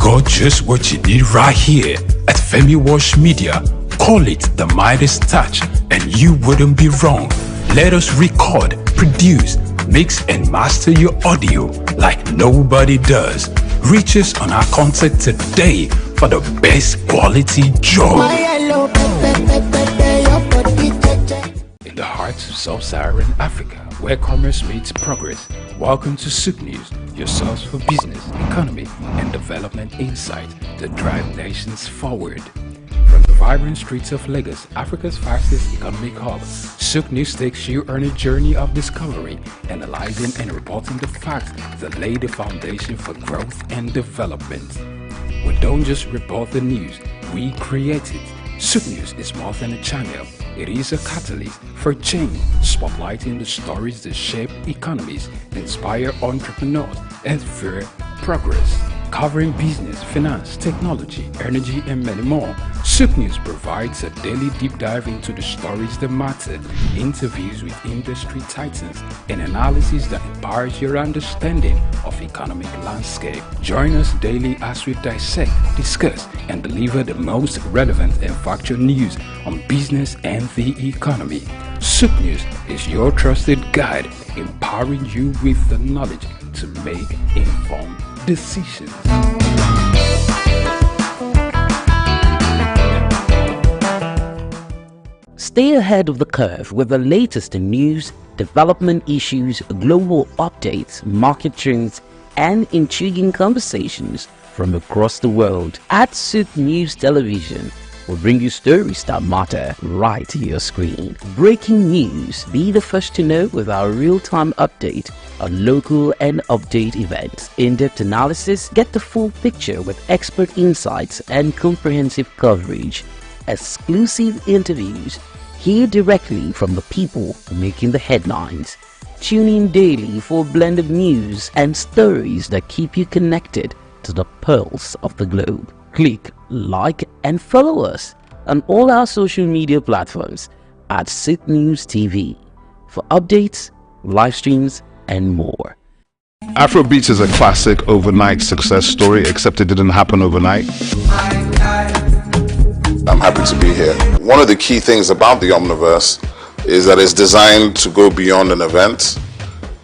got just what you need right here at Femi Wash Media. Call it the Midas Touch and you wouldn't be wrong. Let us record, produce, mix and master your audio like nobody does. Reach us on our contact today for the best quality job. In the heart of sub-Saharan Africa, where commerce meets progress, welcome to SOUQ News, your source for business, economy, and development insight that drive nations forward. From the vibrant streets of Lagos, Africa's fastest economic hub, SOUQ News takes you on a journey of discovery, analyzing and reporting the facts that lay the foundation for growth and development. We don't just report the news, we create it. SOUQ News is more than a channel. It is a catalyst for change, spotlighting the stories that shape economies, inspire entrepreneurs, and fuel progress. Covering business, finance, technology, energy, and many more, SOUQ News provides a daily deep dive into the stories that matter, interviews with industry titans, and analysis that empowers your understanding of economic landscape. Join us daily as we dissect, discuss, and deliver the most relevant and factual news on business and the economy. SOUQ News is your trusted guide, empowering you with the knowledge to make informed decisions. Stay ahead of the curve with the latest in news, development issues, global updates, market trends, and intriguing conversations from across the world. At SOUQ News Television, we'll bring you stories that matter right to your screen. Breaking news, be the first to know with our real-time update on local and update events. In-depth analysis, get the full picture with expert insights and comprehensive coverage. Exclusive interviews, hear directly from the people making the headlines. Tune in daily for a blend of news and stories that keep you connected to the pulse of the globe. Click, like, and follow us on all our social media platforms at SOUQ News TV for updates, live streams, and more. Afrobeats is a classic overnight success story, except it didn't happen overnight. I'm happy to be here. One of the key things about the Omniverse is that it's designed to go beyond an event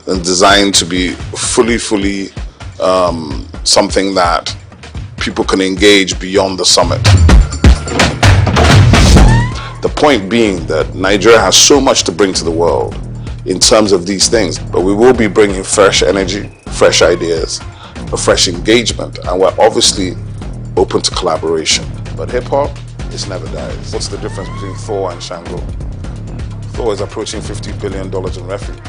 and designed to be fully something that people can engage beyond the summit. The point being that Nigeria has so much to bring to the world in terms of these things, but we will be bringing fresh energy, fresh ideas, a fresh engagement, and we're obviously open to collaboration. But hip-hop, it never dies. What's the difference between Thor and Shango? Thor is approaching $50 billion in revenue.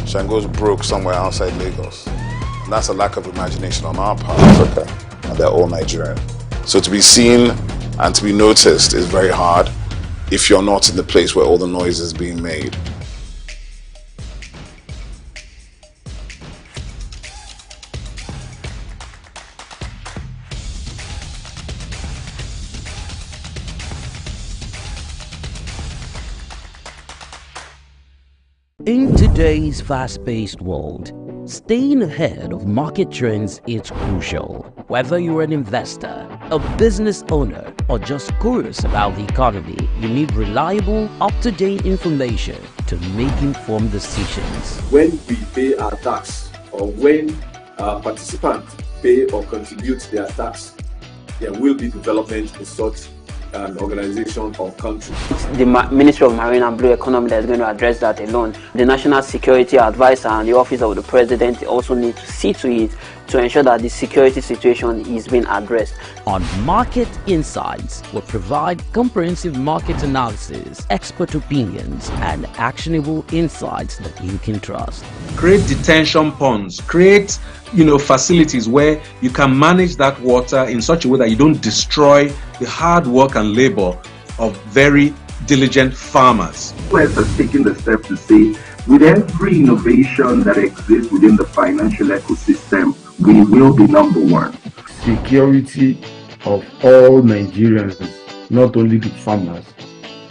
Shango's broke somewhere outside Lagos. And that's a lack of imagination on our part, Africa, and they're all Nigerian. So to be seen and to be noticed is very hard if you're not in the place where all the noise is being made. In today's fast-paced world, staying ahead of market trends is crucial. Whether you're an investor, a business owner, or just curious about the economy, you need reliable, up-to-date information to make informed decisions. When we pay our tax, or when our participants pay or contribute their tax, there will be development in such an organization or country. The Ministry of Marine and Blue Economy that is going to address that alone. The National Security Advisor and the Office of the President also need to see to it to ensure that the security situation is being addressed. On Market Insights, we'll provide comprehensive market analysis, expert opinions, and actionable insights that you can trust. Create detention ponds, create facilities where you can manage that water in such a way that you don't destroy the hard work and labor of very diligent farmers. West has taken the step to say, with every innovation that exists within the financial ecosystem, we will be number one. Security of all Nigerians, not only the farmers,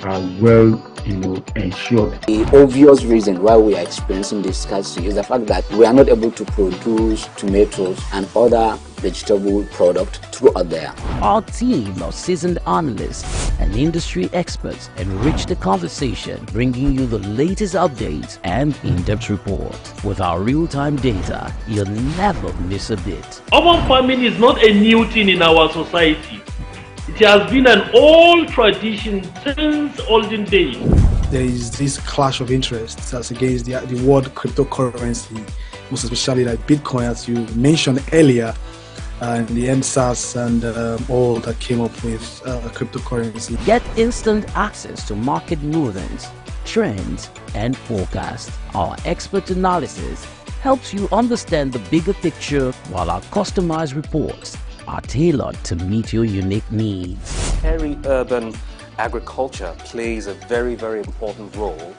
are well ensured. The obvious reason why we are experiencing this scarcity is the fact that we are not able to produce tomatoes and other vegetable products throughout there. Our team of seasoned analysts and industry experts enrich the conversation, bringing you the latest updates and in-depth reports. With our real-time data, you'll never miss a bit. Urban farming is not a new thing in our society. It has been an old tradition since olden days. There is this clash of interests as against the word cryptocurrency, most especially like Bitcoin, as you mentioned earlier, and the MSAS and all that came up with cryptocurrency. Get instant access to market movements, trends, and forecasts. Our expert analysis helps you understand the bigger picture, while our customized reports are tailored to meet your unique needs. Peri-urban agriculture plays a very, very important role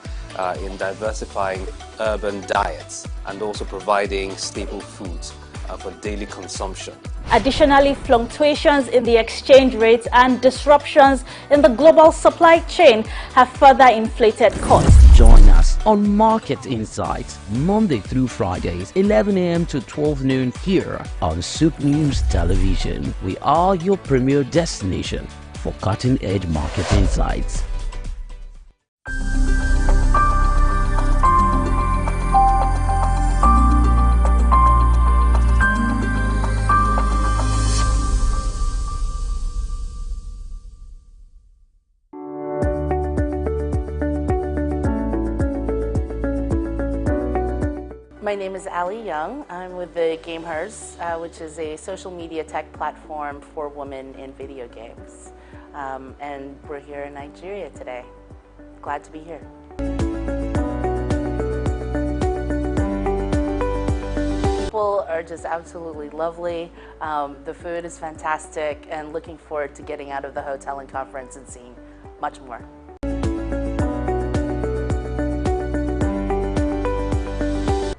in diversifying urban diets and also providing staple foods for daily consumption. Additionally, fluctuations in the exchange rates and disruptions in the global supply chain have further inflated costs. Join us on Market Insights, Monday through Fridays, 11 a.m. to 12 noon here on SOUQ News Television. We are your premier destination for cutting-edge market insights. My name is Ali Young. I'm with the Gamehers, which is a social media tech platform for women in video games. And we're here in Nigeria today. Glad to be here. People are just absolutely lovely. The food is fantastic, and looking forward to getting out of the hotel and conference and seeing much more.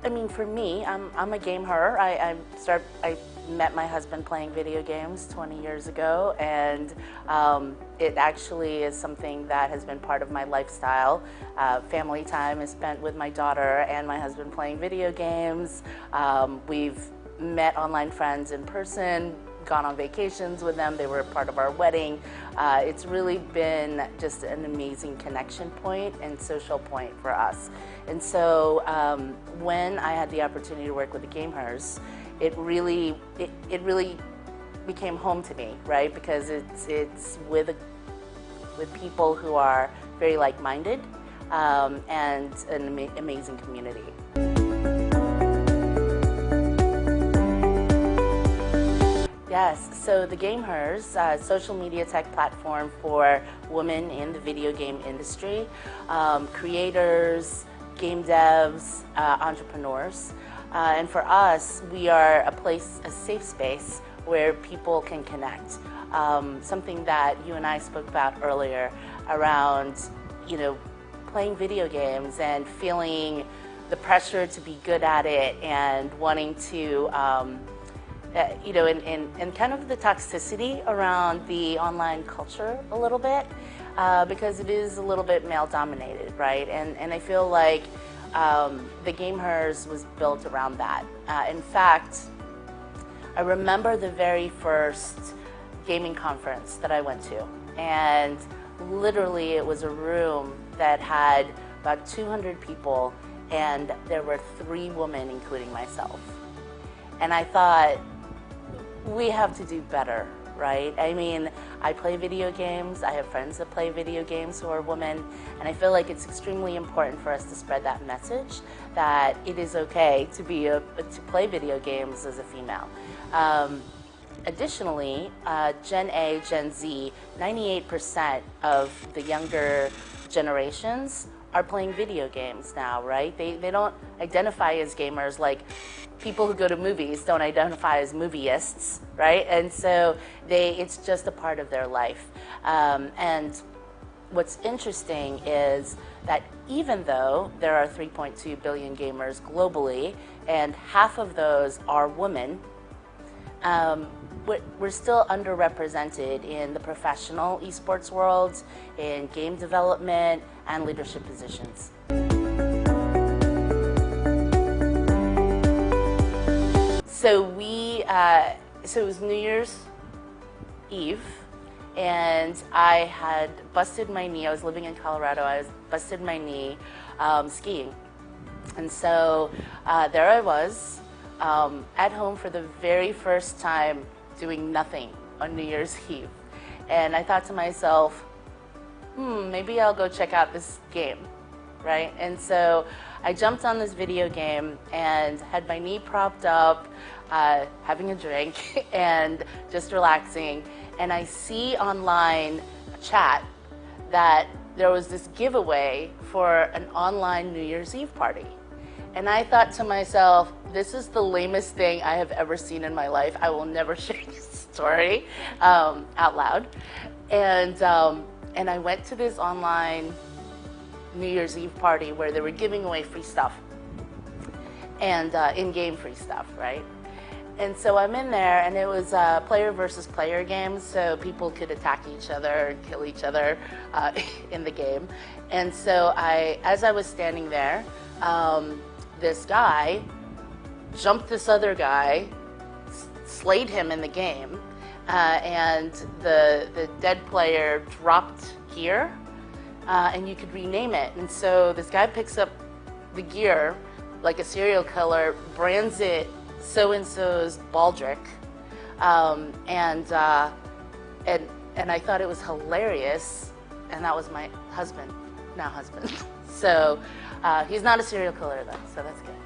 I mean, for me, I'm a gamer. I met my husband playing video games 20 years ago, and it actually is something that has been part of my lifestyle. Family time is spent with my daughter and my husband playing video games. We've met online friends in person, gone on vacations with them. They were part of our wedding. It's really been just an amazing connection point and social point for us. And so when I had the opportunity to work with the Gamehers, it really became home to me, right? Because it's with people who are very like-minded and an amazing community. Yes, so the Gamehers, social media tech platform for women in the video game industry, creators, game devs, entrepreneurs. And for us, we are a safe space where people can connect. Something that you and I spoke about earlier around, playing video games and feeling the pressure to be good at it and wanting to, and kind of the toxicity around the online culture a little bit, because it is a little bit male-dominated, right? And I feel like the Gamehers was built around that. In fact, I remember the very first gaming conference that I went to, and literally it was a room that had about 200 people, and there were 3 women, including myself. And I thought, we have to do better, right? I mean, I play video games. I have friends that play video games who are women, and I feel like it's extremely important for us to spread that message that it is okay to play video games as a female. Additionally, Gen A, Gen Z, 98% of the younger generations are playing video games now, right? They don't identify as gamers like people who go to movies don't identify as movieists, right? And so it's just a part of their life. And what's interesting is that even though there are 3.2 billion gamers globally, and half of those are women, we're still underrepresented in the professional esports world, in game development, and leadership positions. So it was New Year's Eve, and I had busted my knee. I was living in Colorado. I busted my knee skiing. And so there I was at home for the very first time doing nothing on New Year's Eve. And I thought to myself, maybe I'll go check out this game, right? And so I jumped on this video game and had my knee propped up, having a drink and just relaxing. And I see online a chat that there was this giveaway for an online New Year's Eve party. And I thought to myself, this is the lamest thing I have ever seen in my life. I will never share this story out loud. And I went to this online New Year's Eve party where they were giving away free stuff and in-game free stuff, right? And so I'm in there, and it was player versus player games, so people could attack each other and kill each other in the game. And so as I was standing there, this guy jumped this other guy, slayed him in the game, and the dead player dropped gear, and you could rename it. And so this guy picks up the gear like a serial killer, brands it so-and-so's baldric, and I thought it was hilarious, and that was my husband, now husband. So he's not a serial killer though, so that's good.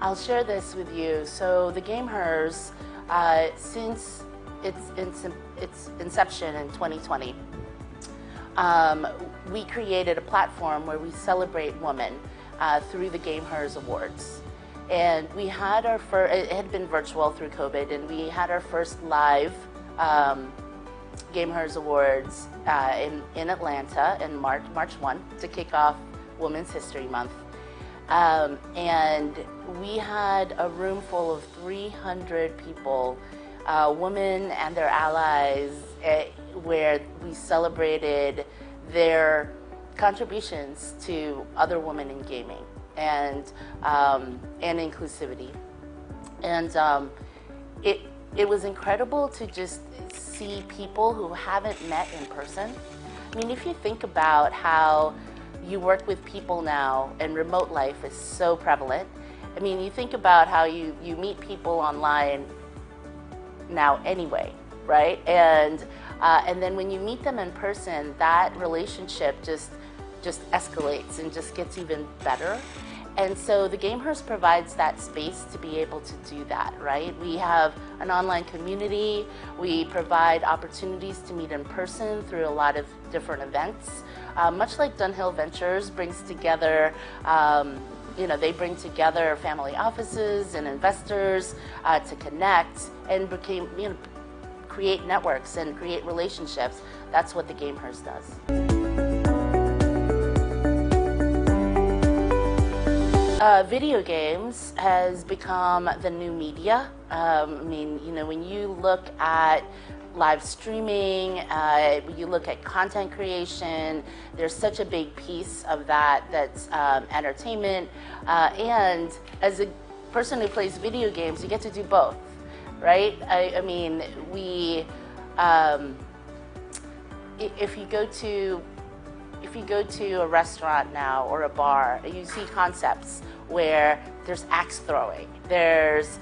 I'll share this with you. So the game HERS, since its inception in 2020, we created a platform where we celebrate women through the Game HERS Awards. And we had our first, it had been virtual through COVID, and we had our first live Game HERS Awards in Atlanta in March 1 to kick off Women's History Month. And we had a room full of 300 people, women and their allies, where we celebrated their contributions to other women in gaming and inclusivity. And it was incredible to just see people who haven't met in person. I mean, if you think about how you work with people now, and remote life is so prevalent. I mean, you think about how you meet people online now anyway, right? And then when you meet them in person, that relationship just escalates and just gets even better. And so the Game HERS provides that space to be able to do that, right? We have an online community. We provide opportunities to meet in person through a lot of different events. Much like Dunhill Ventures brings together, they bring together family offices and investors to connect and create networks and create relationships. That's what the Game HERS does. Video games has become the new media. I mean, when you look at live streaming, you look at content creation, there's such a big piece of that's entertainment. And as a person who plays video games, you get to do both, right? I mean, if you go to a restaurant now or a bar, you see concepts where there's axe throwing, there's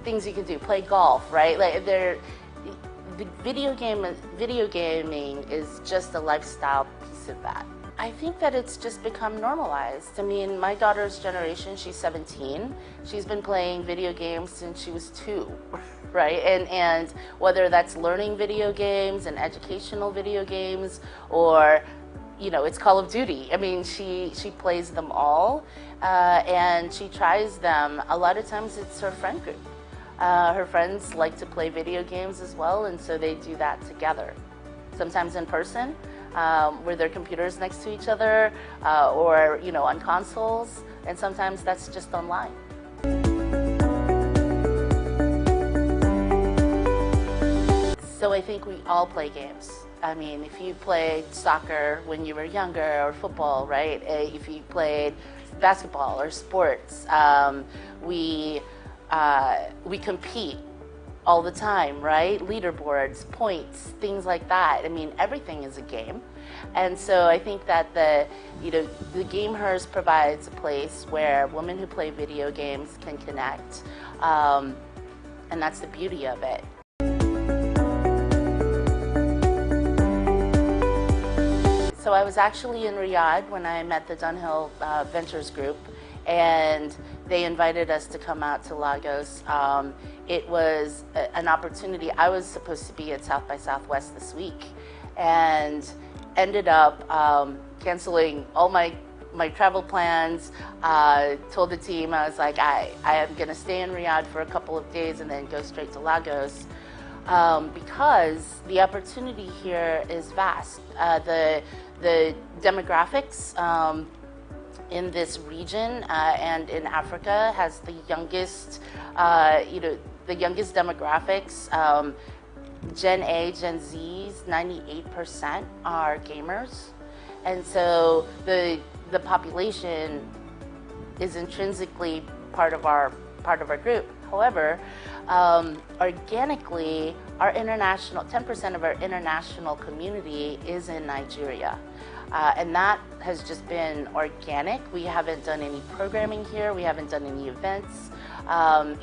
things you can do, play golf, right? Like the video gaming is just a lifestyle piece of that. I think that it's just become normalized. I mean, my daughter's generation, she's 17. She's been playing video games since she was 2, right? And whether that's learning video games and educational video games, or it's Call of Duty. I mean, she plays them all, and she tries them. A lot of times it's her friend group. Her friends like to play video games as well, and so they do that together. Sometimes in person, where their computers next to each other, or on consoles, and sometimes that's just online. So I think we all play games. I mean, if you played soccer when you were younger, or football, right? If you played basketball or sports, we compete all the time, right? Leaderboards, points, things like that. I mean, everything is a game. And so I think that the Game Hers provides a place where women who play video games can connect. And that's the beauty of it. So I was actually in Riyadh when I met the Dunhill Ventures Group, and they invited us to come out to Lagos. It was an opportunity. I was supposed to be at South by Southwest this week, and ended up canceling all my travel plans. Told the team, I was like, I am going to stay in Riyadh for a couple of days and then go straight to Lagos, because the opportunity here is vast. The demographics in this region and in Africa has the youngest, the youngest demographics. Gen A, Gen Zs, 98% are gamers, and so the population is intrinsically part of our group. However, organically, our 10% of our international community is in Nigeria. And that has just been organic. We haven't done any programming here. We haven't done any events.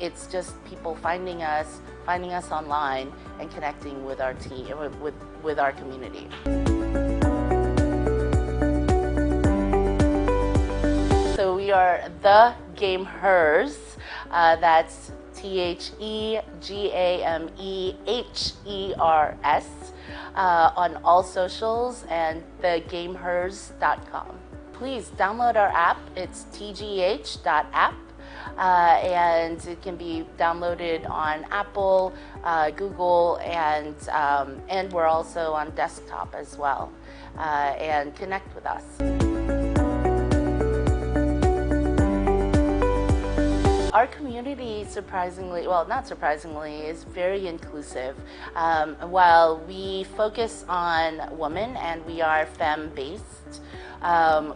It's just people finding us online and connecting with our team, with our community. So we are the Game Hers. That's TheGamehers on all socials, and thegamehers.com. Please download our app. It's tgh.app. And it can be downloaded on Apple, Google, and we're also on desktop as well. And connect with us. Our community, surprisingly, well, not surprisingly, is very inclusive. While we focus on women and we are femme-based,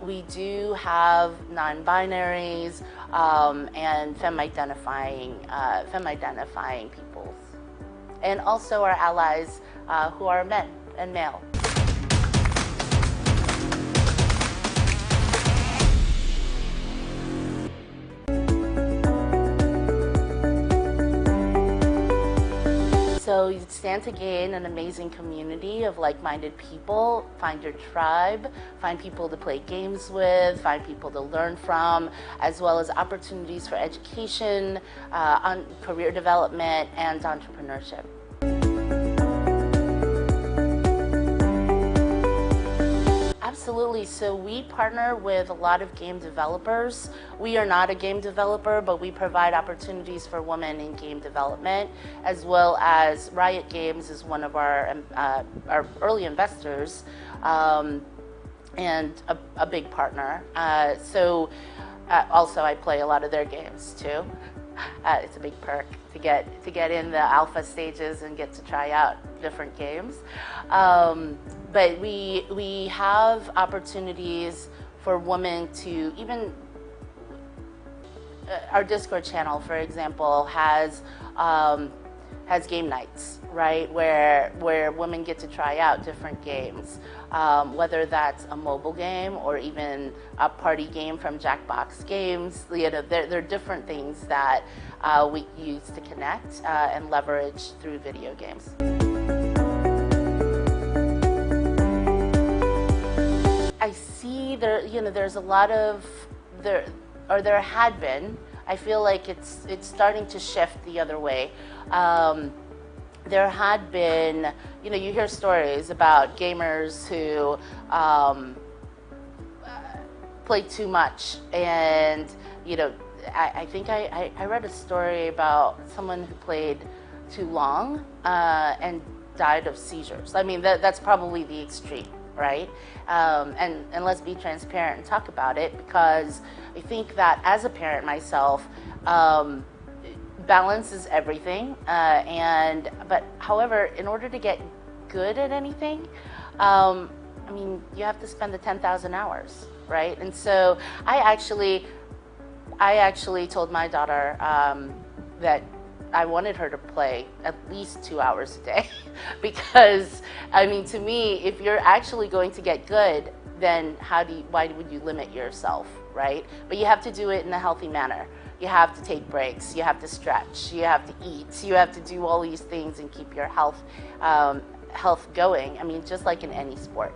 we do have non-binaries and femme-identifying peoples, and also our allies who are men and male. So you stand to gain an amazing community of like-minded people. Find your tribe, find people to play games with, find people to learn from, as well as opportunities for education, on career development, and entrepreneurship. Absolutely. So we partner with a lot of game developers. We are not a game developer, but we provide opportunities for women in game development, as well as Riot Games is one of our early investors and a big partner. Also I play a lot of their games too. It's a big perk to get in the alpha stages and get to try out different games. But we have opportunities for women to even, our Discord channel, for example, has game nights, right, where women get to try out different games, whether that's a mobile game or even a party game from Jackbox Games. You know, there are different things that we use to connect and leverage through video games. I see there's a lot of there had been. I feel like it's starting to shift the other way. There had been, you hear stories about gamers who play too much, and I think I read a story about someone who played too long and died of seizures. I mean, that's probably the extreme, right? And let's be transparent and talk about it, because I think that as a parent myself, balance is everything, but however, in order to get good at anything, I mean, you have to spend the 10,000 hours, right? And so I actually told my daughter that I wanted her to play at least 2 hours a day because, I mean, to me, if you're actually going to get good, then why would you limit yourself, right? But you have to do it in a healthy manner. You have to take breaks, you have to stretch, you have to eat, you have to do all these things and keep your health going. I mean, just like in any sport.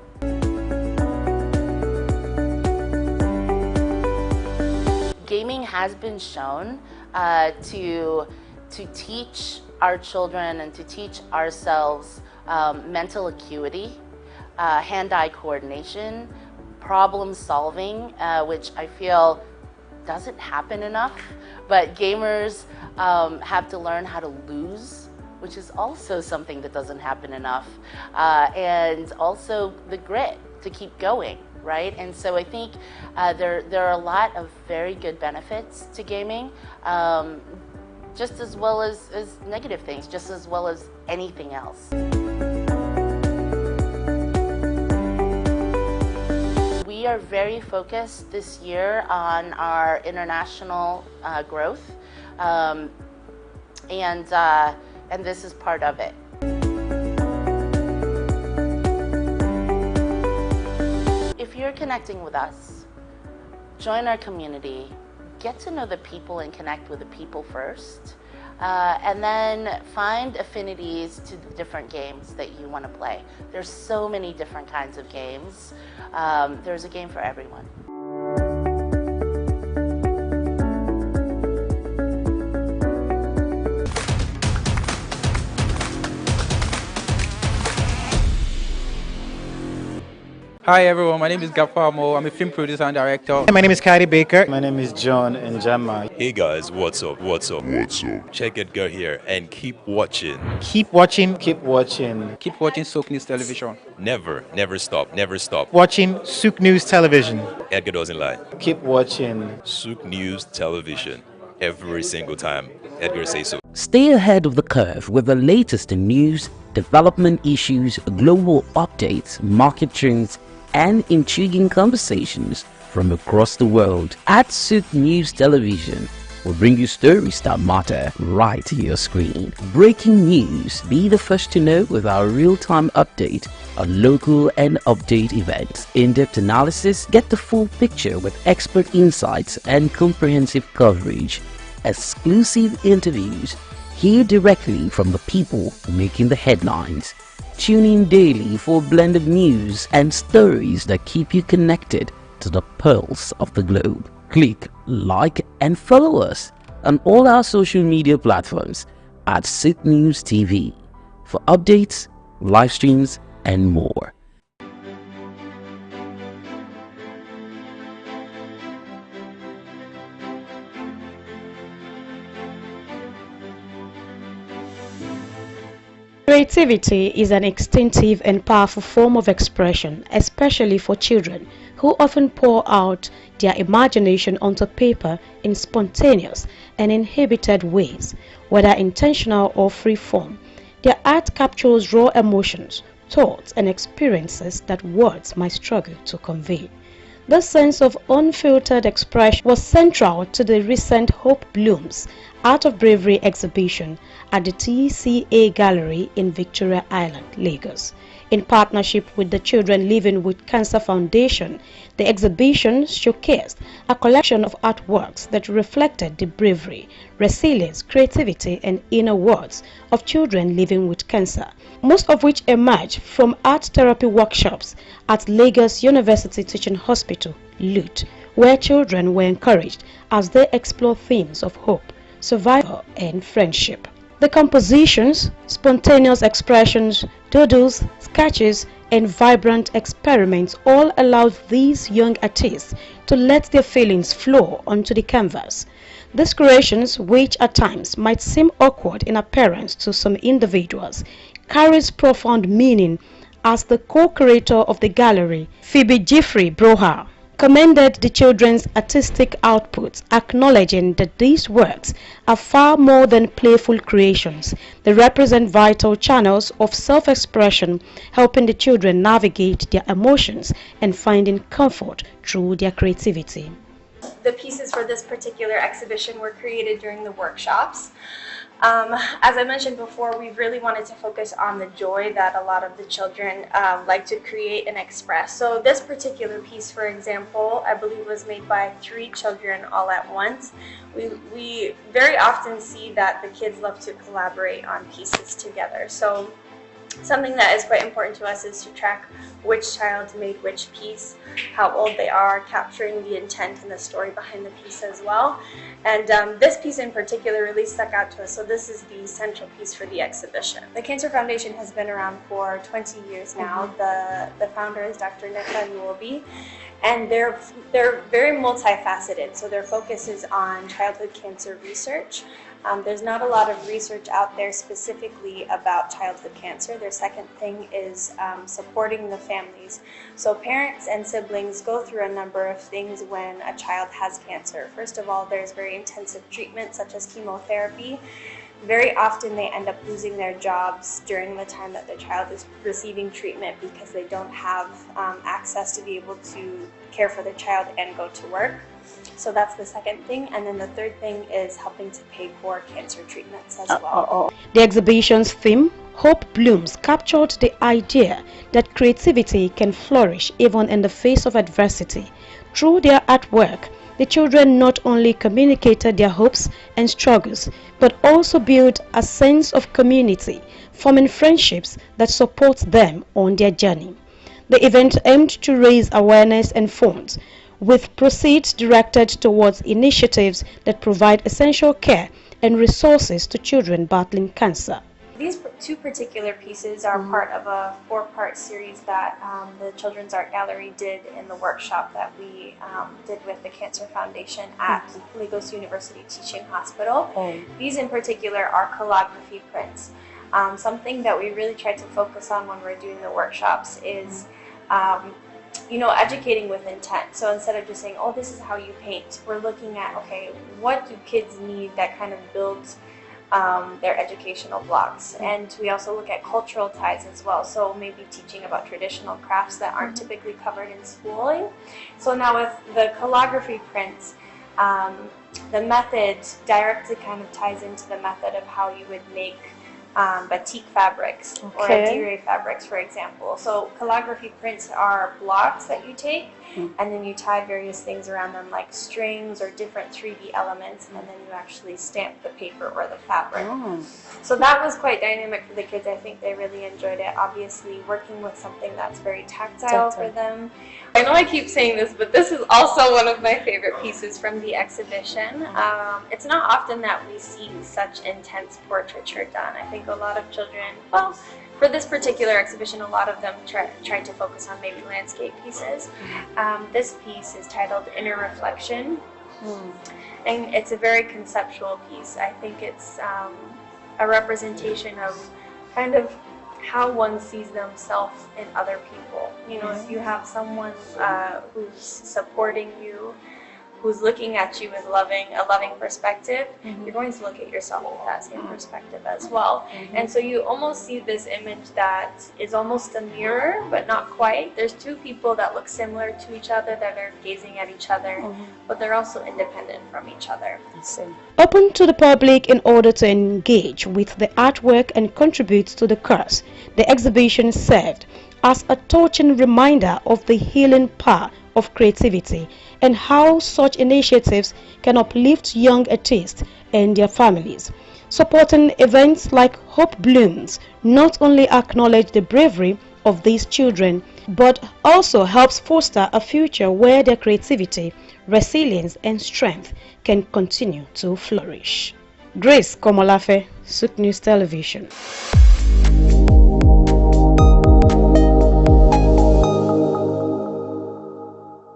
Gaming has been shown to teach our children and to teach ourselves mental acuity, hand-eye coordination, problem solving, which I feel doesn't happen enough, but gamers have to learn how to lose, which is also something that doesn't happen enough, and also the grit to keep going, right? And so I think there are a lot of very good benefits to gaming, just as well as negative things, just as well as anything else. We are very focused this year on our international growth, and this is part of it. If you're connecting with us, join our community, get to know the people and connect with the people first, and then find affinities to the different games that you want to play. There's so many different kinds of games. There's a game for everyone. Hi everyone, my name is Gafamo. I'm a film producer and director. My name is Kadi Baker. My name is John Njama. Hey guys, what's up? Check Edgar here and keep watching. Keep watching. Keep watching. Keep watching SOUQ News Television. Never stop. Watching SOUQ News Television. Edgar doesn't lie. Keep watching SOUQ News Television. Every single time Edgar says so. Stay ahead of the curve with the latest in news, development issues, global updates, market trends, and intriguing conversations from across the world. At SOUQ News Television, we'll bring you stories that matter right to your screen. Breaking news, be the first to know with our real-time update on local and update events. In-depth analysis, get the full picture with expert insights and comprehensive coverage. Exclusive interviews, hear directly from the people making the headlines. Tune in daily for blended news and stories that keep you connected to the pulse of the globe. Click, like, and follow us on all our social media platforms at SOUQ News TV for updates, live streams, and more. Creativity is an extensive and powerful form of expression, especially for children, who often pour out their imagination onto paper in spontaneous and inhibited ways, whether intentional or free form. Their art captures raw emotions, thoughts, and experiences that words might struggle to convey. This sense of unfiltered expression was central to the recent Hope Blooms Art of Bravery exhibition at the TCA Gallery in Victoria Island, Lagos. In partnership with the Children Living with Cancer Foundation, the exhibition showcased a collection of artworks that reflected the bravery, resilience, creativity, and inner worlds of children living with cancer, most of which emerged from art therapy workshops at Lagos University Teaching Hospital, LUTH, where children were encouraged as they explore themes of hope, survival, and friendship. The compositions, spontaneous expressions, doodles, sketches, and vibrant experiments all allowed these young artists to let their feelings flow onto the canvas. These creations, which at times might seem awkward in appearance to some individuals, carries profound meaning, as the co-creator of the gallery, Phoebe Jeffrey Broha, commended the children's artistic output, acknowledging that these works are far more than playful creations. They represent vital channels of self-expression, helping the children navigate their emotions and finding comfort through their creativity. The pieces for this particular exhibition were created during the workshops. As I mentioned before, we really wanted to focus on the joy that a lot of the children like to create and express. So this particular piece, for example, I believe was made by 3 children all at once. We very often see that the kids love to collaborate on pieces together. So something that is quite important to us is to track which child made which piece, how old they are, capturing the intent and the story behind the piece as well. And this piece in particular really stuck out to us, so this is the central piece for the exhibition. The Cancer Foundation has been around for 20 years now. The founder is Dr. Neka Nuobi, and they're very multifaceted, so their focus is on childhood cancer research. There's not a lot of research out there specifically about childhood cancer. Their second thing is supporting the families. So parents and siblings go through a number of things when a child has cancer. First of all, there's very intensive treatment such as chemotherapy. Very often they end up losing their jobs during the time that the child is receiving treatment because they don't have access to be able to care for the child and go to work. So that's the second thing. And then the third thing is helping to pay for cancer treatments as well. The exhibition's theme, Hope Blooms, captured the idea that creativity can flourish even in the face of adversity. Through their artwork, the children not only communicated their hopes and struggles, but also built a sense of community, forming friendships that support them on their journey. The event aimed to raise awareness and funds, with proceeds directed towards initiatives that provide essential care and resources to children battling cancer. These 2 particular pieces are part of a 4-part series that the Children's Art Gallery did in the workshop that we did with the Cancer Foundation at Lagos University Teaching Hospital. These in particular are calligraphy prints. Something that we really tried to focus on when we're doing the workshops is educating with intent. So instead of just saying, oh, this is how you paint, we're looking at, okay, what do kids need that kind of builds their educational blocks. And we also look at cultural ties as well, so maybe teaching about traditional crafts that aren't typically covered in schooling. So now with the calligraphy prints, the method directly kind of ties into the method of how you would make batik fabrics or adire fabrics, for example. So calligraphy prints are blocks that you take and then you tie various things around them like strings or different 3D elements, and then you actually stamp the paper or the fabric. So that was quite dynamic for the kids. I think they really enjoyed it. Obviously working with something that's very tactile for them. I know I keep saying this, but this is also one of my favorite pieces from the exhibition. It's not often that we see such intense portraiture done. I think a lot of children, well, for this particular exhibition, a lot of them tried to focus on maybe landscape pieces. This piece is titled Inner Reflection, and it's a very conceptual piece. I think it's a representation of kind of how one sees themselves in other people. You know, if you have someone who's supporting you, who's looking at you with a loving perspective, you're going to look at yourself with that same perspective as well. And so you almost see this image that is almost a mirror, but not quite. There's 2 people that look similar to each other, that are gazing at each other, but they're also independent from each other. Open to the public in order to engage with the artwork and contribute to the cause, the exhibition served as a touching reminder of the healing power of creativity and how such initiatives can uplift young artists and their families. Supporting events like Hope Blooms not only acknowledge the bravery of these children, but also helps foster a future where their creativity, resilience and strength can continue to flourish. Grace Komolafe, SOUQ News Television.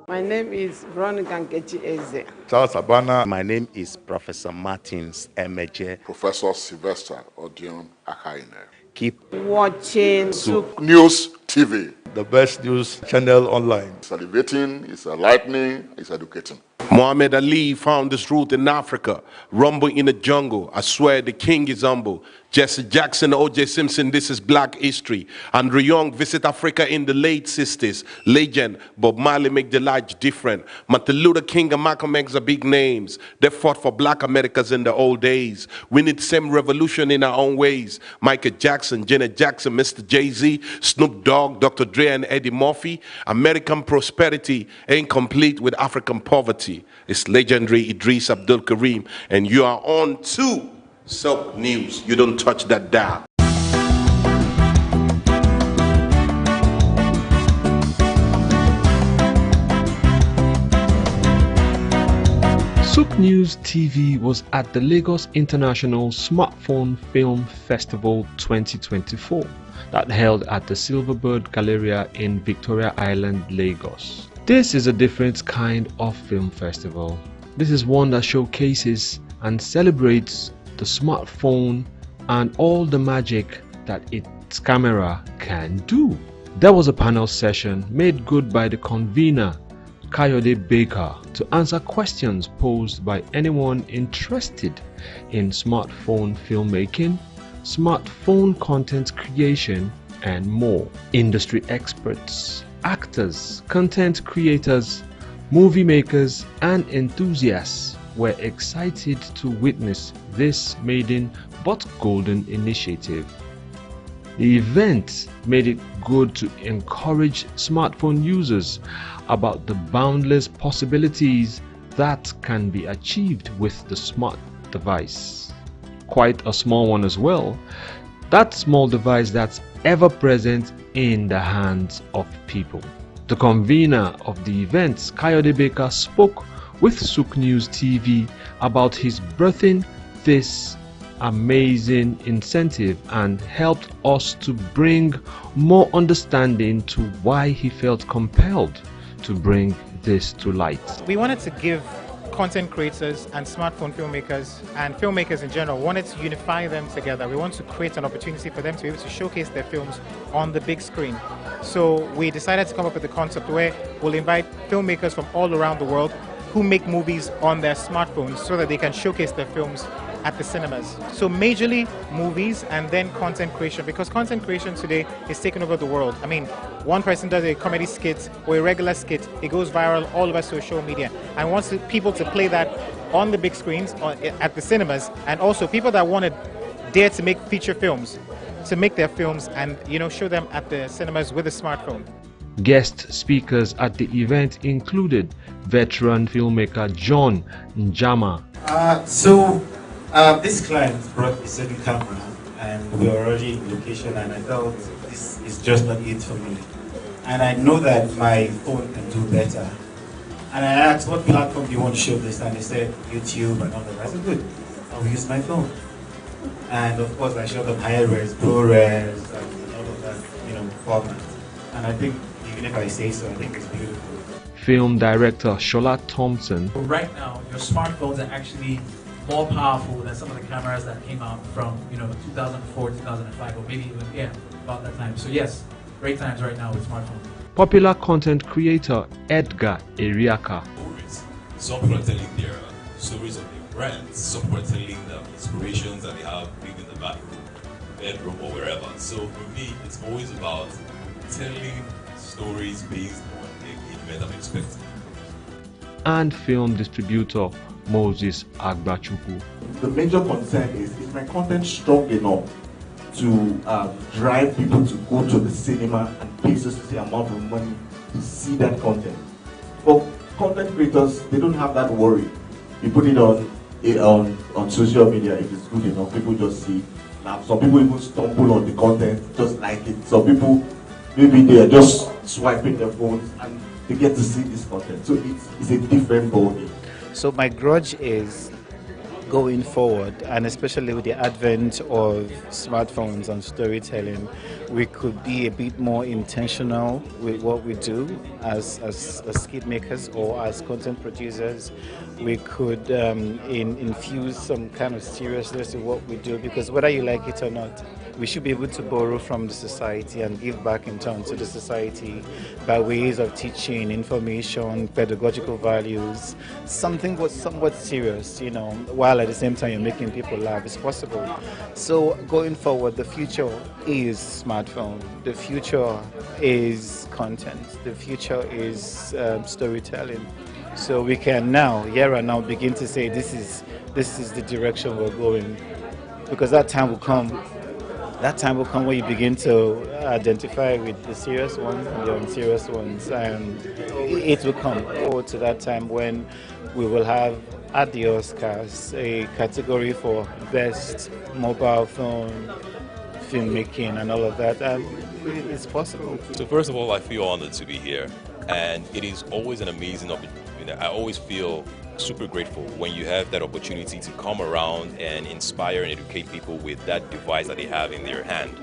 My name is Veronica Nkechi Eze. Charles Abana. My name is Professor Martins Emeje. Professor Sylvester Odion Akaine. Keep watching SOUQ News TV, the best news channel online. It's elevating, it's enlightening, it's educating. Muhammad Ali found his root in Africa. Rumble in the jungle. I swear the king is humble. Jesse Jackson, O.J. Simpson, this is black history. Andrew Young visit Africa in the late 60s. Legend, Bob Marley make the life different. Martin Luther King and Malcolm X are big names. They fought for black Americans in the old days. We need the same revolution in our own ways. Michael Jackson, Janet Jackson, Mr. Jay-Z, Snoop Dogg, Dr. Dre and Eddie Murphy. American prosperity ain't complete with African poverty. It's legendary Idris Abdul Karim, and you are on to SOUQ News. You don't touch that dial. SOUQ News TV was at the Lagos International Smartphone Film Festival 2024 that held at the Silverbird Galleria in Victoria Island, Lagos. This is a different kind of film festival. This is one that showcases and celebrates the smartphone and all the magic that its camera can do. There was a panel session made good by the convener, Kayode Baker, to answer questions posed by anyone interested in smartphone filmmaking, smartphone content creation, and more. Industry experts, actors, content creators, movie makers, and enthusiasts were excited to witness this maiden but golden initiative. The event made it good to encourage smartphone users about the boundless possibilities that can be achieved with the smart device. Quite a small one as well. That small device that's ever present in the hands of people. The convener of the event, Kayode Baker, spoke with SOUQ News TV about his birthing this amazing incentive and helped us to bring more understanding to why he felt compelled to bring this to light. We wanted to give content creators and smartphone filmmakers and filmmakers in general, wanted to unify them together. We want to create an opportunity for them to be able to showcase their films on the big screen. So we decided to come up with a concept where we'll invite filmmakers from all around the world who make movies on their smartphones so that they can showcase their films at the cinemas. So majorly movies and then content creation, because content creation today is taking over the world. I mean, one person does a comedy skit or a regular skit, it goes viral all over social media, and wants people to play that on the big screens at the cinemas, and also people that want to dare to make feature films, to make their films and show them at the cinemas with a smartphone. Guest speakers at the event included veteran filmmaker John Njama. This client brought a certain camera and we were already in location, and I felt this is just not it for me. And I know that my phone can do better. And I asked, what platform do you want to show this? And they said YouTube and all that. I said, good, I'll use my phone. And of course I showed them high res, ProRes, and all of that, format. And I think, even if I say so, I think it's beautiful. Film director Shola Thompson. Right now, your smartphones are actually more powerful than some of the cameras that came out from 2004, 2005, or maybe even about that time. So yes, great times right now with smartphones. Popular content creator Edgar Eriaka. Some people are telling their stories of their brands. Some people are telling the inspirations that they have in the bathroom, bedroom, or wherever. So for me, it's always about telling stories based on the engagement I'm expecting. And film distributor Moses Agbachuku. The major concern is my content strong enough to drive people to go to the cinema and pay such the amount of money to see that content? For content creators, they don't have that worry. You put it on social media, if it's good enough, people just see. Now, some people even stumble on the content, just like it. Some people, maybe they are just swiping their phones and they get to see this content. So it's a different ballgame. So my grudge is going forward, and especially with the advent of smartphones and storytelling, we could be a bit more intentional with what we do as skit makers or as content producers. We could infuse some kind of seriousness in what we do, because whether you like it or not, we should be able to borrow from the society and give back in turn to the society by ways of teaching, information, pedagogical values, something was somewhat serious, you know, while at the same time you're making people laugh. It's possible. So going forward, the future is smartphone. The future is content. The future is storytelling. So we can now, here and now, begin to say this is the direction we're going, because that time will come. That time will come where you begin to identify with the serious ones and the unserious ones, and it will come forward to that time when we will have at the Oscars a category for best mobile phone filmmaking and all of that. It's possible. So first of all, I feel honored to be here, and it is always an amazing opportunity. I always feel super grateful when you have that opportunity to come around and inspire and educate people with that device that they have in their hand.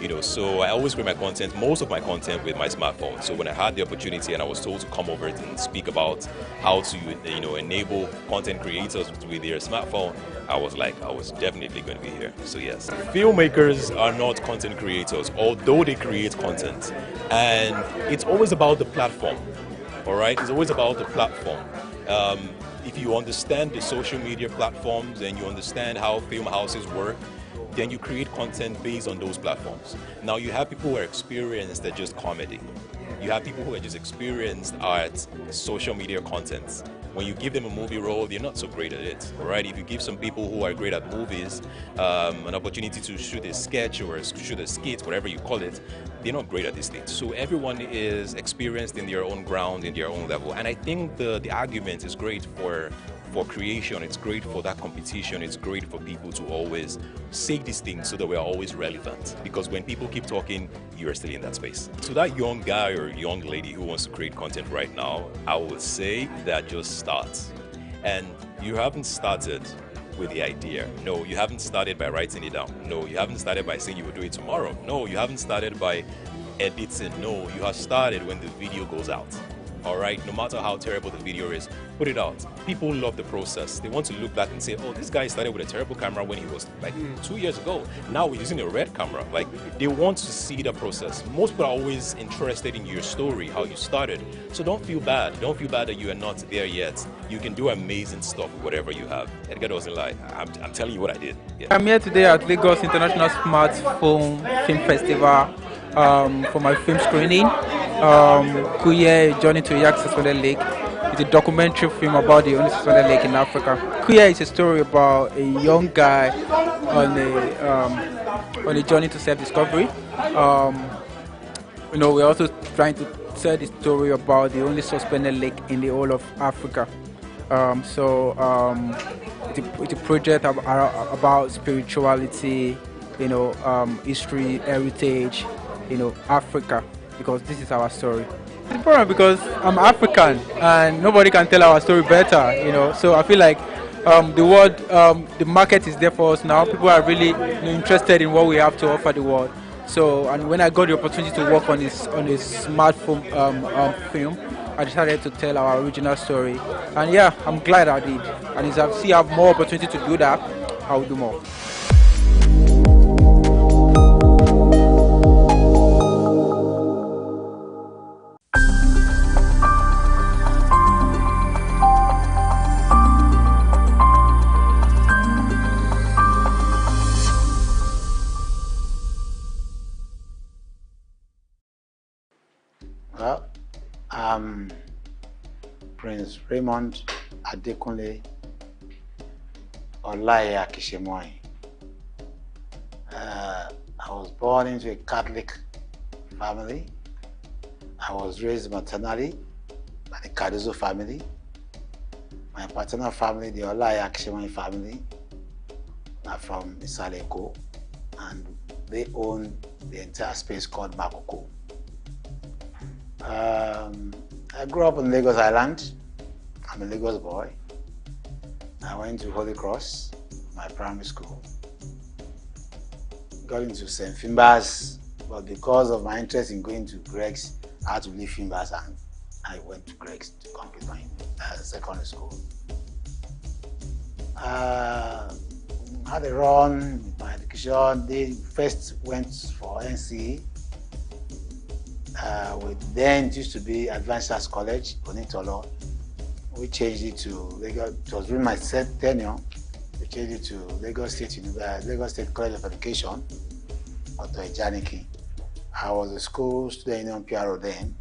You know, so I always create my content, most of my content, with my smartphone. So when I had the opportunity and I was told to come over and speak about how to, you know, enable content creators with their smartphone, I was definitely going to be here. So yes, filmmakers are not content creators, although they create content, and it's always about the platform. All right, it's always about the platform. If you understand the social media platforms and you understand how film houses work, then you create content based on those platforms. Now you have people who are experienced at just comedy. You have people who are just experienced at social media content. When you give them a movie role, they're not so great at it, all right? If you give some people who are great at movies an opportunity to shoot a sketch or shoot a skit, whatever you call it, they're not great at this thing. So everyone is experienced in their own ground, in their own level. And I think the argument is great for creation, it's great for that competition, it's great for people to always say these things so that we're always relevant. Because when people keep talking, you're still in that space. So that young guy or young lady who wants to create content right now, I would say that just start. And you haven't started with the idea. No, you haven't started by writing it down. No, you haven't started by saying you will do it tomorrow. No, you haven't started by editing. No, you have started when the video goes out. All right, no matter how terrible the video is, put it out. People love the process. They want to look back and say, oh, this guy started with a terrible camera when he was like 2 years ago. Now we're using a red camera. Like, they want to see the process. Most people are always interested in your story, how you started. So don't feel bad. Don't feel bad that you are not there yet. You can do amazing stuff with whatever you have. Edgar doesn't lie. I'm telling you what I did. Yeah. I'm here today at Lagos International Smartphone Film Festival for my film screening. Kuye, Journey to Yak Suspended Lake. It's a documentary film about the only suspended lake in Africa. Kuye is a story about a young guy on a journey to self-discovery. You know, we're also trying to tell the story about the only suspended lake in the whole of Africa. It's a project about spirituality, you know, history, heritage, you know, Africa, because this is our story. It's important because I'm African and nobody can tell our story better, you know. So I feel like the market is there for us now. People are really interested in what we have to offer the world. So, and when I got the opportunity to work on this smartphone film, I decided to tell our original story. And yeah, I'm glad I did. And if I still have more opportunity to do that, I will do more. Well, I'm Prince Raymond Adekunle Olaye Akishemoy. I was born into a Catholic family. I was raised maternally by the Cardozo family. My paternal family, the Olaye Akishemoy family, are from Isaleko, and they own the entire space called Makoko. I grew up in Lagos Island. I'm a Lagos boy. I went to Holy Cross, my primary school. Got into St. Finbar's, but because of my interest in going to Greg's, I had to leave Finbar's and I went to Greg's to complete my secondary school. had a run with my education. They first went for NCE. Then it used to be Advanced Arts College, Onitolo. We changed it to Lagos. It was during my tenure. We changed it to Lagos State College of Education, Otto Ejaniki. I was a school student union PRO then.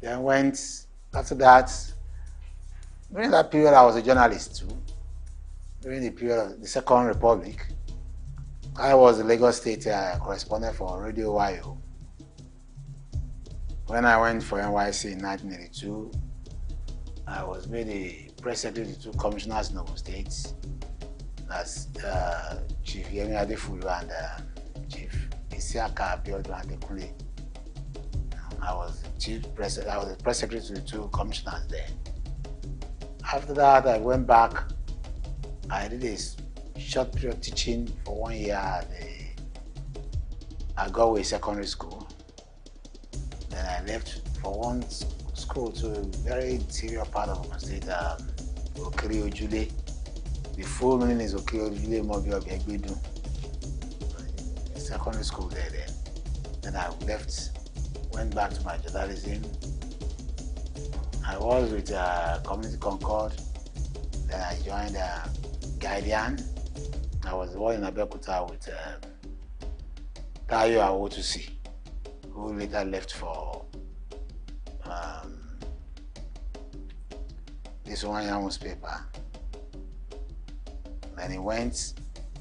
Then went, after that, during that period I was a journalist too. During the period of the Second Republic, I was the Lagos State correspondent for Radio YO. When I went for NYC in 1982, I was made a press secretary to 2 commissioners in Ogun State. That's Chief Yemi Adefulu and Chief Isiaka Abiodun Adekunle. I was the press secretary to the 2 commissioners there. After that, I went back. I did a short period of teaching for 1 year at Agaway Secondary School. Then I left for one school to a very interior part of Ogun State, Okiri Ojule. The full meaning is Okiri Ojule Mobile Begbedu. Secondary school there then. Then I left, went back to my journalism. I was with Community Concord. Then I joined Guardian. I was the one in Abeokuta with Tayo Awotusi, who later left for this one newspaper. Then he went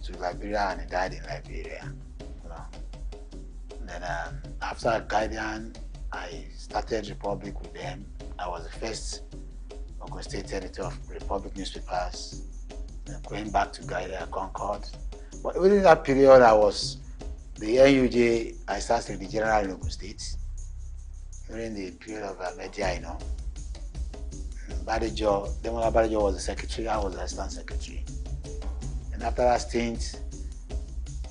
to Liberia and he died in Liberia. You know. Then after Guardian, I started Republic with them. I was the first Ogun State editor of Republic newspapers. Then going back to Guardian Concord. But within that period, I was the NUJ. I started the general in Ogun State during the period of media, you know. Demola Badejo was the secretary. I was the assistant secretary. And after that stint,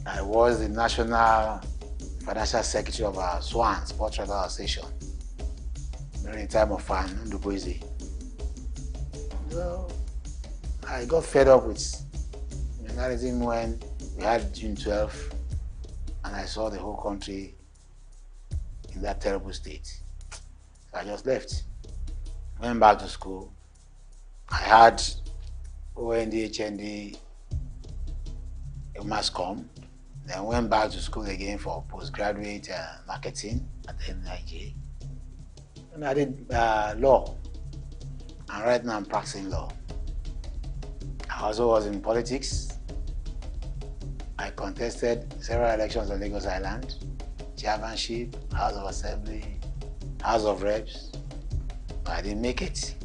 I was the national financial secretary of our SWAN, Sports Travel Association, during the time of Fan Ndubueze. So I got fed up with journalism when we had June 12th, and I saw the whole country in that terrible state. So I just left. Went back to school. I had OND, HND, MassCom. Then went back to school again for postgraduate marketing at the NIJ. And I did law. And right now I'm practicing law. I also was in politics. I contested several elections on Lagos Island, chairmanship, House of Assembly, House of Reps. I didn't make it,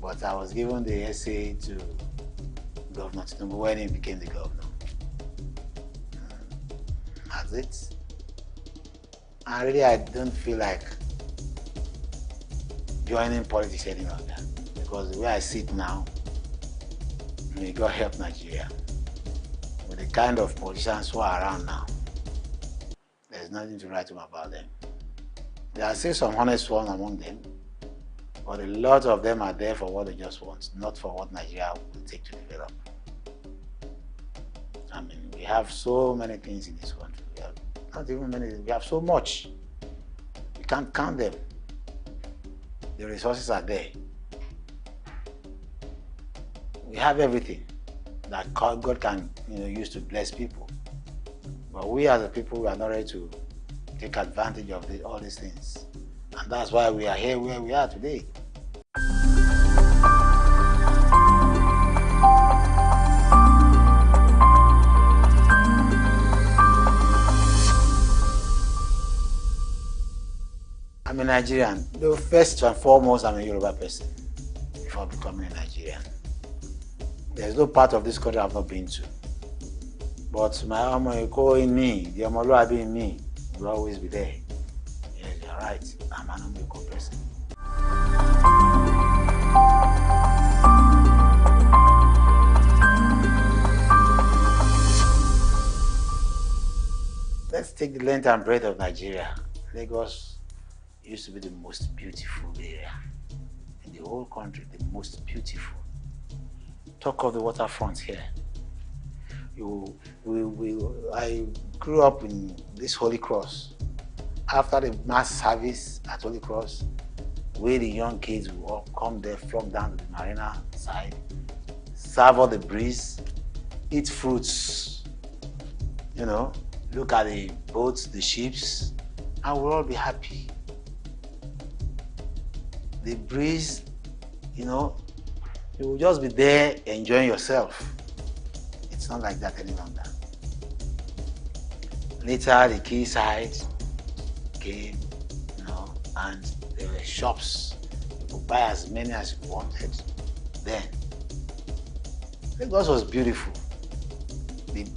but I was given the essay to Governor Tinubu when he became the governor. That's it. And really, I don't feel like joining politics any longer, because the way I see it now, may God help Nigeria. With the kind of politicians who are around now, there's nothing to write home about them. There are still some honest ones among them, but a lot of them are there for what they just want, not for what Nigeria will take to develop. I mean, we have so many things in this country. We have not even many, we have so much. We can't count them. The resources are there. We have everything that God can use to bless people. But we as a people, we are not ready to take advantage of all these things. And that's why we are here where we are today. I'm a Nigerian. Though first and foremost, I'm a Yoruba person before becoming a Nigerian. There's no part of this country I've not been to. But my Omoiko in me, the Omoluabi in me, will always be there. Yes, you're right. I'm an Omoiko person. Let's take the length and breadth of Nigeria. Lagos used to be the most beautiful area in the whole country, the most beautiful. Talk of the waterfront here. I grew up in this Holy Cross. After the mass service at Holy Cross, where the young kids will all come there, flock down to the marina side, serve all the breeze, eat fruits, you know, look at the boats, the ships, and we'll all be happy. The breeze, you know, you will just be there enjoying yourself. It's not like that any longer. Later, the quayside came, you know, and there were shops. You could buy as many as you wanted. Then, Lagos was beautiful.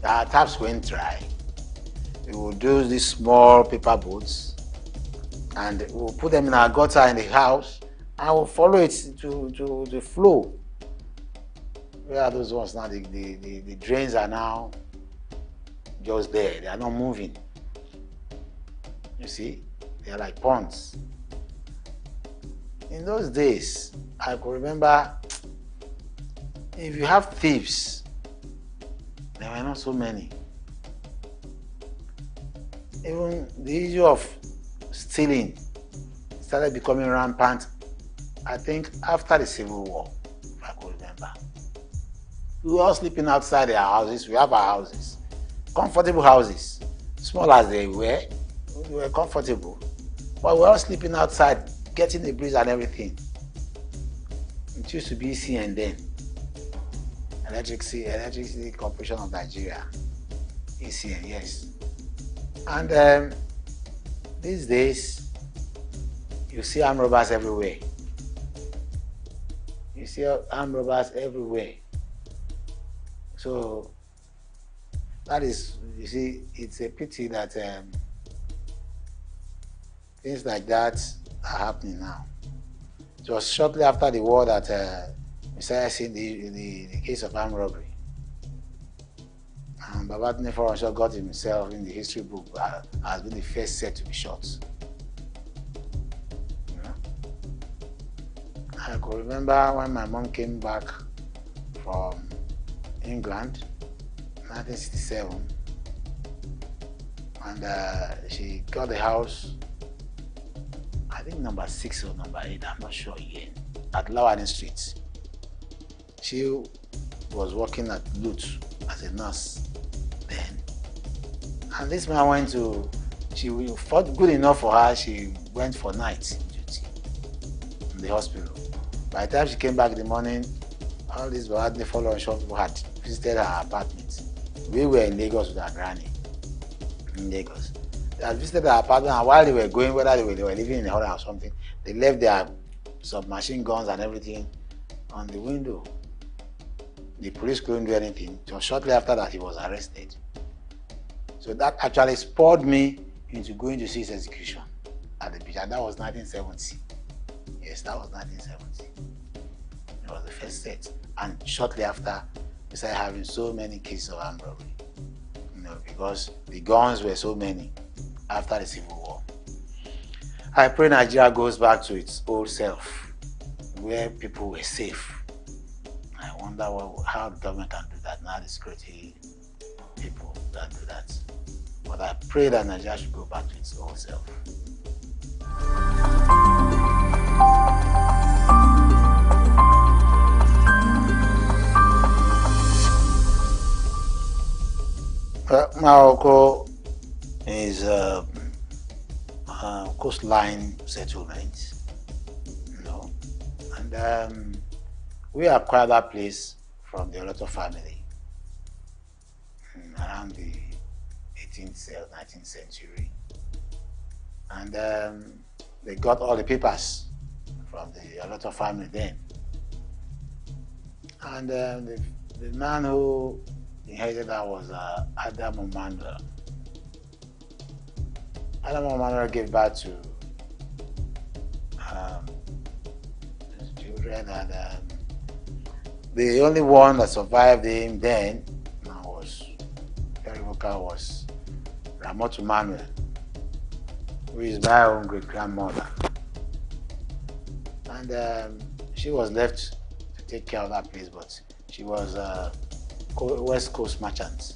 Our taps went dry. We would do these small paper boats, and we'll put them in our gutter in the house, and we'll follow it to the flow. Where are those ones now? The drains are now just there. They are not moving. You see? They are like ponds. In those days, I could remember, if you have thieves, there were not so many. Even the issue of stealing started becoming rampant, I think, after the Civil War, if I could remember. We were all sleeping outside our houses. We have our houses. Comfortable houses. Small as they were comfortable. But we were all sleeping outside, getting the breeze and everything. It used to be ECN then. Electricity Corporation of Nigeria. ECN, yes. And these days, you see armed robbers everywhere. You see armed robbers everywhere. So that is, you see, it's a pity that things like that are happening now. It was shortly after the war that we started seeing the case of armed robbery. And Babatunde Fọlọ́runṣọ́ got himself in the history book as being the first set to be shot. You know? I could remember when my mom came back from England, 1967, and she got the house, I think number 6 or number 8, I'm not sure again, at Lawani Street. She was working at Lutz as a nurse then. And this man went to, she thought good enough for her, she went for night duty in the hospital. By the time she came back in the morning, all these Babatunde Fọlọ́runṣọ́ people had visited her apartment. We were in Lagos with our granny, in Lagos. They had visited her apartment, and while they were going, whether they were living in a hotel or something, they left their submachine guns and everything on the window. The police couldn't do anything. So shortly after that, he was arrested. So that actually spurred me into going to see his execution at the beach, and that was 1970. Yes, that was 1970. It was the first set. And shortly after, we started having so many cases of armed robbery. You know, because the guns were so many after the Civil War. I pray Nigeria goes back to its old self, where people were safe. I wonder how the government can do that. Now the security people can do that. But I pray that Nigeria should go back to its old self. Morocco is a coastline settlement, you know, and we acquired that place from the Oloto family around the 19th century, and they got all the papers from the Oloto family then, and the man who inherited that was Adam Emmanuel. Adam Emmanuel gave birth to children, and the only one that survived him then was very vocal, was Ramotu Emmanuel, who is my own great grandmother, and she was left to take care of that place, but she was West Coast merchant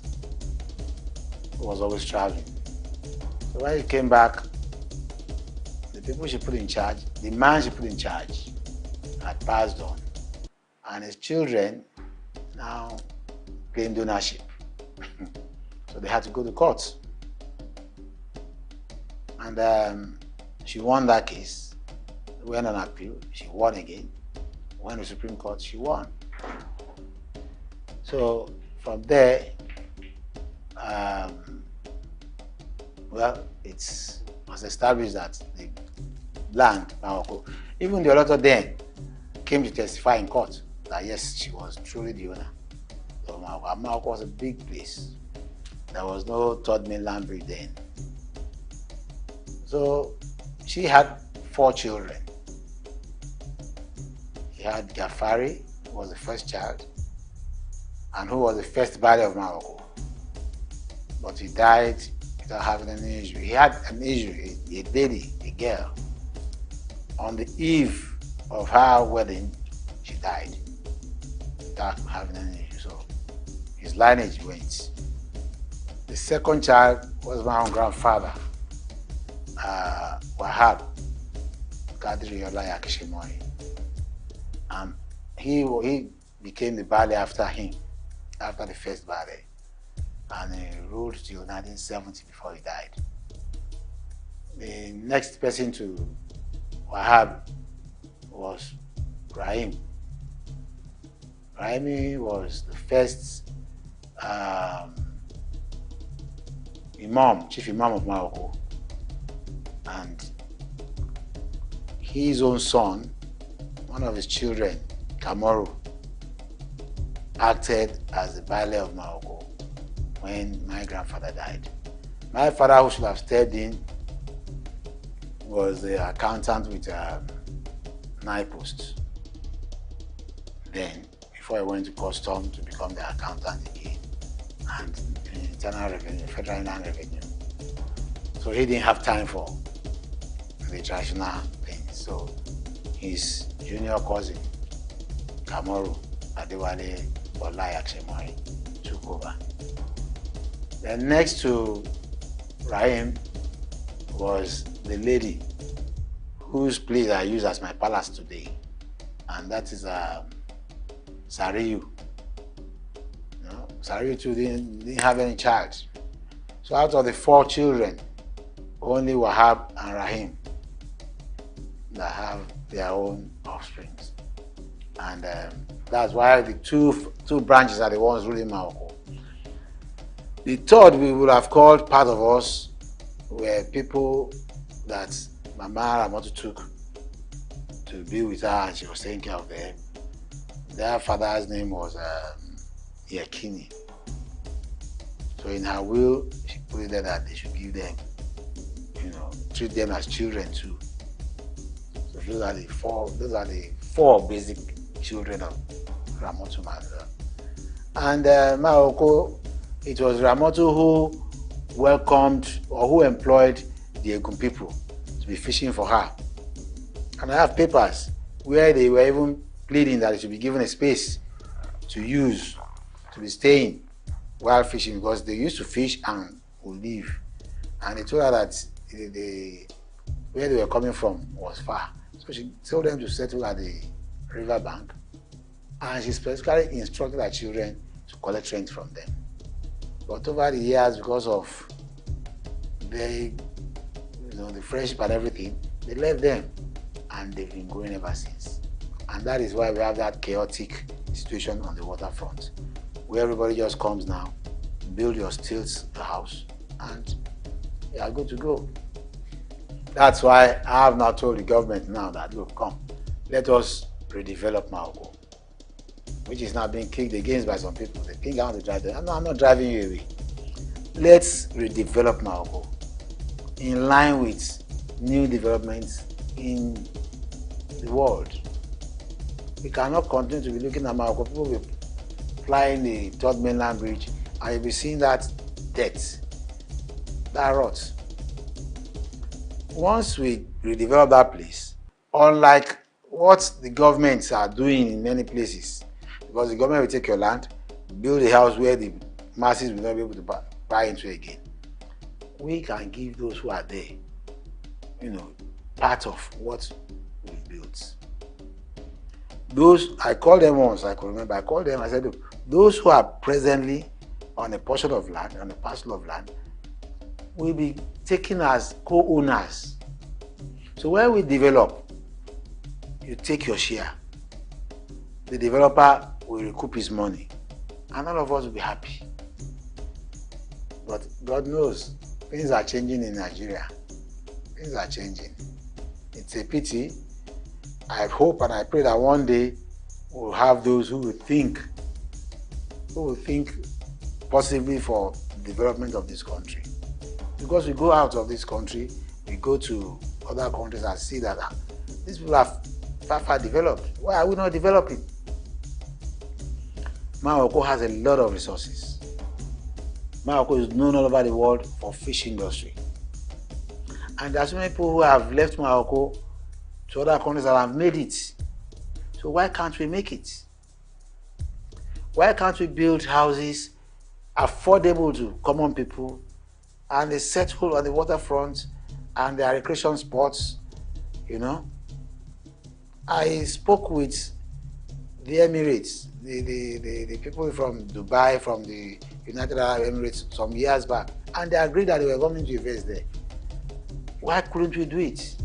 who was always traveling. So when he came back, the people she put in charge, the man she put in charge, had passed on, and his children now claimed ownership. So they had to go to court. And she won that case. Went on appeal, she won again. Went to the Supreme Court, she won. So from there, well, it was established that the land, Maroko, even the author then came to testify in court that yes, she was truly the owner. So Maroko was a big place. There was no third mainland bridge then. So she had 4 children. He had Gafari, who was the first child, and who was the first Bali of Morocco. But he died without having any injury. He had an injury, a lady, a girl. On the eve of her wedding, she died without having any injury. So his lineage went. The second child was my own grandfather, Wahab Kadri Olaya Kishimori. He became the Bali after him, after the first Bali. And he ruled till 1970 before he died. The next person to Wahab was Rahim. Rahim was the first chief imam of Morocco. And his own son, one of his children, Kamaru, acted as the Baile of Morocco when my grandfather died. My father, who should have stepped in, was the accountant with NIPOST. Then, before he went to custom to become the accountant again, and internal revenue, federal inland revenue. So he didn't have time for the traditional things. So his junior cousin, Kamaru Adewale Olayakshemoy, took over. Then next to Rahim was the lady whose place I use as my palace today, and that is Sariyu. Sariyu too didn't have any child. So out of the 4 children, only Wahab and Rahim that have their own offspring. And that's why the two branches are the ones ruling Morocco. The third we would have called part of us were people that Mama Ramotu took to be with her and she was taking care of them. Their father's name was Yakini. So in her will, she put it there that they should give them, treat them as children too. So those are the four basic children of Ramotu Mandela. And Morocco, it was Ramotu who welcomed or who employed the Egun people to be fishing for her. And I have papers where they were even pleading that it should be given a space to use, to be staying while fishing, because they used to fish and would leave. And they told her that where they were coming from was far. So she told them to settle at the river bank, and she specifically instructed her children to collect rent from them. But over the years, because of the friendship and everything, they left them, and they've been going ever since. And that is why we have that chaotic situation on the waterfront, where everybody just comes now, build your stilts house, and you are good to go. That's why I have now told the government now that, look, come, let us redevelop Morocco, which is now being kicked against by some people. They think I want to drive them. I'm not driving you away. Let's redevelop Morocco in line with new developments in the world. We cannot continue to be looking at Morocco. People will be flying the third mainland bridge, and you'll be seeing that debt, that rot. Once we redevelop that place, unlike what the governments are doing in many places, because the government will take your land, build a house where the masses will not be able to buy into again. We can give those who are there, part of what we've built. Those, I called them once, I could remember, I called them, I said, look, those who are presently on a portion of land, on a parcel of land, will be taken as co-owners. So when we develop, you take your share. The developer will recoup his money, and all of us will be happy. But God knows, things are changing in Nigeria. Things are changing. It's a pity. I hope and I pray that one day we'll have those who will think positively for the development of this country. Because we go out of this country, we go to other countries and see that these people are far developed. Why are we not developing? Morocco has a lot of resources. Morocco is known all over the world for fish industry. And there are so many people who have left Morocco to other countries that have made it. So why can't we make it? Why can't we build houses affordable to common people, and they settle on the waterfront and their recreation spots, I spoke with the Emirates, the people from Dubai, from the United Arab Emirates some years back, and they agreed that they were going to invest there. Why couldn't we do it?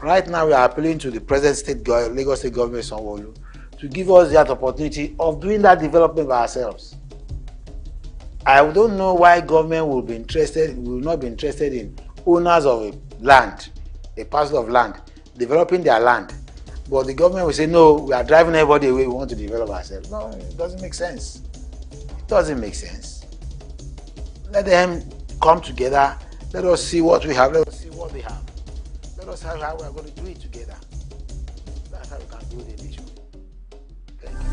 Right now we are appealing to the present Lagos State government Sanwo-Olu to give us that opportunity of doing that development by ourselves. I don't know why government will not be interested in owners of a land, a parcel of land, developing their land. But the government will say, no, we are driving everybody away, we want to develop ourselves. No, it doesn't make sense. It doesn't make sense. Let them come together. Let us see what we have. Let us see what they have. Let us see how we are going to do it together. That's how we can build a nation. Thank you.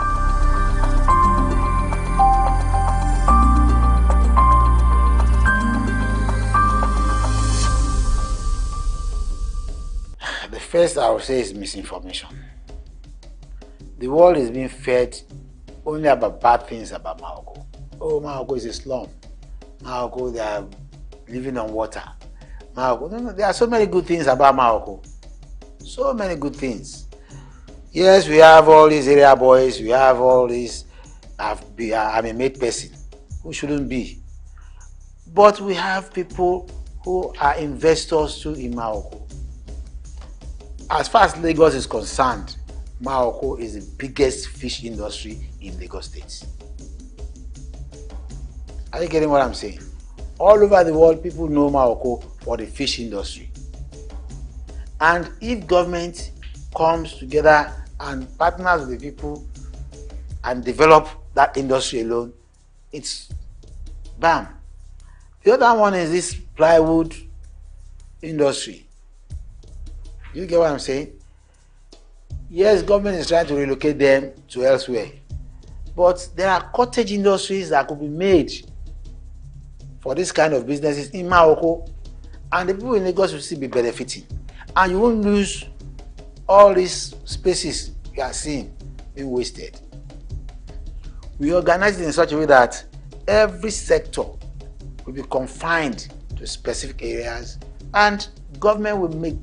The first I would say is misinformation. The world is being fed only about bad things about Morocco. Oh, Morocco is a slum. Morocco, they are living on water. Morocco, no, there are so many good things about Morocco. So many good things. Yes, we have all these area boys, we have all these, I'm a made person who shouldn't be. But we have people who are investors too in Morocco. As far as Lagos is concerned, Morocco is the biggest fish industry in Lagos State. Are you getting what I'm saying? All over the world, people know Morocco for the fish industry. And if government comes together and partners with the people and develop that industry alone, it's bam. The other one is this plywood industry. You get what I'm saying? Yes, government is trying to relocate them to elsewhere. But there are cottage industries that could be made for this kind of businesses in Morocco, and the people in Lagos will still be benefiting. And you won't lose all these spaces you are seeing being wasted. We organize it in such a way that every sector will be confined to specific areas, and government will make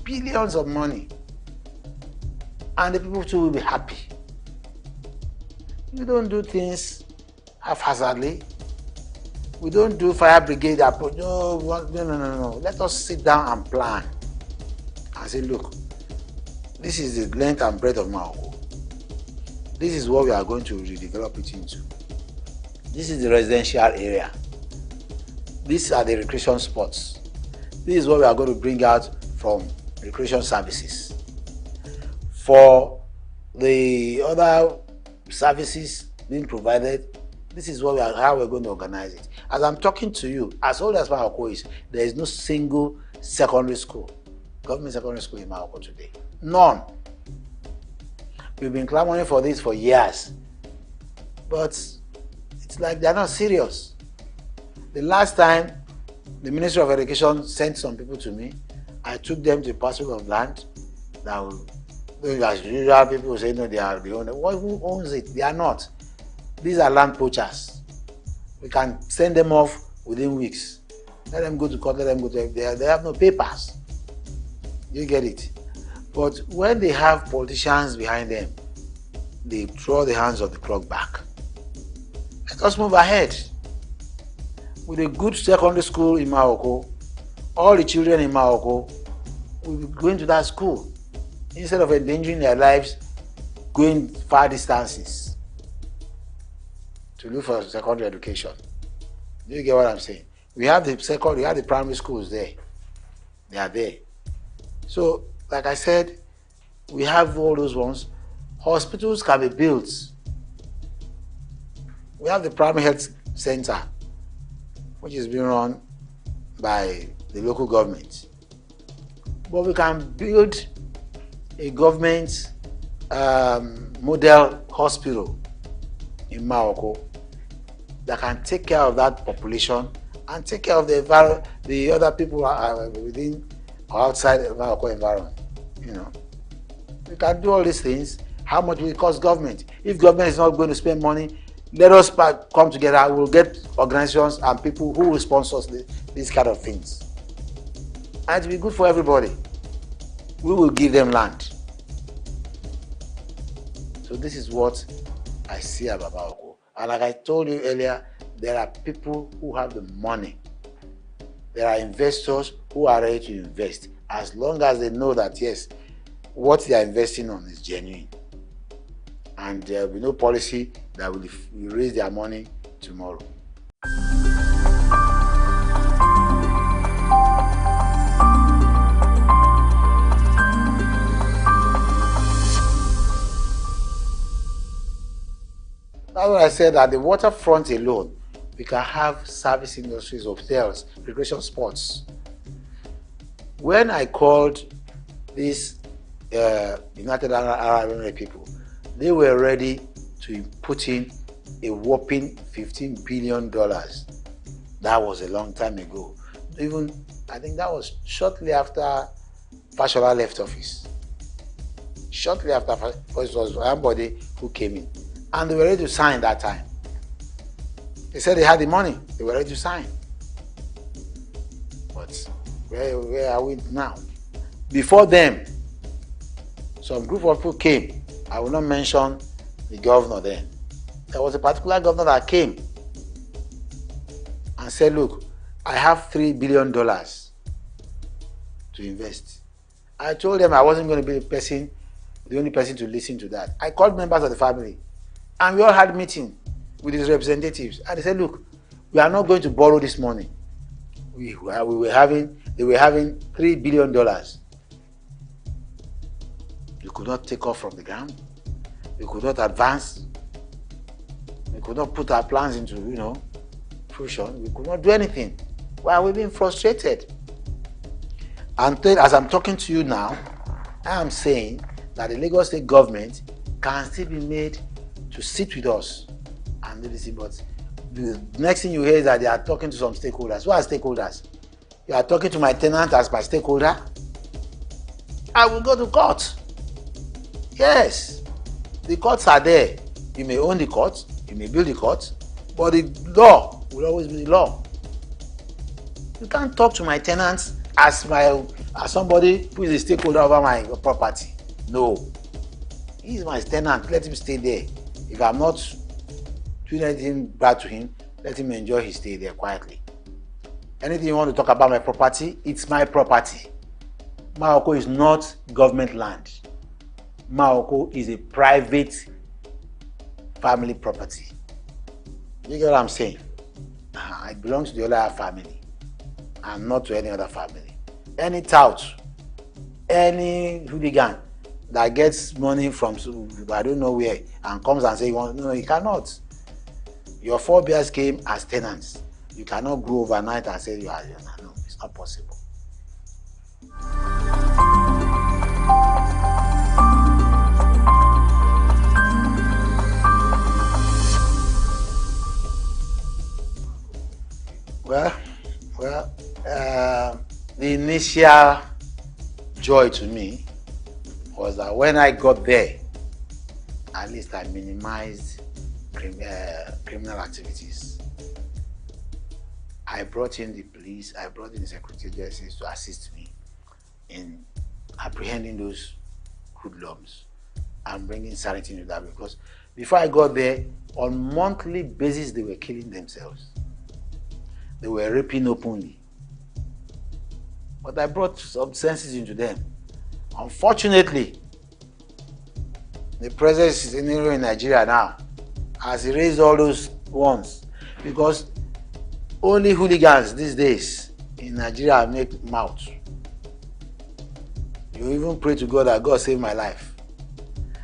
billions of money, and the people too will be happy. We don't do things haphazardly. We don't do fire brigade approach. No. Let us sit down and plan and say, look, this is the length and breadth of Morocco. This is what we are going to redevelop it into. This is the residential area. These are the recreation spots. This is what we are going to bring out from recreation services. For the other services being provided, this is what how we're going to organize it. As I'm talking to you, as old as Morocco is, there is no single secondary school, government secondary school in Morocco today. None. We've been clamoring for this for years, but it's like they're not serious. The last time the Ministry of Education sent some people to me, I took them to a parcel of land. Now, as usual, people say, no, they are the owner. Who owns it? They are not. These are land poachers. We can send them off within weeks. Let them go to court, let them go to... They have no papers. You get it? But when they have politicians behind them, they draw the hands of the clock back. Let us move ahead. With a good secondary school in Morocco, all the children in Morocco will be going to that school instead of endangering their lives going far distances to look for secondary education. Do you get what I'm saying? We have the primary schools there. They are there. So, like I said, we have all those ones. Hospitals can be built. We have the primary health center, which is being run by the local government. But we can build a government model hospital in Morocco that can take care of that population and take care of the other people within or outside the Morocco environment. You know, we can do all these things. How much will it cost government? If government is not going to spend money, let us come together. We'll get organizations and people who will sponsor these kind of things. And it will be good for everybody. We will give them land. So this is what I see about Morocco. And like I told you earlier, there are people who have the money. There are investors who are ready to invest, as long as they know that, yes, what they are investing on is genuine. And there will be no policy that will raise their money tomorrow. That's what I said, at the waterfront alone, we can have service industries, hotels, recreation sports. When I called these United Arab Emirates people, they were ready to put in a whopping $15 billion. That was a long time ago. Even, I think that was shortly after Fashola left office. Shortly after, it was somebody who came in. And they were ready to sign that time. They said they had the money. They were ready to sign. But where are we now? Before them, some group of people came. I will not mention the governor then. There was a particular governor that came and said, look, I have $3 billion to invest. I told them I wasn't going to be the only person to listen to that. I called members of the family and we all had a meeting with his representatives. And they said, look, we are not going to borrow this money. They were having $3 billion. You could not take off from the ground. We could not advance. We could not put our plans into, fruition. We could not do anything. Why are we being frustrated? And as I'm talking to you now, I am saying that the Lagos State government can still be made to sit with us and do this. But the next thing you hear is that they are talking to some stakeholders. Who are stakeholders? You are talking to my tenant as my stakeholder? I will go to court. Yes. The courts are there. You may own the court, you may build the court, but the law will always be the law. You can't talk to my tenants as somebody who is a stakeholder over my property. No. He is my tenant. Let him stay there. If I'm not doing anything bad to him, let him enjoy his stay there quietly. Anything you want to talk about my property, it's my property. Morocco is not government land. Morocco is a private family property. You get what I'm saying? I belong to the other family. I'm not to any other family. Any tout, any hooligan that gets money from I don't know where and comes and says, no, you cannot. Your forebears came as tenants. You cannot grow overnight and say you are. No, it's not possible. Well, the initial joy to me was that when I got there, at least I minimized criminal activities. I brought in the police, I brought in the security agencies to assist me in apprehending those hoodlums and bringing sanity into that, because before I got there, on monthly basis, they were killing themselves. They were raping openly. But I brought some senses into them. Unfortunately, the present scenario in Nigeria now has erased all those ones, because only hooligans these days in Nigeria make mouth. You even pray to God that God save my life.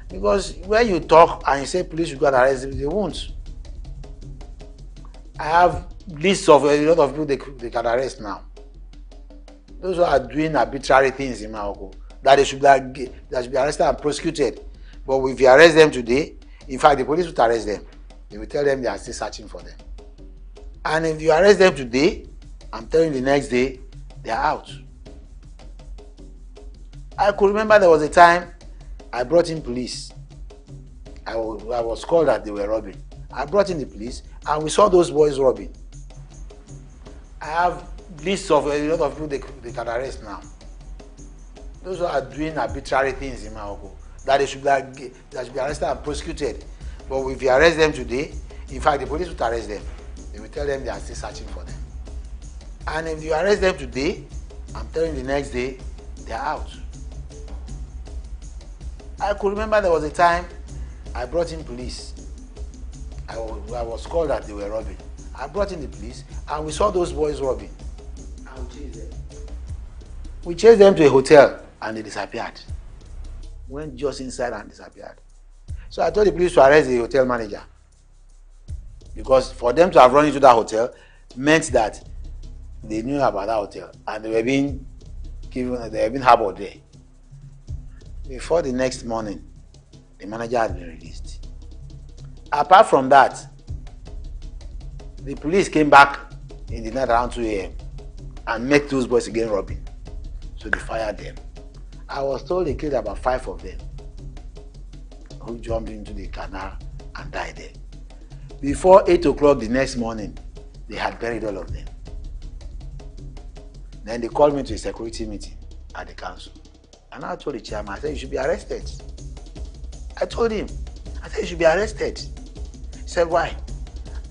Because when you talk and you say police should go and arrest them, they won't. I have lists of a lot of people they can arrest now. Those who are doing arbitrary things in Morocco, that they should be arrested and prosecuted. But if you arrest them today, in fact, the police will arrest them. They will tell them they are still searching for them. And if you arrest them today, I'm telling you the next day, they are out. I could remember there was a time I brought in police. I was called that they were robbing. I brought in the police and we saw those boys robbing. I have lists of a lot of people they can arrest now. Those who are doing arbitrary things in Morocco, that they should be arrested and prosecuted. But if you arrest them today, in fact, the police will arrest them. They will tell them they are still searching for them. And if you arrest them today, I'm telling you the next day, they are out. I could remember there was a time I brought in police. I was called that they were robbing. I brought in the police and we saw those boys robbing. And we chased them. We chased them to a hotel and they disappeared. Went just inside and disappeared. So I told the police to arrest the hotel manager. Because for them to have run into that hotel meant that they knew about that hotel and they were being harbored there. Before the next morning, the manager had been released. Apart from that, the police came back in the night around 2 a.m. and met those boys again robbing. So they fired them. I was told they killed about 5 of them who jumped into the canal and died there. Before 8 o'clock the next morning, they had buried all of them. Then they called me to a security meeting at the council. And I told the chairman, I said, you should be arrested. I told him, I said, you should be arrested. He said, why?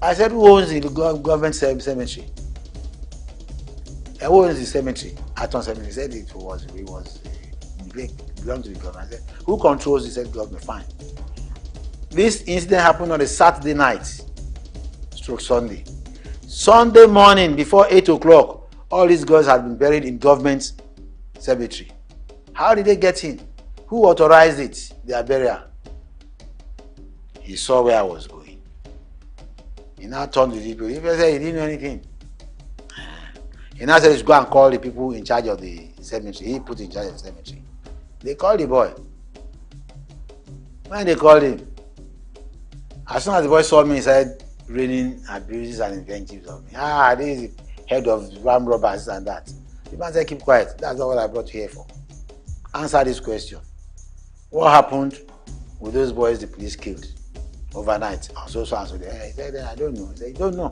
I said, who owns the government cemetery? Who owns the cemetery? Aton Cemetery. He said it belonged to the government. I said, who controls? He said, government. Fine. This incident happened on a Saturday night, stroke Sunday. Sunday morning, before 8 o'clock, all these girls had been buried in government cemetery. How did they get in? Who authorized it, their burial? He saw where I was going. He now turned to the people. He said he didn't know anything. He now said, go and call the people in charge of the cemetery. He put in charge of the cemetery. They called the boy. When they called him, as soon as the boy saw me, he started raining abuses and invectives on me. This is the head of ram robbers and that. The man said, keep quiet. That's not what I brought you here for. Answer this question. What happened with those boys the police killed overnight? So. He said, I don't know. He said, you don't know.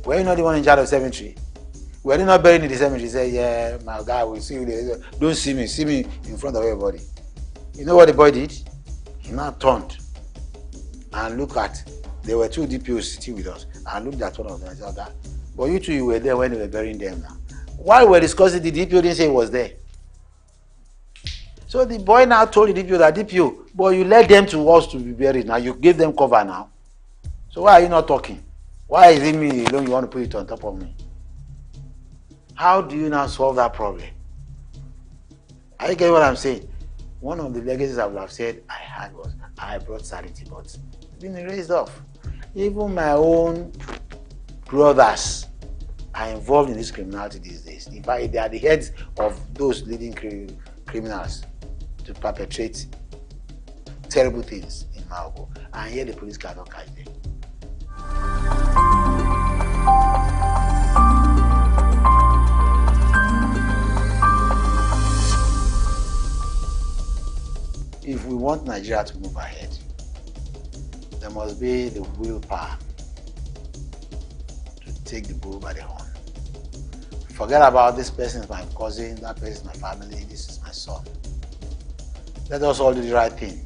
Were you not the one in charge of the cemetery? Were you not buried in the cemetery? He said, yeah, my guy will see you there. Don't see me in front of everybody. You know what the boy did? He now turned and looked at, there were 2 DPOs sitting with us, and looked at one of them and said, okay, but you 2, you were there when they were burying them now. While we were discussing, the DPO didn't say he was there. So the boy now told the DPO that, DPO, but you led them to us to be buried. Now you gave them cover now. So why are you not talking? Why is it me alone you want to put it on top of me? How do you now solve that problem? Are you getting what I'm saying? One of the legacies I would have said I had was, I brought sanity, but it's been erased off. Even my own brothers are involved in this criminality these days. In fact, they are the heads of those leading criminals to perpetrate terrible things in Morocco, and here the police cannot catch them. If we want Nigeria to move ahead, there must be the willpower to take the bull by the horn. Forget about this person is my cousin, that person is my family, this is my son. Let us all do the right thing.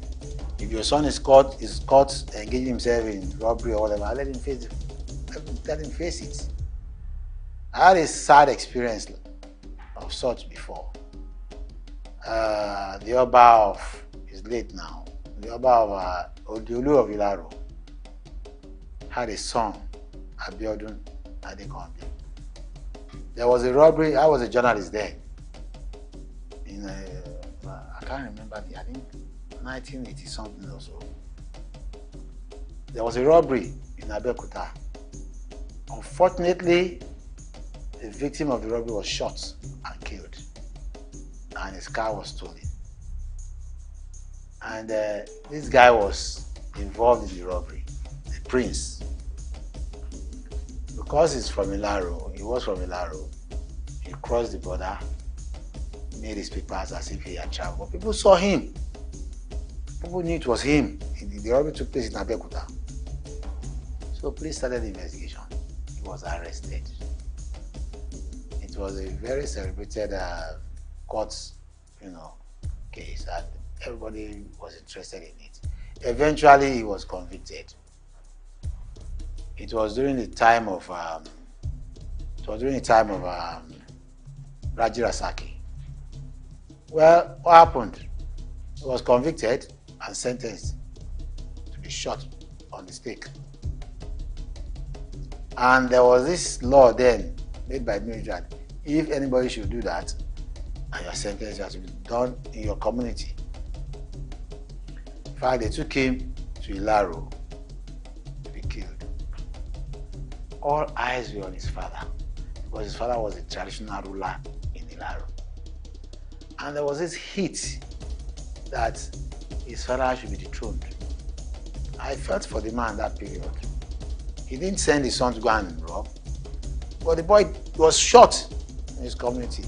If your son is caught engaging himself in robbery or whatever, let him face it. I had a sad experience of such before. The Oba is late now. The Oba of Odiolu of Ilaro had a son, Abiodun Adekombi. There was a robbery. I was a journalist then. I can't remember. I think 1980 something or so. There was a robbery in Abeokuta. Unfortunately, the victim of the robbery was shot and killed, and his car was stolen. And this guy was involved in the robbery, the prince. Because he's from Ilaro, he was from Ilaro, he crossed the border, made his papers as if he had traveled. But people saw him. People knew it was him. The robbery took place in Abeokuta. So police started the investigation. He was arrested. It was a very celebrated court, case, and everybody was interested in it. Eventually, he was convicted. It was during the time of Raji Rasaki. Well, what happened? He was convicted and sentenced to be shot on the stake. And there was this law then made by the military. If anybody should do that, and your sentence has to be done in your community. In fact, they took him to Ilaro to be killed. All eyes were on his father, because his father was a traditional ruler in Ilaro. And there was this heat that his father should be dethroned. I felt for the man that period. He didn't send his son to go and rob, but the boy was shot in his community.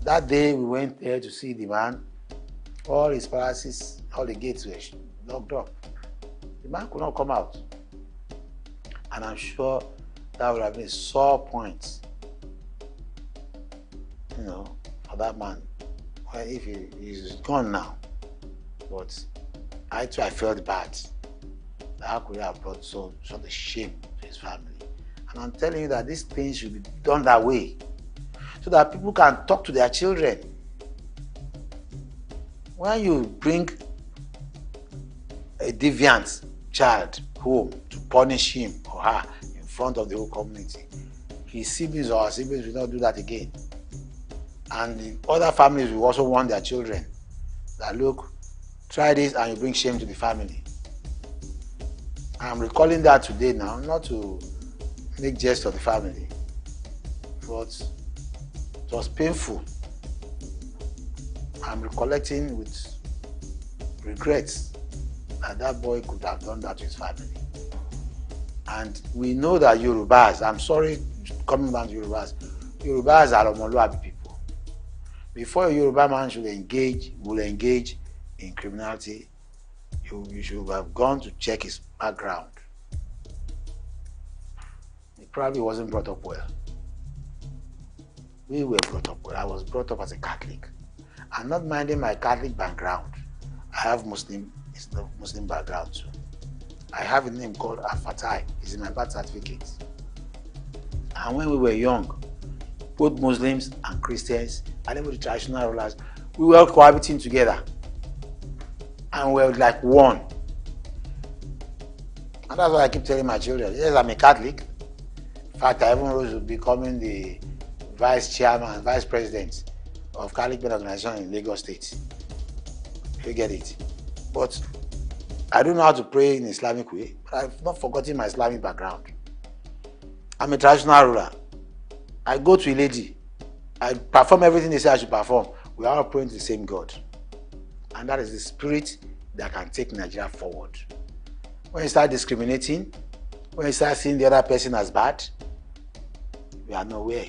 That day we went there to see the man. All his palaces, all the gates were locked up. The man could not come out. And I'm sure that would have been a sore point, for that man. Well, if he's gone now. But I felt bad. How could he have brought such a shame to his family? And I'm telling you that these things should be done that way, so that people can talk to their children. When you bring a deviant child home to punish him or her in front of the whole community, his siblings or our siblings will not do that again. And the other families will also warn their children that, look, try this and you bring shame to the family. I'm recalling that today now, not to make jest of the family, but it was painful. I'm recollecting with regrets that boy could have done that to his family. And we know that Yorubas, I'm sorry coming back to Yorubas are Omoluabi people. Before a Yoruba man will engage in criminality, you should have gone to check his background. He probably wasn't brought up well. We were brought up well. I was brought up as a Catholic. I'm not minding my Catholic background. I have Muslim background too. I have a name called Afatai. It's in my birth certificate. And when we were young, both Muslims and Christians, and even the traditional rulers, we were all cohabiting together. And we were like one. And that's why I keep telling my children, yes, I'm a Catholic. In fact, I even rose to becoming the vice president of Catholic Men Organization in Lagos State. You get it? But I don't know how to pray in Islamic way, but I've not forgotten my Islamic background. I'm a traditional ruler. I go to a lady. I perform everything they say I should perform. We are all praying to the same God. And that is the spirit that can take Nigeria forward. When you start discriminating, when you start seeing the other person as bad, we are nowhere.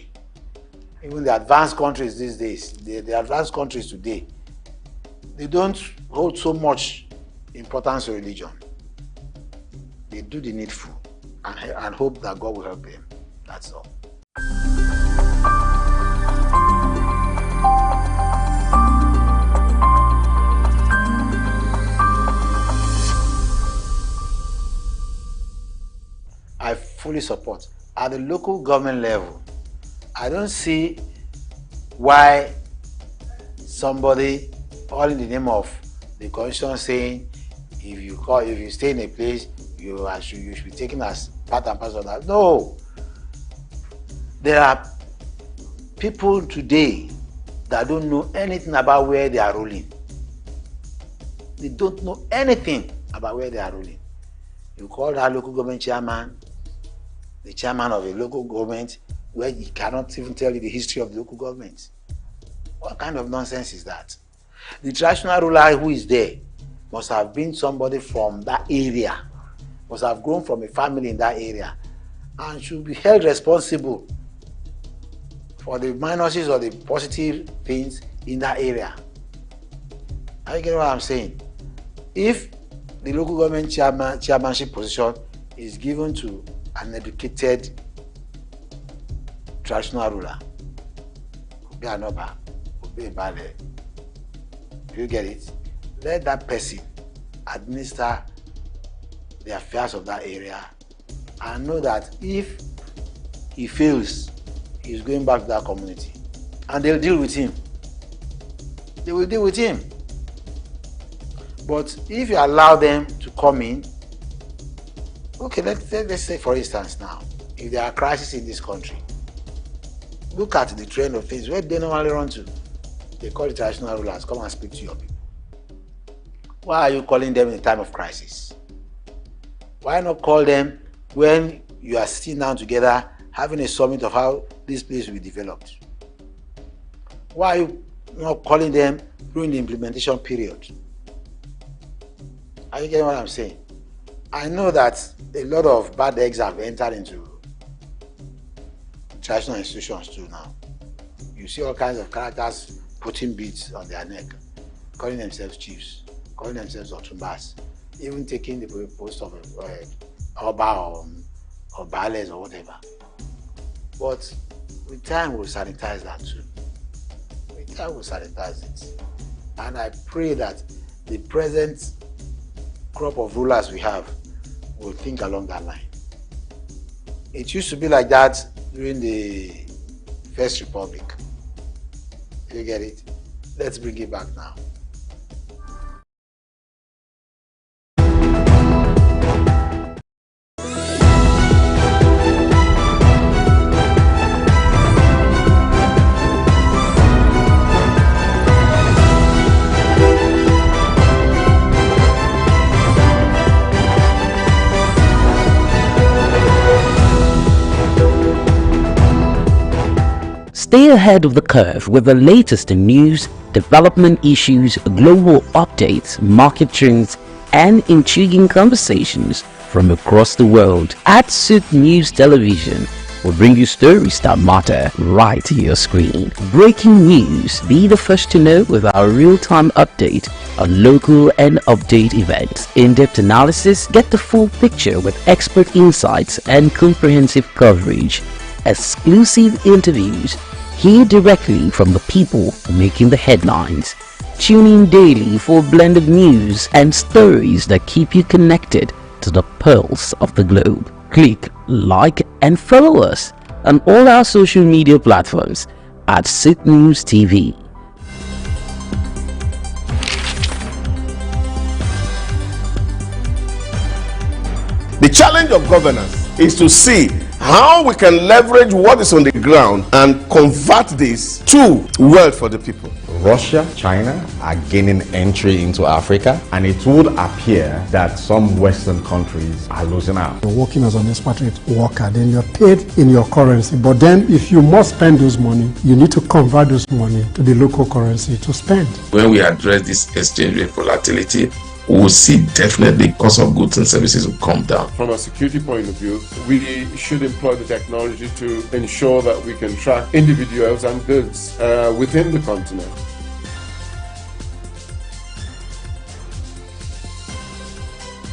Even the advanced countries these days, the advanced countries today, they don't hold so much importance to religion. they do the needful and hope that God will help them. That's all. I fully support. At the local government level, I don't see why somebody, all in the name of the constitution, saying if you stay in a place, you should be taken as part and parcel of that. No. There are people today that don't know anything about where they are ruling. They don't know anything about where they are ruling. You call that local government chairman, the chairman of a local government, where he cannot even tell you the history of the local government. What kind of nonsense is that? The traditional ruler who is there must have been somebody from that area, must have grown from a family in that area, and should be held responsible for the minuses or the positive things in that area. Are you getting what I'm saying? If the local government chairmanship position is given to an educated traditional ruler, be an oba, be a bale, you get it? Let that person administer the affairs of that area and know that if he fails, he's going back to that community. And they'll deal with him. They will deal with him. But if you allow them to come in, okay, let's say for instance now, if there are crises in this country, look at the trend of things. Where they normally run to? They call the traditional rulers, come and speak to your people. Why are you calling them in a time of crisis? Why not call them when you are sitting down together, having a summit of how this place will be developed? Why are you not calling them during the implementation period? Are you getting what I'm saying? I know that a lot of bad eggs have entered into traditional institutions too now. You see all kinds of characters putting beads on their neck, calling themselves chiefs, calling themselves otumbas, even taking the post of oba or bales or whatever. But with time we'll sanitize that too. With time we'll sanitize it. And I pray that the present crop of rulers we have will think along that line. It used to be like that during the First Republic. You get it? Let's bring it back now. Stay ahead of the curve with the latest in news, development issues, global updates, market trends, and intriguing conversations from across the world. At SOUQ News Television, we'll bring you stories that matter right to your screen. Breaking news, be the first to know with our real-time update on local and update events. In-depth analysis, get the full picture with expert insights and comprehensive coverage. Exclusive interviews, hear directly from the people making the headlines. Tune in daily for a blend of news and stories that keep you connected to the pulse of the globe. Click, like, and follow us on all our social media platforms at SOUQ News TV. The challenge of governance is to see how we can leverage what is on the ground and convert this to wealth for the people. Russia, China are gaining entry into Africa, and it would appear that some Western countries are losing out. You're working as an expatriate worker, then you're paid in your currency. But then if you must spend those money, you need to convert those money to the local currency to spend. When we address this exchange rate volatility, we will see definitely cost of goods and services will come down. From a security point of view, we should employ the technology to ensure that we can track individuals and goods within the continent.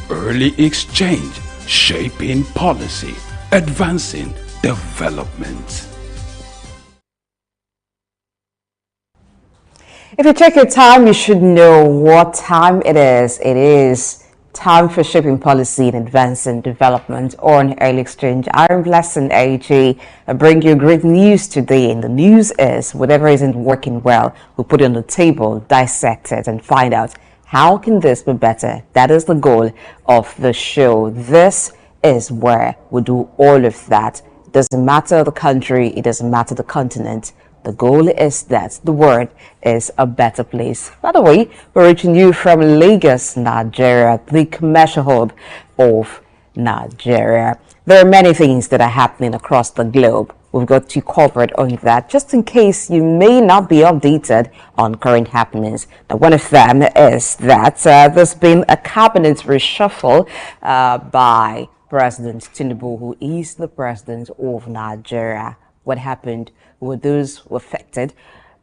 Early exchange shaping policy, advancing development. If you check your time, you should know what time it is. It is time for shaping policy and advancing development on Early Exchange. I'm Blessing AG. I bring you great news today, and the news is whatever isn't working well, we put it on the table, dissect it, and find out how can this be better. That is the goal of the show. This is where we do all of that. It doesn't matter the country, it doesn't matter the continent. The goal is that the world is a better place. By the way, we're reaching you from Lagos, Nigeria, the commercial hub of Nigeria. There are many things that are happening across the globe. We've got you covered on that, just in case you may not be updated on current happenings. Now, one of them is that there's been a cabinet reshuffle by President Tinubu, who is the president of Nigeria. What happened? Were those affected?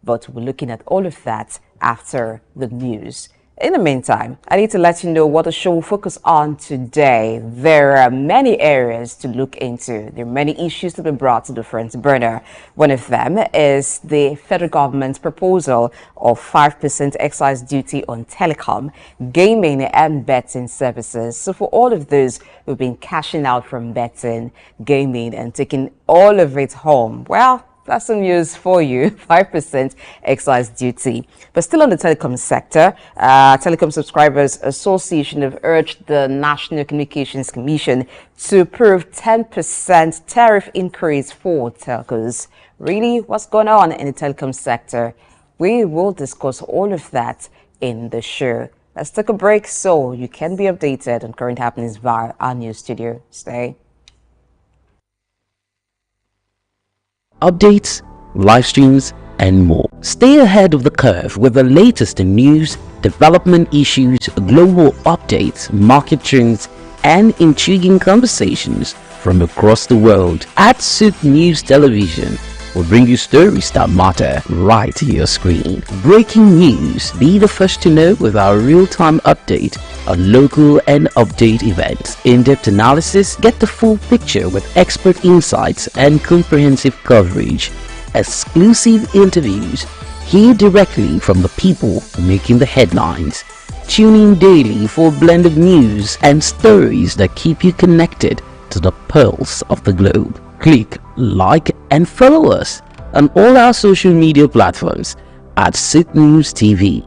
But we're looking at all of that after the news. In the meantime, I need to let you know what the show will focus on today. There are many areas to look into. There are many issues to be brought to the front burner. One of them is the federal government's proposal of 5% excise duty on telecom, gaming and betting services. So for all of those who've been cashing out from betting, gaming and taking all of it home, well, that's some news for you, 5% excise duty. But still on the telecom sector, Telecom Subscribers Association have urged the National Communications Commission to approve 10% tariff increase for telcos. Really, what's going on in the telecom sector? We will discuss all of that in the show. Let's take a break so you can be updated on current happenings via our news studio. Stay. Updates, live streams, and more. Stay ahead of the curve with the latest in news, development issues, global updates, market trends, and intriguing conversations from across the world. At SOUQ News Television, we'll bring you stories that matter right to your screen. Breaking news. Be the first to know with our real-time update on local and update events. In-depth analysis. Get the full picture with expert insights and comprehensive coverage. Exclusive interviews. Hear directly from the people making the headlines. Tune in daily for a blend of news and stories that keep you connected to the pulse of the globe. Click, like, and follow us on all our social media platforms at SOUQ News TV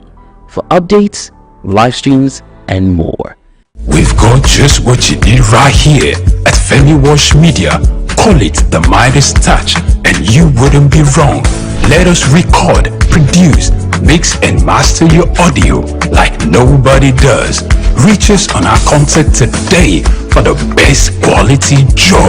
for updates, live streams, and more. We've got just what you need right here at Femi Wash Media. Call it the Midas touch and you wouldn't be wrong. Let us record, produce, mix and master your audio like nobody does. Reach us on our contact today for the best quality job.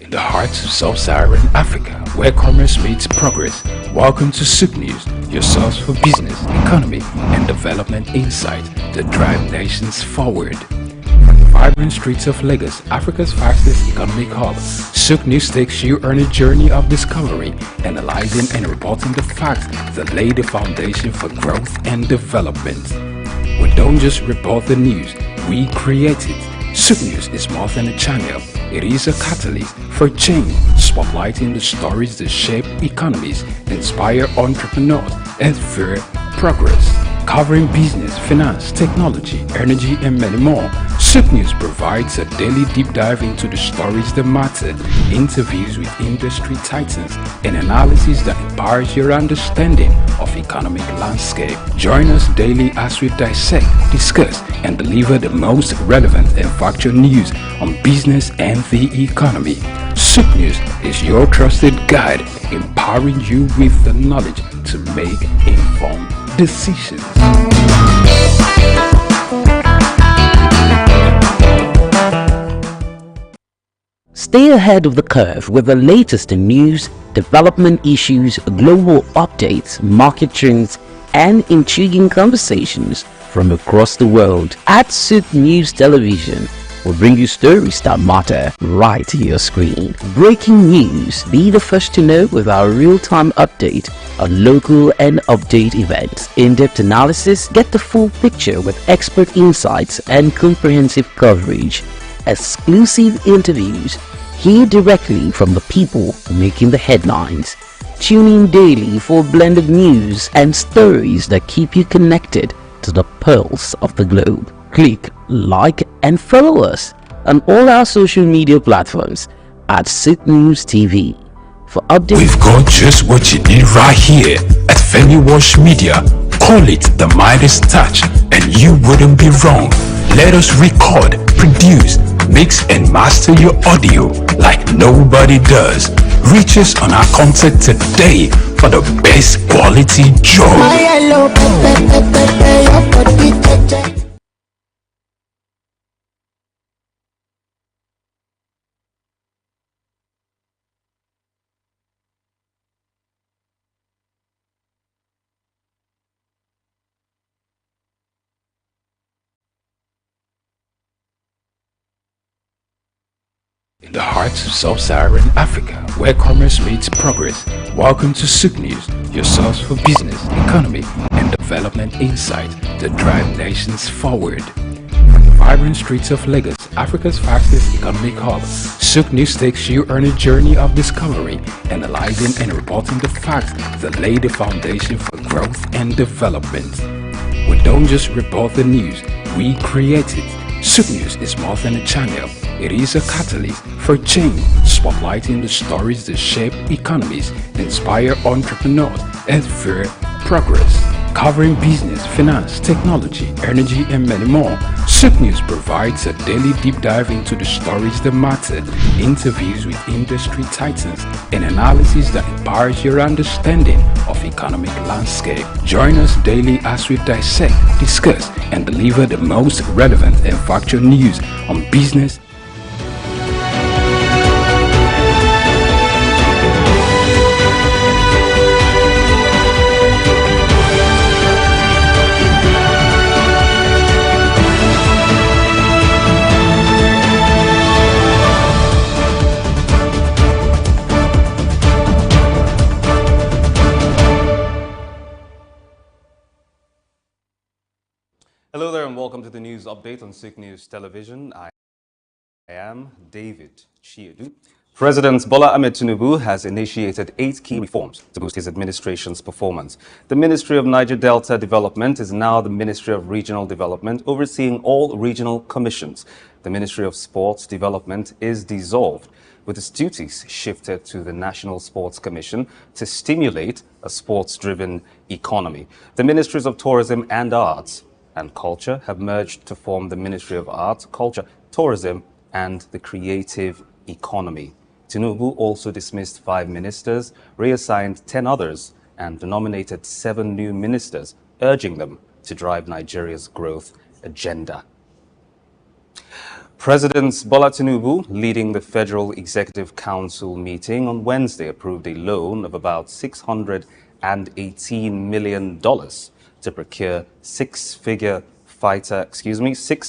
In the heart of sub-Saharan Africa, where commerce meets progress, welcome to SOUQ News, your source for business, economy, and development insight that drive nations forward. From the vibrant streets of Lagos, Africa's fastest economic hub, SOUQ News takes you on a journey of discovery, analyzing and reporting the facts that lay the foundation for growth and development. We don't just report the news, we create it. SOUQ News is more than a channel. It is a catalyst for change, spotlighting the stories that shape economies, inspire entrepreneurs, and fuel progress. Covering business, finance, technology, energy, and many more, SOUQ News provides a daily deep dive into the stories that matter, interviews with industry titans, and analysis that empowers your understanding of economic landscape. Join us daily as we dissect, discuss, and deliver the most relevant and factual news on business and the economy. SOUQ News is your trusted guide, empowering you with the knowledge to make informed decisions. Stay ahead of the curve with the latest in news, development issues, global updates, market trends, and intriguing conversations from across the world. At SOUQ News Television, we'll bring you stories that matter right to your screen. Breaking news. Be the first to know with our real-time update on local and update events. In-depth analysis. Get the full picture with expert insights and comprehensive coverage. Exclusive interviews. Hear directly from the people making the headlines. Tune in daily for blended news and stories that keep you connected to the pulse of the globe. Click, like, and follow us on all our social media platforms at SOUQ News TV. For updates, We've got just what you need right here at Femi Wash Media. Call it the Midas touch and you wouldn't be wrong. Let us record, produce, mix and master your audio like nobody does. Reach us on our contact today for the best quality job. In the heart of sub-Saharan Africa, where commerce meets progress, welcome to SOUQ News, your source for business, economy, and development insight that drive nations forward. From the vibrant streets of Lagos, Africa's fastest economic hub, SOUQ News takes you on a journey of discovery, analyzing and reporting the facts that lay the foundation for growth and development. We don't just report the news, we create it. SOUQ News is more than a channel. It is a catalyst for change, spotlighting the stories that shape economies, inspire entrepreneurs, and fuel progress. Covering business, finance, technology, energy, and many more, SOUQ News provides a daily deep dive into the stories that matter, interviews with industry titans, and analysis that empowers your understanding of economic landscape. Join us daily as we dissect, discuss, and deliver the most relevant and factual news on business. Hello there and welcome to the news update on SOUQ News Television. I am David Chiedu. President Bola Ahmed Tinubu has initiated 8 key reforms to boost his administration's performance. The Ministry of Niger Delta Development is now the Ministry of Regional Development, overseeing all regional commissions. The Ministry of Sports Development is dissolved, with its duties shifted to the National Sports Commission to stimulate a sports-driven economy. The Ministries of Tourism and Arts and Culture have merged to form the Ministry of Arts, Culture, Tourism and the Creative Economy. Tinubu also dismissed 5 ministers, reassigned 10 others and nominated 7 new ministers, urging them to drive Nigeria's growth agenda. President Bola Tinubu, leading the Federal Executive Council meeting on Wednesday, approved a loan of about $618 million to procure 6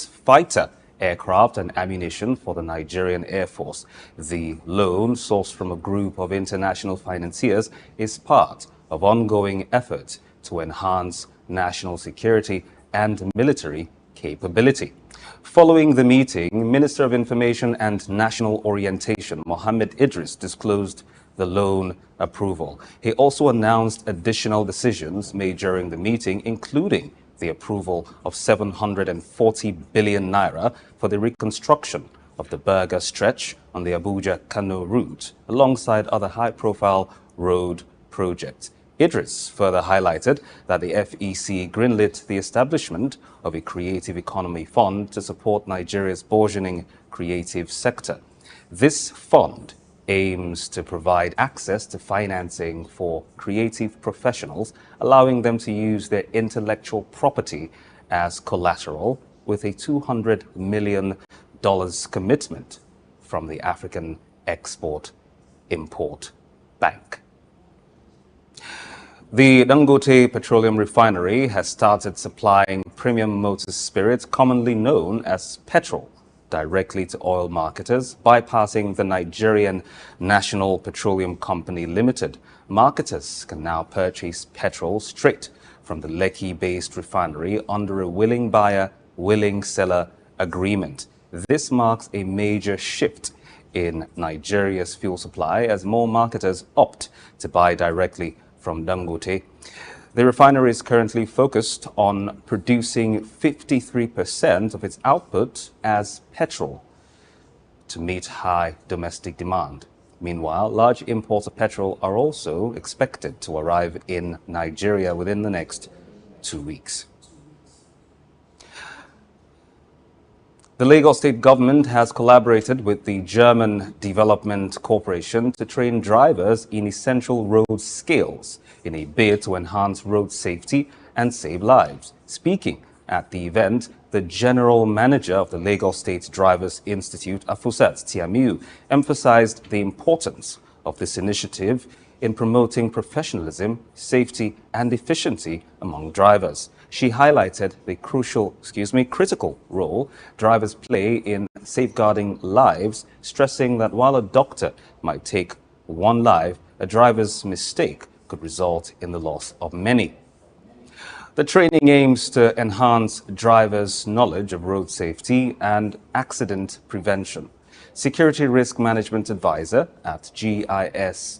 fighter aircraft and ammunition for the Nigerian Air Force. The loan, sourced from a group of international financiers, is part of ongoing efforts to enhance national security and military capability. Following the meeting, Minister of Information and National Orientation Mohammed Idris disclosed the loan approval. He also announced additional decisions made during the meeting, including the approval of 740 billion naira for the reconstruction of the Berger stretch on the Abuja-Kano route, alongside other high-profile road projects. Idris further highlighted that the FEC greenlit the establishment of a creative economy fund to support Nigeria's burgeoning creative sector. This fund aims to provide access to financing for creative professionals, allowing them to use their intellectual property as collateral, with a $200 million commitment from the African Export-Import Bank. The Dangote Petroleum Refinery has started supplying premium motor spirit, commonly known as petrol, directly to oil marketers, bypassing the Nigerian National Petroleum Company Limited. Marketers can now purchase petrol straight from the Lekki-based refinery under a willing buyer, willing seller agreement. This marks a major shift in Nigeria's fuel supply as more marketers opt to buy directly from Dangote. The refinery is currently focused on producing 53% of its output as petrol to meet high domestic demand. Meanwhile, large imports of petrol are also expected to arrive in Nigeria within the next 2 weeks. The Lagos State government has collaborated with the German Development Corporation to train drivers in essential road skills in a bid to enhance road safety and save lives. Speaking at the event, the general manager of the Lagos State Drivers Institute, Afusat Tiamiu, emphasized the importance of this initiative in promoting professionalism, safety, and efficiency among drivers. She highlighted the critical role drivers play in safeguarding lives, stressing that while a doctor might take one life, a driver's mistake could result in the loss of many. The training aims to enhance drivers' knowledge of road safety and accident prevention. Security Risk Management Advisor at GIZ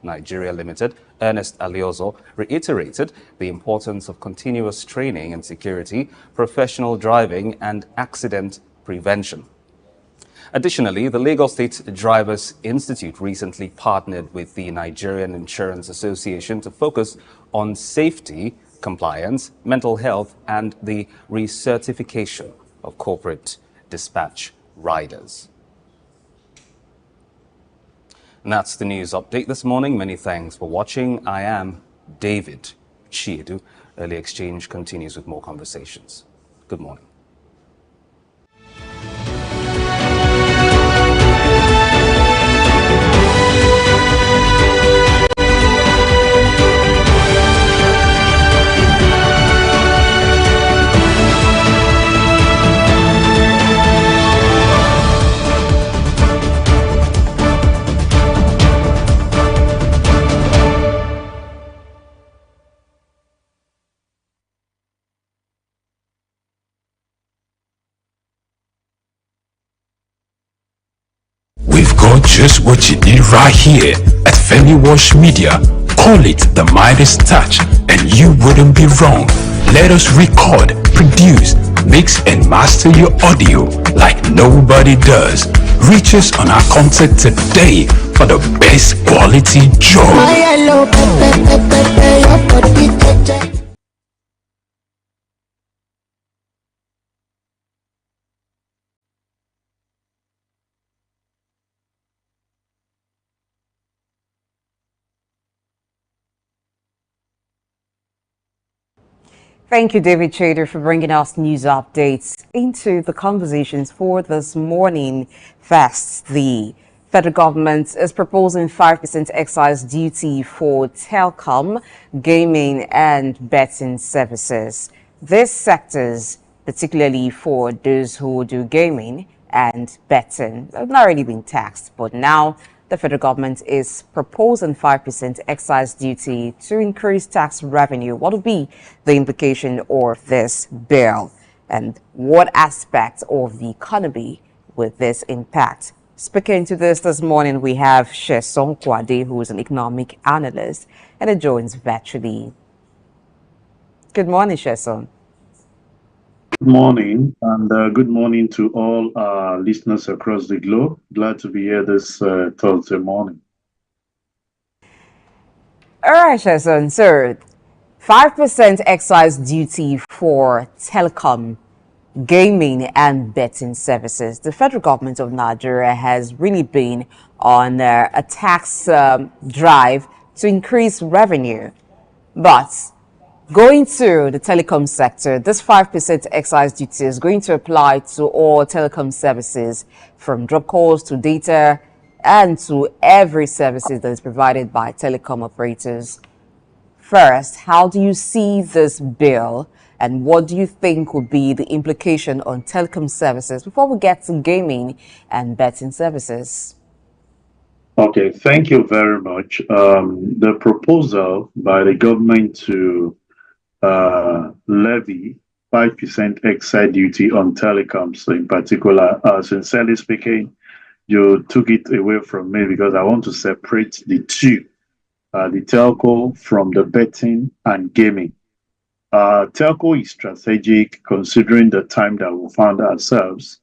Nigeria Limited, Ernest Aliozo, reiterated the importance of continuous training in security, professional driving, and accident prevention. Additionally, the Lagos State Drivers Institute recently partnered with the Nigerian Insurance Association to focus on safety, compliance, mental health, and the recertification of corporate dispatch riders. And that's the news update this morning. Many thanks for watching. I am David Chiedu. Early Exchange continues with more conversations. Good morning. We've got just what you need right here at Femi Wash Media. Call it the Midas Touch and you wouldn't be wrong. Let us record, produce, mix and master your audio like nobody does. Reach us on our contact today for the best quality job. Thank you, David Chader, for bringing us news updates into the conversations for this morning. First, the federal government is proposing 5% excise duty for telecom, gaming, and betting services. These sectors, particularly for those who do gaming and betting, have not really been taxed, but now the federal government is proposing 5% excise duty to increase tax revenue. What will be the implication of this bill, and what aspects of the economy will this impact? Speaking to this morning, we have Sheson Kwade, who is an economic analyst, and it joins virtually. Good morning, Sheson. Good morning, and good morning to all our listeners across the globe. Glad to be here this Thursday morning. All right, Sheson. So, 5% excise duty for telecom gaming and betting services. The federal government of Nigeria has really been on a tax drive to increase revenue. But going to the telecom sector, this 5% excise duty is going to apply to all telecom services, from drop calls to data and to every services that is provided by telecom operators. First, how do you see this bill, and what do you think would be the implication on telecom services before we get to gaming and betting services? Okay, thank you very much. The proposal by the government to levy 5% excise duty on telecoms in particular, sincerely speaking, you took it away from me because I want to separate the two, the telco from the betting and gaming. Telco is strategic considering the time that we found ourselves,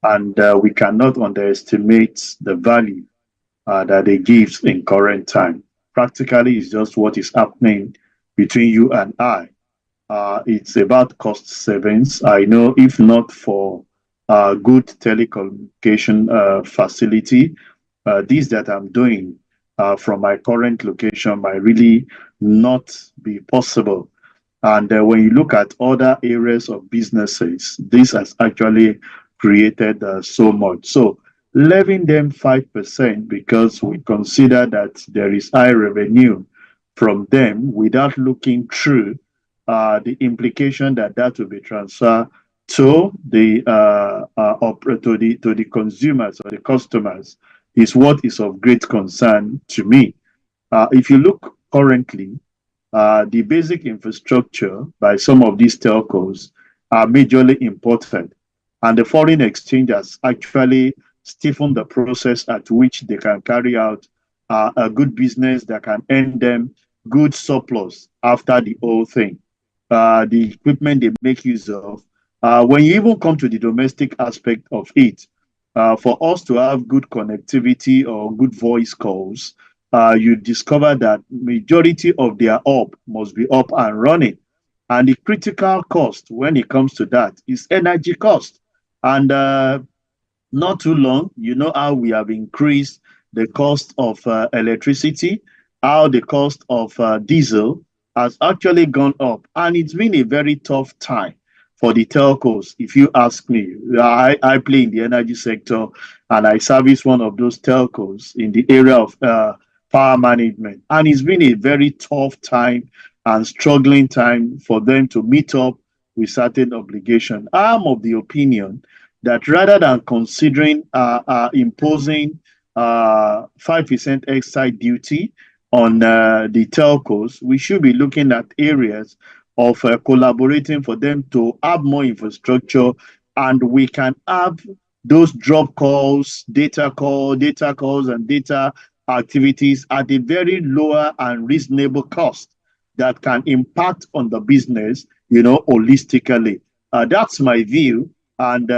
and we cannot underestimate the value that it gives in current time. Practically, it's just what is happening between you and I. It's about cost savings. I know if not for good telecommunication facility, this that I'm doing from my current location might really not be possible. And when you look at other areas of businesses, this has actually created so much. So levying them 5% because we consider that there is high revenue from them without looking through the implication that that will be transferred to the to the consumers or the customers is what is of great concern to me. If you look currently, the basic infrastructure by some of these telcos are majorly important, and the foreign exchange has actually stiffened the process at which they can carry out a good business that can earn them good surplus after the whole thing. The equipment they make use of. When you even come to the domestic aspect of it, for us to have good connectivity or good voice calls, you discover that majority of their up must be up and running. And the critical cost when it comes to that is energy cost. And not too long, you know how we have increased the cost of electricity, how the cost of diesel has actually gone up. And it's been a very tough time for the telcos, if you ask me. I play in the energy sector and I service one of those telcos in the area of power management. And it's been a very tough time and struggling time for them to meet up with certain obligation. I'm of the opinion that rather than considering imposing 5% excise duty on the telcos, we should be looking at areas of collaborating for them to have more infrastructure, and we can have those drop calls, data calls, and data activities at a very lower and reasonable cost that can impact on the business, holistically. That's my view, and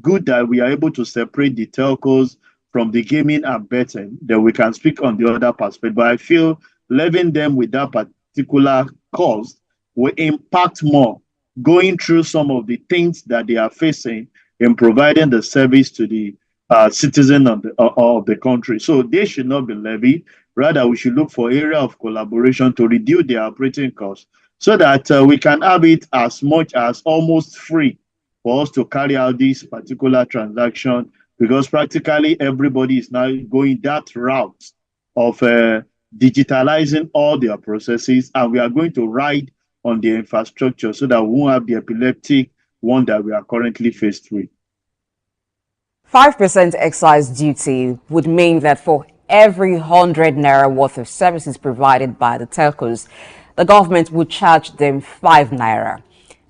good that we are able to separate the telcos from the gaming and betting, then we can speak on the other perspective. But I feel levying them with that particular cost will impact more, going through some of the things that they are facing in providing the service to the citizen of the country. So they should not be levied. Rather, we should look for area of collaboration to reduce their operating costs so that we can have it as much as almost free for us to carry out this particular transaction, because practically everybody is now going that route of digitalizing all their processes, and we are going to ride on the infrastructure so that we won't have the epileptic one that we are currently faced with. 5% excise duty would mean that for every 100 naira worth of services provided by the telcos, the government would charge them 5 naira.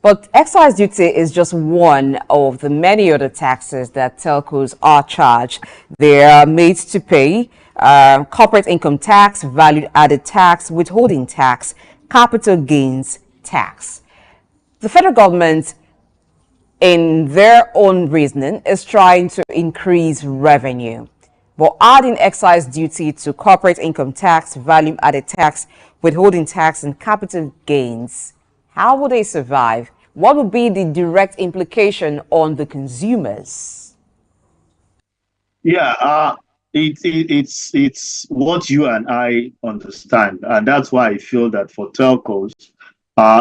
But excise duty is just one of the many other taxes that telcos are charged. They are made to pay corporate income tax, value added tax, withholding tax, capital gains tax. The federal government, in their own reasoning, is trying to increase revenue. But adding excise duty to corporate income tax, value added tax, withholding tax, and capital gains, how will they survive what would be the direct implication on the consumers? Yeah, it's what you and I understand, and that's why I feel that for telcos,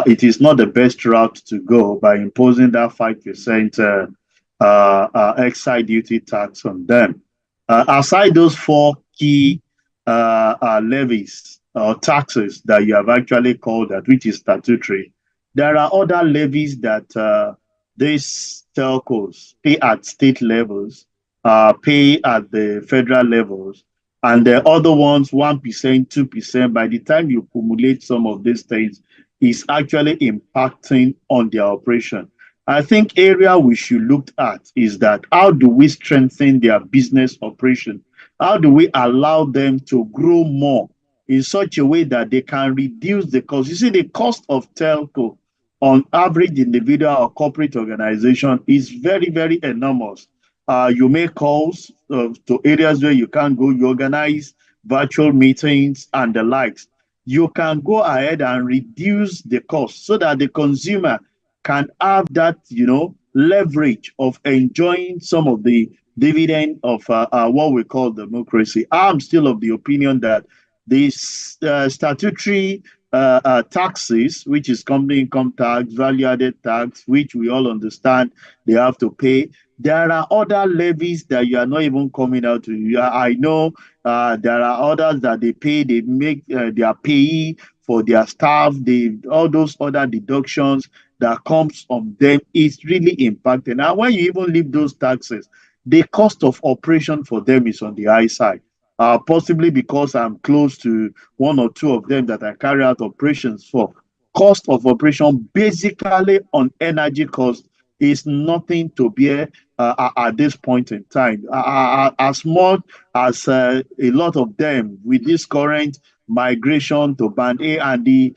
it is not the best route to go by imposing that 5% excise duty tax on them. Aside those four key levies or taxes that you have actually called that, which is statutory, there are other levies that these telcos pay at state levels, pay at the federal levels, and the other ones 1%, 2%. By the time you accumulate some of these things, is actually impacting on their operation. I think area we should look at is that how do we strengthen their business operation? How do we allow them to grow more in such a way that they can reduce the cost? You see, the cost of telco on average individual or corporate organization is very, very enormous. You make calls to areas where you can't go, you organize virtual meetings and the likes. You can go ahead and reduce the cost so that the consumer can have that, leverage of enjoying some of the dividend of what we call democracy. I'm still of the opinion that these statutory taxes, which is company income tax, value-added tax, which we all understand they have to pay. There are other levies that you are not even coming out to. I know there are others that they pay, they make their pay for their staff, all those other deductions that comes from them is really impacting. Now, when you even leave those taxes, the cost of operation for them is on the high side. Possibly because I'm close to one or two of them that I carry out operations for. Cost of operation basically on energy cost is nothing to bear at this point in time. As much as a lot of them with this current migration to band A and the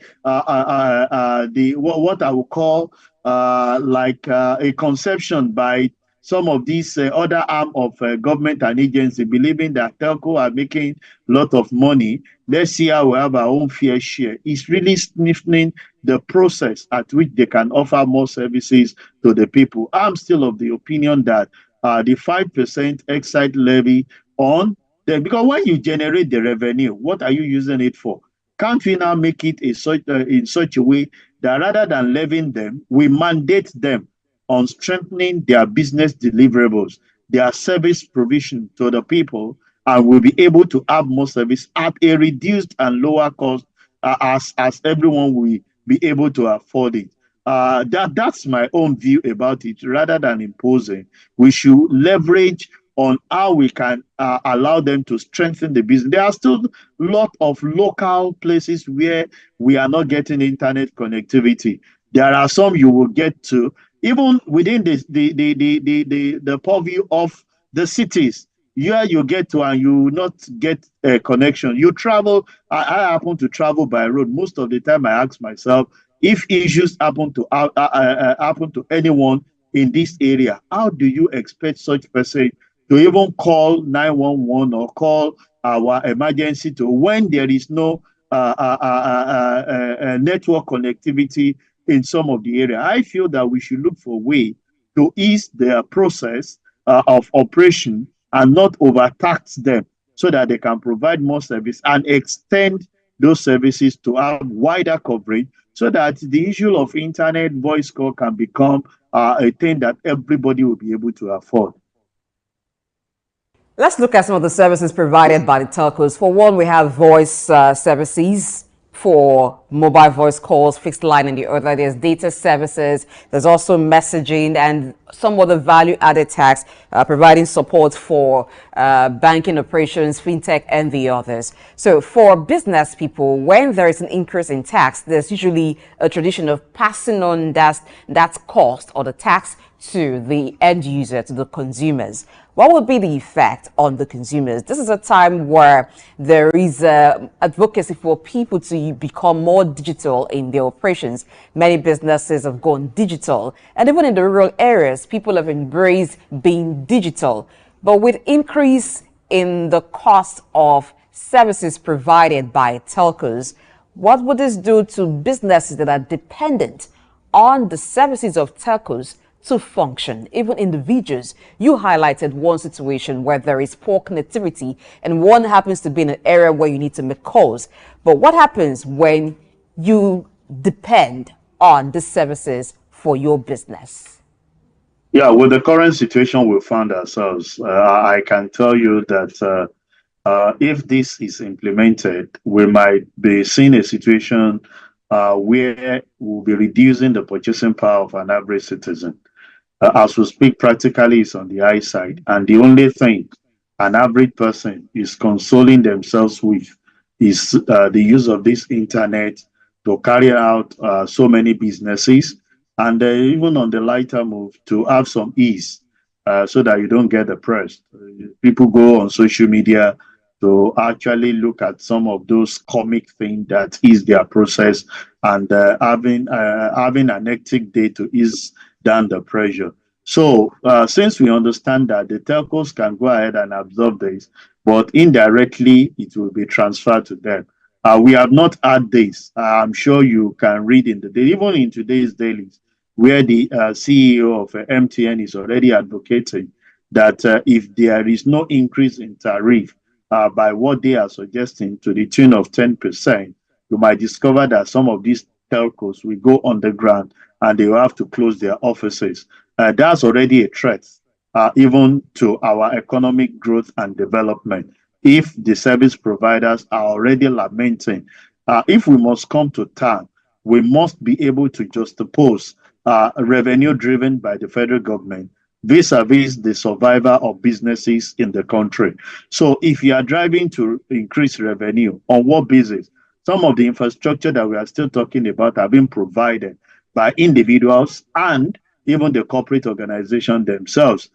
what I would call a conception by some of these other arm of government and agency believing that telco are making a lot of money. Let's see how we have our own fair share. It's really sniffing the process at which they can offer more services to the people. I'm still of the opinion that the 5% excise levy on them, because when you generate the revenue, what are you using it for? Can't we now make it in such a way that rather than levying them, we mandate them on strengthening their business deliverables, their service provision to the people, and will be able to have more service at a reduced and lower cost as everyone will be able to afford it. That's my own view about it. Rather than imposing, we should leverage on how we can allow them to strengthen the business. There are still a lot of local places where we are not getting internet connectivity. There are some you will get to even within the purview of the cities. Here you get to and you will not get a connection. You travel. I happen to travel by road. Most of the time I ask myself, if issues happen to anyone in this area, how do you expect such person to even call 911 or call our emergency to when there is no network connectivity in some of the area? I feel that we should look for a way to ease their process of operation and not overtax them so that they can provide more service and extend those services to have wider coverage so that the issue of internet voice call can become a thing that everybody will be able to afford. Let's look at some of the services provided by the telcos. For one, we have voice services for mobile voice calls, fixed line, and the other. There's data services. There's also messaging and some other value-added tax, providing support for banking operations, fintech, and the others. So for business people, when there is an increase in tax, there's usually a tradition of passing on that cost or the tax to the end user, to the consumers. What would be the effect on the consumers? This is a time where there is advocacy for people to become more digital in their operations. Many businesses have gone digital, and even in the rural areas, people have embraced being digital. But with increase in the cost of services provided by telcos, what would this do to businesses that are dependent on the services of telcos to function. Even in the videos, you highlighted one situation where there is poor connectivity and one happens to be in an area where you need to make calls. But what happens when you depend on the services for your business? Yeah, with the current situation we found ourselves, I can tell you that if this is implemented, we might be seeing a situation where we'll be reducing the purchasing power of an average citizen. As we speak, practically is on the high side, and the only thing an average person is consoling themselves with is the use of this internet to carry out so many businesses, and even on the lighter move to have some ease so that you don't get depressed. People go on social media to actually look at some of those comic things that is their process, and having an hectic day to ease down the pressure. So since we understand that the telcos can go ahead and absorb this, but indirectly it will be transferred to them. We have not had this. I'm sure you can read in the day, even in today's dailies, where the CEO of MTN is already advocating that if there is no increase in tariff by what they are suggesting to the tune of 10%, you might discover that some of these telcos will go underground and they will have to close their offices. That's already a threat, even to our economic growth and development. If the service providers are already lamenting, if we must come to town, we must be able to juxtapose revenue driven by the federal government vis-a-vis the survival of businesses in the country. So if you are driving to increase revenue, on what basis? Some of the infrastructure that we are still talking about have been provided by individuals and even the corporate organization themselves.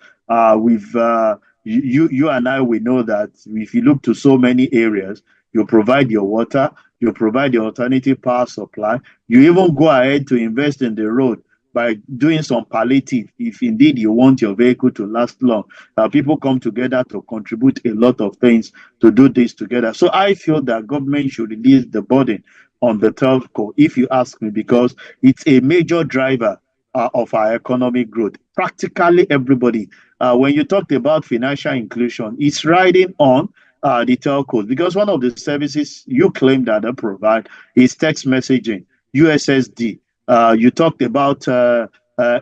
You and I, we know that if you look to so many areas, you provide your water, you provide the alternative power supply, you even go ahead to invest in the road by doing some palliative if indeed you want your vehicle to last long. People come together to contribute a lot of things to do this together. So I feel that government should release the burden on the telco, if you ask me, because it's a major driver of our economic growth. Practically everybody, when you talked about financial inclusion, it's riding on the telcos, because one of the services you claim that they provide is text messaging, USSD. You talked about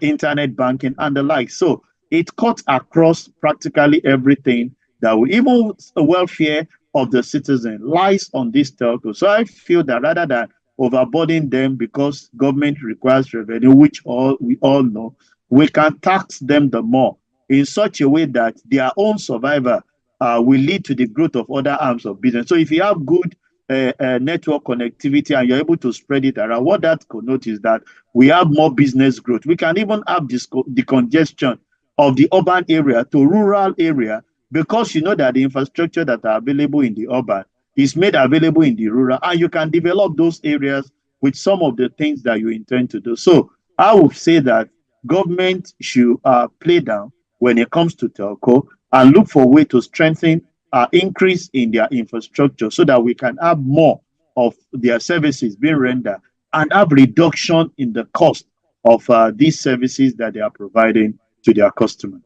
internet banking and the like. So it cuts across practically everything that we, even the welfare of the citizen lies on this telco. So I feel that rather than overburdening them because government requires revenue, which we all know, we can tax them the more in such a way that their own survival will lead to the growth of other arms of business. So if you have good network connectivity and you're able to spread it around, what that connotes is that we have more business growth. We can even have the congestion of the urban area to rural area, because you know that the infrastructure that are available in the urban is made available in the rural, and you can develop those areas with some of the things that you intend to do. So I would say that government should play down when it comes to telco and look for a way to strengthen increase in their infrastructure so that we can have more of their services being rendered and have reduction in the cost of these services that they are providing to their customers.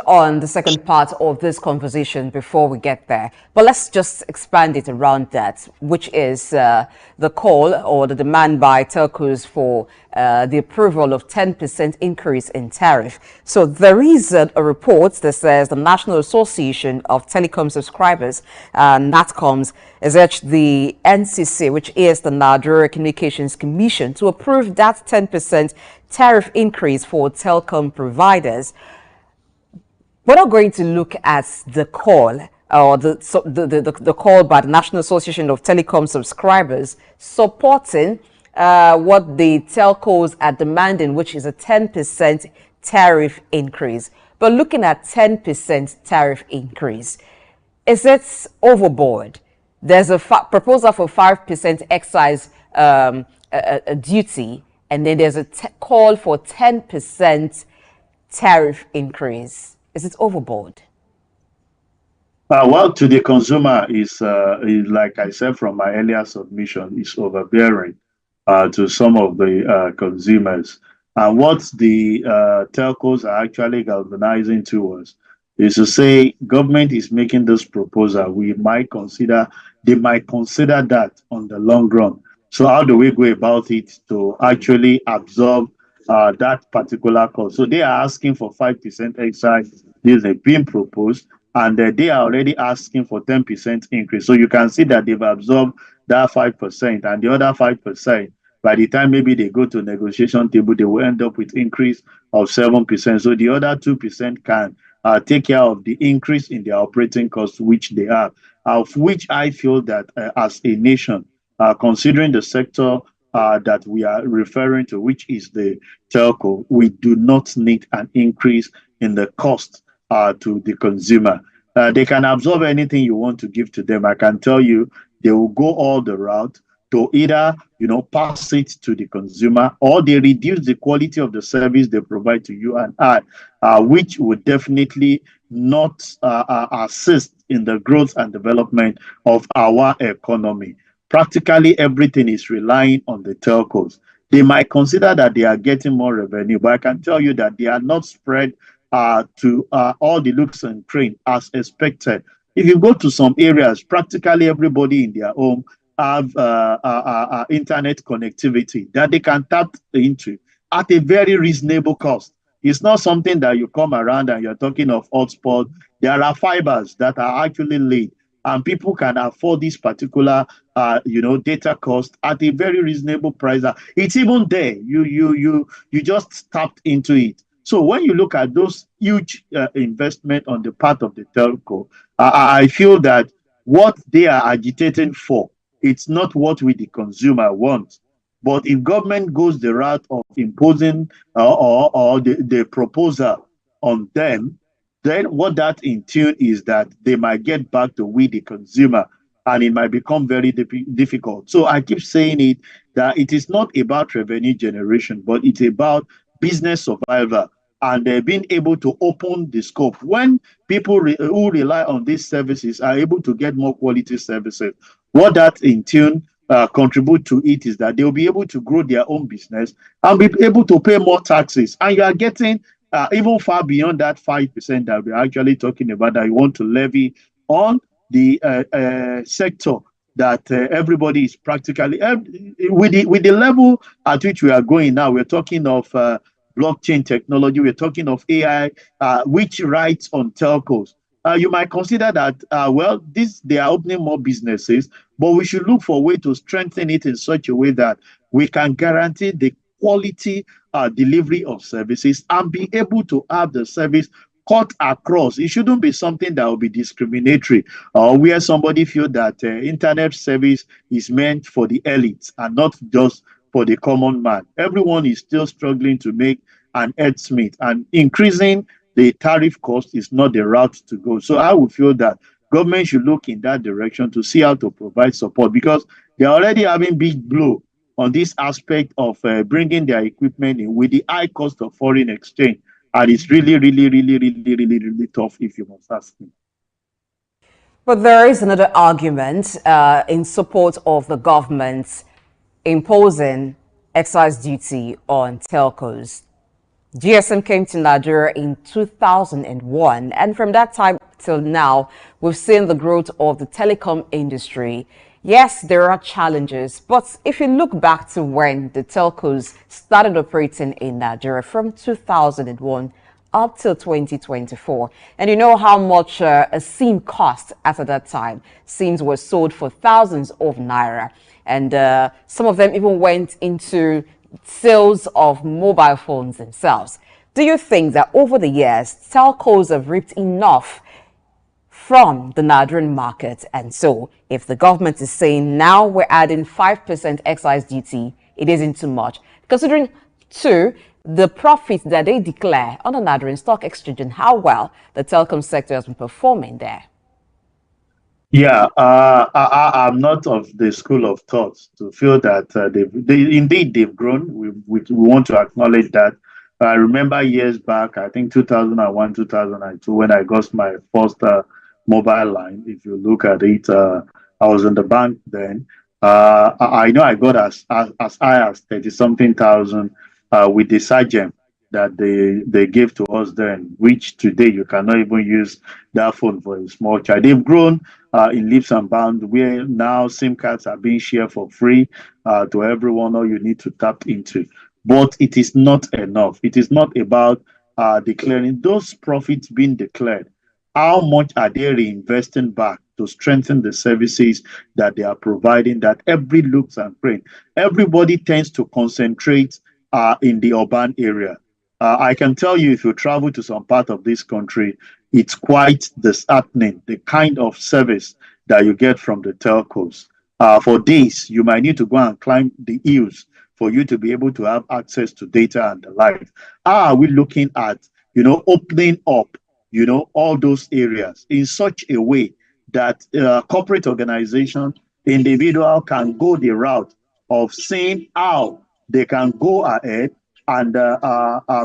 On the second part of this conversation before we get there, but let's just expand it around that, which is the call or the demand by telcos for the approval of 10% increase in tariff. So there is a report that says the National Association of Telecom Subscribers, NATCOMS, has urged the NCC, which is the Nigeria Communications Commission, to approve that 10% tariff increase for telecom providers. We're not going to look at the call or the call by the National Association of Telecom Subscribers supporting what the telcos are demanding, which is a 10% tariff increase. But looking at 10% tariff increase, is it overboard? There's a proposal for 5% excise duty, and then there's a call for 10% tariff increase. Is it overboard? Well, to the consumer is like I said from my earlier submission, is overbearing. to some of the consumers. And what the telcos are actually galvanizing towards is to say government is making this proposal. They might consider that on the long run. So how do we go about it to actually absorb that particular cost? So they are asking for 5% excise. This is being proposed, and they are already asking for 10% increase. So you can see that they've absorbed that 5%, and the other 5%, by the time maybe they go to negotiation table, they will end up with increase of 7%. So the other 2% can take care of the increase in their operating costs, which they have, of which I feel that as a nation, considering the sector that we are referring to, which is the telco, we do not need an increase in the cost to the consumer. They can absorb anything you want to give to them. I can tell you, they will go all the route to either pass it to the consumer, or they reduce the quality of the service they provide to you and I, which would definitely not assist in the growth and development of our economy. Practically everything is relying on the telcos. They might consider that they are getting more revenue, but I can tell you that they are not spread to all the looks and crane as expected. If you go to some areas, practically everybody in their home have internet connectivity that they can tap into at a very reasonable cost. It's not something that you come around and you're talking of hotspot. There are fibers that are actually laid, and people can afford this particular data cost at a very reasonable price. It's even there. You just tapped into it. So when you look at those huge investment on the part of the telco, I feel that what they are agitating for, it's not what we the consumer want. But if government goes the route of imposing or the proposal on them, then what that in tune is that they might get back to we the consumer, and it might become very difficult. So I keep saying it, that it is not about revenue generation, but it's about business survival, and being able to open the scope. When people who rely on these services are able to get more quality services, what that in tune contribute to it is that they will be able to grow their own business and be able to pay more taxes. And you are getting even far beyond that 5% that we're actually talking about that you want to levy on the sector that everybody is practically with the level at which we are going now. We're talking of blockchain technology. We're talking of AI, which rides on telcos. You might consider that they are opening more businesses, but we should look for a way to strengthen it in such a way that we can guarantee the quality delivery of services and be able to have the service cut across. It shouldn't be something that will be discriminatory, or where somebody feel that internet service is meant for the elites and not just for the common man. Everyone is still struggling to make an ends meet, and increasing the tariff cost is not the route to go. So I would feel that government should look in that direction to see how to provide support, because they're already having big blow on this aspect of bringing their equipment in with the high cost of foreign exchange. And it's really, really, really, really, really, really tough, if you must ask me. But there is another argument in support of the government imposing excise duty on telcos. GSM came to Nigeria in 2001, and from that time till now, we've seen the growth of the telecom industry. Yes, there are challenges, but if you look back to when the telcos started operating in Nigeria from 2001 up till 2024, and you know how much a SIM cost at that time. SIMs were sold for thousands of naira, and some of them even went into sales of mobile phones themselves. Do you think that over the years, telcos have reaped enough from the Nigerian market? And so if the government is saying now we're adding 5% excise duty, it isn't too much, considering too the profits that they declare on the Nigerian Stock Exchange and how well the telecom sector has been performing there. Yeah, I'm not of the school of thought to feel that they've grown. We want to acknowledge that. I remember years back, I think 2001, 2002, when I got my first mobile line. If you look at it, I was in the bank then. I know I got as high as 30 something thousand with the sergeant that they gave to us then, which today you cannot even use that phone for a small child. They've grown in leaps and bounds where now SIM cards are being shared for free to everyone, all you need to tap into. But it is not enough. It is not about declaring those profits being declared. How much are they reinvesting back to strengthen the services that they are providing that every looks and print? Everybody tends to concentrate in the urban area. I can tell you, if you travel to some part of this country, it's quite disheartening, the kind of service that you get from the telcos. For days, you might need to go and climb the hills for you to be able to have access to data and the like. How are we looking at, opening up, all those areas in such a way that corporate organization, individual can go the route of seeing how they can go ahead and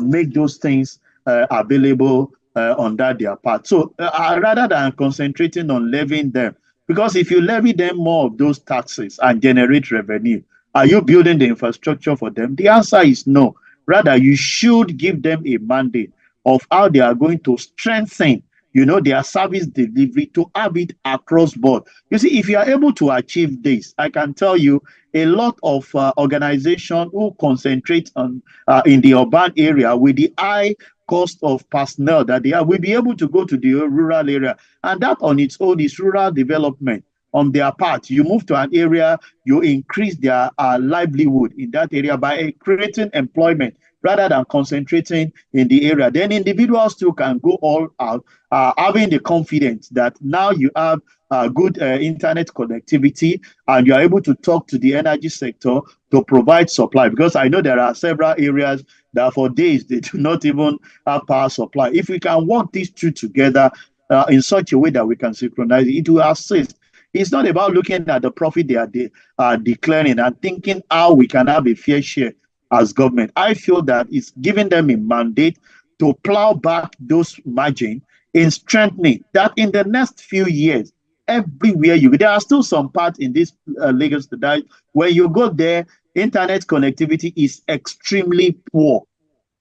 make those things available on that their part. So rather than concentrating on levying them, because if you levy them more of those taxes and generate revenue, are you building the infrastructure for them? The answer is no. Rather, you should give them a mandate of how they are going to strengthen, their service delivery to have it across board. You see, if you are able to achieve this, I can tell you a lot of organizations who concentrate on in the urban area with the high cost of personnel that they have will be able to go to the rural area, and that on its own is rural development. On their part, you move to an area, you increase their livelihood in that area by creating employment rather than concentrating in the area. Then individuals too can go all out, having the confidence that now you have good internet connectivity and you are able to talk to the energy sector to provide supply. Because I know there are several areas that for days they do not even have power supply. If we can work these two together in such a way that we can synchronize it, it will assist. It's not about looking at the profit they are declaring and thinking how we can have a fair share as government. I feel that it's giving them a mandate to plow back those margins in strengthening that in the next few years, everywhere you go, there are still some parts in this Lagos that where you go there, internet connectivity is extremely poor.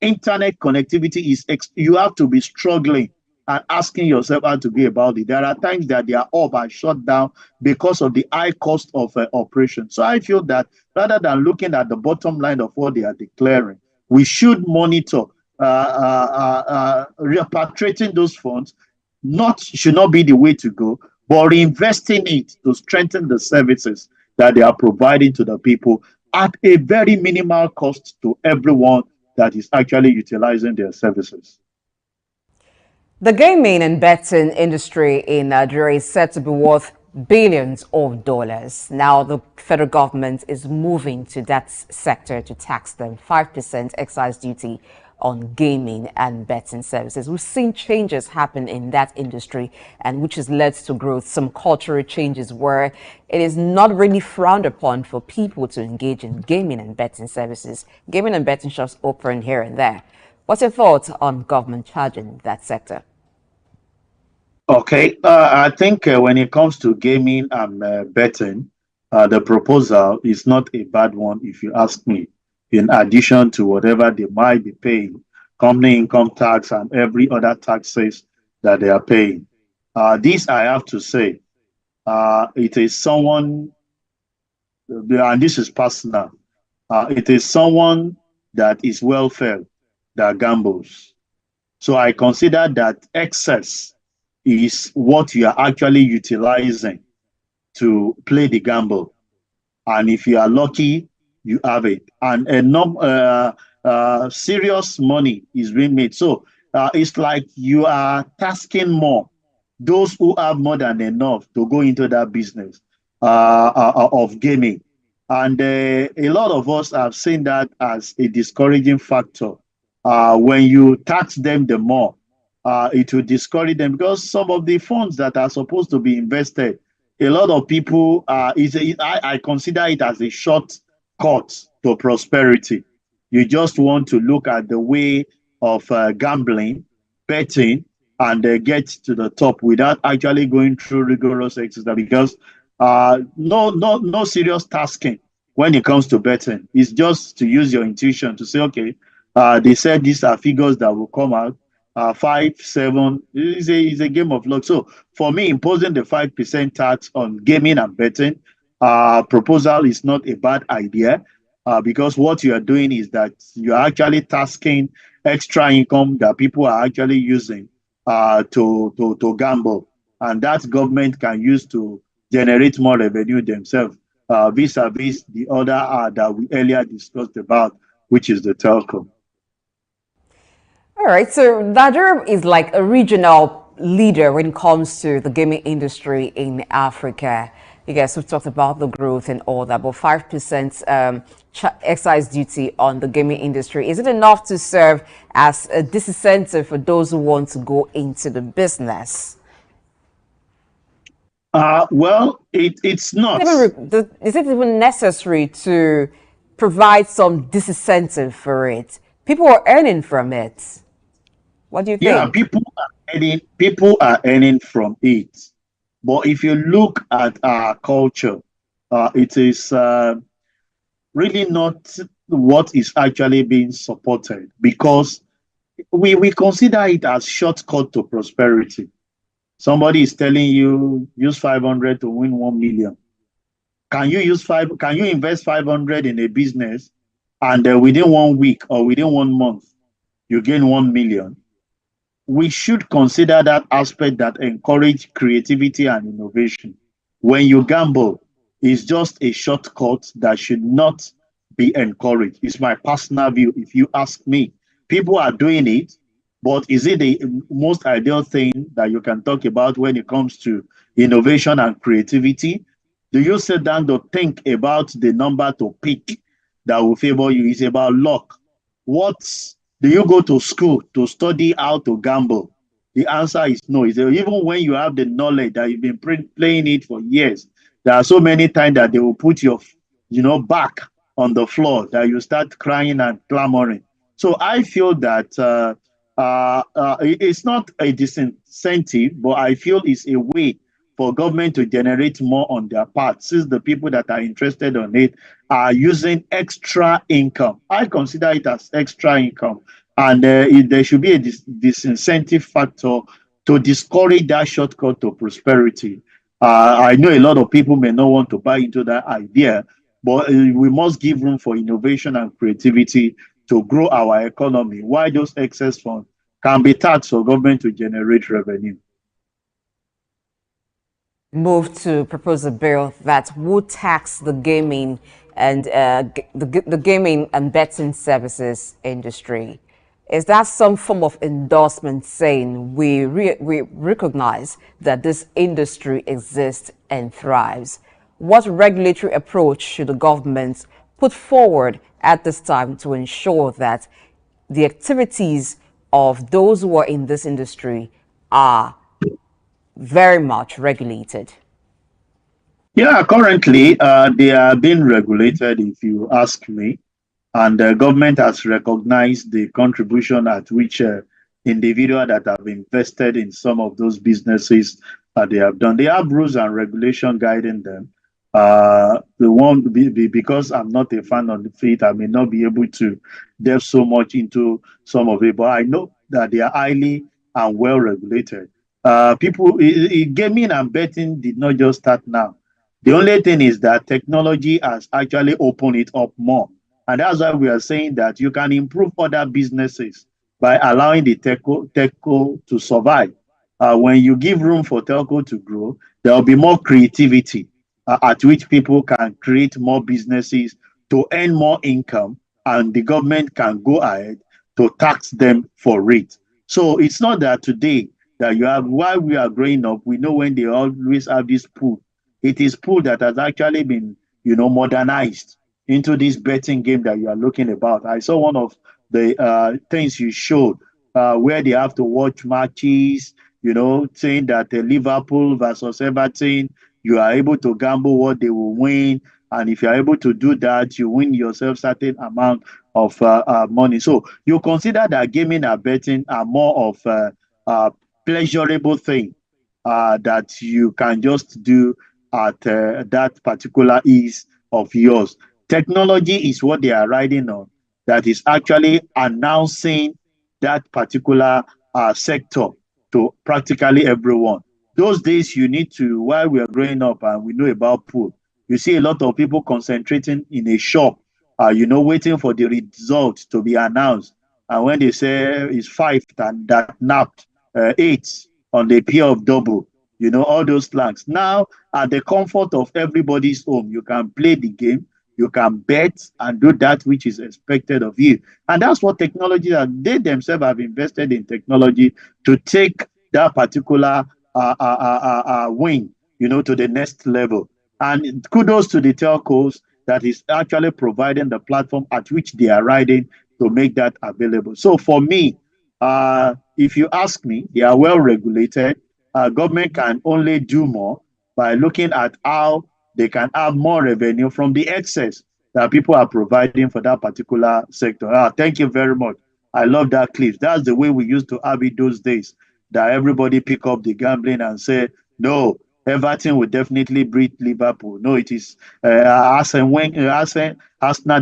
Internet connectivity is, you have to be struggling and asking yourself how to be about it. There are times that they are up and shut down because of the high cost of operation. So I feel that rather than looking at the bottom line of what they are declaring, we should monitor repatriating those funds. Should not be the way to go, but reinvesting it to strengthen the services that they are providing to the people at a very minimal cost to everyone that is actually utilizing their services. The gaming and betting industry in Nigeria is said to be worth billions of dollars. Now, the federal government is moving to that sector to tax them 5% excise duty on gaming and betting services. We've seen changes happen in that industry, and which has led to growth, some cultural changes where it is not really frowned upon for people to engage in gaming and betting services. Gaming and betting shops open here and there. What's your thoughts on government charging that sector? Okay, I think when it comes to gaming and betting, the proposal is not a bad one, if you ask me. In addition to whatever they might be paying, company income tax and every other taxes that they are paying. This I have to say, it is someone, and this is personal, it is someone that is well fed that gambles. So I consider that excess is what you are actually utilizing to play the gamble. And if you are lucky, you have it. And serious money is being made. So it's like you are tasking more those who have more than enough to go into that business of gaming. And a lot of us have seen that as a discouraging factor. When you tax them the more, it will discourage them, because some of the funds that are supposed to be invested, a lot of people, I consider it as a shortcut to prosperity. You just want to look at the way of gambling, betting, and get to the top without actually going through rigorous exercise, because No serious tasking when it comes to betting. It's just to use your intuition to say, okay, they said these are figures that will come out. 5, 7 is a game of luck. So for me, imposing the 5% tax on gaming and betting proposal is not a bad idea, because what you are doing is that you are actually tasking extra income that people are actually using to gamble, and that government can use to generate more revenue themselves, vis-a-vis the other that we earlier discussed about, which is the telco. All right, so Nigeria is like a regional leader when it comes to the gaming industry in Africa. You guys, we've talked about the growth and all that, but 5% excise duty on the gaming industry, is it enough to serve as a disincentive for those who want to go into the business? Well, it's not. Is it even necessary to provide some disincentive for it? People are earning from it. What do you think? Yeah, people are earning from it. But if you look at our culture, it is really not what is actually being supported, because we consider it as shortcut to prosperity. Somebody is telling you use 500 to win 1 million. Can you invest 500 in a business, and within 1 week or within 1 month you gain 1 million? We should consider that aspect that encourage creativity and innovation. When you gamble, it's just a shortcut that should not be encouraged. It's my personal view. If you ask me, people are doing it, but is it the most ideal thing that you can talk about when it comes to innovation and creativity? Do you sit down to think about the number to pick that will favor you? It's about luck. Do you go to school to study how to gamble? The answer is no. Even when you have the knowledge that you've been playing it for years, there are so many times that they will put your, back on the floor that you start crying and clamoring. So I feel that it's not a disincentive, but I feel it's a way for government to generate more on their part, since the people that are interested on it are using extra income. I consider it as extra income, and there should be a disincentive factor to discourage that shortcut to prosperity. I know a lot of people may not want to buy into that idea, but we must give room for innovation and creativity to grow our economy, while those excess funds can be taxed for government to generate revenue. Move to propose a bill that would tax the gaming and the gaming and betting services industry. Is that some form of endorsement saying we recognize that this industry exists and thrives? What regulatory approach should the government put forward at this time to ensure that the activities of those who are in this industry are very much regulated? Yeah, currently they are being regulated, if you ask me, and the government has recognized the contribution at which individuals that have invested in some of those businesses they have done. They have rules and regulation guiding them. Because I'm not a fan of the faith, I may not be able to delve so much into some of it, but I know that they are highly and well regulated. Gaming and betting did not just start now. The only thing is that technology has actually opened it up more. And that's why we are saying that you can improve other businesses by allowing the telco to survive. When you give room for telco to grow, there will be more creativity at which people can create more businesses to earn more income, and the government can go ahead to tax them for it. So it's not that today that you have, while we are growing up, we know when they always have this pool. It is pool that has actually been, modernized into this betting game that you are looking about. I saw one of the things you showed where they have to watch matches, saying that Liverpool versus Everton, you are able to gamble what they will win. And if you're able to do that, you win yourself certain amount of money. So you consider that gaming and betting are more of a pleasurable thing that you can just do at that particular ease of yours. Technology is what they are riding on, that is actually announcing that particular sector to practically everyone. Those days you need to, while we are growing up and we know about pool, you see a lot of people concentrating in a shop, waiting for the result to be announced. And when they say it's five that napped, eight on the pair of double, all those slangs. Now, at the comfort of everybody's home, you can play the game, you can bet and do that which is expected of you. And that's what technology are. They themselves have invested in technology to take that particular wing, to the next level. And kudos to the telcos that is actually providing the platform at which they are riding to make that available. So for me, if you ask me, they are well regulated. Government can only do more by looking at how they can have more revenue from the excess that people are providing for that particular sector. Thank you very much. I love that clip. That's the way we used to have it those days, that everybody pick up the gambling and say, no, Everton will definitely beat Liverpool. No, it is Arsenal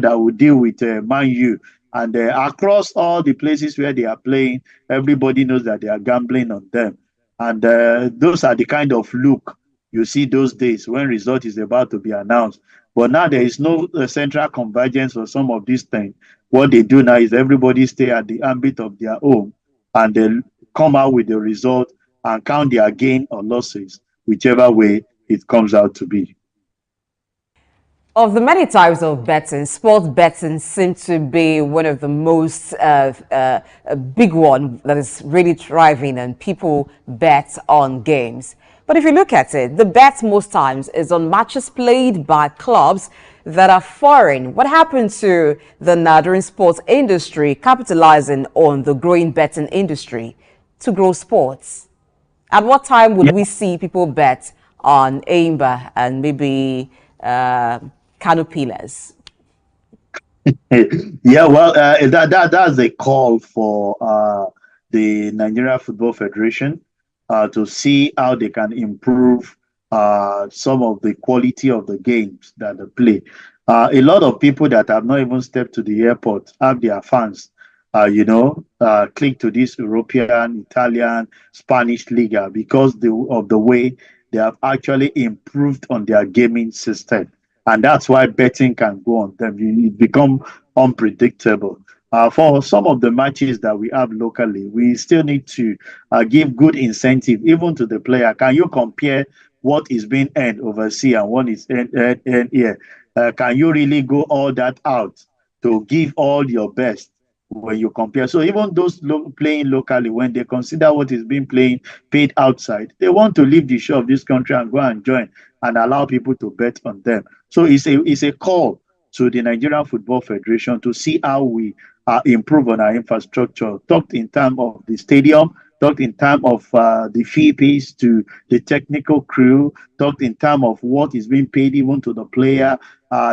that will deal with Man U. And across all the places where they are playing, everybody knows that they are gambling on them. And those are the kind of look you see those days when result is about to be announced. But now there is no central convergence for some of these things. What they do now is everybody stay at the ambit of their own and they come out with the result and count their gain or losses, whichever way it comes out to be. Of the many types of betting, sports betting seems to be one of the most big one that is really thriving, and people bet on games. But if you look at it, the bet most times is on matches played by clubs that are foreign. What happened to the Nigerian sports industry capitalizing on the growing betting industry to grow sports? At what time would we see people bet on Aimba and maybe Canopilas? Yeah, well, that's a call for the Nigeria Football Federation to see how they can improve some of the quality of the games that they play. A lot of people that have not even stepped to the airport have their fans, click to this European, Italian, Spanish Liga because of the way they have actually improved on their gaming system. And that's why betting can go on them. It become unpredictable. For some of the matches that we have locally, we still need to give good incentive even to the player. Can you compare what is being earned overseas and what is earned here? Can you really go all that out to give all your best when you compare? So even those playing locally, when they consider what is being paid outside, they want to leave the shore of this country and go and join and allow people to bet on them. So it's a call to the Nigerian Football Federation to see how we improve on our infrastructure. Talked in terms of the stadium, talked in terms of the fee pays to the technical crew, talked in terms of what is being paid even to the player,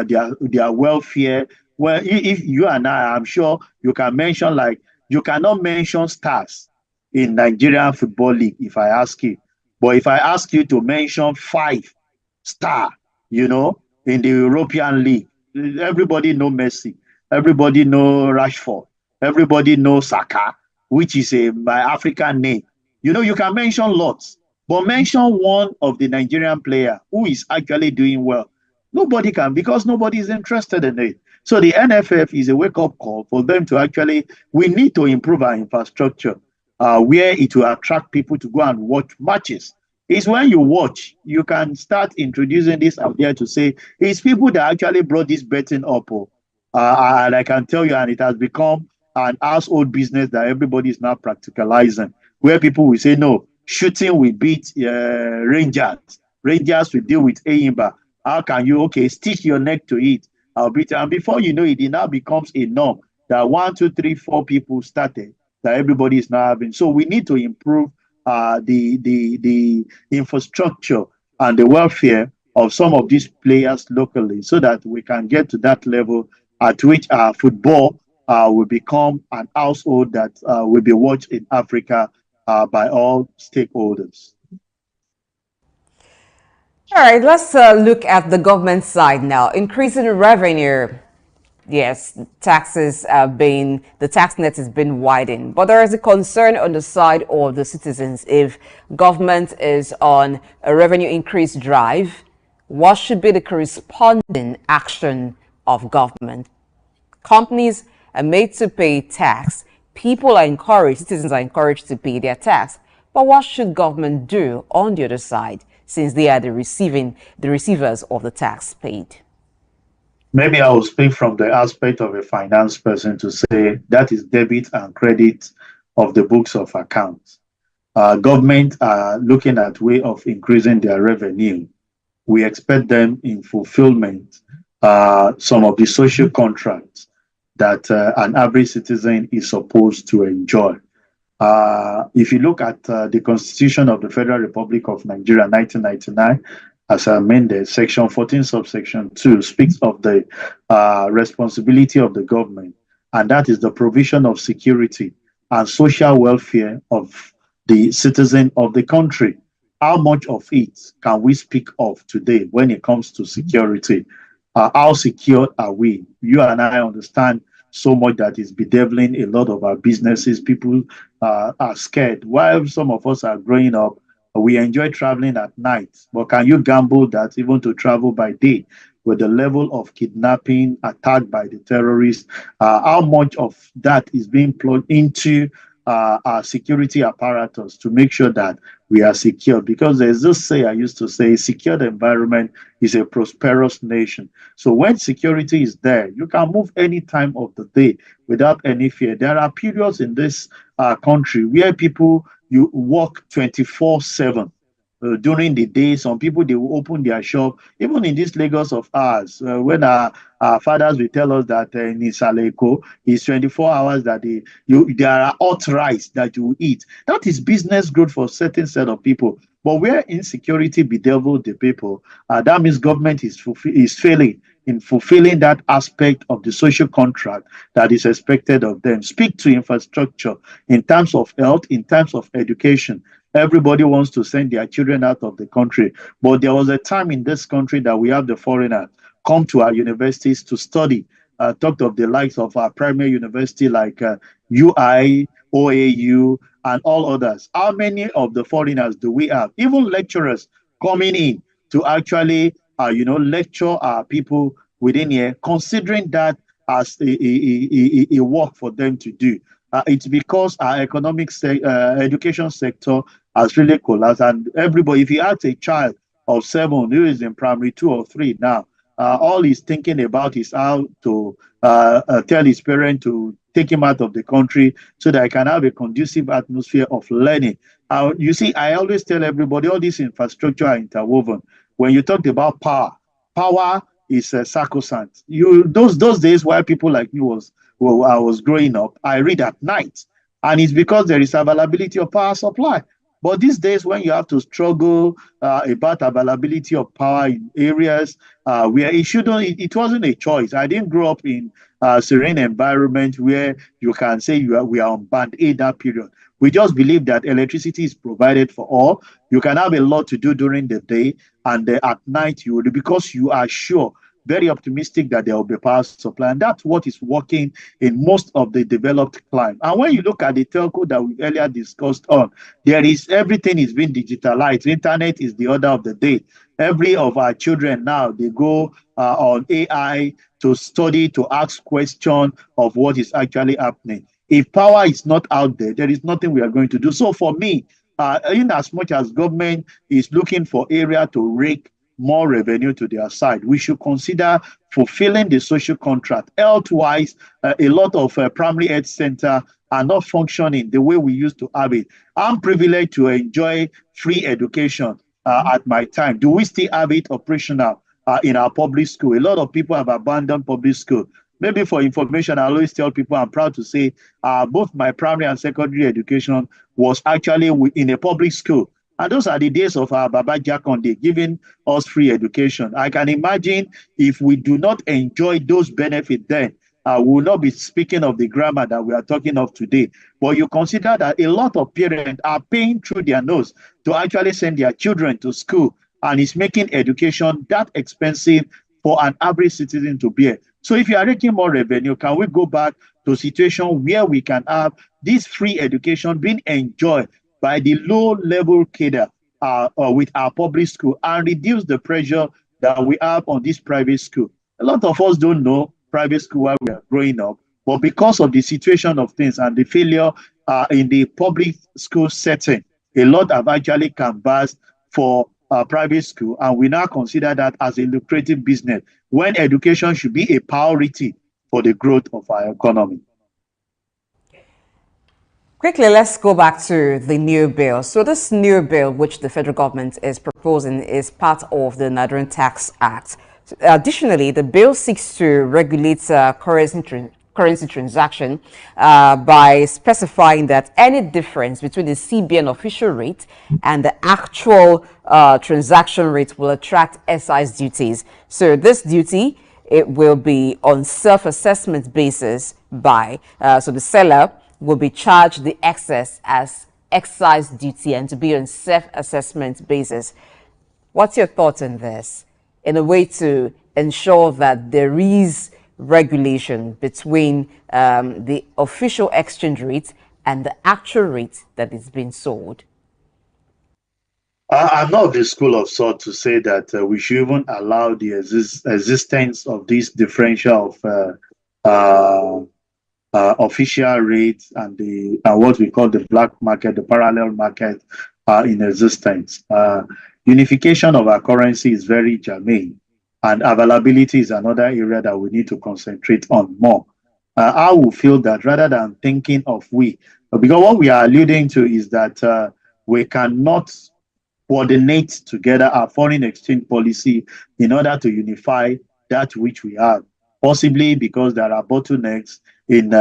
their welfare. Well, if you and I'm sure you can mention, like, you cannot mention stars in Nigerian Football League if I ask you. But if I ask you to mention 5 star, in the European League, everybody know Messi, everybody know Rashford, everybody know Saka, which is my African name. You can mention lots, but mention one of the Nigerian player who is actually doing well. Nobody can, because nobody is interested in it. So the NFF is a wake-up call for them to actually, we need to improve our infrastructure where it will attract people to go and watch matches. It's when you watch, you can start introducing this out there to say, it's people that actually brought this betting up. And I can tell you, and it has become an household business that everybody is now practicalizing, where people will say, no, shooting will beat Rangers. Rangers will deal with Aimba. How can you, stitch your neck to it? I'll beat it. And before you know it, it now becomes a norm that 1, 2, 3, 4 people started, that everybody is now having. So we need to improve the infrastructure and the welfare of some of these players locally, so that we can get to that level at which football will become an household that will be watched in Africa by all stakeholders. All right, let's look at the government side now. Increasing revenue. Yes, the tax net has been widened, but there is a concern on the side of the citizens. If government is on a revenue increase drive, what should be the corresponding action of government? Companies are made to pay tax. Citizens are encouraged to pay their tax. But what should government do on the other side, since they are the receivers of the tax paid? Maybe I will speak from the aspect of a finance person to say that is debit and credit of the books of accounts. Government are looking at way of increasing their revenue. We expect them in fulfillment some of the social contracts that an average citizen is supposed to enjoy. If you look at the Constitution of the Federal Republic of Nigeria, 1999, as amended, Section 14, subsection 2 speaks of the responsibility of the government, and that is the provision of security and social welfare of the citizen of the country. How much of it can we speak of today when it comes to security? How secure are we? You and I understand so much that is bedeviling a lot of our businesses. People are scared. While some of us are growing up, we enjoy traveling at night. But can you gamble that even to travel by day with the level of kidnapping, attack by the terrorists, how much of that is being plugged into our security apparatus to make sure that we are secure? Because there's this say I used to say, secured environment is a prosperous nation. So when security is there, you can move any time of the day without any fear. There are periods in this country where people you work 24/7. During the day, some people, they will open their shop, even in this Lagos of ours, when our fathers will tell us that in Isaleko, it's 24 hours that there are hot rice that you eat. That is business growth for a certain set of people. But where insecurity bedevils the people, that means government is failing in fulfilling that aspect of the social contract that is expected of them. Speak to infrastructure in terms of health, in terms of education. Everybody wants to send their children out of the country. But there was a time in this country that we have the foreigners come to our universities to study. Talked of the likes of our primary university like UI, OAU, and all others. How many of the foreigners do we have? Even lecturers coming in to actually lecture our people within here, considering that as a work for them to do. It's because our education sector has really collapsed. And everybody, if you ask a child of 7 who is in primary 2 or 3 now, all he's thinking about is how to tell his parent to take him out of the country so that I can have a conducive atmosphere of learning. You see, I always tell everybody all this infrastructure are interwoven. When you talked about power is sacrosanct. Those days while people like me I was growing up, I read at night, and it's because there is availability of power supply. But these days, when you have to struggle about availability of power in areas where it wasn't a choice. I didn't grow up in a serene environment where you can say we are on band aid that period. We just believe that electricity is provided for all. You can have a lot to do during the day, and at night you will, because you are sure, very optimistic that there will be power supply. And that's what is working in most of the developed climes. And when you look at the telco that we earlier discussed on, everything is being digitalized. Internet is the order of the day. Every of our children now, they go on AI to study, to ask questions of what is actually happening. If power is not out there, there is nothing we are going to do. So for me, in as much as government is looking for area to rake more revenue to their side, we should consider fulfilling the social contract. Health-wise, a lot of primary health centers are not functioning the way we used to have it. I'm privileged to enjoy free education at my time. Do we still have it operational in our public school? A lot of people have abandoned public school. Maybe for information, I always tell people, I'm proud to say both my primary and secondary education was actually in a public school. And those are the days of our Baba Jakonde giving us free education. I can imagine if we do not enjoy those benefits then, we will not be speaking of the grammar that we are talking of today. But you consider that a lot of parents are paying through their nose to actually send their children to school. and is making education that expensive for an average citizen to bear. So if you are making more revenue, can we go back to a situation where we can have this free education being enjoyed by the low-level cadre with our public school and reduce the pressure that we have on this private school? A lot of us don't know private school while we are growing up, but because of the situation of things and the failure in the public school setting, a lot have actually canvassed for private school, and we now consider that as a lucrative business when education should be a priority for the growth of our economy. Quickly, let's go back to the new bill. So this new bill, which the federal government is proposing, is part of the Nigerian Tax Act. Additionally, the bill seeks to regulate currency transaction by specifying that any difference between the CBN official rate and the actual transaction rate will attract excise duties. So this duty, it will be on self-assessment basis so the seller will be charged the excess as excise duty and to be on self-assessment basis. What's your thoughts on this in a way to ensure that there is regulation between the official exchange rate and the actual rate that is being sold? I'm not of the school of thought to say that we should even allow the existence of this differential of official rates and the what we call the black market, the parallel market in existence. Unification of our currency is very germane, and availability is another area that we need to concentrate on more. I will feel that rather than thinking of because what we are alluding to is that we cannot coordinate together our foreign exchange policy in order to unify that which we have, possibly because there are bottlenecks in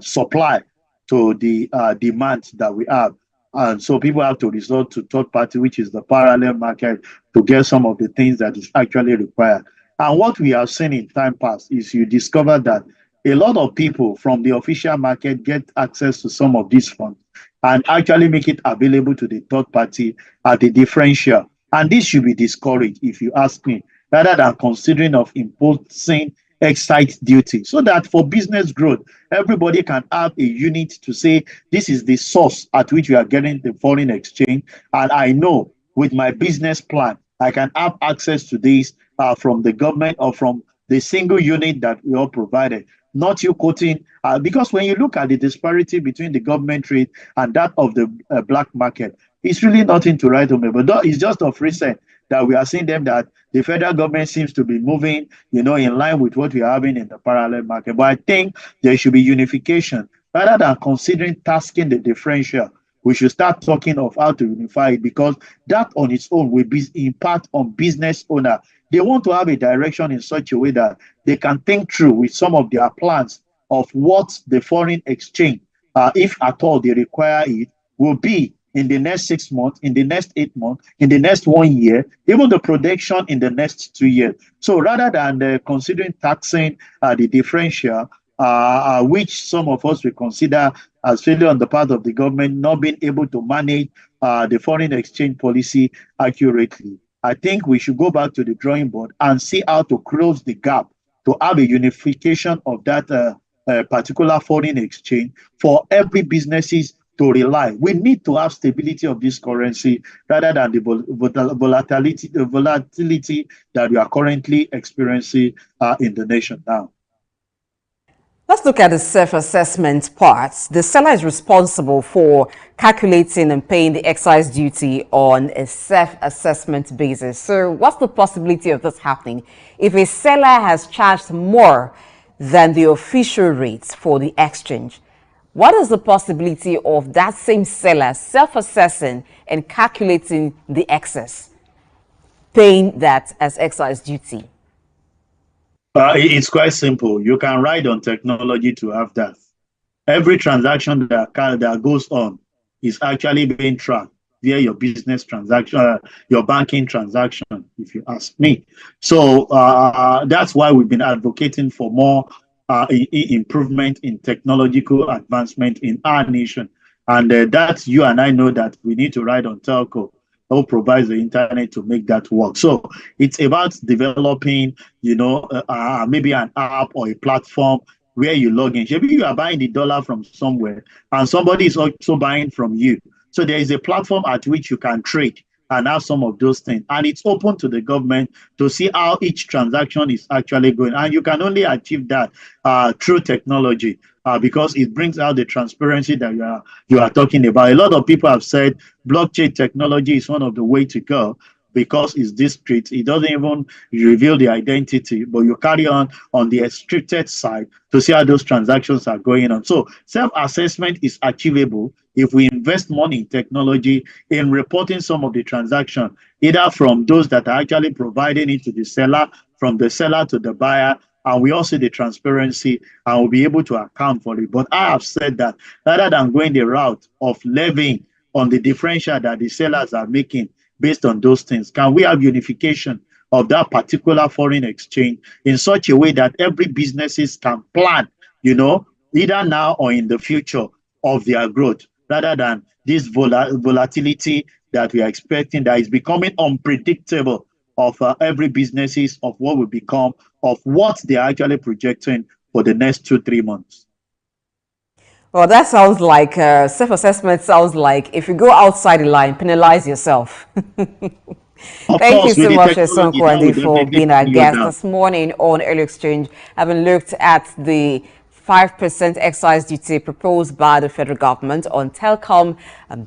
supply to the demand that we have. And so people have to resort to third party, which is the parallel market, to get some of the things that is actually required. And what we have seen in time past is you discover that a lot of people from the official market get access to some of these funds and actually make it available to the third party at the differential. And this should be discouraged, if you ask me, rather than considering of imposing excise duty, so that for business growth, everybody can have a unit to say, this is the source at which we are getting the foreign exchange. And I know with my business plan, I can have access to this from the government or from the single unit that we all provided. Not you quoting, because when you look at the disparity between the government rate and that of the black market, it's really nothing to write home about. It's just of recent that we are seeing them that the federal government seems to be moving, in line with what we are having in the parallel market. But I think there should be unification. Rather than considering tasking the differential, we should start talking of how to unify it, because that on its own will be impact on business owner. They want to have a direction in such a way that they can think through with some of their plans of what the foreign exchange, if at all they require it, will be in the next 6 months, in the next 8 months, in the next 1 year, even the projection in the next 2 years. So rather than considering taxing the differential, which some of us will consider as failure on the part of the government not being able to manage the foreign exchange policy accurately, I think we should go back to the drawing board and see how to close the gap to have a unification of that particular foreign exchange for every businesses to rely. We need to have stability of this currency rather than the volatility that we are currently experiencing in the nation now. Let's look at the self-assessment part. The seller is responsible for calculating and paying the excise duty on a self-assessment basis. So what's the possibility of this happening? If a seller has charged more than the official rates for the exchange, what is the possibility of that same seller self-assessing and calculating the excess, paying that as excise duty? It's quite simple. You can ride on technology to have that. Every transaction that goes on is actually being tracked via your business transaction, your banking transaction, if you ask me. So that's why we've been advocating for more improvement in technological advancement in our nation. And that you and I know that we need to ride on telco. who provides the internet to make that work. So it's about developing, maybe an app or a platform where you log in. Maybe you are buying the dollar from somewhere and somebody is also buying from you. So there is a platform at which you can trade and have some of those things. And it's open to the government to see how each transaction is actually going. And you can only achieve that through technology because it brings out the transparency that you are talking about. A lot of people have said blockchain technology is one of the way to go because it's discrete. It doesn't even reveal the identity, but you carry on the restricted side to see how those transactions are going on. So self-assessment is achievable if we invest money in technology in reporting some of the transactions, either from those that are actually providing it to the seller, from the seller to the buyer, and we also the transparency, and we'll be able to account for it. But I have said that rather than going the route of levying on the differential that the sellers are making based on those things, can we have unification of that particular foreign exchange in such a way that every businesses can plan, either now or in the future of their growth, rather than this volatility that we are expecting that is becoming unpredictable of every businesses, of what will become, of what they are actually projecting for the next 2-3 months. Well, that sounds like self-assessment sounds like if you go outside the line, penalize yourself. Thank you so much, SOUQ Kwandi, for being our guest this morning on Early Exchange, having looked at the 5% excise duty proposed by the federal government on telecom,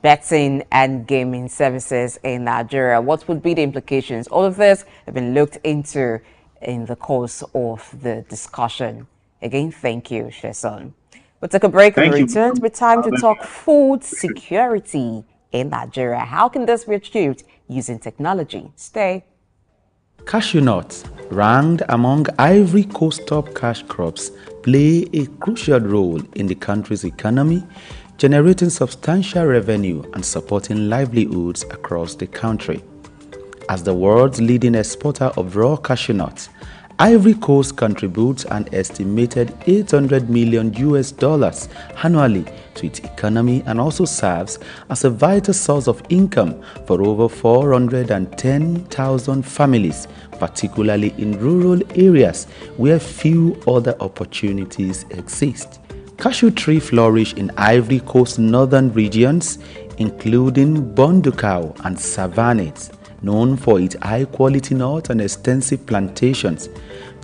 betting and gaming services in Nigeria. What would be the implications? All of this have been looked into in the course of the discussion. Again, thank you, Sheson. We'll take a break and return to be time to talk food security in Nigeria. How can this be achieved using technology? Stay. Cashew nuts, ranked among Ivory Coast top cash crops, play a crucial role in the country's economy, generating substantial revenue and supporting livelihoods across the country. As the world's leading exporter of raw cashew nuts, Ivory Coast contributes an estimated $800 million annually to its economy and also serves as a vital source of income for over 410,000 families, particularly in rural areas where few other opportunities exist. Cashew trees flourish in Ivory Coast northern regions, including Bondukau and Savannah, known for its high-quality nuts and extensive plantations,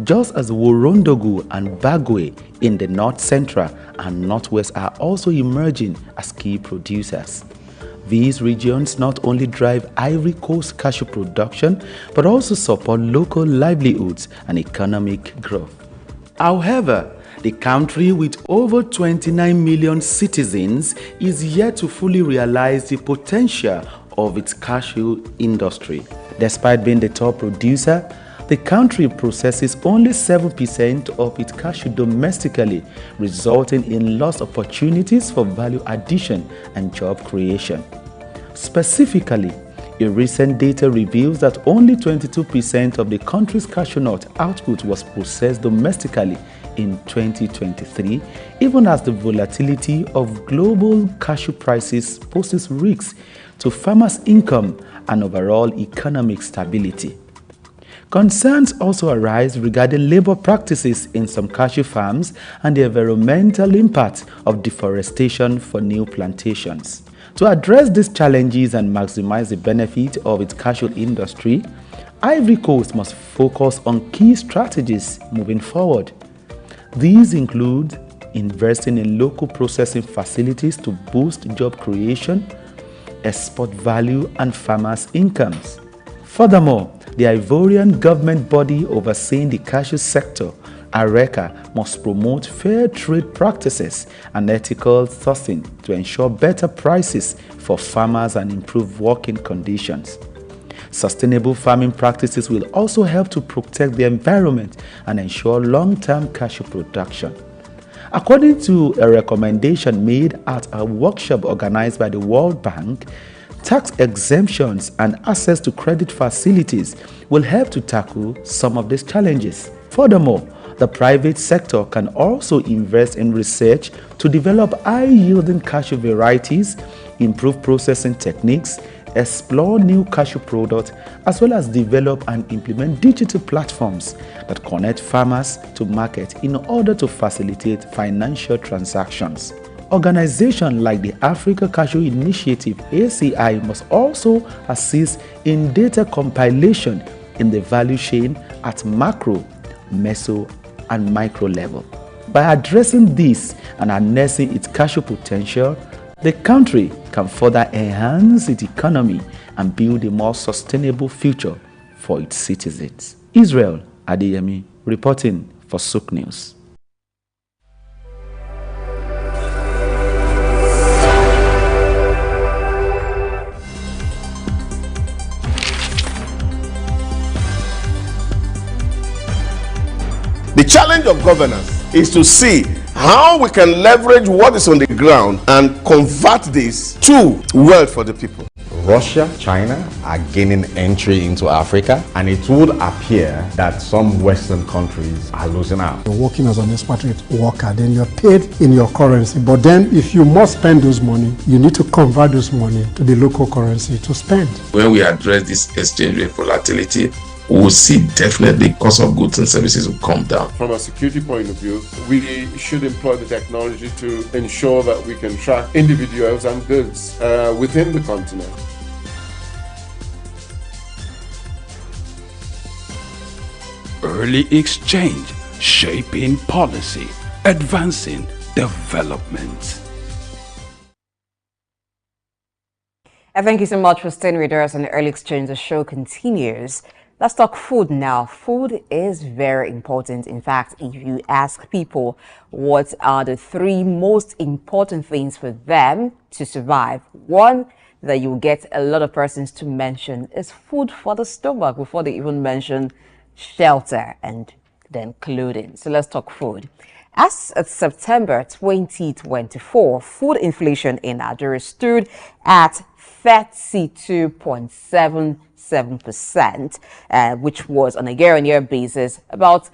just as Worondogu and Bagwe in the north central and northwest are also emerging as key producers. These regions not only drive Ivory Coast cashew production, but also support local livelihoods and economic growth. However, the country with over 29 million citizens is yet to fully realize the potential of its cashew industry. Despite being the top producer, the country processes only 7% of its cashew domestically, resulting in lost opportunities for value addition and job creation. Specifically, a recent data reveals that only 22% of the country's cashew nut output was processed domestically in 2023, even as the volatility of global cashew prices poses risks to farmers' income and overall economic stability. Concerns also arise regarding labor practices in some cashew farms and the environmental impact of deforestation for new plantations. To address these challenges and maximize the benefit of its cashew industry, Ivory Coast must focus on key strategies moving forward. These include investing in local processing facilities to boost job creation, export value, and farmers' incomes. Furthermore, the Ivorian government body overseeing the cashew sector, ARECA, must promote fair trade practices and ethical sourcing to ensure better prices for farmers and improve working conditions. Sustainable farming practices will also help to protect the environment and ensure long-term cashew production. According to a recommendation made at a workshop organized by the World Bank, tax exemptions and access to credit facilities will help to tackle some of these challenges. Furthermore, the private sector can also invest in research to develop high-yielding cashew varieties, improve processing techniques, explore new cashew products, as well as develop and implement digital platforms that connect farmers to market in order to facilitate financial transactions. Organizations like the Africa Cashew Initiative (ACI) must also assist in data compilation in the value chain at macro, meso, and micro level. By addressing this and harnessing its cashew potential, the country can further enhance its economy and build a more sustainable future for its citizens. Israel Adeyemi reporting for SOUQ News. The challenge of governance is to see how we can leverage what is on the ground and convert this to wealth for the people. Russia, China are gaining entry into Africa, and it would appear that some Western countries are losing out. You're working as an expatriate worker, then you're paid in your currency. But then if you must spend those money, you need to convert those money to the local currency to spend. When we address this exchange rate volatility, we will see definitely cost of goods and services will come down. From a security point of view, we should employ the technology to ensure that we can track individuals and goods within the continent. Early exchange, shaping policy, advancing development. Thank you so much for staying with us on the Early Exchange. The show continues. Let's talk food now. Food is very important. In fact, if you ask people what are the three most important things for them to survive, one that you get a lot of persons to mention is food for the stomach before they even mention shelter and then clothing. So let's talk food. As of September 2024, food inflation in Nigeria stood at 32.77%, which was on a year-on-year basis about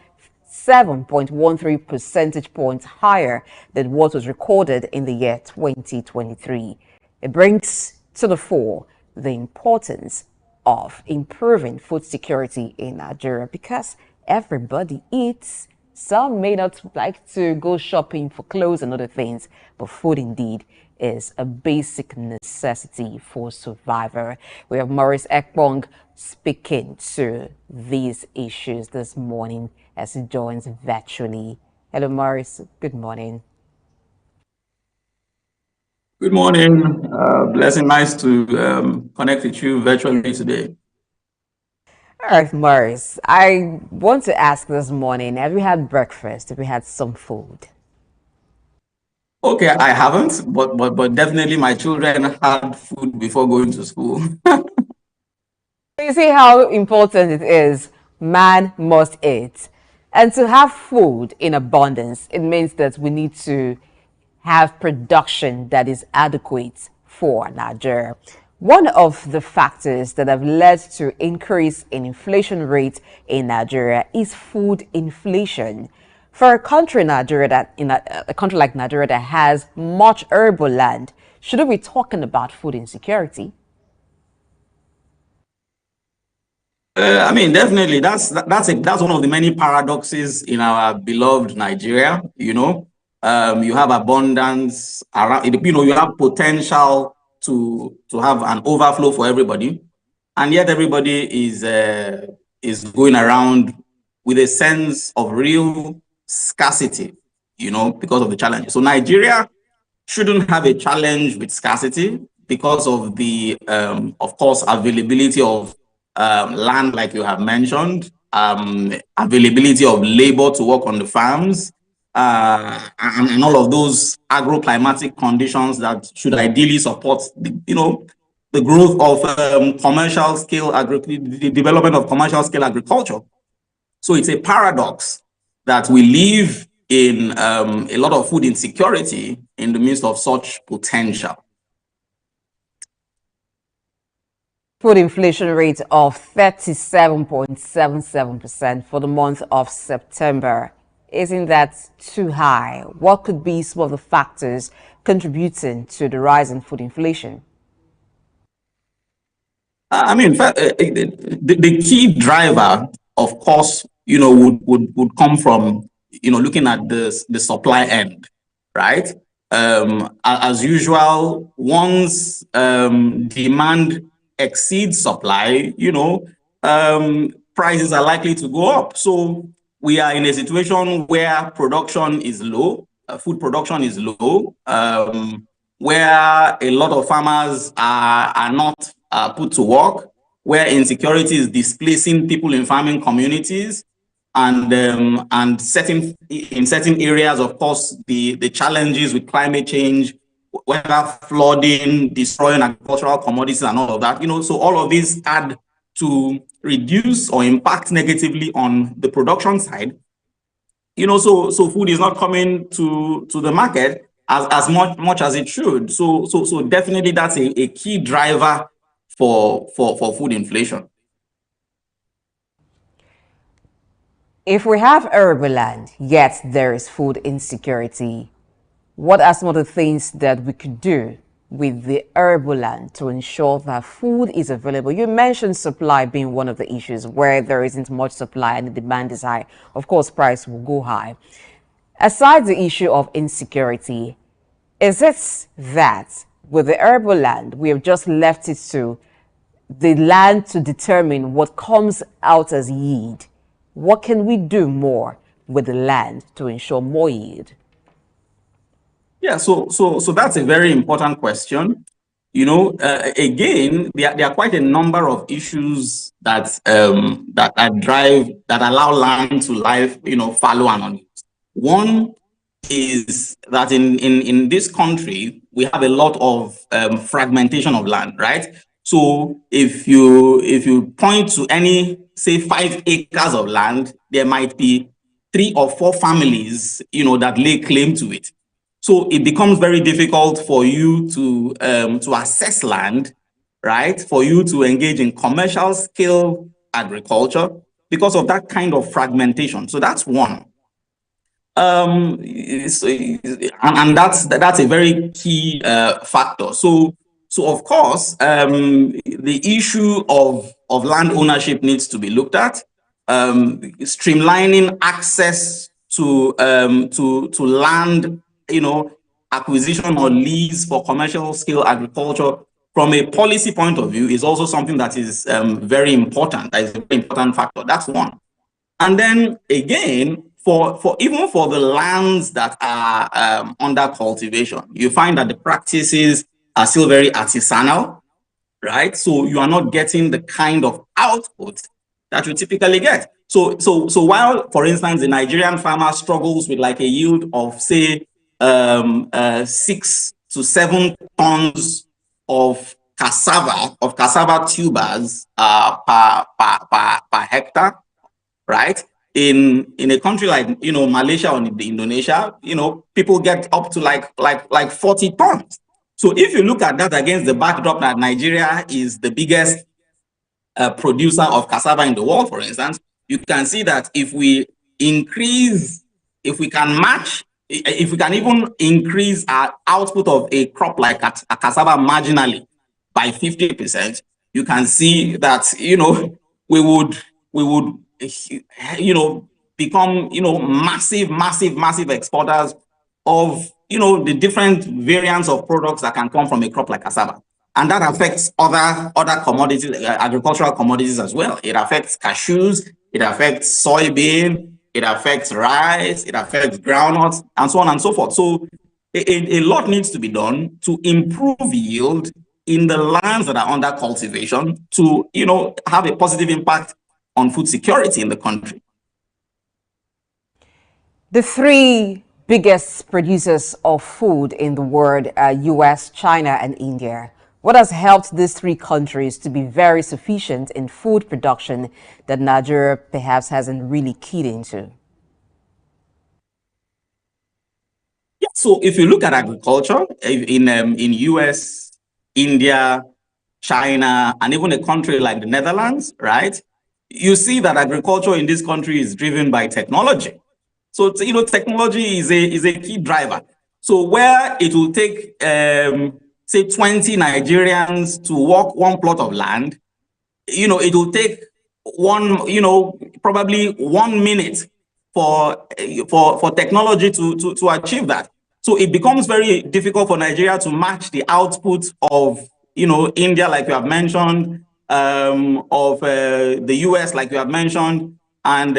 7.13 percentage points higher than what was recorded in the year 2023. It brings to the fore the importance of improving food security in Nigeria because everybody eats. Some may not like to go shopping for clothes and other things, but food indeed is a basic necessity for survival. We have Maurice Ekpong speaking to these issues this morning as he joins virtually. Hello, Maurice. Good morning. Good morning. Blessing. Nice to connect with you virtually today. All right, Maurice. I want to ask this morning, have you had breakfast? Have you had some food? Okay, I haven't, but definitely my children had food before going to school. You see how important it is. Man must eat. And to have food in abundance, it means that we need to have production that is adequate for Nigeria. One of the factors that have led to increase in inflation rate in Nigeria is food inflation. For a country a country like Nigeria that has much arable land, should we be talking about food insecurity? I mean, definitely, that's one of the many paradoxes in our beloved Nigeria. You know, you have abundance around. You know, you have potential to have an overflow for everybody, and yet everybody is going around with a sense of real scarcity. You know, because of the challenges. So Nigeria shouldn't have a challenge with scarcity because of the, of course, availability of land, like you have mentioned, availability of labor to work on the farms, and all of those agroclimatic conditions that should ideally support the growth of commercial scale the development of commercial scale agriculture. So it's a paradox that we live in a lot of food insecurity in the midst of such potential. Food inflation rate of 37.77% for the month of September. Isn't that too high? What could be some of the factors contributing to the rise in food inflation? I mean, the key driver, of course, would come from, looking at the supply end, right? As usual, once demand exceeds supply, prices are likely to go up. So we are in a situation where production is low, food production is low, where a lot of farmers are not put to work, where insecurity is displacing people in farming communities, and in certain areas, of course, the challenges with climate change, weather, flooding, destroying agricultural commodities, and all of that. So all of these add to reduce or impact negatively on the production side. So food is not coming to the market as much as it should. So definitely that's a key driver for food inflation. If we have arable land, yet there is food insecurity, what are some of the things that we could do with the arable land to ensure that food is available? You mentioned supply being one of the issues. Where there isn't much supply and the demand is high, of course, price will go high. Aside the issue of insecurity, is it that with the arable land, we have just left it to the land to determine what comes out as yield? What can we do more with the land to ensure more yield? Yeah, so that's a very important question. Again, there are quite a number of issues that allow land to lie, fallow and unused. One is that in this country we have a lot of fragmentation of land, right? So if you point to any, say, 5 acres of land, there might be 3 or 4 families, that lay claim to it. So it becomes very difficult for you to assess land, right? For you to engage in commercial scale agriculture because of that kind of fragmentation. So that's one. And that's a very key factor. So of course, the issue of land ownership needs to be looked at. Streamlining access to land, acquisition or lease for commercial scale agriculture from a policy point of view is also something that is very important. That is a very important factor. That's one. And then again, even for the lands that are under cultivation, you find that the practices are still very artisanal, right? So you are not getting the kind of output that you typically get. So while, for instance, the Nigerian farmer struggles with like a yield of, say, 6 to 7 tons of cassava tubers per hectare, right? In a country like Malaysia or Indonesia, people get up to like 40 tons. So if you look at that against the backdrop that Nigeria is the biggest producer of cassava in the world, for instance, you can see that if we can even increase our output of a crop like a cassava marginally by 50%, you can see that we would become massive exporters of the different variants of products that can come from a crop like cassava. And that affects other commodities, agricultural commodities as well. It affects cashews, it affects soybean, it affects rice, it affects groundnuts, and so on and so forth. So a lot needs to be done to improve yield in the lands that are under cultivation to have a positive impact on food security in the country. The 3 biggest producers of food in the world are US, China, and India. What has helped these 3 countries to be very sufficient in food production that Nigeria perhaps hasn't really keyed into? Yeah, so if you look at agriculture in US, India, China, and even a country like the Netherlands, right? You see that agriculture in this country is driven by technology. So, technology is a key driver. So where it will take, say, 20 Nigerians to work one plot of land, it will take probably 1 minute for technology to achieve that. So it becomes very difficult for Nigeria to match the output of, India, like you have mentioned, of the US, like you have mentioned, and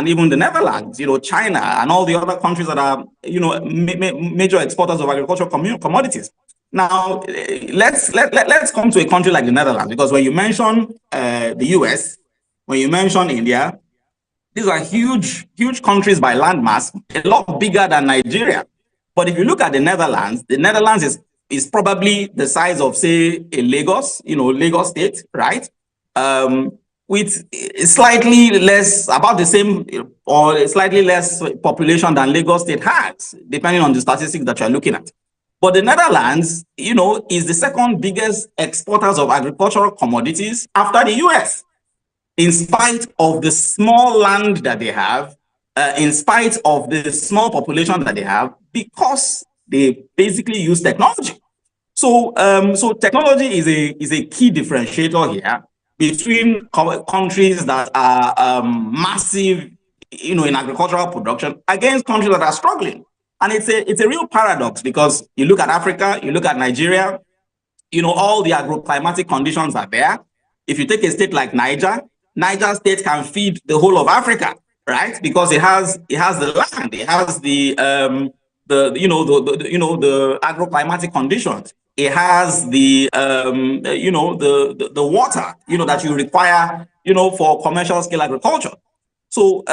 even the Netherlands, China, and all the other countries that are, major exporters of agricultural commodities. Now, let's come to a country like the Netherlands, because when you mention the US, when you mention India, these are huge countries by landmass, a lot bigger than Nigeria. But if you look at the Netherlands is probably the size of, say, a Lagos, Lagos state, right? With slightly less, about the same or slightly less population than Lagos state has, depending on the statistics that you're looking at. But the Netherlands, is the second biggest exporters of agricultural commodities after the US, in spite of the small land that they have, in spite of the small population that they have, because they basically use technology. So, so technology is a key differentiator here between countries that are massive, in agricultural production against countries that are struggling. And it's a real paradox, because you look at Africa, you look at Nigeria, all the agroclimatic conditions are there. If you take a state like Niger state can feed the whole of Africa, right? Because it has the land, it has the agroclimatic conditions. It has the the water, that you require, for commercial scale agriculture. So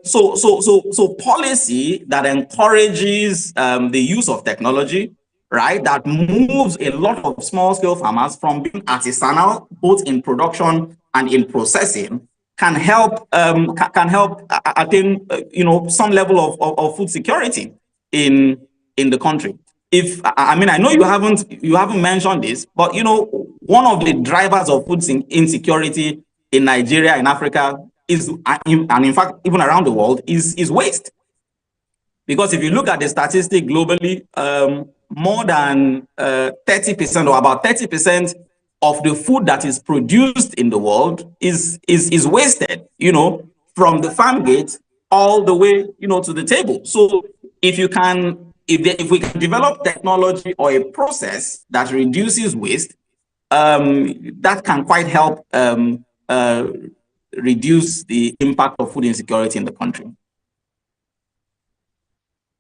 so policy that encourages the use of technology, right, that moves a lot of small scale farmers from being artisanal, both in production and in processing, can help attain some level of food security in the country. I know you haven't mentioned this, but one of the drivers of food insecurity in Nigeria, in Africa, is, and in fact even around the world, is waste. Because if you look at the statistic globally, more than 30% or about 30% of the food that is produced in the world is wasted, from the farm gate all the way, to the table. So if we can develop technology or a process that reduces waste, that can quite help reduce the impact of food insecurity in the country.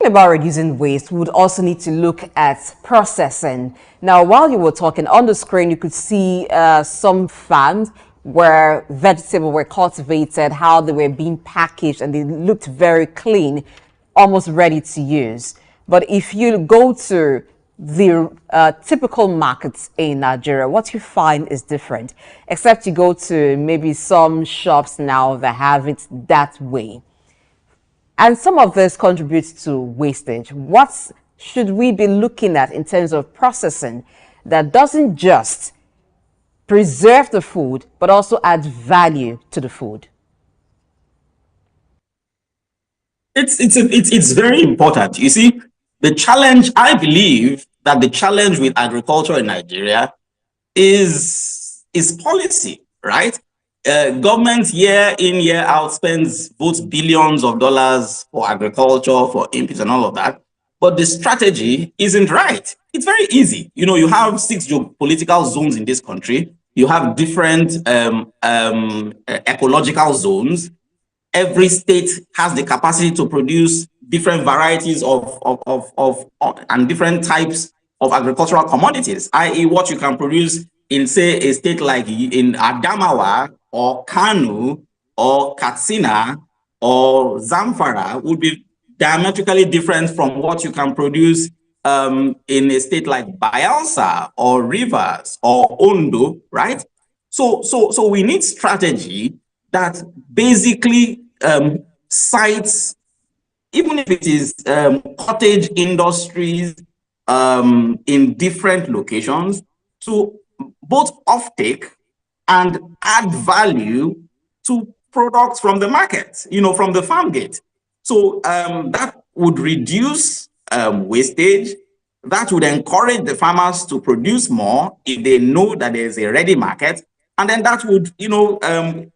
About reducing waste, we would also need to look at processing. Now, while you were talking on the screen, you could see some farms where vegetables were cultivated, how they were being packaged, and they looked very clean, almost ready to use. But if you go to the typical markets in Nigeria, what you find is different, except you go to maybe some shops now that have it that way. And some of this contributes to wastage. What should we be looking at in terms of processing that doesn't just preserve the food, but also add value to the food? It's very important. You see, the challenge, I believe that the challenge with agriculture in Nigeria is policy, right? Government year in, year out spends both billions of dollars for agriculture, for inputs and all of that. But the strategy isn't right. It's very easy. You have 6 geopolitical zones in this country. You have different ecological zones. Every state has the capacity to produce different varieties and different types of agricultural commodities, i.e. what you can produce in, say, a state like in Adamawa or Kanu or Katsina or Zamfara would be diametrically different from what you can produce in a state like Bayelsa or Rivers or Ondo, right? So we need strategy that basically sites, even if it is cottage industries in different locations, to both offtake and add value to products from the market, from the farm gate. So that would reduce wastage. That would encourage the farmers to produce more if they know that there's a ready market. And then that would,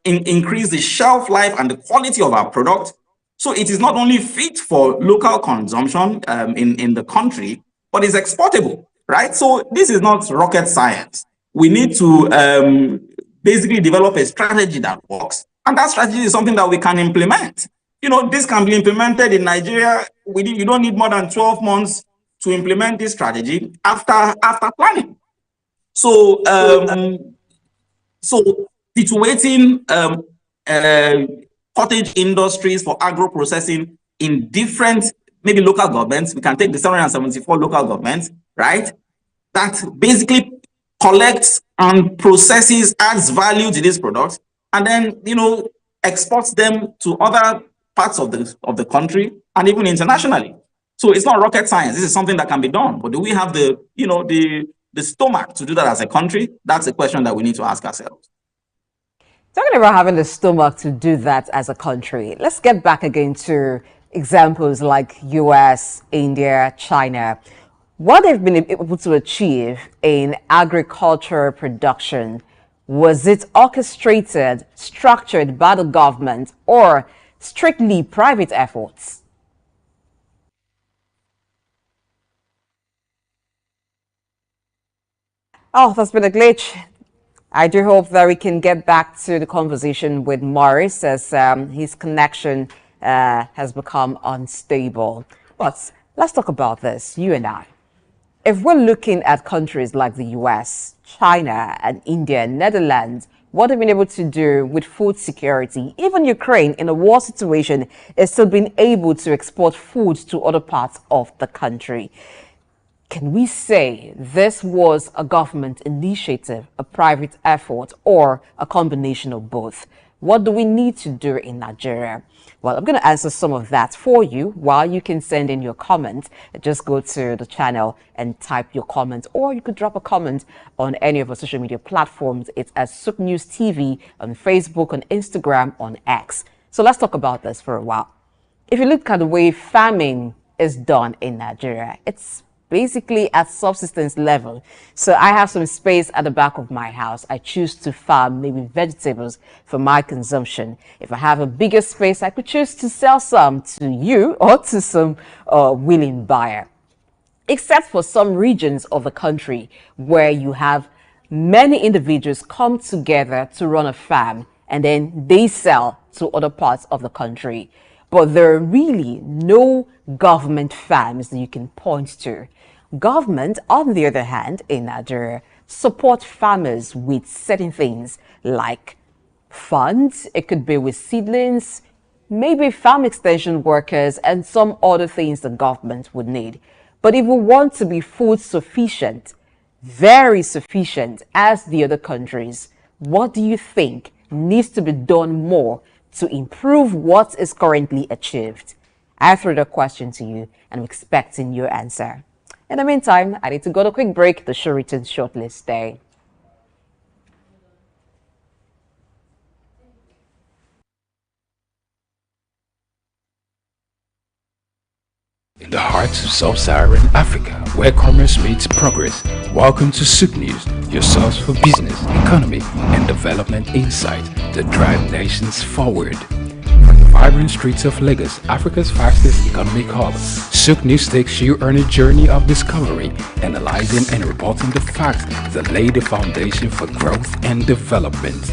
increase the shelf life and the quality of our product. So it is not only fit for local consumption in the country, but is exportable, right? So this is not rocket science. We need to basically develop a strategy that works. And that strategy is something that we can implement. This can be implemented in Nigeria. You don't need more than 12 months to implement this strategy after planning. So, situating cottage industries for agro-processing in different, maybe local governments. We can take the 774 local governments, right? That basically collects and processes, adds value to these products, and then, exports them to other parts of the country and even internationally. So it's not rocket science. This is something that can be done. But do we have the stomach to do that as a country? That's a question that we need to ask ourselves. Talking about having the stomach to do that as a country, let's get back again to examples like US, India, China. What they've been able to achieve in agriculture production, was it orchestrated, structured by the government, or strictly private efforts? Oh, that's been a glitch. I do hope that we can get back to the conversation with Morris as his connection has become unstable. But let's talk about this, you and I. If we're looking at countries like the US, China, and India, Netherlands, what they've been able to do with food security, even Ukraine in a war situation is still being able to export food to other parts of the country. Can we say this was a government initiative, a private effort, or a combination of both? What do we need to do in Nigeria? Well, I'm going to answer some of that for you while you can send in your comments. Just go to the channel and type your comment, or you could drop a comment on any of our social media platforms. It's at SOUQ News TV on Facebook, on Instagram, on X. So let's talk about this for a while. If you look at the way farming is done in Nigeria, it's basically at subsistence level. So I have some space at the back of my house. I choose to farm maybe vegetables for my consumption. If I have a bigger space, I could choose to sell some to you or to some willing buyer. Except for some regions of the country where you have many individuals come together to run a farm and then they sell to other parts of the country. But there are really no government farms that you can point to. Government, on the other hand, in Nigeria, support farmers with certain things like funds. It could be with seedlings, maybe farm extension workers, and some other things the government would need. But if we want to be food sufficient, very sufficient as the other countries, what do you think needs to be done more to improve what is currently achieved? I threw the question to you and I'm expecting your answer. In the meantime, I need to go to a quick break. The show returns shortly. Stay. In the heart of sub-Saharan Africa, where commerce meets progress, welcome to SOUQ News, your source for business, economy, and development insight that drive nations forward. From the vibrant streets of Lagos, Africa's fastest economic hub, SOUQ News takes you on a journey of discovery, analyzing and reporting the facts that lay the foundation for growth and development.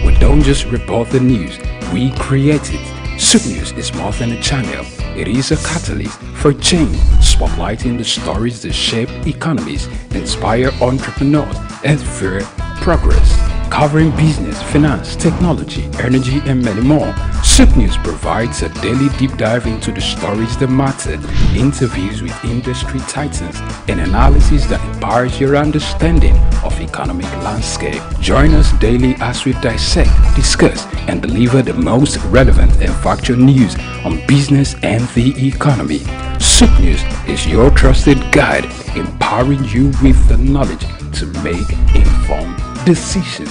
We don't just report the news, we create it. SOUQ News is more than a channel. It is a catalyst for change, spotlighting the stories that shape economies, inspire entrepreneurs, and fuel progress. Covering business, finance, technology, energy, and many more, SOUQ News provides a daily deep dive into the stories that matter, interviews with industry titans, and analysis that empowers your understanding of economic landscape. Join us daily as we dissect, discuss, and deliver the most relevant and factual news on business and the economy. SOUQ News is your trusted guide, empowering you with the knowledge to make informed decisions.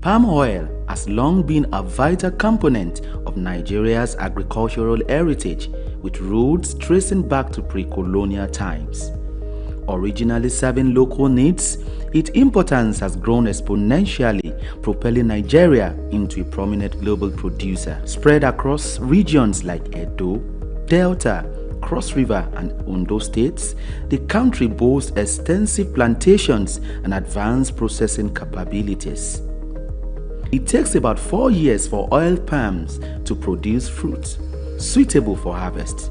Palm oil has long been a vital component of Nigeria's agricultural heritage, with roots tracing back to pre-colonial times. Originally serving local needs, its importance has grown exponentially, propelling Nigeria into a prominent global producer. Spread across regions like Edo, Delta, Cross River and Ondo states, the country boasts extensive plantations and advanced processing capabilities. It takes about 4 years for oil palms to produce fruit suitable for harvest.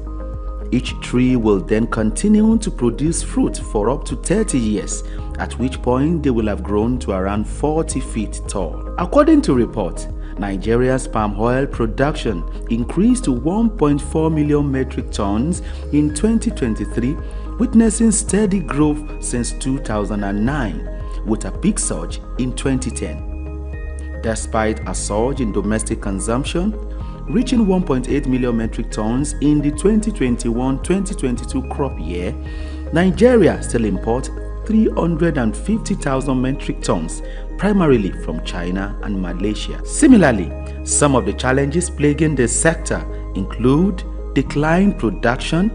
Each tree will then continue to produce fruit for up to 30 years, at which point they will have grown to around 40 feet tall. According to reports, Nigeria's palm oil production increased to 1.4 million metric tons in 2023, witnessing steady growth since 2009, with a peak surge in 2010. Despite a surge in domestic consumption, reaching 1.8 million metric tons in the 2021-2022 crop year, Nigeria still imports 350,000 metric tons, primarily from China and Malaysia. Similarly, some of the challenges plaguing the sector include declined production,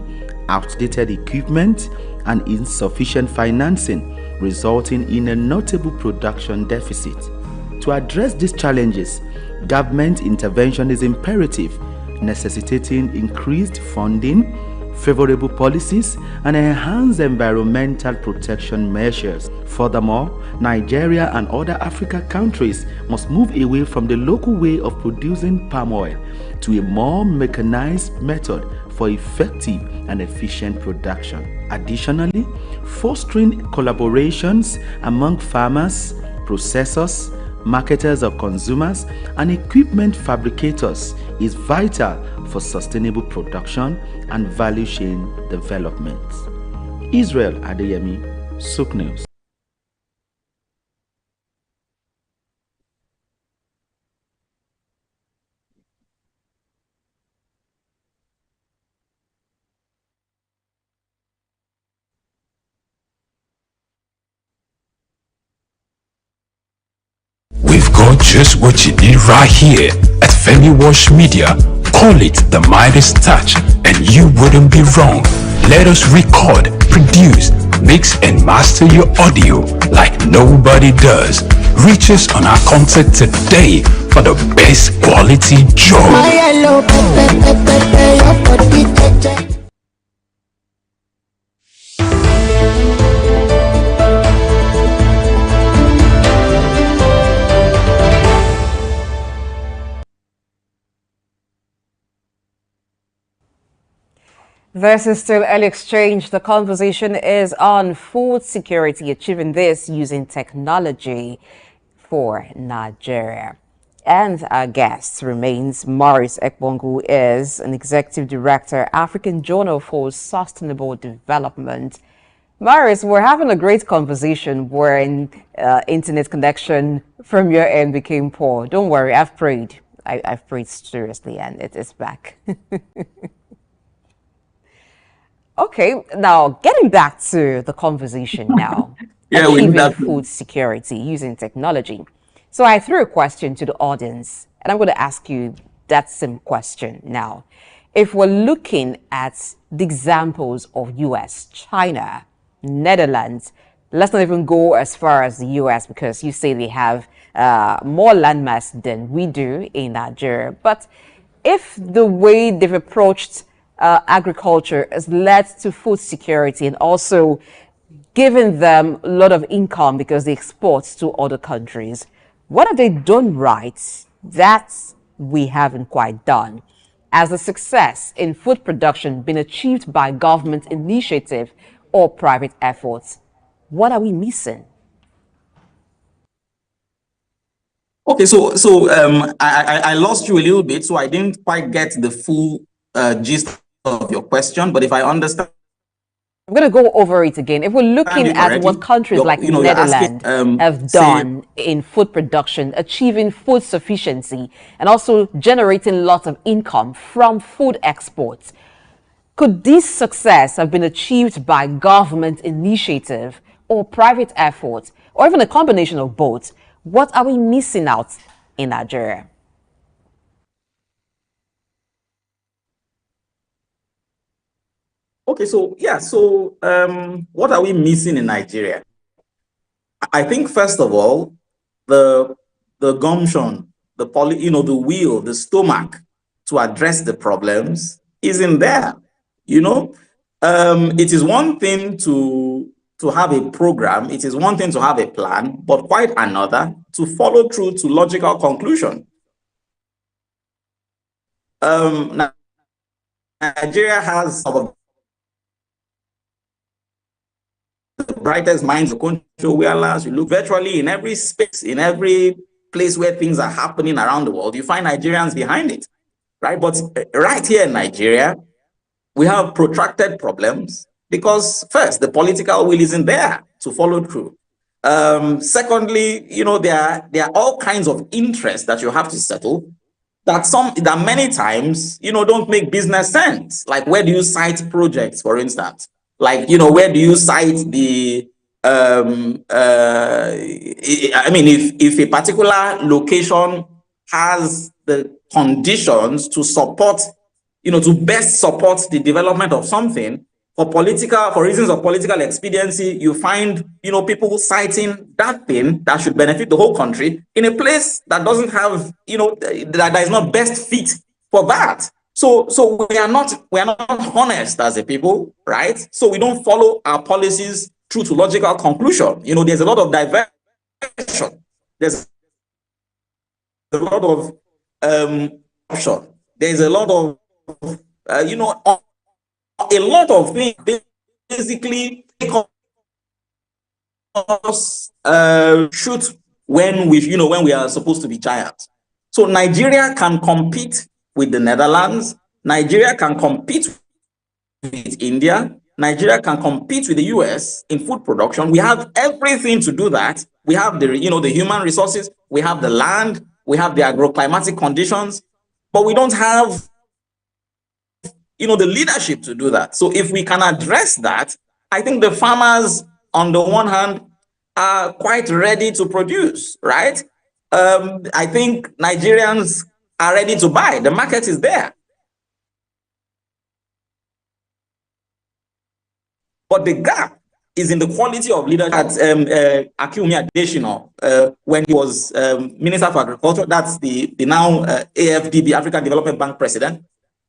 outdated equipment, and insufficient financing, resulting in a notable production deficit. To address these challenges, government intervention is imperative, necessitating increased funding, favorable policies, and enhanced environmental protection measures. Furthermore, Nigeria and other African countries must move away from the local way of producing palm oil to a more mechanized method for effective and efficient production. Additionally, fostering collaborations among farmers, processors, marketers of consumers, and equipment fabricators is vital for sustainable production and value chain development. Israel Adeyemi, SOUQ News. We've got just what you need right here at Femi Wash Media. Call it the Midas touch and you wouldn't be wrong. Let us record, produce, mix and master your audio like nobody does. Reach us on our contact today for the best quality job. This is still Early Exchange. The conversation is on food security, achieving this using technology for Nigeria. And our guest remains Maurice Ekpong, who is an Executive Director, African Journal for Sustainable Development. Maurice, we're having a great conversation when internet connection from your end became poor. Don't worry, I've prayed. I've prayed seriously and it is back. Okay, now getting back to the conversation now. Yeah, achieving food security using technology. So I threw a question to the audience, and I'm going to ask you that same question now. If we're looking at the examples of US, China, Netherlands, let's not even go as far as the US because you say they have more landmass than we do in Nigeria. But if the way they've approached agriculture has led to food security and also giving them a lot of income because they export to other countries, what have they done right that we haven't quite done? Has the success in food production been achieved by government initiative or private efforts? What are we missing? Okay, so I lost you a little bit, so I didn't quite get the full gist of your question, but if I understand, I'm going to go over it again. If we're looking at what countries like Netherlands have done in food production, achieving food sufficiency, and also generating lots of income from food exports, could this success have been achieved by government initiative or private efforts, or even a combination of both? What are we missing out in Nigeria? Okay, so yeah, so what are we missing in Nigeria? I think first of all, the gumption, the the will, the stomach to address the problems isn't there. You know, it is one thing to have a program, it is one thing to have a plan, but quite another to follow through to logical conclusion. Nigeria has some of the brightest minds of control whereas you look virtually in every space, in every place where things are happening around the world, you find Nigerians behind it, right? But right here in Nigeria, we have protracted problems because first, the political will isn't there to follow through. Secondly, there are all kinds of interests that you have to settle that many times, don't make business sense. Like, where do you cite projects, for instance? Like, where do you cite the, if a particular location has the conditions to support, to best support the development of something, for reasons of political expediency, you find, people citing that thing that should benefit the whole country in a place that doesn't have, that is not best fit for that. So we are not honest as a people, right? So we don't follow our policies through to logical conclusion. There's a lot of diversion. There's a lot of option. There's a lot of a lot of things basically make us shoot when we are supposed to be giants. So Nigeria can compete with the Netherlands. Nigeria can compete with India. Nigeria can compete with the US in food production. We have everything to do that. We have the human resources. We have the land. We have the agroclimatic conditions, but we don't have the leadership to do that. So if we can address that, I think the farmers, on the one hand, are quite ready to produce, right? I think Nigerians are ready to buy. The market is there. But the gap is in the quality of leadership. At Akiumi Adesina, when he was Minister for Agriculture, that's the now AFDB, African Development Bank president,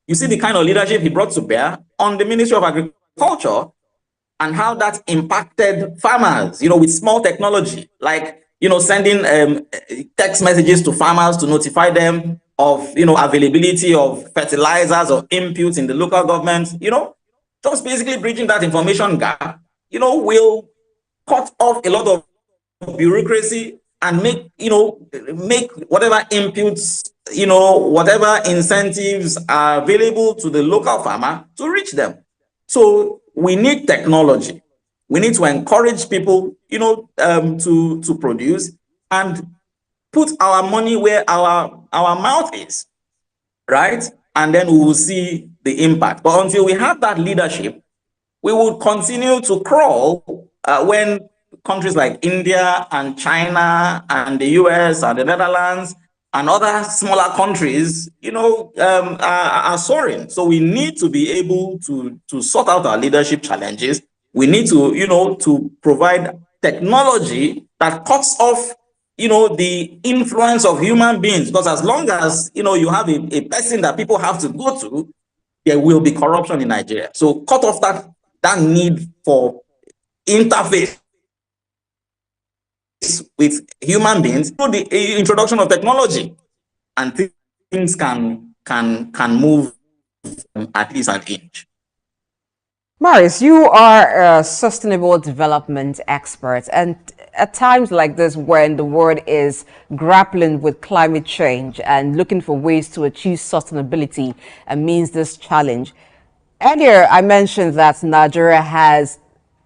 you see the kind of leadership he brought to bear on the Ministry of Agriculture and how that impacted farmers, with small technology, like, sending text messages to farmers to notify them of, availability of fertilizers or inputs in the local government, just basically bridging that information gap, will cut off a lot of bureaucracy and make whatever inputs, whatever incentives are available to the local farmer to reach them. So we need technology. We need to encourage people, to produce and put our money where our mouth is, right? And then we will see the impact. But until we have that leadership, we will continue to crawl when countries like India and China and the US and the Netherlands and other smaller countries, are soaring. So we need to be able to sort out our leadership challenges. We need to, to provide technology that cuts off, the influence of human beings. Because as long as, you have a person that people have to go to, there will be corruption in Nigeria. So cut off that need for interface with human beings through the introduction of technology, and things can move at least an inch. Marius, you are a sustainable development expert, and at times like this, when the world is grappling with climate change and looking for ways to achieve sustainability amidst this challenge, earlier I mentioned that Nigeria has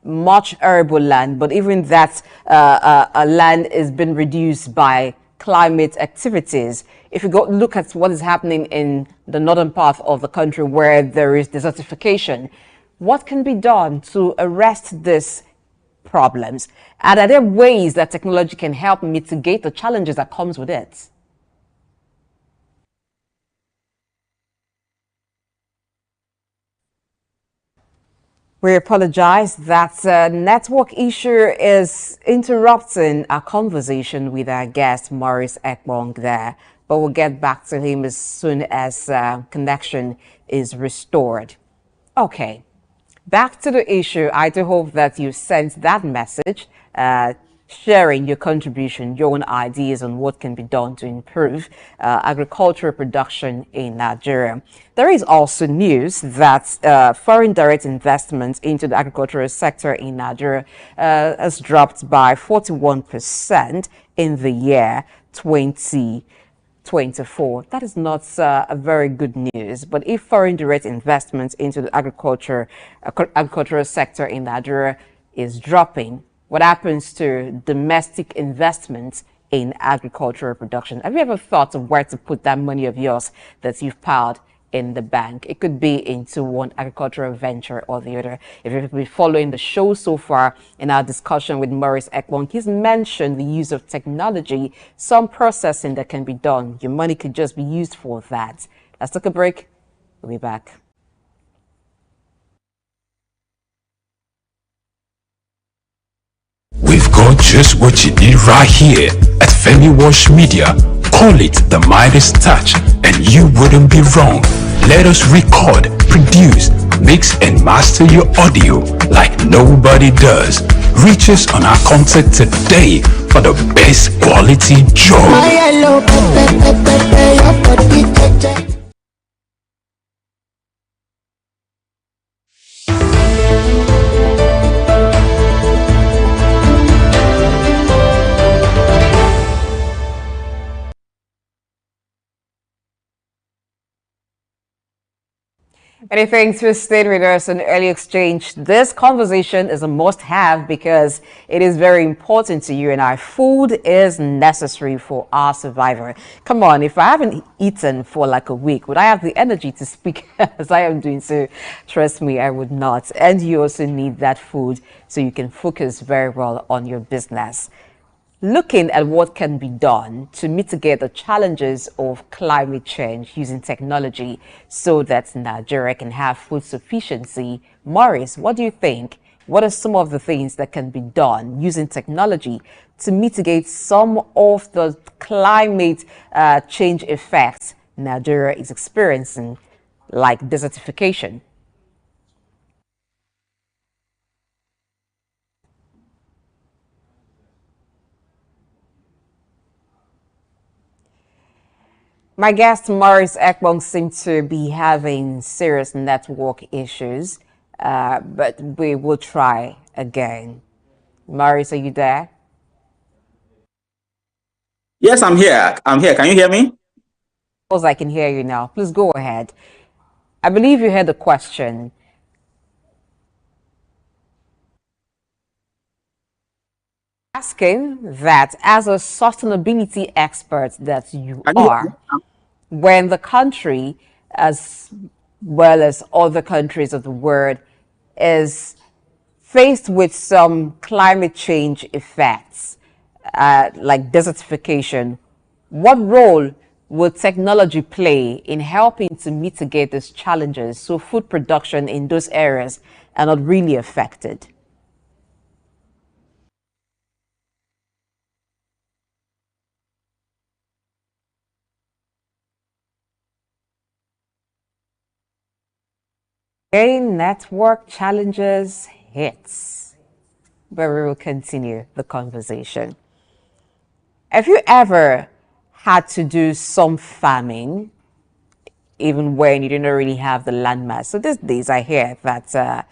much arable land, but even that land is being reduced by climate activities. If you go look at what is happening in the northern part of the country where there is desertification, what can be done to arrest these problems? And are there ways that technology can help mitigate the challenges that comes with it? We apologize that network issue is interrupting our conversation with our guest, Maurice Ekbong there. But we'll get back to him as soon as connection is restored. Okay, back to the issue. I do hope that you sent that message, sharing your contribution, your own ideas on what can be done to improve agricultural production in Nigeria. There is also news that foreign direct investments into the agricultural sector in Nigeria has dropped by 41% in the year 2024. That is not a very good news. But if foreign direct investments into the agricultural sector in Nigeria is dropping, what happens to domestic investments in agricultural production? Have you ever thought of where to put that money of yours that you've piled in the bank? It could be into one agricultural venture or the other. If you've been following the show so far in our discussion with Maurice Ekbong, he's mentioned the use of technology, some processing that can be done. Your money could just be used for that. Let's take a break. We'll be back. We've got just what you need right here at Femi Wash Media. Call it the Midas touch and you wouldn't be wrong. Let us record, produce, mix and master your audio like nobody does. Reach us on our contact today for the best quality job. Many thanks for staying with us on Early Exchange. This conversation is a must-have because it is very important to you and I. Food is necessary for our survival. Come on, if I haven't eaten for like a week, would I have the energy to speak as I am doing so? Trust me, I would not. And you also need that food so you can focus very well on your business. Looking at what can be done to mitigate the challenges of climate change using technology so that Nigeria can have food sufficiency. Maurice, what do you think? What are some of the things that can be done using technology to mitigate some of the climate change effects Nigeria is experiencing, like desertification? My guest, Maurice Ekbong, seems to be having serious network issues, but we will try again. Maurice, are you there? Yes, I'm here. I'm here. Can you hear me? Of course, I can hear you now. Please go ahead. I believe you heard the question. Asking that as a sustainability expert that you are, when the country, as well as other countries of the world, is faced with some climate change effects, like desertification, what role will technology play in helping to mitigate these challenges so food production in those areas are not really affected? Again, network challenges hits, but we will continue the conversation. Have you ever had to do some farming, even when you didn't really have the landmass? So these days I hear that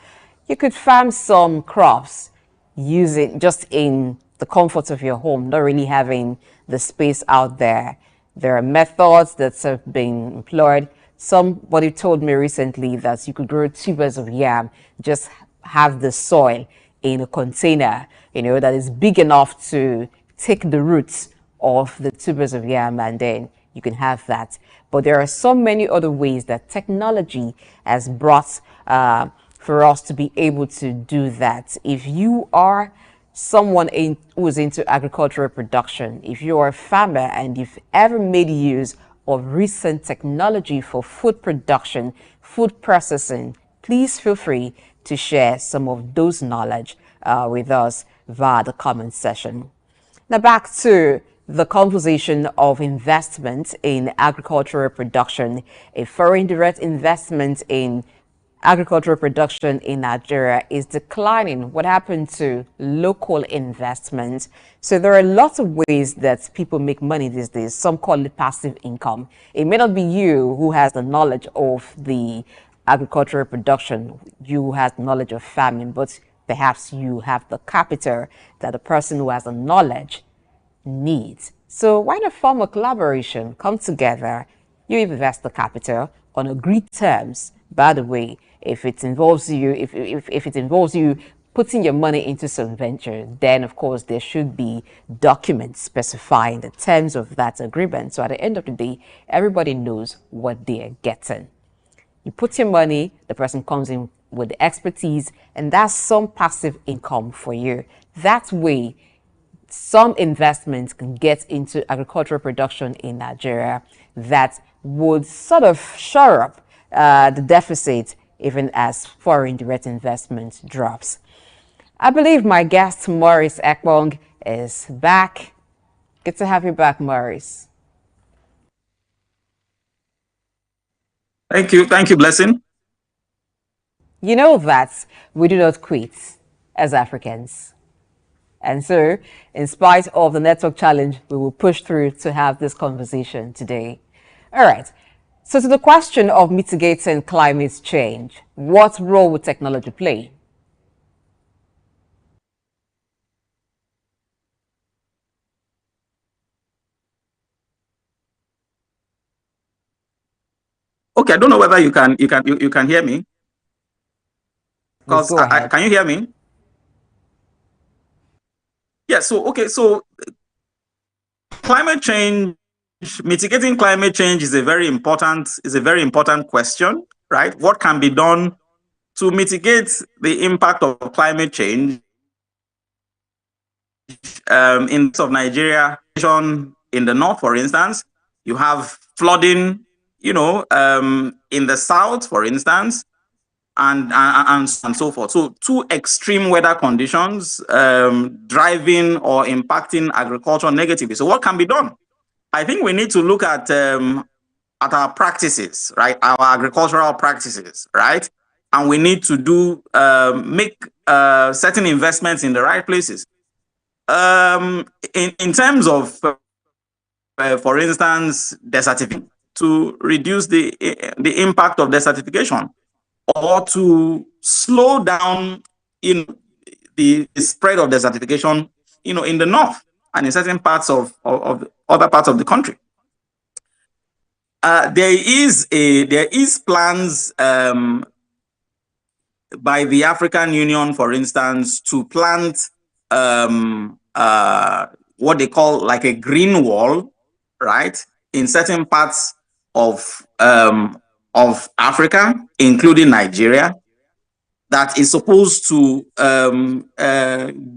you could farm some crops using just in the comfort of your home, not really having the space out there. There are methods that have been employed. Somebody told me recently that you could grow tubers of yam, just have the soil in a container, that is big enough to take the roots of the tubers of yam, and then you can have that. But there are so many other ways that technology has brought for us to be able to do that. If you are someone who is into agricultural production, if you are a farmer and you've ever made use of recent technology for food production, food processing, please feel free to share some of those knowledge with us via the comment section. Now back to the conversation of investment in agricultural production. A foreign direct investment in agricultural production in Nigeria is declining. What happened to local investment? So there are lots of ways that people make money these days. Some call it passive income. It may not be you who has the knowledge of the agricultural production, you who has knowledge of farming, but perhaps you have the capital that the person who has the knowledge needs. So why not form a collaboration? Come together, you invest the capital on agreed terms. By the way, if it involves you, if it involves you putting your money into some venture, then of course there should be documents specifying the terms of that agreement. So at the end of the day, everybody knows what they are getting. You put your money, the person comes in with the expertise, and that's some passive income for you. That way, some investments can get into agricultural production in Nigeria that would sort of shore up the deficit even as foreign direct investment drops. I believe my guest, Maurice Ekpong, is back. Good to have you back, Maurice. Thank you, Blessing. You know that we do not quit as Africans. And so, in spite of the network challenge, we will push through to have this conversation today. All right. So to the question of mitigating climate change, what role would technology play? Okay, I don't know whether you can hear me. Because can you hear me? Yeah. So climate change, mitigating climate change is a very important question, right? What can be done to mitigate the impact of climate change in of Nigeria? In the north, for instance, you have flooding, in the south, for instance, and so forth. So two extreme weather conditions driving or impacting agriculture negatively. So what can be done? I think we need to look at our practices, right? Our agricultural practices, right? And we need to make certain investments in the right places. In terms of, for instance, desertification, to reduce the impact of desertification, or to slow down the spread of desertification, in the north and in certain parts of other parts of the country. There is plans by the African Union, for instance, to plant what they call like a green wall, right, in certain parts of Africa, including Nigeria, that is supposed to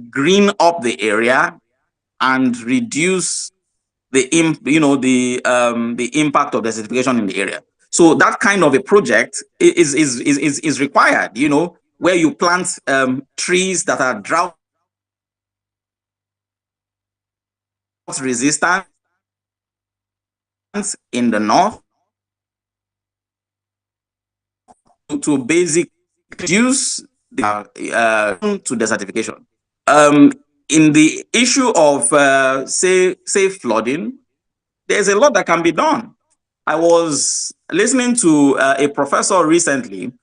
green up the area and reduce the impact of desertification in the area. So that kind of a project is required, where you plant trees that are drought resistant in the north to basically reduce the to desertification. In the issue of say flooding, there's a lot that can be done. I was listening to a professor recently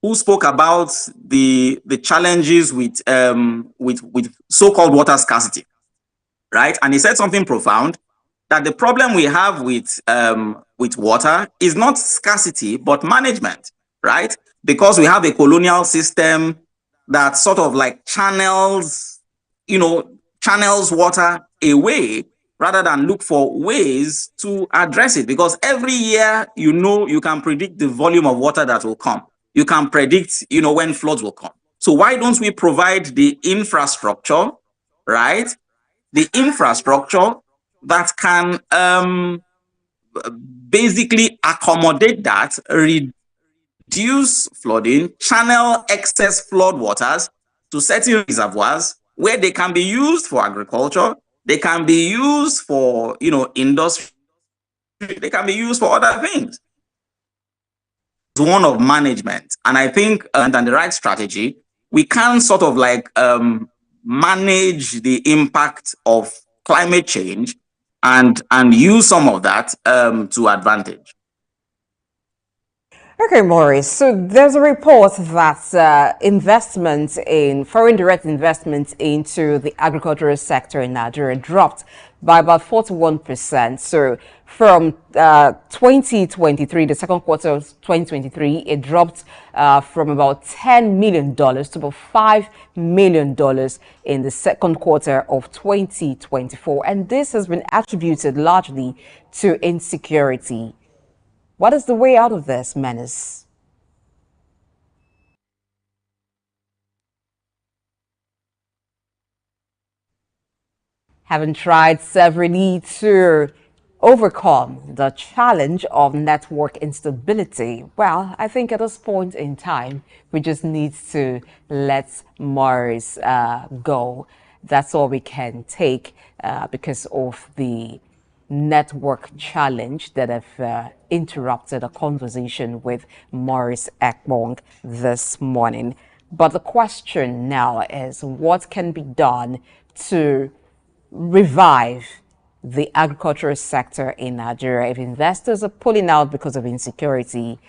who spoke about the challenges with so-called water scarcity, right? And he said something profound, that the problem we have with water is not scarcity but management, right? Because we have a colonial system that sort of like channels water away rather than look for ways to address it. Because every year, you can predict the volume of water that will come. You can predict, when floods will come. So why don't we provide the infrastructure, right? The infrastructure that can basically accommodate that, reduce flooding, channel excess flood waters to certain reservoirs where they can be used for agriculture, they can be used for, industry, they can be used for other things. It's one of management. And I think, and the right strategy, we can sort of like manage the impact of climate change and use some of that to advantage. Okay, Maurice. So there's a report that investment in foreign direct investment into the agricultural sector in Nigeria dropped by about 41%. So from 2023, the second quarter of 2023, it dropped from about $10 million to about $5 million in the second quarter of 2024. And this has been attributed largely to insecurity. What is the way out of this menace? Having tried severally to overcome the challenge of network instability, well, I think at this point in time, we just need to let Maurice go. That's all we can take because of the network challenge that have interrupted a conversation with Maurice Ekpong this morning. But the question now is, what can be done to revive the agricultural sector in Nigeria? If investors are pulling out because of insecurity,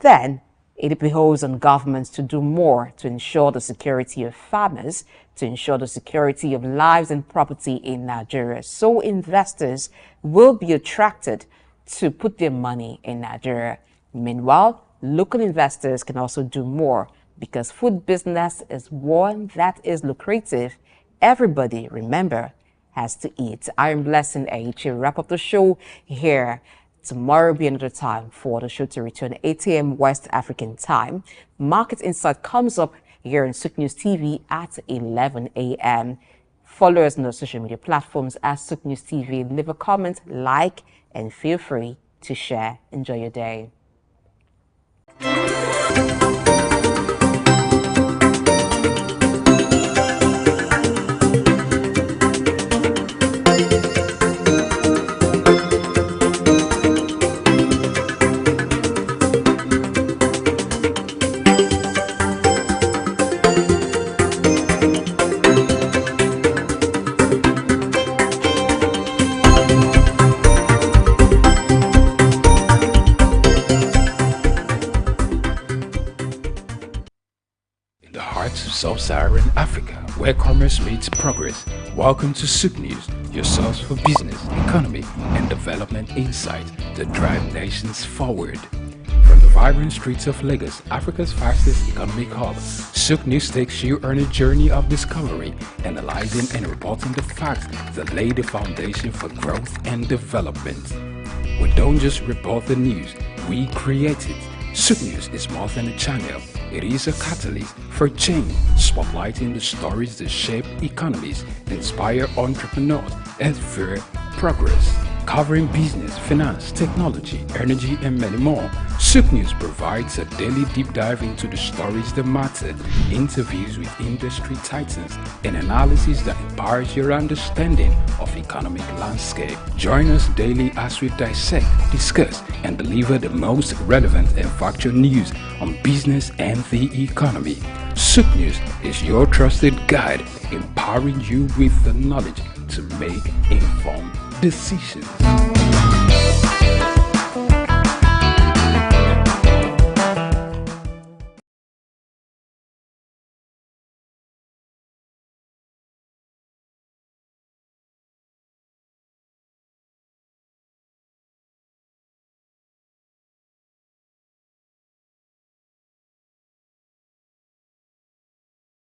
then it behoves on governments to do more to ensure the security of farmers, to ensure the security of lives and property in Nigeria, so investors will be attracted to put their money in Nigeria. Meanwhile, local investors can also do more because food business is one that is lucrative. Everybody, remember, has to eat. I'm Blessing H. Wrap up the show here. Tomorrow will be another time for the show to return 8 a.m. West African time. Market Insight comes up here on SOUQ News TV at 11 a.m. Follow us on the social media platforms at SOUQ News TV. Leave a comment, like, and feel free to share. Enjoy your day. Sub-Saharan Africa, where commerce meets progress. Welcome to SOUQ News, your source for business, economy, and development insight that drive nations forward. From the vibrant streets of Lagos, Africa's fastest economic hub, SOUQ News takes you on a journey of discovery, analyzing and reporting the facts that lay the foundation for growth and development. We don't just report the news, we create it. SOUQ News is more than a channel. It is a catalyst for change, spotlighting the stories that shape economies, inspire entrepreneurs, and fuel progress. Covering business, finance, technology, energy, and many more, SOUQ News provides a daily deep dive into the stories that matter, interviews with industry titans, and analysis that empowers your understanding of economic landscape. Join us daily as we dissect, discuss, and deliver the most relevant and factual news on business and the economy. SOUQ News is your trusted guide, empowering you with the knowledge to make informed decisions.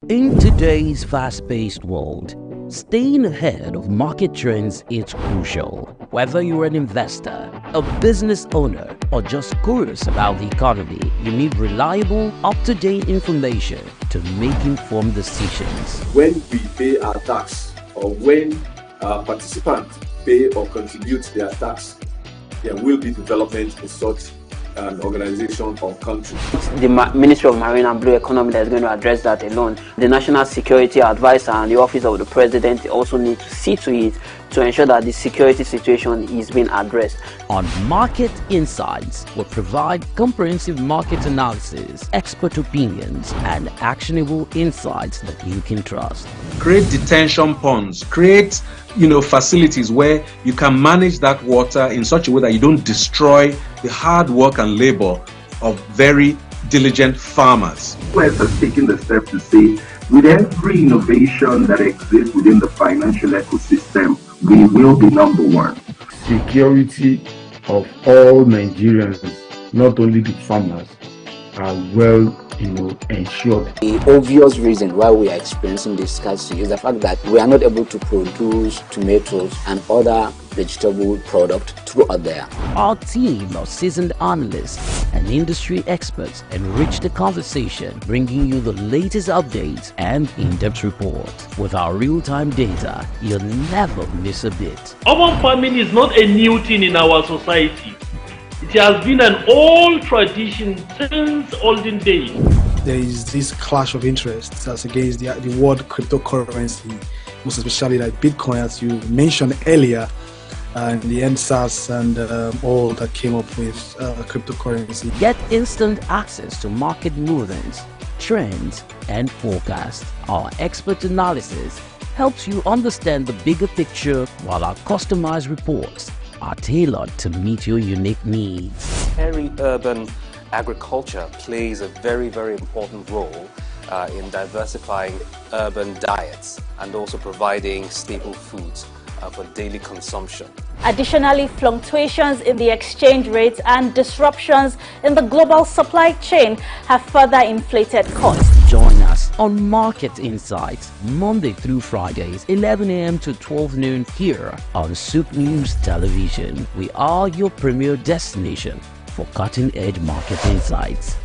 In today's fast-paced world, staying ahead of market trends is crucial. Whether you're an investor, a business owner, or just curious about the economy, you need reliable, up-to-date information to make informed decisions. When we pay our tax, or when our participants pay or contribute their tax, there will be development in such an organization or country. The Ministry of Marine and Blue Economy that is going to address that alone. The National Security Advisor and the Office of the President also need to see to it to ensure that the security situation is being addressed. On Market Insights, we provide comprehensive market analysis, expert opinions, and actionable insights that you can trust. Create detention ponds, create facilities where you can manage that water in such a way that you don't destroy the hard work and labor of very diligent farmers. West has taken the step to say, with every innovation that exists within the financial ecosystem, we will be number one. Security of all Nigerians, not only the farmers, are well ensured. The obvious reason why we are experiencing this scarcity is the fact that we are not able to produce tomatoes and other vegetable products throughout there. Our team of seasoned analysts and industry experts enrich the conversation, bringing you the latest updates and in-depth reports. With our real-time data, you'll never miss a bit. Urban farming is not a new thing in our society. It has been an old tradition since olden days. There is this clash of interests as against the word cryptocurrency, most especially like Bitcoin, as you mentioned earlier, and the NSAS and all that came up with cryptocurrency. Get instant access to market movements, trends, and forecasts. Our expert analysis helps you understand the bigger picture, while our customized reports are tailored to meet your unique needs. Peri-urban agriculture plays a very, very important role in diversifying urban diets and also providing staple foods for daily consumption. Additionally, fluctuations in the exchange rates and disruptions in the global supply chain have further inflated costs. Join us on Market Insights, Monday through Fridays, 11 a.m. to 12 noon here on SOUQ News Television. We are your premier destination for cutting-edge market insights.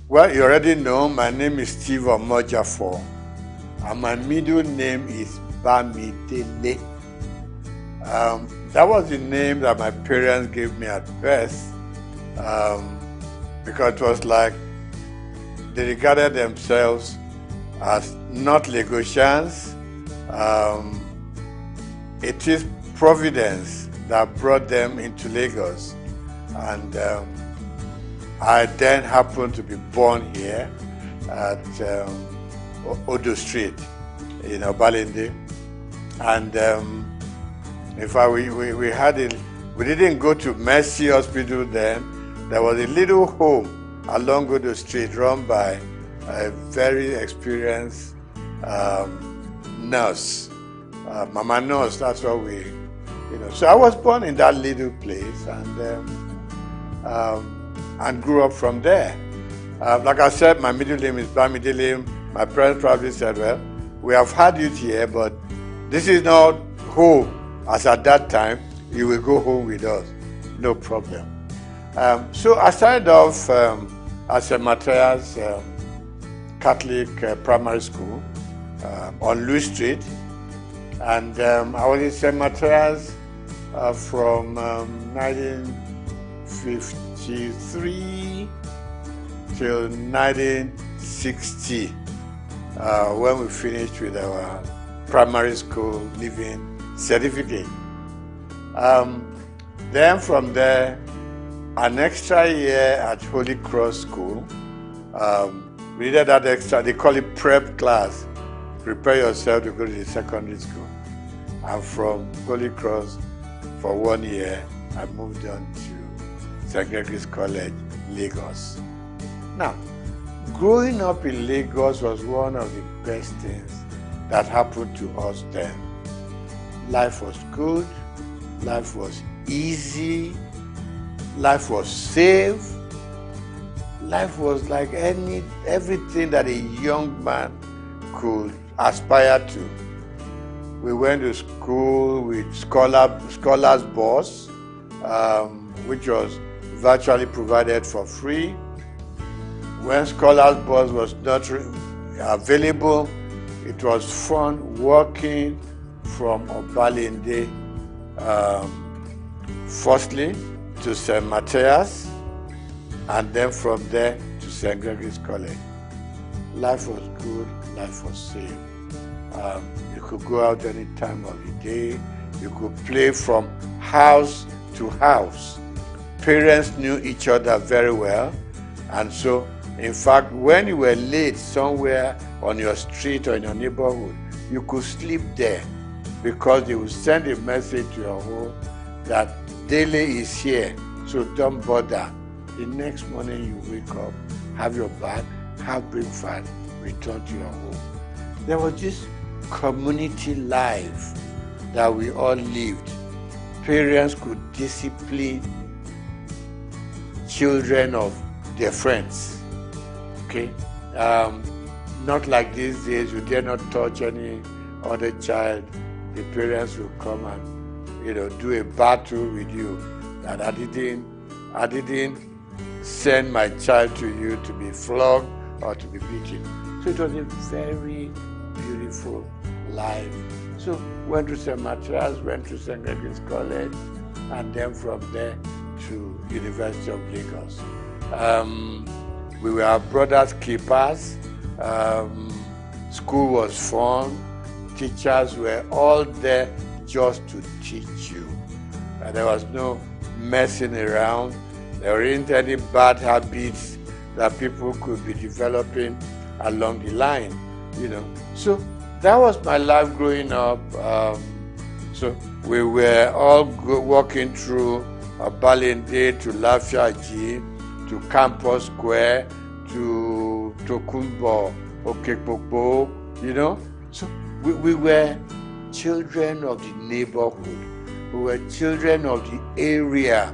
Well, you already know my name is Steve Omojafor, and my middle name is Bamidele. That was the name that my parents gave me at birth, because it was like they regarded themselves as not Lagosians. It is Providence that brought them into Lagos, and I then happened to be born here at Odo Street in Obalende, and in fact we didn't go to Mercy Hospital then. There was a little home along Odo Street run by a very experienced nurse, Mama Nurse. That's what we, So I was born in that little place, and grew up from there. Like I said, my middle name is Bamidele. My parents probably said, well, we have had you here, but this is not home. As at that time, you will go home with us. No problem. So I started off at St. Matthias Catholic Primary School on Louis Street. And I was in St. Matthias from 1953 till 1960, when we finished with our primary school leaving certificate. Then from there, an extra year at Holy Cross School. We did that extra, they call it prep class. Prepare yourself to go to the secondary school. And from Holy Cross for 1 year, I moved on to St. Gregory's College, Lagos. Now, growing up in Lagos was one of the best things that happened to us then. Life was good, life was easy, life was safe, life was like everything that a young man could aspire to. We went to school with scholars bus, which was virtually provided for free. When Scholars Bus was not available, it was fun walking from Obalende, firstly to St. Matthias, and then from there to St. Gregory's College. Life was good, life was safe. You could go out any time of the day. You could play from house to house. Parents knew each other very well. And so, in fact, when you were late somewhere on your street or in your neighborhood, you could sleep there because they would send a message to your home that Dele is here, so don't bother. The next morning you wake up, have your bath, have breakfast, return to your home. There was this community life that we all lived. Parents could discipline children of their friends, okay? Not like these days, you dare not touch any other child. The parents will come and, do a battle with you that I didn't send my child to you to be flogged or to be beaten. So it was a very beautiful life. So went to St. Matthias, went to St. Gregory's College, and then from there to University of Lagos. We were our brothers' keepers. School was fun. Teachers were all there just to teach you. There was no messing around. There weren't any bad habits that people could be developing along the line, So that was my life growing up. So we were all walking through Balinde to Lafiaji, to Campus Square, to Tokunbo, Okekpopo, So we were children of the neighborhood. We were children of the area.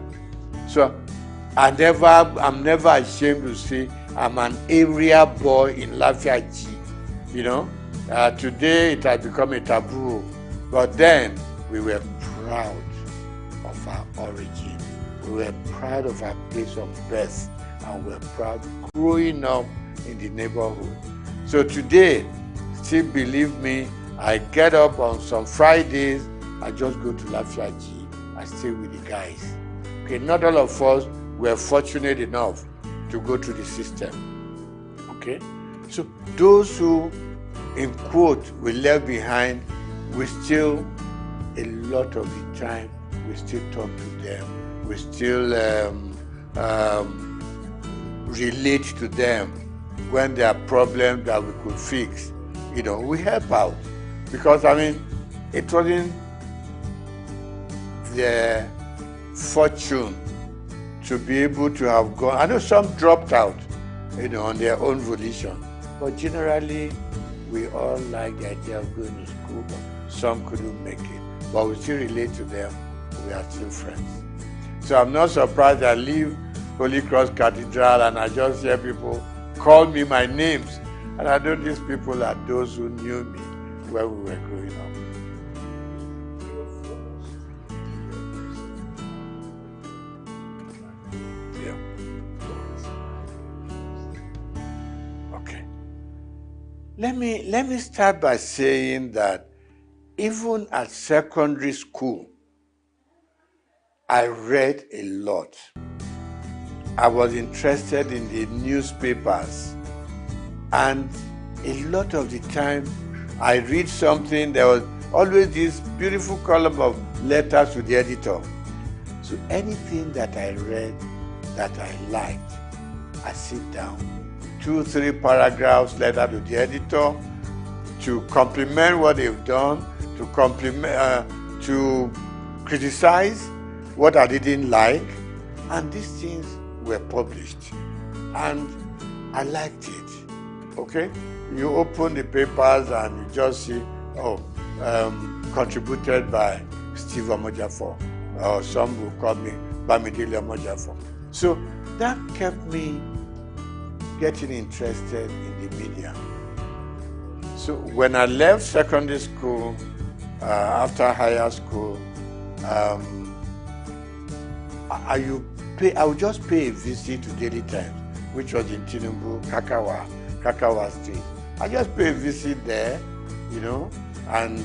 So I'm never ashamed to say I'm an area boy in Lafiaji. Today it has become a taboo, but then we were proud of our origin. We were proud of our place of birth, and we were proud growing up in the neighborhood. So today, still believe me, I get up on some Fridays, I just go to Lafiaji, I stay with the guys. Okay, not all of us were fortunate enough to go through the system. Okay, so those who, in quote, we left behind, we still, a lot of the time, we still talk to them. We still relate to them when there are problems that we could fix. We help out. Because, it wasn't their fortune to be able to have gone. I know some dropped out, on their own volition. But generally, we all like the idea of going to school, but some couldn't make it. But we still relate to them. We are still friends. So I'm not surprised I leave Holy Cross Cathedral and I just hear people call me my names. And I know these people are those who knew me when we were growing up. Let me start by saying that even at secondary school, I read a lot. I was interested in the newspapers, and a lot of the time I read something, there was always this beautiful column of letters to the editor. So anything that I read that I liked, I sit down, 2-3 paragraphs letter to the editor to compliment what they've done, to criticize what I didn't like, and these things were published, and I liked it. Okay, you open the papers and you just see, contributed by Steve Omojafo, or some will call me Bamidele Omojafo. So that kept me getting interested in the media. So when I left secondary school, after higher school, you would just pay a visit to Daily Times, which was in Tinubu, Kakawa Street. I just pay a visit there, you know, and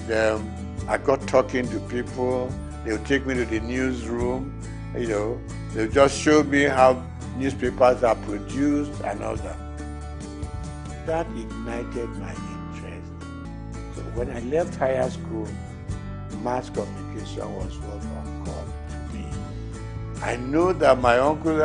I got talking to people. They would take me to the newsroom, you know, they would just show me how newspapers are produced and all that. That ignited my interest. So when I left higher school, mass communication was what called me. I know that my uncle,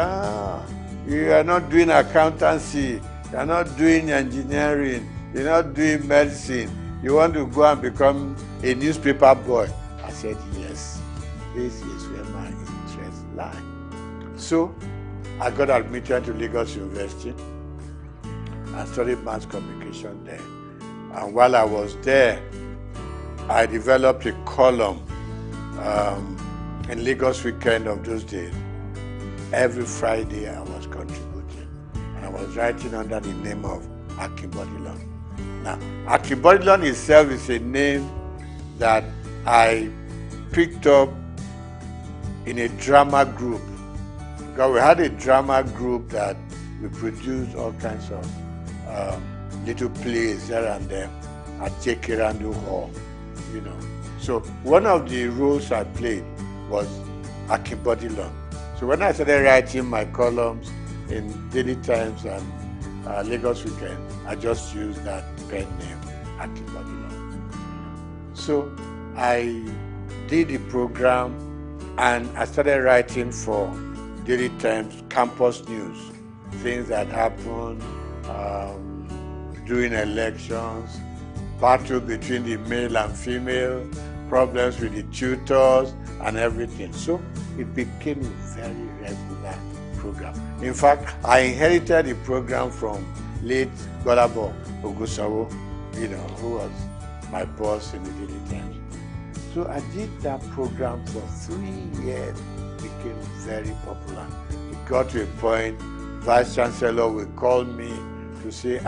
you are not doing accountancy, you are not doing engineering, you're not doing medicine, you want to go and become a newspaper boy. I said, yes, this is where my interests lie. So I got admitted to Lagos University and studied mass communication there. And while I was there, I developed a column in Lagos Weekend of those days. Every Friday I was contributing. And I was writing under the name of Akinbodilon. Now, Akinbodilon itself is a name that I picked up in a drama group. Because we had a drama group that we produced all kinds of little plays here and there at Jekerandu Hall, you know. So one of the roles I played was Akinbodilon. So when I started writing my columns in Daily Times and Lagos Weekend, I just used that pen name, Akinbodilon. So I did a program and I started writing for Daily Times campus news, things that happened during elections, battle between the male and female, problems with the tutors and everything. So it became a very regular program. In fact, I inherited the program from late Golabo Ogusawo, you know, who was my boss in the Daily Times. So I did that program for 3 years. It became very popular. It got to a point, Vice Chancellor would call me to say,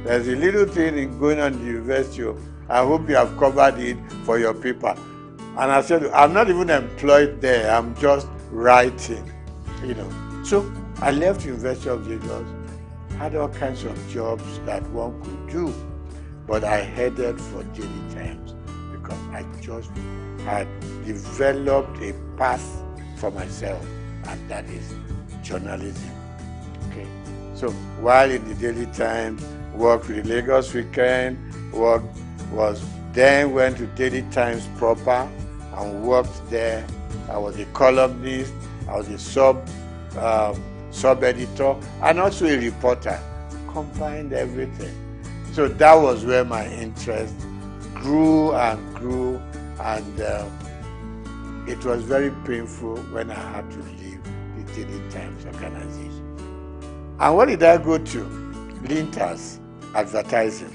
there's a little thing going on in the university. I hope you have covered it for your paper. And I said, I'm not even employed there. I'm just writing, you know. So I left University of Lagos, had all kinds of jobs that one could do, but I headed for Daily Times because I just had developed a path for myself, and that is journalism. Okay. So while in the Daily Times, worked with the Lagos Weekend, went to Daily Times proper and worked there. I was a columnist, I was a sub-editor, and also a reporter. Combined everything. So that was where my interest grew, and it was very painful when I had to leave the Daily Times organization. And what did I go to? Linters advertising.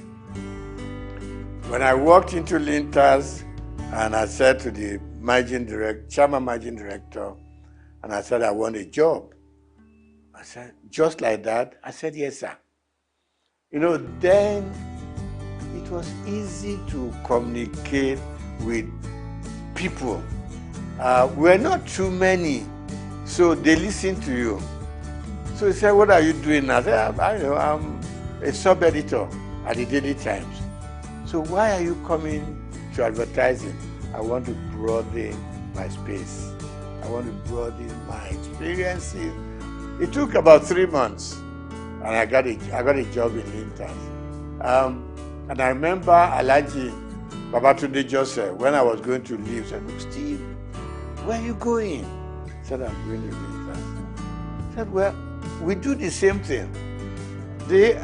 When I walked into Linters, and I said to the chairman managing director, and I said, I want a job. I said, just like that? I said, yes, sir. You know, then it was easy to communicate with people. We're not too many, so they listen to you. So he said, what are you doing now? I said, I'm a sub-editor at the Daily Times. So why are you coming to advertising? I want to broaden my space. I want to broaden my experiences. It took about 3 months, and I got a job in Linters. And I remember Alhaji Babatunde Joseph, when I was going to leave, said, look, Steve, where are you going? I said, I'm going to Linters. I said, well, we do the same thing. They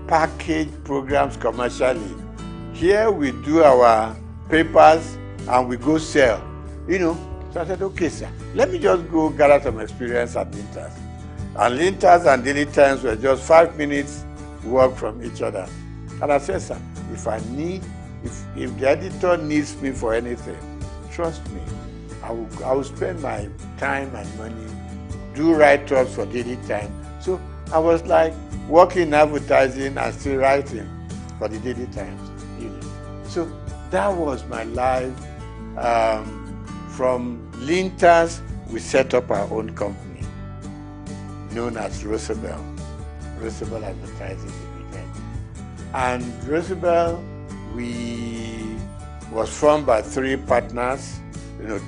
package programs commercially. Here we do our papers and we go sell, you know. So I said, okay, sir, let me just go gather some experience at Linters. And Linters and Daily Times were just 5 minutes walk from each other. And I said, sir, if the editor needs me for anything, trust me, I will spend my time and money, do write-ups for Daily Times. So I was like working in advertising and still writing for the Daily Times. You know. So that was my life. From Linters, we set up our own company. known as Roosevelt Advertising Limited. And Roosevelt, was formed by 3 partners,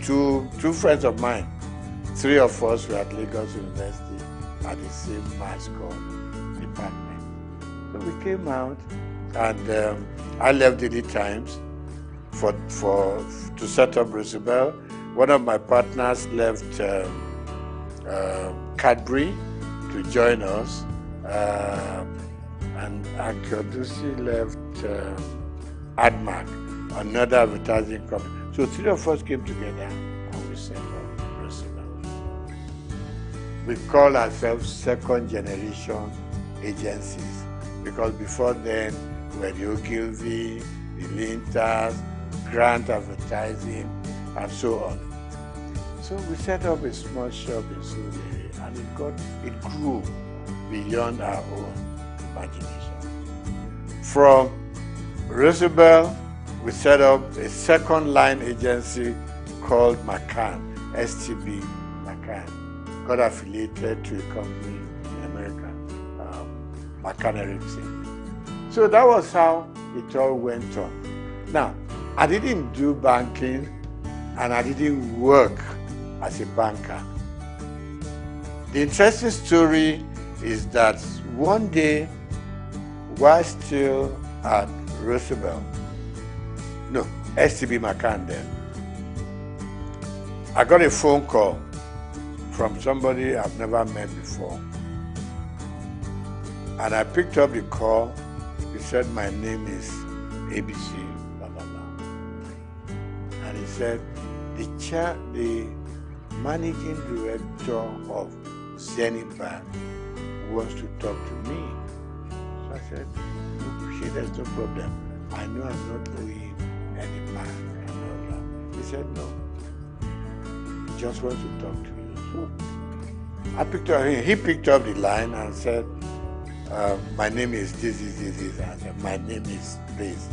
two friends of mine. 3 of us were at Lagos University at the same mass comm department. So we came out, and I left Daily Times to set up Roosevelt. One of my partners left Cadbury to join us, and Akodusi left AdMark, another advertising company. So 3 of us came together and we set up Roosevelt. We call ourselves second generation agencies, because before then we were the Ogilvy, the Lintas, Grant Advertising, and so on. So we set up a small shop in Surrey, and it grew beyond our own imagination. From Roosevelt, we set up a second line agency called McCann, STB McCann. Got affiliated to a company in America, McCann Erickson. So that was how it all went on. Now, I didn't do banking, and I didn't work as a banker. The interesting story is that one day, while still at Roosevelt, STB McCann then, I got a phone call from somebody I've never met before. And I picked up the call. He said, my name is ABC, blah, blah, blah. And he said, the managing director of Zenith Bank wants to talk to me. So I said, there's no problem. I know I'm not owing any bank and all that. He said, no. He just wants to talk to you. So I picked up him. He picked up the line and said, my name is this. I said, my name is this.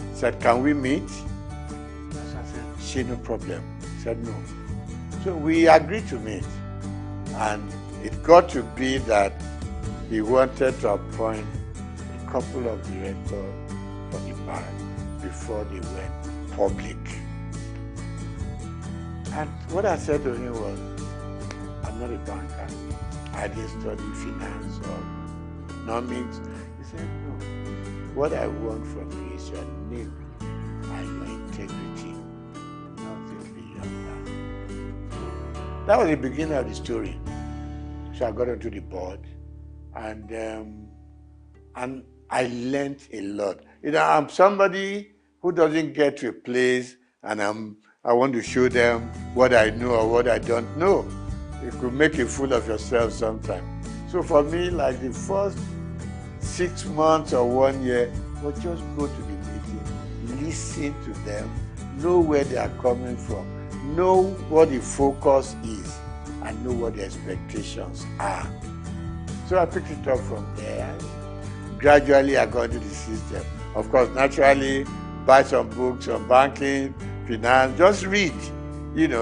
He said, can we meet? So I said, no problem. He said, no. So we agreed to meet. And it got to be that he wanted to appoint a couple of directors for the bank before they went public. And what I said to him was, I'm not a banker. I didn't study finance or economics. He said, no. What I want from you is your name and your integrity. Nothing beyond that. That was the beginning of the story. So I got onto the board, and I learned a lot. I'm somebody who doesn't get to a place and I want to show them what I know or what I don't know. You could make a fool of yourself sometimes. So for me, like the first 6 months or 1 year, was just go to the meeting, listen to them, know where they are coming from, know what the focus is, and know what the expectations are. So I picked it up from there. Gradually, I got into the system. Of course, naturally, buy some books on banking, finance, just read,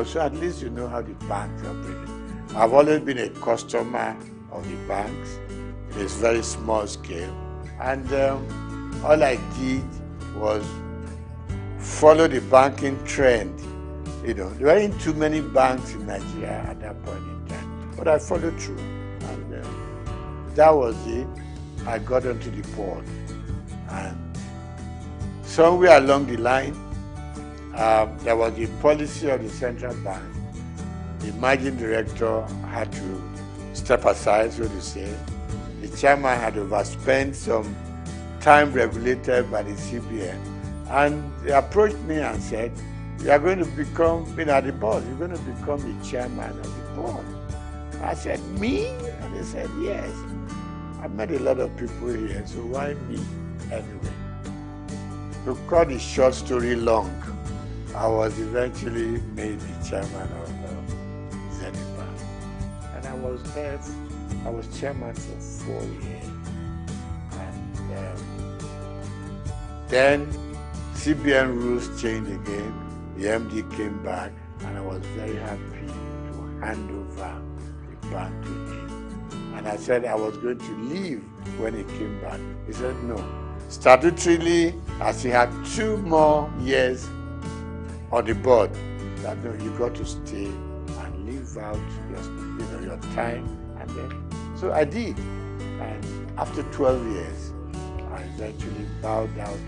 so at least you know how the banks operate. I've always been a customer of the banks in a very small scale. And all I did was follow the banking trend. There weren't too many banks in Nigeria at that point in time, but I followed through. And that was it. I got onto the board. And somewhere along the line, there was a policy of the central bank. The managing director had to step aside, so to say. The chairman had overspent some time regulated by the CBN. And they approached me and said, you are going to become, at the board, you're going to become the chairman of the board. I said, me? And they said, yes. I've met a lot of people here, so why me anyway? To cut the short story long, I was eventually made the chairman of Zenith Bank. And I was chairman for 4 years. And then CBN rules changed again. The MD came back, and I was very happy to hand over the bank to him. And I said I was going to leave when he came back. He said no. Statutorily, as he had 2 more years on the board, that no, you got to stay and live out your time. And then, so I did. And after 12 years, I eventually bowed out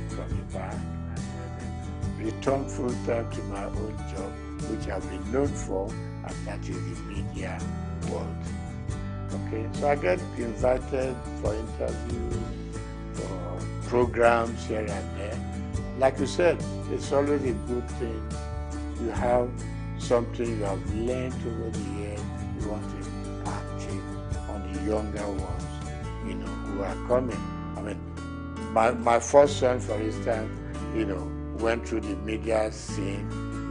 from the bar and returned full time to my own job, which I've been known for, and that is the media world. Okay, so I get invited for interviews, for programs here and there. Like you said, it's always a good thing. You have something you have learned over the years, you want to impact it on the younger ones, who are coming. I mean, my first son, for instance, went through the media scene,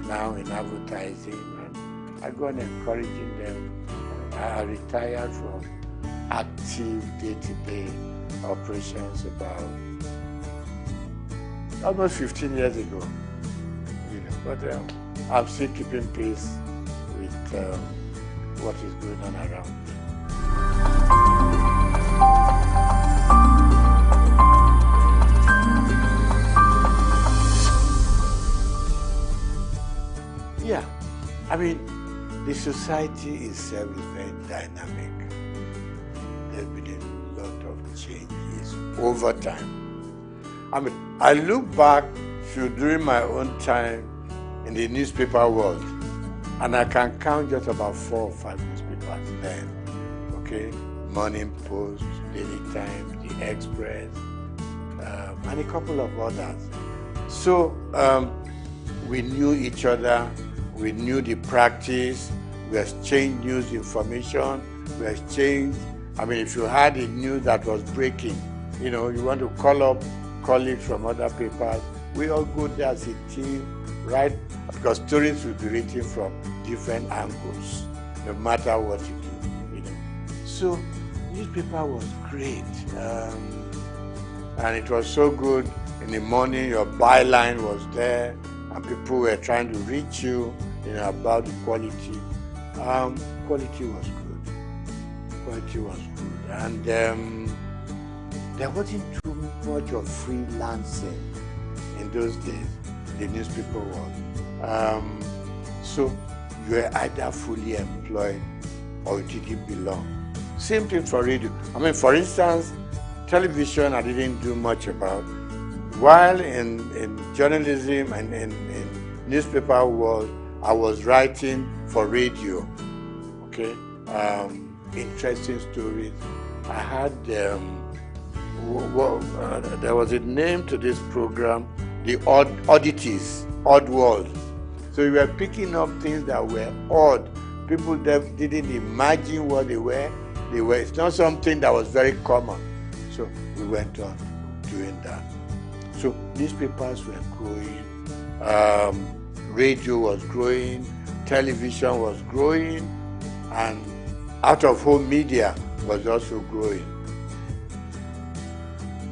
now in advertising, and I go on encouraging them. I retired from active day-to-day operations about almost 15 years ago. But I'm still keeping pace with what is going on around me. Yeah, I mean, the society itself is very dynamic. There's been a lot of changes over time. I mean, I look back during my own time in the newspaper world, and I can count just about 4 or 5 newspapers then. Okay, Morning Post, Daily Times, The Express, and a couple of others. So we knew each other. We knew the practice, we exchanged news information, we exchanged, I mean, if you had a news that was breaking, you want to call up colleagues from other papers, we all go there as a team, right? Because stories will be written from different angles, no matter what you do, So, newspaper was great. And it was so good. In the morning, your byline was there, and people were trying to reach you, about the quality. Quality was good. Quality was good. And there wasn't too much of freelancing in those days, the newspaper world. So you were either fully employed or you didn't belong. Same thing for radio. I mean, for instance, television I didn't do much about. While in journalism and in newspaper world, I was writing for radio, okay? Interesting stories. I had, there was a name to this program, the Oddities, Odd World. So we were picking up things that were odd. People that didn't imagine what they were. It's not something that was very common. So we went on doing that. So newspapers were growing, radio was growing, television was growing, and out-of-home media was also growing.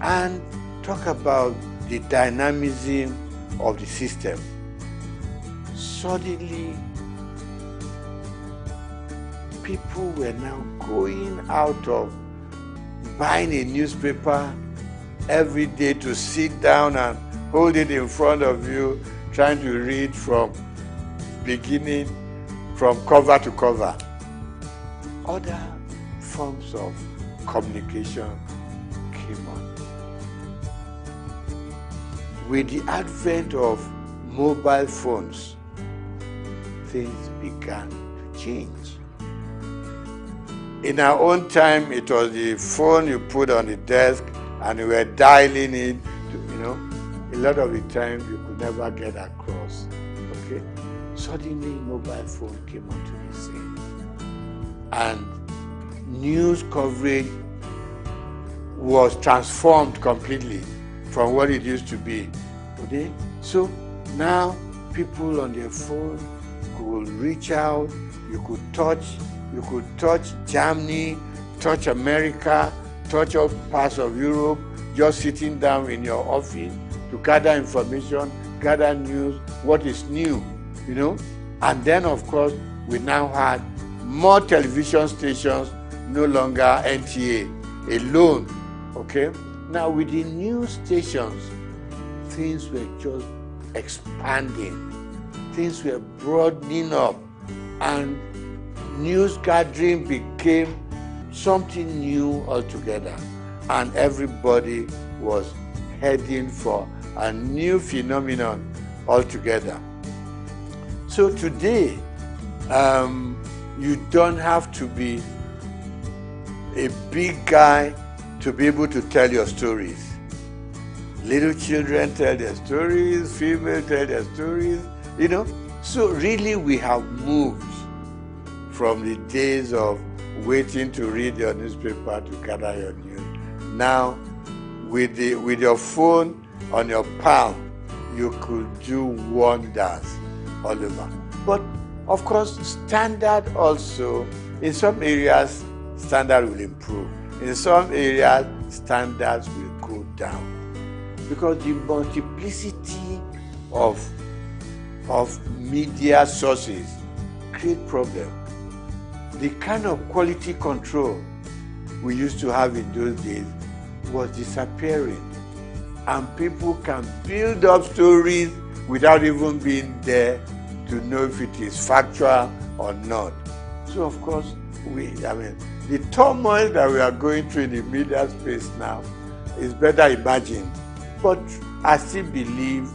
And talk about the dynamism of the system. Suddenly, people were now going out of buying a newspaper every day to sit down and hold it in front of you, trying to read from beginning, from cover to cover. Other forms of communication came on. With the advent of mobile phones, things began to change. In our own time, it was the phone you put on the desk and you were dialing it, a lot of the time you could never get across, okay? Suddenly, mobile phone came onto the scene. And news coverage was transformed completely from what it used to be, okay? So now, people on their phone could reach out, you could touch Germany, touch America, touch all parts of Europe, just sitting down in your office to gather information, gather news, what is new, And then, of course, we now had more television stations no longer NTA alone. Okay? Now with the news stations, things were just expanding. Things were broadening up, and news gathering became something new altogether, and everybody was heading for a new phenomenon altogether. So today, you don't have to be a big guy to be able to tell your stories. Little children tell their stories, females tell their stories, you know. So really we have moved from the days of waiting to read your newspaper to gather your news. Now, with your phone on your palm, you could do wonders all over. But of course, standard also, in some areas, standard will improve. In some areas, standards will go down. Because the multiplicity of media sources create problems. The kind of quality control we used to have in those days was disappearing. And people can build up stories without even being there to know if it is factual or not. So of course, the turmoil that we are going through in the media space now is better imagined. But I still believe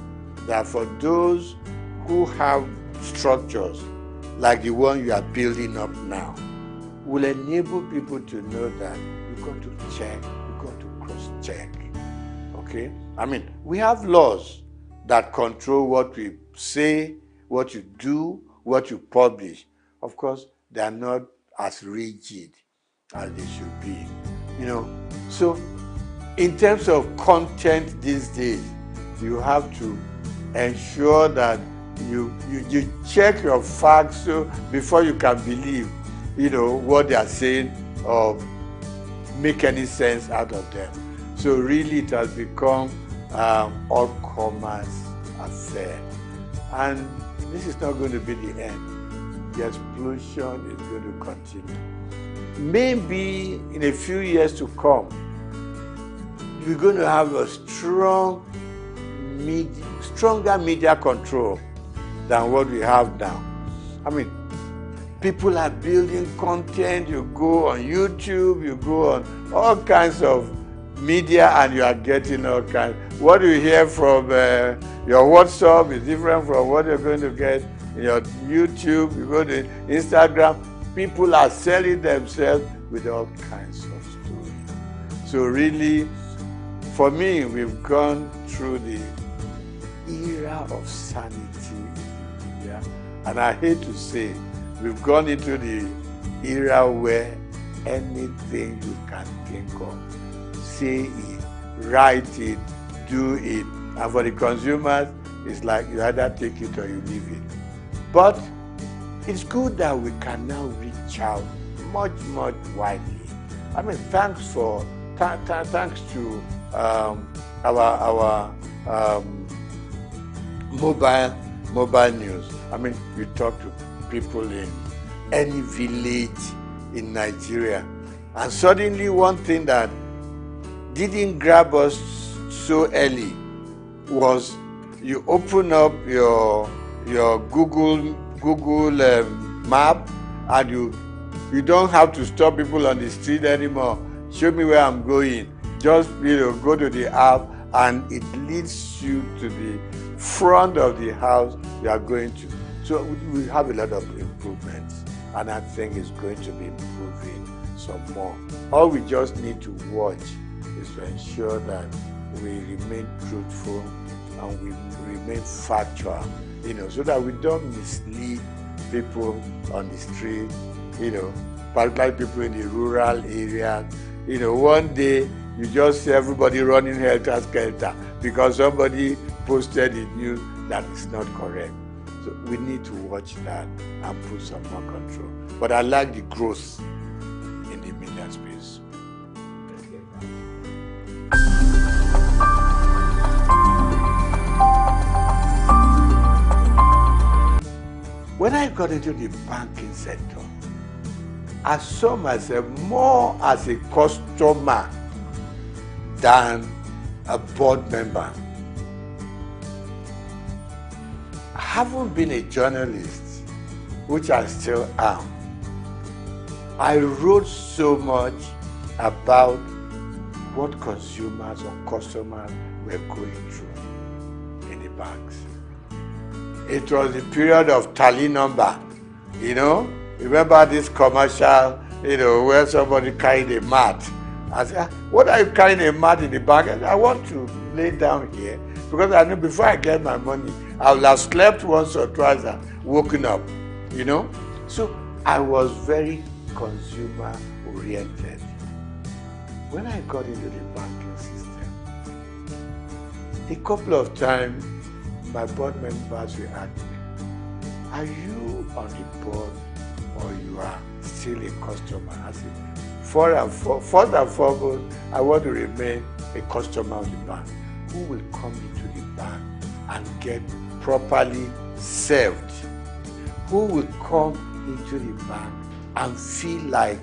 that for those who have structures like the one you are building up now, will enable people to know that you've got to check, you've got to cross-check. Okay? We have laws that control what we say, what you do, what you publish. Of course, they are not as rigid as they should be. So in terms of content these days, you have to ensure that you check your facts before you can believe, what they are saying or make any sense out of them. So really it has become all commerce affair. And this is not going to be the end. The explosion is going to continue. Maybe in a few years to come, we're going to have a stronger media control than what we have now. People are building content. You go on YouTube, you go on all kinds of media, and you are getting all kinds. What you hear from your WhatsApp is different from what you're going to get in your YouTube. You go to Instagram, people are selling themselves with all kinds of stories. So really, for me, we've gone through the era of sanity in media, and I hate to say, we've gone into the era where anything you can think of, say it, write it, do it. And for the consumers, it's like you either take it or you leave it. But it's good that we can now reach out much, much widely. Thanks to our mobile news. You talk to people in any village in Nigeria, and suddenly one thing that didn't grab us so early was you open up your Google map, and you don't have to stop people on the street anymore. Show me where I'm going. Just go to the app, and it leads you to the front of the house you are going to. So we have a lot of improvements, and I think it's going to be improving some more. All we just need to watch is to ensure that we remain truthful and we remain factual, so that we don't mislead people on the street, particularly people in the rural areas. One day you just see everybody running helter-skelter because somebody posted in news that is not correct. So we need to watch that and put some more control. But I like the growth in the media space. When I got into the banking sector, I saw myself more as a customer than a board member. I haven't been a journalist, which I still am. I wrote so much about what consumers or customers were going through in the banks. It was the period of tally number, you know. Remember this commercial, you know, where somebody carried a mat. I said, what are you carrying a mat in the bank? I want to lay down here because I know before I get my money, I will have slept once or twice and woken up, you know. So I was very consumer oriented. When I got into the banking system, a couple of times my board members will ask me, are you on the board or you are still a customer? I said, first and foremost, I want to remain a customer of the bank who will come into the bank and get properly served, who will come into the bank and feel like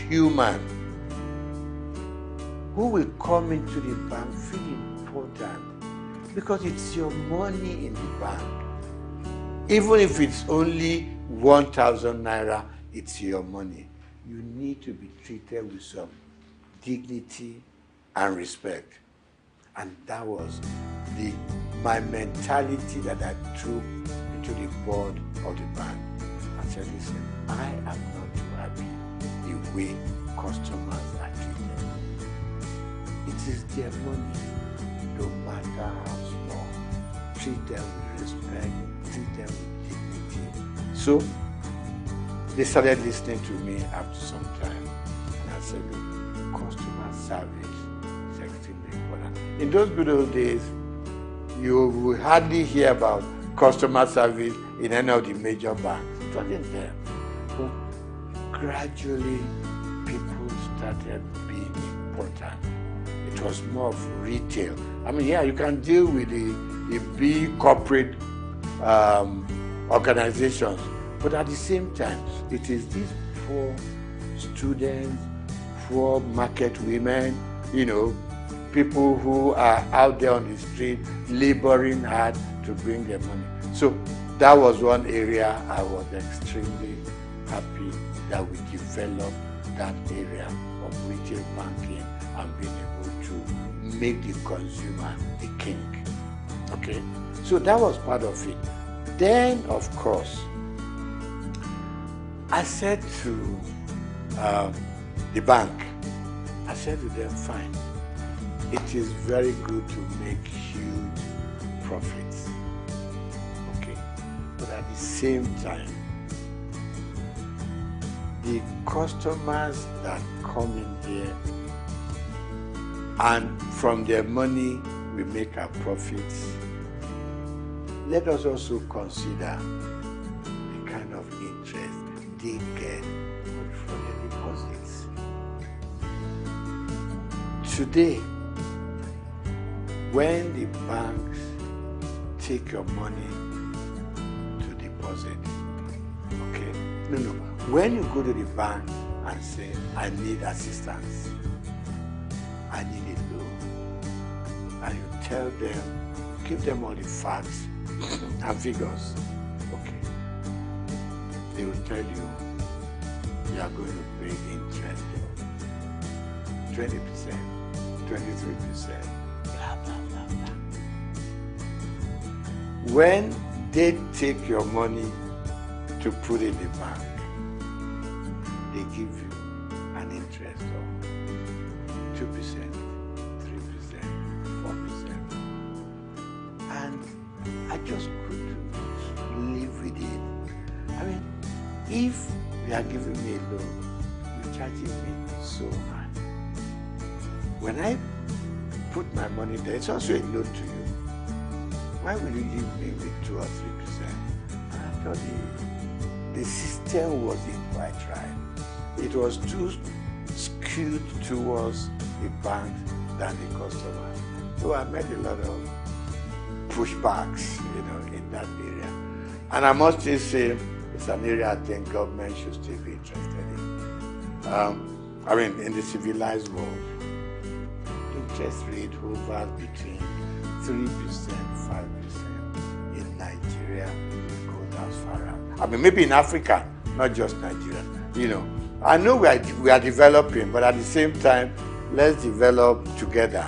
human, who will come into the bank feel important, because it's your money in the bank. Even if it's only 1,000 naira, it's your money. You need to be treated with some dignity and respect. And that was my mentality that I took into the board of the bank. I said, listen, I am not too happy the way customers are treated. It is their money, no matter how small. Treat them with respect, treat them with dignity. So they started listening to me after some time. And I said, look, customer service is extremely important. In those good old days, you will hardly hear about customer service in any of the major banks. It wasn't there. But gradually, people started being important. It was more of retail. I mean, yeah, you can deal with the big corporate organizations, but at the same time, it is these poor students, poor market women, you know, people who are out there on the street laboring hard to bring their money. So that was one area I was extremely happy that we developed that area of retail banking and being able to make the consumer the king. Okay, so that was part of it. Then, of course, I said to the bank, I said to them, fine, it is very good to make huge profits, okay, but at the same time, the customers that come in here and from their money we make our profits, let us also consider the kind of interest they get from their deposits. Today, when the banks take your money to deposit, okay? No. When you go to the bank and say, I need assistance, I need a loan, and you tell them, give them all the facts and figures, okay? They will tell you, you are going to pay interest of 20%, 23%. When they take your money to put in the bank, they give you an interest of 2%, 3%, 4%. And I just couldn't live with it. I mean, if you are giving me a loan, you're charging me so much. When I put my money there, it's also a loan to you. Why will you leave me with 2 or 3%? And I thought the system wasn't quite right. It was too skewed towards the banks than the customer. So I met a lot of pushbacks, you know, in that area. And I must just say, it's an area I think government should still be interested in. I mean, in the civilized world, interest rate hovers between 3%, 5%. In Nigeria, it goes as far as, I mean, maybe in Africa, not just Nigeria. You know, I know we are developing, but at the same time, let's develop together.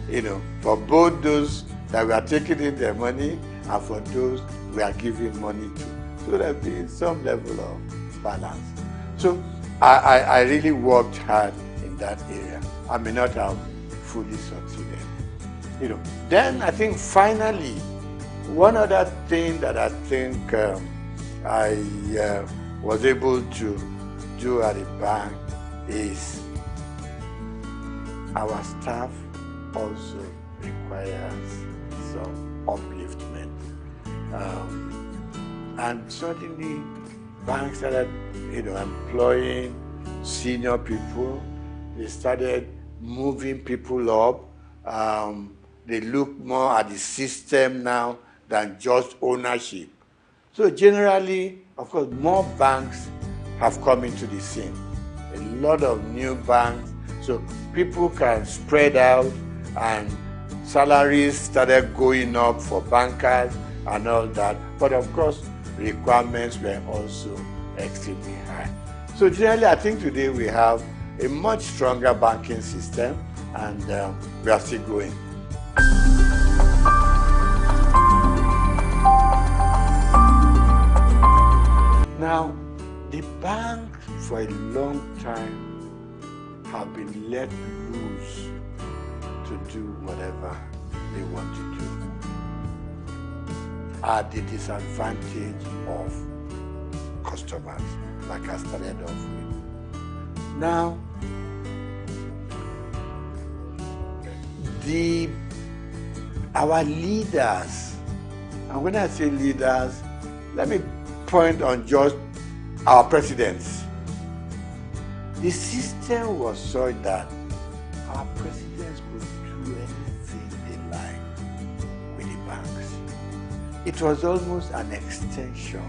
You know, for both those that we are taking in their money and for those we are giving money to. So there be some level of balance. So I really worked hard in that area. I may not have fully succeeded. You know, then I think finally, one other thing that I think I was able to do at the bank is our staff also requires some upliftment. And certainly banks started, you know, employing senior people. They started moving people up. They look more at the system now than just ownership. So generally, of course, more banks have come into the scene. A lot of new banks. So people can spread out and salaries started going up for bankers and all that. But of course, requirements were also extremely high. So generally, I think today we have a much stronger banking system and we are still going. Now, the banks for a long time have been let loose to do whatever they want to do at the disadvantage of customers, like I started off with. Now, our leaders, and when I say leaders, let me point on just our presidents. The system was such that our presidents could do anything they like with the banks. It was almost an extension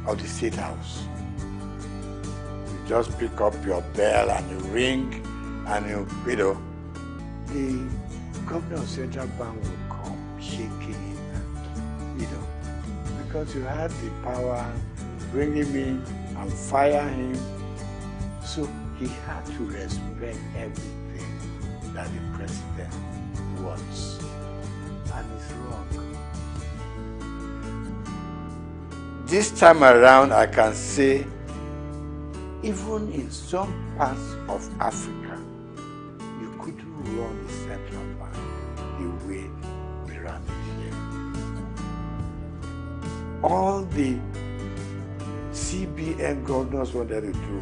of the State House. You just pick up your bell and you ring and you know, the governor of Central Bank would come shaking, you know, because you had the power, bring him in and fire him. So he had to respect everything that the president wants. And it's wrong. This time around, I can say, even in some parts of Africa, you couldn't run the central bank the way we run it here. All the CBN governors wanted to do,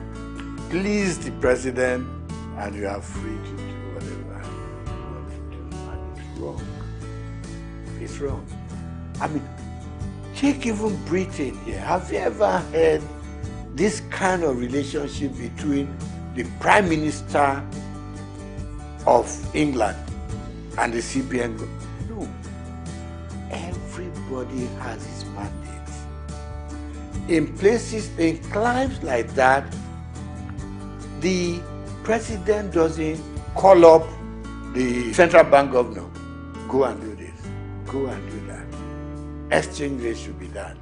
please the president, and you are free to do whatever you want to do. And it's wrong. It's wrong. I mean, take even Britain here. Have you ever heard this kind of relationship between the Prime Minister of England and the CBN? No. Everybody has his mandate. In places, in climes like that, the president doesn't call up the central bank governor. Go and do this. Go and do that. Exchange rate should be done.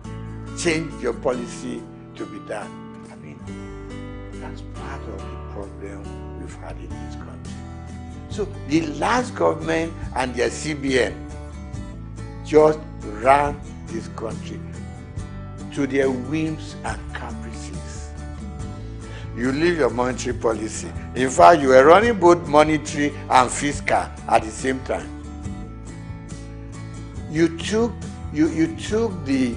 Change your policy to be done. I mean, that's part of the problem we've had in this country. So the last government and their CBN just ran this country to their whims and caprices. You leave your monetary policy. In fact, you were running both monetary and fiscal at the same time. You took the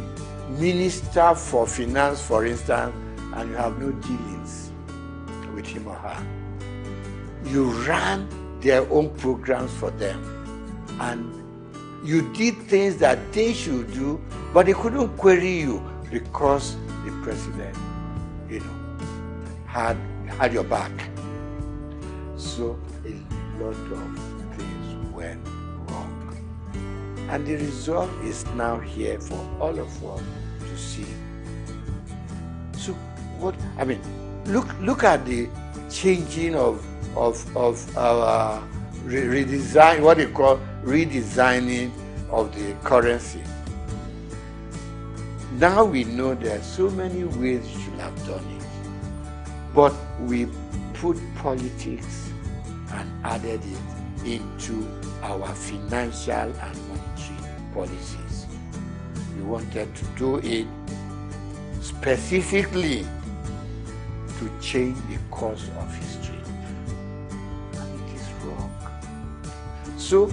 Minister for Finance, for instance, and you have no dealings with him or her. You ran their own programs for them. And you did things that they should do, but they couldn't query you because the president, you know, had your back. So a lot of things went wrong. And the result is now here for all of us to see. So what, I mean, look at the changing of our redesign, what they call redesigning of the currency. Now we know there are so many ways you should have done it, but we put politics and added it into our financial and monetary policies. We wanted to do it specifically to change the course of history. And it is wrong. So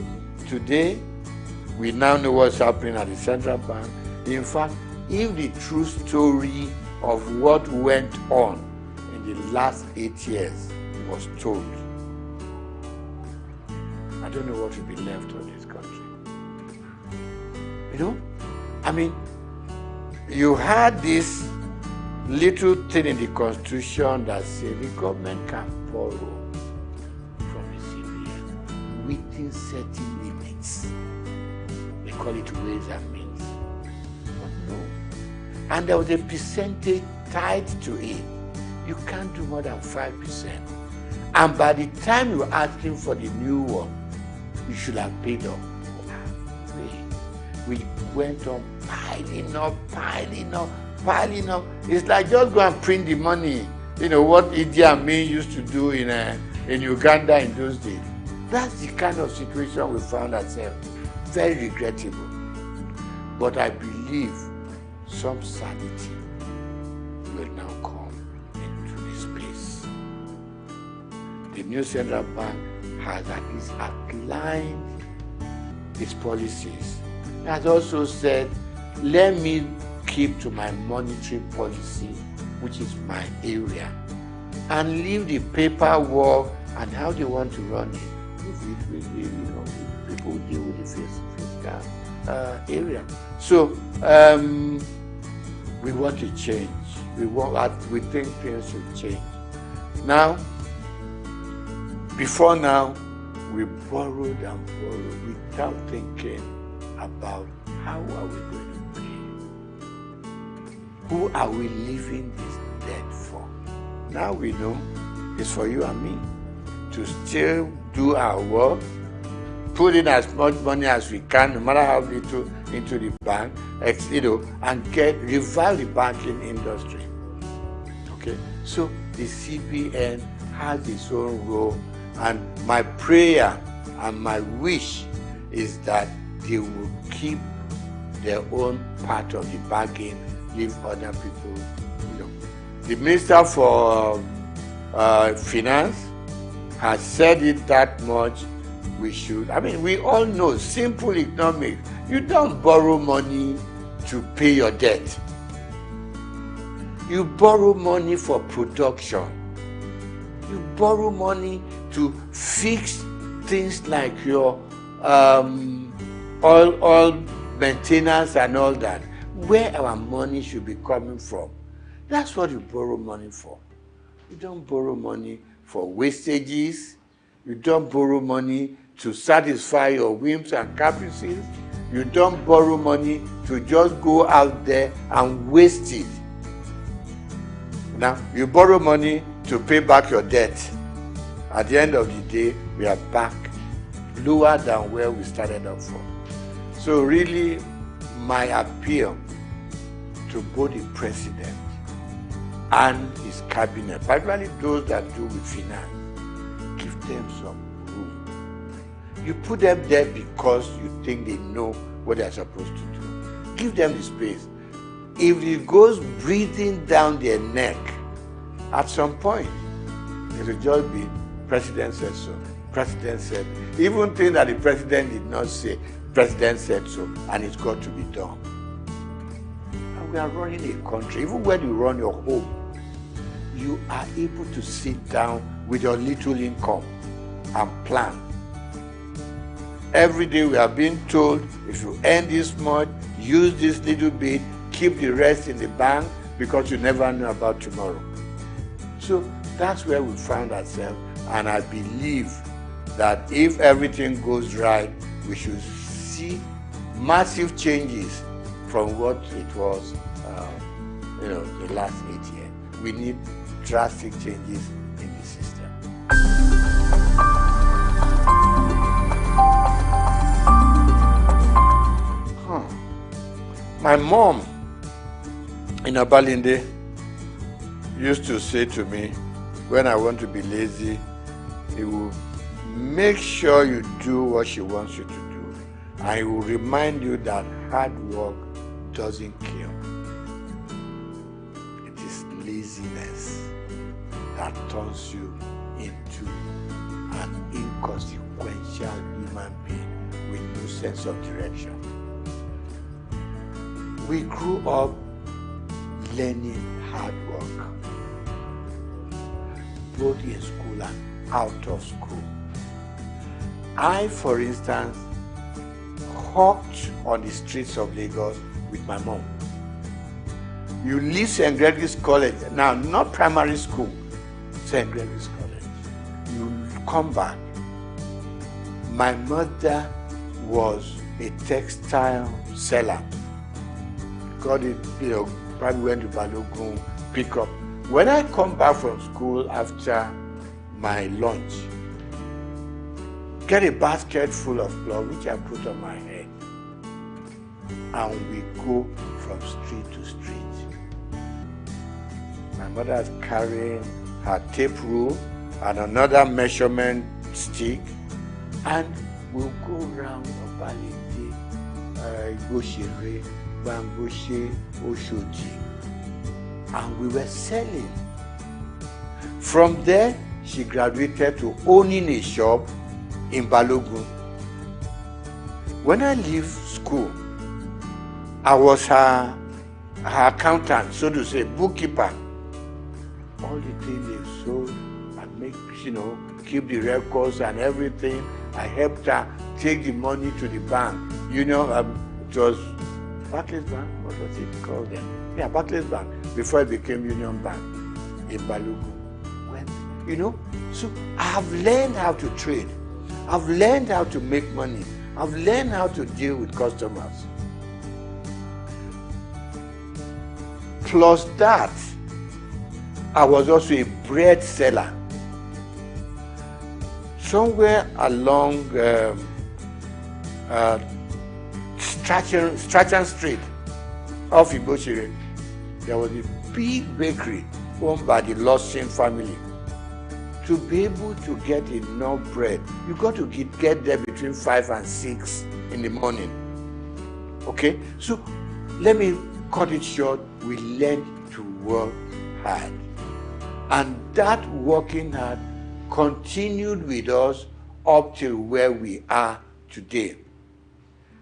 today, we now know what's happening at the central bank. In fact, if the true story of what went on in the last 8 years was told, I don't know what will be left of this country. You know? I mean, you had this little thing in the Constitution that said the government can borrow from the CBN within certain limits. They call it ways and means. But no. And there was a percentage tied to it. You can't do more than 5%. And by the time you're asking for the new one, you should have paid up. We went on piling up. It's like just go and print the money. You know what Idi Amin used to do in Uganda in those days. That's the kind of situation we found ourselves. Very regrettable. But I believe some sanity will now come into this space. The new central bank has at least outlined its policies. It has also said, let me keep to my monetary policy, which is my area, and leave the paperwork and how they want to run it. People deal with the fiscal area. So we want to change. We think things should change. Now, before now, we borrowed and borrowed without thinking about how are we going to pay? Who are we leaving this debt for? Now we know it's for you and me to still do our work, put in as much money as we can, no matter how little, into the bank, and revive the banking industry. Okay, so the CBN has its own role, and my prayer and my wish is that they will keep their own part of the bargain, leave other people. The Minister for Finance has said it that much. We should. I mean, we all know simple economics. You don't borrow money to pay your debt. You borrow money for production. You borrow money to fix things like your oil maintenance and all that. Where our money should be coming from. That's what you borrow money for. You don't borrow money for wastages. You don't borrow money to satisfy your whims and caprices. You don't borrow money to just go out there and waste it. Now, you borrow money to pay back your debt. At the end of the day, we are back lower than where we started off from. So really, my appeal to both the president and his cabinet, particularly those that do with finance, give them some room. You put them there because you think they know what they're supposed to do. Give them the space. If it goes breathing down their neck, at some point, it will just be, president said so, president said, even things that the president did not say, president said so, and it's got to be done. And we are running a country, even when you run your home, you are able to sit down with your little income and plan. Every day we are being told, if you earn this much, use this little bit, keep the rest in the bank, because you never know about tomorrow. So that's where we found ourselves, and I believe that if everything goes right, we should see massive changes from what it was, the last 8 years. we need drastic changes in the system. My mom in Abalinde used to say to me, when I want to be lazy, he will make sure you do what she wants you to do. And he will remind you that hard work doesn't kill. It is laziness that turns you into an inconsequential human being with no sense of direction. We grew up learning hard work, both in school and out of school. I, for instance, hawked on the streets of Lagos with my mom. You leave St. Gregory's College, now not primary school, St. Gregory's College. You come back. My mother was a textile seller. Got it, probably went to Balogun, pick up. When I come back from school after my lunch, get a basket full of cloth which I put on my head, and we go from street to street. My mother is carrying her tape rule and another measurement stick, and we'll go around Obalende, Goshere, Bangoshe, Oshoji, and we were selling. From there, she graduated to owning a shop in Balogun. When I leave school, I was her accountant, so to say, bookkeeper. All the things they sold and make, keep the records and everything. I helped her take the money to the bank. It was Barclays Bank, what was it called then? Yeah, Barclays Bank, before it became Union Bank in Balogun. So I've learned how to trade. I've learned how to make money. I've learned how to deal with customers. Plus that, I was also a bread seller. Somewhere along Strachan Street off Igboshere, there was a big bakery owned by the Lawson family. To be able to get enough bread, you got to get there between 5 and 6 in the morning. Okay? So let me cut it short. We learned to work hard. And that working hard continued with us up till where we are today.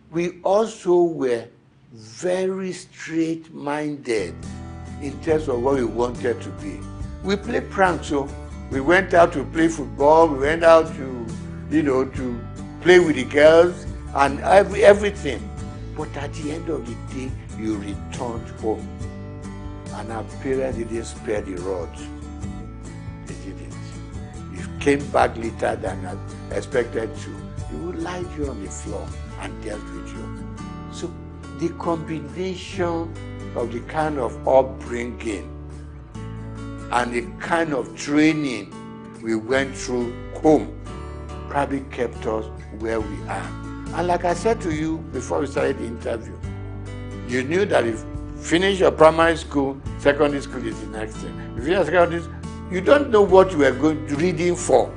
We also were very straight-minded in terms of what we wanted to be. We played pranks, so we went out to play football, we went out to, to play with the girls and everything. But at the end of the day, you returned home. And our parents didn't spare the rod. They didn't. You came back later than expected to. They would lie you on the floor and dealt with you. So the combination of the kind of upbringing and the kind of training we went through home probably kept us where we are. And like I said to you before we started the interview, you knew that if you finish your primary school, secondary school is the next thing. If you finish secondary school, you don't know what you were going to reading for.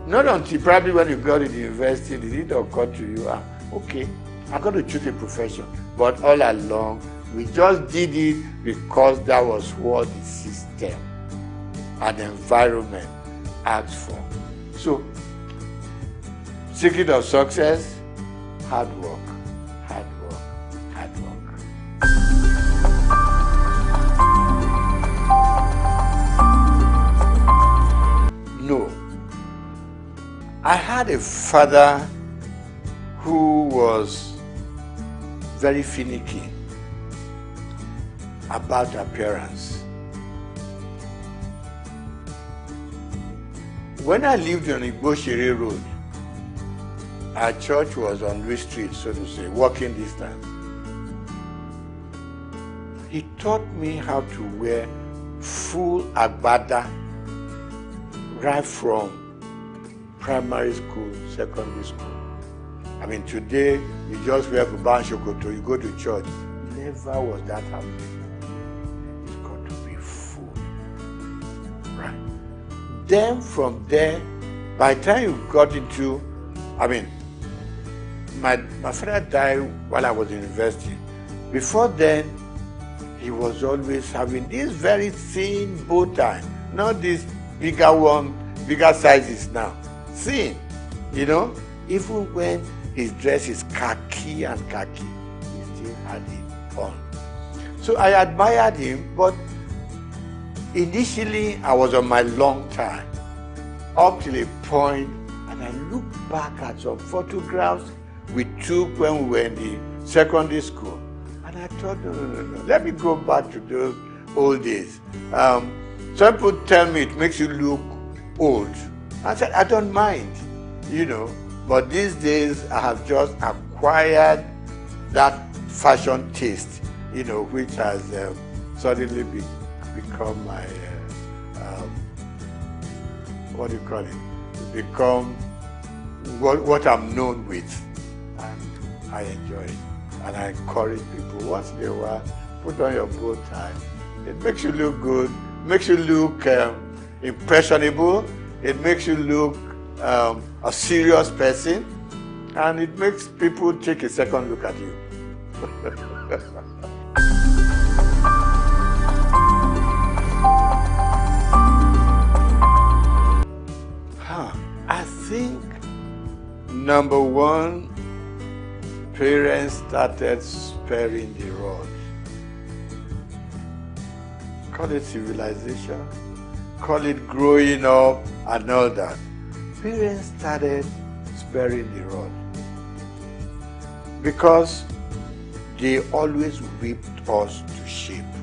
Not until probably when you got to the university, did it occur to you, okay, I'm going to choose a profession. But all along, we just did it because that was what the system and the environment asked for. So, secret of success, hard work, hard work, hard work. No. I had a father who was very finicky about appearance. When I lived on Igboshere Road, our church was on Louis Street, so to say, walking distance. He taught me how to wear full agbada right from primary school, secondary school. I mean, today you just wear Buban Shokoto, you go to church. Never was that happening. It's got to be full, right? Then from there, by the time you got into, I mean, my father died while I was in university. Before then, he was always having this very thin bow tie, not this bigger one, bigger sizes now. Thin, you know, even when his dress is khaki, he still had it on. So I admired him, but initially I was on my long tie, up till a point, and I look back at some photographs we took when we were in the secondary school, and I thought, no, let me go back to those old days. Some people tell me it makes you look old. I said, I don't mind, you know, but these days I have just acquired that fashion taste, you know, which has suddenly become my, what do you call it? Become what I'm known with. And I enjoy it. And I encourage people, once in a while, put on your bow tie. It makes you look good, makes you look impressionable, it makes you look a serious person, and it makes people take a second look at you. I think number one, parents started sparing the rod. Call it civilization, call it growing up and all that. Parents started sparing the rod because they always whipped us to shape.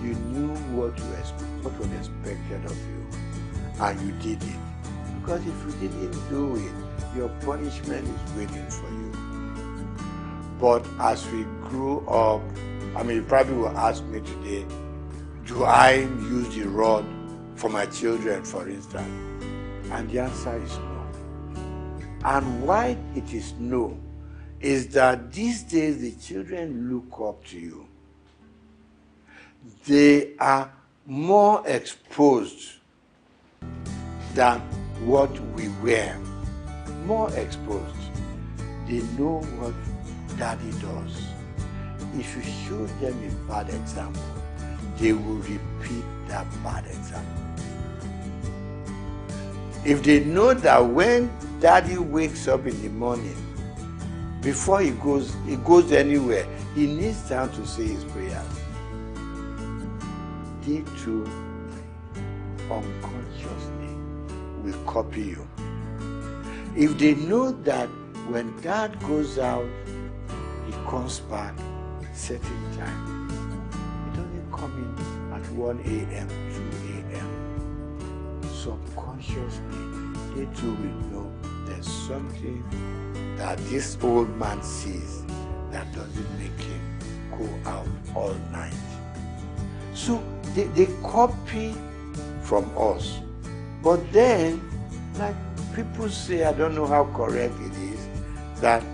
You knew what was expected of you, and you did it. Because if you didn't do it, your punishment is waiting for you. But as we grew up, I mean, you probably will ask me today, do I use the rod for my children, for instance? And the answer is no. And why it is no is that these days the children look up to you. They are more exposed than what we were. More exposed. They know what daddy does. If you show them a bad example, they will repeat that bad example. If they know that when daddy wakes up in the morning, before he goes anywhere, he needs time to say his prayers. They too unconsciously will copy you. If they know that when dad goes out, he comes back certain time. He doesn't come in at 1 a.m., 2 a.m. Subconsciously, they too will know there's something that this old man sees that doesn't make him go out all night. So they copy from us. But then, like people say, I don't know how correct it is, that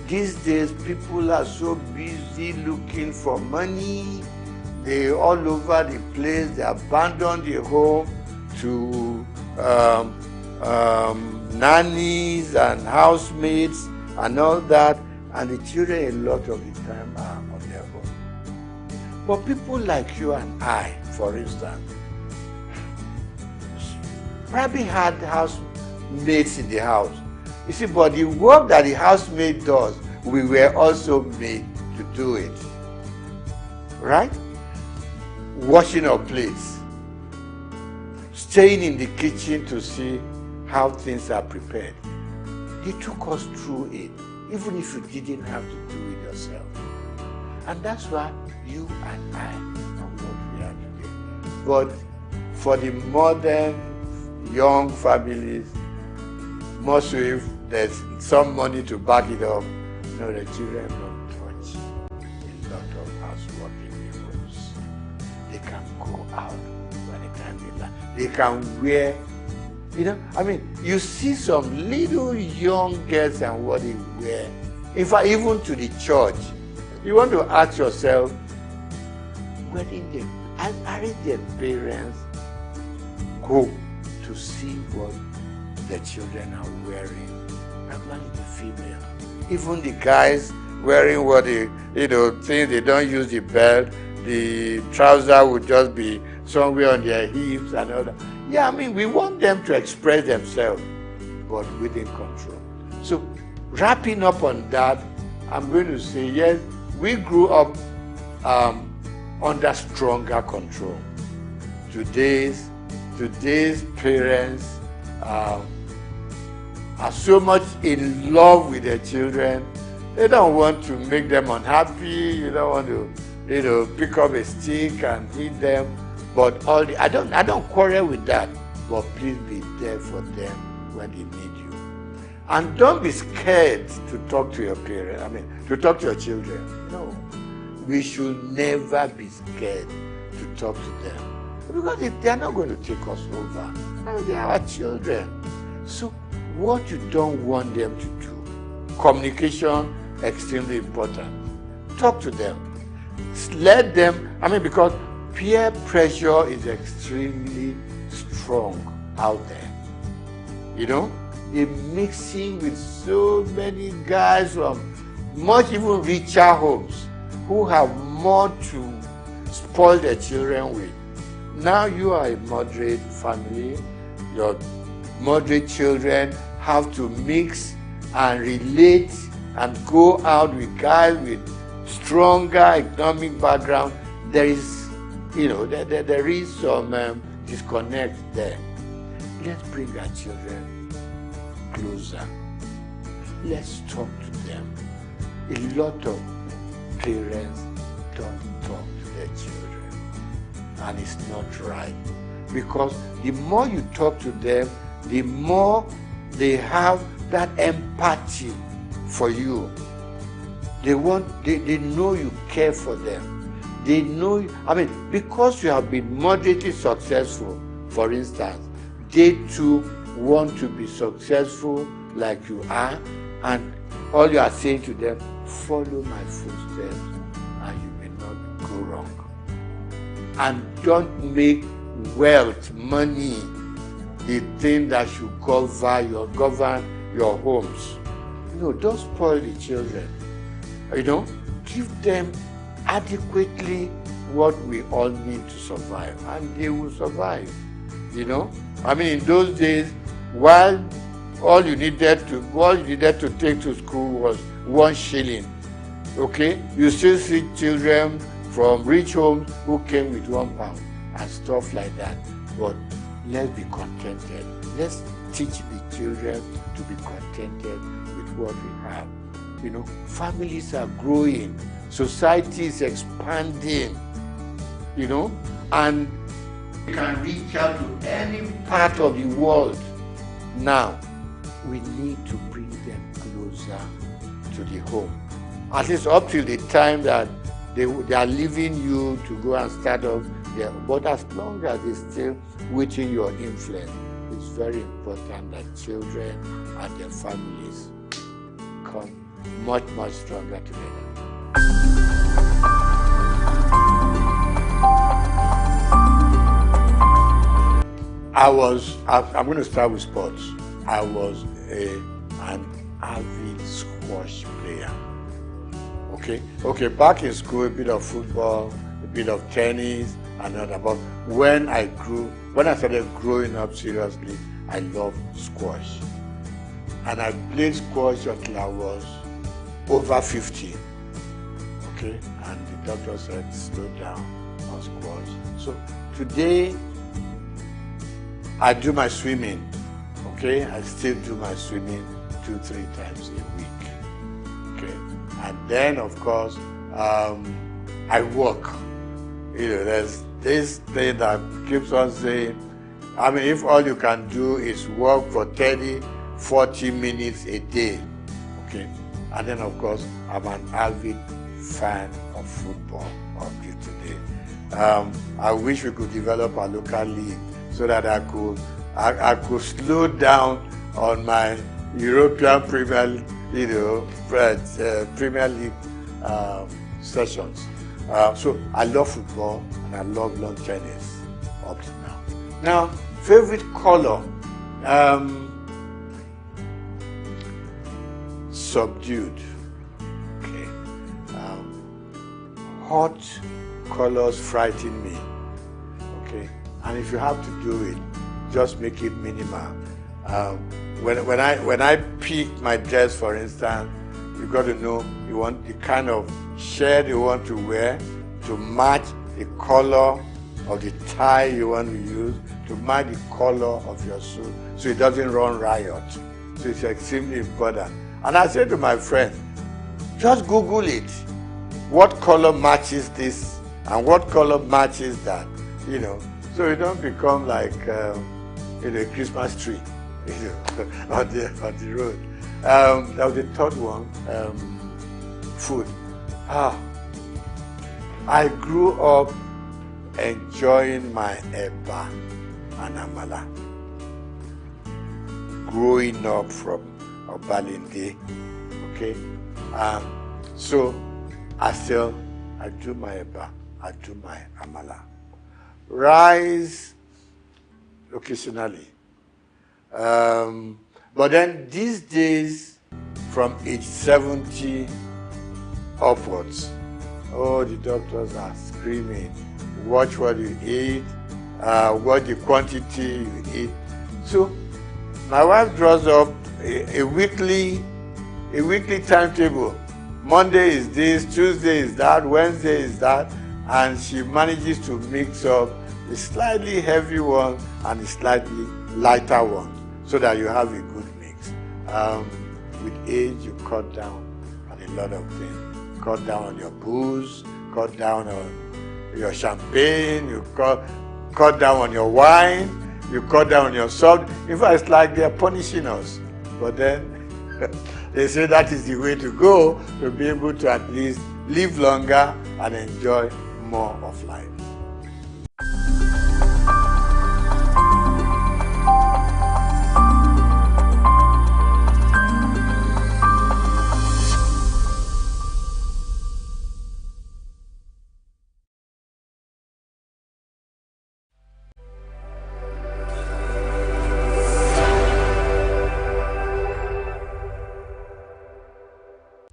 these days people are so busy looking for money. They're all over the place. They abandon the home to nannies and housemates and all that. And the children a lot of the time are on their own. But people like you and I, for instance, probably had housemates in the house. You see, but the work that the housemaid does, we were also made to do it. Right? Washing our plates. Staying in the kitchen to see how things are prepared. They took us through it, even if you didn't have to do it yourself. And that's why you and I are what we are today. But for the modern, young families, most if there's some money to back it up, no, the children don't touch a lot of housework in the homes. trouser. They can wear, I mean, you see some little young girls and what they wear. In fact, even to the church, you want to ask yourself, aren't their parents go to see what the children are wearing? Particularly the female. Even the guys wearing what they, think they don't use the belt, the trouser would just be somewhere on their hips and all that. Yeah, I mean, we want them to express themselves, but within control. So, wrapping up on that, I'm going to say, yes, we grew up under stronger control. Today's parents are so much in love with their children. They don't want to make them unhappy. You don't want to, pick up a stick and hit them. But I don't quarrel with that. But please be there for them when they need you. And don't be scared to talk to your parents. I mean, to talk to your children. No. We should never be scared to talk to them. Because they're not going to take us over. They are our children. So what you don't want them to do, communication, extremely important. Talk to them. Let them, because peer pressure is extremely strong out there. They're mixing with so many guys from much even richer homes who have more to spoil their children with. Now you are a moderate family, your moderate children have to mix and relate and go out with guys with stronger economic background. There is, there is some disconnect there. Let's bring our children closer. Let's talk to them. A lot of parents don't talk to their children, and it's not right, because the more you talk to them, the more they have that empathy for you. They know you care for them. They know, because you have been moderately successful, for instance, they too want to be successful like you are, and all you are saying to them, follow my footsteps and you may not go wrong. And don't make wealth, money, the thing that should govern your homes. Don't spoil the children. Give them adequately what we all need to survive, and they will survive. In those days, while all you needed to take to school was 1 shilling. Okay, you still see children from rich homes who came with £1 and stuff like that. But let's be contented. Let's teach the children to be contented with what we have. Families are growing, society is expanding, and we can reach out to any part of the world. Now, we need to bring them closer to the home. At least up till the time that they are leaving you to go and start up there. But as long as they're still within your influence, it's very important that children and their families come much, much stronger together. I'm going to start with sports. I was an avid squash player. Okay, back in school, a bit of football, a bit of tennis, and other. But when I started growing up seriously, I loved squash. And I played squash until I was over 50. Okay, and the doctor said, slow down on squash. So today, I do my swimming. Okay, I still do my swimming 2-3 times a week. Okay, and then of course I walk. There's this thing that keeps on saying, if all you can do is walk for 30-40 minutes a day. Okay, and then of course I'm an avid fan of football up till today. I wish we could develop a local league so that I could slow down on my European Premier, Premier League sessions. So I love football and I love lawn tennis up to now. Now, favorite color, subdued. Okay, hot colors frighten me. Okay, and if you have to do it, just make it minimal. When I pick my dress, for instance, you got to know you want the kind of shirt you want to wear to match the color of the tie you want to use, to match the color of your suit, so it doesn't run riot. So it's extremely important. And I say to my friends, just Google it. What color matches this and what color matches that? You know, so you don't become like a Christmas tree, on the road. That was the third one. Food. I grew up enjoying my eba and amala. Growing up from Obalinde, okay. So I do my eba, I do my amala. Rice occasionally. But then these days, from age 70 upwards, oh, the doctors are screaming, watch what you eat, what the quantity you eat. So my wife draws up a weekly timetable. Monday is this, Tuesday is that, Wednesday is that, and she manages to mix up a slightly heavy one and a slightly lighter one, so that you have a good mix. With age, you cut down on a lot of things. Cut down on your booze, cut down on your champagne, you cut down on your wine, you cut down on your salt. In fact, it's like they're punishing us. But then they say that is the way to go, to be able to at least live longer and enjoy more of life.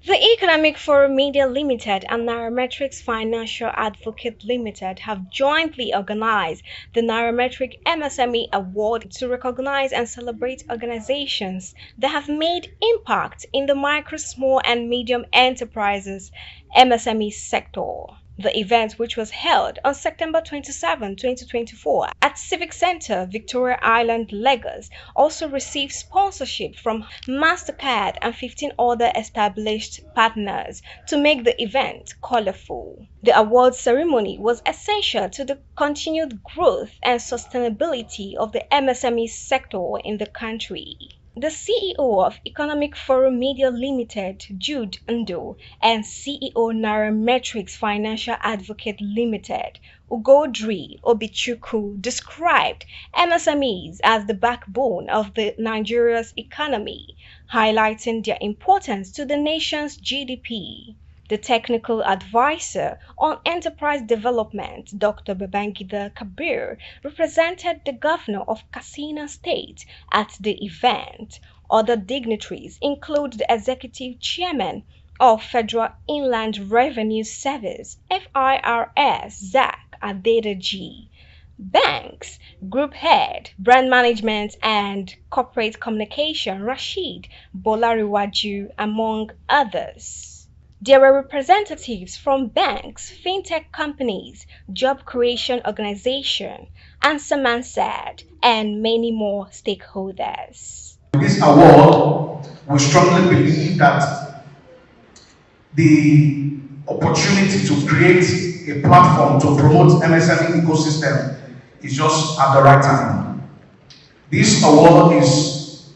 The Economic Forum Media Limited and Nairametrics Financial Advocate Limited have jointly organized the Nairametric MSME Award to recognize and celebrate organizations that have made impact in the micro, small and medium enterprises MSME sector. The event, which was held on September 27, 2024 at Civic Center, Victoria Island, Lagos, also received sponsorship from MasterCard and 15 other established partners to make the event colorful. The award ceremony was essential to the continued growth and sustainability of the MSME sector in the country. The CEO of Economic Forum Media Limited, Jude Ndo, and CEO Nairametrics Financial Advocate Limited, Ugodri Obichukwu, described MSMEs as the backbone of Nigeria's economy, highlighting their importance to the nation's GDP. The technical advisor on enterprise development, Dr. Babangida Kabir, represented the governor of Katsina State at the event. Other dignitaries include the executive chairman of Federal Inland Revenue Service, FIRS, SOUQ Adedeji, Banks, Group Head, Brand Management and Corporate Communication, Rashid Bolariwaju, among others. There were representatives from banks, fintech companies, job creation organizations, Answer Mansard, and many more stakeholders. This award, we strongly believe that the opportunity to create a platform to promote MSME ecosystem is just at the right time. This award is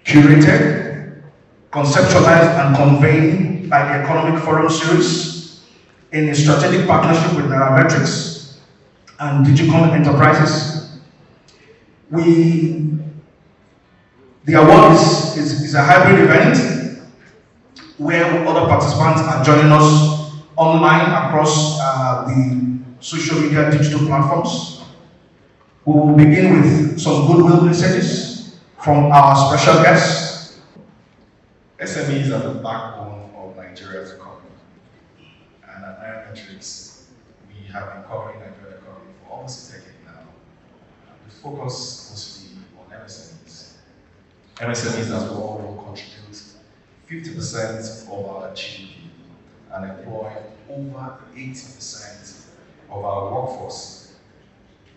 curated, conceptualized and conveyed by the Economic Forum Series in a strategic partnership with Nairametrics and Digicom Enterprises The award is a hybrid event where other participants are joining us online across the social media digital platforms. We will begin with some goodwill messages from our special guests. SMEs are the backbone of Nigeria's economy. And at Nairametrics, we have been covering Nigerian economy for almost a decade now. We focus mostly on MSMEs. MSMEs, as we all know, contribute 50% of our GDP and employ over 80% of our workforce.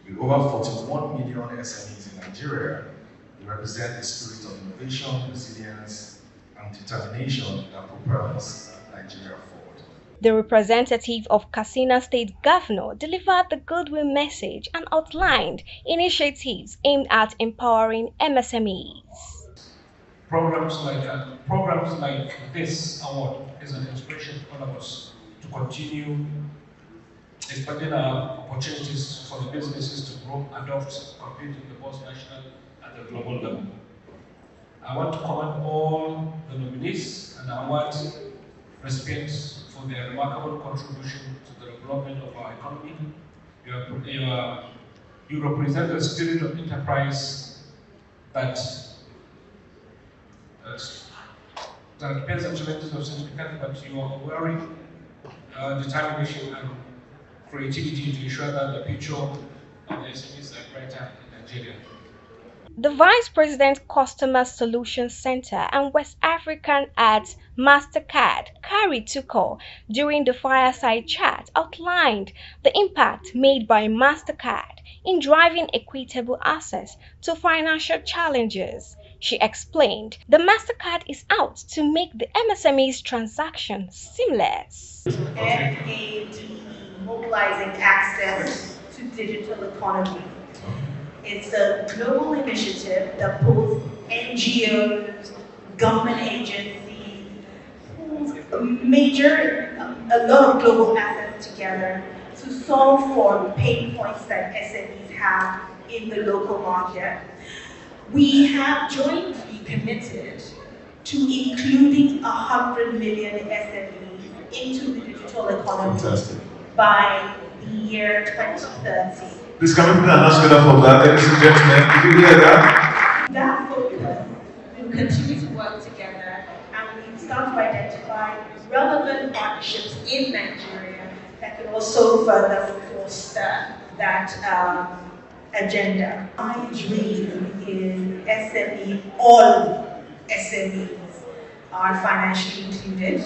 With over 41 million SMEs in Nigeria, we represent the spirit of innovation, resilience, and determination that propels Nigeria forward. The representative of Katsina State Governor delivered the goodwill message and outlined initiatives aimed at empowering MSMEs. Programs like this award is an inspiration to all of us to continue expanding our opportunities for the businesses to grow, adopt, compete in the both national and the global level. I want to commend all the nominees and award recipients for their remarkable contribution to the development of our economy. You represent the spirit of enterprise that depends on challenges of significance, but you are wearing determination and creativity to ensure that the future of the SMEs are brighter in Nigeria. The Vice President Customer Solutions Center and West African at MasterCard, Kari Tuko, during the fireside chat outlined the impact made by MasterCard in driving equitable access to financial challenges. She explained the MasterCard is out to make the MSME's transaction seamless. Mobilizing access to digital economy. It's a global initiative that pulls NGOs, government agencies, pulls a lot of global assets together to solve for pain points that SMEs have in the local market. We have jointly committed to including 100 million SMEs into the digital economy. Fantastic. By the year 2030. Please come and put an announcement for that, ladies and gentlemen. Did you hear that? That focus will continue to work together and we start to identify relevant partnerships in Nigeria that can also further foster that agenda. My dream is SME, all SMEs are financially included,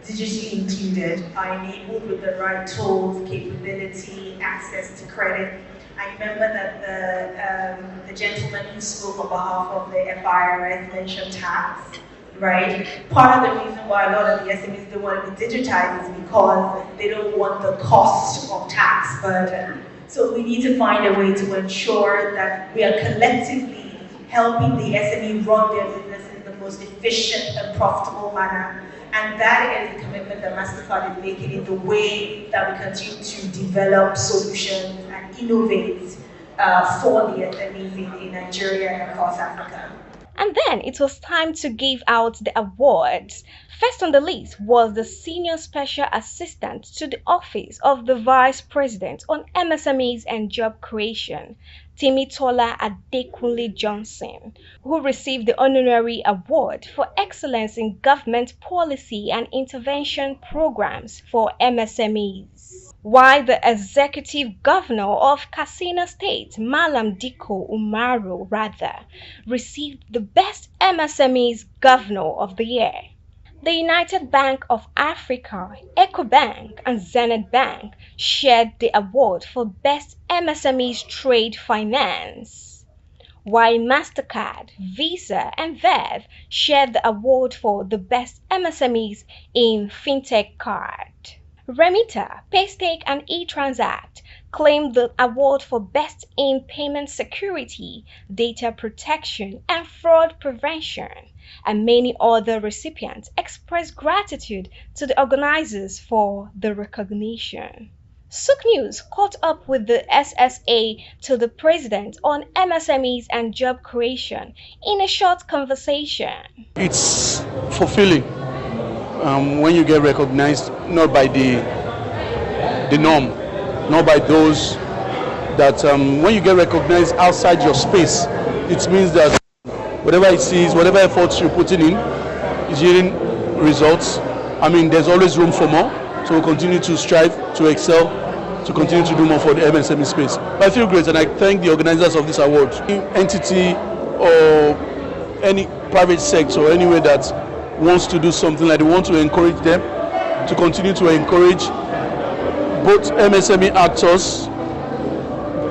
digitally included, are enabled with the right tools, capability, access to credit. I remember that the gentleman who spoke on behalf of the FIRS mentioned tax, right? Part of the reason why a lot of the SMEs don't want to be digitized is because they don't want the cost of tax burden. So we need to find a way to ensure that we are collectively helping the SME run their business in the most efficient and profitable manner. And that is the commitment that MasterCard is making in the way that we continue to develop solutions and innovate for the SMEs in Nigeria and across Africa. And then it was time to give out the awards. First on the list was the Senior Special Assistant to the Office of the Vice President on MSMEs and Job Creation, Timitola Adekunle Johnson, who received the honorary award for excellence in government policy and intervention programs for MSMEs. While the Executive Governor of Katsina State, Malam Diko Umaru, received the Best MSMEs Governor of the Year. The United Bank of Africa, EcoBank, and Zenith Bank shared the award for Best MSMEs Trade Finance, while MasterCard, Visa, and Verve shared the award for the Best MSMEs in FinTech Card. Remita, Paystack, and eTransact claimed the award for Best in Payment Security, Data Protection, and Fraud Prevention, and many other recipients expressed gratitude to the organizers for the recognition. SOUQ News caught up with the SSA to the president on MSMEs and job creation in a short conversation. It's fulfilling when you get recognized not by the norm, not by those that when you get recognized outside your space, it means that whatever it is, whatever efforts you're putting in is yielding results. I mean, there's always room for more, so we'll continue to strive, to excel, to continue to do more for the MSME space. But I feel great, and I thank the organizers of this award. Any entity or any private sector or anywhere that wants to do something like they want to encourage them to continue to encourage both MSME actors,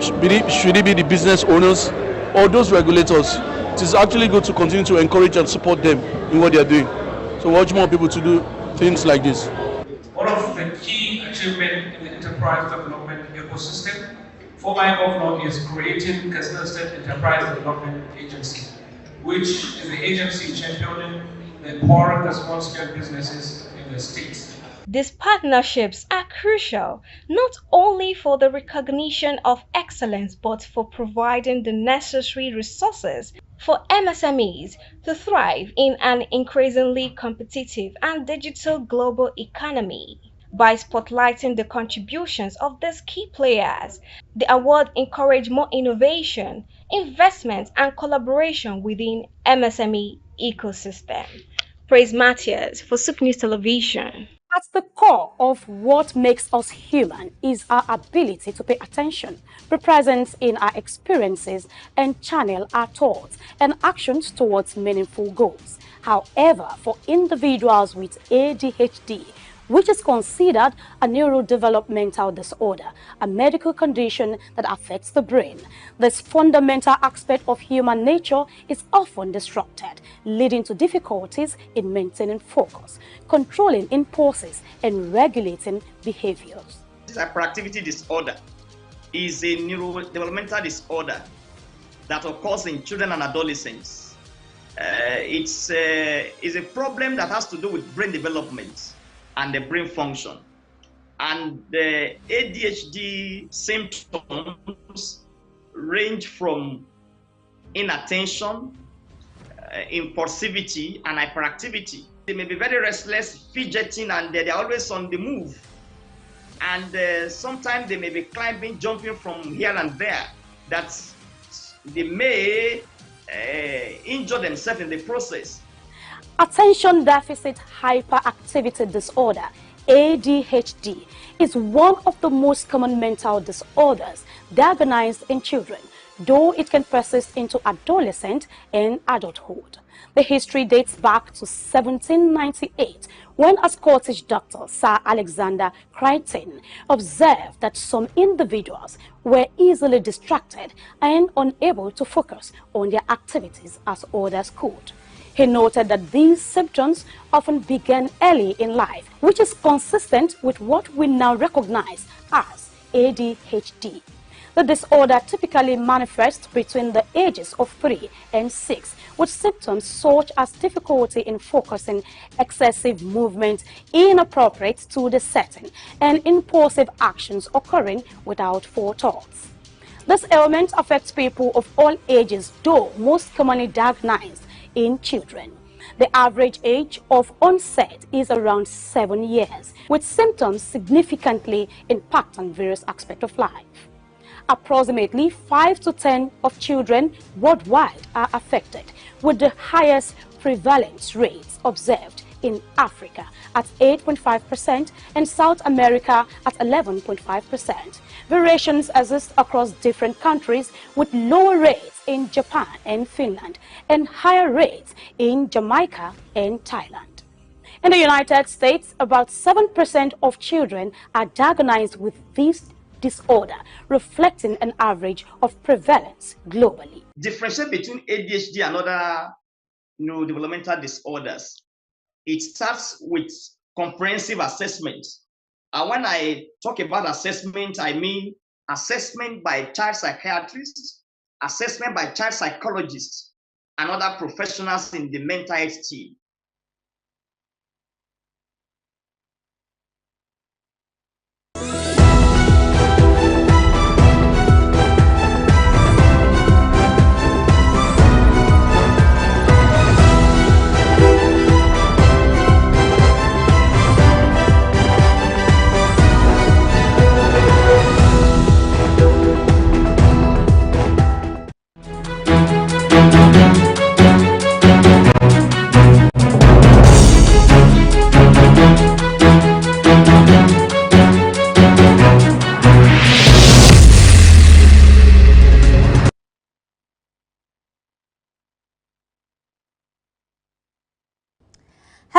should it be the business owners or those regulators. It is actually good to continue to encourage and support them in what they are doing. So urge more people to do things like this. One of the key achievements in the enterprise development ecosystem for my governor is creating Katsina State Enterprise Development Agency, which is the agency championing the empowering the small-scale businesses in the state. These partnerships are crucial not only for the recognition of excellence but for providing the necessary resources for MSMEs to thrive in an increasingly competitive and digital global economy. By spotlighting the contributions of these key players, the award encourages more innovation, investment, and collaboration within MSME ecosystem. Praise Matthias for SOUQ News Television. At the core of what makes us human is our ability to pay attention, be present in our experiences, and channel our thoughts and actions towards meaningful goals. However, for individuals with ADHD, which is considered a neurodevelopmental disorder, a medical condition that affects the brain. This fundamental aspect of human nature is often disrupted, leading to difficulties in maintaining focus, controlling impulses, and regulating behaviors. Hyperactivity disorder is a neurodevelopmental disorder that occurs in children and adolescents. It's a problem that has to do with brain development and the brain function. And the ADHD symptoms range from inattention, impulsivity, and hyperactivity. They may be very restless, fidgeting, and they're always on the move. And sometimes they may be climbing, jumping from here and there. That they may injure themselves in the process. Attention Deficit Hyperactivity Disorder, ADHD, is one of the most common mental disorders diagnosed in children, though it can persist into adolescent and adulthood. The history dates back to 1798, when a Scottish doctor, Sir Alexander Crichton, observed that some individuals were easily distracted and unable to focus on their activities as others could. He noted that these symptoms often began early in life, which is consistent with what we now recognize as ADHD. The disorder typically manifests between the ages of 3 and 6, with symptoms such as difficulty in focusing, excessive movement inappropriate to the setting, and impulsive actions occurring without forethought. This ailment affects people of all ages, though most commonly diagnosed in children. The average age of onset is around 7 years, with symptoms significantly impacting various aspects of life. Approximately 5 to 10 of children worldwide are affected, with the highest prevalence rates observed in Africa at 8.5% and South America at 11.5%. Variations exist across different countries, with lower rates in Japan and Finland and higher rates in Jamaica and Thailand. In the United States, about 7% of children are diagnosed with this disorder, reflecting an average of prevalence globally. Differentiate between ADHD and other neurodevelopmental disorders. It starts with comprehensive assessment. And when I talk about assessment, I mean assessment by child psychiatrists, assessment by child psychologists, and other professionals in the mental health team.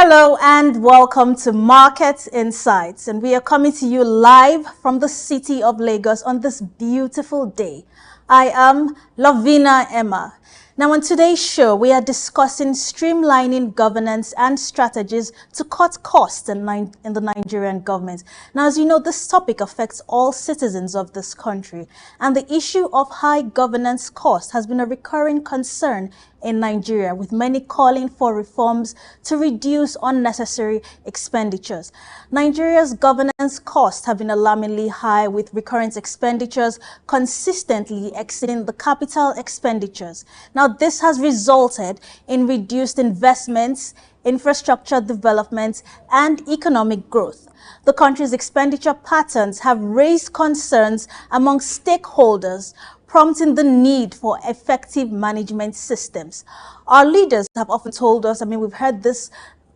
Hello and welcome to Market Insights, and we are coming to you live from the city of Lagos on this beautiful day. I am Lavina Emma. Now on today's show, we are discussing streamlining governance and strategies to cut costs in the Nigerian government. Now, as you know, this topic affects all citizens of this country, and the issue of high governance cost has been a recurring concern in Nigeria, with many calling for reforms to reduce unnecessary expenditures. Nigeria's governance costs have been alarmingly high, with recurrent expenditures consistently exceeding the capital expenditures. Now, this has resulted in reduced investments, infrastructure development, and economic growth. The country's expenditure patterns have raised concerns among stakeholders, prompting the need for effective management systems. Our leaders have often told us, we've heard this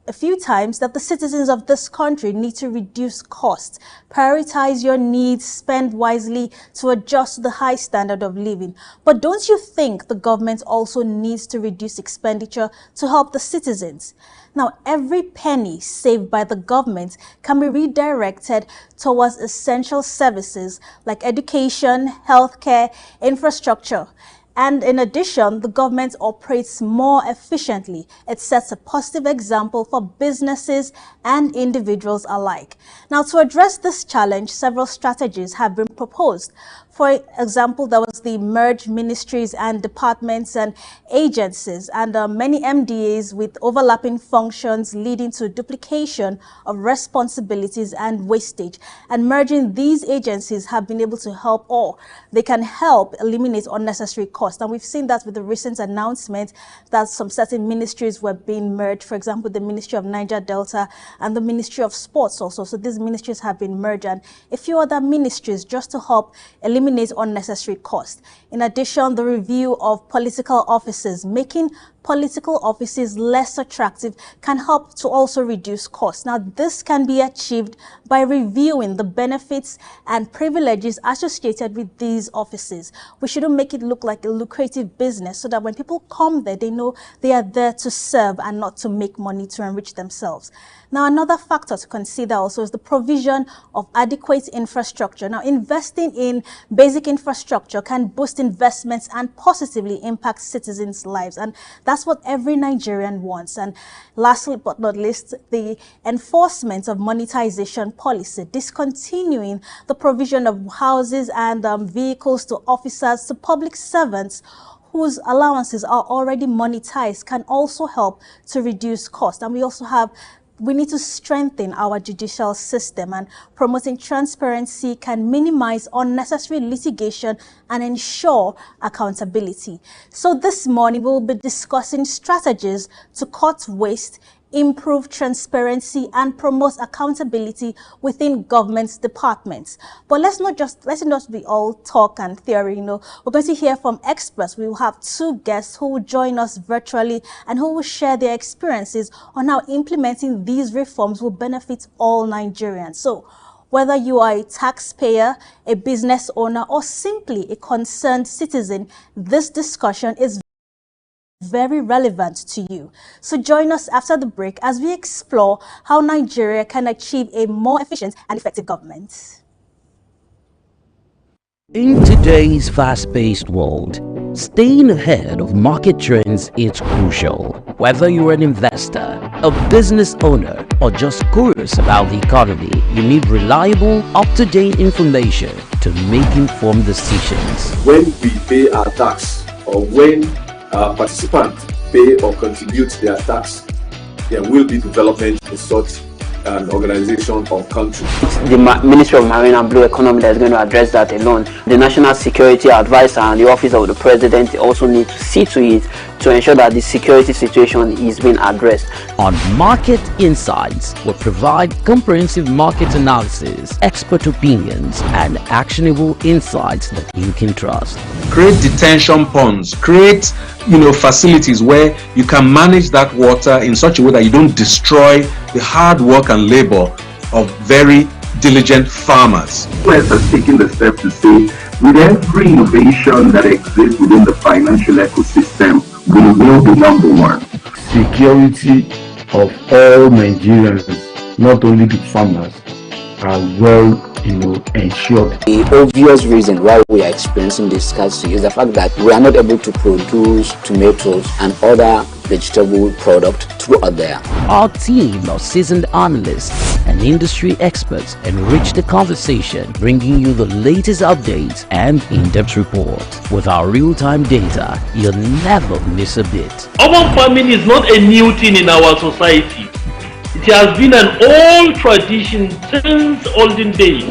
a few times, that the citizens of this country need to reduce costs, prioritize your needs, spend wisely to adjust to the high standard of living. But don't you think the government also needs to reduce expenditure to help the citizens? Now, every penny saved by the government can be redirected towards essential services like education, healthcare, infrastructure. And in addition, the government operates more efficiently. It sets a positive example for businesses and individuals alike. Now, to address this challenge, several strategies have been proposed. For example, there was the merged ministries and departments and agencies, and many MDAs with overlapping functions, leading to duplication of responsibilities and wastage. And merging these agencies have been able to help, or they can help eliminate unnecessary costs. And we've seen that with the recent announcement that some certain ministries were being merged. For example, the Ministry of Niger Delta and the Ministry of Sports also. So these ministries have been merged, and a few other ministries, just to help eliminate unnecessary costs. In addition, the review of political offices, making political offices less attractive, can help to also reduce costs. Now, this can be achieved by reviewing the benefits and privileges associated with these offices. We shouldn't make it look like a lucrative business, so that when people come there, they know they are there to serve and not to make money to enrich themselves. Now, another factor to consider also is the provision of adequate infrastructure. Now, investing in basic infrastructure can boost investments and positively impact citizens' lives, and that's what every Nigerian wants. And lastly but not least, the enforcement of monetization policy, discontinuing the provision of houses and vehicles to officers, to public servants whose allowances are already monetized, can also help to reduce costs. And we need to strengthen our judicial system, and promoting transparency can minimize unnecessary litigation and ensure accountability. So this morning, we'll be discussing strategies to cut waste, improve transparency, and promote accountability within government departments. But let's not be all talk and theory. We're going to hear from experts. We will have two guests who will join us virtually and who will share their experiences on how implementing these reforms will benefit all Nigerians. So whether you are a taxpayer, a business owner, or simply a concerned citizen, this discussion is very relevant to you. So join us after the break as we explore how Nigeria can achieve a more efficient and effective government. In today's fast-paced world, staying ahead of market trends is crucial. Whether you're an investor, a business owner, or just curious about the economy, you need reliable, up-to-date information to make informed decisions. When we pay our tax, or when participants pay or contribute their tax, there will be development in such an organization or country. It's the Ministry of Marine and Blue Economy that is going to address that alone. The National Security Advisor and the Office of the President also need to see to it to ensure that the security situation is being addressed. On Market Insights, we provide comprehensive market analysis, expert opinions, and actionable insights that you can trust. Create detention ponds, create facilities where you can manage that water in such a way that you don't destroy the hard work and labor of very diligent farmers. US has taken the step to say, with every innovation that exists within the financial ecosystem, we will be number one. Security of all Nigerians, not only the farmers, are well, ensured. The obvious reason why we are experiencing this scarcity is the fact that we are not able to produce tomatoes and other vegetable products throughout there. Our team of seasoned analysts and industry experts enrich the conversation, bringing you the latest updates and in-depth reports. With our real-time data, you'll never miss a bit. Urban farming is not a new thing in our society. It has been an old tradition since olden days.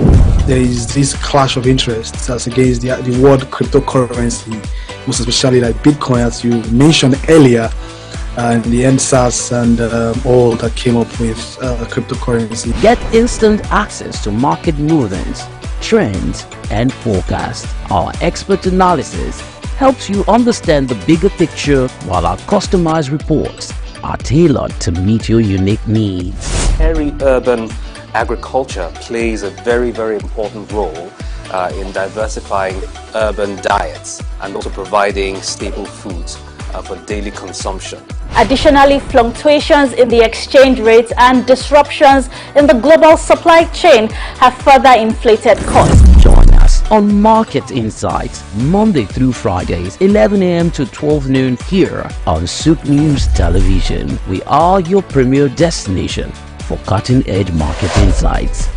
There is this clash of interests as against the world cryptocurrency, most especially like Bitcoin, as you mentioned earlier, and the SOUQ and all that came up with cryptocurrency. Get instant access to market movements, trends, and forecasts. Our expert analysis helps you understand the bigger picture, while our customized reports are tailored to meet your unique needs. Peri-urban agriculture plays a very, very important role in diversifying urban diets and also providing staple foods for daily consumption. Additionally, fluctuations in the exchange rates and disruptions in the global supply chain have further inflated costs. Join us on Market Insights, Monday through Fridays, 11 a.m. to 12 noon here on SOUQ News Television. We are your premier destination for cutting-edge market insights.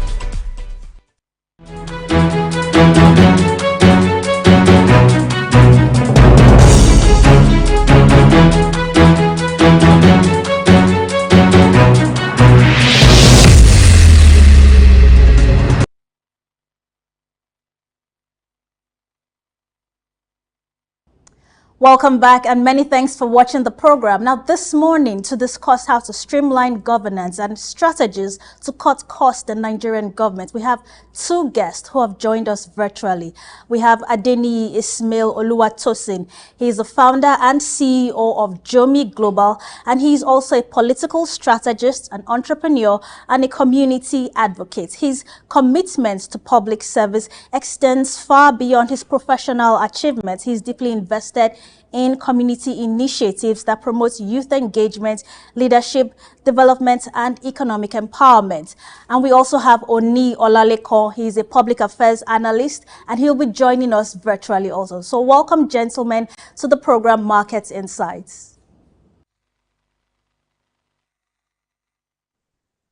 Welcome back, and many thanks for watching the program. Now, this morning, to discuss how to streamline governance and strategies to cut costs in the Nigerian government, we have two guests who have joined us virtually. We have Adeni Ismail Oluwatosin. He is the founder and CEO of Jomi Global, and he is also a political strategist, an entrepreneur, and a community advocate. His commitment to public service extends far beyond his professional achievements. He is deeply invested in community initiatives that promote youth engagement, leadership, development, and economic empowerment. And we also have Oni Olaleko. He is a public affairs analyst, and he'll be joining us virtually also. So welcome, gentlemen, to the program Market Insights.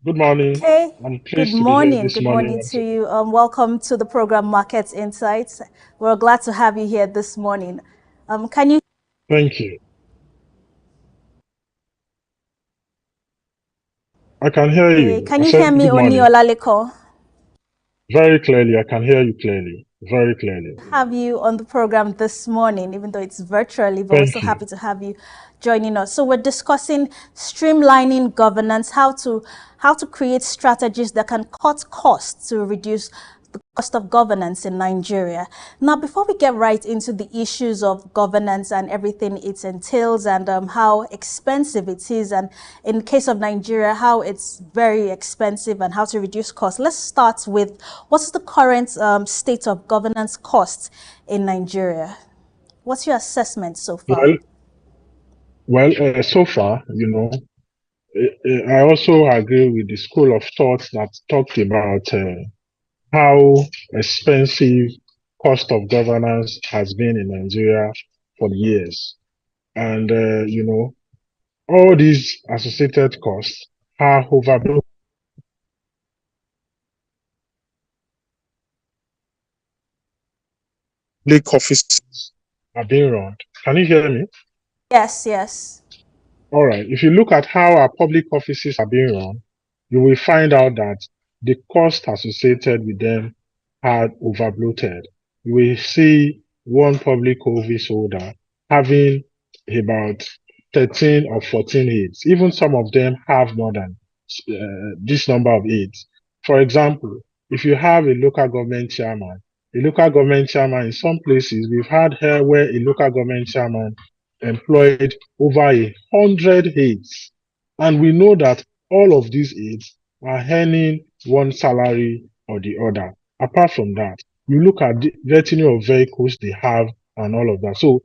Good morning. Okay. I'm pleased Good to be here morning. this Good morning. morning to you. Welcome to the program Market Insights. We're glad to have you here this morning. Can you? Thank you. I can hear you. Can I you said hear me, good Oni morning. Olaleko? Very clearly. I can hear you clearly. Very clearly. Have you on the program this morning, even though it's virtually, but we're Thank so you. happy to have you joining us. So we're discussing streamlining governance, how to create strategies that can cut costs to reduce the cost of governance in Nigeria. Now, before we get right into the issues of governance and everything it entails, and how expensive it is, and in case of Nigeria, how it's very expensive and how to reduce costs, let's start with what's the current state of governance costs in Nigeria? What's your assessment so far? So far, I also agree with the school of thought that talked about how expensive cost of governance has been in Nigeria for years. And, all these associated costs are overblown. Public offices are being run. Can you hear me? Yes, yes. All right. If you look at how our public offices are being run, you will find out that the cost associated with them are overbloated. You will see one public office holder having about 13 or 14 aides. Even some of them have more than this number of aides. For example, if you have a local government chairman in some places, we've had here where a local government chairman employed over 100 aides. And we know that all of these aides are earning one salary or the other. Apart from that, you look at the retinue of vehicles they have and all of that. So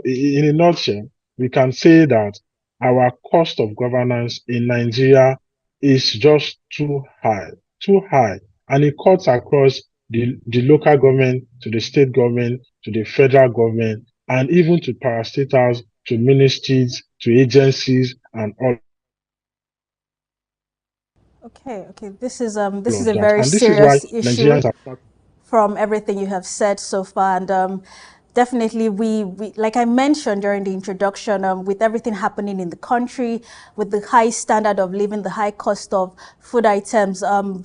in a nutshell, we can say that our cost of governance in Nigeria is just too high, and it cuts across the local government to the state government to the federal government and even to parastatals, to ministries, to agencies, and all Okay. This is of a that. very And this is why serious issue Nigerians are from everything you have said so far. And definitely, we, like I mentioned during the introduction, with everything happening in the country, with the high standard of living, the high cost of food items,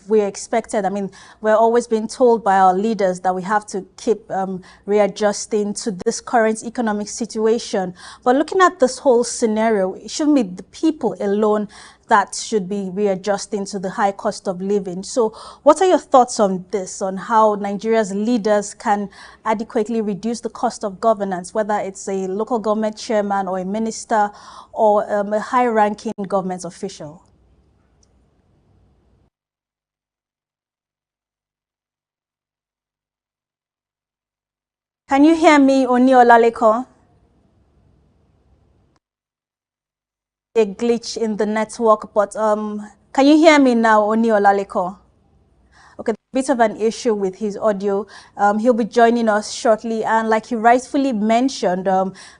we're expected. I mean, we're always being told by our leaders that we have to keep readjusting to this current economic situation. But looking at this whole scenario, it shouldn't be the people alone that should be readjusting to the high cost of living. So what are your thoughts on this, on how Nigeria's leaders can adequately reduce the cost of governance, whether it's a local government chairman or a minister or a high-ranking government official? Can you hear me, Oni Olaleko? A glitch in the network, but can you hear me now, Oni Olaleko? Okay, bit of an issue with his audio. He'll be joining us shortly, and like he rightfully mentioned,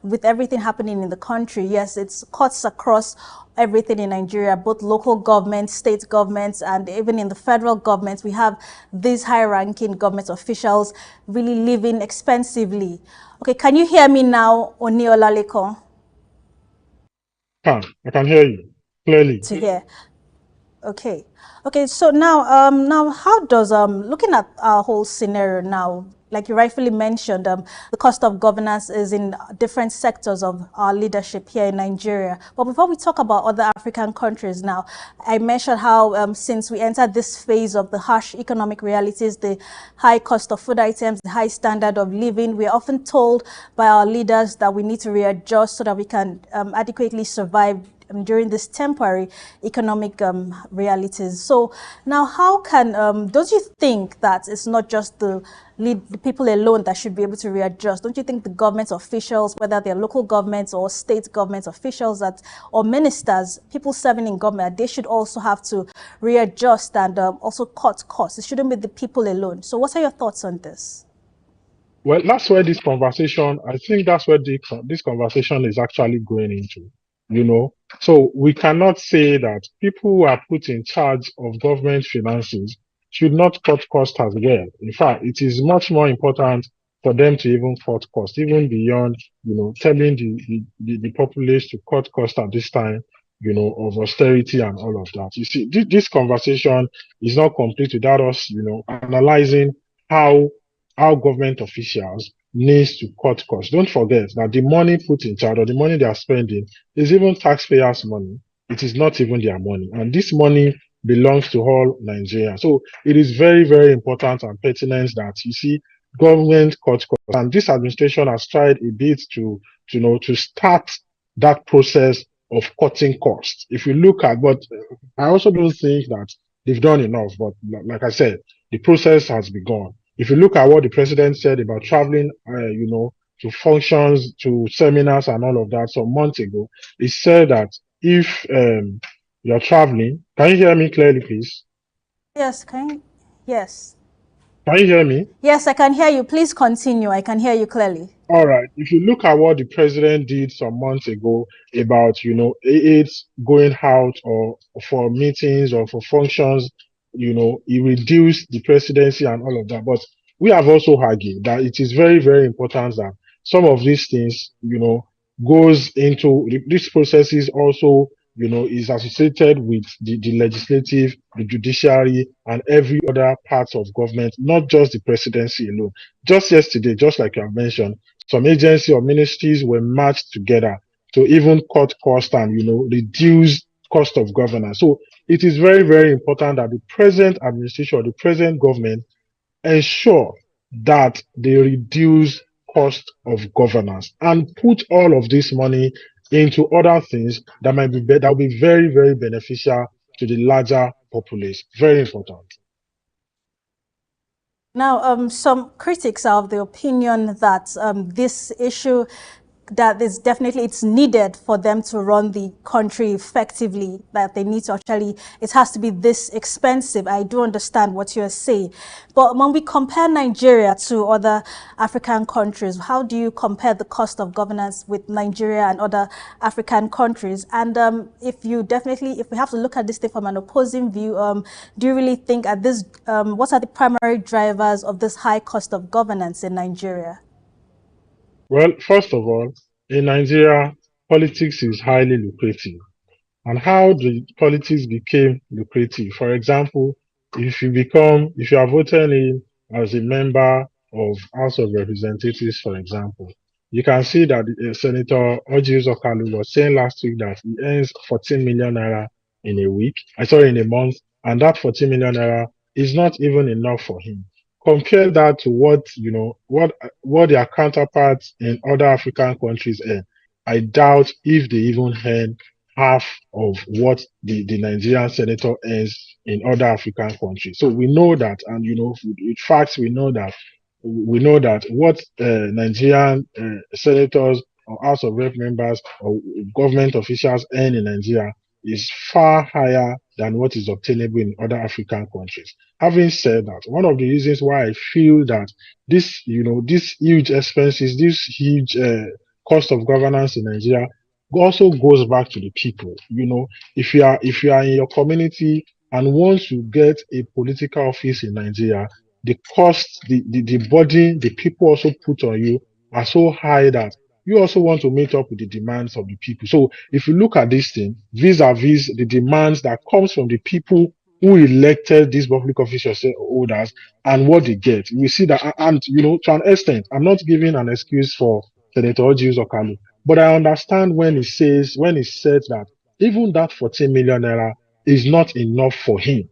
with everything happening in the country, yes, it cuts across everything in Nigeria, both local governments, state governments, and even in the federal government, we have these high-ranking government officials really living expensively. Okay, can you hear me now, Oni Olaleko? I can hear you clearly. To hear. Okay. So now how does looking at our whole scenario now, like you rightfully mentioned, the cost of governance is in different sectors of our leadership here in Nigeria. But before we talk about other African countries now, I mentioned how since we entered this phase of the harsh economic realities, the high cost of food items, the high standard of living, we're often told by our leaders that we need to readjust so that we can adequately survive during this temporary economic realities. So now how can, don't you think that it's not just the people alone that should be able to readjust? Don't you think the government officials, whether they're local governments or state government officials or ministers, people serving in government, they should also have to readjust and also cut costs? It shouldn't be the people alone. So what are your thoughts on this? Well, that's where this conversation, I think that's where this conversation is actually going into, you know. So we cannot say that people who are put in charge of government finances should not cut costs as well. In fact, it is much more important for them to even cut costs, even beyond, telling the populace to cut costs at this time, of austerity and all of that. You see, this conversation is not complete without us, analyzing how government officials needs to cut costs. Don't forget that the money put in charge or the money they are spending is even taxpayers' money. It is not even their money. And this money belongs to all Nigerians. So it is very, very important and pertinent that you see government cut costs. And this administration has tried a bit to start that process of cutting costs. If you look at, but I also don't think that they've done enough. But like I said, the process has begun. If you look at what the president said about traveling, to functions, to seminars and all of that some months ago, he said that if you're traveling, can you hear me clearly, please? Yes, yes. Can you hear me? Yes, I can hear you. Please continue. I can hear you clearly. All right. If you look at what the president did some months ago about, aides going out or for meetings or for functions, he reduced the presidency and all of that. But we have also argued that it is very, very important that some of these things, goes into these processes also, is associated with the legislative, the judiciary, and every other part of government, not just the presidency alone. Just yesterday, just like you have mentioned, some agencies or ministries were merged together to even cut cost and reduce cost of governance. So it is very, very important that the present administration or the present government ensure that they reduce cost of governance and put all of this money into other things that that will be very, very beneficial to the larger populace. Very important. Now, some critics are of the opinion that this issue that is definitely it's needed for them to run the country effectively, that they need to actually, it has to be this expensive. I do understand what you're saying, but when we compare Nigeria to other African countries, how do you compare the cost of governance with Nigeria and other African countries? And if we have to look at this thing from an opposing view, do you really think at this what are the primary drivers of this high cost of governance in Nigeria? Well, first of all, in Nigeria, politics is highly lucrative. And how the politics became lucrative. For example, if you are voted in as a member of House of Representatives, for example, you can see that Senator Ojius Okalu was saying last week that he earns 14 million naira in a week, in a month, and that 14 million naira is not even enough for him. Compare that to what their counterparts in other African countries earn. I doubt if they even earn half of what the Nigerian senator earns in other African countries. So we know that, and with facts, we know that what Nigerian senators or House of Rep members or government officials earn in Nigeria is far higher than what is obtainable in other African countries. Having said that, one of the reasons why I feel that these huge expenses, this huge cost of governance in Nigeria also goes back to the people. If you are in your community and once you get a political office in Nigeria, the cost, the burden the people also put on you are so high that you also want to meet up with the demands of the people. So if you look at this thing vis-a-vis the demands that comes from the people who elected these public official holders and what they get, we see that, and to an extent, I'm not giving an excuse for Senator Ojius Okalu, but I understand when he said that even that 14 million naira is not enough for him,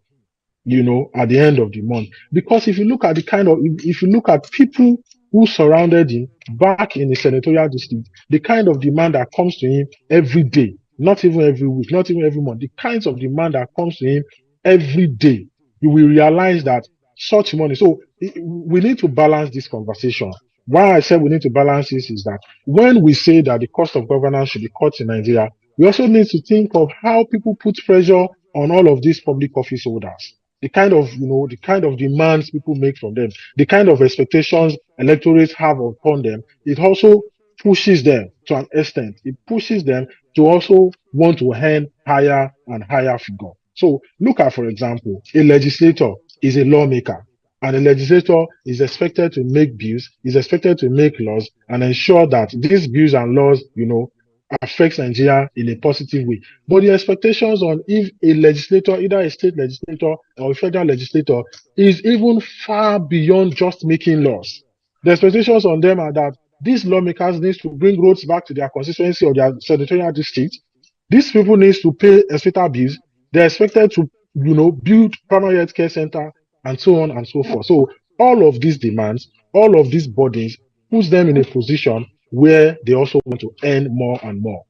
at the end of the month. Because if you look at if you look at people who surrounded him back in the senatorial district, the kind of demand that comes to him every day, not even every week, not even every month, the kinds of demand that comes to him every day, you will realize that such money. So we need to balance this conversation. Why I said we need to balance this is that when we say that the cost of governance should be cut in Nigeria, we also need to think of how people put pressure on all of these public office holders. The kind of demands people make from them, the kind of expectations electorates have upon them, it also pushes them to an extent. It pushes them to also want to earn higher and higher figure. So look at, for example, a legislator is a lawmaker. And a legislator is expected to make bills, is expected to make laws and ensure that these bills and laws, affects Nigeria in a positive way. But the expectations on if a legislator, either a state legislator or a federal legislator, is even far beyond just making laws. The expectations on them are that these lawmakers need to bring roads back to their constituency or their senatorial district. These people need to pay hospital bills. They're expected to, build primary health care center and so on and so forth. So all of these demands, all of these burdens puts them in a position where they also want to earn more and more.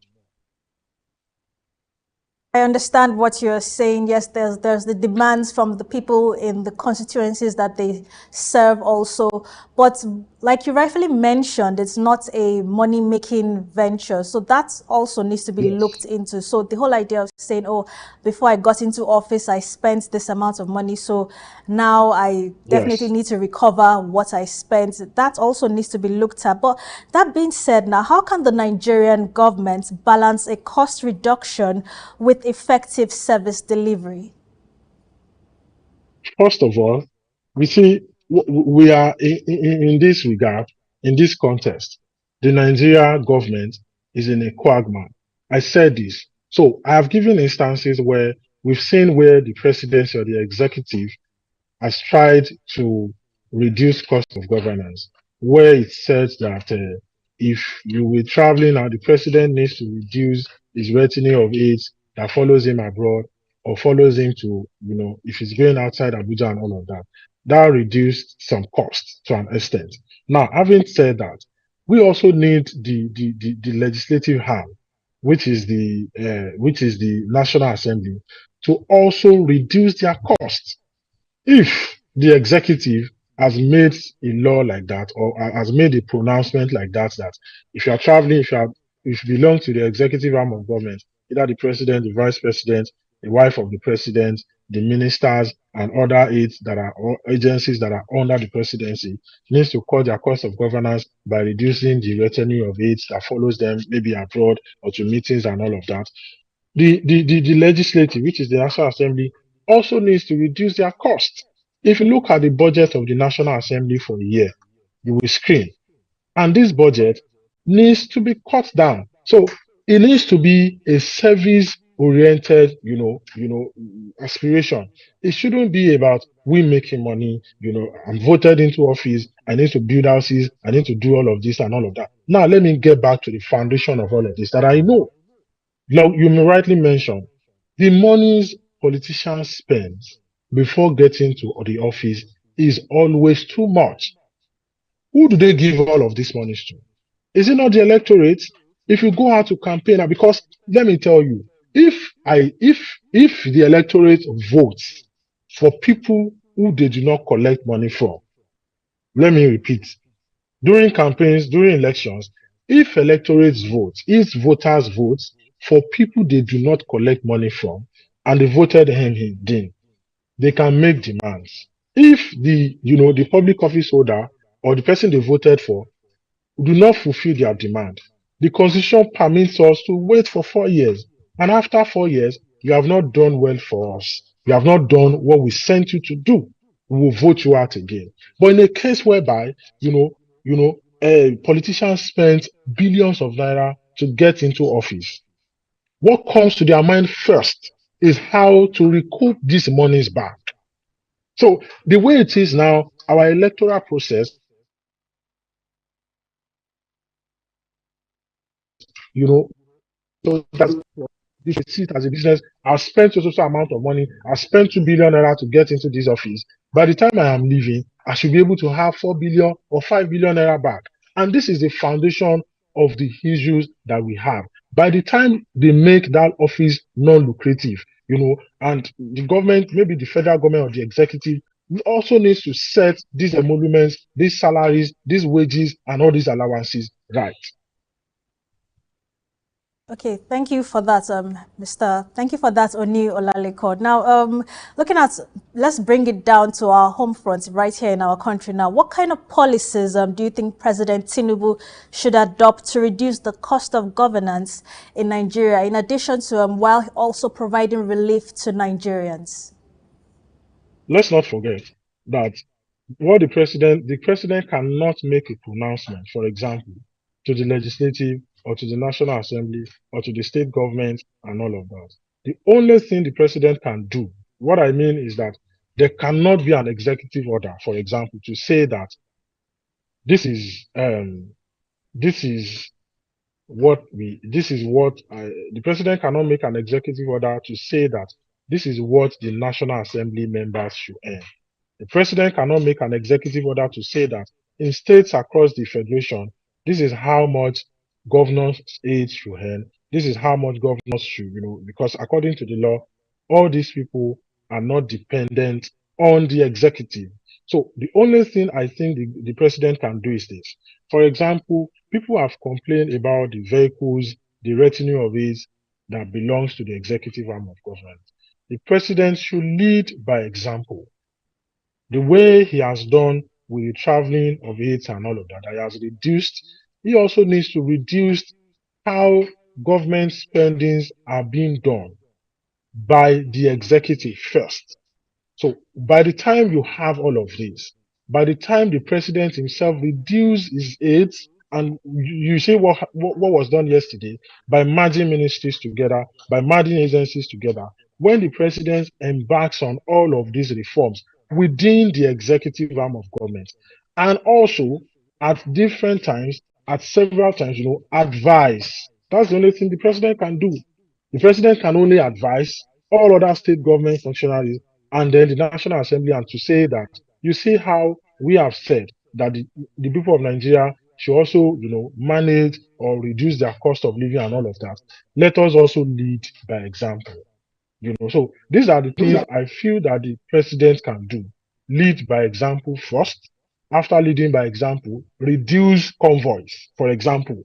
I understand what you're saying. Yes, there's the demands from the people in the constituencies that they serve also. But like you rightfully mentioned, it's not a money-making venture. So that also needs to be looked into. So the whole idea of saying, oh, before I got into office, I spent this amount of money. So now I definitely need to recover what I spent. That also needs to be looked at. But that being said, now, how can the Nigerian government balance a cost reduction with effective service delivery? First of all, we see we are in this regard, in this context, the Nigeria government is in a quagmire. I said this. So I have given instances where we've seen where the presidency or the executive has tried to reduce cost of governance, where it says that if you were traveling now, the president needs to reduce his retinue of aides that follows him abroad or follows him to, if he's going outside Abuja and all of that. That reduced some costs to an extent. Now, having said that, we also need the legislative arm, which is the National Assembly, to also reduce their costs. If the executive has made a law like that, or has made a pronouncement like that, that if you are traveling, if you belong to the executive arm of government, either the president, the vice president, the wife of the president, the ministers, and other aides that are or agencies that are under the presidency, needs to cut their cost of governance by reducing the retinue of aides that follows them, maybe abroad or to meetings and all of that. The legislative, which is the National Assembly, also needs to reduce their cost. If you look at the budget of the National Assembly for a year, you will scream. And this budget needs to be cut down. So it needs to be a service-oriented, aspiration. It shouldn't be about we making money. I'm voted into office. I need to build houses. I need to do all of this and all of that. Now let me get back to the foundation of all of this that I know. Now, you may rightly mention the monies politicians spend before getting to the office is always too much. Who do they give all of these monies to? Is it not the electorate? If you go out to campaign, because let me tell you, if the electorate votes for people who they do not collect money from, let me repeat, during campaigns, during elections, if electorates vote, if voters vote for people they do not collect money from, and they voted him in, they can make demands. If the public office holder or the person they voted for do not fulfill their demand, the constitution permits us to wait for 4 years. And after 4 years, you have not done well for us. You have not done what we sent you to do. We will vote you out again. But in a case whereby, politicians spent billions of naira to get into office, what comes to their mind first is how to recoup these monies back. So the way it is now, our electoral process, so that's this see it as a business. I've spent a total amount of money. I spent 2 billion naira to get into this office. By the time I am leaving, I should be able to have 4 billion or 5 billion naira back. And this is the foundation of the issues that we have. By the time they make that office non-lucrative, and the government, maybe the federal government or the executive, also needs to set these emoluments, these salaries, these wages, and all these allowances right. Okay, thank you for that, Thank you for that, Oni Olaleko. Now, let's bring it down to our home front right here in our country now. What kind of policies do you think President Tinubu should adopt to reduce the cost of governance in Nigeria, in addition to while also providing relief to Nigerians? Let's not forget that the president cannot make a pronouncement, for example, to the legislative or to the National Assembly or to the state government and all of that. The only thing the president can do, what I mean is that there cannot be an executive order, for example, to say that the president cannot make an executive order to say that this is what the National Assembly members should earn. The president cannot make an executive order to say that in states across the federation, this is how much governors' aides should earn. This is how much governors should, because according to the law, all these people are not dependent on the executive. So the only thing I think the president can do is this. For example, people have complained about the vehicles, the retinue of aides that belongs to the executive arm of government. The president should lead by example. The way he has done with the traveling of aides and all of that, he has reduced. He also needs to reduce how government spendings are being done by the executive first. So by the time you have all of this, by the time the president himself reduces his aides, and you see what was done yesterday by merging ministries together, by merging agencies together, when the president embarks on all of these reforms within the executive arm of government, and also at different times, at several times, advise. That's the only thing the president can do. The president can only advise all other state government functionaries and then the National Assembly, and to say that you see how we have said that the people of Nigeria should also, manage or reduce their cost of living and all of that. Let us also lead by example. So these are the things I feel that the president can do. lead by example first. After leading by example, reduce convoys, for example,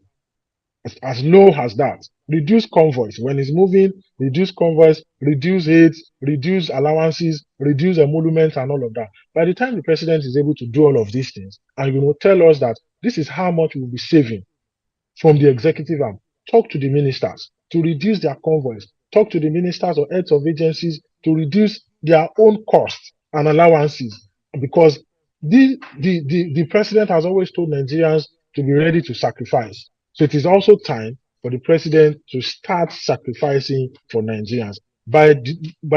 as low as that. Reduce convoys. When it's moving, reduce convoys, reduce aids, reduce allowances, reduce emoluments and all of that. By the time the president is able to do all of these things and tell us that this is how much we'll be saving from the executive arm, talk to the ministers to reduce their convoys, talk to the ministers or heads of agencies to reduce their own costs and allowances, because the president has always told Nigerians to be ready to sacrifice. So it is also time for the president to start sacrificing for Nigerians. By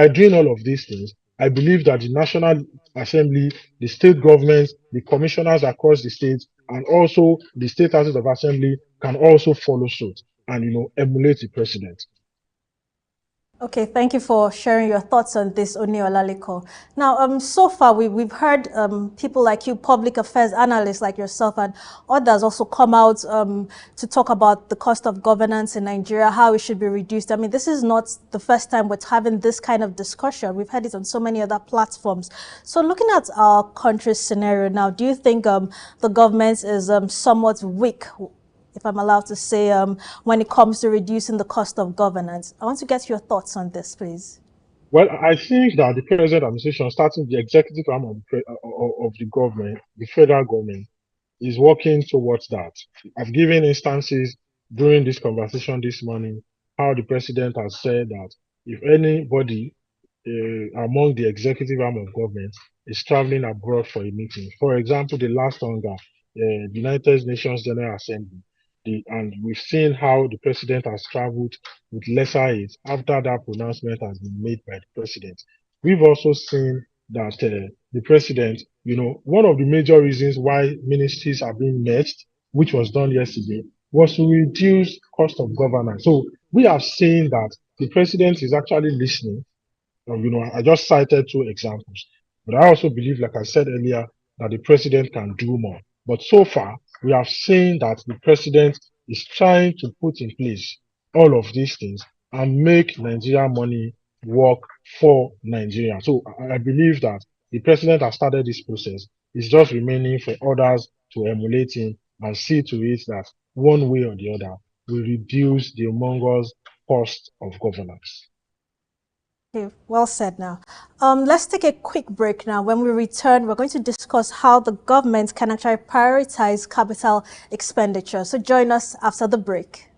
doing all of these things, I believe that the National Assembly, the state governments, the commissioners across the states, and also the state houses of assembly can also follow suit and emulate the president. Okay, thank you for sharing your thoughts on this, Oni Olaliko. Now, so far we've heard people like you, public affairs analysts like yourself, and others also come out to talk about the cost of governance in Nigeria, how it should be reduced. I mean, this is not the first time we're having this kind of discussion. We've had it on so many other platforms. So, looking at our country's scenario now, do you think the government is somewhat weak, if I'm allowed to say, when it comes to reducing the cost of governance? I want to get your thoughts on this, please. Well, I think that the present administration, starting the executive arm of the government, the federal government, is working towards that. I've given instances during this conversation this morning how the president has said that if anybody among the executive arm of government is traveling abroad for a meeting, for example, the last hunger, the United Nations General Assembly, and we've seen how the president has traveled with lesser aid after that pronouncement has been made by the president. We've also seen that the president, one of the major reasons why ministries are being merged, which was done yesterday, was to reduce cost of governance. So we have seen that the president is actually listening. I just cited 2 examples, but I also believe, like I said earlier, that the president can do more. But so far, we have seen that the president is trying to put in place all of these things and make Nigerian money work for Nigeria. So I believe that the president has started this process. It's just remaining for others to emulate him and see to it that one way or the other will reduce the humongous cost of governance. Okay, well said now. Let's take a quick break now. When we return, we're going to discuss how the government can actually prioritize capital expenditure. So join us after the break.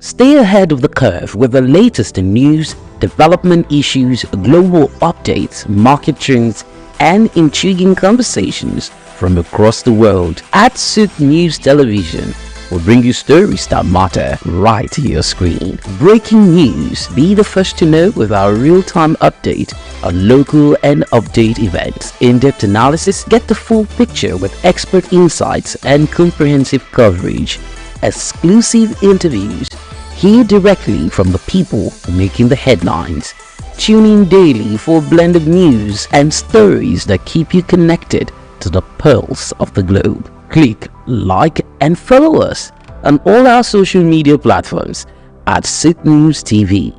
Stay ahead of the curve with the latest in news, development issues, global updates, market trends, and intriguing conversations from across the world. At SOUQ News Television, we'll bring you stories that matter right to your screen. Breaking news. Be the first to know with our real-time update on local and update events. In-depth analysis. Get the full picture with expert insights and comprehensive coverage. Exclusive interviews. Hear directly from the people making the headlines. Tune in daily for a blend of news and stories that keep you connected to the pulse of the globe. Click, like, and follow us on all our social media platforms at SOUQ News TV.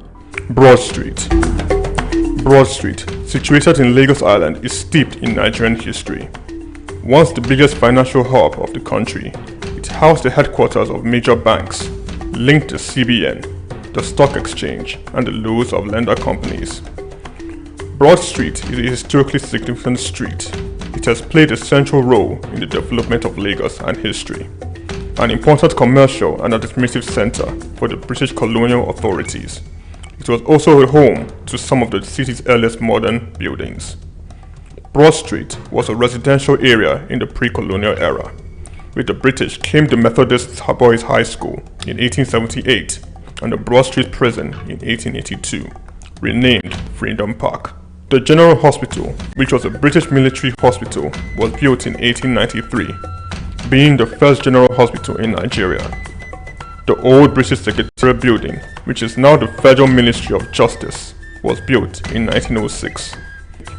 Broad Street. Broad Street, situated in Lagos Island, is steeped in Nigerian history. Once the biggest financial hub of the country, it housed the headquarters of major banks, linked the CBN, the stock exchange, and the loads of lender companies. Broad Street is a historically significant street. It has played a central role in the development of Lagos and history, an important commercial and administrative center for the British colonial authorities. It was also a home to some of the city's earliest modern buildings. Broad Street was a residential area in the pre-colonial era. With the British came the Methodist Boys High School in 1878 and the Broad Street Prison in 1882, renamed Freedom Park. The General Hospital, which was a British military hospital, was built in 1893, being the first general hospital in Nigeria. The old British Secretariat building, which is now the Federal Ministry of Justice, was built in 1906.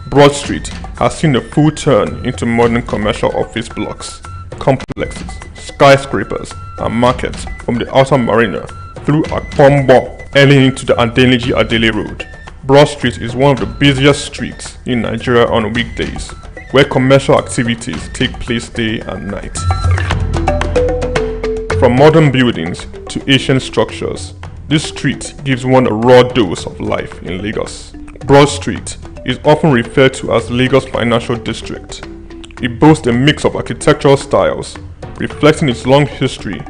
Broad Street has seen a full turn into modern commercial office blocks, complexes, skyscrapers, and markets from the Outer Marina through Akpombo, early into the Adeniji-Adele Road. Broad Street is one of the busiest streets in Nigeria on weekdays, where commercial activities take place day and night. From modern buildings to ancient structures, this street gives one a raw dose of life in Lagos. Broad Street is often referred to as Lagos Financial District. It boasts a mix of architectural styles, reflecting its long history,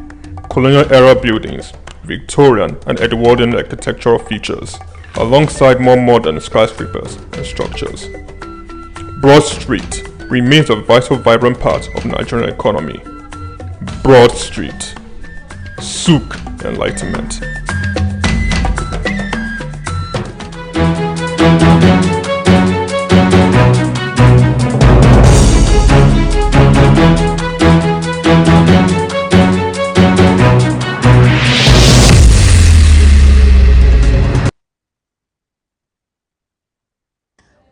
colonial-era buildings, Victorian and Edwardian architectural features, alongside more modern skyscrapers and structures. Broad Street remains a vital, vibrant part of the Nigerian economy. Broad Street. SOUQ Enlightenment.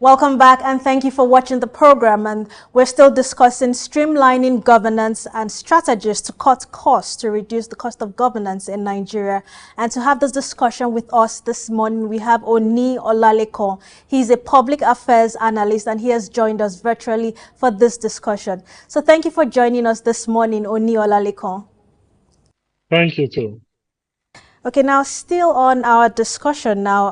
Welcome back and thank you for watching the program, and we're still discussing streamlining governance and strategies to cut costs to reduce the cost of governance in Nigeria. And to have this discussion with us this morning, we have Oni Olaleko. He's a public affairs analyst and he has joined us virtually for this discussion. So thank you for joining us this morning, Oni Olaleko. Thank you too. Okay, now still on our discussion now,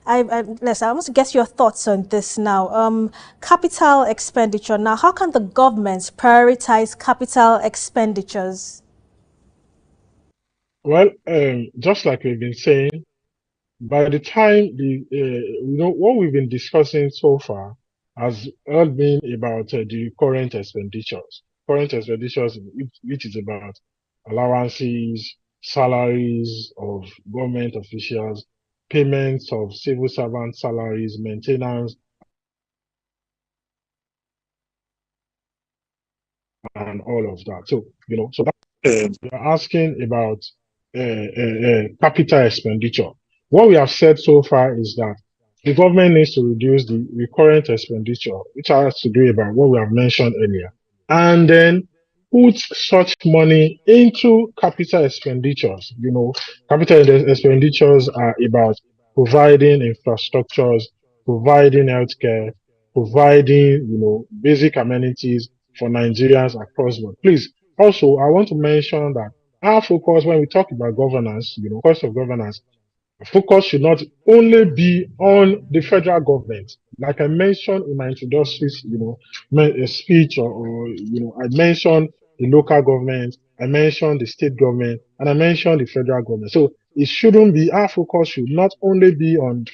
I want to get your thoughts on this now. Capital expenditure. Now, how can the government prioritize capital expenditures? Well, just like we've been saying, by the time what we've been discussing so far has all been about the current expenditures. Current expenditures, which is about allowances, salaries of government officials, payments of civil servant salaries, maintenance, and all of that. So, so that you're asking about capital expenditure. What we have said so far is that the government needs to reduce the recurrent expenditure, which has to do about what we have mentioned earlier, and then put such money into capital expenditures. Capital expenditures are about providing infrastructures, providing healthcare, providing, basic amenities for Nigerians across the board. Please, also, I want to mention that our focus when we talk about governance, cost of governance, focus should not only be on the federal government. Like I mentioned in my introductory, speech, or I mentioned the local government, I mentioned the state government, and I mentioned the federal government. So it shouldn't be, our focus should not only be on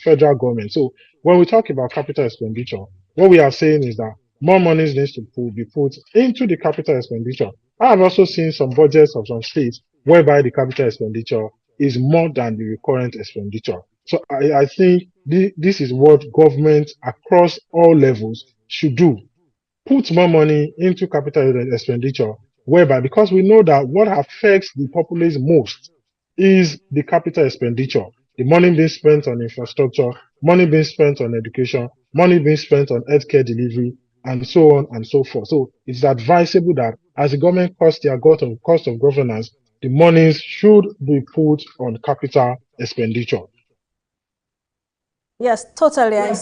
federal government. So when we talk about capital expenditure, what we are saying is that more money needs to be put into the capital expenditure. I have also seen some budgets of some states whereby the capital expenditure is more than the recurrent expenditure. So I think this is what government across all levels should do. Put more money into capital expenditure, whereby, because we know that what affects the populace most is the capital expenditure. The money being spent on infrastructure, money being spent on education, money being spent on healthcare delivery, and so on and so forth. So it's advisable that as the government cuts their cost of governance, the monies should be put on capital expenditure. Yes, totally.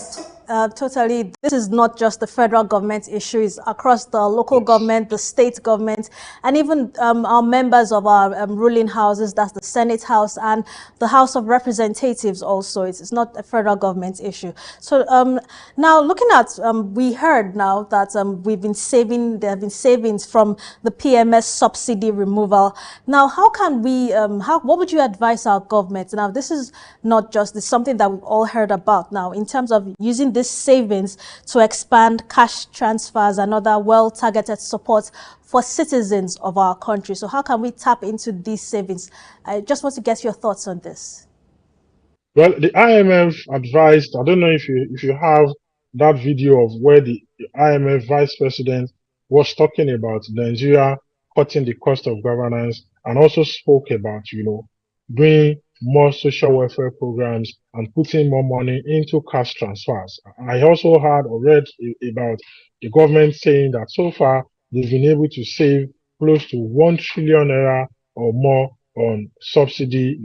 Totally. This is not just the federal government issue. It's across the local government, the state government, and even our members of our ruling houses, that's the Senate House and the House of Representatives also. It's not a federal government issue. So now looking at, we heard now that there have been savings from the PMS subsidy removal. Now, how can we, what would you advise our government? Now, this is not just, it's something that we've all heard about now in terms of using this savings to expand cash transfers and other well-targeted support for citizens of our country. So how can we tap into these savings? I just want to get your thoughts on this. Well, the IMF advised, I don't know if you have that video of where the IMF vice president was talking about Nigeria cutting the cost of governance, and also spoke about, doing more social welfare programs and putting more money into cash transfers. I also heard or read about the government saying that so far they've been able to save close to 1 trillion naira or more on subsidy,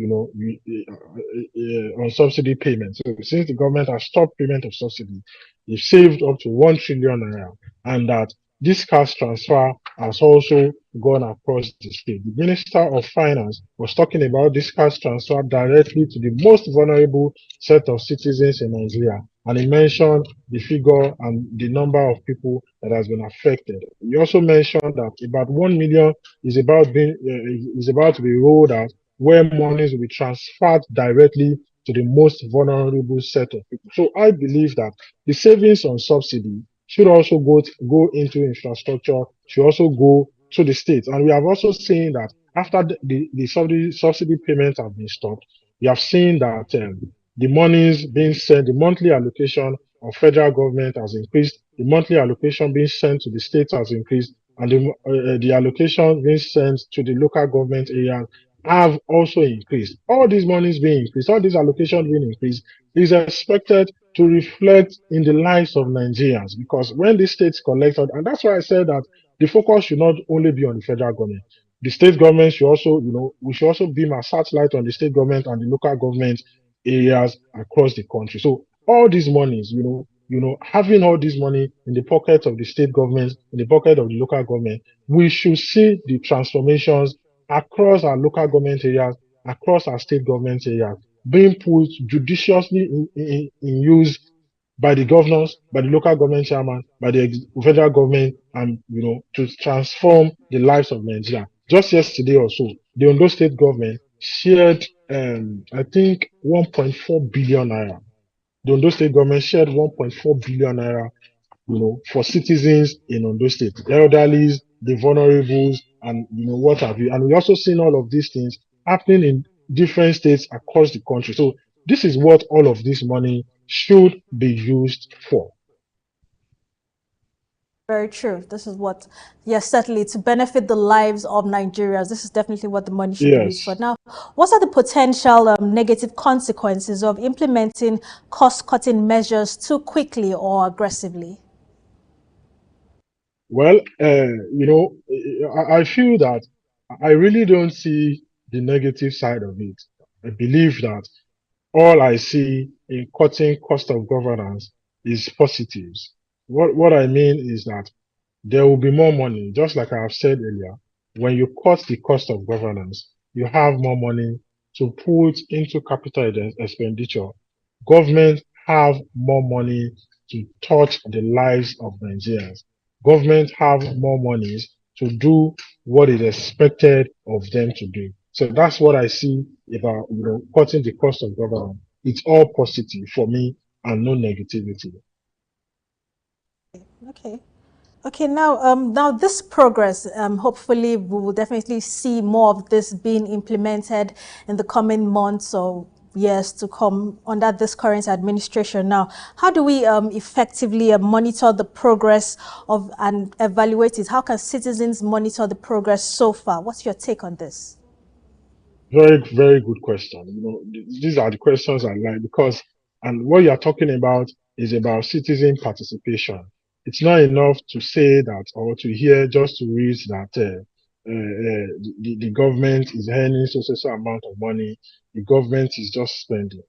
on subsidy payments. So since the government has stopped payment of subsidy, They've saved up to 1 trillion naira, and that this cash transfer has also gone across the state. The Minister of Finance was talking about this cash transfer directly to the most vulnerable set of citizens in Nigeria, and he mentioned the figure and the number of people that has been affected. He also mentioned that about 1 million is about to be rolled out, where monies will be transferred directly to the most vulnerable set of people. So I believe that the savings on subsidy should also go into infrastructure, should also go to the states. And we have also seen that after the subsidy payments have been stopped, we have seen that the monies being sent, the monthly allocation of federal government has increased, the monthly allocation being sent to the states has increased, and the allocation being sent to the local government areas have also increased. All these monies being increased, all these allocations being increased is expected to reflect in the lives of Nigerians, because when the states collected, and that's why I said that the focus should not only be on the federal government. The state government should also, we should also beam our satellite on the state government and the local government areas across the country. So all these monies, having all this money in the pocket of the state government, in the pocket of the local government, we should see the transformations across our local government areas, across our state government areas, being put judiciously in use by the governors, by the local government chairman, by the federal government, and to transform the lives of Nigeria. Just yesterday or so, the Ondo state government shared, I think, 1.4 billion naira. The Ondo state government shared 1.4 billion naira, for citizens in Ondo state, the elderlies, the vulnerables, and what have you. And we also seen all of these things happening in different states across the country. So this is what all of this money should be used for. Very true. This is what, yes, certainly to benefit the lives of Nigerians. This is definitely what the money should be used for. Now, what are the potential negative consequences of implementing cost-cutting measures too quickly or aggressively? Well, I feel that I really don't see the negative side of it. I believe that all I see in cutting cost of governance is positives. What I mean is that there will be more money, just like I have said earlier. When you cut the cost of governance, you have more money to put into capital expenditure. Government have more money to touch the lives of Nigerians. Government have more monies to do what is expected of them to do. So that's what I see about cutting the cost of government. It's all positive for me and no negativity. Okay. Okay, now this progress, hopefully we will definitely see more of this being implemented in the coming months or years to come under this current administration. Now, how do we effectively monitor the progress of and evaluate it? How can citizens monitor the progress so far? What's your take on this? Very, very good question. These are the questions I like because, and what you're talking about is about citizen participation. It's not enough to say that or to hear just to read that the government is earning so amount of money. The government is just spending.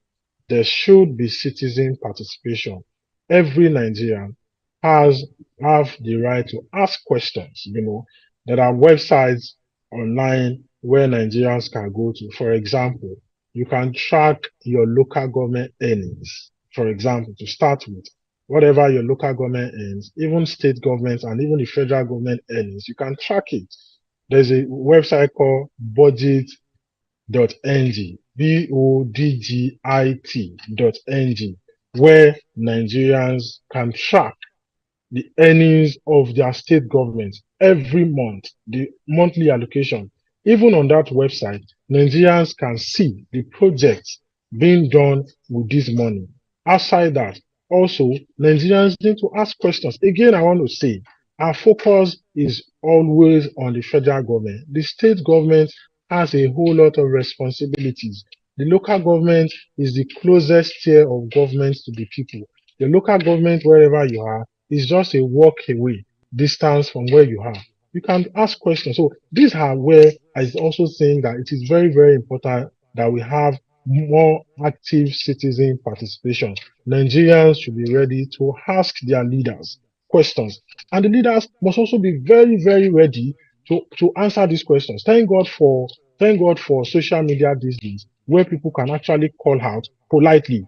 There should be citizen participation. Every Nigerian have the right to ask questions. There are websites online where Nigerians can go to. For example, you can track your local government earnings. For example, to start with, whatever your local government earns, even state governments and even the federal government earnings, you can track it. There's a website called budget.ng, BODGIT.ng, where Nigerians can track the earnings of their state government every month, the monthly allocation. Even on that website, Nigerians can see the projects being done with this money. Outside that, also, Nigerians need to ask questions. Again, I want to say, our focus is always on the federal government. The state government has a whole lot of responsibilities. The local government is the closest tier of government to the people. The local government, wherever you are, is just a walk away distance from where you are. You can ask questions. So these are where I also think that it is very, very important that we have more active citizen participation. Nigerians should be ready to ask their leaders questions, and the leaders must also be very, very ready to answer these questions. Thank God for social media these days, where people can actually call out politely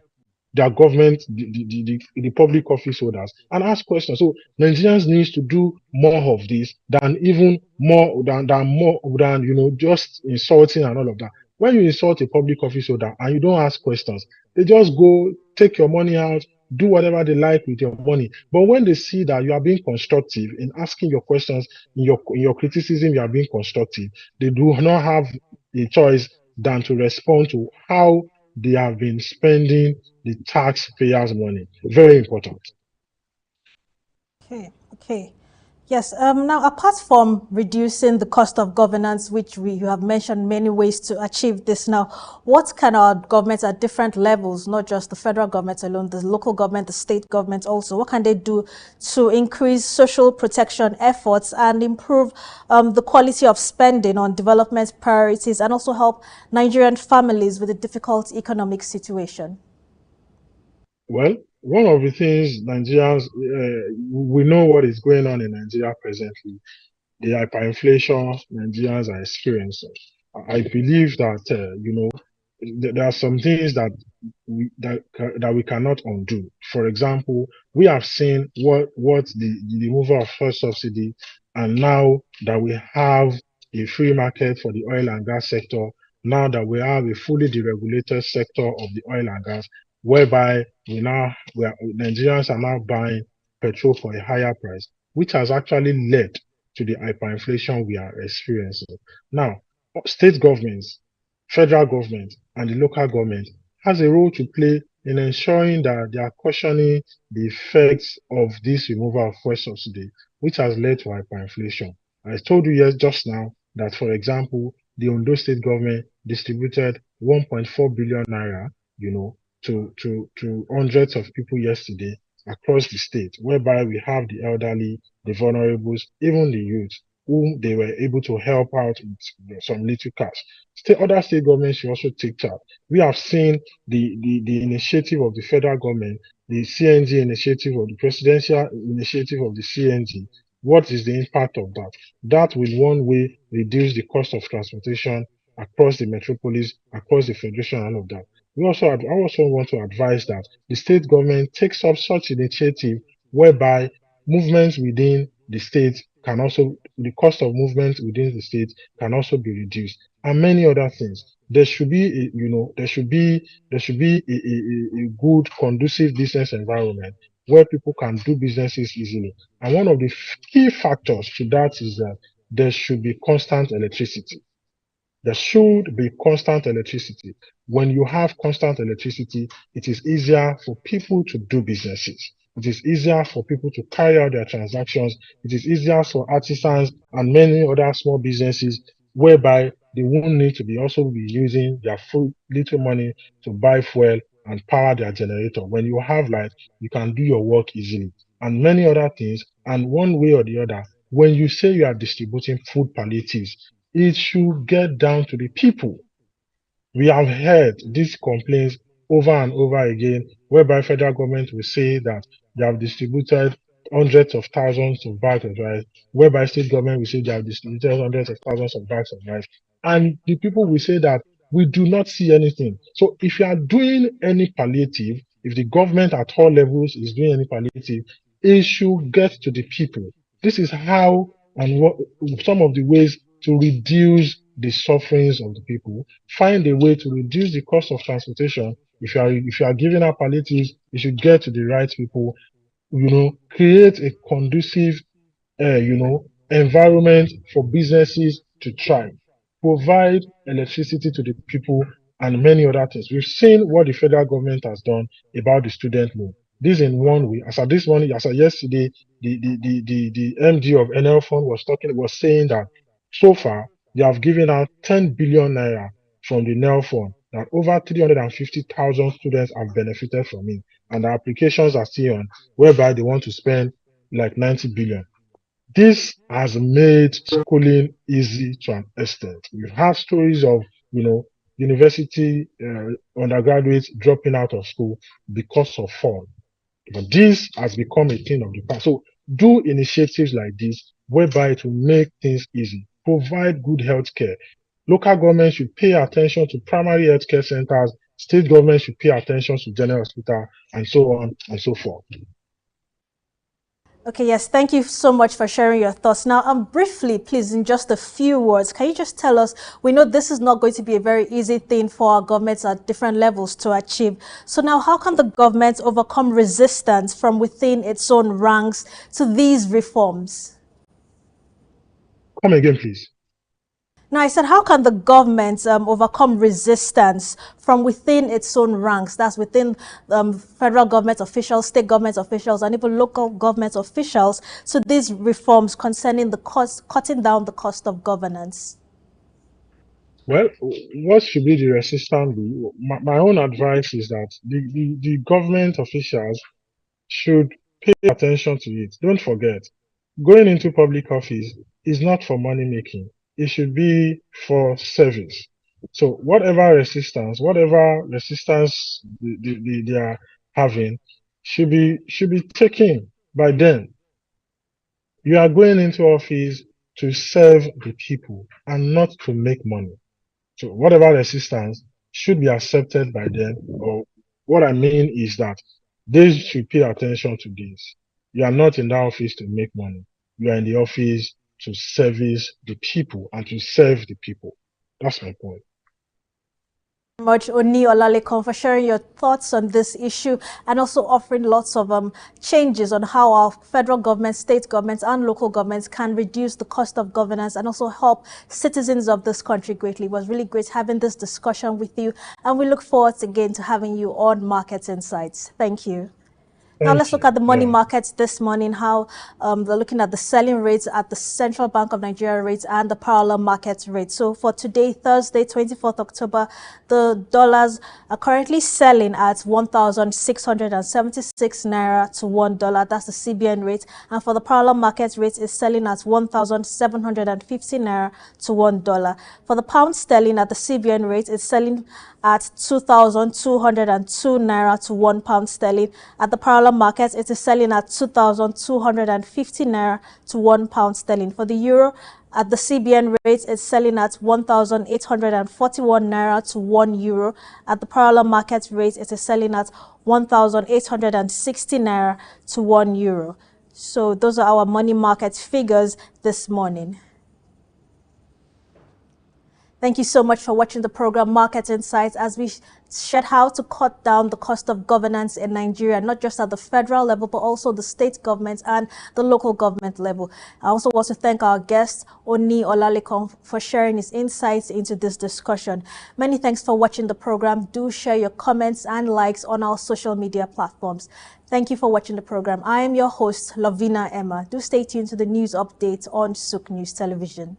their government, the public office holders, and ask questions. So Nigerians needs to do more of this than even more than just insulting and all of that. When you insult a public office holder and you don't ask questions, they just go take your money out, do whatever they like with your money. But when they see that you are being constructive in asking your questions, in your criticism, you are being constructive, they do not have a choice than to respond to how they have been spending the taxpayers' money. Very important. Okay, okay. Yes, now apart from reducing the cost of governance, which you have mentioned many ways to achieve this now, what can our governments at different levels, not just the federal government alone, the local government, the state government also, what can they do to increase social protection efforts and improve the quality of spending on development priorities and also help Nigerian families with a difficult economic situation? Well, one of the things Nigerians, we know what is going on in Nigeria presently, the hyperinflation Nigerians are experiencing. I believe that, there are some things that we cannot undo. For example, we have seen what the removal of fuel subsidy, and now that we have a free market for the oil and gas sector, now that we have a fully deregulated sector of the oil and gas, whereby Nigerians are now buying petrol for a higher price, which has actually led to the hyperinflation we are experiencing. Now, state governments, federal government, and the local government has a role to play in ensuring that they are cushioning the effects of this removal of fuel subsidy, which has led to hyperinflation. I told you just now that, for example, the Ondo state government distributed 1.4 billion naira, to hundreds of people yesterday across the state, whereby we have the elderly, the vulnerables, even the youth, whom they were able to help out with some little cash. Other state governments should also take charge. We have seen the initiative of the federal government, the CNG initiative or the presidential initiative of the CNG. What is the impact of that? That will one way reduce the cost of transportation across the metropolis, across the federation, and all of that. I also want to advise that the state government takes up such initiative whereby movements within the state can also, the cost of movement within the state can also be reduced, and many other things. There should be, there should be a good, conducive business environment where people can do businesses easily. And one of the key factors to that is that there should be constant electricity. There should be constant electricity. When you have constant electricity, it is easier for people to do businesses. It is easier for people to carry out their transactions. It is easier for artisans and many other small businesses whereby they won't need to be using their full little money to buy fuel and power their generator. When you have light, you can do your work easily and many other things. And one way or the other, when you say you are distributing food palliatives, it should get down to the people. We have heard these complaints over and over again, whereby federal government will say that they have distributed hundreds of thousands of bags of rice, whereby state government will say they have distributed hundreds of thousands of bags of rice. And the people will say that we do not see anything. So if you are doing any palliative, if the government at all levels is doing any palliative, it should get to the people. This is how and what some of the ways to reduce the sufferings of the people. Find a way to reduce the cost of transportation. If you are giving out palliatives, you should get to the right people. Create a conducive, environment for businesses to thrive. Provide electricity to the people and many other things. We've seen what the federal government has done about the student loan. This in one way. As of this morning, as of yesterday, the MD of NL Fund was saying that so far they have given out 10 billion naira from the NEL Fund, that over 350,000 students have benefited from it, and the applications are still on, whereby they want to spend like 90 billion. This has made schooling easy to an extent. We've had stories of, university undergraduates dropping out of school because of fraud. But this has become a thing of the past. So do initiatives like this whereby it will make things easy. Provide good health care. Local governments should pay attention to primary health care centers. State governments should pay attention to general hospital and so on and so forth. Okay, yes, thank you so much for sharing your thoughts. Now, briefly, please, in just a few words, can you just tell us, we know this is not going to be a very easy thing for our governments at different levels to achieve. So now, how can the government overcome resistance from within its own ranks to these reforms? Come again, please. Now, I said, how can the government overcome resistance from within its own ranks? That's within federal government officials, state government officials, and even local government officials to these reforms concerning the cost, cutting down the cost of governance? Well, what should be the resistance? My own advice is that the government officials should pay attention to it. Don't forget, going into public office is not for money making. It should be for service. So whatever resistance they are having should be taken by them. You are going into office to serve the people and not to make money. So whatever resistance should be accepted by them, or what I mean is that they should pay attention to this. You are not in the office to make money. You are in the office to service the people and to serve the people. That's my point. Much Oni Olalekan for sharing your thoughts on this issue and also offering lots of changes on how our federal government, state governments and local governments can reduce the cost of governance and also help citizens of this country greatly. It was really great having this discussion with you, and we look forward again to having you on Market Insights. Thank you. Now let's look at the money markets this morning, how they're looking at the selling rates at the Central Bank of Nigeria rates and the parallel market rates. So for today, Thursday, 24th October, the dollars are currently selling at 1,676 naira to $1. That's the CBN rate. And for the parallel market rate, is selling at 1,750 naira to $1. For the pound sterling at the CBN rate, is selling at 2,202 naira to £1 sterling. At the parallel market, it is selling at 2,250 naira to £1 sterling. For the euro, at the CBN rate, it's selling at 1,841 naira to €1. At the parallel market rate, it is selling at 1,860 naira to €1. So those are our money market figures this morning. Thank you so much for watching the program Market Insights as we shed how to cut down the cost of governance in Nigeria, not just at the federal level, but also the state government and the local government level. I also want to thank our guest, Oni Olalekan, for sharing his insights into this discussion. Many thanks for watching the program. Do share your comments and likes on our social media platforms. Thank you for watching the program. I am your host, Lavina Emma. Do stay tuned to the news updates on SOUQ News Television.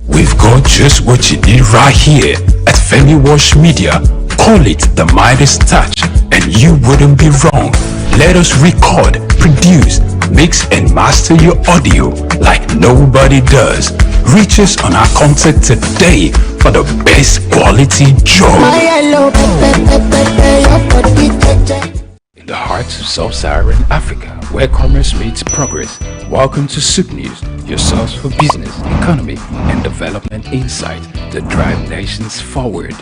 We've got just what you need right here at Femi Wash Media. Call it the Midas touch and you wouldn't be wrong. Let us record, produce, mix and master your audio like nobody does. Reach us on our contact today for the best quality job. In the heart of sub-Saharan Africa, where commerce meets progress, welcome to SOUQ News, your source for business, economy, and development insight that drive nations forward.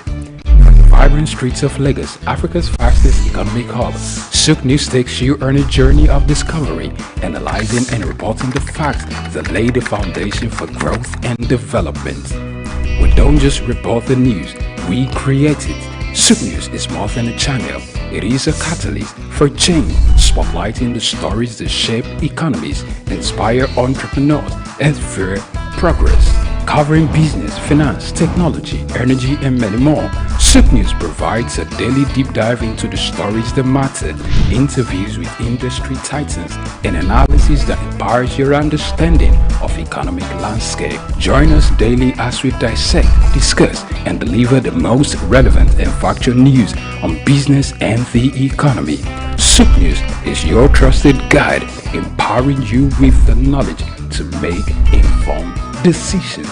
From the vibrant streets of Lagos, Africa's fastest economic hub, SOUQ News takes you on a journey of discovery, analyzing and reporting the facts that lay the foundation for growth and development. We don't just report the news, we create it. SOUQ News is more than a channel. It is a catalyst for change, spotlighting the stories that shape economies, inspire entrepreneurs, and fuel progress. covering business, finance, technology, energy, and many more. SOUQ News provides a daily deep dive into the stories that matter, interviews with industry titans, and analysis that empowers your understanding of economic landscape. Join us daily as we dissect, discuss, and deliver the most relevant and factual news on business and the economy. SOUQ News is your trusted guide, empowering you with the knowledge to make informed decisions.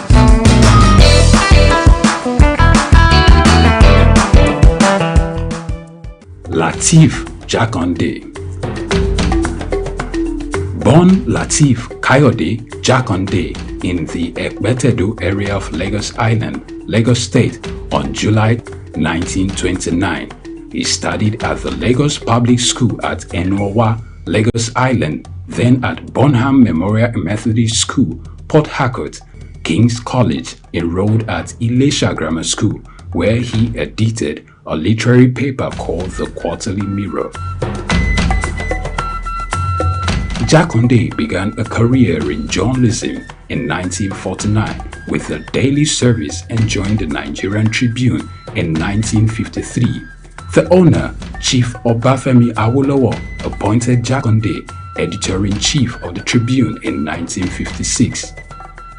Lateef Jakande. Born Lateef Kayode Jakande in the Ekpetedo area of Lagos Island, Lagos State on July 1929. He studied at the Lagos Public School at Enowa, Lagos Island, then at Bonham Memorial Methodist School, Port Harcourt, King's College, enrolled at Ilesha Grammar School, where he edited a literary paper called The Quarterly Mirror. Jakande began a career in journalism in 1949 with a daily service and joined the Nigerian Tribune in 1953. The owner, Chief Obafemi Awolowo, appointed Jakande editor-in-chief of the Tribune in 1956.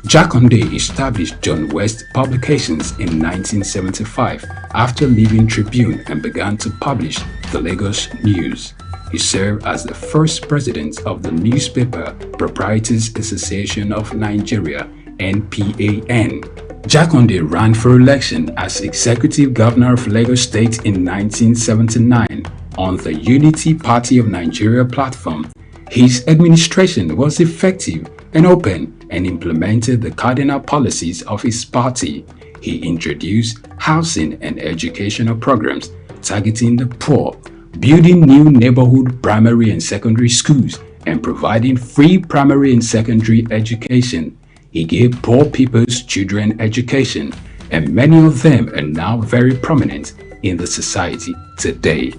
Jakande established John West Publications in 1975 after leaving Tribune and began to publish the Lagos News. He served as the first president of the Newspaper Proprietors Association of Nigeria, NPAN. Jakande ran for election as executive governor of Lagos State in 1979 on the Unity Party of Nigeria platform. His administration was effective and open and implemented the cardinal policies of his party. He introduced housing and educational programs targeting the poor, building new neighborhood primary and secondary schools, and providing free primary and secondary education. He gave poor people's children education, and many of them are now very prominent in the society today.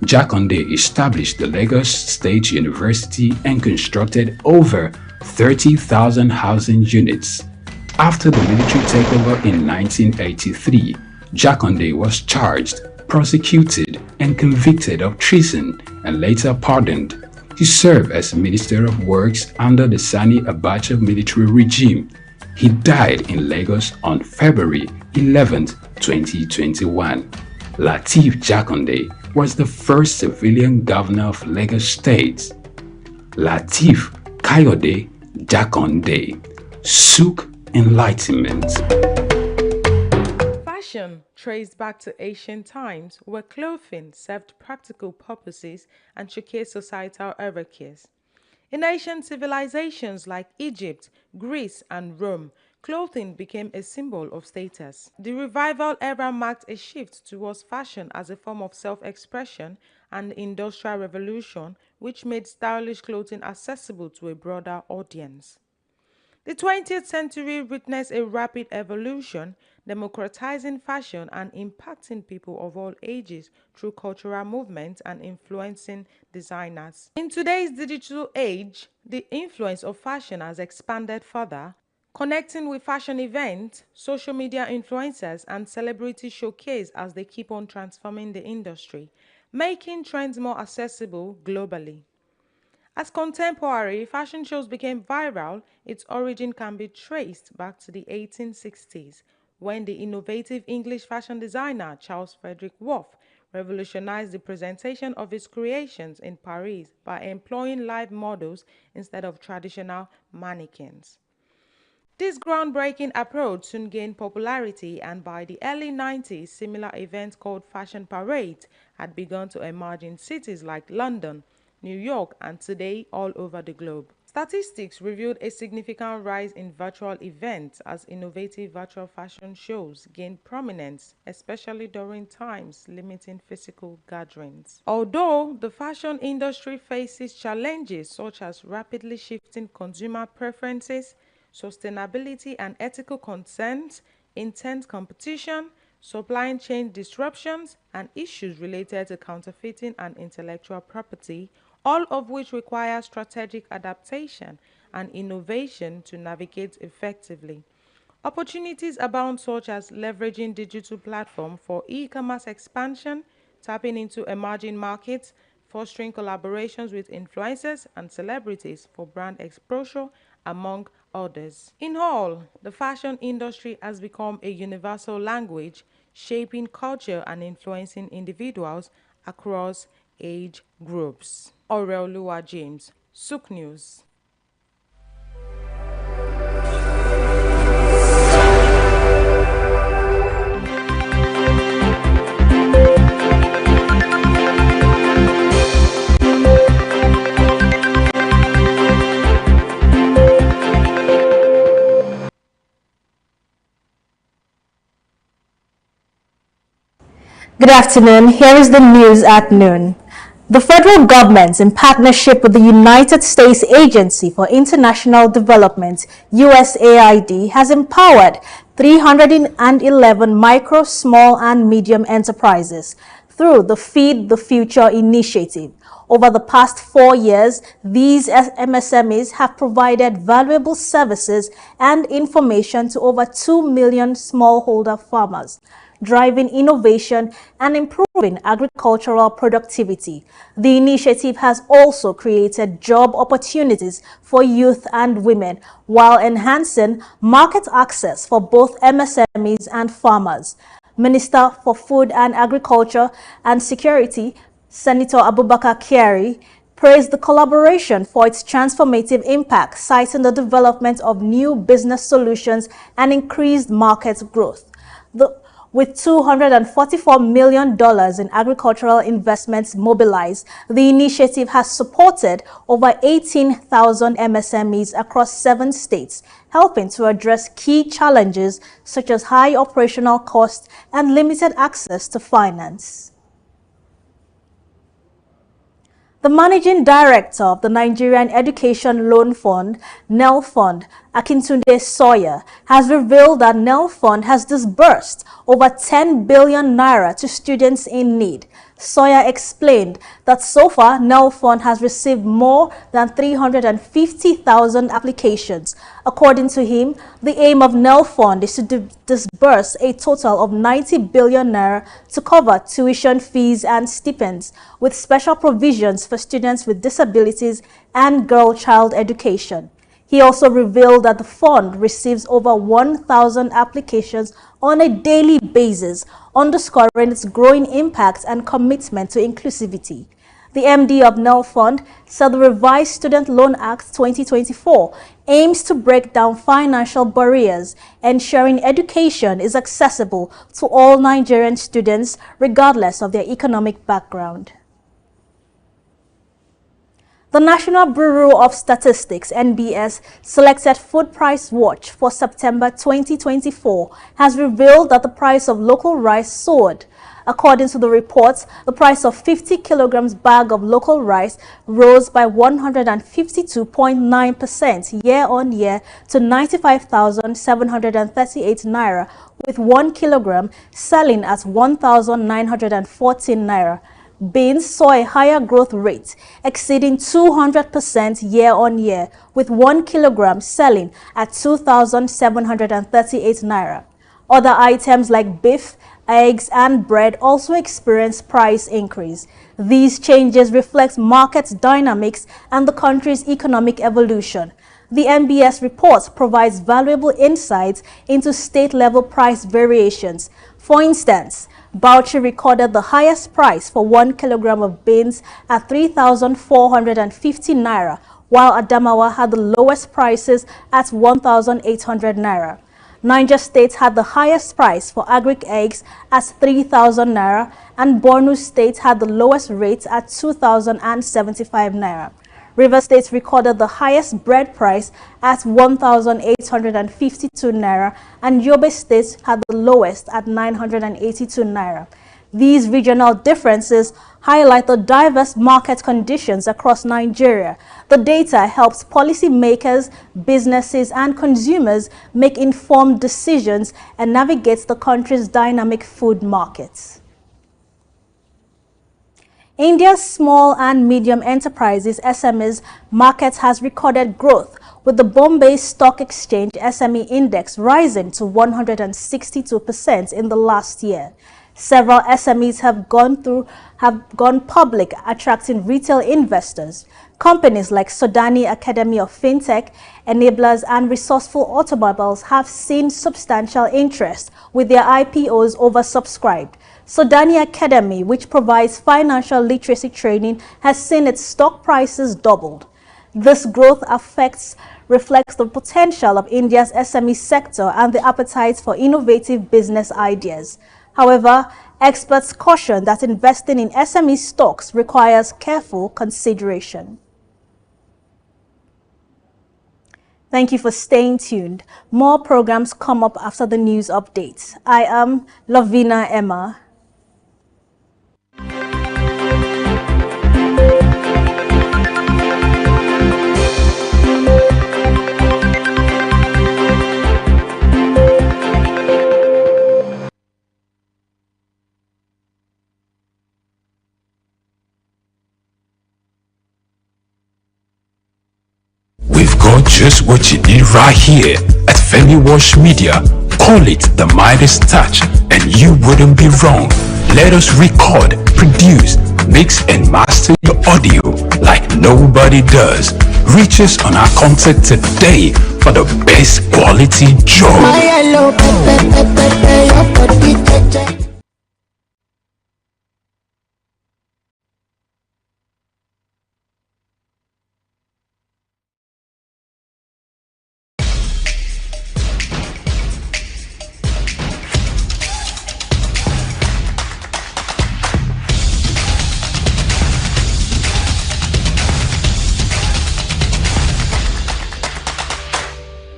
Jakande established the Lagos State University and constructed over 30,000 housing units. After the military takeover in 1983, Jakande was charged, prosecuted, and convicted of treason and later pardoned. He served as Minister of Works under the Sani Abacha military regime. He died in Lagos on February 11, 2021. Lateef Jakande was the first civilian governor of Lagos State. Lateef Kayode Jakande, SOUQ Enlightenment. Fashion traced back to ancient times, where clothing served practical purposes and showcased societal hierarchies. In ancient civilizations like Egypt, Greece, and Rome, clothing became a symbol of status. The revival era marked a shift towards fashion as a form of self-expression and the Industrial Revolution, which made stylish clothing accessible to a broader audience. The 20th century witnessed a rapid evolution, democratizing fashion and impacting people of all ages through cultural movements and influencing designers. In today's digital age, the influence of fashion has expanded further, connecting with fashion events, social media influencers, and celebrity showcase as they keep on transforming the industry, making trends more accessible globally. As contemporary fashion shows became viral, its origin can be traced back to the 1860s, when the innovative English fashion designer Charles Frederick Worth revolutionized the presentation of his creations in Paris by employing live models instead of traditional mannequins. This groundbreaking approach soon gained popularity, and by the early 90s, similar events called fashion parades had begun to emerge in cities like London, New York, and today all over the globe. Statistics revealed a significant rise in virtual events as innovative virtual fashion shows gained prominence, especially during times limiting physical gatherings. Although the fashion industry faces challenges such as rapidly shifting consumer preferences, sustainability and ethical concerns, intense competition, supply chain disruptions, and issues related to counterfeiting and intellectual property, all of which require strategic adaptation and innovation to navigate effectively. Opportunities abound, such as leveraging digital platform for e-commerce expansion, tapping into emerging markets, fostering collaborations with influencers and celebrities for brand exposure, among others. In all, the fashion industry has become a universal language, shaping culture and influencing individuals across age groups. Aureolua James, SOUQ News. Good afternoon. Here is the news at noon. The federal government, in partnership with the United States Agency for International Development, USAID, has empowered 311 micro, small, and medium enterprises through the Feed the Future initiative. Over the past 4 years, these MSMEs have provided valuable services and information to over 2 million smallholder farmers, driving innovation and improving agricultural productivity. The initiative has also created job opportunities for youth and women while enhancing market access for both MSMEs and farmers. Minister for Food and Agriculture and Security, Senator Abubakar Kyari, praised the collaboration for its transformative impact, citing the development of new business solutions and increased market growth. With $244 million in agricultural investments mobilized, the initiative has supported over 18,000 MSMEs across 7 states, helping to address key challenges such as high operational costs and limited access to finance. The Managing Director of the Nigerian Education Loan Fund, NEL Fund, Akintunde Sawyer, has revealed that NEL Fund has disbursed over 10 billion naira to students in need. Sawyer explained that so far NEL Fund has received more than 350,000 applications. According to him, the aim of NEL Fund is to disburse a total of 90 billion naira to cover tuition fees and stipends, with special provisions for students with disabilities and girl-child education. He also revealed that the fund receives over 1,000 applications on a daily basis, underscoring its growing impact and commitment to inclusivity. The MD of NEL Fund said the revised Student Loan Act 2024 aims to break down financial barriers, ensuring education is accessible to all Nigerian students regardless of their economic background. The National Bureau of Statistics, NBS, selected Food Price Watch for September 2024 has revealed that the price of local rice soared. According to the report, the price of 50 kilograms bag of local rice rose by 152.9% year-on-year to 95,738 naira, with 1 kilogram selling at 1,914 naira. Beans saw a higher growth rate, exceeding 200% year-on-year, with 1 kilogram selling at 2,738 naira. Other items like beef, eggs, and bread also experienced price increase. These changes reflect market dynamics and the country's economic evolution. The NBS report provides valuable insights into state-level price variations. For instance, Bauchi recorded the highest price for 1 kilogram of beans at 3,450 naira, while Adamawa had the lowest prices at 1,800 naira. Niger State had the highest price for agric eggs at 3,000 naira, and Borno State had the lowest rate at 2,075 naira. River State recorded the highest bread price at 1,852 naira, and Yobe State had the lowest at 982 naira. These regional differences highlight the diverse market conditions across Nigeria. The data helps policymakers, businesses, and consumers make informed decisions and navigate the country's dynamic food markets. India's small and medium enterprises (SMEs) market has recorded growth, with the Bombay Stock Exchange SME Index rising to 162% in the last year. Several SMEs have gone public, attracting retail investors. Companies like Sodani Academy of Fintech, Enablers and Resourceful Automobiles have seen substantial interest, with their IPOs oversubscribed. Sodani Academy, which provides financial literacy training, has seen its stock prices doubled. This growth reflects the potential of India's SME sector and the appetite for innovative business ideas. However, experts caution that investing in SME stocks requires careful consideration. Thank you for staying tuned. More programs come up after the news updates. I am Lavina Emma. We've got just what you need right here at Femi Wash Media. Call it the Midas touch and you wouldn't be wrong. Let us record, produce, mix and master your audio like nobody does. Reach us on our contact today for the best quality job.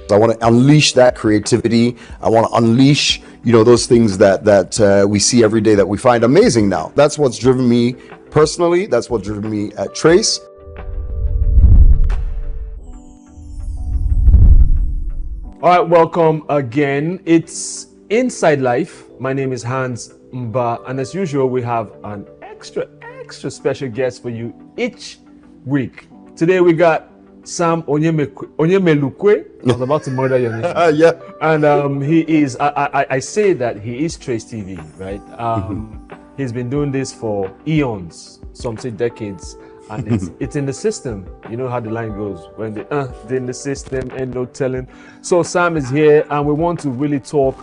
I want to unleash that creativity. I want to unleash, those things that we see every day that we find amazing now. That's what's driven me personally. That's what's driven me at Trace. All right, welcome again. It's Inside Life. My name is Hans Mba, and as usual, we have an extra special guest for you each week. Today we got Sam Onyemelukwe. I was about to murder your name. Yeah. And he is, I say that he is Trace TV, right? He's been doing this for eons, some say decades, and it's in the system. You know how the line goes, when they're in the system and no telling. So Sam is here, and we want to really talk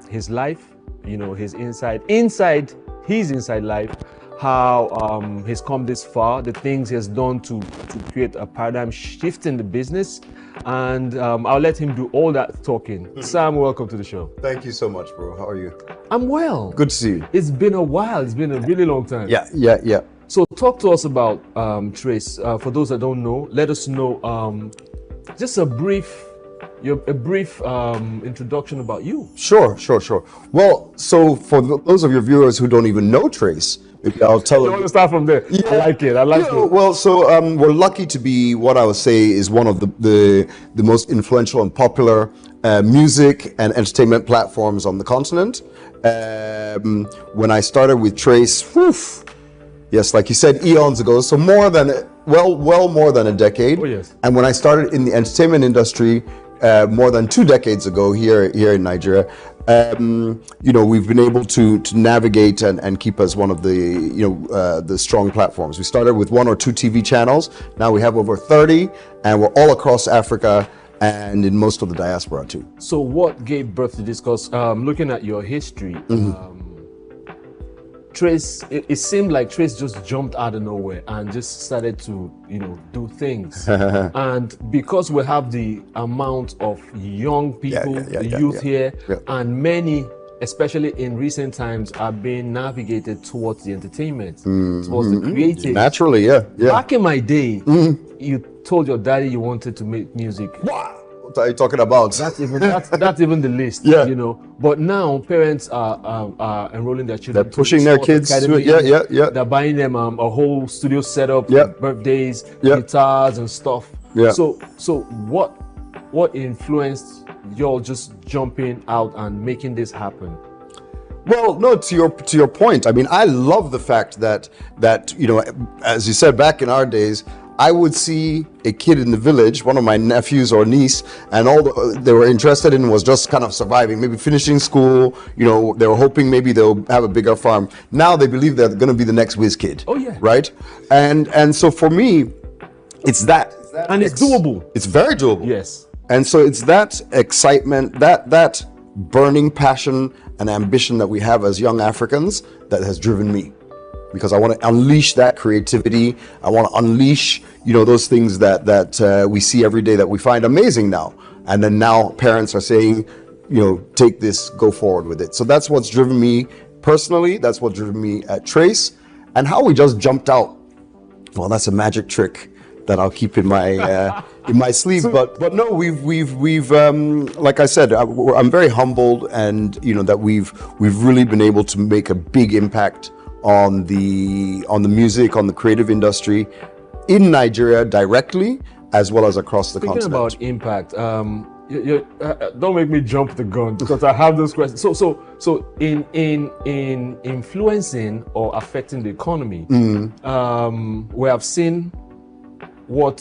his life, his inside life, how he's come this far, the things he has done to create a paradigm shift in the business, and I'll let him do all that talking. Sam, welcome to the show. Thank you so much, bro. How are you? I'm well. Good to see you. It's been a while. It's been a really long time. Yeah. So talk to us about Trace. For those that don't know, let us know just a brief introduction about you. Sure. Well, so for those of your viewers who don't even know Trace, maybe I'll tell them. You want to start from there? Yeah. I like it. Well, so we're lucky to be what I would say is one of the most influential and popular music and entertainment platforms on the continent. When I started with Trace, yes, like you said, eons ago, so more than a decade. Oh, yes. And when I started in the entertainment industry, more than 2 decades ago here in Nigeria, we've been able to navigate and keep as one of the strong platforms. We started with 1 or 2 TV channels. Now we have over 30, and we're all across Africa and in most of the diaspora too. So what gave birth to this? Because looking at your history, Trace, it seemed like Trace just jumped out of nowhere and just started to, do things. And because we have the amount of young people, youth here, and many, especially in recent times, are being navigated towards the entertainment, towards the creative. Naturally, yeah. Back in my day, you told your daddy you wanted to make music. What are you talking about? That's even the list, But now parents are enrolling their children. They're pushing their kids to it. Yeah. They're buying them a whole studio setup, birthdays, guitars and stuff. Yeah. So what influenced y'all just jumping out and making this happen? Well, no, to your point. I mean, I love the fact that as you said, back in our days, I would see a kid in the village, one of my nephews or niece, and they were interested in was just kind of surviving, maybe finishing school. You know, they were hoping maybe they'll have a bigger farm. Now they believe they're going to be the next whiz kid. Oh yeah. Right. And so for me, it's that. And it's doable. It's very doable. Yes. And so it's that excitement, that burning passion and ambition that we have as young Africans that has driven me. Because I want to unleash that creativity. I want to unleash, you know, those things that we see every day that we find amazing now. And then now parents are saying, you know, take this, go forward with it. So that's what's driven me personally. That's what driven me at Trace. And how we just jumped out. Well, that's a magic trick that I'll keep in my sleeve. But no, we've like I said, I'm very humbled, and you know that we've really been able to make a big impact on the music, on the creative industry in Nigeria directly, as well as across the continent. Speaking about impact, don't make me jump the gun because I have those questions. So in influencing or affecting the economy, we have seen what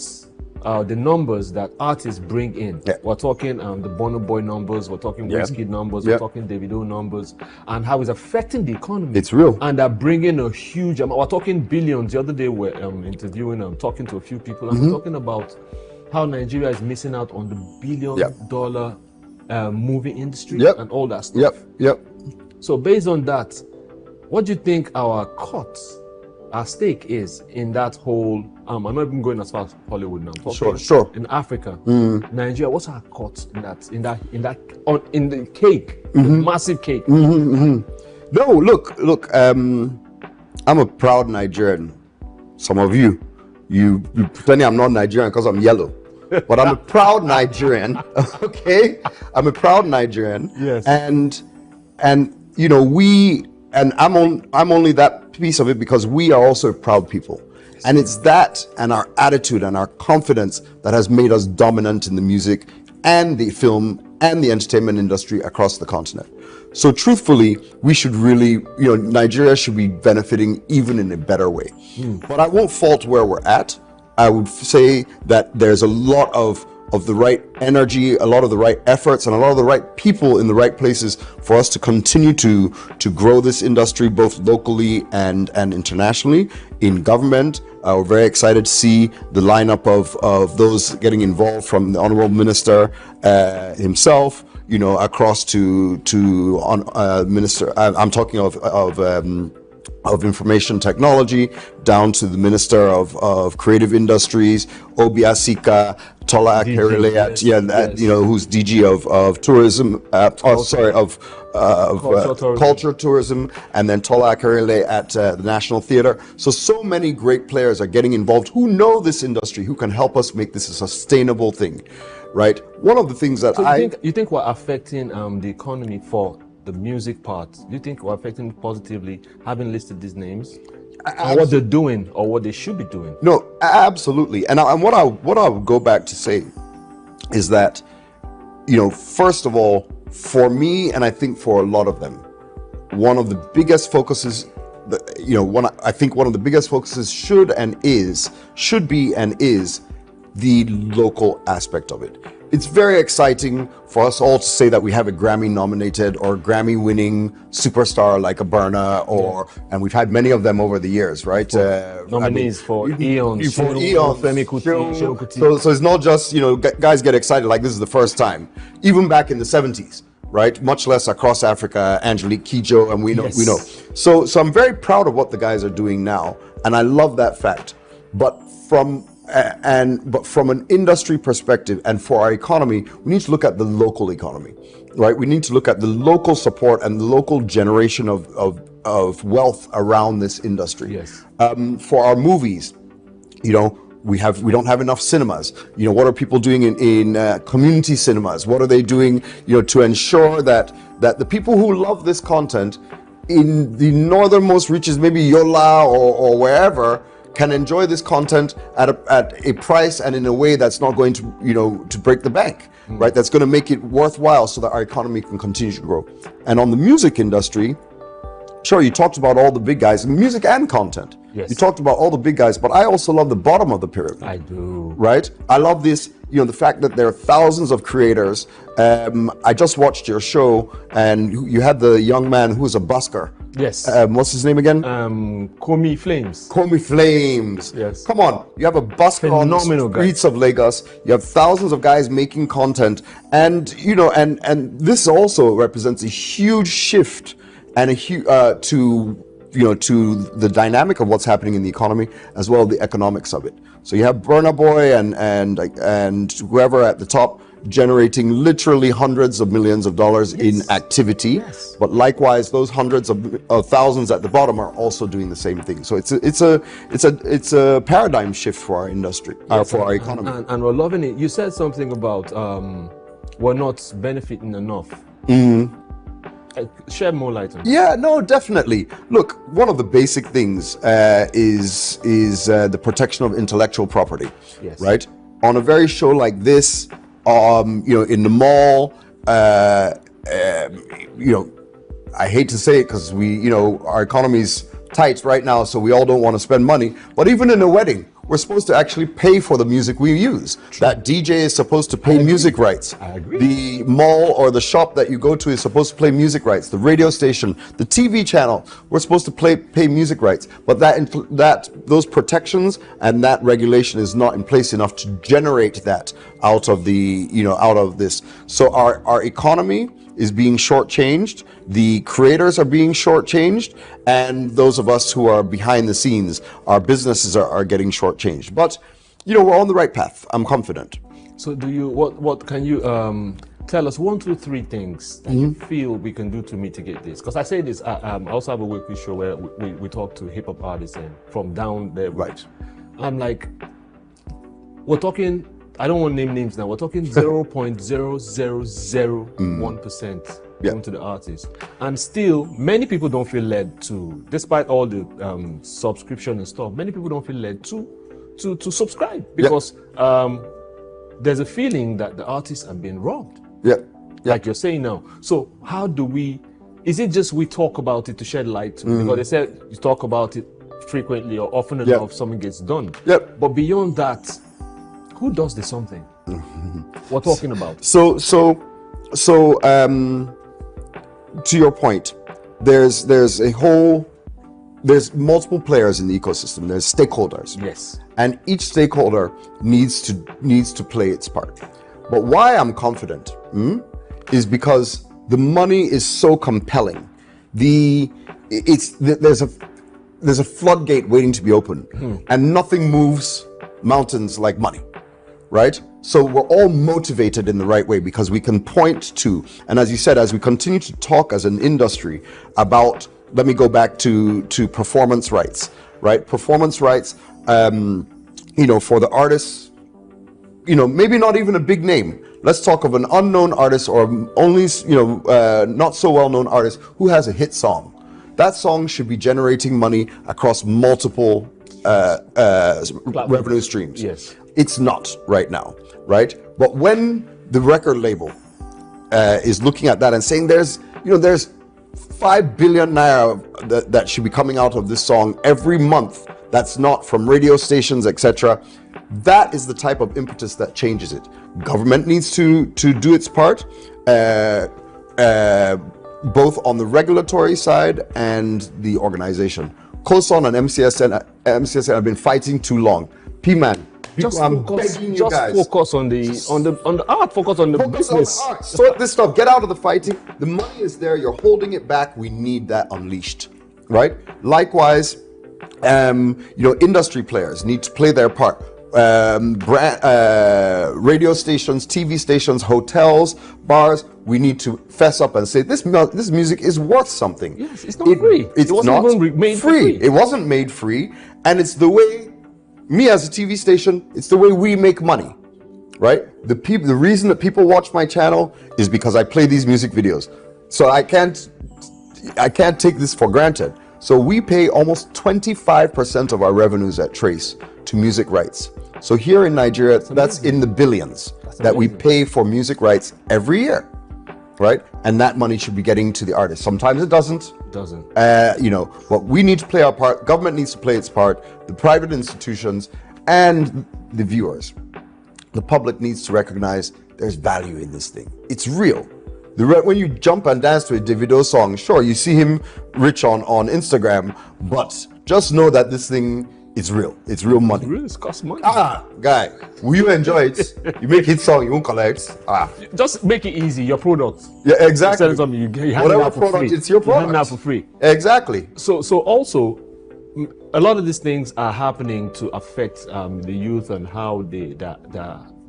the numbers that artists bring in. Yeah. We're talking the Burna Boy numbers, we're talking Wizkid numbers, we're talking Davido numbers, and how it's affecting the economy. It's real. And they're bringing a huge amount. We're talking billions. The other day we're interviewing, talking to a few people, and we're talking about how Nigeria is missing out on the billion-dollar movie industry and all that stuff. So based on that, what do you think our stake is in that whole? I'm not even going as far as Hollywood now. Sure. In Africa, Nigeria, what's our cut in the cake, the massive cake? No, look. I'm a proud Nigerian. Some of you pretend I'm not Nigerian because I'm yellow, but I'm a proud Nigerian. Okay, I'm a proud Nigerian. Yes. And you know I'm only that piece of it because we are also proud people. And it's that and our attitude and our confidence that has made us dominant in the music and the film and the entertainment industry across the continent. So truthfully, we should really, Nigeria should be benefiting even in a better way. But I won't fault where we're at. I would say that there's a lot of the right energy, a lot of the right efforts, and a lot of the right people in the right places for us to continue to grow this industry both locally and internationally. In government, we're very excited to see the lineup of those getting involved, from the Honorable Minister himself, across to Minister. I'm talking of Information Technology, down to the Minister of Creative Industries, Obiasika, Tola Akerele, who's DG of Tourism, Culture, Tourism, and then Tola Akerele at the National Theatre. So many great players are getting involved who know this industry, who can help us make this a sustainable thing, right? One of the things that you think we're affecting the economy for the music part? Do you think we're affecting it positively, having listed these names? And what they're doing or what they should be doing? No, absolutely. And what I would go back to say is that, first of all, for me, and I think for a lot of them, one of the biggest focuses, I think one of the biggest focuses should be and is the local aspect of it. It's very exciting for us all to say that we have a Grammy-nominated or Grammy-winning superstar like a Burna, and we've had many of them over the years, right? Nominees for Eons. So it's not just, guys get excited like this is the first time. Even back in the 70s, right? Much less across Africa, Angelique Kidjo, and we know. So I'm very proud of what the guys are doing now, and I love that fact. But from an industry perspective and for our economy, we need to look at the local economy, right? We need to look at the local support and the local generation of wealth around this industry. Yes. For our movies, we don't have enough cinemas. What are people doing in community cinemas? What are they doing, to ensure that the people who love this content in the northernmost reaches, maybe Yola or wherever, can enjoy this content at a price and in a way that's not going to, to break the bank, right? That's going to make it worthwhile so that our economy can continue to grow. And on the music industry, Sure, you talked about all the big guys, music and content. Yes. You talked about all the big guys, but I also love the bottom of the pyramid. I do. Right? I love this, the fact that there are thousands of creators. I just watched your show, and you had the young man who was a busker. Yes. What's his name again? Komi Flames. Komi Flames. Yes. Come on. You have a busker on the streets of Lagos. You have thousands of guys making content. And, and this also represents a huge shift and to the dynamic of what's happening in the economy, as well as the economics of it. So you have Burna Boy and whoever at the top generating literally hundreds of millions of dollars in activity, but likewise those hundreds of thousands at the bottom are also doing the same thing. So it's a paradigm shift for our industry, for our economy. And we're loving it. You said something about we're not benefiting enough. Shed more light on it. Yeah, no, definitely. Look, one of the basic things is the protection of intellectual property. Yes. Right? On a very show like this, in the mall, I hate to say it because our economy's tight right now, so we all don't want to spend money. But even in a wedding, we're supposed to actually pay for the music we use. True. That DJ is supposed to pay music rights. I agree. The mall or the shop that you go to is supposed to play music rights. The radio station, the TV channel, we're supposed to pay music rights. But those protections and that regulation is not in place enough to generate that out of this. So our economy is being shortchanged. The creators are being shortchanged, and those of us who are behind the scenes, our businesses are getting shortchanged. But we're on the right path. I'm confident. So what can you tell us 1, 2, 3 things that you feel we can do to mitigate this? Because I say this, I also have a weekly show where we talk to hip hop artists and from down there. Right. I'm like, we're talking, I don't want to name names now, we're talking 0.0001% to the artist. And still, many people don't feel led to, despite all the subscription and stuff, many people don't feel led to subscribe because there's a feeling that the artists are being robbed. Like you're saying now. So how do we, is it just we talk about it to shed light to because they said you talk about it frequently or often enough something gets done. But beyond that, who does the something? We're talking about. So to your point, there's multiple players in the ecosystem. There's stakeholders. Yes. And each stakeholder needs to play its part. But why I'm confident is because the money is so compelling. There's a floodgate waiting to be opened, and nothing moves mountains like money, right? So we're all motivated in the right way because we can point to, and as you said, as we continue to talk as an industry about, let me go back to performance rights, right? Performance rights, for the artists, maybe not even a big name. Let's talk of an unknown artist or only, not so well-known artist who has a hit song. That song should be generating money across multiple revenue streams. Yes. It's not right now, right? But when the record label is looking at that and saying there's 5 billion naira that should be coming out of this song every month, that's not from radio stations, etc. That is the type of impetus that changes it. Government needs to do its part, both on the regulatory side and the organization. COSON and MCSN have been fighting too long. P-Man, Just focus on the art, focus on the business. On art. Sort this stuff, get out of the fighting. The money is there, you're holding it back. We need that unleashed, right? Likewise, industry players need to play their part. Radio stations, TV stations, hotels, bars, we need to fess up and say this music is worth something. Yes, it's not free. It wasn't even made free. It wasn't made free, and it's the way, me as a TV station, it's the way we make money, right? The reason that people watch my channel is because I play these music videos. So I can't take this for granted. So we pay almost 25% of our revenues at Trace to music rights. So here in Nigeria, that's in the billions that we pay for music rights every year. right? And that money should be getting to the artist. Sometimes it doesn't. Doesn't. You know, but we need to play our part. Government needs to play its part. The private institutions and the viewers, the public needs to recognize there's value in this thing. It's real. When you jump and dance to a Davido song, sure, you see him rich on Instagram, but just know that this thing is real. It's real money. It's real. It costs money. Guy, will you enjoy it? You make hit song, you won't collect. Just make it easy. Your product. Yeah, exactly. Sell something, you hand whatever it out for product, free. it's your product. You hand it out for free. Exactly. So also, a lot of these things are happening to affect the youth and how they're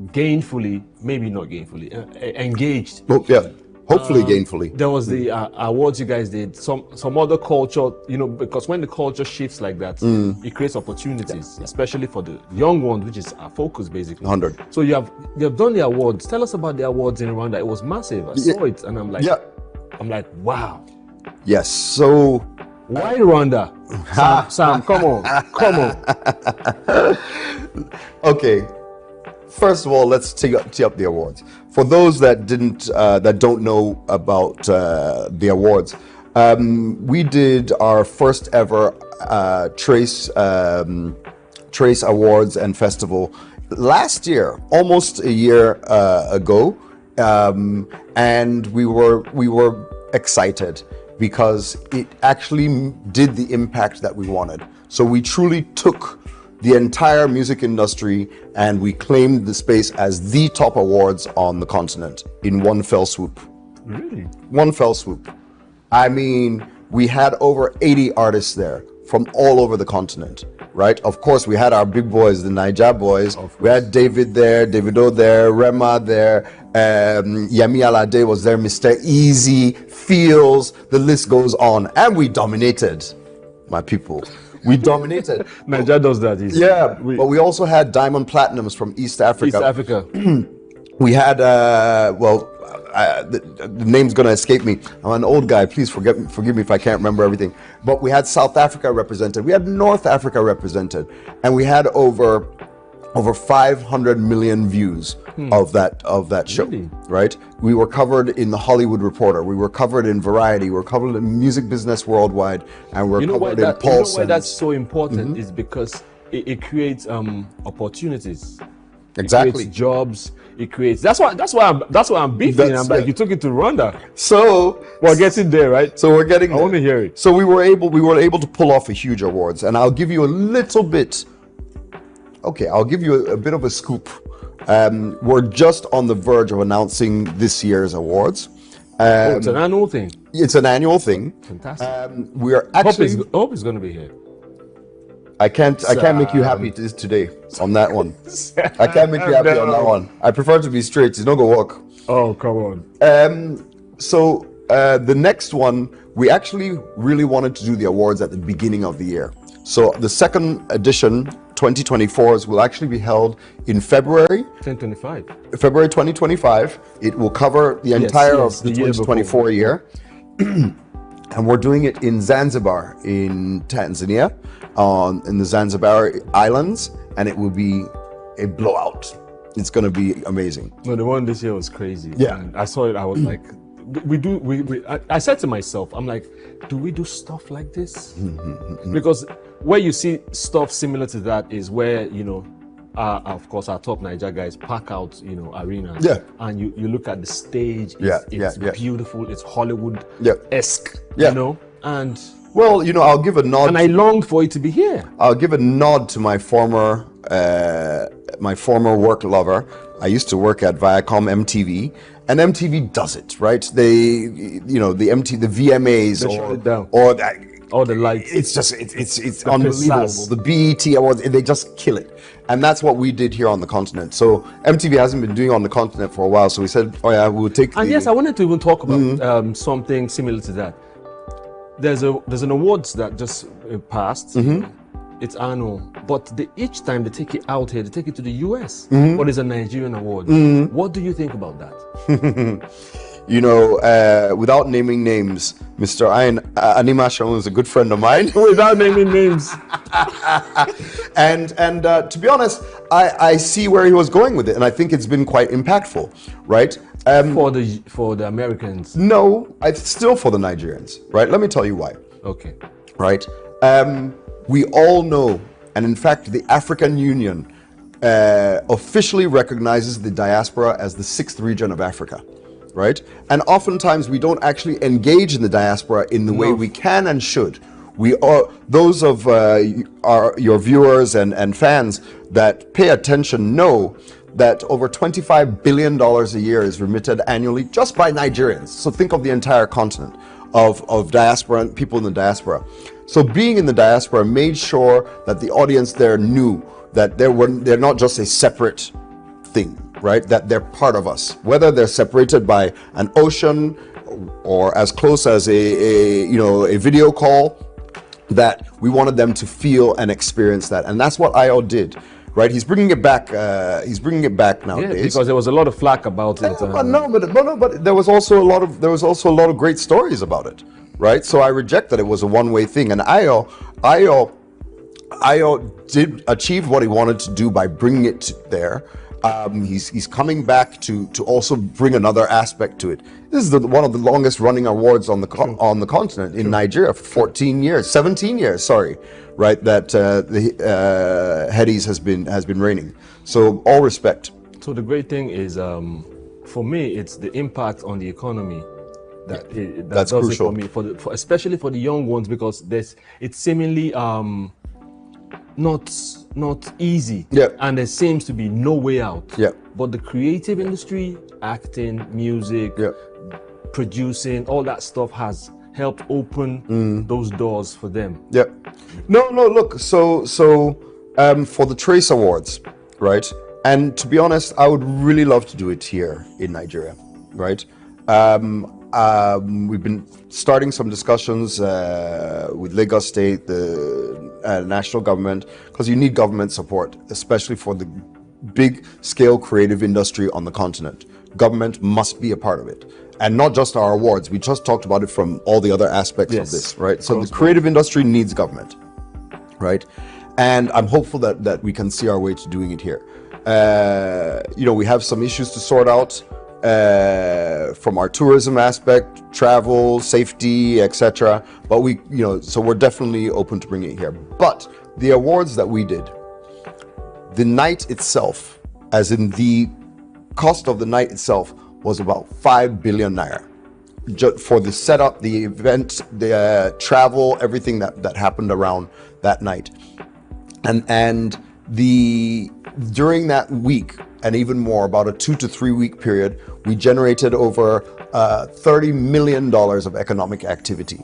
gainfully, maybe not gainfully, engaged. Oh, yeah. Hopefully gainfully. There was the awards you guys did. Some other culture, you know, because when the culture shifts like that, it creates opportunities, especially for the young ones, which is our focus basically. 100. So you have done the awards. Tell us about the awards in Rwanda. It was massive. I saw it, and I'm like, wow. Yes. So why Rwanda? Sam, come on. Okay. First of all, let's tee up the awards. For those that don't know about the awards, we did our first ever Trace Awards and Festival last year, almost a year ago, and we were excited because it actually did the impact that we wanted. So we truly took the entire music industry and we claimed the space as the top awards on the continent in one fell swoop. Really? One fell swoop. I mean, we had over 80 artists there from all over the continent, right? Of course, we had our big boys, the Niger boys. We had David there, Davido there, Rema there, Yemi Alade was there, Mr. Easy, Feels, the list goes on. And we dominated, my people. We dominated. Nigeria does that easy. Yeah, but we also had Diamond Platinums from East Africa. East Africa. We had, the name's going to escape me. I'm an old guy. Please forgive me if I can't remember everything. But we had South Africa represented. We had North Africa represented. And we had over 500 million views of that show, really? Right? We were covered in the Hollywood Reporter. We were covered in Variety. We were covered in Music Business Worldwide, and we're covered in Pulse. You know why that's so important is because it creates opportunities. Exactly. It creates jobs. It creates. That's why I'm beefing. I'm like, you took it to Rwanda. So we're getting there, right? So we're getting. I want to hear it. So we were able to pull off a huge awards, and I'll give you a little bit. Okay, I'll give you a bit of a scoop. We're just on the verge of announcing this year's awards. It's an annual thing. It's an annual thing. Fantastic. We are actually. Hope is going to be here. I can't make you happy today on that one. I can't make you happy on that one. I prefer to be straight. It's not gonna work. Oh, come on. So the next one, we actually really wanted to do the awards at the beginning of the year. So the second edition, 2024s, will actually be held in February 2025. February 2025. It will cover the entire of the 2024 year. And we're doing it in Zanzibar, in Tanzania, in the Zanzibar Islands, and it will be a blowout. It's going to be amazing. No, the one this year was crazy. Yeah. And I saw it, I was like, I said to myself, I'm like, do we do stuff like this? Because where you see stuff similar to that is where, you know, of course, our top Niger guys pack out, you know, arenas. Yeah. And you look at the stage. It's beautiful. It's Hollywood-esque. Yeah. You know, and well, you know, I'll give a nod. And I longed for it to be here. I'll give a nod to my former work lover. I used to work at Viacom MTV, and MTV does it right. They, you know, the VMAs They shut it down. or all the lights. It's just it's unbelievable. The BET Awards, they just kill it, and that's what we did here on the continent. So MTV hasn't been doing on the continent for a while, so we said, oh yeah, we'll take. And yes, I wanted to even talk about something similar to that. There's an awards that just passed. It's annual, but each time they take it out here, they take it to the US. But it's a Nigerian award. What do you think about that? You know, without naming names, Mr. Anima Shaun is a good friend of mine. Without naming names. and to be honest, I see where he was going with it, and I think it's been quite impactful, right? For the Americans? No, it's still for the Nigerians, right? Let me tell you why. Okay. Right? We all know, and in fact, the African Union officially recognizes the diaspora as the 6th region of Africa, right? And oftentimes we don't actually engage in the diaspora in the way we can and should. We are, those of your viewers and fans that pay attention know that over $25 billion a year is remitted annually just by Nigerians. So think of the entire continent of diaspora and people in the diaspora. So being in the diaspora made sure that the audience there knew that they're not just a separate thing, right? That they're part of us. Whether they're separated by an ocean or as close as a video call, that we wanted them to feel and experience that. And that's what IO did. Right, he's bringing it back. He's bringing it back nowadays. Yeah, because there was a lot of flack about it. But there was also a lot of great stories about it, right? So I reject that it was a one-way thing. And IO did achieve what he wanted to do by bringing it there. He's coming back to also bring another aspect to it. This is one of the longest running awards on the continent in Nigeria for 17 years, sorry, right? That the Headies has been reigning. So all respect. So the great thing is, for me, it's the impact on the economy that's does crucial it for me, especially for the young ones, because it's seemingly not easy, and there seems to be no way out. But the creative industry, acting, music, producing, all that stuff has helped open those doors for them. No, look, so for the Trace Awards, right? And to be honest, I would really love to do it here in Nigeria, right? We've been starting some discussions with Lagos State, the national government, because you need government support, especially for the big scale creative industry on the continent. Government must be a part of it. And not just our awards, we just talked about it from all the other aspects of this, right? So the creative industry needs government, right? And I'm hopeful that we can see our way to doing it here. We have some issues to sort out from our tourism aspect, travel, safety, etc. But so we're definitely open to bringing it here. But the awards that we did, the night itself, as in the cost of the night itself, was about 5 billion naira. For the setup, the event, the travel, everything that happened around that night. And during that week, and even more, about a 2 to 3 week period, we generated over $30 million of economic activity.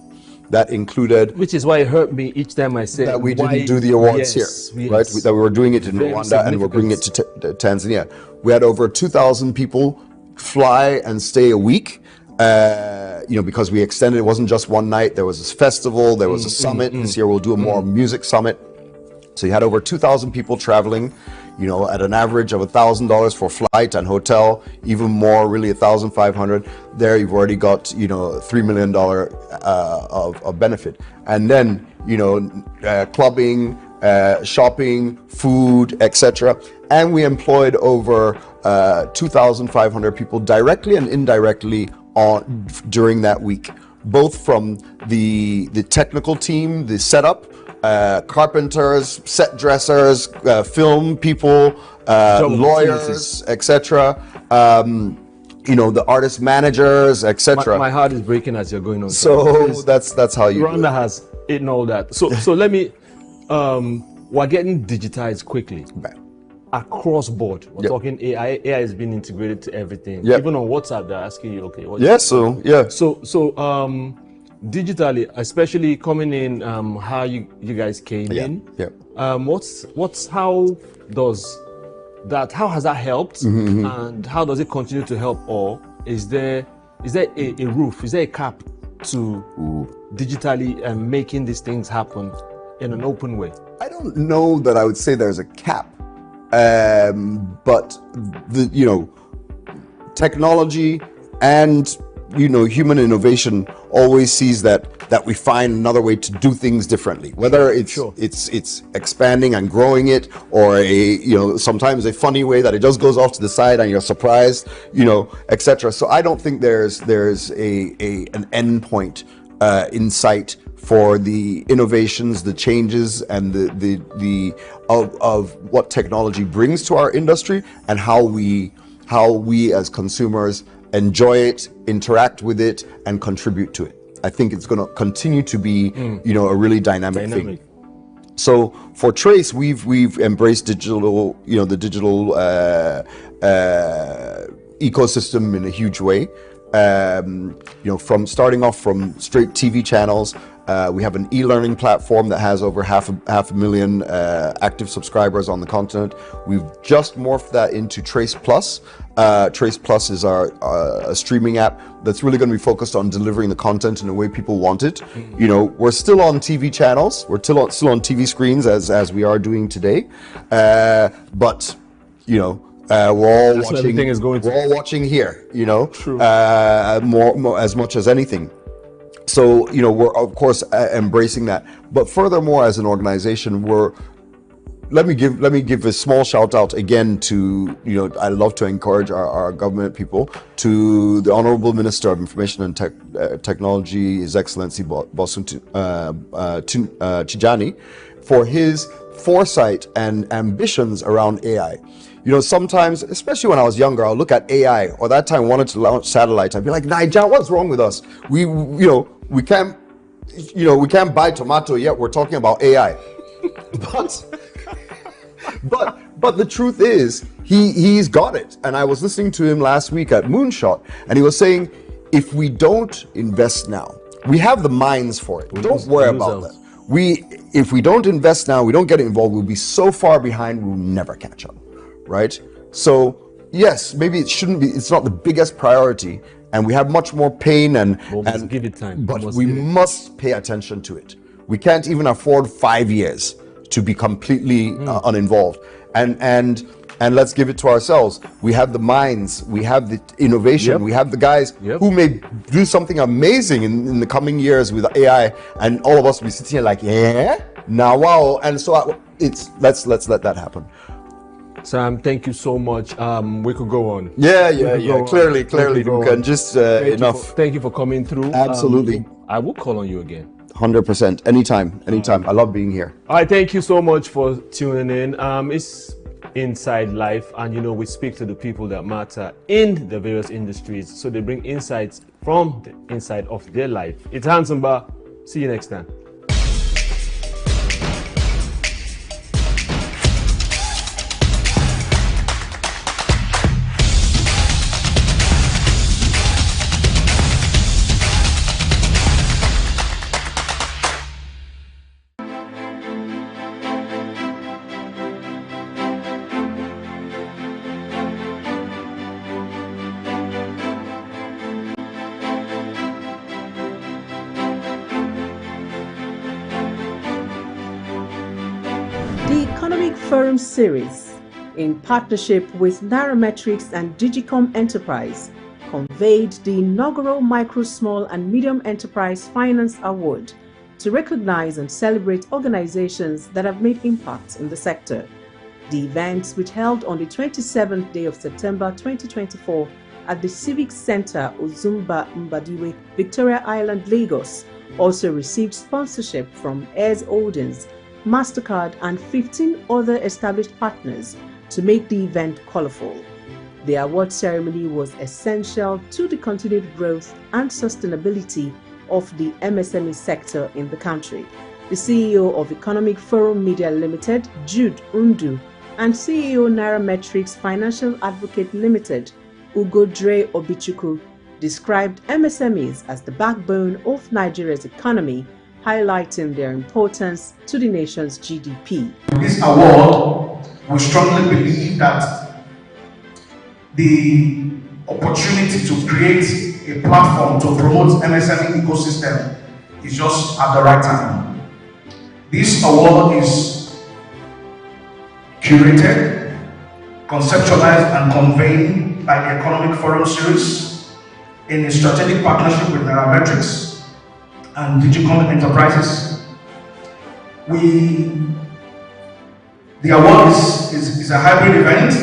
That included... Which is why it hurt me each time I said... That we didn't do the awards here, right? That we were doing it in Rwanda and we're bringing it to Tanzania. We had over 2,000 people fly and stay a week, because we extended. It wasn't just one night. There was this festival, there was a summit. This year we'll do a more music summit. So you had over 2,000 people traveling, at an average of $1,000 for flight and hotel, even more, really $1,500. There you've already got, $3 million of benefit. And then, clubbing, shopping, food, etc. And we employed over 2,500 people directly and indirectly during that week, both from the technical team, the setup, carpenters, set dressers, film people, lawyers, etc. The artist managers, etc. My heart is breaking as you're going on. So that's how you. Rwanda has eaten all that. So let me. We're getting digitized quickly. Across board. We're talking AI. AI has been integrated to everything. Even on WhatsApp, they're asking you, okay, what? So digitally, especially coming in, how you guys came in. How has that helped, and how does it continue to help, or is there a roof? Is there a cap to digitally making these things happen in an open way? I don't know that I would say there's a cap. But technology and human innovation always sees that we find another way to do things differently, whether it's expanding and growing it, or sometimes a funny way that it just goes off to the side and you're surprised, etc. So I don't think there's an end point in sight for the innovations, the changes, and the of what technology brings to our industry, and how we as consumers enjoy it, interact with it, and contribute to it. I think it's going to continue to be a really dynamic thing. So for Trace, we've embraced digital, the digital ecosystem in a huge way. From starting off from straight TV channels, we have an e-learning platform that has over half a million active subscribers on the continent. We've just morphed that into Trace Plus. Trace Plus is a streaming app that's really going to be focused on delivering the content in the way people want it. We're still on TV channels. We're still on TV screens as we are doing today. But we're all watching here. More as much as anything. So we're of course embracing that. But furthermore, as an organization, let me give a small shout out again to I love to encourage our government people, to the Honorable Minister of Information and Technology, His Excellency Bosun Tijani, for his foresight and ambitions around AI. Sometimes, especially when I was younger, I'll look at AI, or that time I wanted to launch satellites. I'd be like, Niger, what's wrong with us? We can't buy tomato yet. We're talking about AI. But the truth is, he's got it. And I was listening to him last week at Moonshot, and he was saying, if we don't invest now, we have the minds for it. Don't worry about that. If we don't invest now, we don't get involved, we'll be so far behind, we'll never catch up. Right? So yes, maybe it's not the biggest priority, and we have much more pain and give it time. But we must pay attention to it. We can't even afford 5 years to be completely uninvolved. And let's give it to ourselves. We have the minds, we have the innovation, we have the guys who may do something amazing in the coming years with AI, and all of us will be sitting here like, now wow. And so let's let that happen. Sam, thank you so much. We could go on. Clearly, we can just enough. Thank you for coming through. Absolutely. I will call on you again. 100%. Anytime. I love being here. All right, thank you so much for tuning in. It's Inside Life, and we speak to the people that matter in the various industries, so they bring insights from the inside of their life. It's Handsome Bar. See you next time. Forum Series, in partnership with Nairametrics and Digicom Enterprise, conveyed the inaugural Micro, Small and Medium Enterprise Finance Award to recognize and celebrate organizations that have made impacts in the sector. The event, which held on the 27th day of September 2024 at the Civic Center, Ozumba Mbadiwe, Victoria Island, Lagos, also received sponsorship from Heirs Holdings, MasterCard and 15 other established partners to make the event colorful. The award ceremony was essential to the continued growth and sustainability of the MSME sector in the country. The CEO of Economic Forum Media Limited, Jude Undu, and CEO Nairametrics Financial Advocate Limited, Ugodre Obichukwu, described MSMEs as the backbone of Nigeria's economy, highlighting their importance to the nation's GDP. This award, we strongly believe that the opportunity to create a platform to promote MSME ecosystem is just at the right time. This award is curated, conceptualized and conveyed by the Economic Forum Series, in a strategic partnership with Nairametrics and Digicom Enterprises. The award is a hybrid event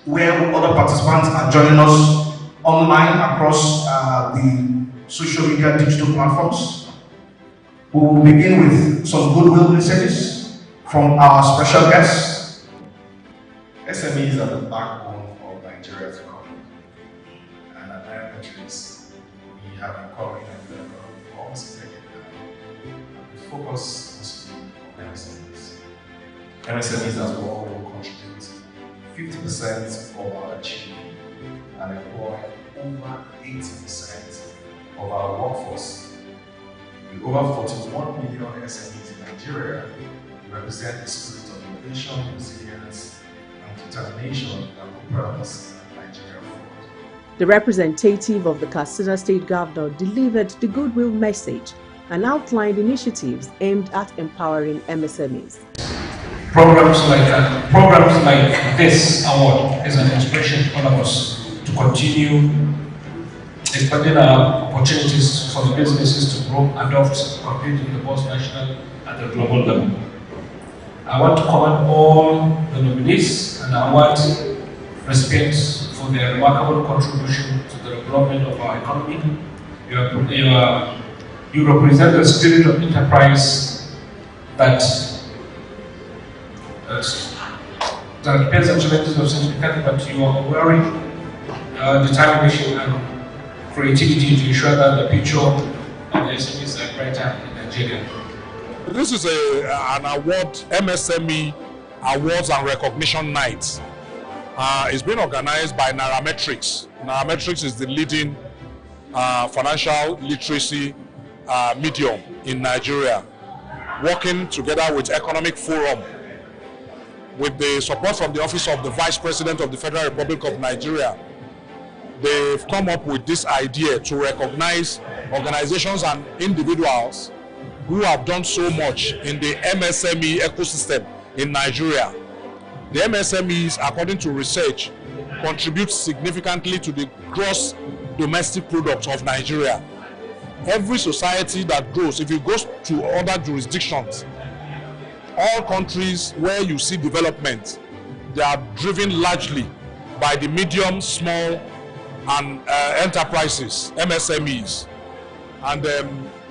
where other participants are joining us online across the social media digital platforms. We will begin with some goodwill messages from our special guests. SMEs are the backbone of Nigeria's economy, and at Nairametrics, we have been covering Nigeria for almost a decade now. We focus on MSMEs. MSMEs as well will contribute 50% of our GDP and employ over 80% of our workforce. With over 41 million SMEs in Nigeria, we represent the spirit of innovation, resilience, and determination that will propel Nigeria forward. The representative of the Katsina State Governor delivered the goodwill message and outlined initiatives aimed at empowering MSMEs. Programs like this award is an inspiration to all of us to continue expanding our opportunities for the businesses to grow, adopt, compete in both national and the global level. I want to commend all the nominees and award recipients for their remarkable contribution to the development of our economy. You represent the spirit of enterprise that depends on challenges of significance, but you are very determination and creativity to ensure that the future of the SMEs are brighter in Nigeria. This is an award, MSME Awards and Recognition Night. It's been organized by Nairametrics. Nairametrics is the leading financial literacy medium in Nigeria, working together with Economic Forum, with the support from the Office of the Vice President of the Federal Republic of Nigeria. They've come up with this idea to recognize organizations and individuals who have done so much in the MSME ecosystem in Nigeria. The MSMEs, according to research, contribute significantly to the gross domestic product of Nigeria. Every society that grows, if you go to other jurisdictions, all countries where you see development, they are driven largely by the medium, small, and enterprises, MSMEs. And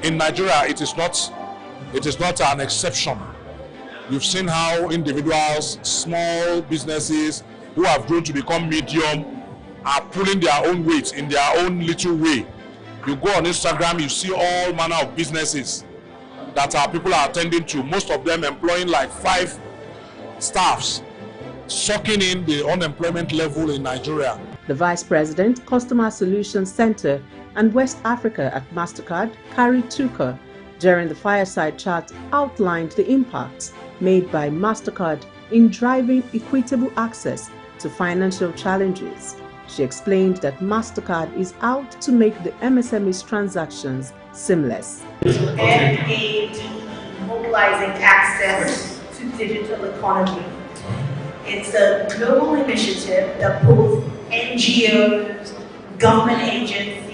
in Nigeria, it is not an exception. You've seen how individuals, small businesses who have grown to become medium are pulling their own weight in their own little way. You go on Instagram, you see all manner of businesses that people are attending to, most of them employing like 5 staffs, sucking in the unemployment level in Nigeria. The Vice President, Customer Solutions Center and West Africa at MasterCard, Kari Tuka, during the fireside chat outlined the impacts made by MasterCard in driving equitable access to financial challenges. She explained that MasterCard is out to make the MSME's transactions seamless. And mobilizing access to digital economy. It's a global initiative that pulls NGOs, government agencies,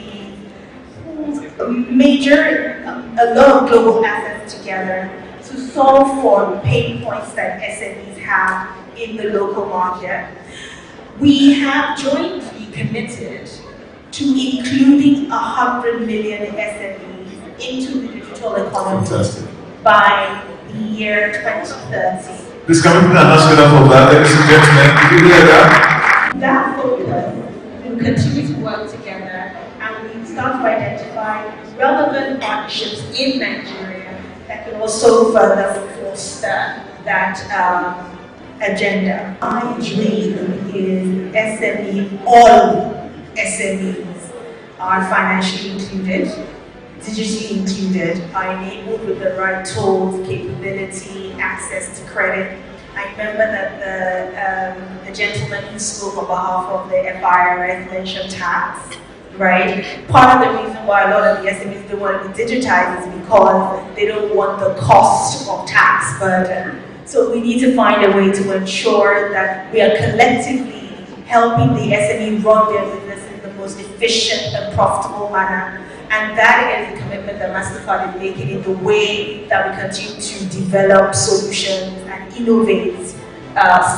a lot of global assets together to solve for pain points that SMEs have in the local market. We have jointly committed to including 100 million SMEs into the digital economy by the year 2030. This commitment are not good enough for that, ladies and gentlemen. Did you hear that? That focus will continue to work together, and we start to identify relevant partnerships in Nigeria that can also further foster that agenda. My dream is SME, all SMEs are financially included, digitally included, are enabled with the right tools, capability, access to credit. I remember that the gentleman who spoke on behalf of the FIRS mentioned tax, right? Part of the reason why a lot of the SMEs don't want to be digitized is because they don't want the cost of tax burden. So we need to find a way to ensure that we are collectively helping the SME run their business in the most most efficient and profitable manner. And that is the commitment that MasterCard is making in the way that we continue to develop solutions and innovate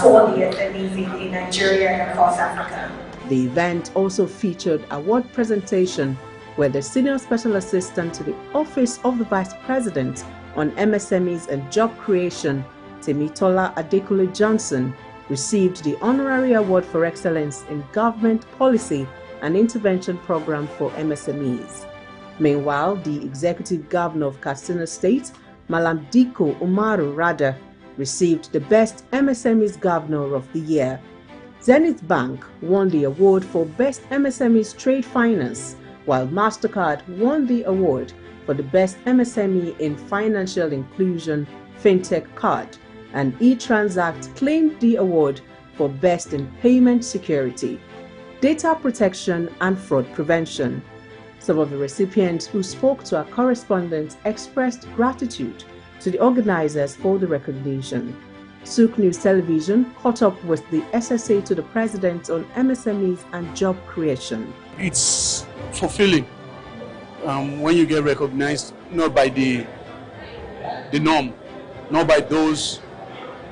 for the SMEs in Nigeria and across Africa. The event also featured award presentation where the Senior Special Assistant to the Office of the Vice President on MSMEs and Job Creation, Temitola Adekule Johnson, received the Honorary Award for Excellence in Government Policy and Intervention Program for MSMEs. Meanwhile, the Executive Governor of Katsina State, Malam Diko Umaru Rada, received the Best MSMEs Governor of the Year. Zenith Bank won the award for Best MSMEs Trade Finance, while MasterCard won the award for the Best MSME in Financial Inclusion FinTech Card, and eTransact claimed the award for Best in Payment Security, Data Protection and Fraud Prevention. Some of the recipients who spoke to our correspondents expressed gratitude to the organizers for the recognition. SOUQ News Television caught up with the SSA to the President on MSMEs and job creation. It's fulfilling when you get recognized, not by the norm, not by those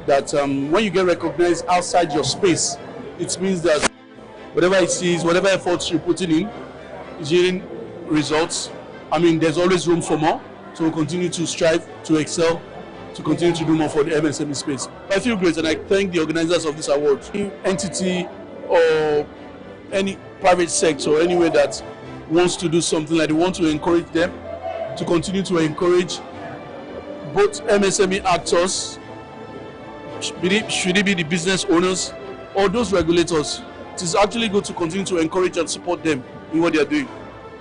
that when you get recognized outside your space, it means that whatever it is, whatever efforts you're putting in is yielding results. I mean, there's always room for more, so we'll continue to strive, to excel, to continue to do more for the MSME space. I feel great, and I thank the organizers of this award. Any entity or any private sector, anywhere that wants to do something like they want to encourage them to continue to encourage both MSME actors, should it be the business owners or those regulators. It is actually good to continue to encourage and support them in what they are doing.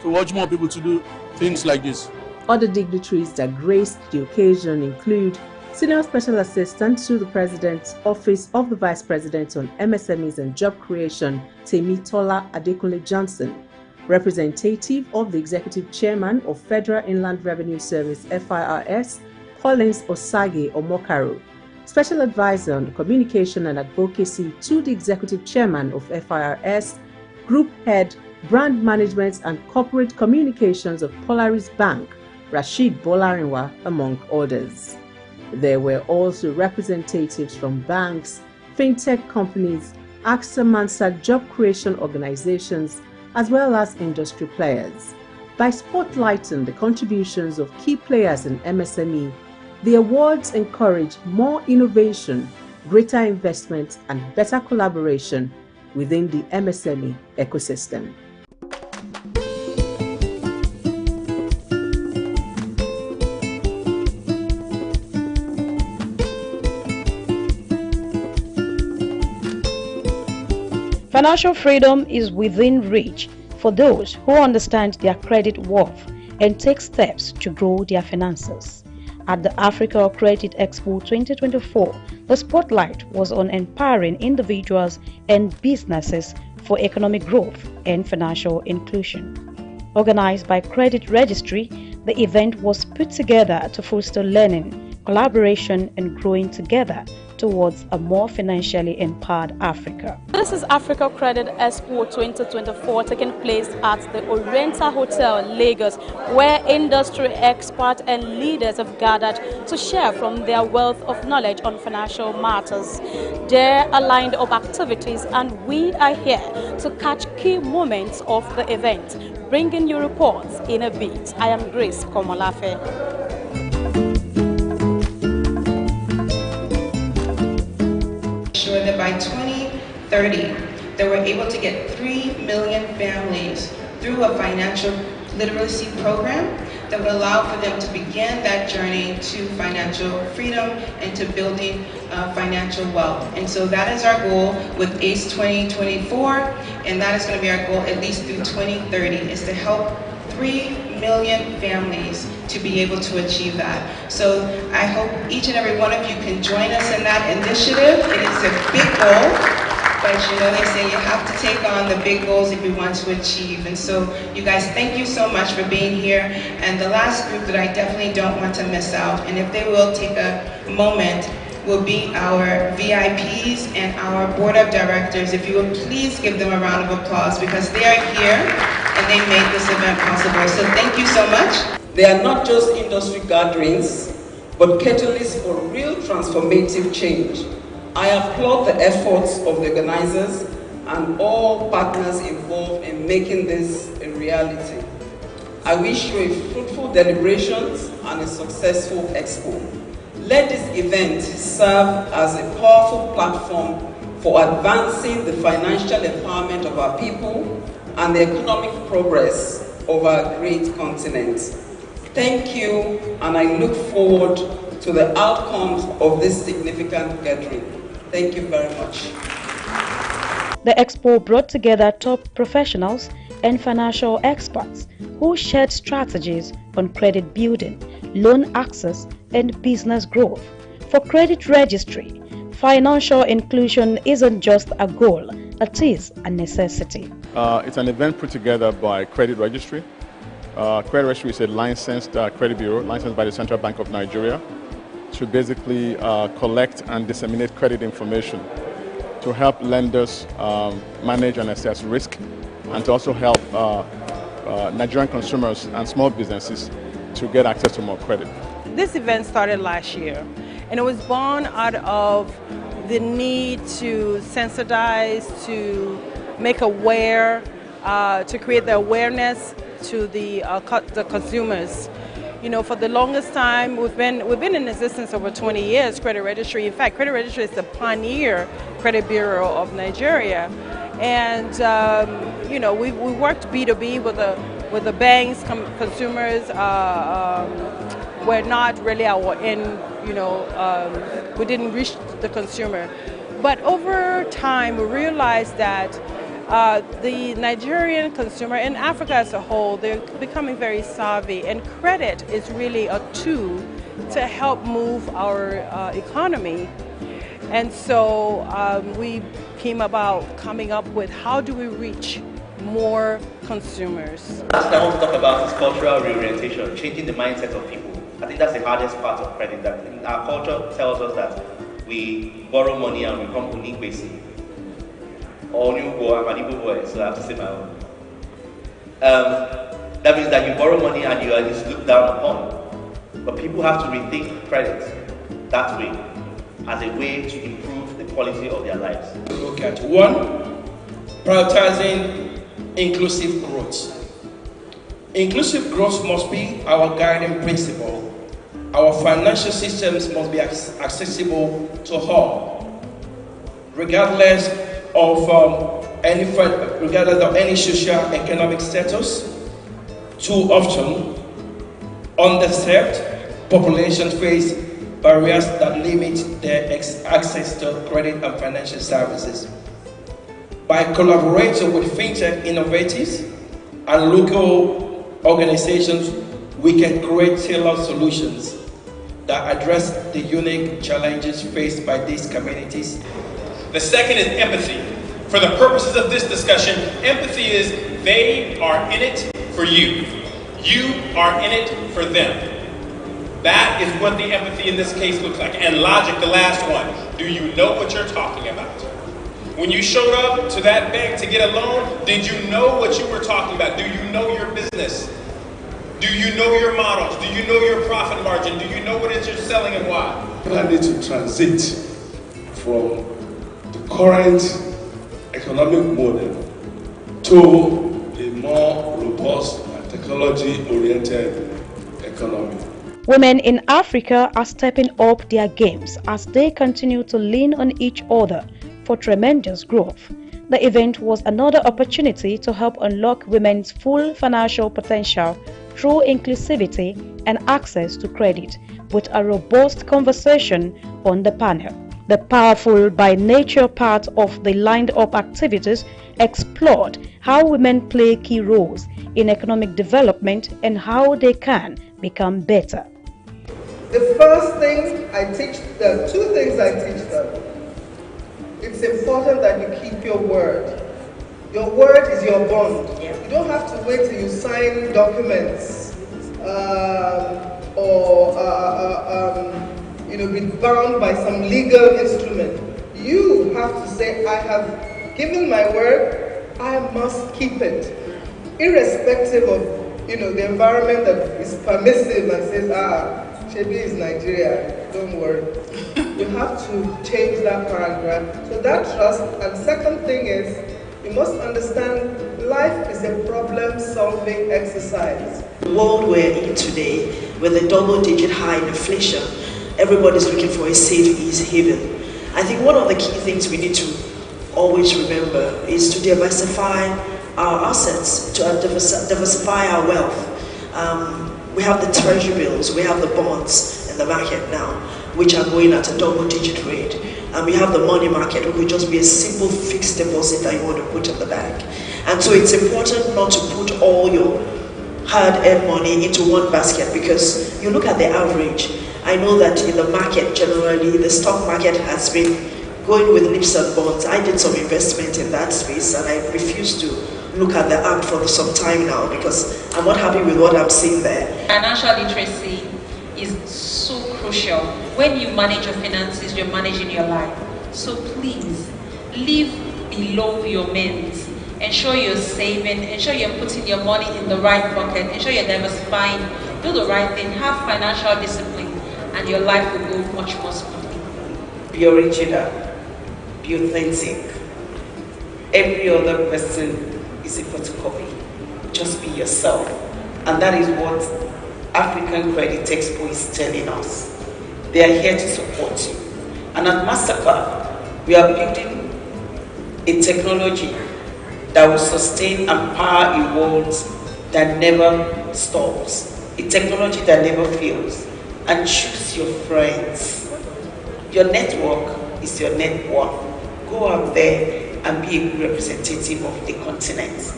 So urge more people to do things like this. Other dignitaries that graced the occasion include Senior Special Assistant to the President's Office of the Vice President on MSMEs and Job Creation, Temitola Adekule Johnson, Representative of the Executive Chairman of Federal Inland Revenue Service FIRS, Collins Osage Omokaro, Special Advisor on Communication and Advocacy to the Executive Chairman of FIRS, Group Head, Brand Management and Corporate Communications of Polaris Bank, Rashid Bolarinwa, among others. There were also representatives from banks, fintech companies, AXA Mansard job creation organizations, as well as industry players. By spotlighting the contributions of key players in MSME, the awards encourage more innovation, greater investment, and better collaboration within the MSME ecosystem. Financial freedom is within reach for those who understand their credit worth and take steps to grow their finances. At the Africa Credit Expo 2024, the spotlight was on empowering individuals and businesses for economic growth and financial inclusion. Organized by Credit Registry, the event was put together to foster learning, collaboration, and growing together towards a more financially empowered Africa. This is Africa Credit Expo 2024 taking place at the Oriental Hotel, Lagos, where industry experts and leaders have gathered to share from their wealth of knowledge on financial matters. There are lined up activities, and we are here to catch key moments of the event, bringing you reports in a bit. I am Grace Komolafe. That by 2030, they were able to get 3 million families through a financial literacy program that would allow for them to begin that journey to financial freedom and to building financial wealth. And so that is our goal with ACE 2024, and that is going to be our goal at least through 2030, is to help 3 million families to be able to achieve that. So I hope each and every one of you can join us in that initiative. It is a big goal, but you know, they say you have to take on the big goals if you want to achieve. And so you guys, thank you so much for being here. And the last group that I definitely don't want to miss out, and if they will take a moment, will be our VIPs and our board of directors. If you would please give them a round of applause because they are here and they made this event possible. So thank you so much. They are not just industry gatherings, but catalysts for real transformative change. I applaud the efforts of the organizers and all partners involved in making this a reality. I wish you a fruitful deliberations and a successful expo. Let this event serve as a powerful platform for advancing the financial empowerment of our people and the economic progress of our great continent. Thank you, and I look forward to the outcomes of this significant gathering. Thank you very much. The expo brought together top professionals and financial experts who shared strategies on credit building, loan access, and business growth. For credit registry, financial inclusion isn't just a goal, it is a necessity. It's an event put together by Credit Registry. Credit Registry is a licensed credit bureau, licensed by the Central Bank of Nigeria, to basically collect and disseminate credit information to help lenders manage and assess risk, and to also help Nigerian consumers and small businesses to get access to more credit. This event started last year, and it was born out of the need to sensitize, to make aware, to create the awareness to the consumers. You know, for the longest time, we've been in existence over 20 years, Credit Registry. In fact, Credit Registry is the pioneer credit bureau of Nigeria. And, you know, we worked B2B with the banks, consumers were not really our end, you know, we didn't reach the consumer. But over time, we realized that the Nigerian consumer and Africa as a whole, they're becoming very savvy, and credit is really a tool to help move our economy. And so we came about coming up with how do we reach more consumers. Last thing I want to talk about is cultural reorientation, changing the mindset of people. I think that's the hardest part of credit. That our culture tells us that we borrow money and we become uniquely. Or new boy, I'm an Igbo boy, so I have to say my own. That means that you borrow money and you are just looked down upon. But people have to rethink credit that way, as a way to improve the quality of their lives. Look at one, prioritizing inclusive growth. Inclusive growth must be our guiding principle. Our financial systems must be accessible to all, regardless of any social economic status. Too often, underserved populations face barriers that limit their access to credit and financial services. By collaborating with fintech innovators and local organizations, we can create tailored solutions that address the unique challenges faced by these communities. The second is empathy. For the purposes of this discussion, empathy is they are in it for you. You are in it for them. That is what the empathy in this case looks like. And logic, the last one. Do you know what you're talking about? When you showed up to that bank to get a loan, did you know what you were talking about? Do you know your business? Do you know your models? Do you know your profit margin? Do you know what it is you're selling and why? I need to transit from the current economic model to a more robust and technology-oriented economy. Women in Africa are stepping up their games as they continue to lean on each other for tremendous growth. The event was another opportunity to help unlock women's full financial potential through inclusivity and access to credit, with a robust conversation on the panel. The powerful by nature part of the lined-up activities explored how women play key roles in economic development and how they can become better. The first thing I teach them, two things I teach them. It's important that you keep your word. Your word is your bond. You don't have to wait till you sign documents be bound by some legal instrument. You have to say, I have given my word, I must keep it. Irrespective of, the environment that is permissive and says, Shebi is Nigeria, don't worry. You have to change that paragraph. So that trust, and second thing is, you must understand life is a problem-solving exercise. The world we're in today, with a double-digit high inflation, everybody's looking for a safe haven. I think one of the key things we need to always remember is to diversify our assets, to diversify our wealth. We have the treasury bills, we have the bonds in the market now, which are going at a double-digit rate. And we have the money market, which will just be a simple fixed deposit that you want to put in the bank. And so it's important not to put all your hard-earned money into one basket, because you look at the average. I know that in the market generally, the stock market has been going with lips and bonds. I did some investment in that space and I refuse to look at the app for some time now because I'm not happy with what I'm seeing there. Financial literacy is so crucial. When you manage your finances, you're managing your life. So please, live below your means. Ensure you're saving, ensure you're putting your money in the right pocket, ensure you're diversifying, do the right thing, have financial discipline, and your life will go much more smoothly. Be original, be authentic. Every other person is a photocopy. Just be yourself. And that is what African Credit Expo is telling us. They are here to support you. And at Mastercard, we are building a technology that will sustain and power a world that never stops. A technology that never fails. And choose your friends. Your network is your net worth. Go out there and be a good representative of the continent.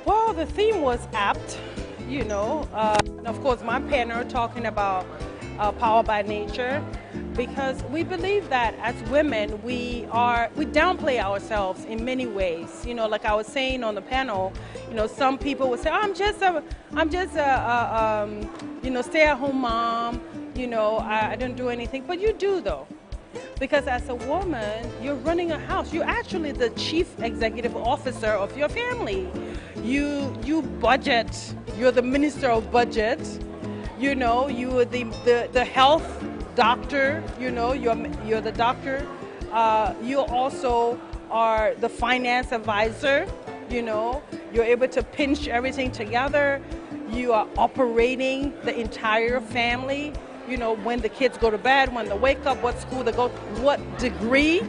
Well, the theme was apt, of course my panel talking about power by nature, because we believe that as women we downplay ourselves in many ways. Like I was saying on the panel, some people would say, I'm just a stay-at-home mom, I don't do anything, but you do though. Because as a woman, you're running a house. You're actually the chief executive officer of your family. You budget. You're the minister of budget. You are the health doctor. You're the doctor. You also are the finance advisor. You're able to pinch everything together. You are operating the entire family. When the kids go to bed, when they wake up, what school they go, what degree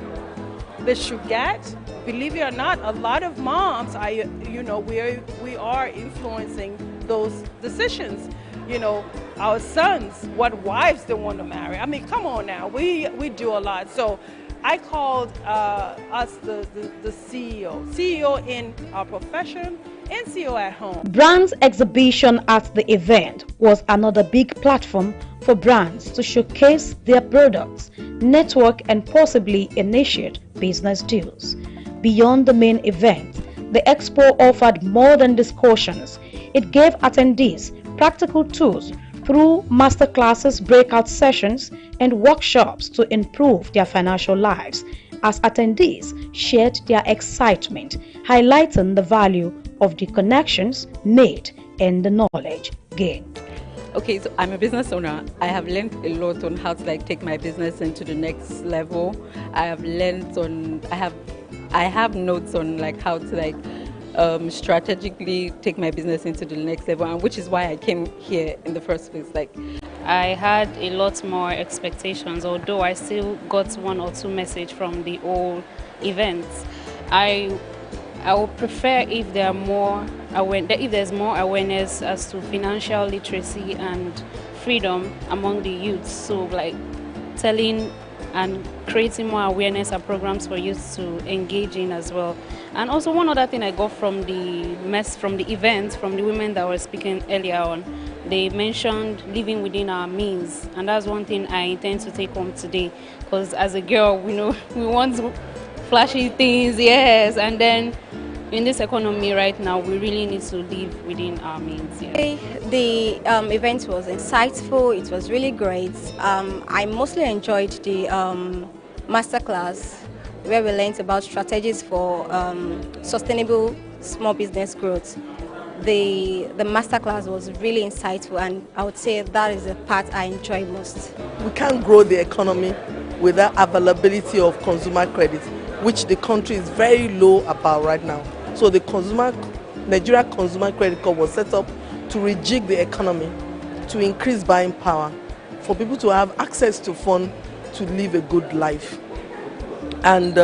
they should get. Believe it or not, a lot of moms, we are influencing those decisions. Our sons, what wives they want to marry. I mean, come on now, we do a lot. So I called us the CEO in our profession and CEO at home. Brands exhibition at the event was another big platform for brands to showcase their products, network and possibly initiate business deals. Beyond the main event, the expo offered more than discussions. It gave attendees practical tools through masterclasses, breakout sessions, and workshops to improve their financial lives, as attendees shared their excitement, highlighting the value of the connections made and the knowledge gained. Okay, so I'm a business owner. I have learned a lot on how to take my business into the next level. I have notes on how to strategically take my business into the next level, and which is why I came here in the first place. I had a lot more expectations, although I still got one or two messages from the whole event. I would prefer if there's more awareness as to financial literacy and freedom among the youth. So telling and creating more awareness and programs for youth to engage in as well. And also one other thing I got from the event, from the women that were speaking earlier on, they mentioned living within our means, and that's one thing I intend to take home today, because as a girl, we want flashy things, yes, and then in this economy right now, we really need to live within our means. Yeah. The event was insightful. It was really great. I mostly enjoyed the masterclass where we learned about strategies for sustainable small business growth. The masterclass was really insightful, and I would say that is the part I enjoy most. We can't grow the economy without availability of consumer credit, which the country is very low about right now. So the Nigeria Consumer Credit Card was set up to rejig the economy, to increase buying power, for people to have access to funds to live a good life. And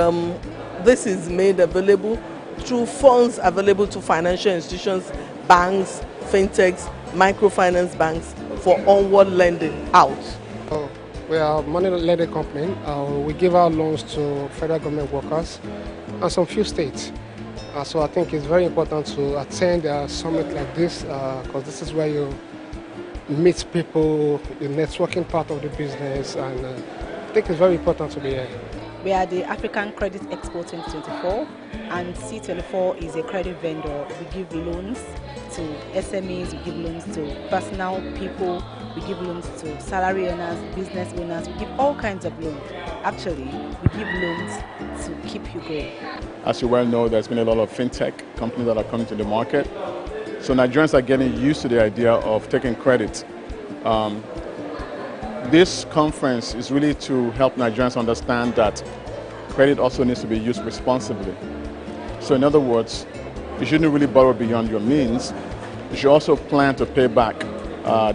this is made available through funds available to financial institutions, banks, fintechs, microfinance banks for onward lending out. We are a money lending company. We give out loans to federal government workers and some few states. So I think it's very important to attend a summit like this because this is where you meet people, the networking part of the business, and I think it's very important to be here. We are the African Credit Expo 2024, and C24 is a credit vendor. We give loans to SMEs, we give loans to personal people, we give loans to salary earners, business owners, we give all kinds of loans. Actually, we give loans to keep you going. As you well know, there's been a lot of fintech companies that are coming to the market. So Nigerians are getting used to the idea of taking credit. This conference is really to help Nigerians understand that credit also needs to be used responsibly. So in other words, you shouldn't really borrow beyond your means. You should also plan to pay back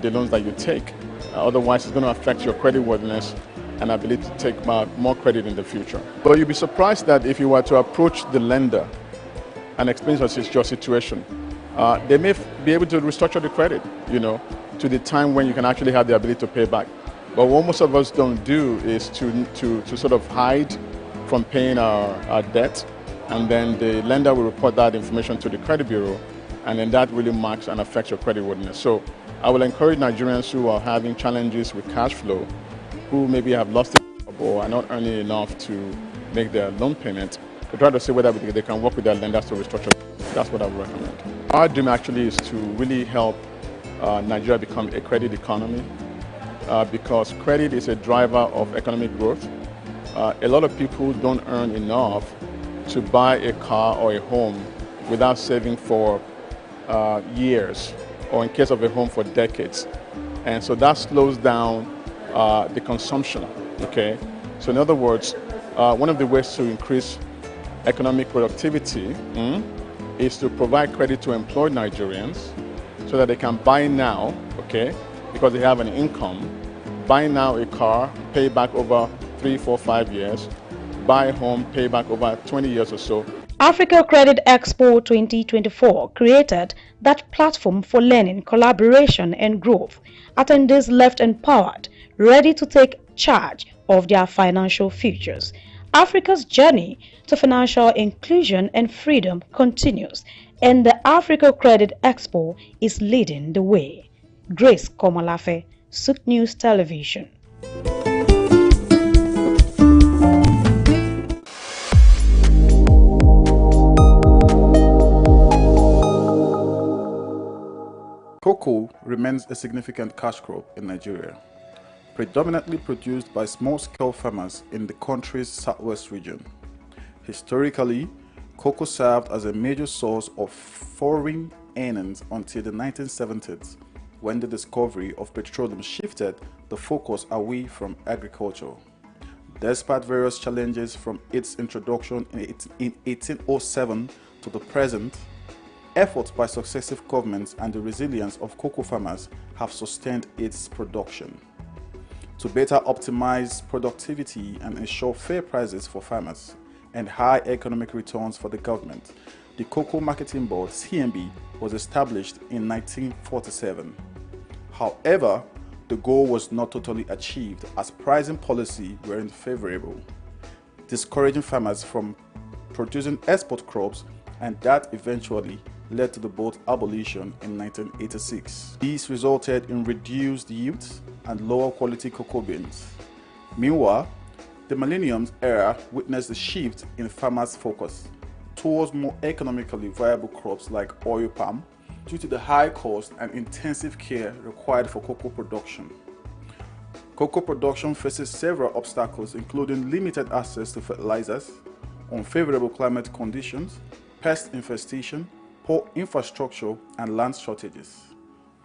the loans that you take. Otherwise, it's going to affect your creditworthiness and ability to take more credit in the future. But you'll be surprised that if you were to approach the lender and explain your situation, they may be able to restructure the credit, to the time when you can actually have the ability to pay back. But what most of us don't do is to sort of hide from paying our debt, and then the lender will report that information to the credit bureau, and then that really marks and affects your creditworthiness. So I will encourage Nigerians who are having challenges with cash flow, who maybe have lost a job or are not earning enough to make their loan payment, to try to see whether they can work with their lenders to restructure. That's what I would recommend. Our dream actually is to really help Nigeria become a credit economy, because credit is a driver of economic growth. A lot of people don't earn enough to buy a car or a home without saving for years, or in case of a home for decades. And so that slows down the consumption, okay? So in other words, one of the ways to increase economic productivity is to provide credit to employed Nigerians so that they can buy now, okay, because they have an income, buy now a car, pay back over 3, 4, 5 years, buy a home, pay back over 20 years or so. Africa Credit Expo 2024 created that platform for learning, collaboration and growth. Attendees left empowered, ready to take charge of their financial futures. Africa's journey to financial inclusion and freedom continues, and the Africa Credit Expo is leading the way. Grace Komolafe, SOUQ News Television. Cocoa remains a significant cash crop in Nigeria, predominantly produced by small-scale farmers in the country's southwest region. Historically, cocoa served as a major source of foreign earnings until the 1970s, when the discovery of petroleum shifted the focus away from agriculture. Despite various challenges from its introduction in 1807 to the present, efforts by successive governments and the resilience of cocoa farmers have sustained its production. To better optimize productivity and ensure fair prices for farmers and high economic returns for the government, the Cocoa Marketing Board, CMB, was established in 1947. However, the goal was not totally achieved as pricing policy weren't favorable, discouraging farmers from producing export crops, and that eventually led to the board's abolition in 1986. This resulted in reduced yields and lower quality cocoa beans. Meanwhile, the millennium era witnessed a shift in farmers' focus towards more economically viable crops like oil palm due to the high cost and intensive care required for cocoa production. Cocoa production faces several obstacles, including limited access to fertilizers, unfavorable climate conditions, pest infestation, poor infrastructure, and land shortages.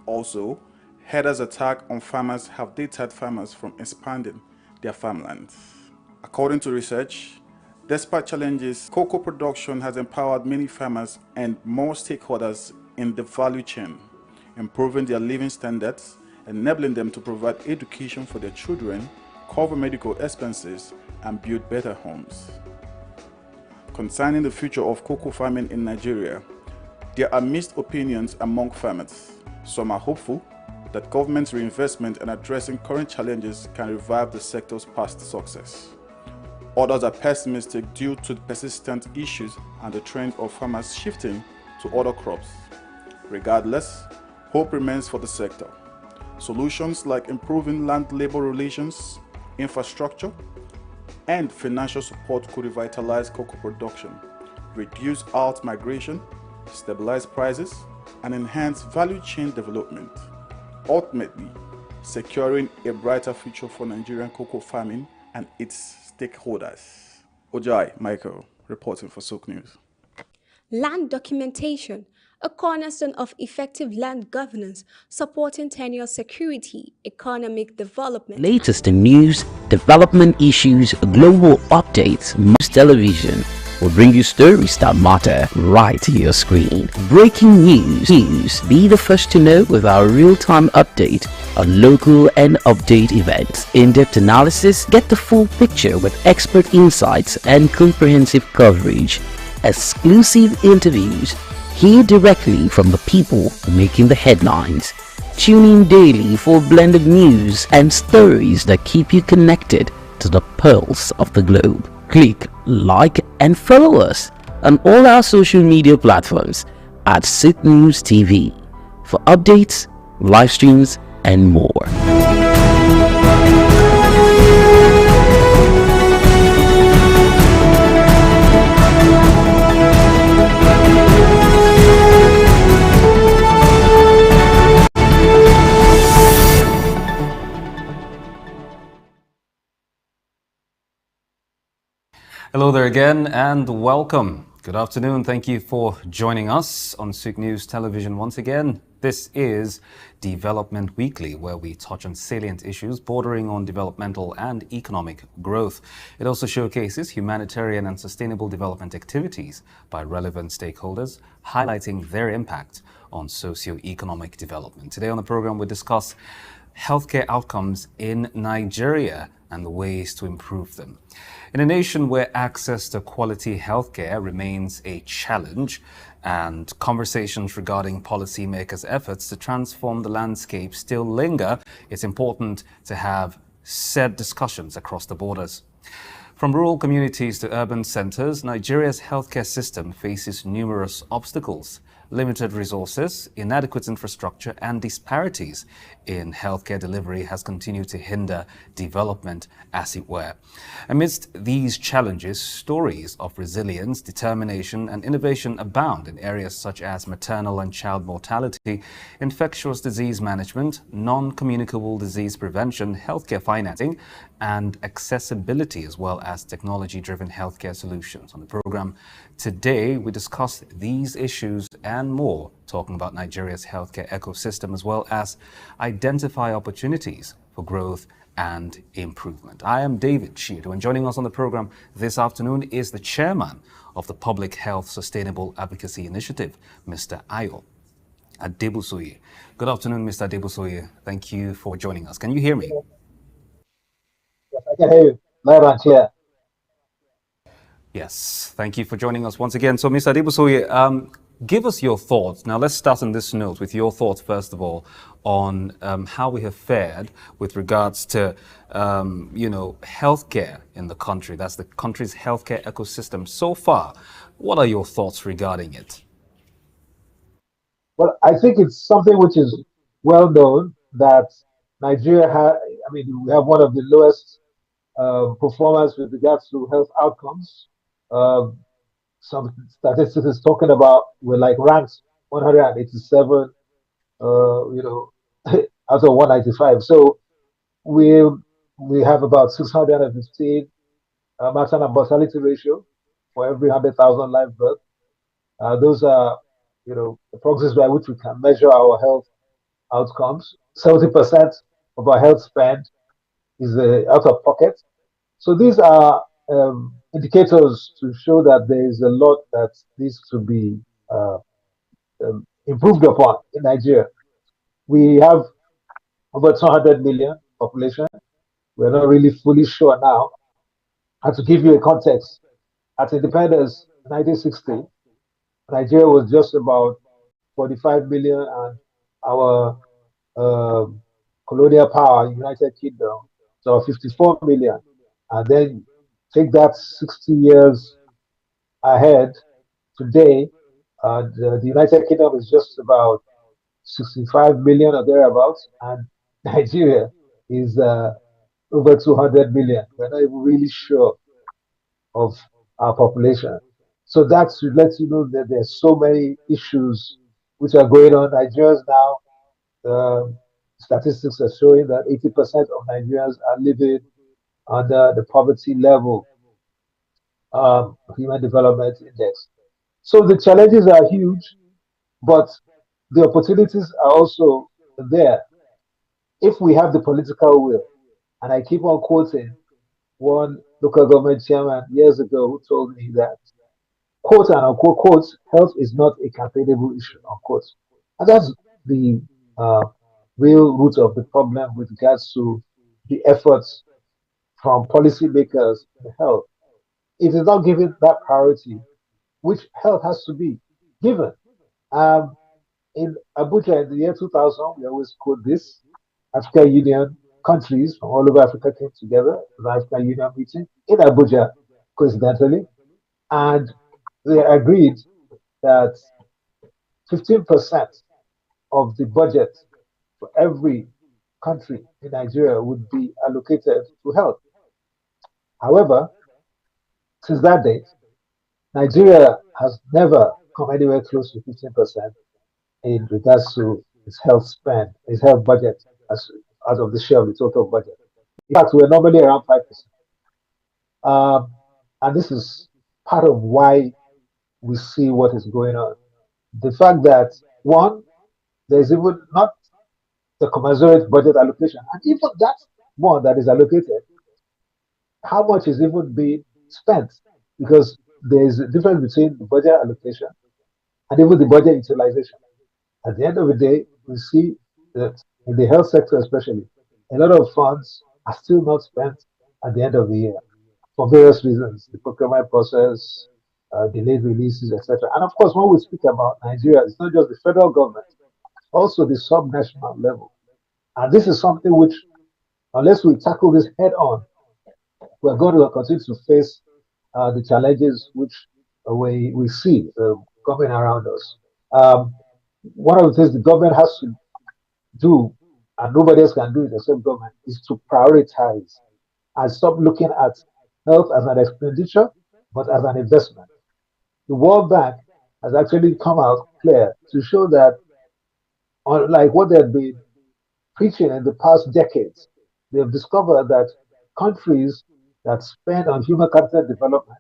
Also, herders' attack on farmers have deterred farmers from expanding their farmlands. According to research, despite challenges, cocoa production has empowered many farmers and more stakeholders in the value chain, improving their living standards, enabling them to provide education for their children, cover medical expenses, and build better homes. Concerning the future of cocoa farming in Nigeria, there are mixed opinions among farmers. Some are hopeful that government's reinvestment in addressing current challenges can revive the sector's past success. Others are pessimistic due to the persistent issues and the trend of farmers shifting to other crops. Regardless, hope remains for the sector. Solutions like improving land-labor relations, infrastructure, and financial support could revitalize cocoa production, reduce out migration, stabilize prices, and enhance value chain development, ultimately securing a brighter future for Nigerian cocoa farming and its stakeholders. Ojai Michael, reporting for SOUQ News. Land documentation, a cornerstone of effective land governance, supporting tenure security, economic development. Latest in news, development issues, global updates, News Television will bring you stories that matter right to your screen. Breaking news. Be the first to know with our real-time update on local and update events. In-depth analysis, get the full picture with expert insights and comprehensive coverage. Exclusive interviews. Hear directly from the people making the headlines. Tune in daily for blended news and stories that keep you connected to the pulse of the globe. Click, like, and follow us on all our social media platforms at SOUQ News TV for updates, live streams, and more. Hello there again and welcome. Good afternoon. Thank you for joining us on SOUQ News Television once again. This is Development Weekly, where we touch on salient issues bordering on developmental and economic growth. It also showcases humanitarian and sustainable development activities by relevant stakeholders, highlighting their impact on socio-economic development. Today on the program, we discuss healthcare outcomes in Nigeria and the ways to improve them. In a nation where access to quality healthcare remains a challenge and conversations regarding policymakers' efforts to transform the landscape still linger, it's important to have said discussions across the borders. From rural communities to urban centers, Nigeria's healthcare system faces numerous obstacles. Limited resources, inadequate infrastructure, and disparities in healthcare delivery has continued to hinder development, as it were. Amidst these challenges, stories of resilience, determination, and innovation abound in areas such as maternal and child mortality, infectious disease management, non-communicable disease prevention, healthcare financing, and accessibility, as well as technology-driven healthcare solutions. On the program today, we discuss these issues and more, talking about Nigeria's healthcare ecosystem, as well as identify opportunities for growth and improvement. I am David Chido, and joining us on the program this afternoon is the chairman of the Public Health Sustainable Advocacy Initiative, Mr. Ayo Adebusoye. Good afternoon, Mr. Adebusoye. Thank you for joining us. Can you hear me? Yes, I can hear you loud and clear. Yes, thank you for joining us once again. So, Mr. Adebusoye, give us your thoughts. Now, let's start on this note with your thoughts, first of all, on how we have fared with regards to, healthcare in the country. That's the country's healthcare ecosystem so far. What are your thoughts regarding it? Well, I think it's something which is well known that Nigeria we have one of the lowest performance with regards to health outcomes. some statistics is talking about we're like ranked 187, you know, out of 195. So we we have about 615 maternal mortality ratio for every 100,000 live birth. Those are, you know, the proxies by which we can measure our health outcomes. 70% of our health spend is out of pocket. So these are indicators to show that there is a lot that needs to be improved upon in Nigeria. We have over 200 million population. We're not really fully sure now. And to give you a context, at independence, 1960, Nigeria was just about 45 million, and our um colonial power, United Kingdom, so 54 million. And then take that 60 years ahead, today, the United Kingdom is just about 65 million or thereabouts, and Nigeria is over 200 million. We're not even really sure of our population. So that should let you know that there's so many issues which are going on. Nigerians now, statistics are showing that 80% of Nigerians are living under the poverty level, Human Development Index. So the challenges are huge, but the opportunities are also there if we have the political will. And I keep on quoting one local government chairman years ago who told me that, quote and unquote, quote, health is not a campaignable issue, unquote. And that's the uh, real root of the problem with regards to the efforts from policymakers in health. It is not given that priority, which health has to be given. Um, in Abuja in the year 2000, we always quote this: African Union countries from all over Africa came together for the African Union meeting in Abuja, coincidentally, and they agreed that 15% of the budget for every country in Nigeria would be allocated to health. However, since that date, Nigeria has never come anywhere close to 15% in regards to its health spend, its health budget as out of the share of the total budget. In fact, we're normally around 5%. And this is part of why we see what is going on. The fact that, one, there's even not the commensurate budget allocation, and even that one that is allocated, how much is even being spent? Because there's a difference between the budget allocation and even the budget utilization. At the end of the day, we see that in the health sector, especially, a lot of funds are still not spent at the end of the year for various reasons: the procurement process, delayed releases, etc. And of course, when we speak about Nigeria, it's not just the federal government, also the sub-national level. And this is something which, unless we tackle this head on, we're going to continue to face the challenges which we see coming around us. Um, one of the things the government has to do, and nobody else can do it except government, is to prioritize and stop looking at health as an expenditure, but as an investment. The World Bank has actually come out clear to show that, unlike what they've been preaching in the past decades, they've discovered that countries that spend on human capital development,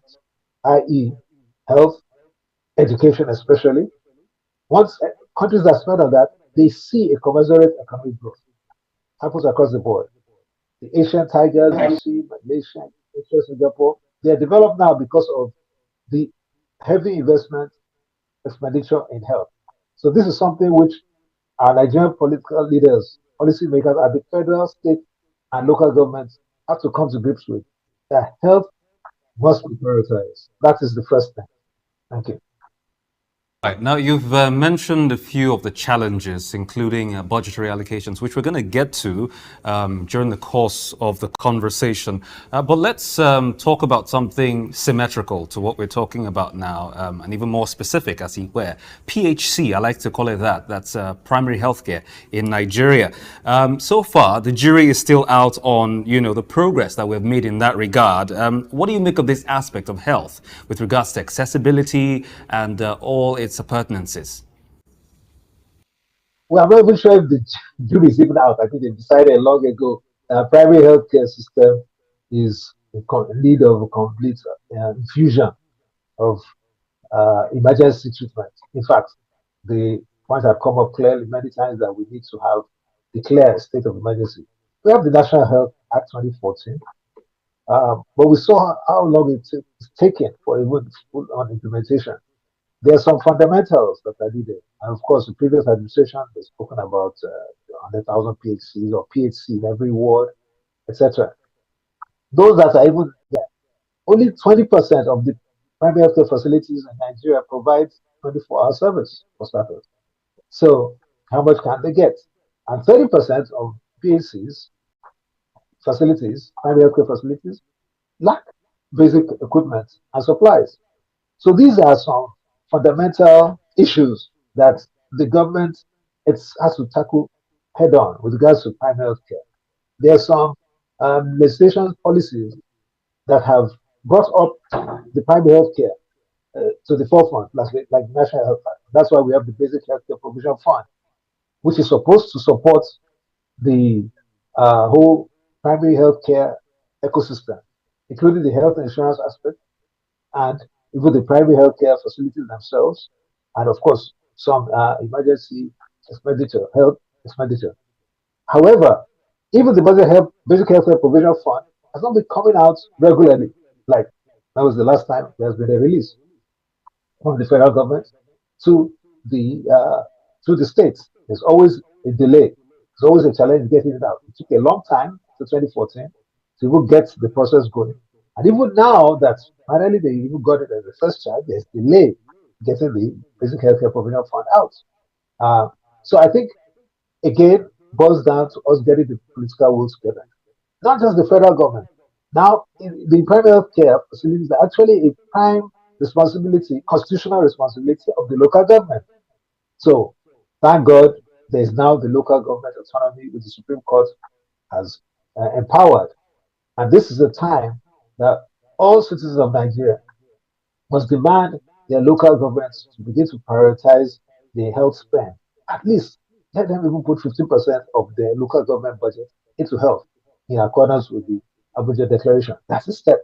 i.e., health, education especially, once countries that spend on that, they see a commensurate economic growth. Happens across the board. The Asian tigers you see, Malaysia, Asia, Singapore, they are developed now because of the heavy investment expenditure in health. So this is something which our Nigerian political leaders, policymakers at the federal, state, and local governments have to come to grips with. That health must be prioritized. That is the first thing. Thank you. Right. Now, you've mentioned a few of the challenges, including budgetary allocations, which we're going to get to during the course of the conversation. But let's talk about something symmetrical to what we're talking about now, and even more specific, as it were. PHC, I like to call it that. That's primary healthcare in Nigeria. So far, the jury is still out on, the progress that we've made in that regard. What do you make of this aspect of health with regards to accessibility and all its appurtenances? Well, I'm not even sure if the jury is even out. I think they decided long ago that primary healthcare system is in need of a complete infusion of emergency treatment. In fact, the point have come up clearly many times that we need to have declared a state of emergency. We have the National Health Act 2014, but we saw how long it's taken for even full on implementation. There are some fundamentals that are needed. And of course, the previous administration has spoken about 100,000 PHCs or PHC in every ward, etc. Those that are even there, only 20% of the primary healthcare facilities in Nigeria provide 24-hour service for starters. So how much can they get? And 30% of PHCs facilities, primary healthcare facilities, lack basic equipment and supplies. So these are some fundamental issues that the government has to tackle head on with regards to primary health care. There are some legislation policies that have brought up the primary health care to the forefront, like the National Health Fund. That's why we have the Basic Healthcare Provision Fund, which is supposed to support the whole primary health care ecosystem, including the health insurance aspect and even the primary healthcare facilities themselves, and of course, some emergency expenditure, health expenditure. However, even the basic healthcare provision fund has not been coming out regularly. Like that was the last time there has been a release from the federal government to the states. There's always a delay. There's always a challenge getting it out. It took a long time to 2014 to even get the process going. And even now that finally they even got it as the first child, there's delay getting the basic healthcare provision fund out. So I think again boils down to us getting the political will together, not just the federal government. Now, the primary health care facilities are actually a prime responsibility, constitutional responsibility of the local government. So, thank God, there is now the local government autonomy, which the Supreme Court has empowered. And this is the time that all citizens of Nigeria must demand their local governments to begin to prioritize the health spend. At least let them even put 50% of their local government budget into health in accordance with the Abuja Declaration. That's a step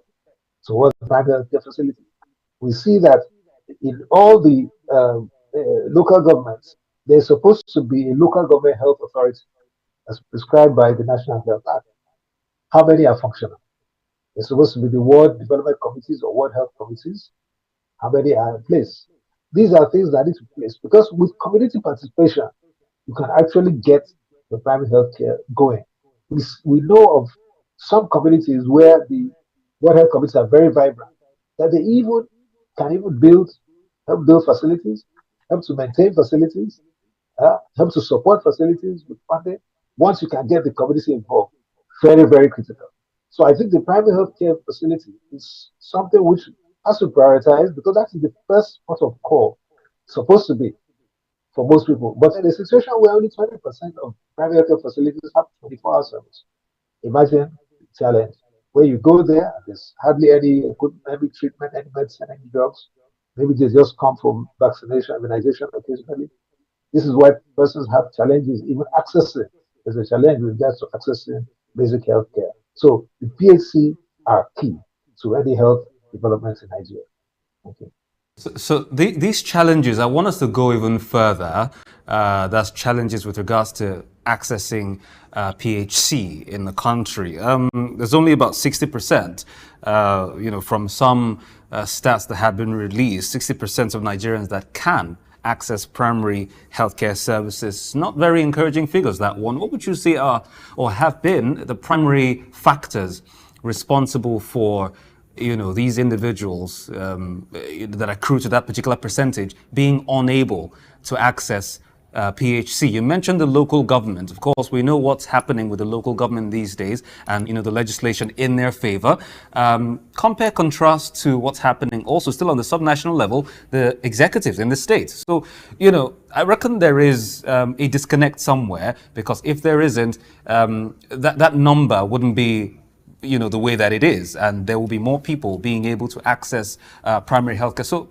towards the primary health care facility. We see that in all the local governments, there's supposed to be a local government health authority as prescribed by the National Health Act. How many are functional? There's supposed to be the ward development committees or ward health committees. How many are in place? These are things that need to be placed because with community participation, you can actually get the primary health care going. We know of some communities where the ward health committees are very vibrant, that they even can even help build facilities, help to maintain facilities, help to support facilities with funding. Once you can get the community involved, very, very critical. So I think the primary healthcare facility is something which has to prioritize because that is the first port of call, supposed to be for most people. But in a situation where only 20% of primary healthcare facilities have 24-hour service, imagine the challenge where you go there, there's hardly any equipment, any treatment, any medicine, any drugs. Maybe they just come from vaccination, immunization occasionally. This is why persons have challenges even accessing. There's a challenge with regards to accessing basic health care. So the PHC are key to any health developments in Nigeria. Okay. So these challenges, I want us to go even further. That's challenges with regards to accessing PHC in the country. There's only about 60%, from some stats that have been released, 60% of Nigerians that can access primary healthcare services. Not very encouraging figures, that one. What would you say are or have been the primary factors responsible for these individuals that accrue to that particular percentage being unable to access PHC. You mentioned the local government. Of course, we know what's happening with the local government these days and, the legislation in their favor. Compare, contrast to what's happening also still on the subnational level, the executives in the states. So, I reckon there is a disconnect somewhere, because if there isn't, that number wouldn't be the way that it is, and there will be more people being able to access primary healthcare. So,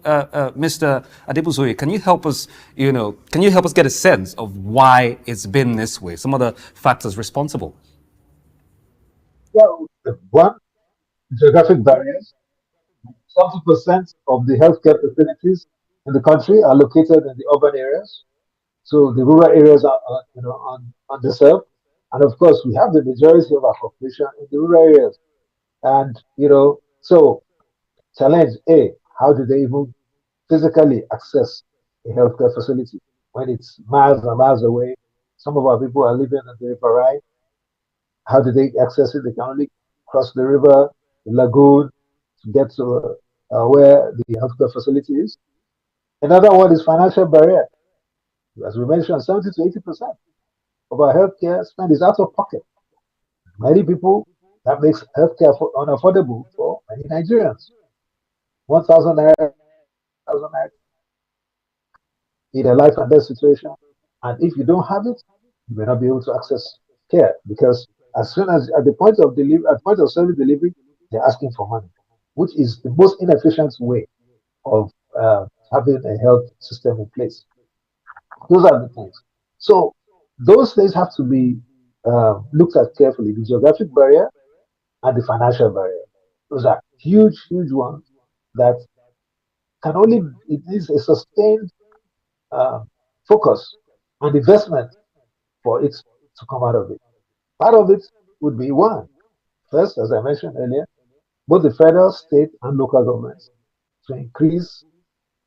Mr. Adebusoye, can you help us? Can you help us get a sense of why it's been this way? Some of the factors responsible. Well, one, geographic barriers. 70% of the healthcare facilities in the country are located in the urban areas, so the rural areas are, underserved. And of course, we have the majority of our population in the rural areas. And, so challenge A, how do they even physically access a healthcare facility when it's miles and miles away? Some of our people are living in the Riverine. How do they access it? They can only cross the river, the lagoon, to get to where the healthcare facility is. Another one is financial barrier. As we mentioned, 70 to 80% of our healthcare spend is out of pocket. Many people, that makes healthcare unaffordable for many Nigerians. 1,000 naira, 1,000 naira in a life and death situation. And if you don't have it, you may not be able to access care, because as soon as at the point of delivery, at the point of service delivery, they're asking for money, which is the most inefficient way of having a health system in place. Those are the things. So those things have to be looked at carefully. The geographic barrier and the financial barrier. Those are huge, huge ones that can only, it needs a sustained focus and investment for it to come out of it. Part of it would be one, first, as I mentioned earlier, both the federal, state, and local governments to increase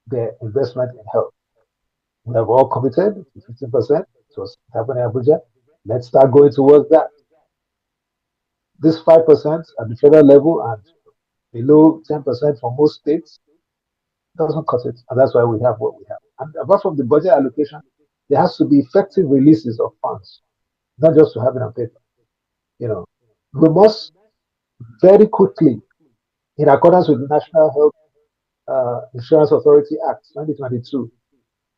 their investment in health. We have all committed to 15%. So it's happening in Abuja. Let's start going towards that. This 5% at the federal level and below 10% for most states doesn't cut it. And that's why we have what we have. And apart from the budget allocation, there has to be effective releases of funds, not just to have it on paper. We must very quickly, in accordance with the National Health Insurance Authority Act 2022,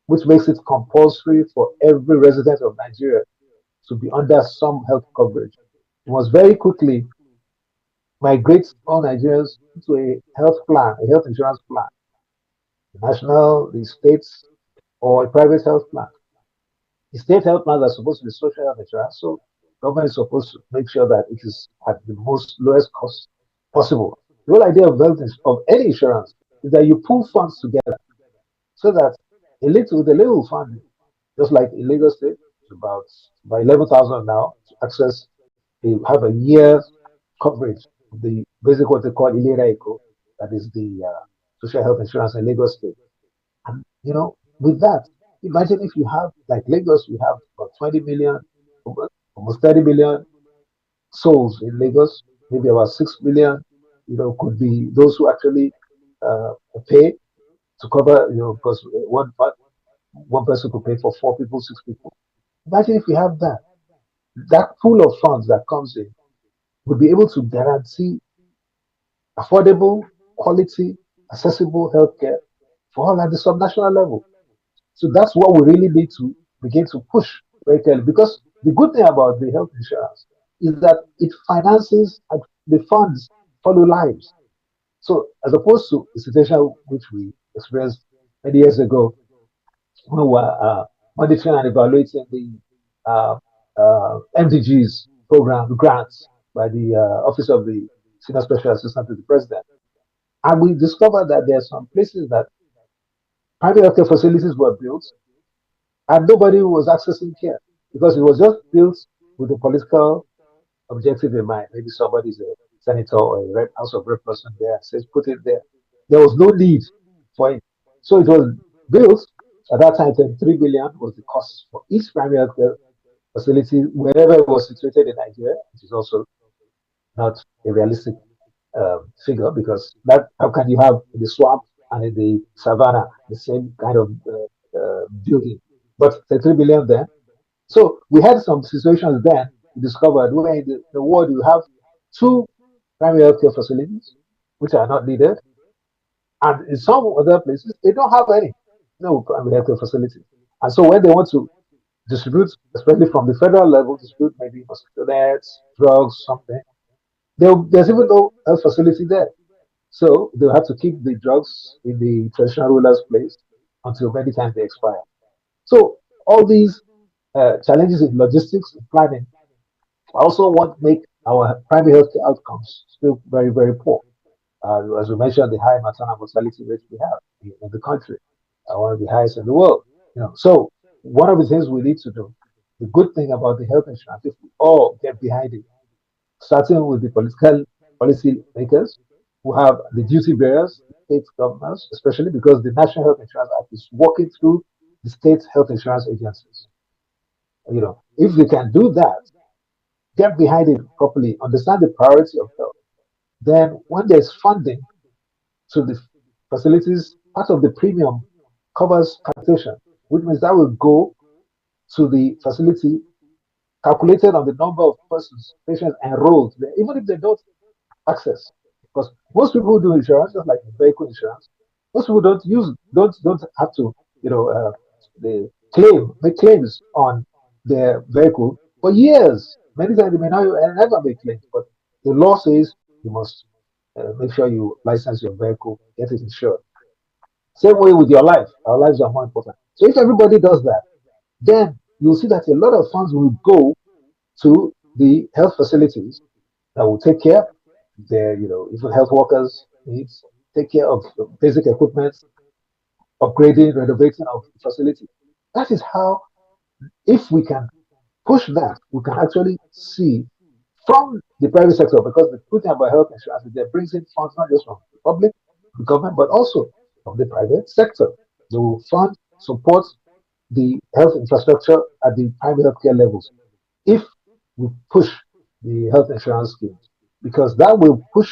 which makes it compulsory for every resident of Nigeria to be under some health coverage. We must very quickly migrate all Nigerians into a health plan, a health insurance plan, the national, the states, or a private health plan. The state health plans are supposed to be social health insurance, so government is supposed to make sure that it is at the most lowest cost possible. The whole idea of of any insurance is that you pool funds together so that with a little funding, just like in Lagos State, it's about 11,000 now to access. They have a year's coverage of the basic what they call Ilera Eco, that is the social health insurance in Lagos State. And with that, imagine if you have, like Lagos, we have about 20 million, almost 30 million souls in Lagos. Maybe about 6 million, could be those who actually pay to cover, because one person could pay for 4 people, 6 people. Imagine if you have that pool of funds that comes in would be able to guarantee affordable, quality, accessible healthcare for all at the subnational level. So that's what we really need to begin to push very clearly. Because the good thing about the health insurance is that it finances and the funds follow lives. So as opposed to the situation which we experienced many years ago, when we were monitoring and evaluating the MDGs program grants by the Office of the Senior Special Assistant to the President. And we discovered that there are some places that private healthcare facilities were built and nobody was accessing care because it was just built with a political objective in mind. Maybe somebody's a senator or a House of Rep person there and says, put it there. There was no need for it. So it was built at that time, 33 billion was the cost for each primary healthcare facility, wherever it was situated in Nigeria, which is also not a realistic figure, because that how can you have in the swamp and in the savannah the same kind of building? But 33 billion then. So we had some situations then we discovered where in the world you have two primary healthcare facilities which are not needed, and in some other places they don't have any no primary healthcare facility. And so when they want to distribute, especially from the federal level, distribute maybe mosquito nets, drugs, something, there's even no health facility there. So they'll have to keep the drugs in the traditional ruler's place until many times they expire. So all these challenges in logistics and planning also want make our primary healthcare outcomes still very, very poor. As we mentioned, the high maternal mortality rate we have in the country, one of the highest in the world. So one of the things we need to do, the good thing about the health insurance, if we all get behind it, starting with the political policy makers who have the duty bearers, state governors, especially because the National Health Insurance Act is working through the state health insurance agencies. If we can do that, get behind it properly, understand the priority of health, then when there's funding to the facilities, part of the premium covers capitation, which means that will go to the facility calculated on the number of patients enrolled there, even if they don't access. Because most people who do insurance, just like vehicle insurance, most people don't have to, they make claims on their vehicle for years. Many times they may not never make claims, but the law says you must make sure you license your vehicle, get it insured. Same way with your life. Our lives are more important. So if everybody does that, then you'll see that a lot of funds will go to the health facilities that will take care of their, even health workers needs, take care of basic equipment, upgrading, renovating of the facility. That is how, if we can push that, we can actually see from the private sector, because the good thing about health insurance is that it brings in funds not just from the public, the government, but also from the private sector. They will fund, support the health infrastructure at the private healthcare levels if we push the health insurance schemes, because that will push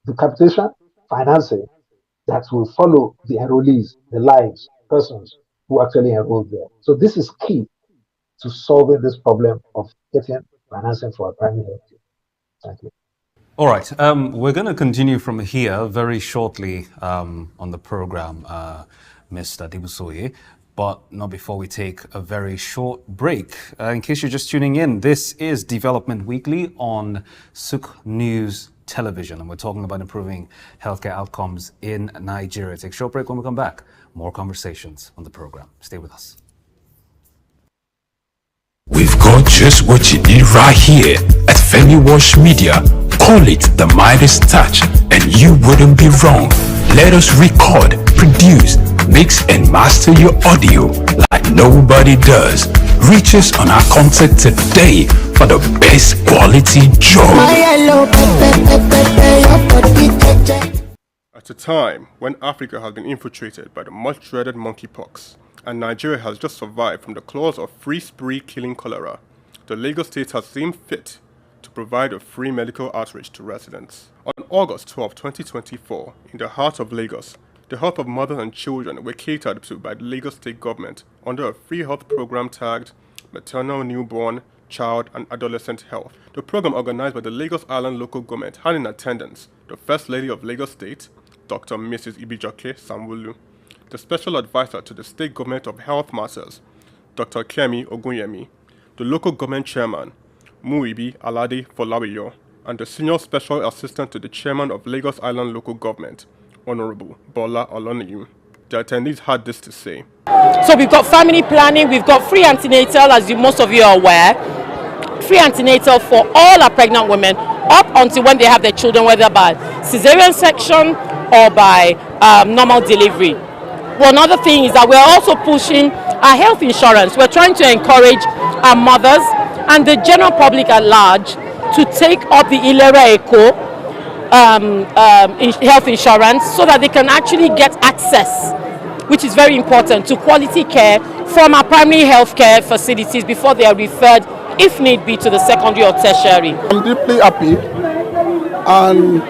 the capitation financing that will follow the enrollees, the lives, persons who actually enrolled there. So this is key to solving this problem of getting financing for our primary health care. Thank you. All right, we're going to continue from here very shortly on the program, Mr. Dibusoye, but not before we take a very short break. In case you're just tuning in, this is Development Weekly on SOUQ News Television, and we're talking about improving healthcare outcomes in Nigeria. Take a short break. When we come back, more conversations on the program. Stay with us. We've got just what you need right here at Femi Wash Media. Call it the Midas Touch and you wouldn't be wrong. Let us record, produce, mix and master your audio like nobody does. Reach us on our contact today for the best quality job. At a time when Africa has been infiltrated by the much dreaded monkeypox, and Nigeria has just survived from the claws of free spree killing cholera, the Lagos state has seen fit to provide a free medical outreach to residents. On August 12, 2024, in the heart of Lagos, the health of mothers and children were catered to by the Lagos state government under a free health program tagged Maternal, Newborn, Child and Adolescent Health. The program, organized by the Lagos Island local government, had in attendance the First Lady of Lagos State, Dr. Mrs. Ibijoke Sanwo-Olu, the Special Advisor to the State Government of Health Matters, Dr. Kemi Ogunyemi, the local government chairman, Muibi Alade Folawiyo, and the Senior Special Assistant to the Chairman of Lagos Island Local Government, Honorable Bola Oloniyi. The attendees had this to say. So we've got family planning, we've got free antenatal, as most of you are aware, free antenatal for all our pregnant women up until when they have their children, whether by cesarean section or by normal delivery. One other thing is that we're also pushing our health insurance. We're trying to encourage our mothers and the general public at large to take up the Ilera Eco health insurance so that they can actually get access, which is very important, to quality care from our primary health care facilities before they are referred, if need be, to the secondary or tertiary. I'm deeply happy and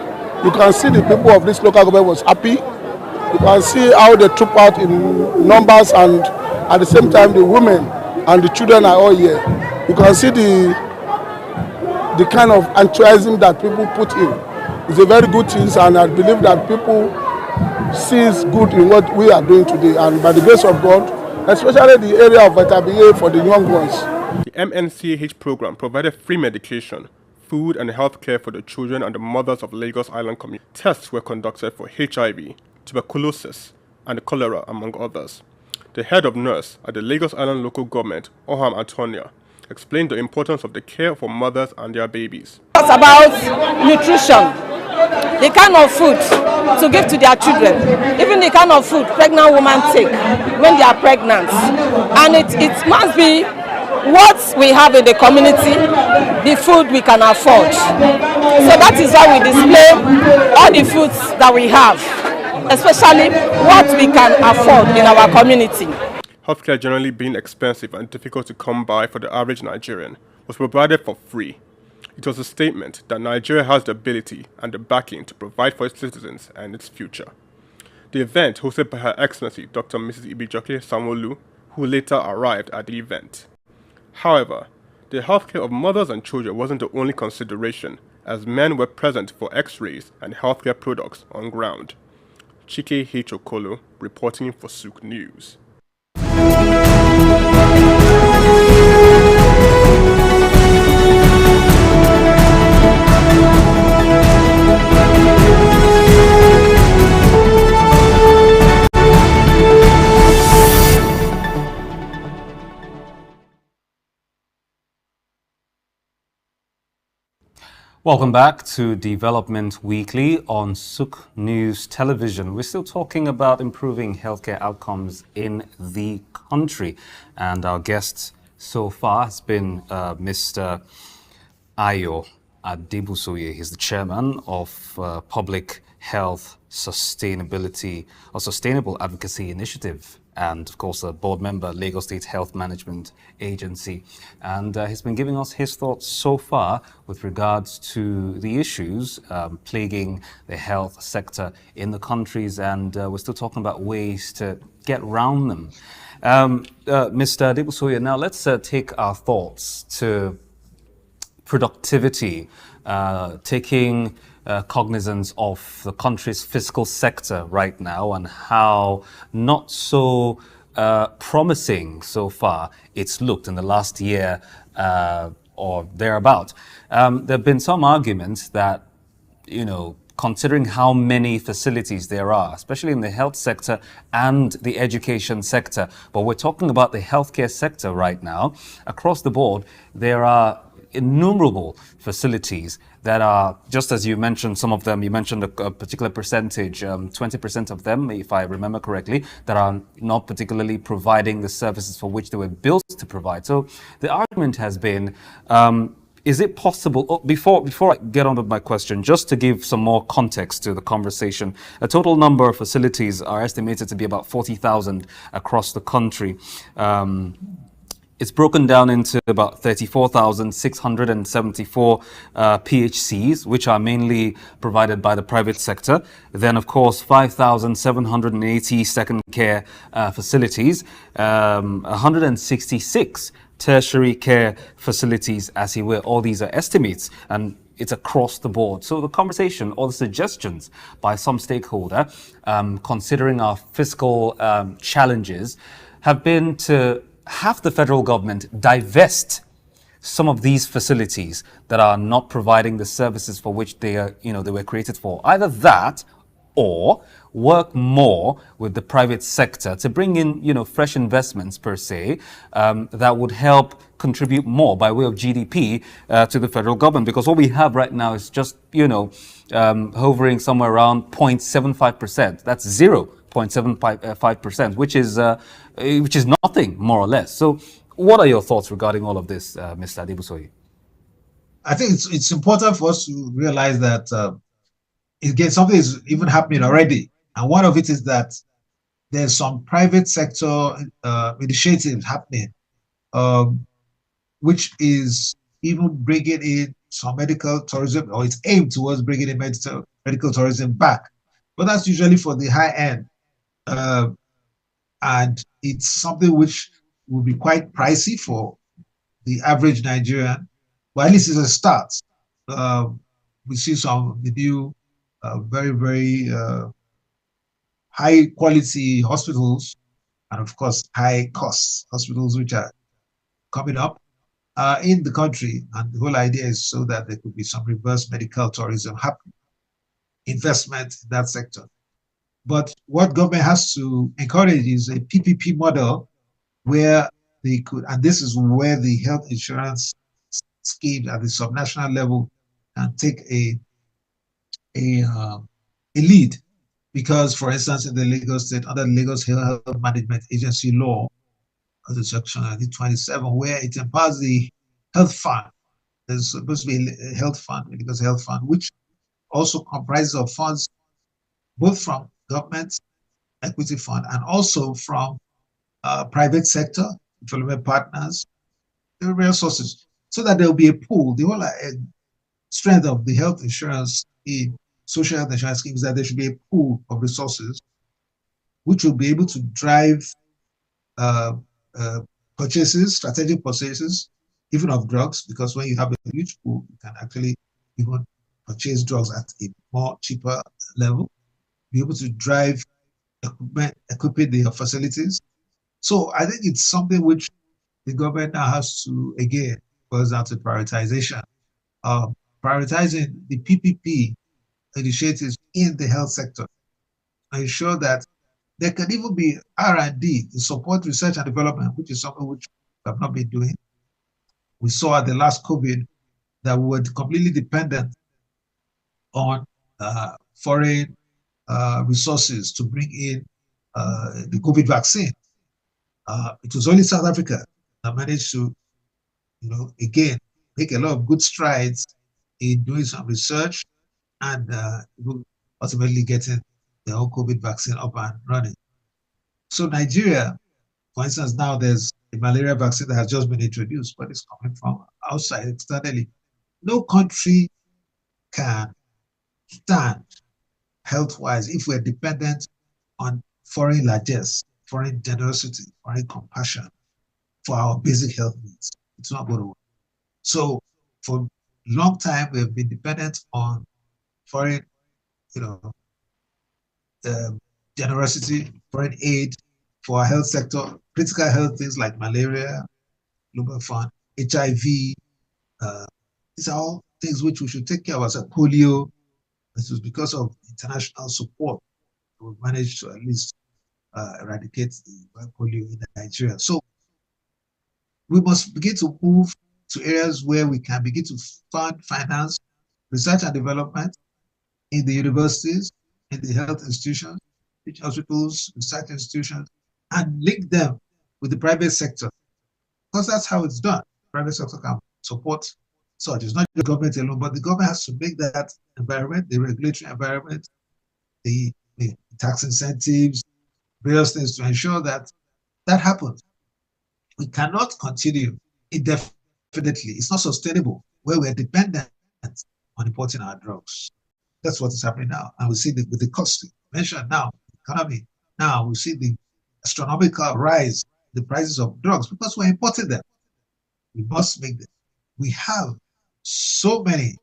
You can see the people of this local government was happy. You can see how they troop out in numbers, and at the same time the women and the children are all here. You can see the kind of enthusiasm that people put in. It's a very good thing, and I believe that people sees good in what we are doing today, and by the grace of God, especially the area of vitamin A for the young ones. The MNCAH program provided free medication, food and health care for the children and the mothers of Lagos Island community. Tests were conducted for HIV, tuberculosis, and cholera, among others. The head of nurse at the Lagos Island local government, Oham Antonia, explained the importance of the care for mothers and their babies. It's about nutrition, the kind of food to give to their children, even the kind of food pregnant women take when they are pregnant. And it must be what we have in the community, the food we can afford. So that is why we display all the foods that we have, especially what we can afford in our community. Healthcare generally being expensive and difficult to come by for the average Nigerian was provided for free. It was a statement that Nigeria has the ability and the backing to provide for its citizens and its future. The event, hosted by Her Excellency Dr. Mrs. Ibijoke Sanwo-Olu, who later arrived at the event. However, the healthcare of mothers and children wasn't the only consideration, as men were present for x-rays and healthcare products on ground. Chike H. Okolo, reporting for SOUQ News. Welcome back to Development Weekly on SOUQ News Television. We're still talking about improving healthcare outcomes in the country. And our guest so far has been Mr. Ayo Adebusoye. He's the chairman of Public Health Sustainability or Sustainable Advocacy Initiative, and of course a board member, Lagos State Health Management Agency. And he's been giving us his thoughts so far with regards to the issues plaguing the health sector in the countries, and we're still talking about ways to get around them. Mr. Adebusoye, now let's take our thoughts to productivity, taking cognizance of the country's fiscal sector right now and how not so promising so far it's looked in the last year or thereabout. There have been some arguments that, considering how many facilities there are, especially in the health sector and the education sector, but we're talking about the healthcare sector right now, across the board, there are innumerable facilities that are, just as you mentioned, some of them, you mentioned a particular percentage, 20% of them, if I remember correctly, that are not particularly providing the services for which they were built to provide. So the argument has been, is it possible, before I get on with my question, just to give some more context to the conversation, a total number of facilities are estimated to be about 40,000 across the country. It's broken down into about 34,674 PHCs, which are mainly provided by the private sector. Then, of course, 5,780 second care facilities, 166 tertiary care facilities, as you were. All these are estimates, and it's across the board. So the conversation or the suggestions by some stakeholder, considering our fiscal challenges, have been to have the federal government divest some of these facilities that are not providing the services for which they are, they were created for. Either that, or work more with the private sector to bring in, fresh investments per se, that would help contribute more by way of GDP to the federal government. Because what we have right now is just, hovering somewhere around 0.75%. That's 0.75%, which is nothing, more or less. So what are your thoughts regarding all of this, Mr. Adebusoye? I think it's important for us to realize that something is even happening already. And one of it is that there's some private sector initiatives happening, which is even bringing in some medical tourism, or it's aimed towards bringing in medical medical tourism back. But that's usually for the high end. And it's something which will be quite pricey for the average Nigerian, but at least it's a start. We see some of the new, very, very high quality hospitals, and of course, high cost hospitals, which are coming up in the country. And the whole idea is so that there could be some reverse medical tourism happening, investment in that sector. But what government has to encourage is a PPP model where they could, and this is where the health insurance scheme at the subnational level can take a lead. Because, for instance, in the Lagos State, under the Lagos Health Management Agency law, the section 27, where it empowers the health fund. There's supposed to be a health fund, Lagos Health Fund, which also comprises of funds both from government equity fund and also from private sector, development partners, various sources, so that there will be a pool. The whole strength of the health insurance in social health insurance schemes is that there should be a pool of resources which will be able to drive purchases, strategic purchases, even of drugs, because when you have a huge pool, you can actually even purchase drugs at a more cheaper level, be able to drive equipping the facilities. So I think it's something which the government now has to, again, boils down to prioritization. Prioritizing the PPP initiatives in the health sector, ensure that there can even be R&D to support research and development, which is something which we have not been doing. We saw at the last COVID that we were completely dependent on foreign resources to bring in the COVID vaccine. It was only South Africa that managed to, again, make a lot of good strides in doing some research and ultimately getting the whole COVID vaccine up and running. So Nigeria, for instance, now there's a malaria vaccine that has just been introduced, but it's coming from outside externally. No country can stand health-wise if we're dependent on foreign largesse, foreign generosity, foreign compassion for our basic health needs. It's not going to work. So for a long time, we have been dependent on foreign, generosity, foreign aid for our health sector, critical health things like malaria, global fund, HIV. These are all things which we should take care of as a polio. This was because of international support we managed to at least eradicate the polio in Nigeria. So we must begin to move to areas where we can begin to finance research and development in the universities, in the health institutions, teaching hospitals, research institutions, and link them with the private sector. Because that's how it's done. Private sector can support such. It's not the government alone, but the government has to make that environment, the regulatory environment, the tax incentives, various things to ensure that that happens. We cannot continue indefinitely. It's not sustainable where we're dependent on importing our drugs. That's what is happening now. And we see with the cost mentioned now, economy, now we see the astronomical rise in the prices of drugs because we're importing them. We must make them. We have so many,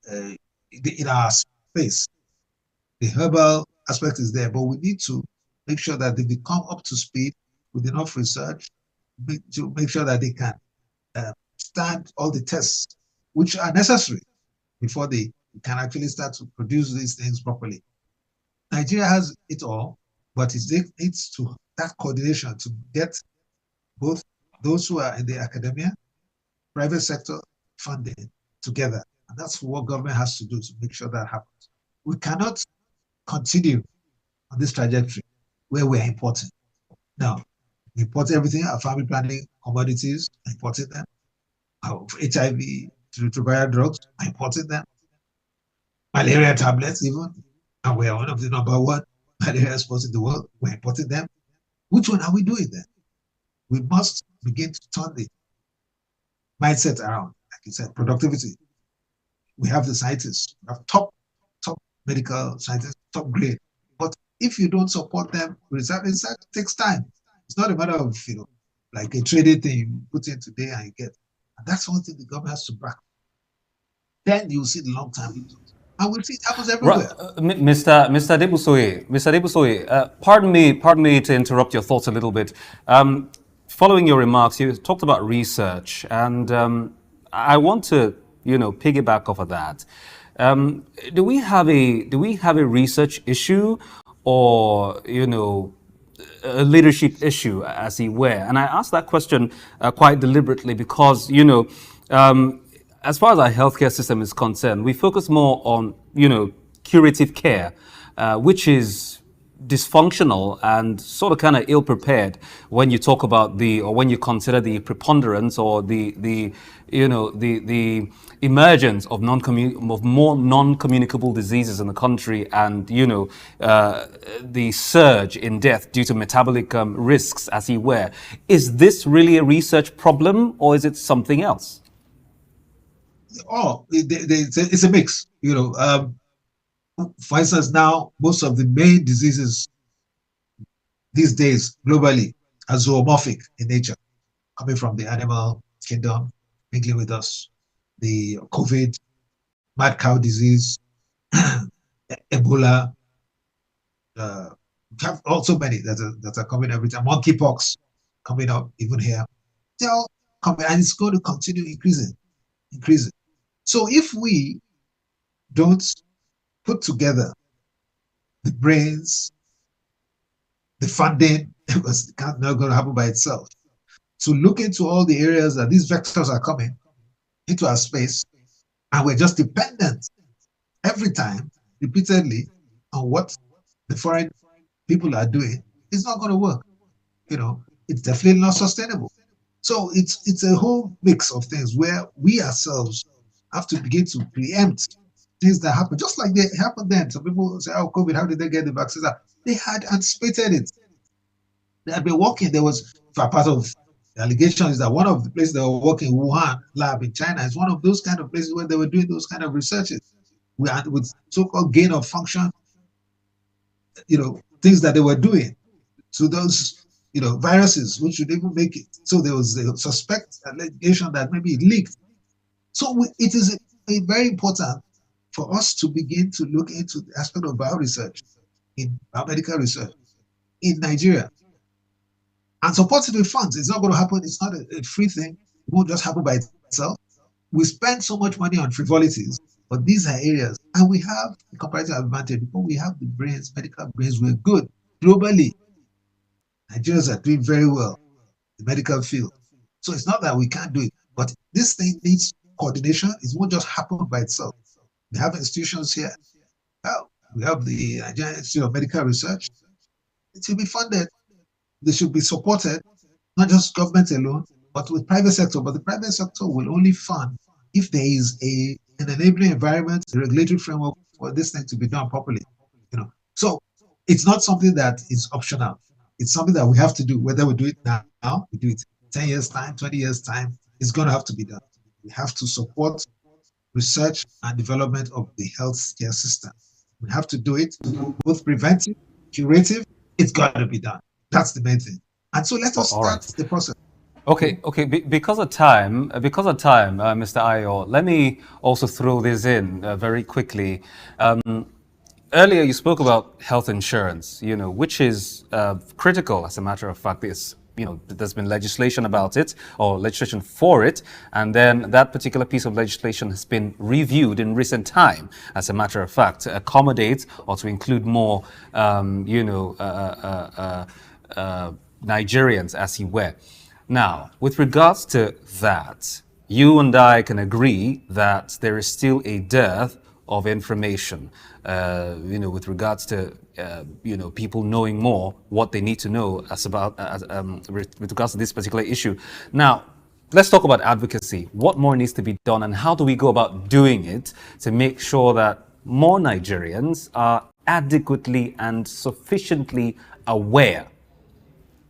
in our space. The herbal aspect is there, but we need to make sure that they become up to speed with enough research to make sure that they can stand all the tests which are necessary before they can actually start to produce these things properly. Nigeria has it all, but it needs to that coordination to get both those who are in the academia, private sector funding together. And that's what government has to do to make sure that happens. We cannot continue on this trajectory where we're importing. Now, we import everything, our family planning commodities, importing them. Our HIV, retroviral drugs, importing them. Malaria tablets even, and we're one of the number one malaria exports in the world, we're importing them. Which one are we doing then? We must begin to turn the mindset around. Like you said, productivity. We have the scientists, we have top medical scientists, top grade. But if you don't support them, research takes time. It's not a matter of, like a trading thing you put in today and you get. And that's one thing the government has to back. Then you'll see the long-term results. And we'll see it happens everywhere. Mr. Debusoye, pardon me to interrupt your thoughts a little bit. Following your remarks, you talked about research, and I want to, piggyback off of that. Do we have a research issue, or a leadership issue, as it were? And I ask that question quite deliberately because as far as our healthcare system is concerned, we focus more on curative care, which is dysfunctional and sort of kind of ill-prepared when you talk about or when you consider the preponderance or the emergence of more non-communicable diseases in the country, and the surge in death due to metabolic risks, as it were. Is this really a research problem, or is it something else? It's a mix. For instance, now most of the main diseases these days globally are zoomorphic in nature, coming from the animal kingdom, mingling with us. The COVID, mad cow disease, Ebola, we have also many that are coming every time. Monkeypox coming up even here. They're all coming, and it's going to continue increasing. So if we don't put together the brains, the funding, because it's not going to happen by itself, to look into all the areas that these vectors are coming into our space, and we're just dependent every time, repeatedly, on what the foreign people are doing, it's not going to work. It's definitely not sustainable. So it's a whole mix of things where we ourselves have to begin to preempt things that happen, just like they happened then. Some people say, "Oh, COVID, how did they get the vaccines?" They had anticipated it. They had been working. There was part of the allegation is that one of the places they were working, Wuhan lab in China, is one of those kind of places where they were doing those kind of researches with so-called gain of function, things that they were doing to those, viruses, which would even make it. So there was a suspect allegation that maybe it leaked. So it is very important for us to begin to look into the aspect of bioresearch, in biomedical research in Nigeria, and support it with funds. It's not going to happen. It's not a free thing. It won't just happen by itself. We spend so much money on frivolities, but these are areas, and we have a comparative advantage because we have the brains, medical brains. We're good globally. Nigerians are doing very well in the medical field. So it's not that we can't do it, but this thing needs coordination. It won't just happen by itself. We have institutions here. We have the Nigerian Institute of Medical Research. It should be funded. They should be supported, not just government alone, but with private sector. But the private sector will only fund if there is an enabling environment, a regulatory framework for this thing to be done properly. So it's not something that is optional. It's something that we have to do. Whether we do it now, we do it 10 years time, 20 years time, it's going to have to be done. We have to support research and development of the healthcare system. We have to do it both preventive, curative. It's got to be done. That's the main thing. And so let us start the process. Okay. Because of time, Mr. Ayo, let me also throw this in very quickly. Earlier, you spoke about health insurance, which is critical. As a matter of fact, there's been legislation about it, or legislation for it, and then that particular piece of legislation has been reviewed in recent time, as a matter of fact, to accommodate or to include more, Nigerians, as he were. Now, with regards to that, you and I can agree that there is still a dearth of information, with regards to, people knowing more what they need to know with regards to this particular issue. Now, let's talk about advocacy. What more needs to be done, and how do we go about doing it to make sure that more Nigerians are adequately and sufficiently aware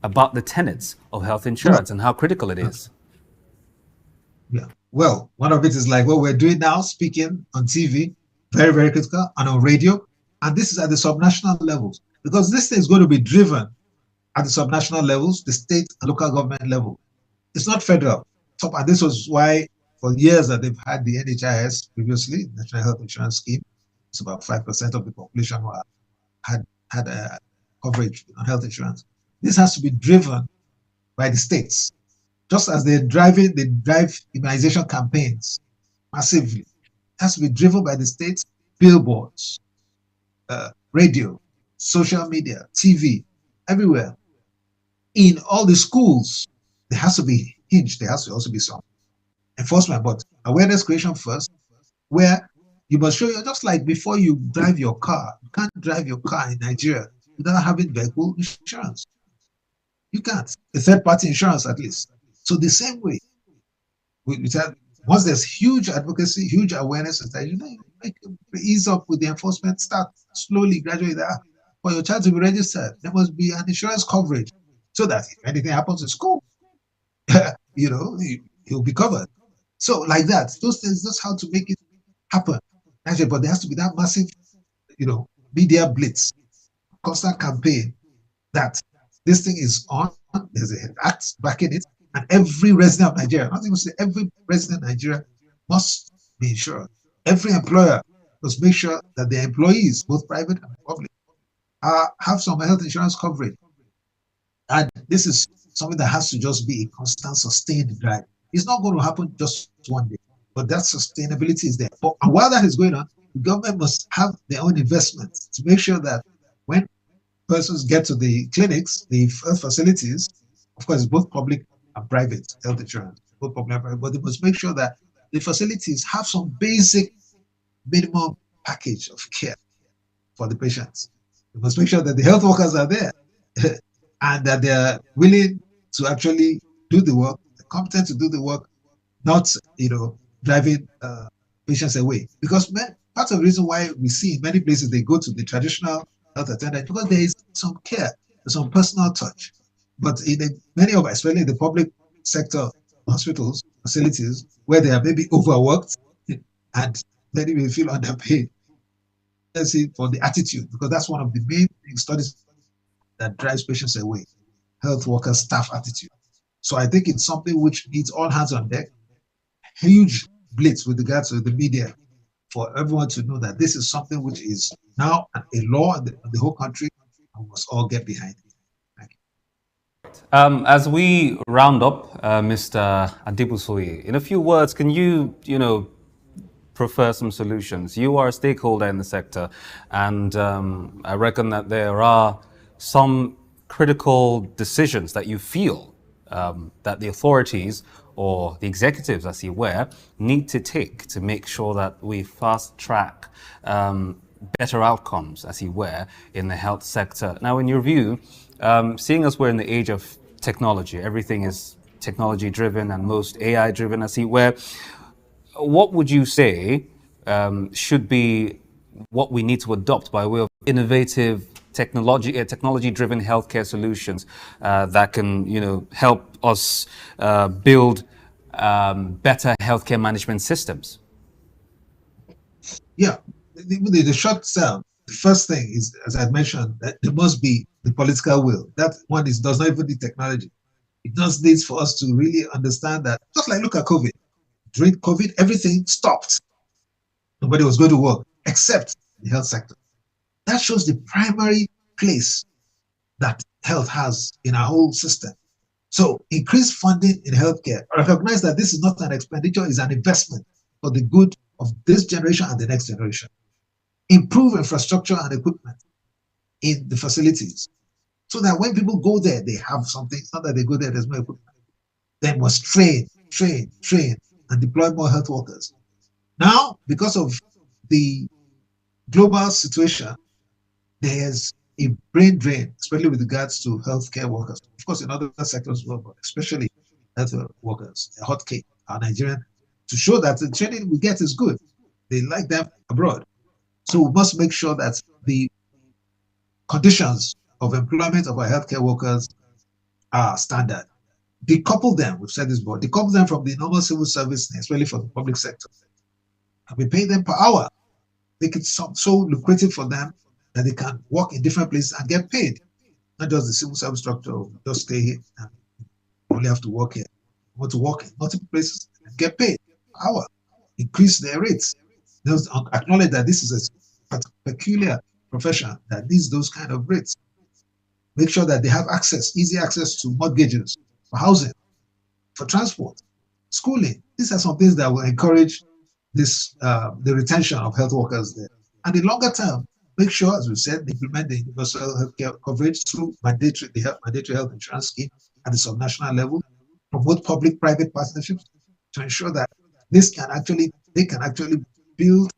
about the tenets of health insurance and how critical it is? Yeah. Well, one of it is like what we're doing now, speaking on TV, very, very critical, and on radio. And this is at the subnational levels, because this thing is going to be driven at the subnational levels, the state and local government level. It's not federal. And this was why for years that they've had the NHIS previously, National Health Insurance Scheme. It's about 5% of the population who had coverage on health insurance. This has to be driven by the states, just as they drive immunization campaigns massively. It has to be driven by the states, billboards, radio, social media, TV, everywhere. In all the schools, there has to be hinged. There has to also be some enforcement, but awareness creation first, where you must show you, just like before you drive your car, you can't drive your car in Nigeria without having vehicle insurance. You can't. A third-party insurance, at least. So the same way, once there's huge advocacy, huge awareness, ease up with the enforcement, start slowly, gradually there. For your child to be registered, there must be an insurance coverage so that if anything happens in school, he'll be covered. So like that, those things, that's how to make it happen. Actually, but there has to be that massive, media blitz, constant campaign that this thing is on. There's an act backing it, and every resident of Nigeria, not even say every resident of Nigeria, must be insured. Every employer must make sure that their employees, both private and public, have some health insurance coverage. And this is something that has to just be a constant, sustained drive. It's not going to happen just one day, but that sustainability is there. But while that is going on, the government must have their own investments to make sure that when persons get to the clinics, the health facilities, of course, both public and private health insurance, both public and private, but they must make sure that the facilities have some basic minimum package of care for the patients. They must make sure that the health workers are there and that they're willing to actually do the work, they're competent to do the work, not, driving patients away. Because part of the reason why we see in many places they go to the traditional health attendant, because there is some care, there's some personal touch. But in many of, especially the public sector hospitals, facilities, where they are maybe overworked and many may feel underpaid, let's see, for the attitude, because that's one of the main studies that drives patients away, health workers, staff attitude. So I think it's something which needs all hands on deck, huge blitz with regards to the media, for everyone to know that this is something which is now a law in the whole country, and we must all get behind it. As we round up, Mr. Adibusoye, in a few words, can you, prefer some solutions? You are a stakeholder in the sector, and I reckon that there are some critical decisions that you feel that the authorities or the executives, as you were, need to take to make sure that we fast track better outcomes, as you were, in the health sector. Now, in your view, seeing as we're in the age of technology, everything is technology driven and most AI driven, as you were, what would you say should be what we need to adopt by way of innovative technology-driven healthcare solutions that can, help us build better healthcare management systems? Yeah, the short term, the first thing is, as I mentioned, that there must be the political will. That one does not even need technology. It just needs for us to really understand that, just like look at COVID. During COVID, everything stopped. Nobody was going to work except the health sector. That shows the primary place that health has in our whole system. So increase funding in healthcare. Recognize that this is not an expenditure, it's an investment for the good of this generation and the next generation. Improve infrastructure and equipment in the facilities so that when people go there, they have something. It's not that they go there, there's no equipment. They must train, and deploy more health workers. Now, because of the global situation, there's a brain drain, especially with regards to healthcare workers. Of course, in other sectors as well, but especially health workers, a hot cake, our Nigerian, to show that the training we get is good. They like them abroad. So we must make sure that the conditions of employment of our healthcare workers are standard. Decouple them, we've said this before, decouple them from the normal civil service, especially for the public sector. And we pay them per hour. make it so lucrative for them that they can work in different places and get paid. Not just the civil service structure, just stay here and only have to work here. You want to work in multiple places and get paid per hour. Increase their rates. Those acknowledge that this is a peculiar profession that needs those kind of rates. Make sure that they have access, easy access to mortgages, for housing, for transport, schooling. These are some things that will encourage this the retention of health workers there. And in longer term, make sure, as we said, implement the universal healthcare coverage through mandatory health insurance scheme at the subnational level, promote public-private partnerships to ensure that they can actually build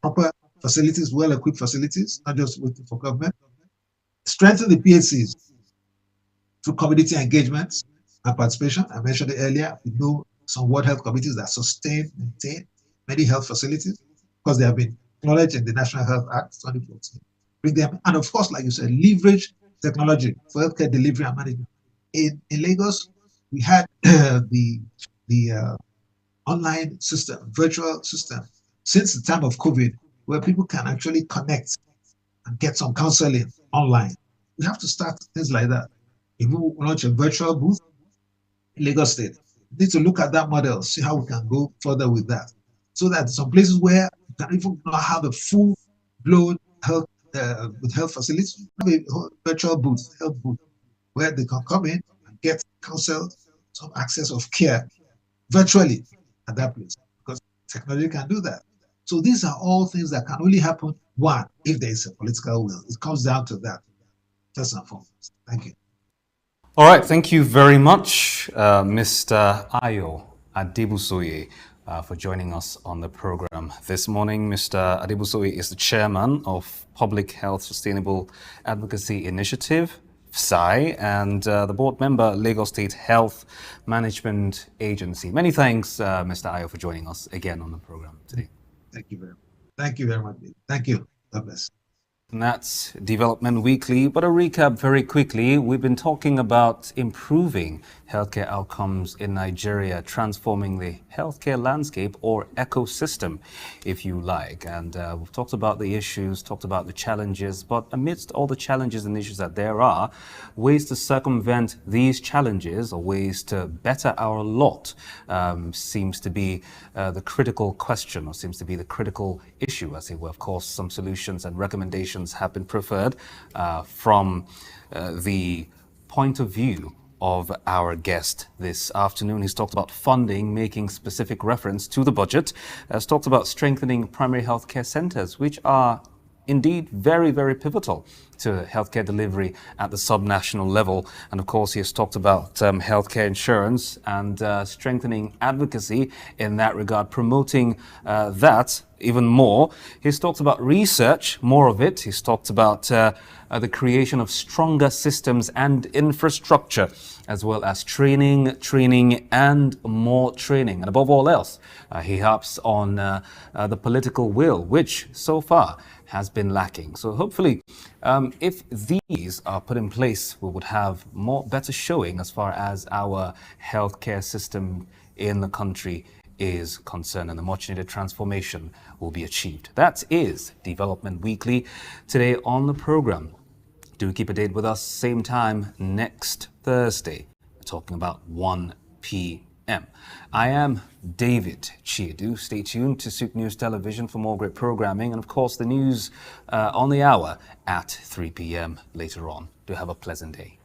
proper facilities, well-equipped facilities, not just waiting for government. Strengthen the PHCs through community engagements and participation. I mentioned it earlier. We know some World Health Committees that sustain, maintain many health facilities because they have been acknowledged in the National Health Act 2014. Bring them, and of course, like you said, leverage technology for healthcare delivery and management. In Lagos, we had the online system, virtual system, since the time of COVID, where people can actually connect and get some counseling online. We have to start things like that. If we launch a virtual booth in Lagos State, we need to look at that model, see how we can go further with that. So that some places where you can even not have a full-blown health with health facilities, have a virtual booth, health booth, where they can come in and get counseled, some access of care virtually at that place, because technology can do that. So these are all things that can only happen, one, if there is a political will. It comes down to that, first and foremost. Thank you. All right, thank you very much, Mr. Ayo Adebusoye, for joining us on the program this morning. Mr. Adebusoye is the chairman of Public Health Sustainable Advocacy Initiative, SOUQ, and the board member, Lagos State Health Management Agency. Many thanks, Mr. Ayo, for joining us again on the program today. Thank you very much. Thank you very much. Thank you. God bless. And that's Development Weekly. But a recap very quickly. We've been talking about improving healthcare outcomes in Nigeria, transforming the healthcare landscape or ecosystem, if you like. And we've talked about the issues, talked about the challenges. But amidst all the challenges and issues that there are, ways to circumvent these challenges or ways to better our lot seems to be the critical question, or seems to be the critical issue, as it were. Of course, some solutions and recommendations have been preferred from the point of view of our guest this afternoon. He's talked about funding, making specific reference to the budget. Has talked about strengthening primary healthcare centers, which are indeed very, very pivotal to healthcare delivery at the subnational level. And of course, he has talked about healthcare insurance and strengthening advocacy in that regard, promoting that even more. He's talked about research, more of it. He's talked about the creation of stronger systems and infrastructure, as well as training, and more training. And above all else, he harps on the political will, which so far has been lacking. So hopefully, if these are put in place, we would have better showing as far as our healthcare system in the country is concerned, and the much needed transformation will be achieved. That is Development Weekly. Today on the program, do keep a date with us, same time next Thursday. We're talking about 1 p.m. I am David Chiedu. Stay tuned to SOUQ News Television for more great programming, and of course the news on the hour at 3 p.m. later on. Do have a pleasant day.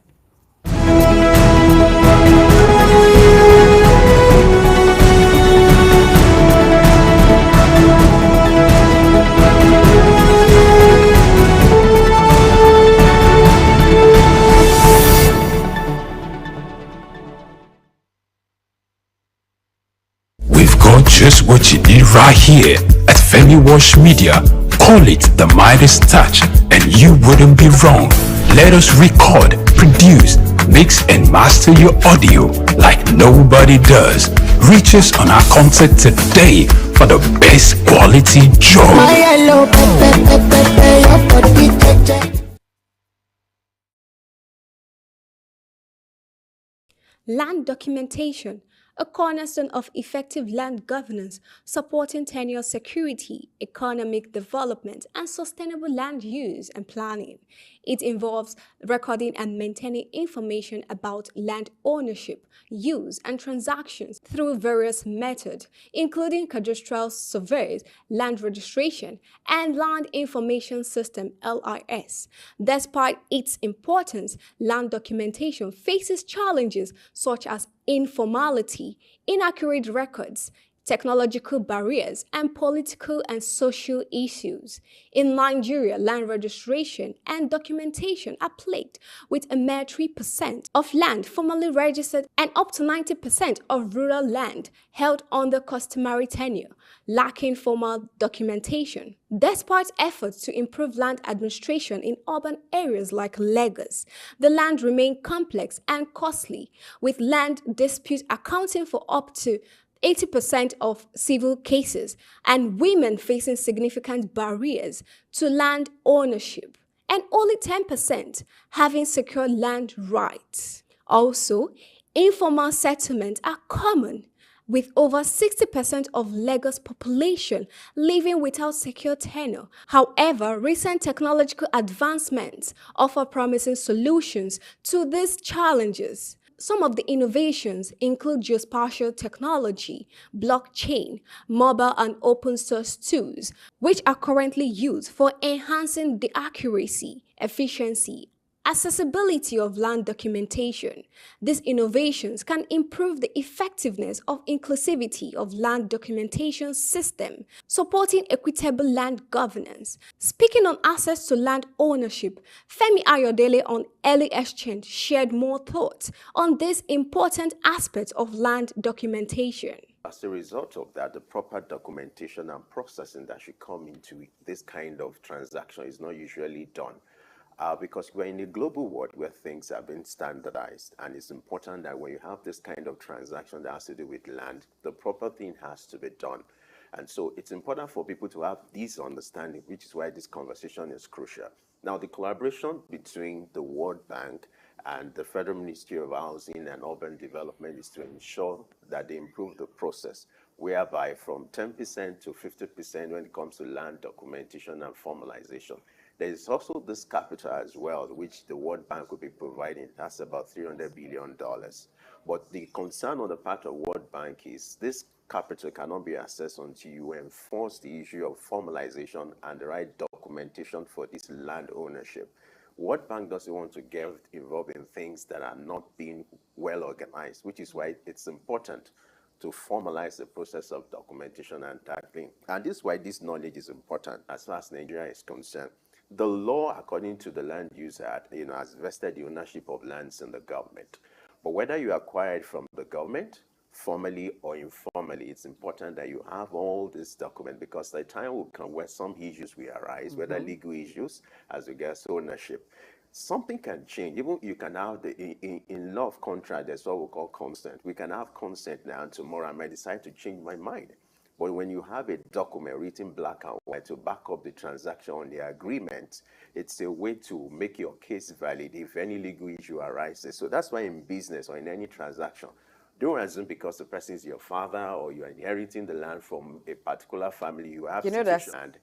Just what you need right here at Femi Wash Media. Call it the Midas touch and you wouldn't be wrong. Let us record, produce, mix and master your audio like nobody does. Reach us on our contact today for the best quality job. Land documentation, a cornerstone of effective land governance, supporting tenure security, economic development, and sustainable land use and planning. It involves recording and maintaining information about land ownership, use, and transactions through various methods, including cadastral surveys, land registration, and Land Information System (LIS). Despite its importance, land documentation faces challenges such as informality, inaccurate records, technological barriers, and political and social issues. In Nigeria, land registration and documentation are plagued with a mere 3% of land formally registered and up to 90% of rural land held under customary tenure, lacking formal documentation. Despite efforts to improve land administration in urban areas like Lagos, the land remains complex and costly, with land disputes accounting for up to 80% of civil cases, and women facing significant barriers to land ownership, and only 10% having secure land rights. Also, informal settlements are common, with over 60% of Lagos population living without secure tenure. However, recent technological advancements offer promising solutions to these challenges. Some of the innovations include geospatial technology, blockchain, mobile and open source tools, which are currently used for enhancing the accuracy, efficiency, accessibility of land documentation. These innovations can improve the effectiveness of inclusivity of land documentation system, supporting equitable land governance. Speaking on access to land ownership, Femi Ayodele on Early Exchange shared more thoughts on this important aspect of land documentation. As a result of that, the proper documentation and processing that should come into this kind of transaction is not usually done. Because we're in a global world where things have been standardized, and it's important that when you have this kind of transaction that has to do with land, the proper thing has to be done. And so it's important for people to have this understanding, which is why this conversation is crucial. Now, the collaboration between the World Bank and the Federal Ministry of Housing and Urban Development is to ensure that they improve the process, whereby from 10% to 50% when it comes to land documentation and formalization. There is also this capital as well, which the World Bank will be providing. That's about $300 billion. But the concern on the part of World Bank is this capital cannot be accessed until you enforce the issue of formalization and the right documentation for this land ownership. World Bank doesn't want to get involved in things that are not being well organized, which is why it's important to formalize the process of documentation and tackling. And this is why this knowledge is important as far as Nigeria is concerned. The law, according to the Land Use Act, has vested the ownership of lands in the government. But whether you acquire it from the government, formally or informally, it's important that you have all this document, because the time will come where some issues will arise, whether legal issues as regards ownership. Something can change. Even you can have in law of contract, there's what we call consent. We can have consent now, and tomorrow I might decide to change my mind. But when you have a document written black and white to back up the transaction on the agreement, it's a way to make your case valid if any legal issue arises. So that's why in business or in any transaction, don't assume because the person is your father or you're inheriting the land from a particular family, you have to land.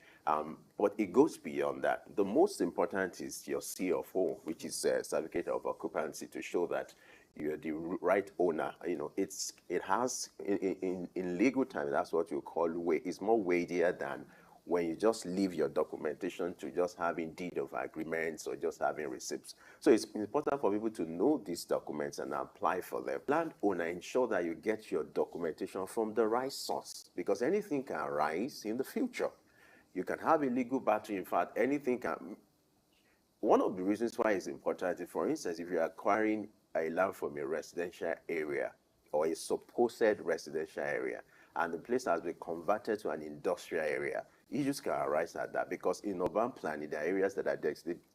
But it goes beyond that. The most important is your CFO, which is a certificate of occupancy, to show that you're the right owner. It has in legal time, that's what you call weight. It's more weightier than when you just leave your documentation to just having deed of agreements or just having receipts. So it's important for people to know these documents and apply for them. Landowner, ensure that you get your documentation from the right source, because anything can arise in the future. You can have a legal battle. In fact, anything can. One of the reasons why it's important is, for instance, if you're acquiring a land from a residential area or a supposed residential area, and the place has been converted to an industrial area, issues can arise at that, because in urban planning, there are areas that are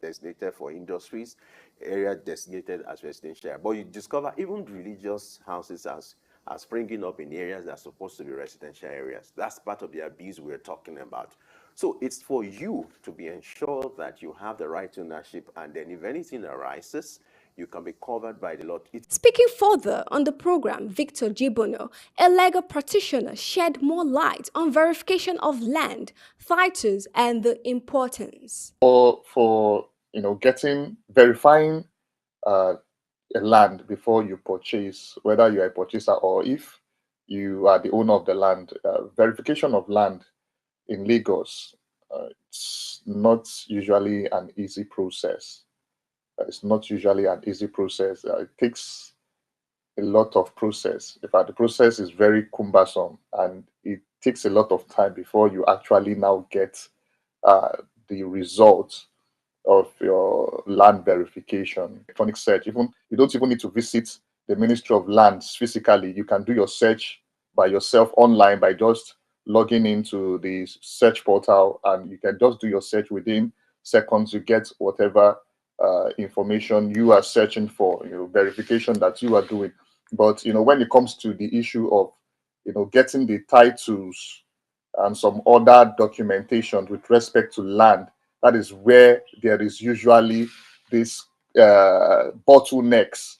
designated for industries, areas designated as residential. But you discover even religious houses are springing up in areas that are supposed to be residential areas. That's part of the abuse we're talking about. So it's for you to be ensured that you have the right ownership, and then if anything arises, you can be covered by the law. Speaking further on the program, Victor Gibono, a legal practitioner, shed more light on verification of land, titles, and the importance. For verifying a land before you purchase, whether you are a purchaser or if you are the owner of the land, verification of land in Lagos, it's not usually an easy process. It's not usually an easy process. It takes a lot of process. In fact, the process is very cumbersome, and it takes a lot of time before you actually now get the result of your land verification. Electronic search, even you don't even need to visit the Ministry of Lands physically. You can do your search by yourself online by just logging into the search portal, and you can just do your search within seconds. You get whatever information you are searching for, verification that you are doing. But when it comes to the issue of getting the titles and some other documentation with respect to land, that is where there is usually this bottlenecks.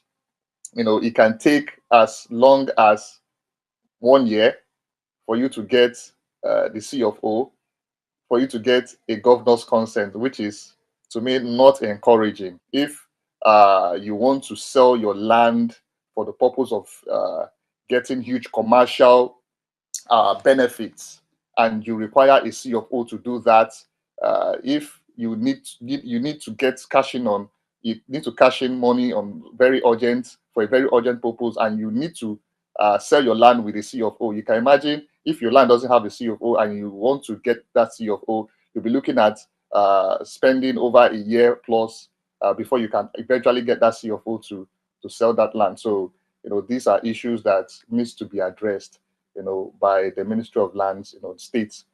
It can take as long as 1 year for you to get the C of O, for you to get a governor's consent, which is, to me, not encouraging. If you want to sell your land for the purpose of getting huge commercial benefits, and you require a C of O to do that, if you need to get cashing on, you need to cash in money on for a very urgent purpose, and you need to sell your land with a C of O. You can imagine if your land doesn't have a C of O and you want to get that C of O, you'll be looking at spending over a year plus before you can eventually get that C of O to sell that land. So these are issues that needs to be addressed by the Ministry of Lands, states,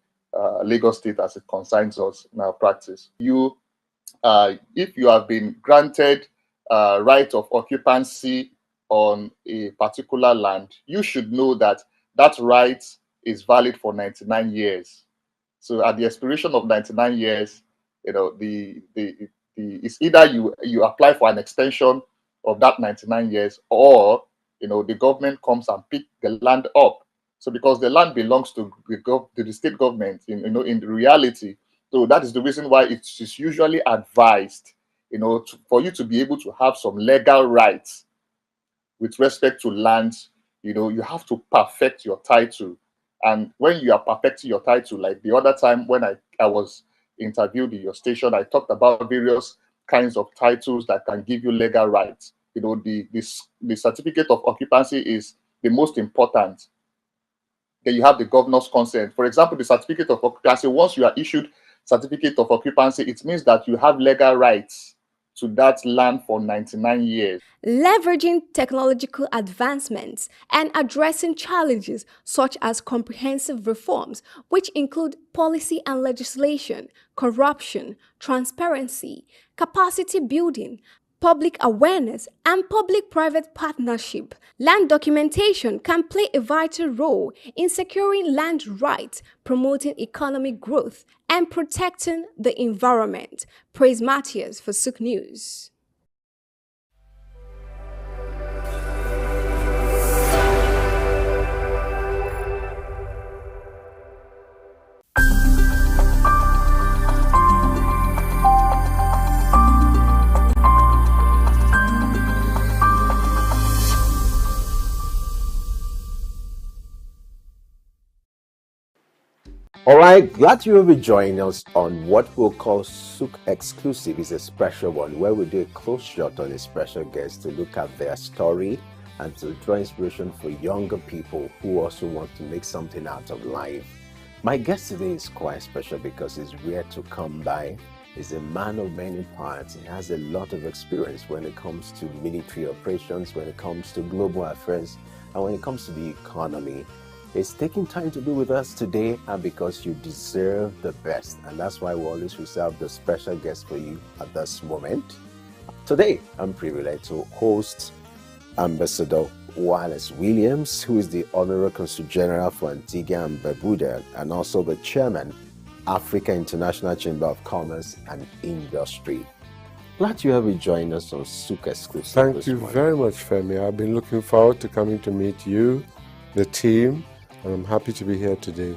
Lagos State as it concerns us in our practice. If you have been granted right of occupancy on a particular land, you should know that that right is valid for 99 years. So at the expiration of 99 years, it's either you apply for an extension of that 99 years, or the government comes and pick the land up. So because the land belongs to the state government, in reality, so that is the reason why it is usually advised, for you to be able to have some legal rights with respect to lands, you have to perfect your title. And when you are perfecting your title, like the other time when I was interviewed in your station, I talked about various kinds of titles that can give you legal rights. The certificate of occupancy is the most important. Then you have the governor's consent. For example, the certificate of occupancy, once you are issued certificate of occupancy, it means that you have legal rights to that land for 99 years. Leveraging technological advancements and addressing challenges such as comprehensive reforms, which include policy and legislation, corruption, transparency, capacity building, public awareness, and public-private partnership. Land documentation can play a vital role in securing land rights, promoting economic growth, and protecting the environment. Praise Matthias for SOUQ News. All right, glad you will be joining us on what we'll call SOUQ Exclusive. Is a special one where we do a close shot on a special guest to look at their story and to draw inspiration for younger people who also want to make something out of life. My guest today is quite special because he's rare to come by. He's a man of many parts. He has a lot of experience when it comes to military operations, when it comes to global affairs, and when it comes to the economy. It's taking time to be with us today, and because you deserve the best, and that's why we always reserve the special guest for you at this moment. Today, I'm privileged to host Ambassador Wallace Williams, who is the Honorary Consul General for Antigua and Barbuda, and also the Chairman, Africa International Chamber of Commerce and Industry. Glad you have joined us on SOUQ Exclusive. Thank you very much, Femi. I've been looking forward to coming to meet you, the team, and I'm happy to be here today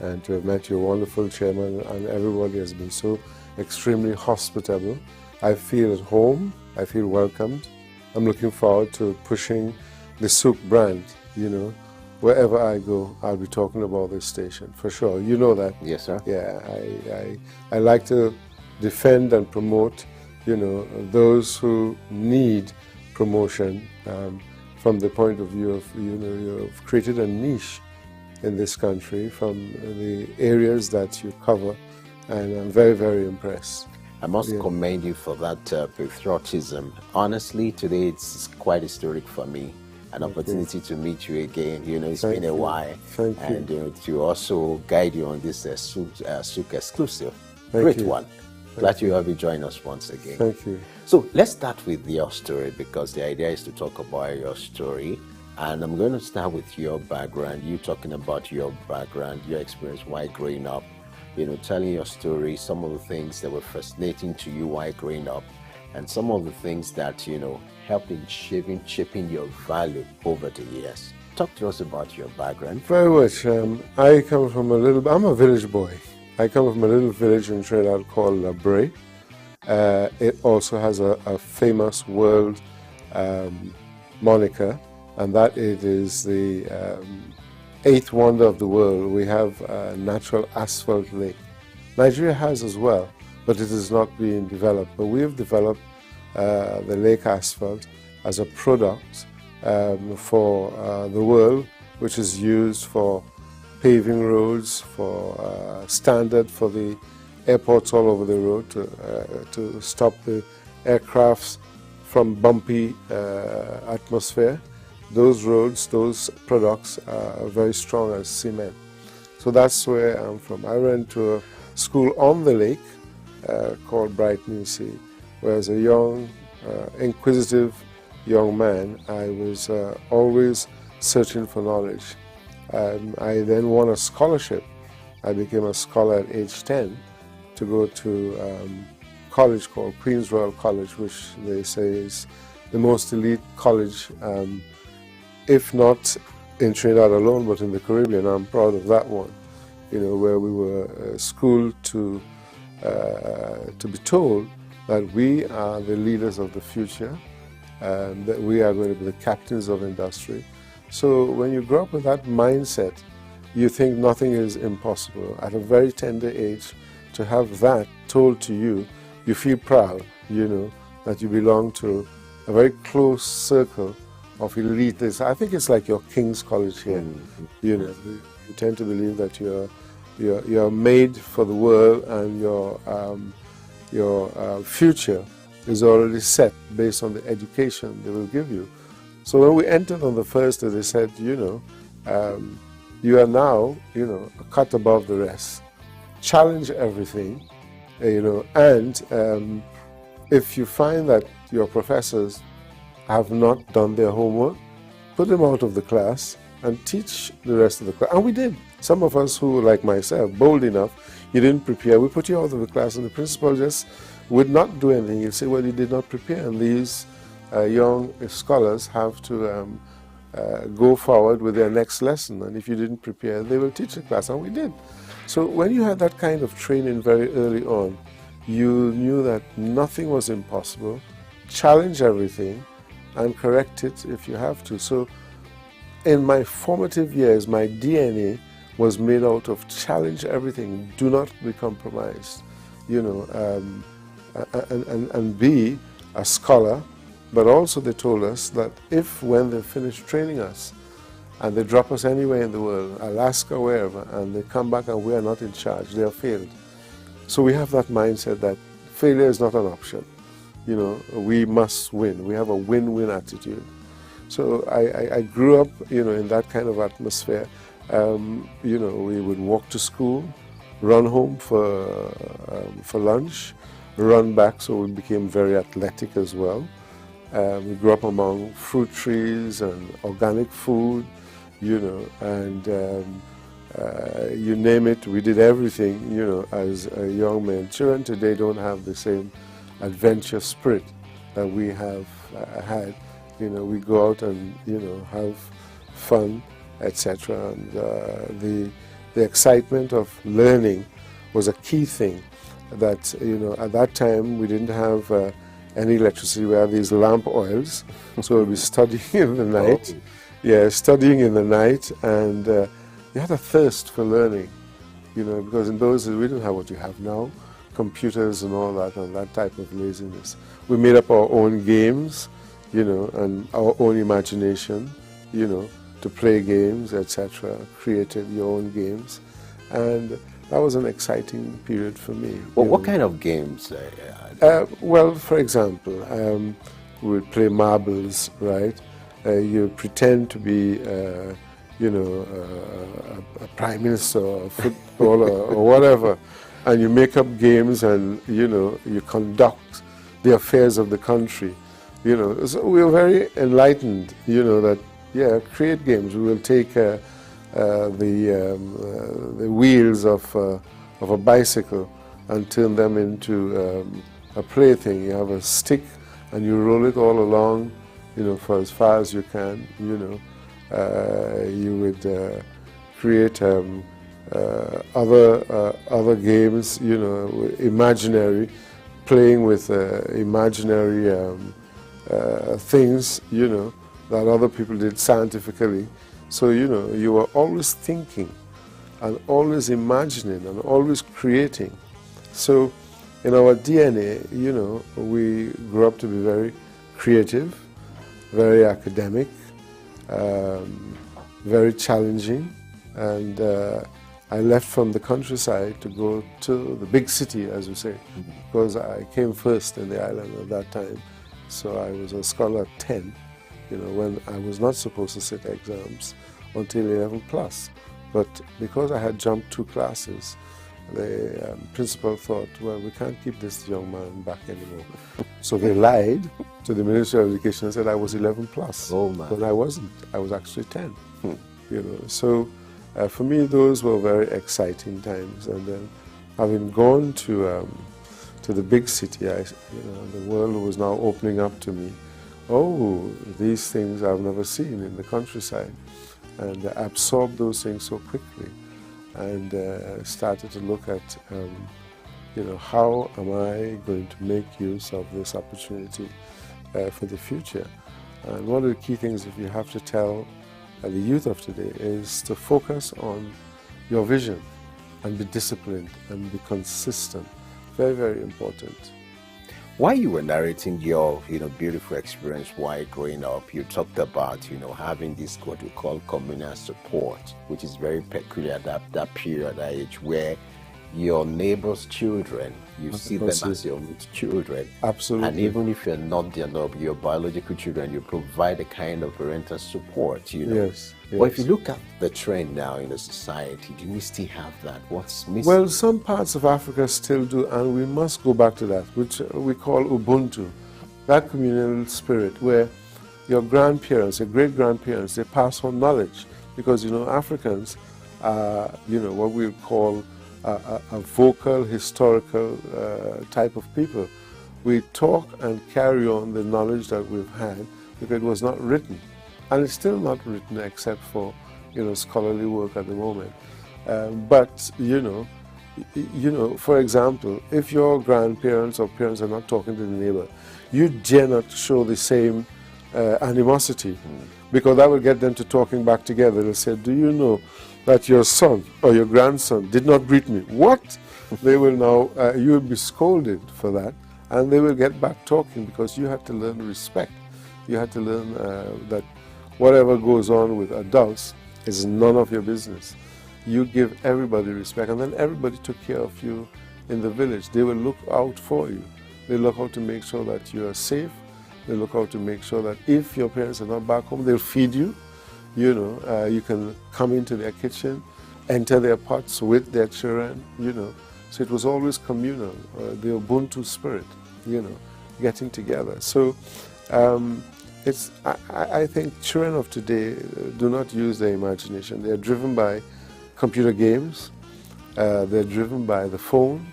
and to have met your wonderful chairman, and everybody has been so extremely hospitable. I feel at home, I feel welcomed. I'm looking forward to pushing the SOUQ brand, you know. Wherever I go, I'll be talking about this station, for sure. You know that. Yes, sir. Yeah, I like to defend and promote, you know, those who need promotion from the point of view of, you know, you've created a niche in this country from the areas that you cover, and I'm very, very impressed. I must commend you for that patriotism. Honestly, today it's quite historic for me. An opportunity to meet you again. You know, it's been a while. Thank you. And you know, to also guide you on this SOUQ Exclusive. Thank Great you. one. Glad you have joined us once again. Thank you. So let's start with your story, because the idea is to talk about your story. And I'm going to start with your background. You talking about your background, your experience while growing up. You know, telling your story, some of the things that were fascinating to you while growing up, and some of the things that, you know, helped in shaping your value over the years. Talk to us about your background. Very much. I come from I'm a village boy. I come from a little village in Trinidad called La Brea. It also has a famous world moniker, and that it is the 8th wonder of the world. We have a natural asphalt lake. Nigeria has as well, but it is not being developed. But we have developed the lake asphalt as a product for the world, which is used for paving roads, for standard for the airports all over the road to stop the aircrafts from bumpy atmosphere. Those roads, those products are very strong as cement. So that's where I'm from. I went to a school on the lake called Brighton Sea, where as a young, inquisitive young man, I was always searching for knowledge. I then won a scholarship. I became a scholar at age 10 to go to college called Queen's Royal College, which they say is the most elite college, if not in Trinidad alone, but in the Caribbean. I'm proud of that one, you know, where we were schooled to be told that we are the leaders of the future, that we are going to be the captains of industry. So when you grow up with that mindset, you think nothing is impossible. At a very tender age, to have that told to you, you feel proud, you know, that you belong to a very close circle of elitists. I think it's like your King's College here. You know, you tend to believe that you're made for the world, and your future is already set based on the education they will give you. So when we entered on the first day, they said, you know, you are now, you know, a cut above the rest. Challenge everything, you know, and if you find that your professors have not done their homework, put them out of the class and teach the rest of the class. And we did. Some of us who, like myself, bold enough, you didn't prepare, we put you out of the class, and the principal just would not do anything. He'd say, well, you did not prepare, and these young scholars have to go forward with their next lesson, and if you didn't prepare, they will teach the class, and we did. So when you had that kind of training very early on, you knew that nothing was impossible, challenge everything, and correct it if you have to. So in my formative years, my DNA was made out of challenge everything, do not be compromised, you know, and be a scholar. But also they told us that if, when they finish training us, and they drop us anywhere in the world, Alaska, wherever, and they come back and we are not in charge, they are failed. So we have that mindset that failure is not an option. You know, we must win. We have a win-win attitude. So I grew up, you know, in that kind of atmosphere. You know, we would walk to school, run home for lunch, run back, so we became very athletic as well. We grew up among fruit trees and organic food, you know, and you name it, we did everything, you know, as a young man. Children today don't have the same adventure spirit that we have had. You know, we go out and, you know, have fun, etc. And the excitement of learning was a key thing. That, you know, at that time we didn't have any electricity. We had these lamp oils, so we'll be studying in the night. Oh. Yeah, studying in the night, and you had a thirst for learning, you know, because in those days we didn't have what you have now, computers and all that, and that type of laziness. We made up our own games, you know, and our own imagination, you know, to play games, etc. Created your own games, and that was an exciting period for me. Well, what kind of games? Well, for example, we would play marbles, right? You pretend to be, you know, a prime minister or a footballer or whatever, and you make up games and, you know, you conduct the affairs of the country. You know, so we were very enlightened, you know, that, yeah, create games. We will take the wheels of a bicycle and turn them into a plaything. You have a stick and you roll it all along, you know, for as far as you can. You know, you would create other games, you know, imaginary, playing with imaginary things, you know, that other people did scientifically. So, you know, you were always thinking and always imagining and always creating. So in our DNA, you know, we grew up to be very creative, very academic, very challenging. And I left from the countryside to go to the big city, as we say, because I came first in the island at that time. So I was a scholar at 10, you know, when I was not supposed to sit exams until 11 plus. But because I had jumped 2 classes, the principal thought, well, we can't keep this young man back anymore. So they lied to the Ministry of Education and said I was 11 plus. Oh, man. But I wasn't. I was actually 10. You know, so for me, those were very exciting times. And then having gone to the big city, you know, the world was now opening up to me. Oh, these things I've never seen in the countryside. And I absorbed those things so quickly. And started to look at, you know, how am I going to make use of this opportunity for the future? And one of the key things, if you have to tell the youth of today, is to focus on your vision and be disciplined and be consistent. Very, very important. While you were narrating your, you know, beautiful experience while growing up, you talked about, you know, having this what we call communal support, which is very peculiar that period, that age, where your neighbor's children, you see them as your own children. Absolutely. And even if you're not your biological children, you provide a kind of parental support, you know. Yes. But if you look at the trend now in the society, do we still have that? What's missing? Well, some parts of Africa still do, and we must go back to that, which we call Ubuntu. That communal spirit where your grandparents, your great-grandparents, they pass on knowledge. Because, you know, Africans are, you know, what we call a vocal, historical type of people. We talk and carry on the knowledge that we've had because it was not written. And it's still not written except for, you know, scholarly work at the moment. But, you know, for example, if your grandparents or parents are not talking to the neighbor, you dare not show the same animosity because that will get them to talking back together. They'll say, do you know that your son or your grandson did not greet me? What? They will now, you will be scolded for that, and they will get back talking because you have to learn respect. You have to learn that whatever goes on with adults is none of your business. You give everybody respect, and then everybody took care of you in the village. They will look out for you. They look out to make sure that you are safe. They look out to make sure that if your parents are not back home, they'll feed you. You know, you can come into their kitchen, enter their pots with their children, you know. So it was always communal, the Ubuntu spirit, you know, getting together. So I think children of today do not use their imagination. They're driven by computer games. They're driven by the phone.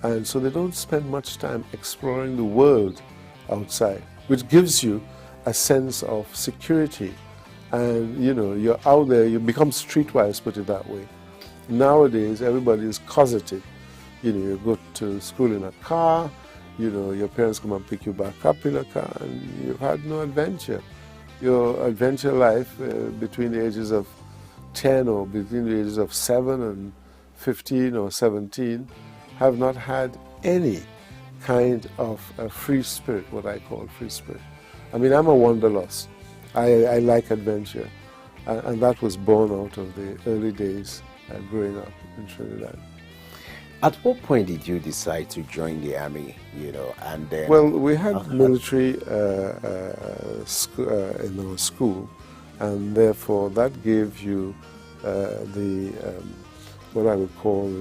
And so they don't spend much time exploring the world outside, which gives you a sense of security. And you're out there, you become streetwise, put it that way. Nowadays, everybody is closeted. You go to school in a car, your parents come and pick you back up in a car, and you've had no adventure. Your adventure life between the ages of 10 or between the ages of 7 and 15 or 17 have not had any kind of a free spirit, what I call free spirit. I mean, I'm a wanderlust. I like adventure, and that was born out of the early days growing up in Trinidad. At what point did you decide to join the army, and then... Well, we had military in our school, and therefore that gave you what I would call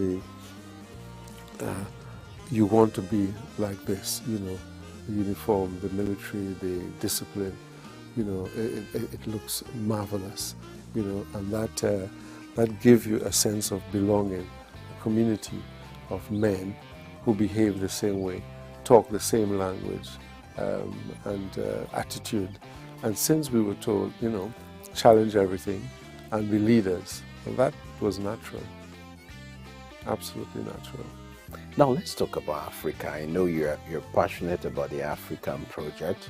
you want to be like this, the uniform, the military, the discipline, it looks marvelous, and that gives you a sense of belonging, a community of men who behave the same way, talk the same language, and attitude. And since we were told, challenge everything and be leaders, well, that was natural, absolutely natural. Now let's talk about Africa. I know you're passionate about the African project.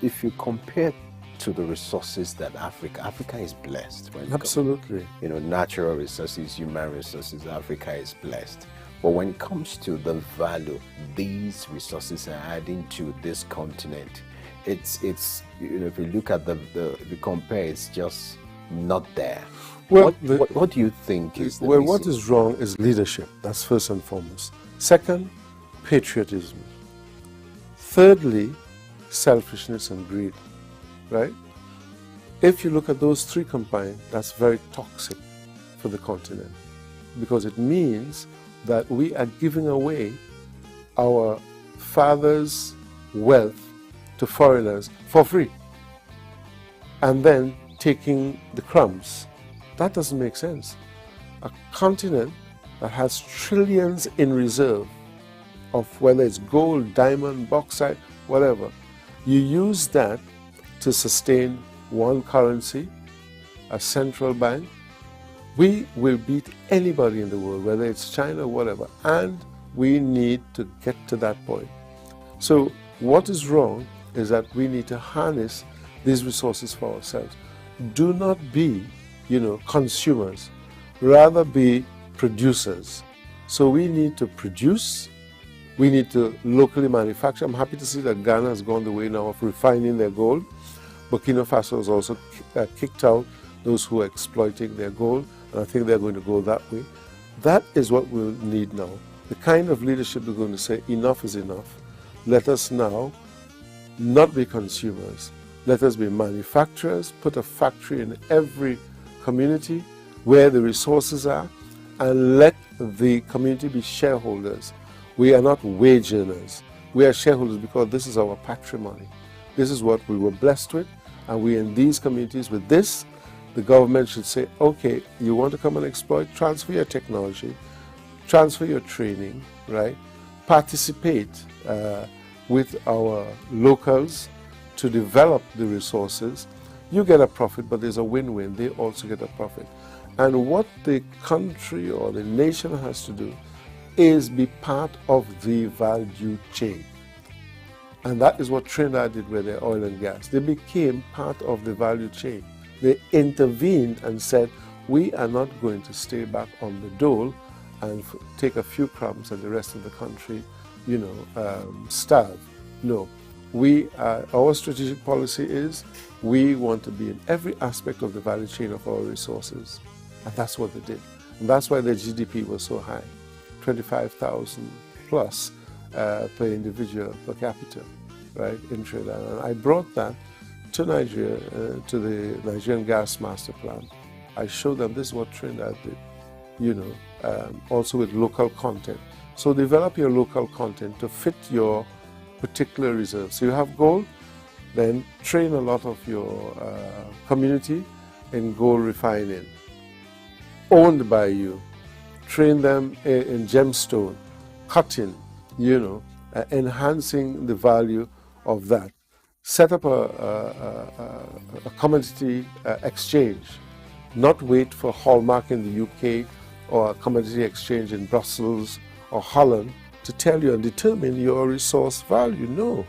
If you compare to the resources that Africa is blessed. Absolutely. Natural resources, human resources, Africa is blessed. But when it comes to the value these resources are adding to this continent, it's if you look at the compare, it's just not there. Well, what do you think is the reason? What is wrong is leadership. That's first and foremost. Second, patriotism. Thirdly, selfishness and greed. Right? If you look at those three combined, that's very toxic for the continent, because it means that we are giving away our fathers' wealth to foreigners for free and then taking the crumbs. That doesn't make sense. A continent that has trillions in reserve of whether it's gold, diamond, bauxite, whatever, you use that to sustain one currency, a central bank. We will beat anybody in the world, whether it's China or whatever, and we need to get to that point. So what is wrong is that we need to harness these resources for ourselves. Do not be, consumers, rather be producers. So we need to produce, we need to locally manufacture. I'm happy to see that Ghana has gone the way now of refining their gold. Burkina Faso has also kicked out those who are exploiting their gold, and I think they're going to go that way. That is what we'll need now. The kind of leadership that's going to say, enough is enough. Let us now not be consumers. Let us be manufacturers, put a factory in every community where the resources are, and let the community be shareholders. We are not wage earners. We are shareholders because this is our patrimony. This is what we were blessed with, and we in these communities with this, the government should say, okay, you want to come and exploit, transfer your technology, transfer your training, right? Participate with our locals to develop the resources. You get a profit, but there's a win-win. They also get a profit. And what the country or the nation has to do is be part of the value chain. And that is what Trinidad did with their oil and gas. They became part of the value chain. They intervened and said, we are not going to stay back on the dole and take a few crumbs and the rest of the country, starve. No. Our strategic policy is we want to be in every aspect of the value chain of our resources. And that's what they did. And that's why their GDP was so high, 25,000 plus per individual per capita, right, in Trinidad. And I brought that to Nigeria, to the Nigerian Gas Master Plan. I showed them this is what Trinidad did, also with local content. So develop your local content to fit your particular reserves. So you have gold, then train a lot of your community in gold refining, owned by you. Train them in gemstone, cutting, enhancing the value of that. Set up a commodity exchange, not wait for Hallmark in the UK or a commodity exchange in Brussels or Holland to tell you and determine your resource value. No,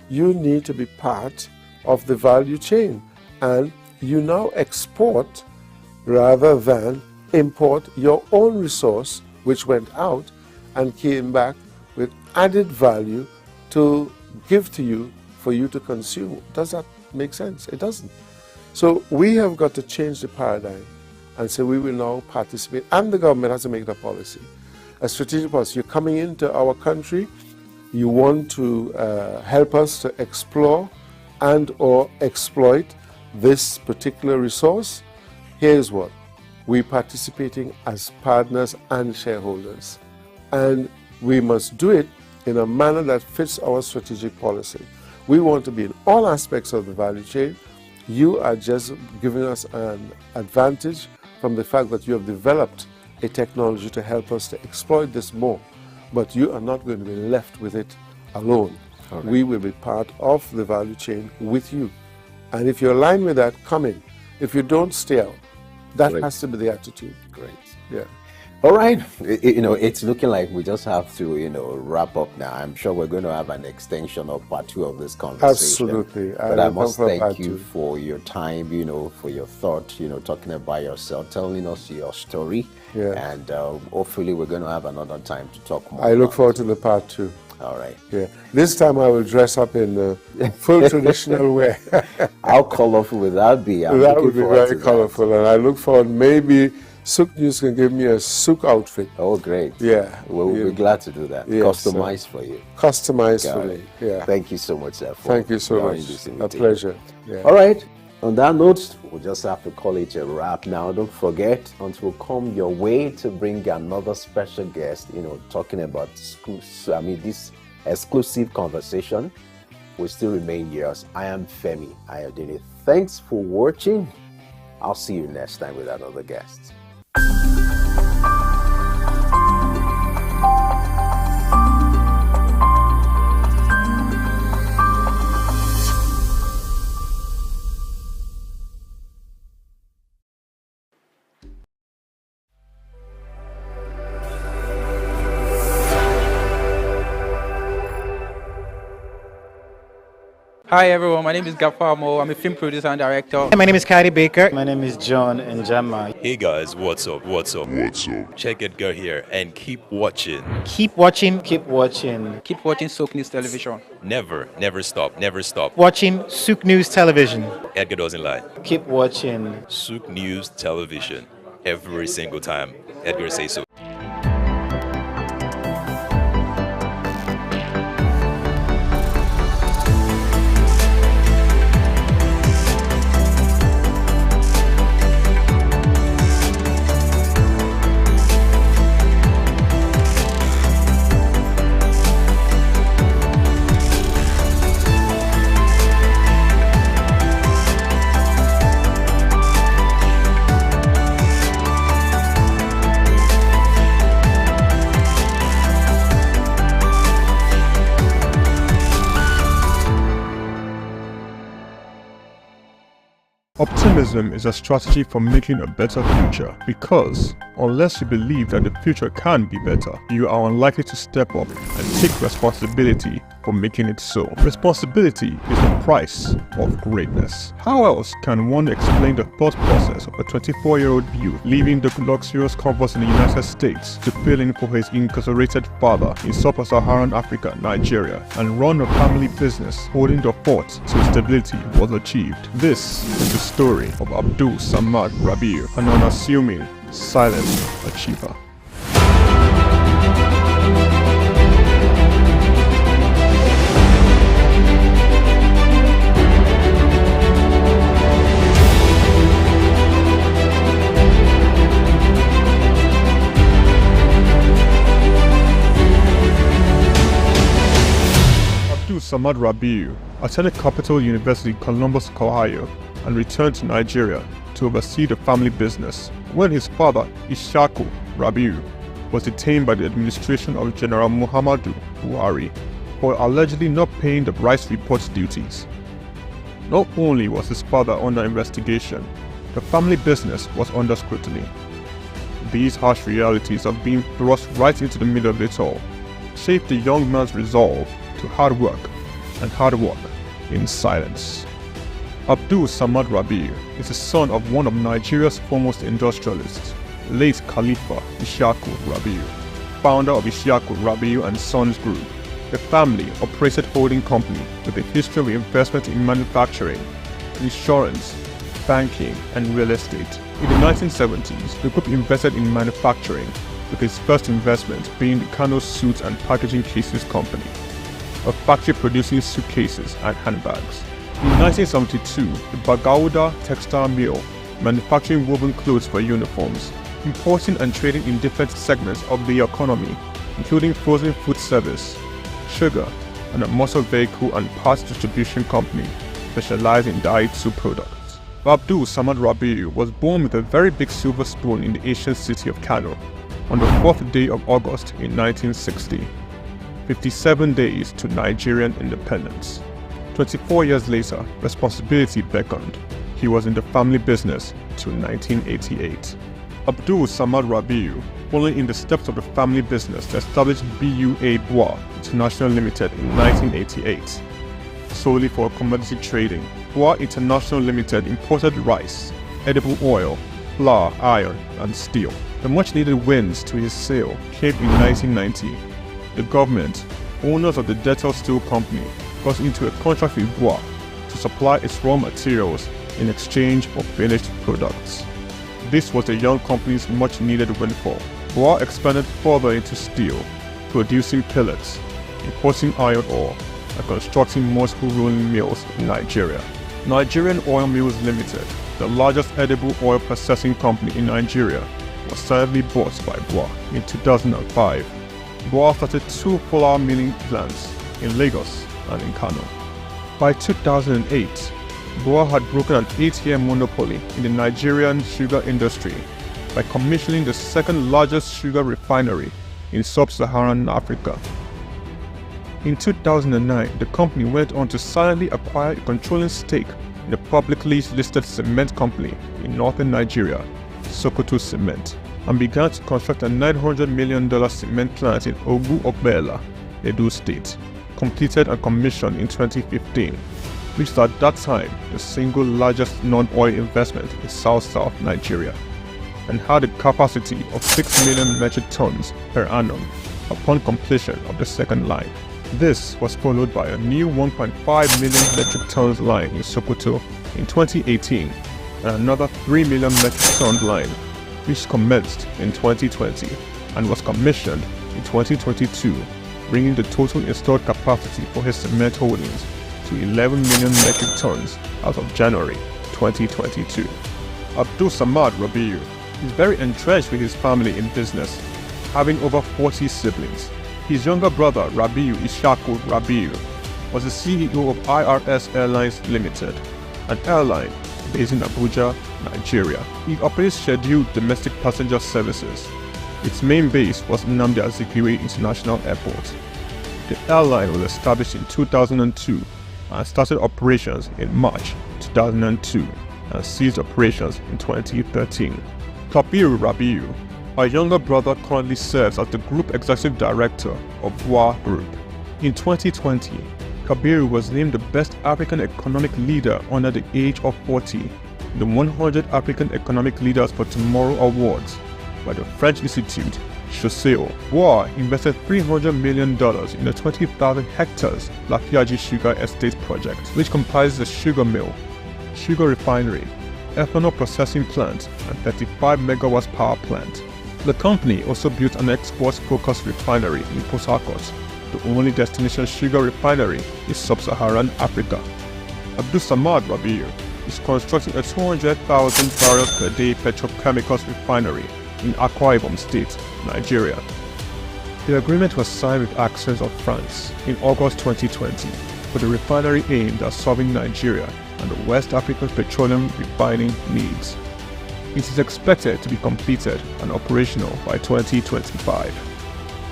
you need to be part of the value chain, and you now export rather than import your own resource, which went out and came back with added value to give to you for you to consume. Does that make sense? It doesn't. So we have got to change the paradigm and say we will now participate, and the government has to make the policy. A strategic policy. You're coming into our country, you want to help us to explore and or exploit this particular resource. Here's what. We're participating as partners and shareholders. And we must do it in a manner that fits our strategic policy. We want to be in all aspects of the value chain. You are just giving us an advantage from the fact that you have developed a technology to help us to exploit this more. But you are not going to be left with it alone. Okay. We will be part of the value chain with you. And if you're aligned with that, come in. If you don't, stay out. That Great. Has to be the attitude. Great. Yeah. All right. It's looking like we just have to, wrap up now. I'm sure we're going to have an extension of part 2 of this conversation. Absolutely. But I must thank you for your time, for your thought, talking about yourself, telling us your story. Yeah. And hopefully we're going to have another time to talk more. I look forward to the part 2. All right. Yeah. This time I will dress up in full traditional wear. How colorful would that be? That would be very colorful. And I look forward, maybe SOUQ News can give me a SOUQ outfit. Oh, great. Yeah. We'll be glad to do that. Yes, Customized for you. Customized for me. Yeah. Thank you so much, sir. Thank you so much. A pleasure. Yeah. All right. On that note, we'll just have to call it a wrap now. Don't forget, until we come your way to bring another special guest, talking about this exclusive conversation, will still remain yours. I am Femi Ayodele. Thanks for watching. I'll see you next time with another guest. Hi everyone, my name is Gafar Mo. I'm a film producer and director. My name is Kyrie Baker. My name is John Njama. Hey guys, what's up? Check Edgar here and keep watching. Keep watching. Keep watching SOUQ News Television. Never stop. Watching SOUQ News Television. Edgar doesn't lie. Keep watching SOUQ News Television. Every single time Edgar says so. Optimism is a strategy for making a better future, because unless you believe that the future can be better, you are unlikely to step up and take responsibility for making it so. Responsibility is the price of greatness. How else can one explain the thought process of a 24-year-old youth leaving the luxurious comforts in the United States to fill in for his incarcerated father in sub-Saharan Africa, Nigeria, and run a family business holding the fort till stability was achieved? This is the story of Abdul Samad Rabiu, an unassuming, silent achiever. Abdul Samad Rabiu attended Capital University, Columbus, Ohio, and returned to Nigeria to oversee the family business when his father, Ishaku Rabiu, was detained by the administration of General Muhammadu Buhari for allegedly not paying the rice report duties. Not only was his father under investigation, the family business was under scrutiny. These harsh realities of being thrust right into the middle of it all shaped the young man's resolve to hard work in silence. Abdul Samad Rabiu is the son of one of Nigeria's foremost industrialists, late Khalifa Ishaku Rabiu, founder of Ishaku Rabiu and Sons Group. The family operated holding company with a history of investment in manufacturing, insurance, banking, and real estate. In the 1970s, the group invested in manufacturing, with its first investment being the Kano Suits and Packaging Cases Company, a factory producing suitcases and handbags. In 1972, the Bagauda Textile Mill, manufacturing woven clothes for uniforms, importing and trading in different segments of the economy, including frozen food service, sugar, and a motor vehicle and parts distribution company specialized in Daihatsu products. Abdul Samad Rabiu was born with a very big silver spoon in the ancient city of Kano on the 4th day of August in 1960, 57 days to Nigerian independence. 24 years later, responsibility beckoned. He was in the family business till 1988. Abdul Samad Rabiu, following in the steps of the family business to establish BUA Bois International Limited in 1988. Solely for commodity trading, Bois International Limited imported rice, edible oil, flour, iron, and steel. The much-needed wins to his sale came in 1990. The government, owners of the Dettol Steel Company, got into a contract with Bois to supply its raw materials in exchange for finished products. This was the young company's much-needed windfall. Bois expanded further into steel, producing pellets, importing iron ore, and constructing multiple rolling mills in Nigeria. Nigerian Oil Mills Limited, the largest edible oil processing company in Nigeria, was sadly bought by Bois in 2005. Bois started 2 flour milling plants in Lagos and in Kano. By 2008, Bois had broken an 8-year monopoly in the Nigerian sugar industry by commissioning the second largest sugar refinery in sub-Saharan Africa. In 2009, the company went on to silently acquire a controlling stake in the publicly listed cement company in northern Nigeria, Sokoto Cement, and began to construct a $900 million cement plant in Ogu-Ogbela, Edo State, completed and commissioned in 2015, which is at that time the single largest non-oil investment in South Nigeria, and had a capacity of 6 million metric tons per annum upon completion of the second line. This was followed by a new 1.5 million metric tons line in Sokoto in 2018 and another 3 million metric ton line, which commenced in 2020 and was commissioned in 2022, bringing the total installed capacity for his cement holdings to 11 million metric tons as of January 2022. Abdul Samad Rabiu is very entrenched with his family in business, having over 40 siblings. His younger brother, Rabiu Ishaku Rabiu, was the CEO of IRS Airlines Limited, an airline based in Abuja, Nigeria. It operates scheduled domestic passenger services. Its main base was Nnamdi Azikiwe International Airport. The airline was established in 2002 and started operations in March 2002 and ceased operations in 2013. Kabiru Rabiu, our younger brother, currently serves as the Group Executive Director of Bois Group. In 2020, Kabiru was named the Best African Economic Leader under the age of 40, the 100 African Economic Leaders for Tomorrow Awards by the French Institute Chausseo. Bois invested $300 million in the 20,000 hectares Lafiaji Sugar Estate project, which comprises a sugar mill, sugar refinery, ethanol processing plant, and 35 megawatts power plant. The company also built an export-focused refinery in Port Harcourt, the only destination sugar refinery in sub-Saharan Africa. Abdul Samad Rabiu is constructing a 200,000 barrels per day petrochemicals refinery in Akwa Ibom State, Nigeria. The agreement was signed with Access of France in August 2020 for the refinery aimed at serving Nigeria and the West African petroleum refining needs. It is expected to be completed and operational by 2025.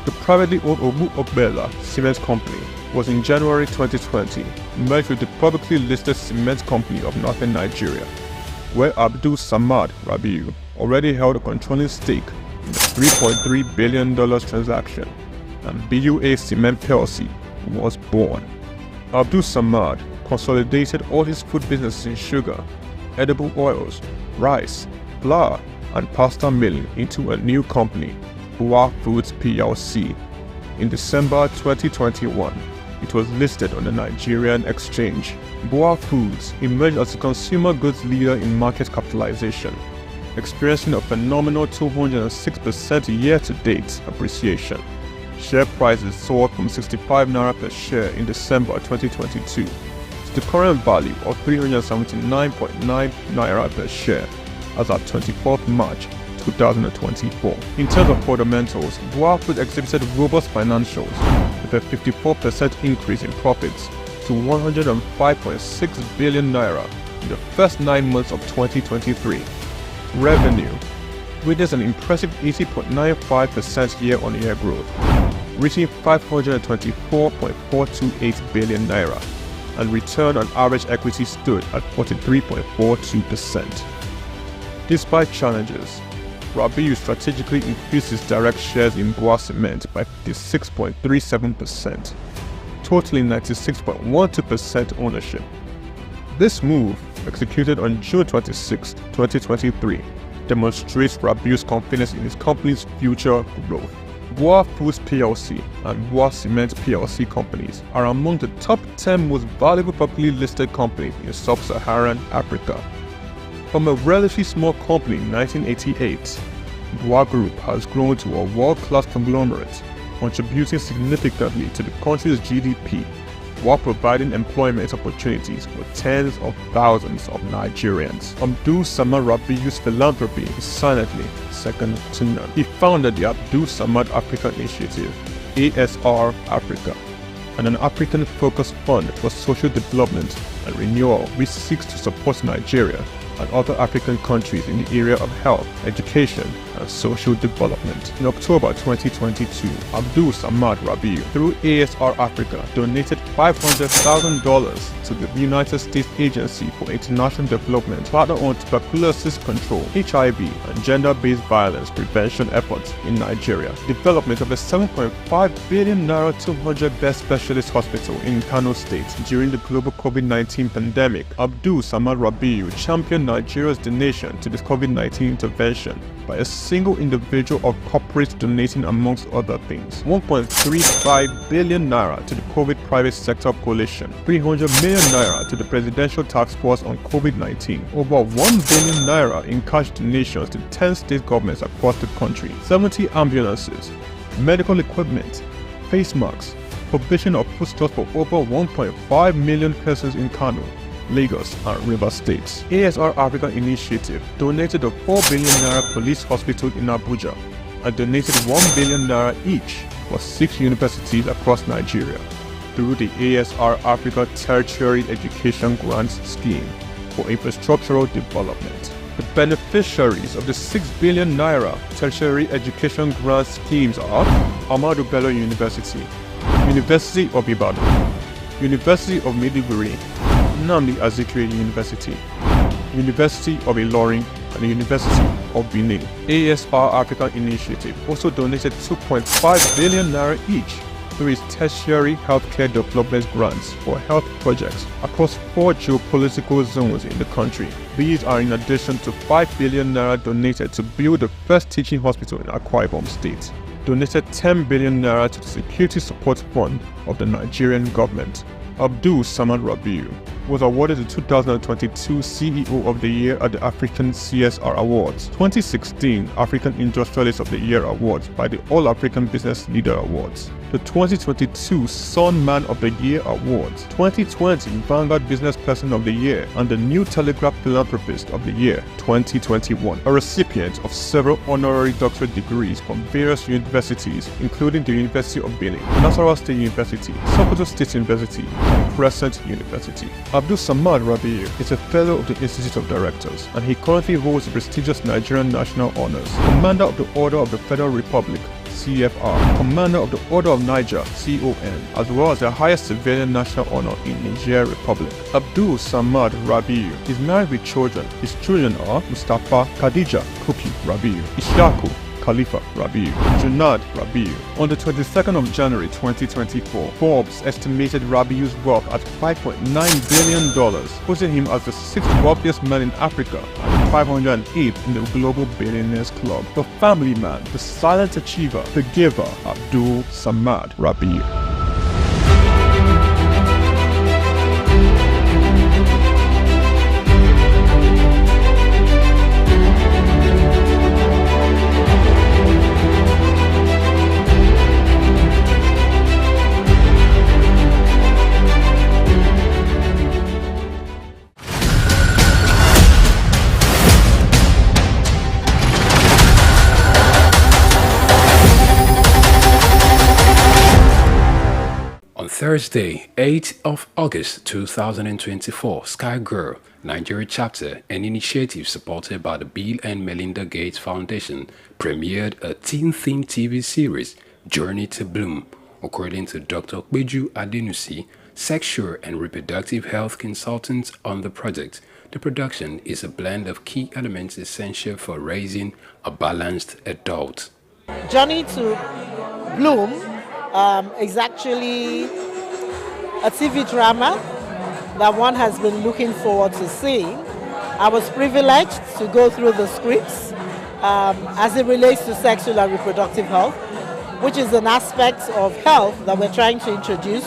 The privately owned Omu Ogbela Cement Company was in January 2020 merged with the publicly listed cement company of Northern Nigeria, where Abdul Samad Rabiu already held a controlling stake in the $3.3 billion transaction, and BUA Cement PLC was born. Abdul Samad consolidated all his food businesses in sugar, edible oils, rice, flour, and pasta milling into a new company, SOUQ Foods PLC. In December 2021, it was listed on the Nigerian exchange. SOUQ Foods emerged as a consumer goods leader in market capitalization, experiencing a phenomenal 206% year-to-date appreciation. Share prices soared from 65 naira per share in December 2022 to the current value of 379.9 naira per share as at 24th March 2024. In terms of fundamentals, SOUQ Foods exhibited robust financials with a 54% increase in profits to 105.6 billion naira in the first 9 months of 2023. Revenue witnessed an impressive 80.95% year-on-year growth, reaching 524.428 billion naira, and return on average equity stood at 43.42%. Despite challenges, Rabiu strategically increased his direct shares in Boa Cement by 56.37%, totaling 96.12% ownership. This move, executed on June 26, 2023, demonstrates Rabiu's confidence in his company's future growth. SOUQ Foods PLC and Boa Cement PLC companies are among the top 10 most valuable publicly listed companies in sub-Saharan Africa. From a relatively small company in 1988, SOUQ Group has grown to a world-class conglomerate, contributing significantly to the country's GDP while providing employment opportunities for tens of thousands of Nigerians. Abdul Samad Rabiu's philanthropy is silently second to none. He founded the Abdul Samad Africa Initiative, ASR Africa, an African-focused fund for social development and renewal which seeks to support Nigeria and other African countries in the area of health, education, and social development. In October 2022, Abdul Samad Rabiu, through ASR Africa, donated $500,000 to the United States Agency for International Development partner on tuberculosis control, HIV, and gender-based violence prevention efforts in Nigeria. Development of a 7.5 billion naira 200-bed specialist hospital in Kano State during the global COVID-19 pandemic. Abdul Samad Rabiu championed Nigeria's donation to this COVID-19 intervention by a single individual or corporate donating, amongst other things, 1.35 billion naira to the COVID private sector coalition, 300 million naira to the Presidential Task Force on COVID-19, over 1 billion naira in cash donations to 10 state governments across the country, 70 ambulances, medical equipment, face masks, provision of foodstuffs for over 1.5 million persons in Kano, Lagos, and Rivers States. ASR Africa Initiative donated a 4 billion naira police hospital in Abuja and donated 1 billion naira each for 6 universities across Nigeria through the ASR Africa Tertiary Education Grants Scheme for infrastructural development. The beneficiaries of the 6 billion naira tertiary education grant schemes are Ahmadu Bello University, University of Ibadan, University of Maiduguri, Nnamdi Azikiwe University, University of Ilorin, and the University of Benin. ASR Africa Initiative also donated 2.5 billion naira each through its tertiary healthcare development grants for health projects across 4 geopolitical zones in the country. These are in addition to 5 billion naira donated to build the first teaching hospital in Akwa Ibom State, donated 10 billion naira to the Security Support Fund of the Nigerian government. Abdul Samad Rabiu was awarded the 2022 CEO of the Year at the African CSR Awards, 2016 African Industrialist of the Year Awards by the All African Business Leader Awards, the 2022 Sun Man of the Year Awards, 2020 Vanguard Business Person of the Year, and the New Telegraph Philanthropist of the Year 2021, a recipient of several honorary doctorate degrees from various universities, including the University of Benin, Nasarawa State University, Sokoto State University, and Crescent University. Abdul Samad Rabiu is a fellow of the Institute of Directors, and he currently holds the prestigious Nigerian National Honors, Commander of the Order of the Federal Republic, CFR, Commander of the Order of Niger, CON, as well as the highest civilian national honor in Niger Republic. Abdul Samad Rabiu is married with children. His children are Mustafa Khadija Kuki Rabiu, Ishaku Khalifa Rabiu, Junad Rabiu. On the 22nd of January 2024, Forbes estimated Rabiu's wealth at $5.9 billion, putting him as the 6th wealthiest man in Africa and 508th in the Global Billionaires Club. The family man, the silent achiever, the giver, Abdul Samad Rabiu. Thursday, 8th of August 2024, SOUQ Girl, Nigeria chapter, an initiative supported by the Bill and Melinda Gates Foundation, premiered a teen-themed TV series, Journey to Bloom. According to Dr. Peju Adenusi, sexual and reproductive health consultant on the project, the production is a blend of key elements essential for raising a balanced adult. Journey to Bloom is actually a TV drama that one has been looking forward to seeing. I was privileged to go through the scripts as it relates to sexual and reproductive health, which is an aspect of health that we're trying to introduce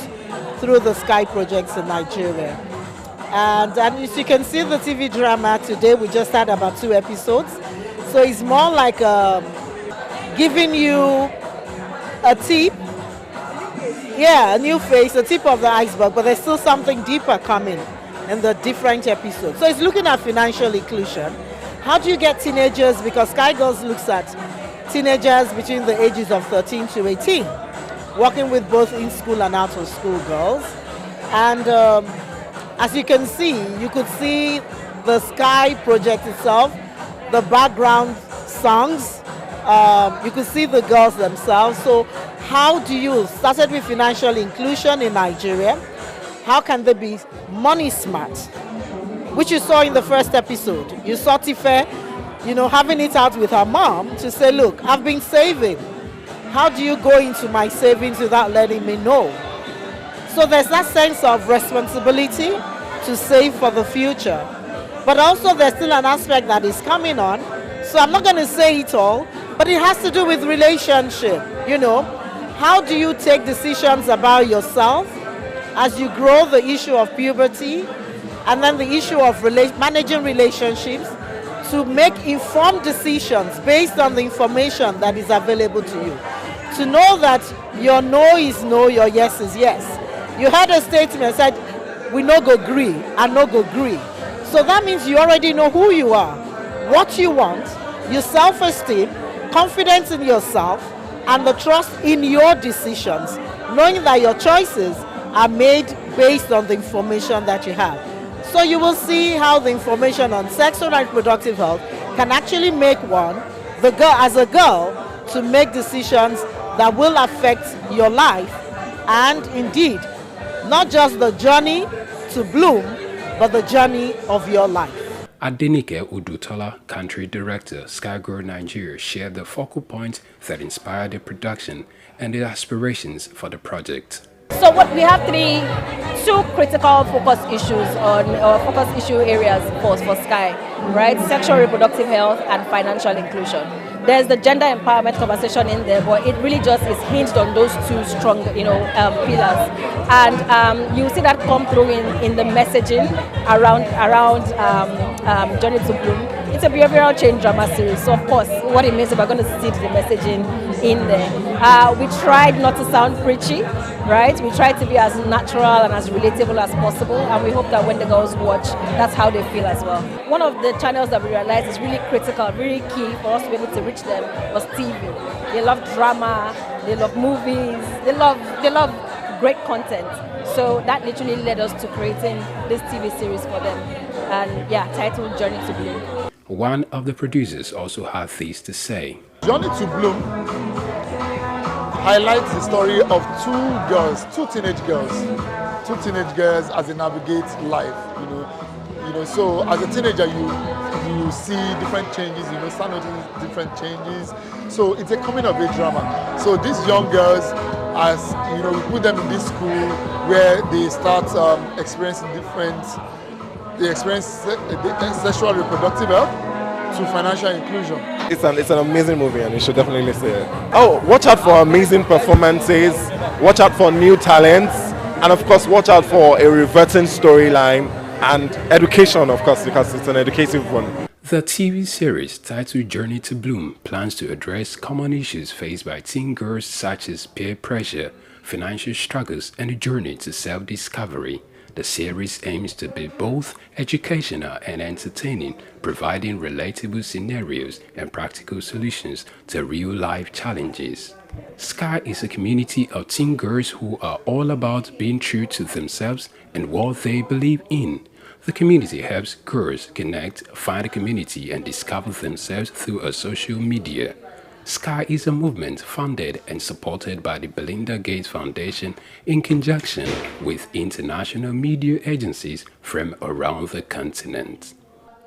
through the SOUQ projects in Nigeria. And as you can see the TV drama today, we just had about 2 episodes. So it's more like giving you a tip. Yeah, a new face, a tip of the iceberg, but there's still something deeper coming in the different episodes. So it's looking at financial inclusion. How do you get teenagers, because SOUQ Girls looks at teenagers between the ages of 13 to 18, working with both in-school and out-of-school girls. And as you can see, you could see the SOUQ project itself, the background songs, you could see the girls themselves. So how do you, started with financial inclusion in Nigeria, how can they be money smart? Which you saw in the first episode. You saw Tife, having it out with her mom to say, look, I've been saving. How do you go into my savings without letting me know? So there's that sense of responsibility to save for the future. But also there's still an aspect that is coming on. So I'm not going to say it all, but it has to do with relationship, How do you take decisions about yourself as you grow, the issue of puberty, and then the issue of managing relationships to make informed decisions based on the information that is available to you. To know that your no is no, your yes is yes. You heard a statement said, we no go gree and no go gree. So that means you already know who you are, what you want, your self-esteem, confidence in yourself, and the trust in your decisions, knowing that your choices are made based on the information that you have. So you will see how the information on sexual and reproductive health can actually make as a girl, to make decisions that will affect your life, and indeed, not just the journey to bloom, but the journey of your life. Adenike Udutola, Country Director, SOUQ Girl Nigeria, shared the focal points that inspired the production and the aspirations for the project. So we have 2 critical focus issues focus issue areas for SOUQ, right? Sexual reproductive health and financial inclusion. There's the gender empowerment conversation in there, but it really just is hinged on those 2 strong, pillars. And you see that come through in the messaging around Journey to Bloom. It's a behavioral change drama series, so of course, what it means is we're going to see the messaging in there. We tried not to sound preachy, right? We tried to be as natural and as relatable as possible, and we hope that when the girls watch, that's how they feel as well. One of the channels that we realized is really critical, really key for us to be able to reach them was TV. They love drama, they love movies, they love great content. So that literally led us to creating this TV series for them. And yeah, titled Journey to Bloom. One of the producers also had this to say. Journey to Bloom highlights the story of two teenage girls as they navigate life. So as a teenager, you see different changes, start noticing different changes. So it's a coming of age drama. So these young girls, as we put them in this school where they start experiencing they experience sexual and reproductive health to financial inclusion. It's an amazing movie and you should definitely see it. Oh, watch out for amazing performances, watch out for new talents, and of course watch out for a reverting storyline and education, of course, because it's an educative one. The TV series titled Journey to Bloom plans to address common issues faced by teen girls such as peer pressure, financial struggles, and the journey to self-discovery. The series aims to be both educational and entertaining, providing relatable scenarios and practical solutions to real-life challenges. SOUQ is a community of teen girls who are all about being true to themselves and what they believe in. The community helps girls connect, find a community, and discover themselves through social media. SOUQ is a movement funded and supported by the Belinda Gates Foundation in conjunction with international media agencies from around the continent.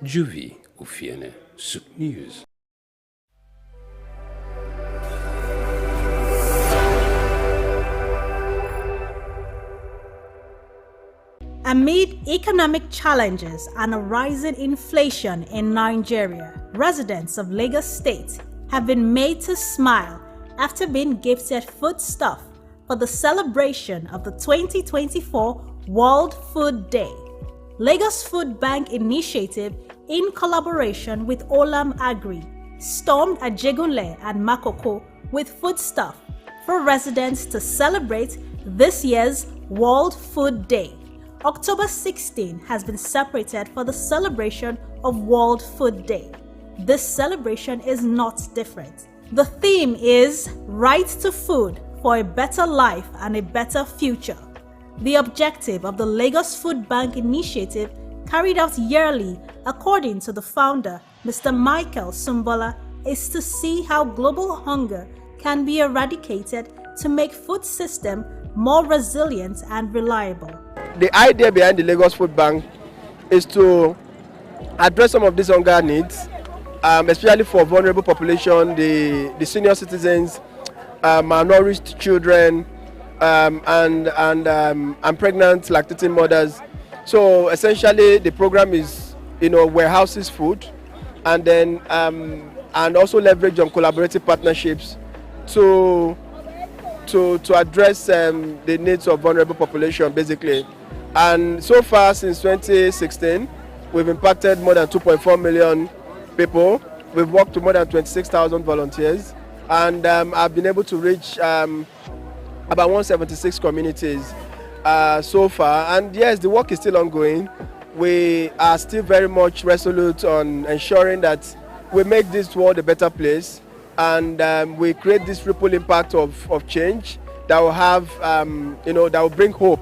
Juvi Ufiene, SOUQ News. Amid economic challenges and a rising inflation in Nigeria, residents of Lagos State have been made to smile after being gifted foodstuff for the celebration of the 2024 World Food Day. Lagos Food Bank Initiative, in collaboration with Olam Agri, stormed Ajegunle and Makoko with foodstuff for residents to celebrate this year's World Food Day. October 16 has been separated for the celebration of World Food Day. This celebration is not different. The theme is Right to Food for a Better Life and a Better Future. The objective of the Lagos Food Bank Initiative, carried out yearly according to the founder, Mr. Michael Sumbola, is to see how global hunger can be eradicated to make food system more resilient and reliable. The idea behind the Lagos Food Bank is to address some of these hunger needs, especially for vulnerable population, the senior citizens, malnourished children, and pregnant lactating mothers. So essentially, the program is, warehouses food, and then and also leverage on collaborative partnerships to address the needs of vulnerable population, basically. And so far, since 2016, we've impacted more than 2.4 million people. We've worked to more than 26,000 volunteers, and I've been able to reach about 176 communities so far. And yes, the work is still ongoing. We are still very much resolute on ensuring that we make this world a better place, and we create this ripple impact of change that will have, that will bring hope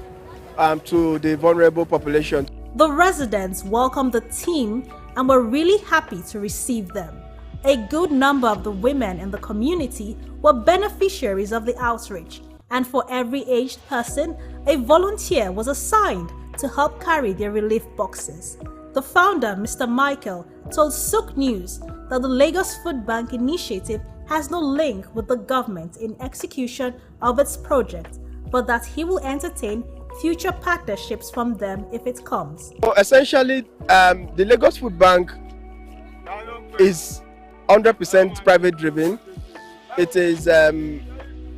to the vulnerable population. The residents welcomed the team and were really happy to receive them. A good number of the women in the community were beneficiaries of the outreach, and for every aged person, a volunteer was assigned to help carry their relief boxes. The founder, Mr. Michael, told SOUQ News that the Lagos Food Bank Initiative has no link with the government in execution of its project, but that he will entertain future partnerships from them if it comes. So essentially, the Lagos Food Bank is 100% private driven. It is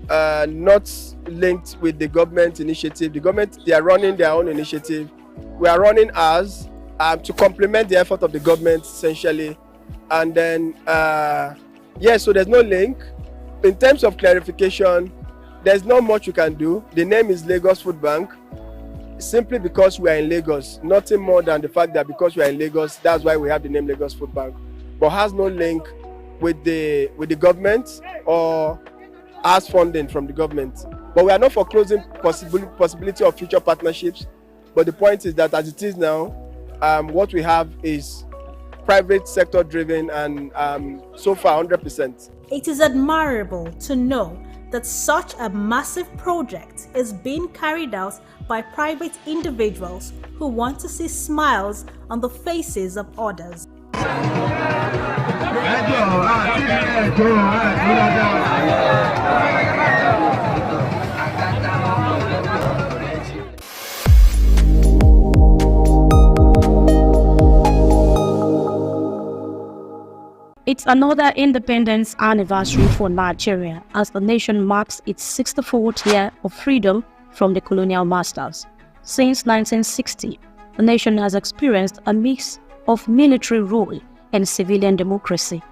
not linked with the government initiative. The government, they are running their own initiative. We are running ours to complement the effort of the government, essentially. And then, so there's no link. In terms of clarification, there's not much you can do. The name is Lagos Food Bank, simply because we are in Lagos. Nothing more than the fact that because we are in Lagos, that's why we have the name Lagos Food Bank. But has no link with the government or as funding from the government. But we are not foreclosing possibility of future partnerships. But the point is that as it is now, what we have is private sector driven and so far 100%. It is admirable to know that such a massive project is being carried out by private individuals who want to see smiles on the faces of others. It's another independence anniversary for Nigeria as the nation marks its 64th year of freedom from the colonial masters. Since 1960, the nation has experienced a mix of military rule and civilian democracy,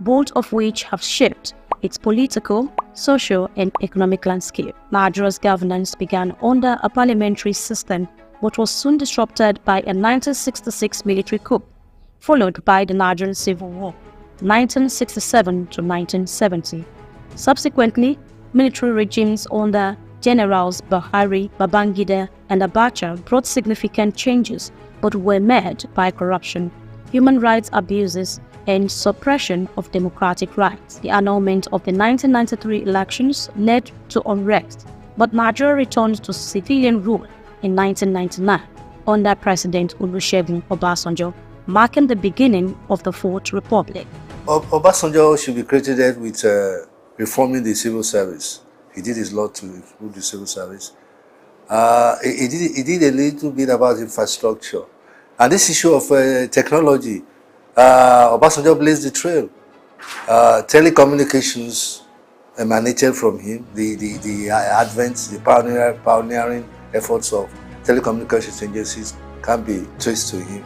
both of which have shaped its political, social, and economic landscape. Nigeria's governance began under a parliamentary system but was soon disrupted by a 1966 military coup, followed by the Nigerian Civil War, 1967 to 1970. Subsequently, military regimes under Generals Buhari, Babangida, and Abacha brought significant changes but were met by corruption, human rights abuses, and suppression of democratic rights. The annulment of the 1993 elections led to unrest, but Nigeria returned to civilian rule in 1999 under President Olusegun Obasanjo, marking the beginning of the Fourth Republic. Obasanjo should be credited with reforming the civil service. He did his lot to improve the civil service. He did a little bit about infrastructure. And this issue of technology, Obasanjo blazed the trail. Telecommunications emanated from him. The advent, the pioneering efforts of telecommunications agencies can be traced to him.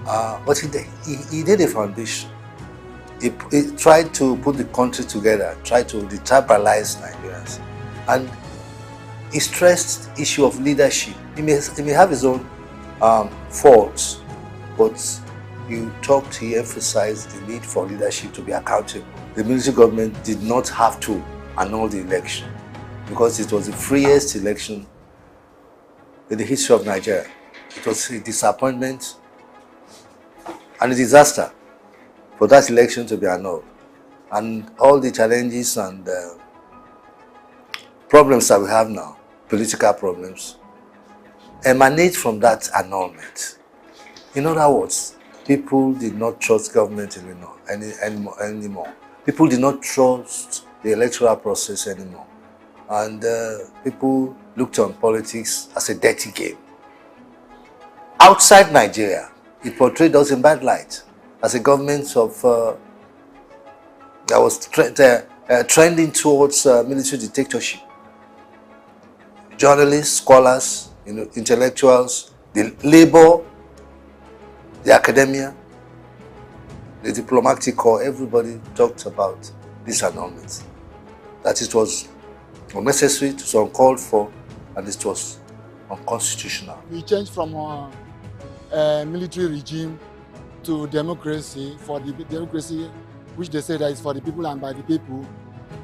But he did a foundation. He tried to put the country together, tried to detribalize Nigerians. And he stressed the issue of leadership. He may have his own faults, but he emphasized the need for leadership to be accountable. The military government did not have to annul the election because it was the freest election in the history of Nigeria. It was a disappointment and a disaster for that election to be annulled. And all the challenges and problems that we have now, political problems, emanate from that annulment. In other words, people did not trust government anymore. People did not trust the electoral process anymore. And people looked on politics as a dirty game. Outside Nigeria, it portrayed us in bad light as a government that was trending towards military dictatorship. Journalists, scholars, intellectuals, the labor, the academia, the diplomatic corps, everybody talked about this annulment. That it was unnecessary, it was uncalled for, and it was unconstitutional. We changed from a military regime to democracy, for the democracy which they say that is for the people and by the people.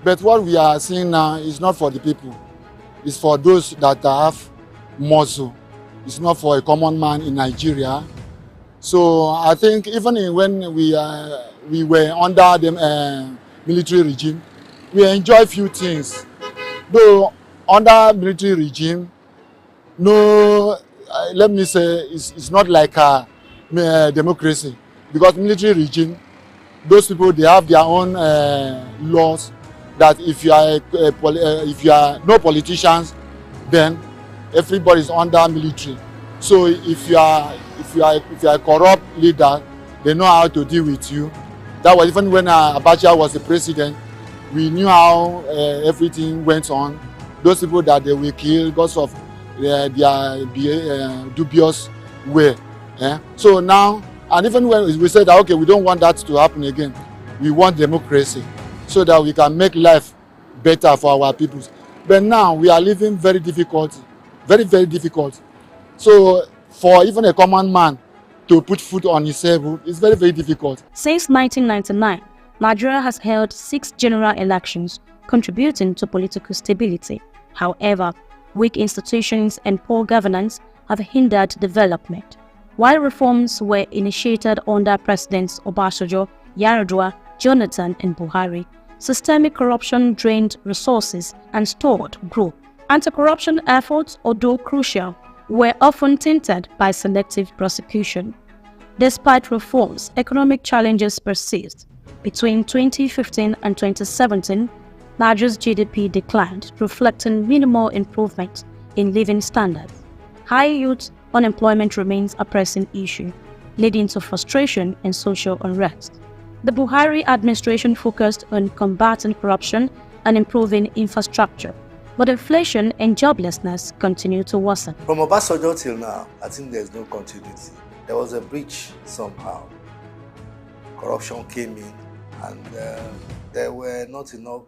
But what we are seeing now is not for the people. It's for those that have muscle. It's not for a common man in Nigeria. So I think even when we were under the military regime, we enjoy few things. Though under military regime, no, let me say, it's not like a democracy, because military regime, those people, they have their own laws that if you are no politicians, then everybody is under military. So if you are a corrupt leader, they know how to deal with you. That was even when Abacha was the president. We knew how everything went on. Those people that they will kill because of their dubious way. So now, and even when we said that, okay, we don't want that to happen again, we want democracy so that we can make life better for our people. But now we are living very difficult, very, very difficult. So for even a common man to put food on his table is very, very difficult. Since 1999, Nigeria has held 6 general elections, contributing to political stability. However, weak institutions and poor governance have hindered development. While reforms were initiated under Presidents Obasanjo, Yar'Adua, Jonathan and Buhari, systemic corruption drained resources and stalled growth. Anti-corruption efforts, although crucial, were often tainted by selective prosecution. Despite reforms, economic challenges persist. Between 2015 and 2017, Nigeria's GDP declined, reflecting minimal improvement in living standards. High youth unemployment remains a pressing issue, leading to frustration and social unrest. The Buhari administration focused on combating corruption and improving infrastructure, but inflation and joblessness continue to worsen. From Obasanjo till now, I think there's no continuity. There was a breach somehow. Corruption came in, and there were not enough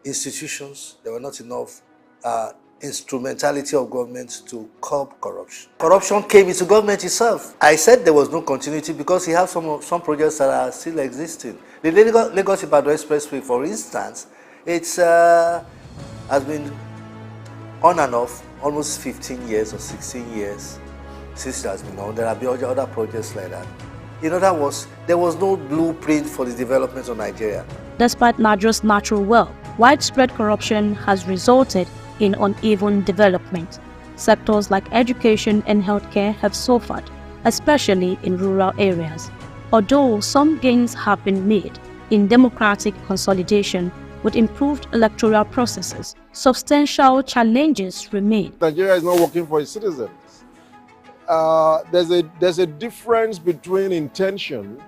institutions, there were not enough instrumentality of government to curb corruption. Corruption came into government itself. I said there was no continuity because he has some projects that are still existing. The Lagos-Ibadan Expressway, for instance, it's has been on and off almost 15 years or 16 years since it has been on. There have been other projects like that. In other words, there was no blueprint for the development of Nigeria. Despite Nigeria's natural wealth, widespread corruption has resulted in uneven development. Sectors like education and healthcare have suffered, especially in rural areas. Although some gains have been made in democratic consolidation with improved electoral processes, substantial challenges remain. Nigeria is not working for its citizens. There's a difference between intention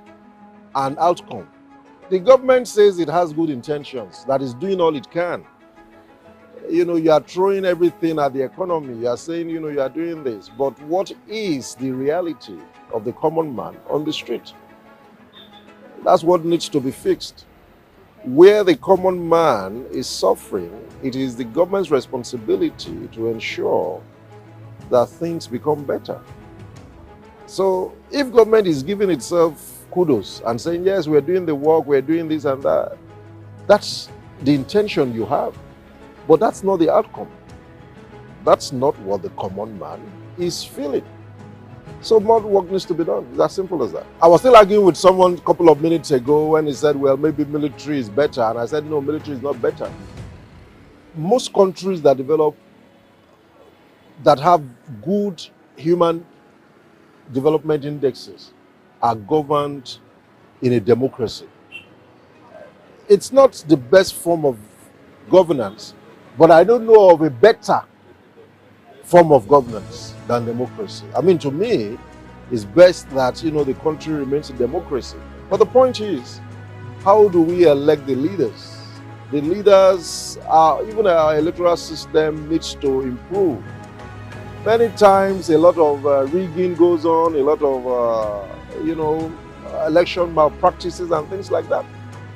and outcome. The government says it has good intentions, that is doing all it can. You are throwing everything at the economy. You are saying, you are doing this. But what is the reality of the common man on the street? That's what needs to be fixed. Where the common man is suffering, it is the government's responsibility to ensure that things become better. So if government is giving itself kudos and saying, yes, we're doing the work, we're doing this and that, that's the intention you have. But that's not the outcome. That's not what the common man is feeling. So more work needs to be done. It's as simple as that. I was still arguing with someone a couple of minutes ago when he said, well, maybe military is better. And I said, no, military is not better. Most countries that develop, that have good human development indexes are governed in a democracy. It's not the best form of governance, but I don't know of a better form of governance than democracy. I mean, to me, it's best that, the country remains a democracy. But the point is, how do we elect the leaders? The leaders, even our electoral system needs to improve. Many times, a lot of rigging goes on, a lot of, election malpractices and things like that.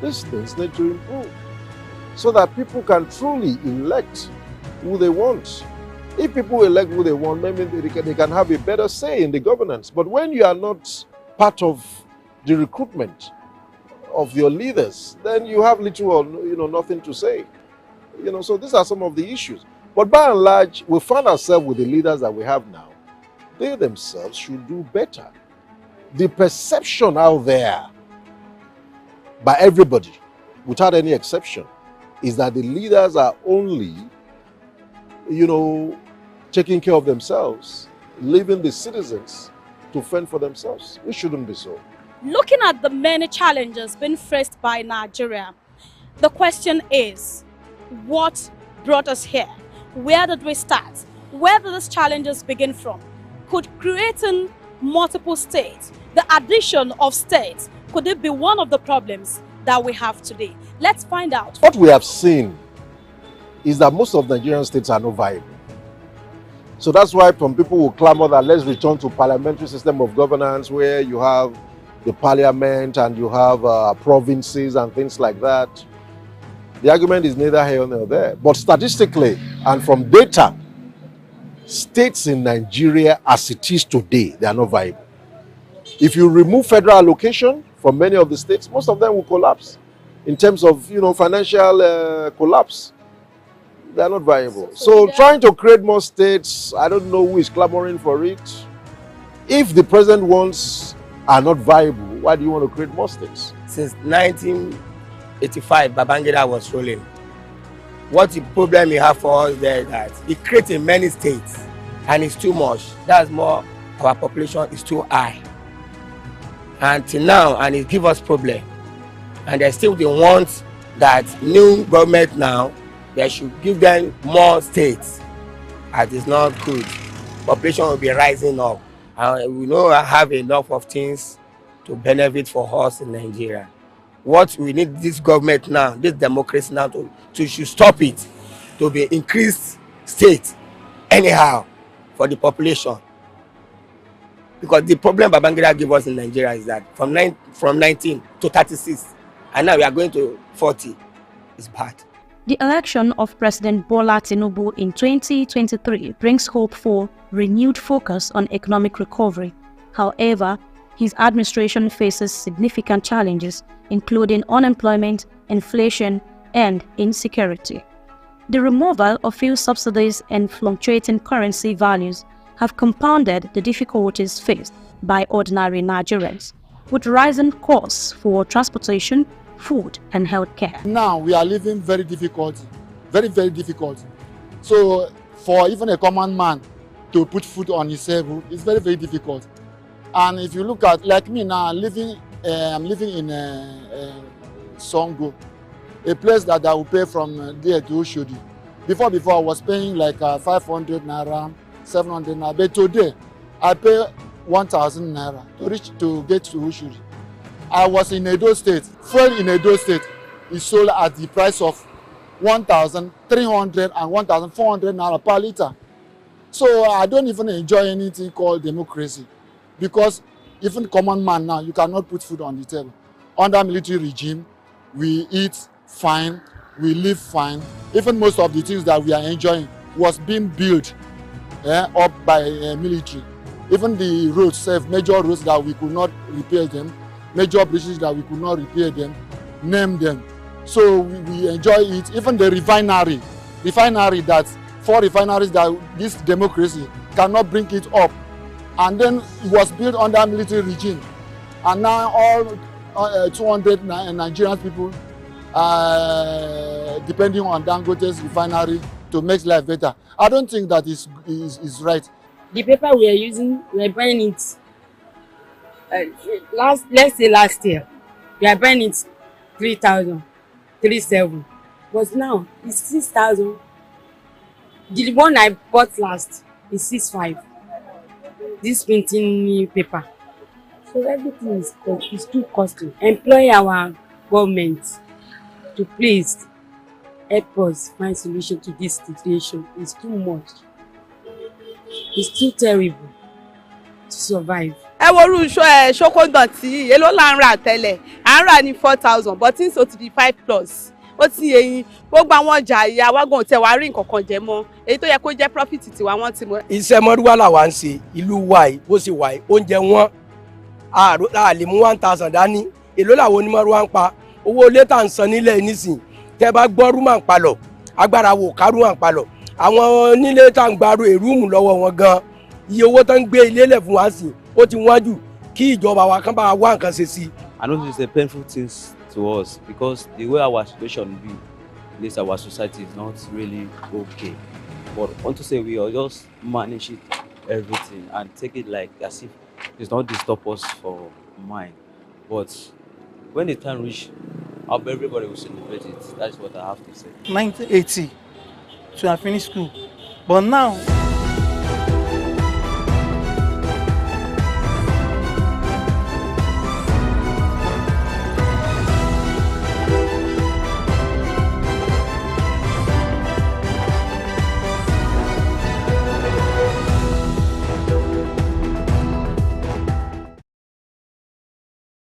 These things need to improve so that people can truly elect who they want. If people elect who they want, maybe they can have a better say in the governance. But when you are not part of the recruitment of your leaders, then you have little or nothing to say. So these are some of the issues. But by and large, we find ourselves with the leaders that we have now. They themselves should do better. The perception out there by everybody, without any exception, is that the leaders are only, taking care of themselves, leaving the citizens to fend for themselves. It shouldn't be so. Looking at the many challenges being faced by Nigeria, the question is, what brought us here? Where did we start? Where did these challenges begin from? Could creating multiple states, the addition of states, could it be one of the problems that we have today? Let's find out. What we have seen is that most of Nigerian states are not viable. So that's why some people will clamor that let's return to parliamentary system of governance where you have the parliament and you have provinces and things like that. The argument is neither here nor there. But statistically and from data, states in Nigeria as it is today, they are not viable. If you remove federal allocation from many of the states, most of them will collapse in terms of financial collapse. They're not viable. So trying to create more states, I don't know who is clamoring for it. If the present ones are not viable, why do you want to create more states? Since 1985, Babangida was ruling. What the problem we have for us there is that he created many states and it's too much. That's more, our population is too high. Until now, and it gives us problem. And they still the ones that new government now, they should give them more states. That is not good. Population will be rising up. And we know I have enough of things to benefit for us in Nigeria. What we need this government now, this democracy now, to should stop it, to be increased state anyhow for the population. Because the problem Babangida gave us in Nigeria is that from 19 to 36, and now we are going to 40, it's bad. The election of President Bola Tinubu in 2023 brings hope for renewed focus on economic recovery. However, his administration faces significant challenges, including unemployment, inflation, and insecurity. The removal of fuel subsidies and fluctuating currency values have compounded the difficulties faced by ordinary Nigerians, with rising costs for transportation, food, and healthcare. Now we are living very difficult, very difficult. So for even a common man to put food on his table, it's very difficult. And if you look at, like me now, I'm living in Songo, a place that I will pay from there to Oshodi. Before I was paying like 500 naira, 700 naira, but today I pay 1,000 naira to get to Oshodi. I was in Edo State. Fuel in Edo State is sold at the price of 1,300 and 1,400 naira per liter. So I don't even enjoy anything called democracy, because even common man now, you cannot put food on the table. Under military regime, we eat fine, we live fine. Even most of the things that we are enjoying was being built up by military. Even the roads, major roads that we could not repair them, major bridges that we could not repair them, name them. So we enjoy it. Even the refinery that 4 refineries that this democracy cannot bring it up. And then it was built under military regime. And now all 200 Nigerian people are depending on Dangote's refinery to make life better. I don't think that is right. The paper we are using, we are buying it. Let's say last year, we are buying it 3,000, 3,700. But now it's 6,000. The one I bought last is 6,500. This printing paper. So everything is too costly. Employ our government to please help us find solution to this situation. It's too much. It's too terrible to survive. Ẹ wo irú ṣókóńdàn tí èló là ń rà tẹ́lẹ̀ à ń rà ní 4,000 but things ought to be 5+. Ó ti yé yín gbogbo àwọn ọjà ìyá wágùn tẹ wá rí nǹkan kan jẹ mọ́ èyí tó yẹ kó jẹ́ profit tiwa wọ́n ti mọ́. Iṣẹ́ mọ́rúwá làwa ń ṣe ìlú wa yìí bó ṣe wà yìí oúnjẹ wọn a lè mú 1,000 dání èló làwọn onímọ̀rúwá ń pa owó ilé tá à ń san nílẹ̀ nísìn tẹ́ bá gbọ́ rúmà ń palọ̀ agbára wò ká rúmà ń palọ̀ àwọn onílé tá à ń gbàrú èrúùmù lọ́wọ́ wọn gan iye owó tó ń gbé ilé lẹ̀ fún wa sí ó ti wọ́n jù kí ìjọba wa kàn bá wá nǹkan ṣe sí. I know it's a painful thing to us because the way our situation be, at least our society is not really okay. But I want to say we are just manage it everything and take it like as if it's not disturb us for mind. But when the time reach, I hope everybody will celebrate it. That's what I have to say. 1980, so I finished school. But now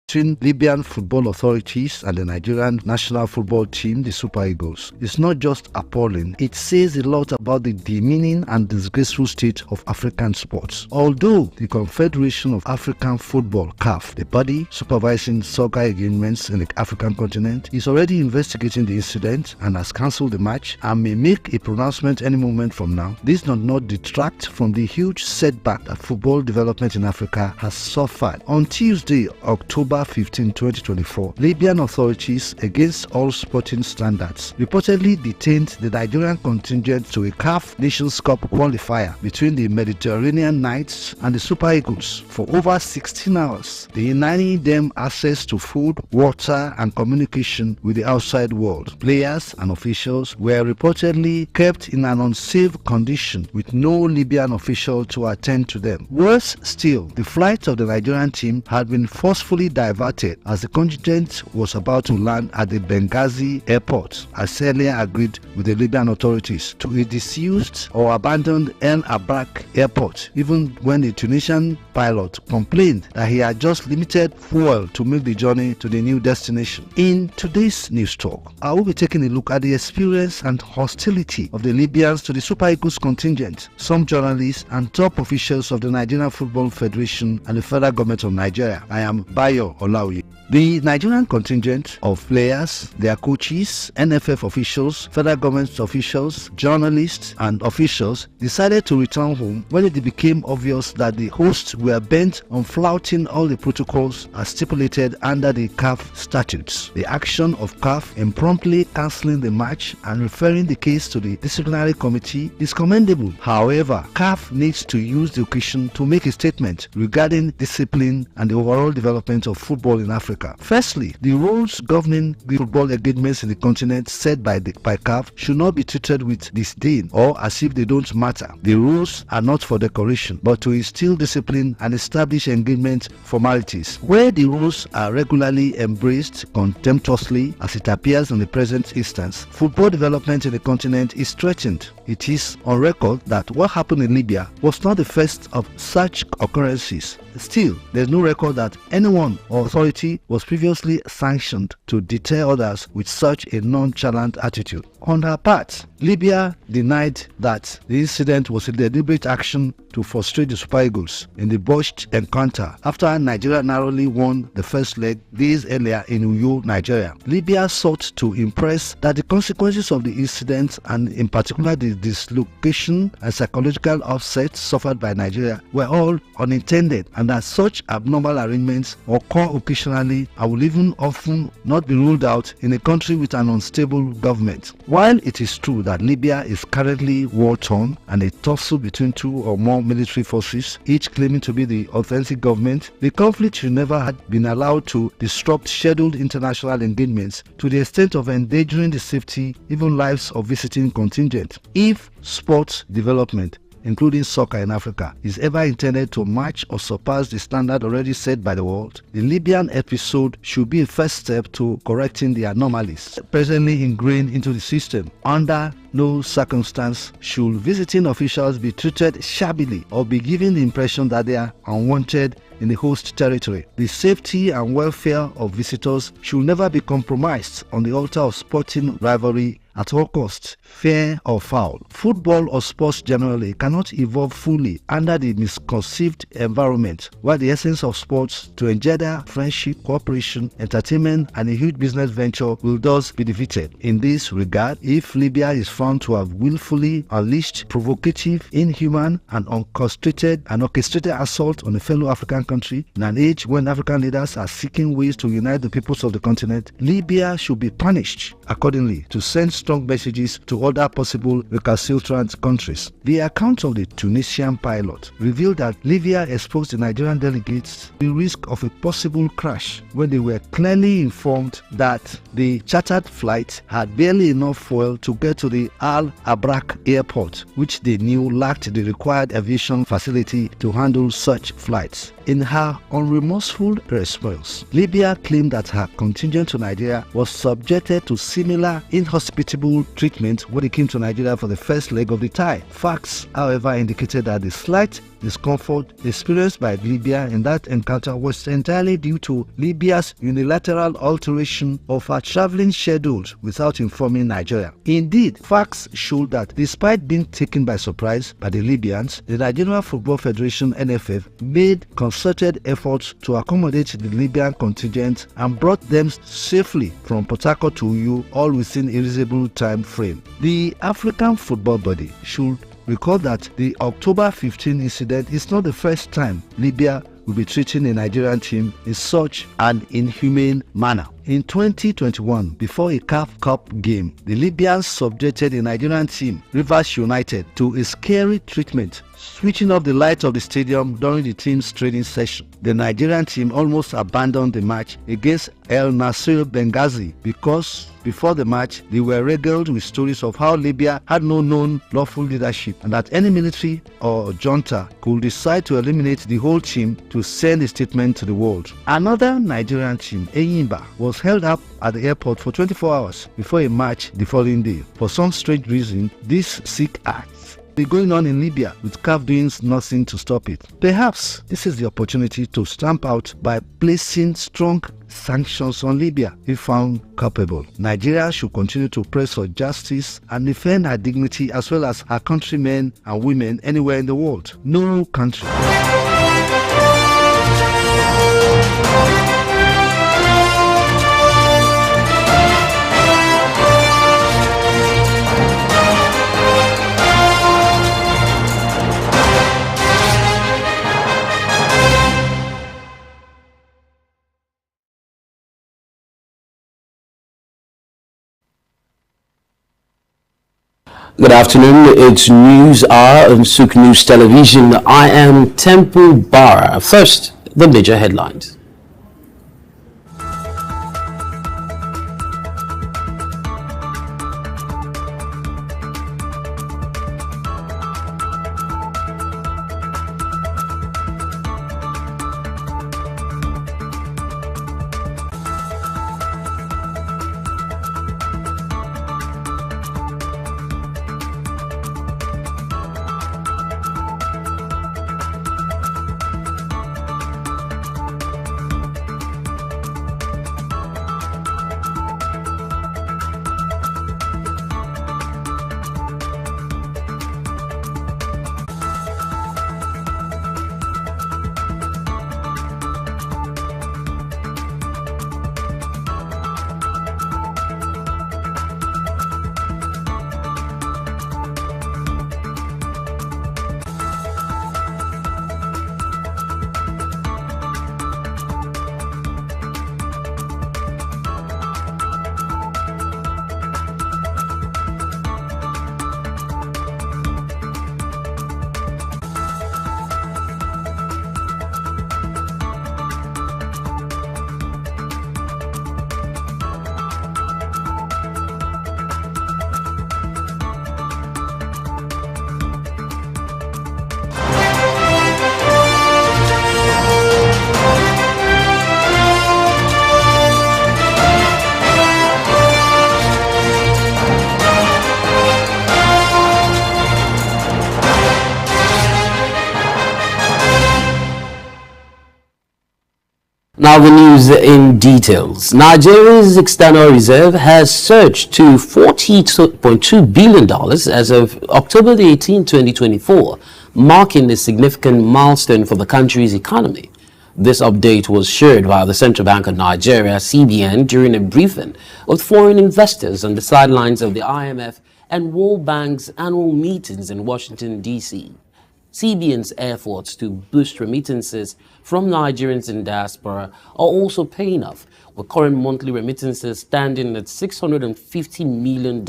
between Libyan football authorities and the Nigerian national football team, the Super Eagles, is not just appalling, it says a lot about the demeaning and disgraceful state of African sports. Although the Confederation of African Football, CAF, the body supervising soccer engagements in the African continent, is already investigating the incident and has cancelled the match and may make a pronouncement any moment from now, this does not detract from the huge setback that football development in Africa has suffered. On Tuesday, October 15, 2024, Libyan authorities, against all sporting standards, reportedly detained the Nigerian contingent to a CAF Nations Cup qualifier between the Mediterranean Knights and the Super Eagles for over 16 hours, denying them access to food, water, and communication with the outside world. Players and officials were reportedly kept in an unsafe condition with no Libyan official to attend to them. Worse still, the flight of the Nigerian team had been forcefully diverted as the contingent was about to land at the Benghazi airport, as earlier agreed with the Libyan authorities, to a disused or abandoned El Abrak airport, even when the Tunisian pilot complained that he had just limited fuel to make the journey to the new destination. In today's news talk, I will be taking a look at the experience and hostility of the Libyans to the Super Eagles contingent, some journalists and top officials of the Nigerian Football Federation and the federal government of Nigeria. I am Bayo Olaoye. The Nigerian contingent of players, their coaches, NFF officials, federal government officials, journalists and officials decided to return home when it became obvious that the hosts were bent on flouting all the protocols as stipulated under the CAF statutes. The action of CAF in promptly cancelling the match and referring the case to the disciplinary committee is commendable. However, CAF needs to use the occasion to make a statement regarding discipline and the overall development of football in Africa. Firstly, the rules governing the football engagements in the continent set by CAF should not be treated with disdain or as if they don't matter. The rules are not for decoration, but to instill discipline and establish engagement formalities. Where the rules are regularly embraced contemptuously, as it appears in the present instance, football development in the continent is threatened. It is on record that what happened in Libya was not the first of such occurrences. Still, there is no record that anyone or authority was previously sanctioned to deter others with such a nonchalant attitude. On her part, Libya denied that the incident was a deliberate action to frustrate the Super Eagles in the botched encounter after Nigeria narrowly won the first leg days earlier in Uyo, Nigeria. Libya sought to impress that the consequences of the incident, and in particular the dislocation and psychological upset suffered by Nigeria, were all unintended, and that such abnormal arrangements occur occasionally and will even often not be ruled out in a country with an unstable government. While it is true that Libya is currently war-torn and a tussle between two or more military forces, each claiming to be the authentic government, the conflict should never have been allowed to disrupt scheduled international engagements to the extent of endangering the safety, even lives of visiting contingent. If sports development, including soccer in Africa, is ever intended to match or surpass the standard already set by the world, the Libyan episode should be a first step to correcting the anomalies presently ingrained into the system. Under no circumstance should visiting officials be treated shabbily or be given the impression that they are unwanted in the host territory. The safety and welfare of visitors should never be compromised on the altar of sporting rivalry at all costs, fair or foul. Football or sports generally cannot evolve fully under the misconceived environment, while the essence of sports to engender friendship, cooperation, entertainment, and a huge business venture will thus be defeated. In this regard, if Libya is found to have willfully unleashed provocative, inhuman, and orchestrated assault on a fellow African country in an age when African leaders are seeking ways to unite the peoples of the continent, Libya should be punished accordingly to send strong messages to other possible recalcitrant countries. The account of the Tunisian pilot revealed that Libya exposed the Nigerian delegates to the risk of a possible crash when they were clearly informed that the chartered flight had barely enough fuel to get to the Al Abrak airport, which they knew lacked the required aviation facility to handle such flights. In her unremorseful response, Libya claimed that her contingent to Nigeria was subjected to similar inhospitable treatment when it came to Nigeria for the first leg of the tie. Facts, however, indicated that the slight discomfort experienced by Libya in that encounter was entirely due to Libya's unilateral alteration of her traveling schedules without informing Nigeria. Indeed, facts show that despite being taken by surprise by the Libyans, the Nigerian Football Federation (NFF) made concerted efforts to accommodate the Libyan contingent and brought them safely from Port Harcourt to Uyo, all within a reasonable time frame. The African Football Body should recall that the October 15 incident is not the first time Libya will be treating a Nigerian team in such an inhumane manner. In 2021, before a CAF Cup game, the Libyans subjected a Nigerian team, Rivers United, to a scary treatment, switching off the lights of the stadium during the team's training session. The Nigerian team almost abandoned the match against El Nasir Benghazi because before the match, they were regaled with stories of how Libya had no known lawful leadership and that any military or junta could decide to eliminate the whole team to send a statement to the world. Another Nigerian team, Enyimba, was held up at the airport for 24 hours before a match the following day. For some strange reason, this sick act going on in Libya with CAF doing nothing to stop it. Perhaps this is the opportunity to stamp out by placing strong sanctions on Libya if found culpable. Nigeria should continue to press for justice and defend her dignity as well as her countrymen and women anywhere in the world. No country. Good afternoon, it's News Hour on SOUQ News Television. I am Temple Barra. First, the major headlines. Now the news in details. Nigeria's external reserve has surged to $40.2 billion as of October 18, 2024, marking a significant milestone for the country's economy. This update was shared by the Central Bank of Nigeria, CBN, during a briefing with foreign investors on the sidelines of the IMF and World Bank's annual meetings in Washington, D.C. CBN's efforts to boost remittances from Nigerians in diaspora are also paying off, with current monthly remittances standing at $650 million.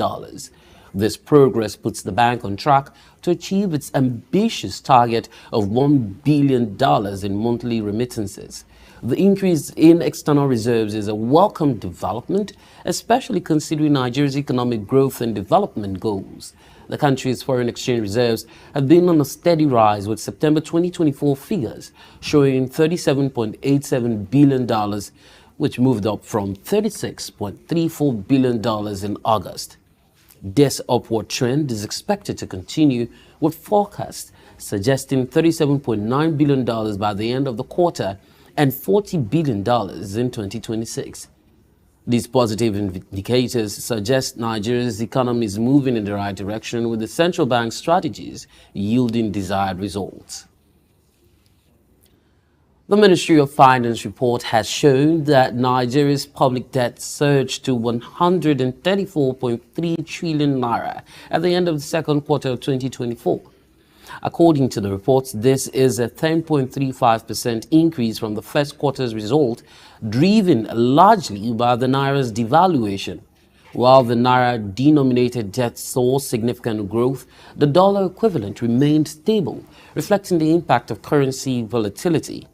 This progress puts the bank on track to achieve its ambitious target of $1 billion in monthly remittances. The increase in external reserves is a welcome development, especially considering Nigeria's economic growth and development goals. The country's foreign exchange reserves have been on a steady rise, with September 2024 figures showing $37.87 billion, which moved up from $36.34 billion in August. This upward trend is expected to continue, with forecasts suggesting $37.9 billion by the end of the quarter and $40 billion in 2026. These positive indicators suggest Nigeria's economy is moving in the right direction, with the central bank's strategies yielding desired results. The Ministry of Finance report has shown that Nigeria's public debt surged to 134.3 trillion naira at the end of the second quarter of 2024. According to the reports, this is a 10.35% increase from the first quarter's result, driven largely by the naira's devaluation. While the naira-denominated debt saw significant growth, the dollar equivalent remained stable, reflecting the impact of currency volatility.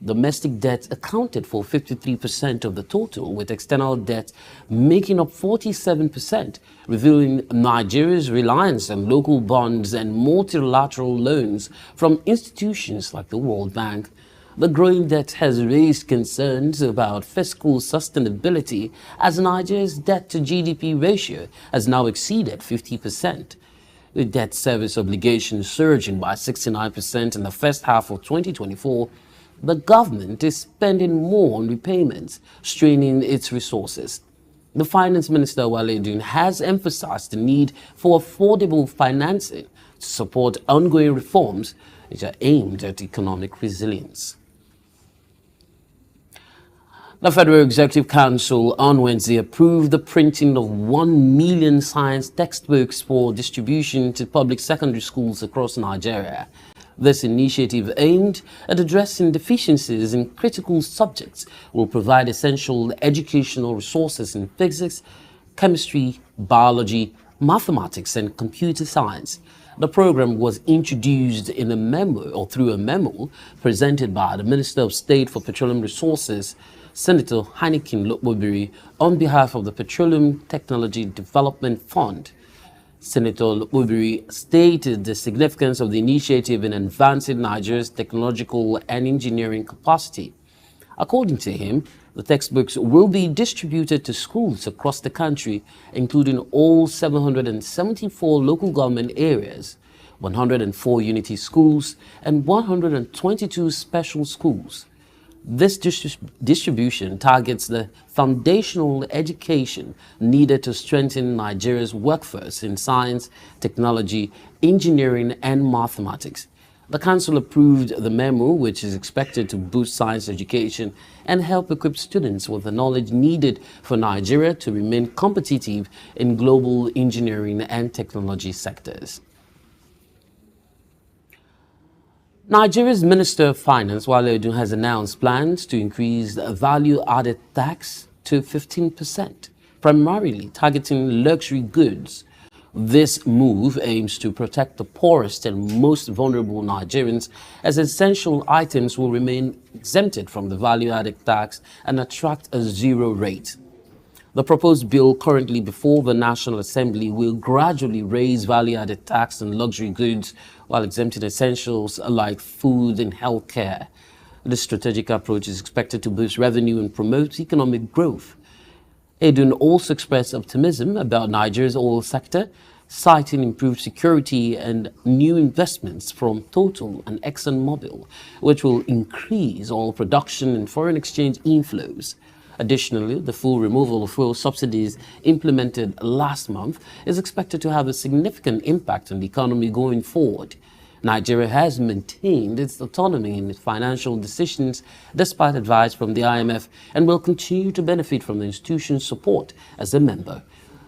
Domestic debt accounted for 53% of the total, with external debt making up 47%, revealing Nigeria's reliance on local bonds and multilateral loans from institutions like the World Bank. The growing debt has raised concerns about fiscal sustainability, as Nigeria's debt-to-GDP ratio has now exceeded 50%. With debt service obligations surging by 69% in the first half of 2024, the government is spending more on repayments, straining its resources. The Finance Minister, Wale Edun, has emphasized the need for affordable financing to support ongoing reforms which are aimed at economic resilience. The Federal Executive Council on Wednesday approved the printing of 1 million science textbooks for distribution to public secondary schools across Nigeria. This initiative, aimed at addressing deficiencies in critical subjects, will provide essential educational resources in physics, chemistry, biology, mathematics, and computer science. The program was introduced in a memo through a memo presented by the Minister of State for Petroleum Resources, Senator Heineken Lokbobiri, on behalf of the Petroleum Technology Development Fund. Senator Lokbobiri stated the significance of the initiative in advancing Nigeria's technological and engineering capacity. According to him, the textbooks will be distributed to schools across the country, including all 774 local government areas, 104 unity schools, and 122 special schools. This distribution targets the foundational education needed to strengthen Nigeria's workforce in science, technology, engineering, and mathematics. The Council approved the memo, which is expected to boost science education and help equip students with the knowledge needed for Nigeria to remain competitive in global engineering and technology sectors. Nigeria's Minister of Finance, Wale Edun, has announced plans to increase the value-added tax to 15%, primarily targeting luxury goods. This move aims to protect the poorest and most vulnerable Nigerians, as essential items will remain exempted from the value-added tax and attract a zero rate. The proposed bill currently before the National Assembly will gradually raise value-added tax on luxury goods while exempting essentials like food and healthcare. This strategic approach is expected to boost revenue and promote economic growth. Edun also expressed optimism about Nigeria's oil sector, citing improved security and new investments from Total and ExxonMobil, which will increase oil production and foreign exchange inflows. Additionally, the full removal of fuel subsidies implemented last month is expected to have a significant impact on the economy going forward. Nigeria has maintained its autonomy in its financial decisions despite advice from the IMF, and will continue to benefit from the institution's support as a member.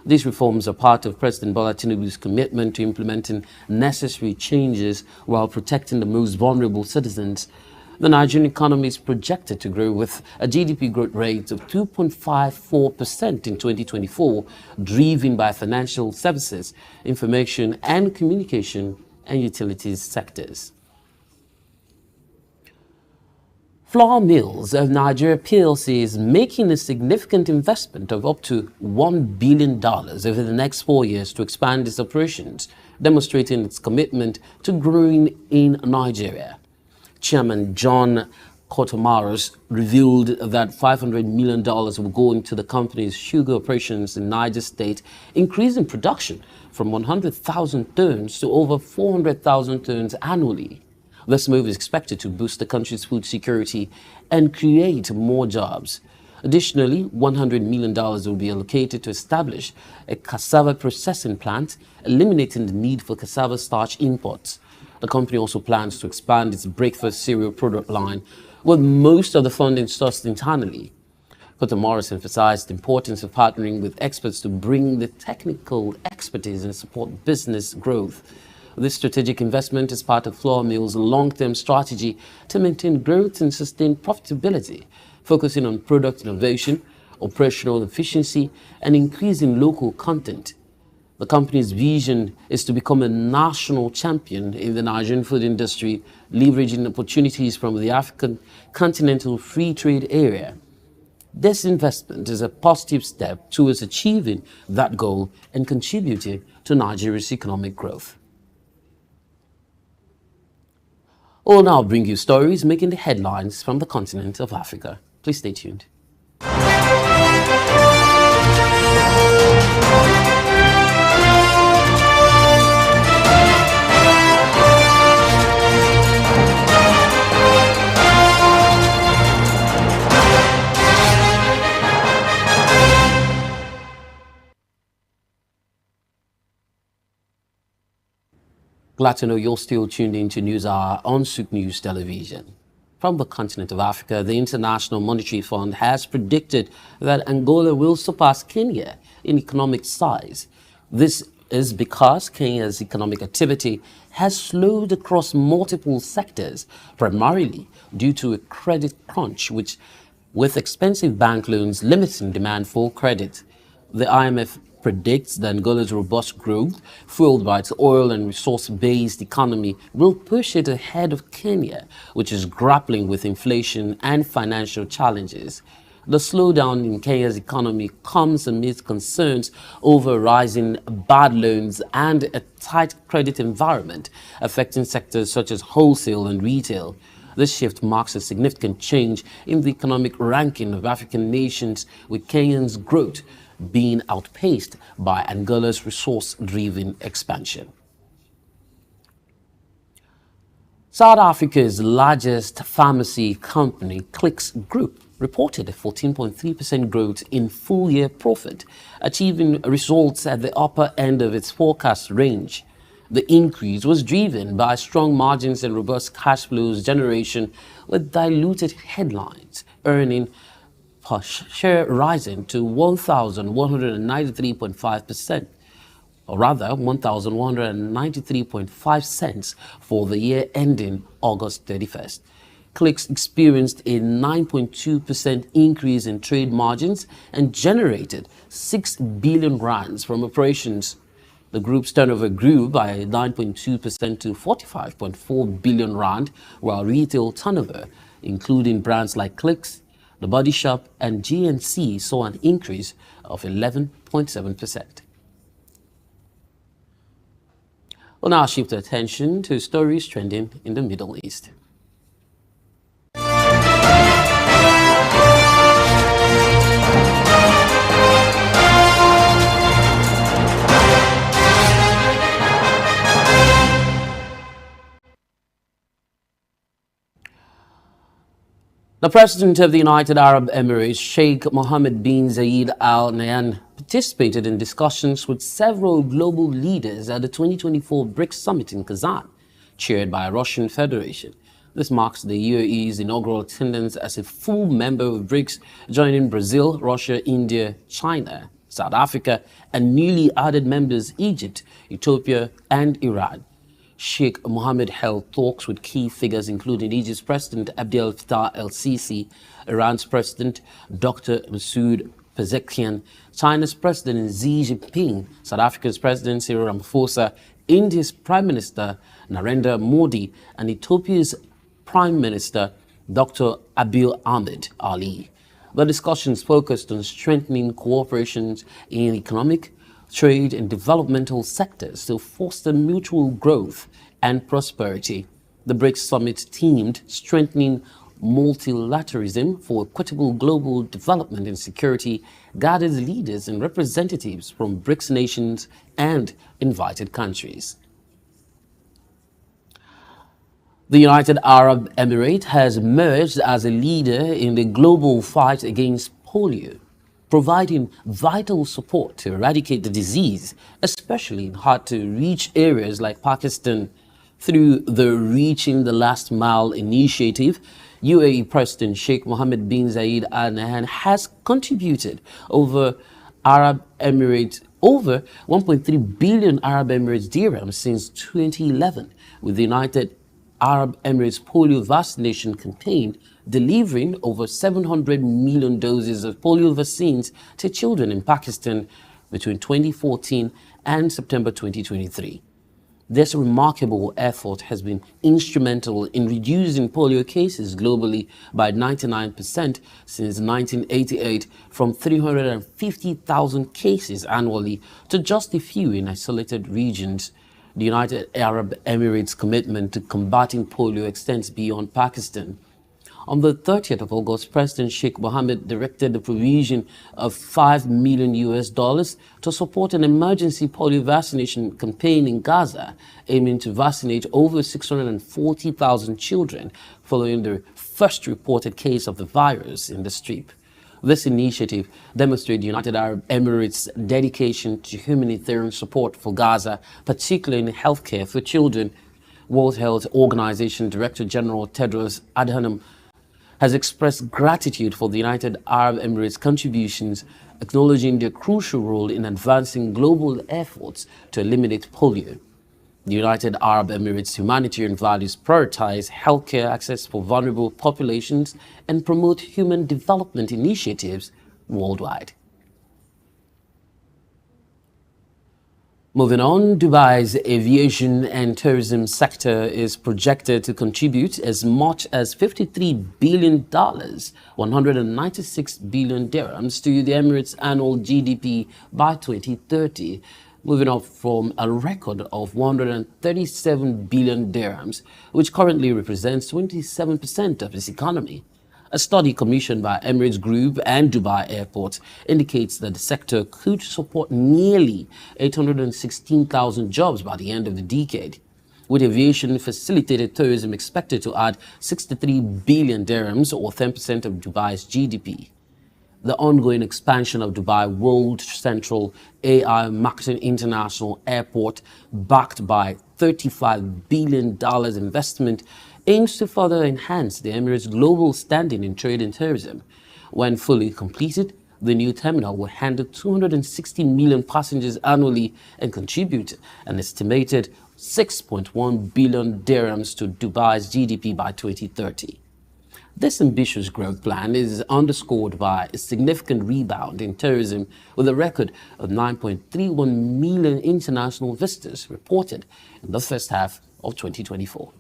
These reforms are part of President Bola Tinubu's commitment to implementing necessary changes while protecting the most vulnerable citizens. The Nigerian economy is projected to grow with a GDP growth rate of 2.54% in 2024, driven by financial services, information and communication, and utilities sectors. Flour Mills of Nigeria PLC is making a significant investment of up to $1 billion over the next 4 years to expand its operations, demonstrating its commitment to growing in Nigeria. Chairman John Kotomaros revealed that $500 million will go into the company's sugar operations in Niger State, increasing production from 100,000 tons to over 400,000 tons annually. This move is expected to boost the country's food security and create more jobs. Additionally, $100 million will be allocated to establish a cassava processing plant, eliminating the need for cassava starch imports. The company also plans to expand its breakfast cereal product line, with most of the funding sourced internally. Kotomaros emphasized the importance of partnering with experts to bring the technical expertise and support business growth. This strategic investment is part of Flour Mill's long-term strategy to maintain growth and sustain profitability, focusing on product innovation, operational efficiency, and increasing local content. The company's vision is to become a national champion in the Nigerian food industry, leveraging opportunities from the African Continental Free Trade Area. This investment is a positive step towards achieving that goal and contributing to Nigeria's economic growth. We'll now bring you stories making the headlines from the continent of Africa. Please stay tuned. Glad to know you're still tuned in to News Hour on SOUQ News Television. From the continent of Africa, the International Monetary Fund has predicted that Angola will surpass Kenya in economic size. This is because Kenya's economic activity has slowed across multiple sectors, primarily due to a credit crunch, with expensive bank loans limiting demand for credit. The IMF predicts that Angola's robust growth, fueled by its oil and resource-based economy, will push it ahead of Kenya, which is grappling with inflation and financial challenges. The slowdown in Kenya's economy comes amid concerns over rising bad loans and a tight credit environment affecting sectors such as wholesale and retail. This shift marks a significant change in the economic ranking of African nations, with Kenya's growth being outpaced by Angola's resource-driven expansion. South Africa's largest pharmacy company, Clicks Group, reported a 14.3% growth in full-year profit, achieving results at the upper end of its forecast range. The increase was driven by strong margins and robust cash flows generation, with diluted headlines earning per share rising to 1,193.5%, or rather 1,193.5 cents for the year ending August 31st. Clicks experienced a 9.2% increase in trade margins and generated 6 billion rands from operations. The group's turnover grew by 9.2% to 45.4 billion rand, while retail turnover, including brands like Clicks, The Body Shop, and GNC, saw an increase of 11.7%. We'll now shift attention to stories trending in the Middle East. The President of the United Arab Emirates, Sheikh Mohammed bin Zayed Al Nahyan, participated in discussions with several global leaders at the 2024 BRICS Summit in Kazan, chaired by Russian Federation. This marks the UAE's inaugural attendance as a full member of BRICS, joining Brazil, Russia, India, China, South Africa, and newly added members Egypt, Ethiopia, and Iran. Sheikh Mohammed held talks with key figures including Egypt's President Abdel Fattah el-Sisi, Iran's President Dr. Masoud Pezeshkian, China's President Xi Jinping, South Africa's President Cyril Ramaphosa, India's Prime Minister Narendra Modi, and Ethiopia's Prime Minister Dr. Abiy Ahmed Ali. The discussions focused on strengthening cooperation in economic, trade, and developmental sectors to foster mutual growth and prosperity. The BRICS Summit themed strengthening Multilateralism for Equitable Global Development and Security gathers leaders and representatives from BRICS nations and invited countries. The United Arab Emirates has emerged as a leader in the global fight against polio, providing vital support to eradicate the disease, especially in hard-to-reach areas like Pakistan. Through the Reaching the Last Mile initiative, UAE President Sheikh Mohammed bin Zayed Al Nahyan has contributed over 1.3 billion Arab Emirates dirhams since 2011, with the United Arab Emirates polio vaccination campaign delivering over 700 million doses of polio vaccines to children in Pakistan between 2014 and September 2023. This remarkable effort has been instrumental in reducing polio cases globally by 99% since 1988, from 350,000 cases annually to just a few in isolated regions. The United Arab Emirates' commitment to combating polio extends beyond Pakistan. On the 30th of August, President Sheikh Mohammed directed the provision of $5 million to support an emergency polio vaccination campaign in Gaza, aiming to vaccinate over 640,000 children following the first reported case of the virus in the Strip. This initiative demonstrates the United Arab Emirates' dedication to humanitarian support for Gaza, particularly in healthcare for children. World Health Organization Director General Tedros Adhanom has expressed gratitude for the United Arab Emirates' contributions, acknowledging their crucial role in advancing global efforts to eliminate polio. The United Arab Emirates' humanitarian values prioritize healthcare access for vulnerable populations and promote human development initiatives worldwide. Moving on, Dubai's aviation and tourism sector is projected to contribute as much as $53 billion, 196 billion dirhams, to the Emirates' annual GDP by 2030, moving up from a record of 137 billion dirhams, which currently represents 27% of its economy. A study commissioned by Emirates Group and Dubai Airport indicates that the sector could support nearly 816,000 jobs by the end of the decade, with aviation-facilitated tourism expected to add 63 billion dirhams, or 10% of Dubai's GDP. The ongoing expansion of Dubai World Central AI Marketing International Airport, backed by $35 billion investment, aims to further enhance the Emirates' global standing in trade and tourism. When fully completed, the new terminal will handle 260 million passengers annually and contribute an estimated 6.1 billion dirhams to Dubai's GDP by 2030. This ambitious growth plan is underscored by a significant rebound in tourism, with a record of 9.31 million international visitors reported in the first half of 2024.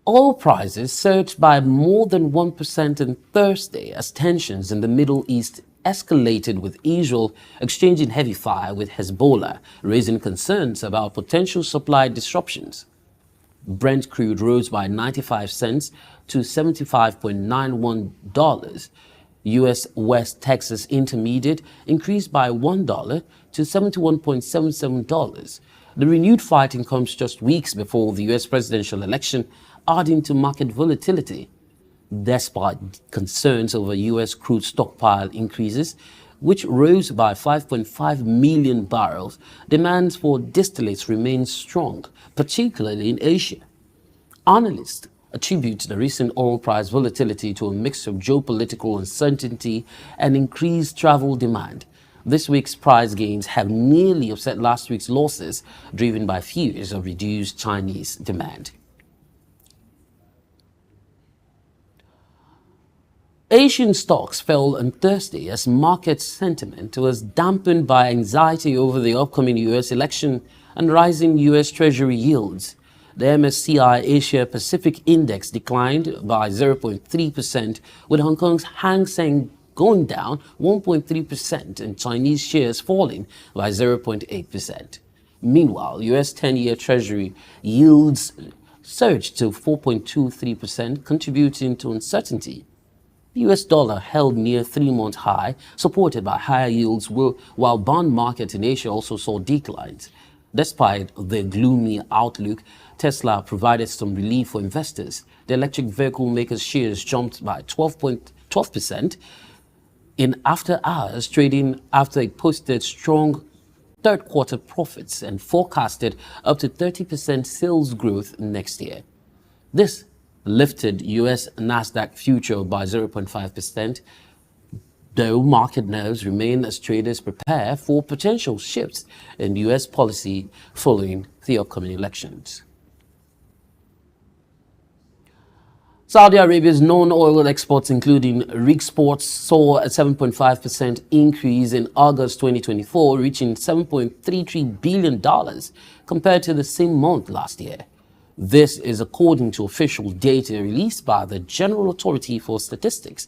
Oil prices surged by more than 1% on Thursday as tensions in the Middle East escalated, with Israel exchanging heavy fire with Hezbollah, raising concerns about potential supply disruptions. Brent crude rose by 95 cents to $75.91. U.S. West Texas Intermediate increased by $1 to $71.77. The renewed fighting comes just weeks before the U.S. presidential election, adding to market volatility. Despite concerns over U.S. crude stockpile increases, which rose by 5.5 million barrels, demand for distillates remains strong, particularly in Asia. Analysts attribute the recent oil price volatility to a mix of geopolitical uncertainty and increased travel demand. This week's price gains have nearly offset last week's losses, driven by fears of reduced Chinese demand. Asian stocks fell on Thursday as market sentiment was dampened by anxiety over the upcoming U.S. election and rising U.S. Treasury yields. The MSCI Asia Pacific Index declined by 0.3%, with Hong Kong's Hang Seng going down 1.3% and Chinese shares falling by 0.8%. Meanwhile, U.S. 10-year Treasury yields surged to 4.23%, contributing to uncertainty. The US dollar held near 3-month high, supported by higher yields, while bond markets in Asia also saw declines. Despite the gloomy outlook, Tesla provided some relief for investors. The electric vehicle maker's shares jumped by 12% in after hours trading after it posted strong third quarter profits and forecasted up to 30% sales growth next year. This lifted US Nasdaq future by 0.5%, though market nerves remain as traders prepare for potential shifts in US policy following the upcoming elections. Saudi Arabia's non-oil exports, including rig exports, saw a 7.5% increase in August 2024, reaching $7.33 billion compared to the same month last year. This is according to official data released by the General Authority for Statistics.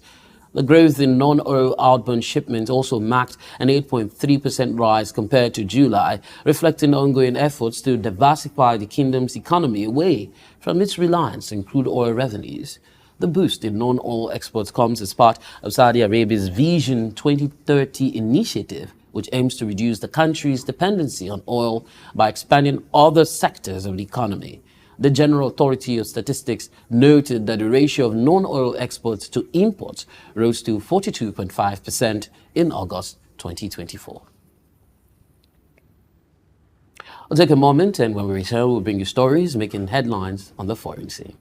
The growth in non-oil outbound shipments also marked an 8.3% rise compared to July, reflecting ongoing efforts to diversify the kingdom's economy away from its reliance on crude oil revenues. The boost in non-oil exports comes as part of Saudi Arabia's Vision 2030 initiative, which aims to reduce the country's dependency on oil by expanding other sectors of the economy. The General Authority of Statistics noted that the ratio of non-oil exports to imports rose to 42.5% in August 2024. I'll take a moment, and when we return, we'll bring you stories making headlines on the foreign scene.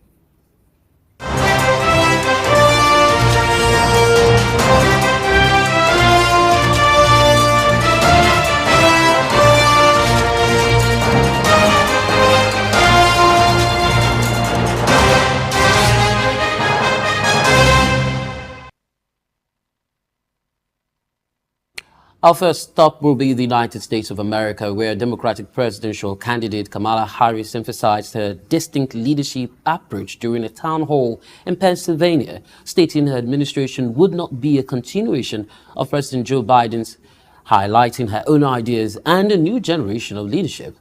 Our first stop will be the United States of America, where Democratic presidential candidate Kamala Harris emphasized her distinct leadership approach during a town hall in Pennsylvania, stating her administration would not be a continuation of President Joe Biden's, highlighting her own ideas and a new generation of leadership.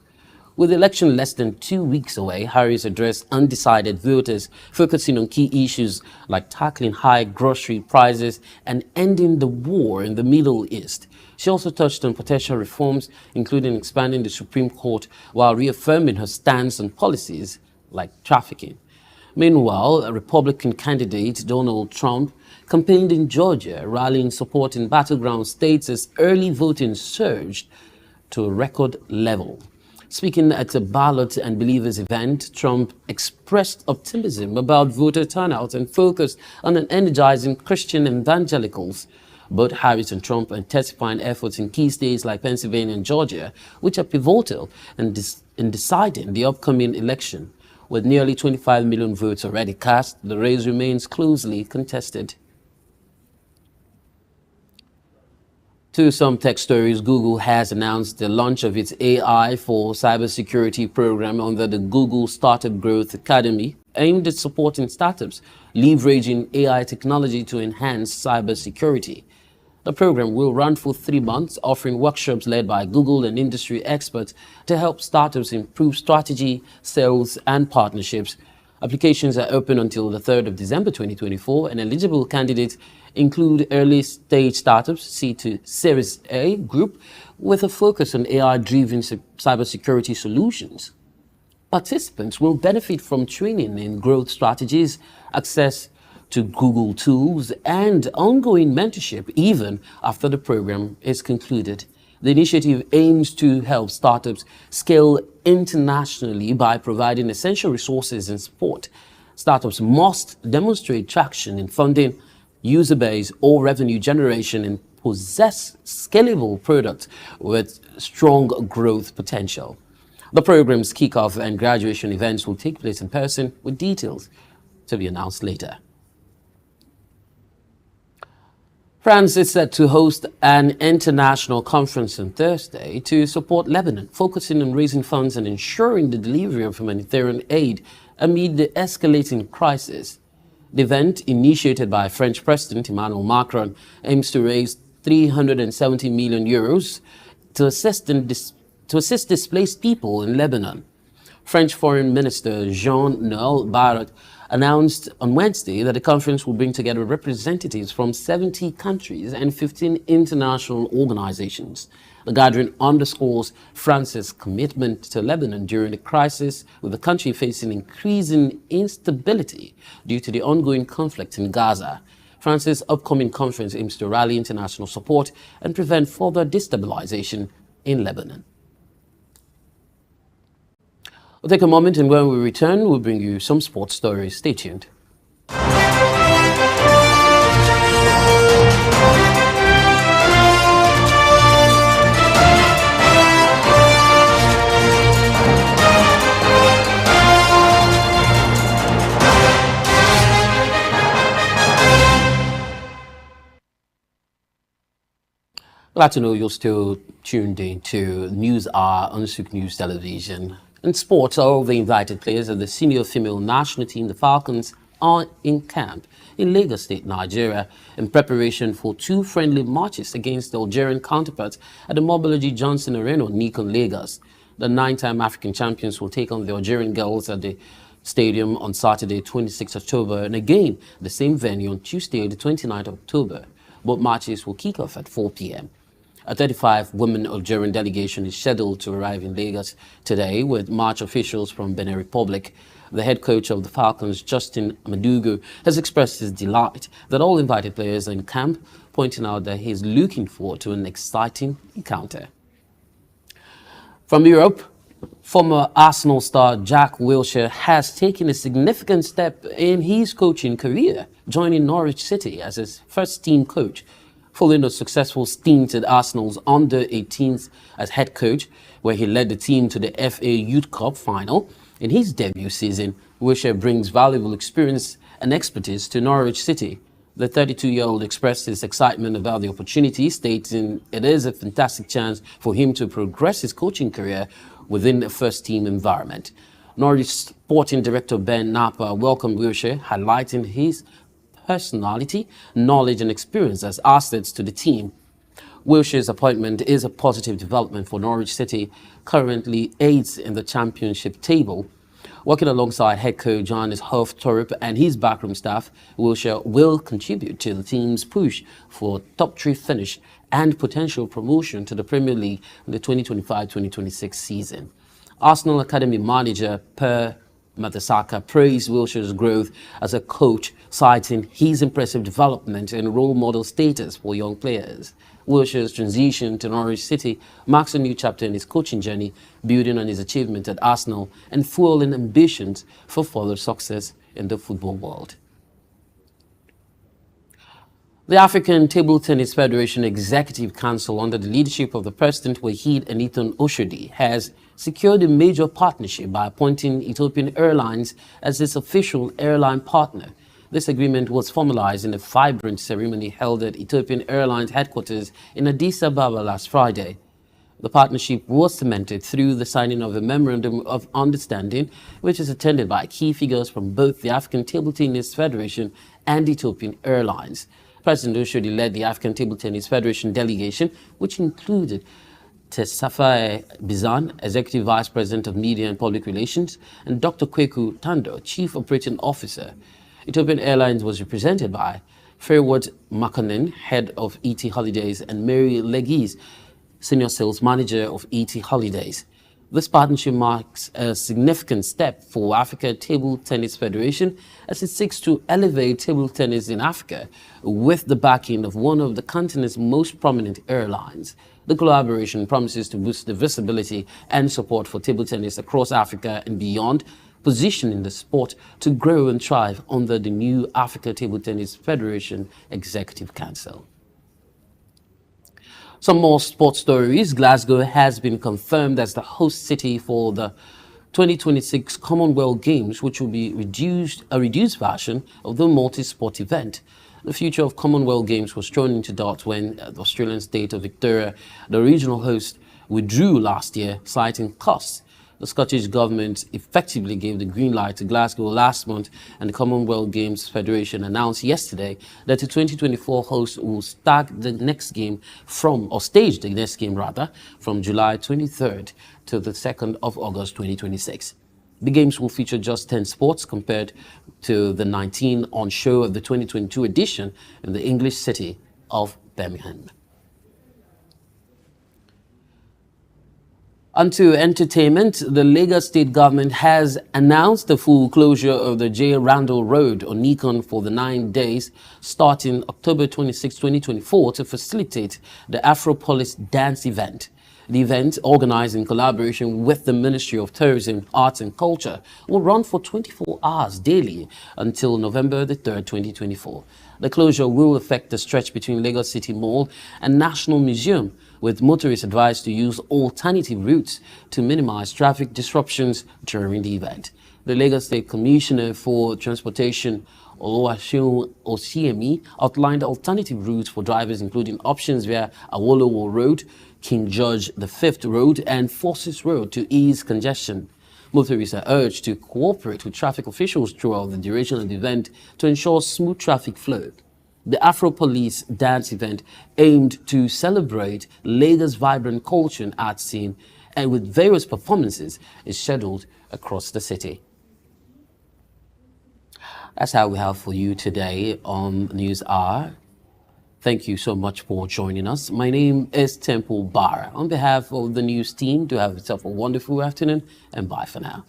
With the election less than 2 weeks away, Harris addressed undecided voters, focusing on key issues like tackling high grocery prices and ending the war in the Middle East. She also touched on potential reforms, including expanding the Supreme Court, while reaffirming her stance on policies like trafficking. Meanwhile, a Republican candidate, Donald Trump, campaigned in Georgia, rallying support in battleground states as early voting surged to a record level. Speaking at a Ballot and Believers event, Trump expressed optimism about voter turnout and focused on energizing Christian evangelicals. Both Harris and Trump are intensifying efforts in key states like Pennsylvania and Georgia, which are pivotal in deciding the upcoming election. With nearly 25 million votes already cast, the race remains closely contested. To some tech stories, Google has announced the launch of its AI for cybersecurity program under the Google Startup Growth Academy, aimed at supporting startups leveraging AI technology to enhance cybersecurity. The program will run for 3 months, offering workshops led by Google and industry experts to help startups improve strategy, sales, and partnerships. Applications are open until the 3rd of December 2024, and eligible candidates include early-stage startups, C to Series A group, with a focus on AI-driven cybersecurity solutions. Participants will benefit from training in growth strategies, access to Google tools, and ongoing mentorship even after the program is concluded. The initiative aims to help startups scale internationally by providing essential resources and support. Startups must demonstrate traction in funding, user base, or revenue generation and possess scalable products with strong growth potential. The program's kickoff and graduation events will take place in person, with details to be announced later. France is set to host an international conference on Thursday to support Lebanon, focusing on raising funds and ensuring the delivery of humanitarian aid amid the escalating crisis. The event, initiated by French President Emmanuel Macron, aims to raise €370 million to assist displaced people in Lebanon. French Foreign Minister Jean-Noël Barrot announced on Wednesday that the conference will bring together representatives from 70 countries and 15 international organizations. The gathering underscores France's commitment to Lebanon during the crisis, with the country facing increasing instability due to the ongoing conflict in Gaza. France's upcoming conference aims to rally international support and prevent further destabilization in Lebanon. We'll take a moment, and when we return, we'll bring you some sports stories. Stay tuned. Glad to know you're still tuned in to News Hour on SOUQ News Television. In sports, all the invited players of the senior female national team, the Falcons, are in camp in Lagos State, Nigeria, in preparation for 2 friendly matches against the Algerian counterparts at the Mobology Johnson Arena, Nikon, Lagos. The 9-time African champions will take on the Algerian girls at the stadium on Saturday, 26 October, and again the same venue on Tuesday, the 29th of October. Both matches will kick off at 4 p.m. A 35-woman Algerian delegation is scheduled to arrive in Lagos today with match officials from Benin Republic. The head coach of the Falcons, Justin Madugu, has expressed his delight that all invited players are in camp, pointing out that he is looking forward to an exciting encounter. From Europe, former Arsenal star Jack Wilshere has taken a significant step in his coaching career, joining Norwich City as his first team coach. Following a successful stint at Arsenal's under-18s as head coach, where he led the team to the FA Youth Cup final. In his debut season, Wilshere brings valuable experience and expertise to Norwich City. The 32-year-old expressed his excitement about the opportunity, stating it is a fantastic chance for him to progress his coaching career within a first-team environment. Norwich Sporting Director Ben Napa welcomed Wilshere, highlighting his personality, knowledge and experience as assets to the team. Wilshere's appointment is a positive development for Norwich City, currently 8th in the championship table. Working alongside head coach Johannes Hof-Torp and his backroom staff, Wilshere will contribute to the team's push for top-3 finish and potential promotion to the Premier League in the 2025-2026 season. Arsenal Academy manager Per Mertesacker praised Wilshere's growth as a coach, citing his impressive development and role model status for young players. Wilshere's transition to Norwich City marks a new chapter in his coaching journey, building on his achievement at Arsenal and fueling ambitions for further success in the football world. The African Table Tennis Federation Executive Council, under the leadership of the President Wahid Enitan Oshodi, has secured a major partnership by appointing Ethiopian Airlines as its official airline partner. This agreement was formalized in a vibrant ceremony held at Ethiopian Airlines headquarters in Addis Ababa last Friday. The partnership was cemented through the signing of a memorandum of understanding, which is attended by key figures from both the African Table Tennis Federation and Ethiopian Airlines. President Oshodi led the African Table Tennis Federation delegation, which included Tesafaye Bizan, Executive Vice President of Media and Public Relations, and Dr. Kweku Tando, Chief Operating Officer. Ethiopian Airlines was represented by Fairwood Makanen, Head of ET Holidays, and Mary Legis, Senior Sales Manager of ET Holidays. This partnership marks a significant step for Africa Table Tennis Federation as it seeks to elevate table tennis in Africa with the backing of one of the continent's most prominent airlines. The collaboration promises to boost the visibility and support for table tennis across Africa and beyond, positioning the sport to grow and thrive under the new Africa Table Tennis Federation Executive Council. Some more sports stories. Glasgow has been confirmed as the host city for the 2026 Commonwealth Games, which will be a reduced version of the multi-sport event. The future of Commonwealth Games was thrown into doubt when the Australian state of Victoria, the regional host, withdrew last year, citing costs. The Scottish government effectively gave the green light to Glasgow last month, and the Commonwealth Games Federation announced yesterday that the 2024 host will stage the next game from July 23rd to the 2nd of August 2026. The games will feature just 10 sports compared to the 19 on show of the 2022 edition in the English city of Birmingham. Onto entertainment, the Lagos state government has announced the full closure of the J. Randall Road on Nikon for the 9 days starting October 26, 2024 to facilitate the Afro-Pulse dance event. The event, organized in collaboration with the Ministry of Tourism, Arts and Culture, will run for 24 hours daily until November the 3rd, 2024. The closure will affect the stretch between Lagos City Mall and National Museum, with motorists advised to use alternative routes to minimize traffic disruptions during the event. The Lagos State Commissioner for Transportation, Oluwaseun Osiemi, outlined alternative routes for drivers, including options via Awolowo Road, King George V Road, and Forces Road to ease congestion. Motorists are urged to cooperate with traffic officials throughout the duration of the event to ensure smooth traffic flow. The Afro-Police dance event aimed to celebrate Lagos' vibrant culture and art scene, and with various performances is scheduled across the city. That's how we have for you today on News Hour. Thank you so much for joining us. My name is Temple Barra. On behalf of the news team, do have yourself a wonderful afternoon, and bye for now.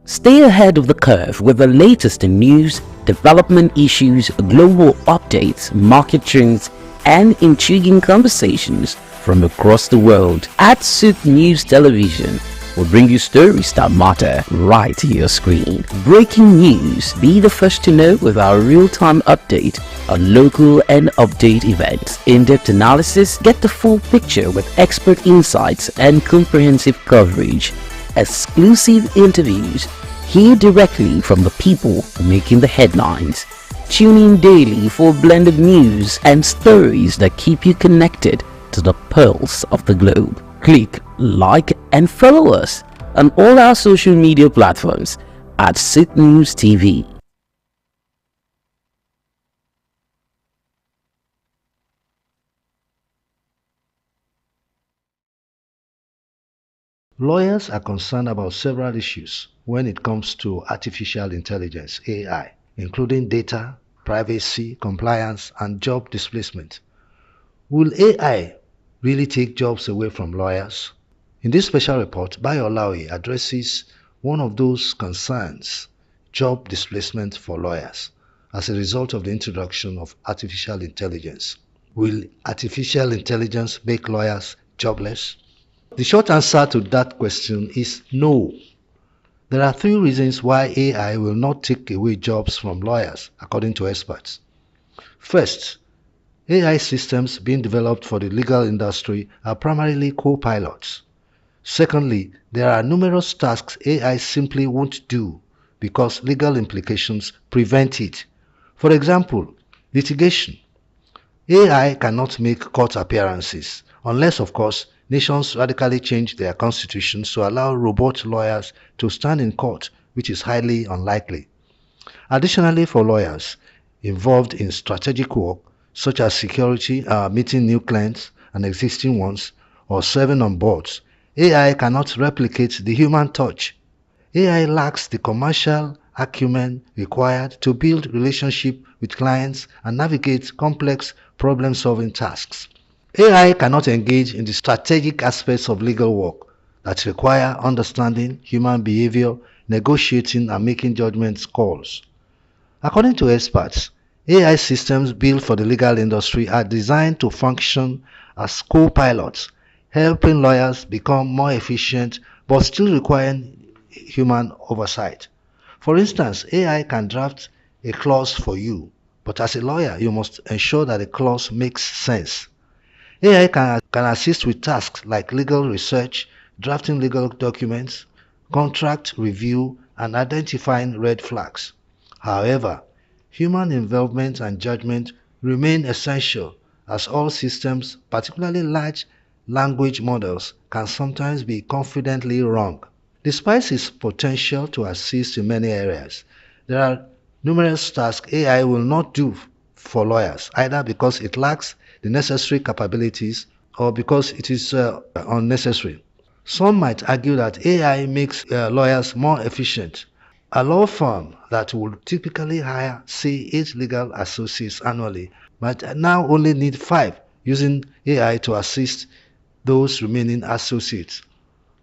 Stay ahead of the curve with the latest in news, development issues, global updates, market trends, and intriguing conversations from across the world. At SOUQ News Television, we'll bring you stories that matter right to your screen. Breaking news, be the first to know with our real-time update on local and update events. In-depth analysis, get the full picture with expert insights and comprehensive coverage. Exclusive interviews, hear directly from the people making the headlines. Tune in daily for blended news and stories that keep you connected to the pulse of the globe. Click, like, and follow us on all our social media platforms at SOUQ News TV. Lawyers are concerned about several issues when it comes to artificial intelligence, AI, including data, privacy, compliance, and job displacement. Will AI really take jobs away from lawyers? In this special report, Bayo Olaoye addresses one of those concerns, job displacement for lawyers, as a result of the introduction of artificial intelligence. Will artificial intelligence make lawyers jobless? The short answer to that question is no. There are three reasons why AI will not take away jobs from lawyers, according to experts. First, AI systems being developed for the legal industry are primarily co-pilots. Secondly, there are numerous tasks AI simply won't do because legal implications prevent it. For example, litigation. AI cannot make court appearances, unless, of course, nations radically change their constitutions to allow robot lawyers to stand in court, which is highly unlikely. Additionally, for lawyers involved in strategic work, such as security, meeting new clients and existing ones, or serving on boards, AI cannot replicate the human touch. AI lacks the commercial acumen required to build relationships with clients and navigate complex problem-solving tasks. AI cannot engage in the strategic aspects of legal work that require understanding human behavior, negotiating, and making judgment calls. According to experts, AI systems built for the legal industry are designed to function as co-pilots, helping lawyers become more efficient but still requiring human oversight. For instance, AI can draft a clause for you, but as a lawyer, you must ensure that the clause makes sense. AI can assist with tasks like legal research, drafting legal documents, contract review, and identifying red flags. However, human involvement and judgment remain essential, as all systems, particularly large language models, can sometimes be confidently wrong. Despite its potential to assist in many areas, there are numerous tasks AI will not do for lawyers, either because it lacks the necessary capabilities or because it is unnecessary. Some might argue that AI makes lawyers more efficient. A law firm that would typically hire, say, 8 legal associates annually might now only need 5, using AI to assist those remaining associates.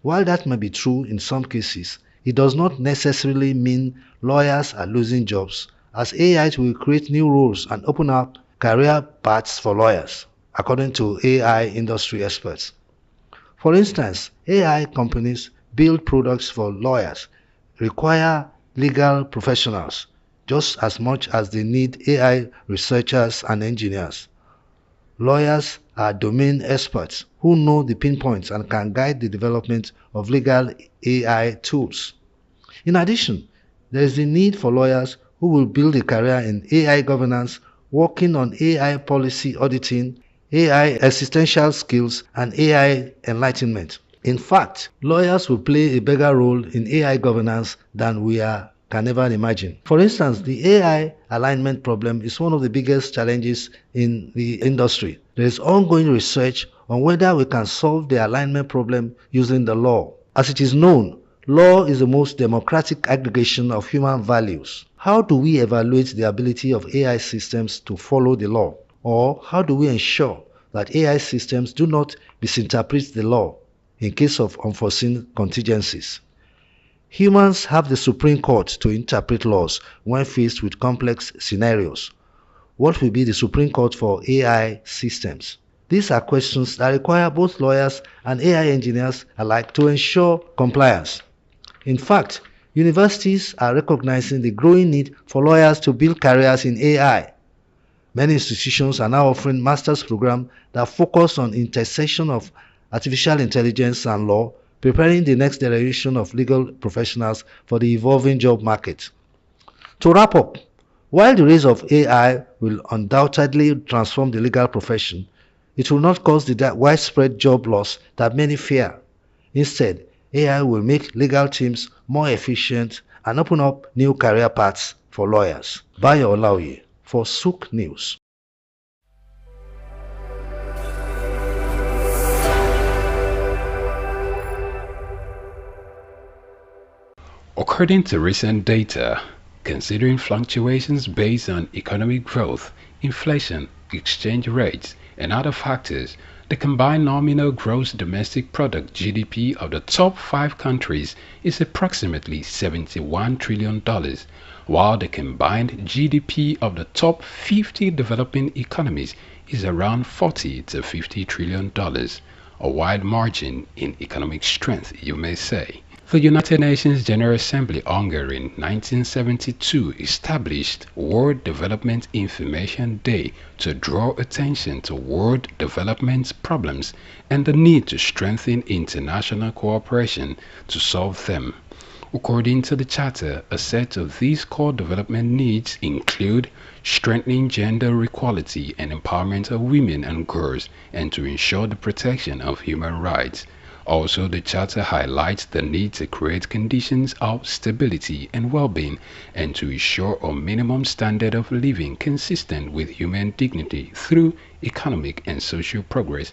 While that may be true in some cases, it does not necessarily mean lawyers are losing jobs, as AI will create new roles and open up career paths for lawyers, according to AI industry experts. For instance, AI companies build products for lawyers, require legal professionals just as much as they need AI researchers and engineers. Lawyers are domain experts who know the pinpoints and can guide the development of legal AI tools. In addition, there is the need for lawyers who will build a career in AI governance, working on AI policy auditing, AI existential skills, and AI enlightenment. In fact, lawyers will play a bigger role in AI governance than we can ever imagine. For instance, the AI alignment problem is one of the biggest challenges in the industry. There is ongoing research on whether we can solve the alignment problem using the law. As it is known, law is the most democratic aggregation of human values. How do we evaluate the ability of AI systems to follow the law? Or how do we ensure that AI systems do not misinterpret the law in case of unforeseen contingencies? Humans have the Supreme Court to interpret laws when faced with complex scenarios. What will be the Supreme Court for AI systems? These are questions that require both lawyers and AI engineers alike to ensure compliance. In fact, universities are recognizing the growing need for lawyers to build careers in AI. Many institutions are now offering master's programs that focus on intersection of artificial intelligence and law, preparing the next generation of legal professionals for the evolving job market. To wrap up, while the rise of AI will undoubtedly transform the legal profession, it will not cause the widespread job loss that many fear. Instead, AI will make legal teams more efficient and open up new career paths for lawyers. Bayo Olaoye for SOUQ News. According to recent data, considering fluctuations based on economic growth, inflation, exchange rates, and other factors, the combined nominal gross domestic product (GDP) of the top 5 countries is approximately $71 trillion, while the combined GDP of the top 50 developing economies is around $40 to $50 trillion, a wide margin in economic strength, you may say. The United Nations General Assembly Hungary in 1972 established World Development Information Day to draw attention to world development problems and the need to strengthen international cooperation to solve them. According to the Charter, a set of these core development needs include strengthening gender equality and empowerment of women and girls, and to ensure the protection of human rights. Also, the Charter highlights the need to create conditions of stability and well-being and to ensure a minimum standard of living consistent with human dignity through economic and social progress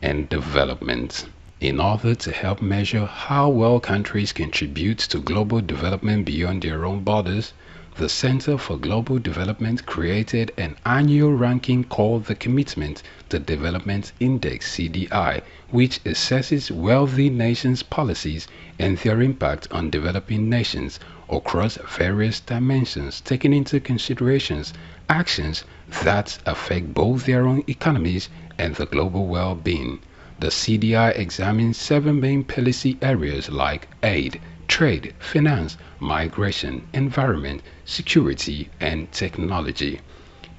and development. In order to help measure how well countries contribute to global development beyond their own borders, the Center for Global Development created an annual ranking called the Commitment to Development Index (CDI), which assesses wealthy nations' policies and their impact on developing nations across various dimensions, taking into consideration actions that affect both their own economies and the global well-being. The CDI examines 7 main policy areas like aid, trade, finance, migration, environment, security, and technology.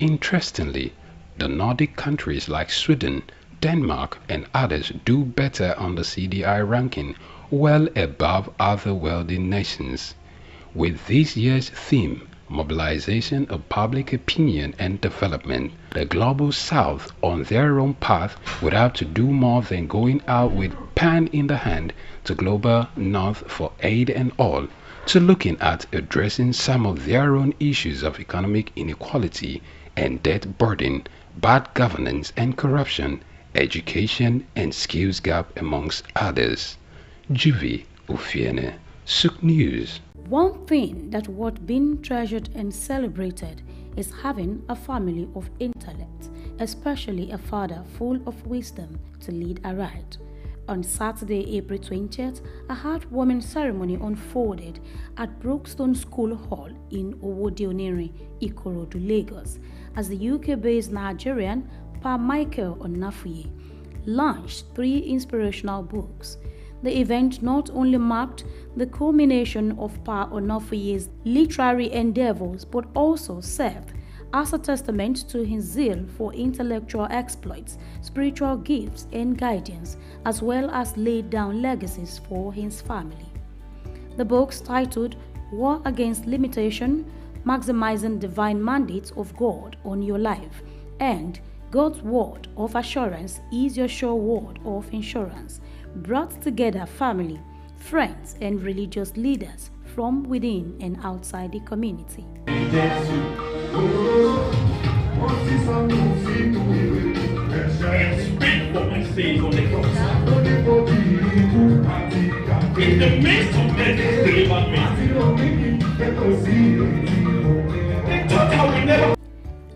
Interestingly, the Nordic countries like Sweden, Denmark and others do better on the CDI ranking, well above other wealthy nations. With this year's theme, Mobilization of Public Opinion and Development, the Global South on their own path would have to do more than going out with pen in the hand to Global North for aid and all, to looking at addressing some of their own issues of economic inequality and debt burden, bad governance and corruption, education and skills gap amongst others. Juvi Ufiene, SOUQ News. One thing that worth being treasured and celebrated is having a family of intellect, especially a father full of wisdom to lead aright. On Saturday, April 20th, a heartwarming ceremony unfolded at Brookstone School Hall in Owodionere, Ikorodu, Lagos, as the UK-based Nigerian Pa Michael Onafuye launched 3 inspirational books. The event not only marked the culmination of Pa Onafuye's literary endeavors but also served as a testament to his zeal for intellectual exploits, spiritual gifts and guidance, as well as laid down legacies for his family. The books titled War Against Limitation, Maximizing Divine Mandates of God on Your Life, and God's Word of Assurance is Your Sure Word of Insurance, brought together family, friends, and religious leaders from within and outside the community.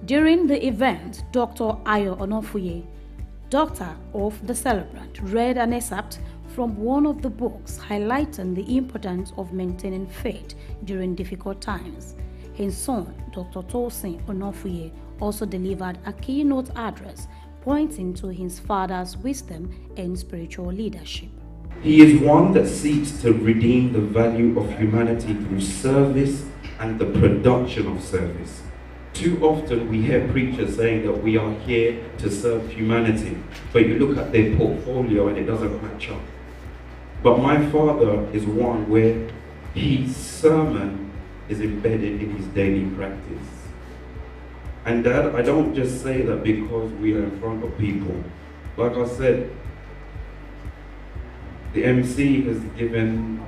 During the event, Dr. Ayo Onafuye, doctor of the celebrant, read an excerpt from one of the books highlighting the importance of maintaining faith during difficult times. His son, Dr. Tosin Onafuye, also delivered a keynote address pointing to his father's wisdom and spiritual leadership. He is one that seeks to redeem the value of humanity through service and the production of service. Too often we hear preachers saying that we are here to serve humanity, but you look at their portfolio and it doesn't match up. But my father is one where his sermon is embedded in his daily practice. And Dad, I don't just say that because we are in front of people. Like I said, the MC has given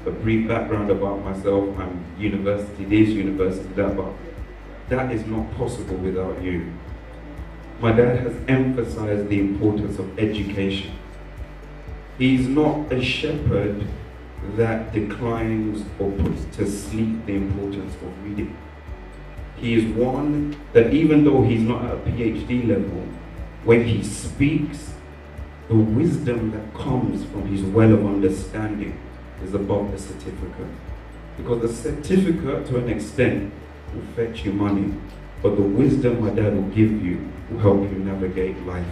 a brief background about myself. I'm university this, university that, but that is not possible without you. My dad has emphasized the importance of education. He's not a shepherd that declines or puts to sleep the importance of reading. He is one that even though he's not at a PhD level, when he speaks, the wisdom that comes from his well of understanding is above the certificate. Because the certificate, to an extent, will fetch you money, but the wisdom my dad will give you will help you navigate life.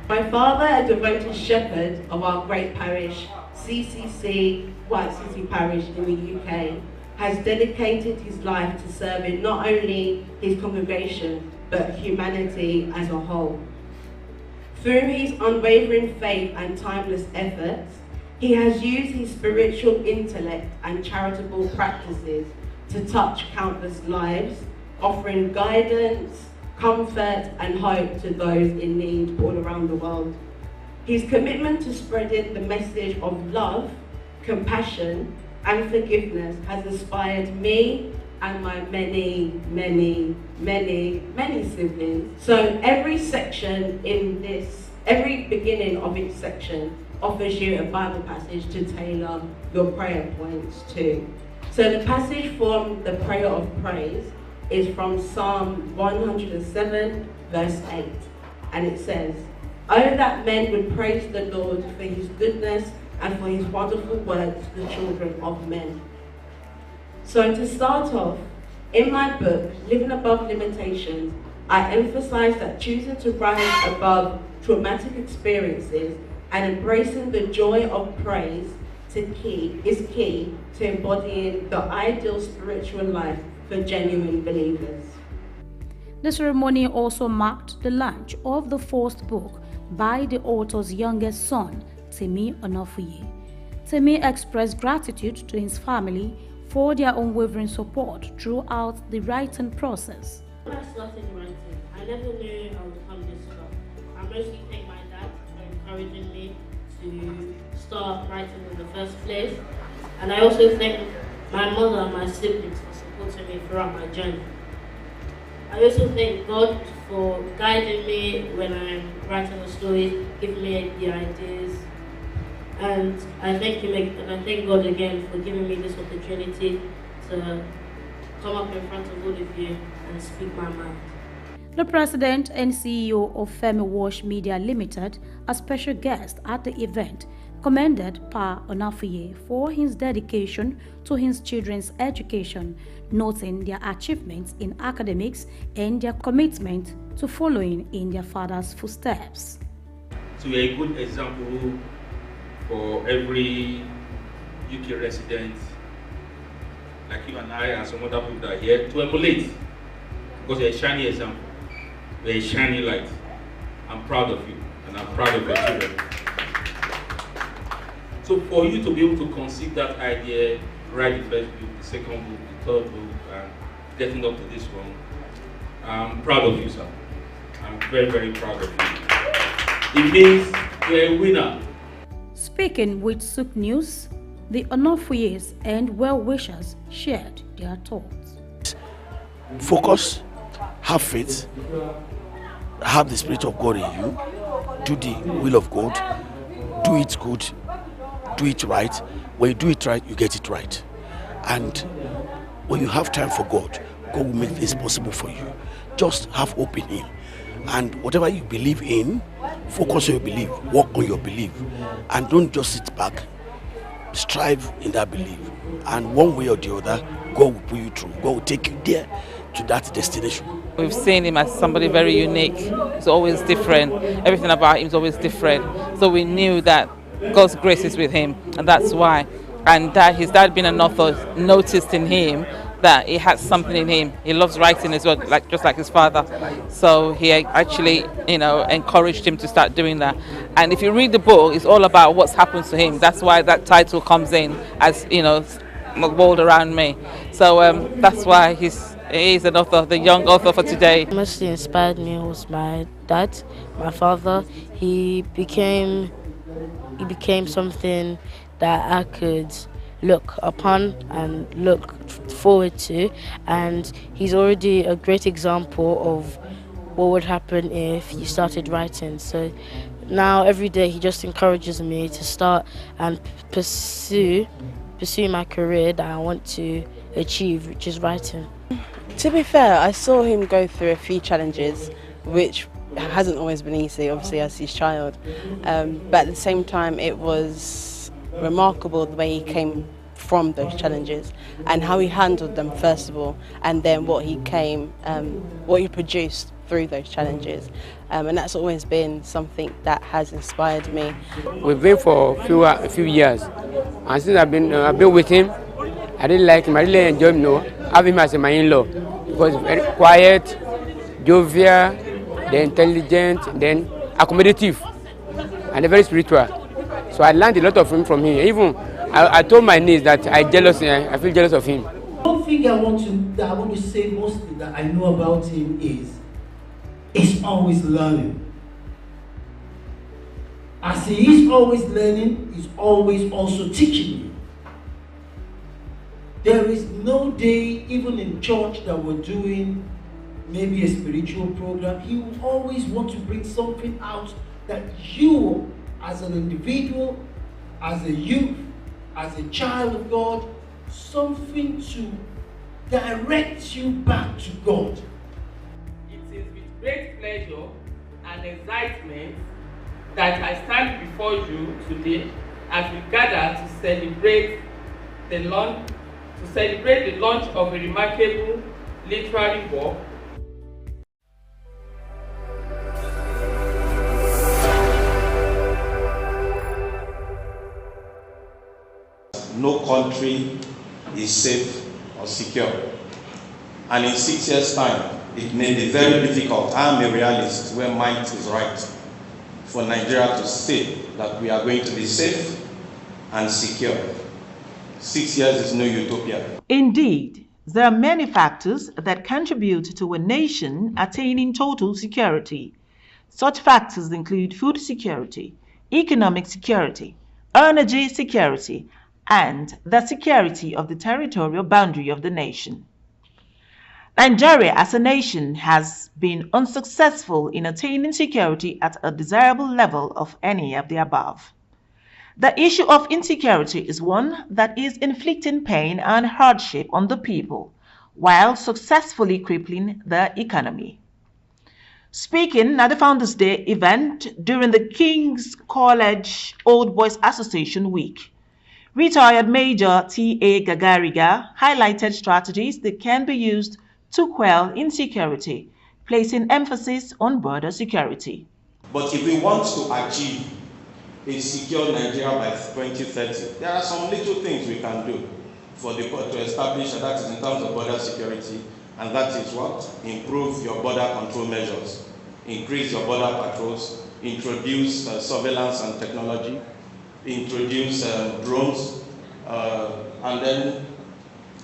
My father, a devoted shepherd of our great parish, CCC, White City Parish in the UK, has dedicated his life to serving not only his congregation, but humanity as a whole. Through his unwavering faith and timeless efforts, he has used his spiritual intellect and charitable practices to touch countless lives, offering guidance, comfort and hope to those in need all around the world. His commitment to spreading the message of love, compassion and forgiveness has inspired me and my many siblings. So every section in this, every beginning of each section offers you a Bible passage to tailor your prayer points to. So the passage from the prayer of praise is from Psalm 107 verse 8, and it says, "Oh, that men would praise the Lord for his goodness and for his wonderful works to the children of men." So to start off, in my book, Living Above Limitations, I emphasize that choosing to rise above traumatic experiences and embracing the joy of praise is key to embodying the ideal spiritual life for genuine believers. The ceremony also marked the launch of the first book, by the author's youngest son, Temi Onofuye. Temi expressed gratitude to his family for their unwavering support throughout the writing process. When I started writing, I never knew I would come this far. I mostly thank my dad for encouraging me to start writing in the first place. And I also thank my mother and my siblings for supporting me throughout my journey. I also thank God for guiding me when I'm writing the stories, giving me the ideas. And I thank him and I thank God again for giving me this opportunity to come up in front of all of you and speak my mind. The president and CEO of Femi Wash Media Limited, a special guest at the event, commended Pa Onofuye for his dedication to his children's education, noting their achievements in academics and their commitment to following in their father's footsteps. So you're a good example for every UK resident like you and I and some other people that are here to emulate, because you're a shiny example, you're a shiny light. I'm proud of you and I'm proud of your children. So for you to be able to conceive that idea, write the first book, the second book, the third book, and getting up to this one, I'm proud of you, sir. I'm very, very proud of you. It means you're a winner. Speaking with SOUQ News, the Onofuyes and well-wishers shared their thoughts. Focus, have faith, have the Spirit of God in you, do the will of God, do it good, do it right. When you do it right, you get it right. And when you have time for God, God will make this possible for you. Just have hope in Him. And whatever you believe in, focus on your belief, work on your belief, and don't just sit back. Strive in that belief. And one way or the other, God will pull you through. God will take you there to that destination. We've seen him as somebody very unique. He's always different. Everything about him is always different. So we knew that God's grace is with him, and that's why. And that his dad, being an author, noticed in him that he had something in him. He loves writing as well, just like his father. So he actually, encouraged him to start doing that. And if you read the book, it's all about what's happened to him. That's why that title comes in, as the world around me. So that's why he's an author, the young author for today. What mostly inspired me was my dad, my father. He became something that I could look upon and look forward to, and he's already a great example of what would happen if you started writing. So now every day he just encourages me to start and pursue my career that I want to achieve, which is writing. To be fair, I saw him go through a few challenges, which hasn't always been easy, obviously, as his child. But at the same time, it was remarkable the way he came from those challenges and how he handled them, first of all, and then what he produced through those challenges. And that's always been something that has inspired me. We've been for a few years, and since I've been with him, I really like him. I really enjoy him. Having him as my in-law, because he's very quiet, jovial, then intelligent, then accommodative, and very spiritual. So I learned a lot from him. Even I told my niece that I feel jealous of him. One thing I want to say mostly that I know about him is he's always learning. As he is always learning, he's always also teaching you. There is no day, even in church, that we're doing maybe a spiritual program, he will always want to bring something out that you, as an individual, as a youth, as a child of God, something to direct you back to God. It is with great pleasure and excitement that I stand before you today as we gather to celebrate the launch of a remarkable literary work. No country is safe or secure. And in 6 years' time, it may be very difficult. I'm a realist where might is right. for Nigeria to say that we are going to be safe and secure. 6 years is no utopia. Indeed, there are many factors that contribute to a nation attaining total security. Such factors include food security, economic security, energy security, and the security of the territorial boundary of the nation. Nigeria as a nation has been unsuccessful in attaining security at a desirable level of any of the above. The issue of insecurity is one that is inflicting pain and hardship on the people while successfully crippling the economy. Speaking at the Founders Day event during the King's College Old Boys Association Week, retired Major T.A. Gagariga highlighted strategies that can be used to quell insecurity, placing emphasis on border security. But if we want to achieve a secure Nigeria by 2030, there are some little things we can do to establish that is in terms of border security, and that is what? Improve your border control measures, increase your border patrols, introduce surveillance and technology, introduce drones, and then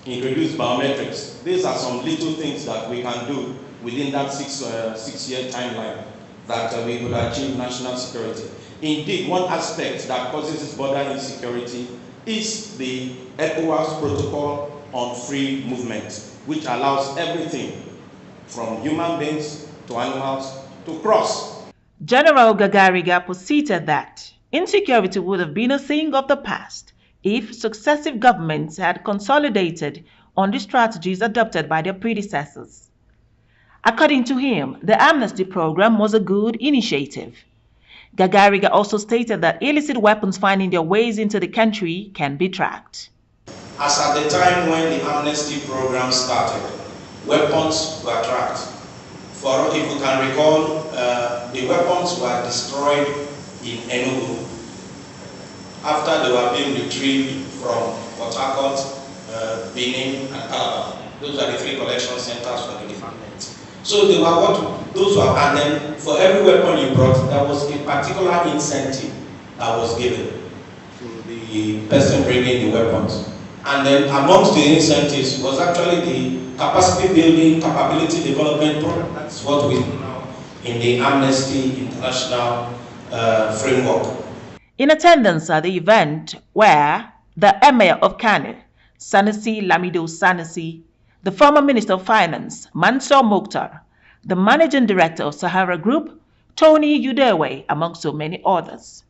introduce biometrics. These are some little things that we can do within that six-year timeline that we will achieve national security. Indeed, one aspect that causes this border insecurity is the ECOWAS Protocol on Free Movement, which allows everything from human beings to animals to cross. General Gagariga posited that insecurity would have been a thing of the past if successive governments had consolidated on the strategies adopted by their predecessors. According to him, the amnesty program was a good initiative. Gagariga also stated that illicit weapons finding their ways into the country can be tracked. As at the time when the amnesty program started, weapons were tracked. If you can recall, the weapons were destroyed in Enugu after they were being retrieved from Port Harcourt, Benin, and Calabar. Those are the 3 collection centers for the department. So they were those were, and then for every weapon you brought, there was a particular incentive that was given to the person bringing the weapons. And then amongst the incentives was actually the capacity building, capability development program. That's what we do now in the Amnesty International framework. In attendance at the event were the Emir of Kano, Sanusi Lamido Sanusi, the former Minister of Finance, Mansour Mokhtar, the Managing Director of Sahara Group, Tony Udewe, among so many others.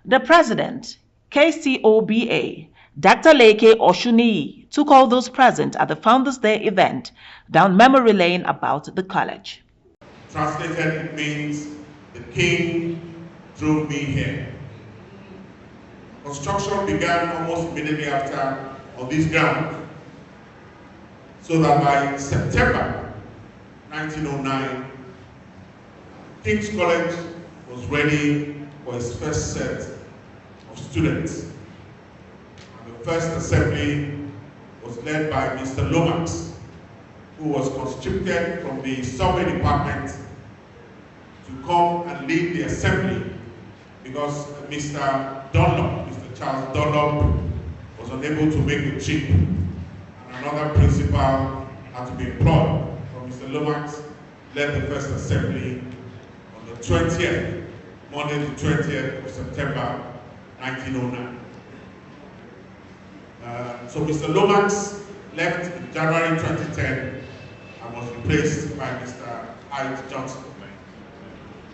The President, KCOBA, Dr. Leke Oshuni, took all those present at the Founders Day event down memory lane about the college. Translated, it means the king drove me here. Construction began almost immediately after on this ground, so that by September 1909, King's College was ready for its first set of students. And the first assembly was led by Mr. Lomax, who was conscripted from the survey department to come and lead the assembly because Mr. Dunlop, Mr. Charles Dunlop, was unable to make the trip. And another principal had to be employed. So Mr. Lomax led the first assembly on the 20th, Monday the 20th of September 1909. So Mr. Lomax left in January 2010 and was replaced by Mr. Hyde Johnson.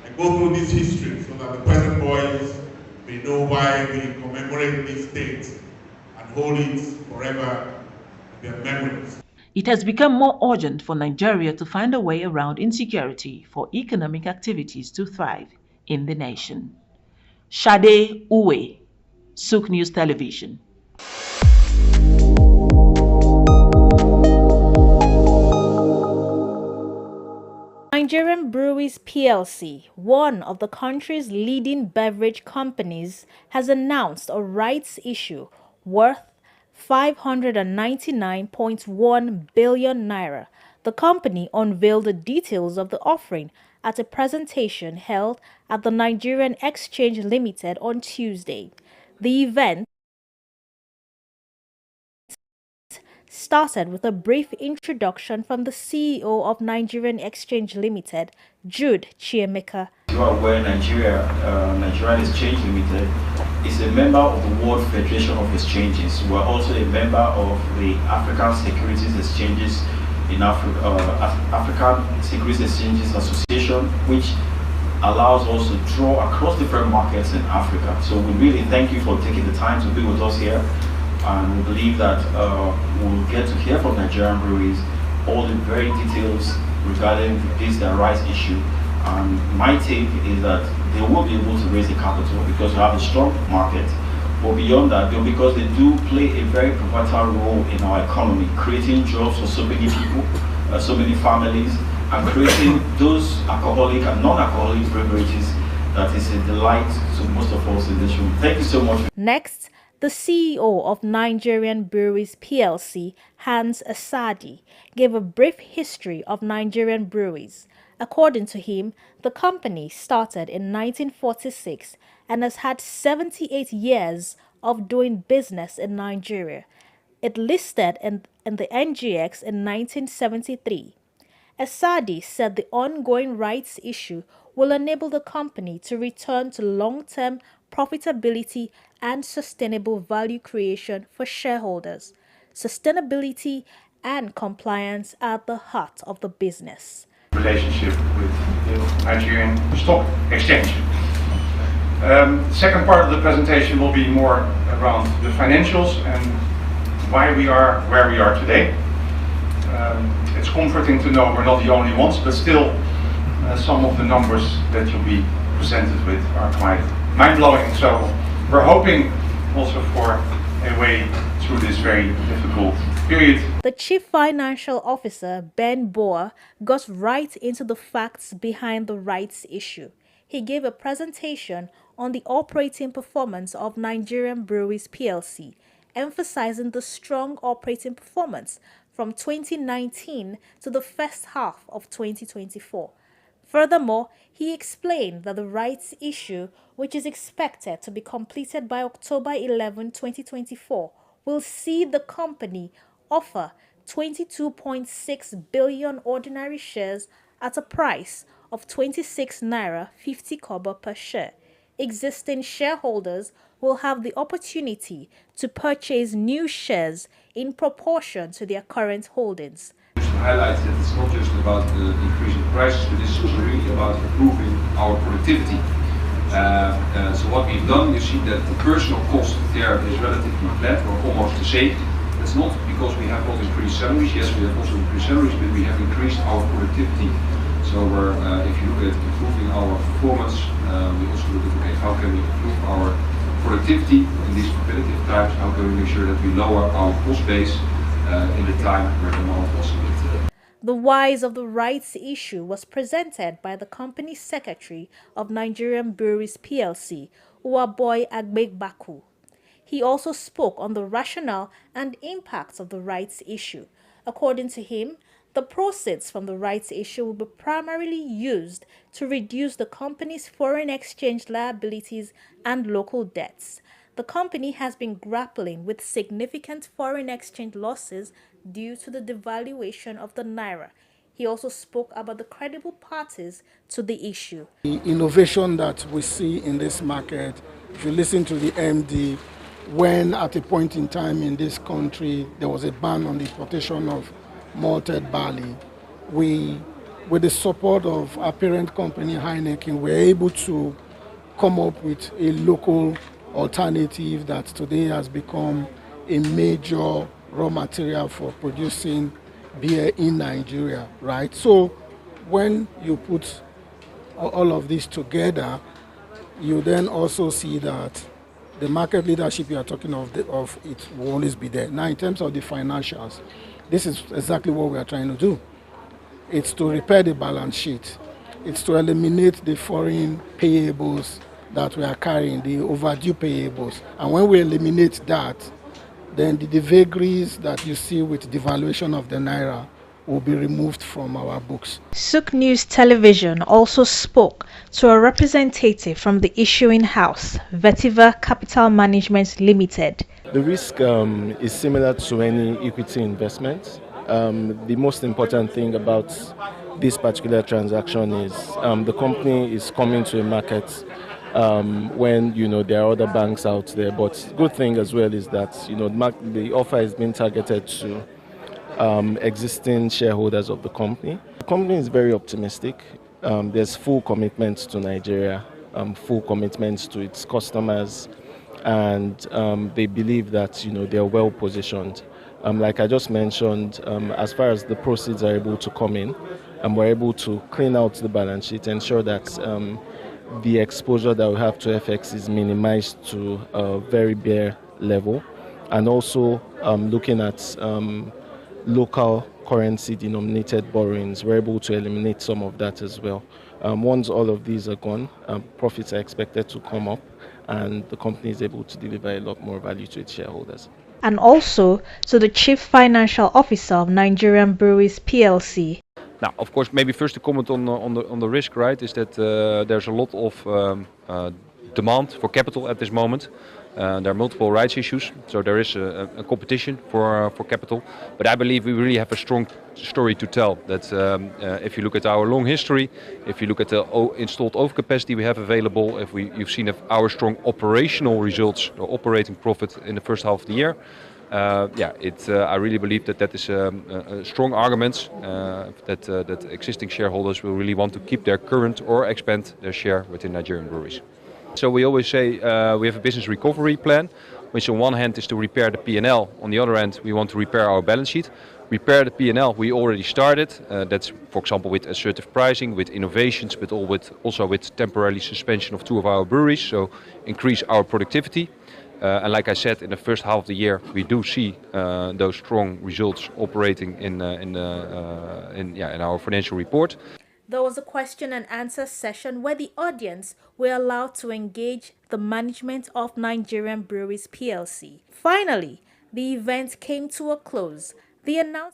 I go through this history so that the present boys may know why we commemorate this date and hold it forever in their memories. It has become more urgent for Nigeria to find a way around insecurity for economic activities to thrive in the nation. Shade Uwe, SOUQ News Television. Nigerian Breweries PLC, one of the country's leading beverage companies, has announced a rights issue worth 599.1 billion naira. The company unveiled the details of the offering at a presentation held at the Nigerian Exchange Limited on Tuesday. The event started with a brief introduction from the CEO of Nigerian Exchange Limited, Jude Chiemeka. You are aware Nigerian Exchange Limited is a member of the World Federation of Exchanges. We are also a member of the African Securities Exchanges in Africa, African Securities Exchanges Association, which allows us to draw across different markets in Africa. So we really thank you for taking the time to be with us here. And we believe that we'll get to hear from Nigerian breweries all the very details regarding their rights issue. And my take is that they will be able to raise the capital because we have a strong market. But beyond that, because they do play a very pivotal role in our economy, creating jobs for so many people, so many families, and creating those alcoholic and non-alcoholic beverages that is a delight to most of us in this room. Thank you so much. Next, the CEO of Nigerian Breweries PLC, Hans Asadi, gave a brief history of Nigerian breweries. According to him, the company started in 1946 and has had 78 years of doing business in Nigeria. It listed in the NGX in 1973. Asadi said the ongoing rights issue will enable the company to return to long-term profitability and sustainable value creation for shareholders. Sustainability and compliance are at the heart of the business. Relationship with the Nigerian Stock Exchange. Second part of the presentation will be more around the financials and why we are where we are today. It's comforting to know we're not the only ones, but still some of the numbers that you'll be presented with are quite mind-blowing. So we're hoping also for a way through this very difficult period. The Chief Financial Officer, Ben Boer, got right into the facts behind the rights issue. He gave a presentation on the operating performance of Nigerian Breweries PLC, emphasizing the strong operating performance from 2019 to the first half of 2024. Furthermore, he explained that the rights issue, which is expected to be completed by October 11, 2024, will see the company offer 22.6 billion ordinary shares at a price of 26 naira 50 kobo per share. Existing shareholders will have the opportunity to purchase new shares in proportion to their current holdings. Just to highlight that it's not just about increasing prices, but this is also really about improving our productivity. So what we've done, you see that the personal cost there is relatively flat or almost the same. It's not because we have not increased salaries. Yes, we have also increased salaries, but we have increased our productivity. So if you look at improving our performance, we also look at, okay, how can we improve our productivity in these competitive times? How can we make sure that we lower our cost base in the time where demand was a bit. The whys of the rights issue was presented by the company secretary of Nigerian Breweries PLC, Uwaboy Agbegbaku. He also spoke on the rationale and impacts of the rights issue. According to him, the proceeds from the rights issue will be primarily used to reduce the company's foreign exchange liabilities and local debts. The company has been grappling with significant foreign exchange losses due to the devaluation of the naira. He also spoke about the credible parties to the issue. The innovation that we see in this market, if you listen to the MD, when at a point in time in this country there was a ban on the importation of malted barley, we, with the support of our parent company Heineken, were able to come up with a local alternative that today has become a major raw material for producing beer in Nigeria, right? So when you put all of this together, you then also see that the market leadership you are talking of it will always be there. Now, in terms of the financials, this is exactly what we are trying to do. It's to repair the balance sheet. It's to eliminate the foreign payables that we are carrying, the overdue payables. And when we eliminate that, then the vagaries that you see with devaluation of the naira will be removed from our books. SOUQ News Television also spoke to a representative from the issuing house, Vetiver Capital Management Limited. The risk is similar to any equity investment. The most important thing about this particular transaction is the company is coming to a market when there are other banks out there. But good thing as well is that the offer is being targeted to existing shareholders of the company. The company is very optimistic. There's full commitment to Nigeria, full commitment to its customers, and they believe that they're well positioned. Like I just mentioned, as far as the proceeds are able to come in, we're able to clean out the balance sheet, ensure that the exposure that we have to FX is minimized to a very bare level, and also looking at local currency denominated borrowings, we're able to eliminate some of that as well. Once all of these are gone, profits are expected to come up, and the company is able to deliver a lot more value to its shareholders. And also to the Chief Financial Officer of Nigerian Breweries PLC. Now, of course, maybe first to comment on the risk, right, is that there's a lot of demand for capital at this moment. There are multiple rights issues, so there is a competition for capital. But I believe we really have a strong story to tell. That if you look at our long history, if you look at the installed overcapacity we have available, if you've seen our strong operational results, or operating profit in the first half of the year. I really believe that is a strong argument that existing shareholders will really want to keep their current or expand their share within Nigerian breweries. So we always say we have a business recovery plan, which on one hand is to repair the P&L. On the other hand, we want to repair our balance sheet. Repair the P&L we already started. That's, for example, with assertive pricing, with innovations, but also with temporary suspension of 2 of our breweries, so increase our productivity. And like I said, in the first half of the year, we do see those strong results operating in our financial report. There was a question and answer session where the audience were allowed to engage the management of Nigerian Breweries PLC. Finally, the event came to a close. The announcement.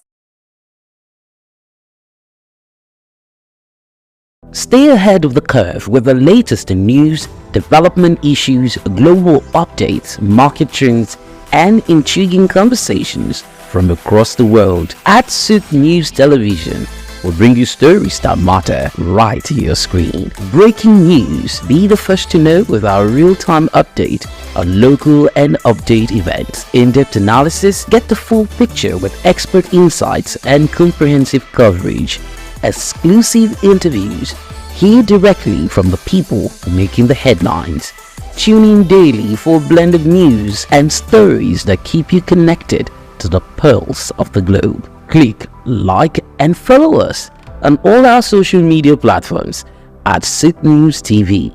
Stay ahead of the curve with the latest in news, development issues, global updates, market trends, and intriguing conversations from across the world. At SOUQ News Television, we'll bring you stories that matter right to your screen. Breaking news, be the first to know with our real-time update on local and update events. In-depth analysis, get the full picture with expert insights and comprehensive coverage. Exclusive interviews, hear directly from the people making the headlines. Tune in daily for blended news and stories that keep you connected to the pulse of the globe. Click, like, and follow us on all our social media platforms at SOUQ News TV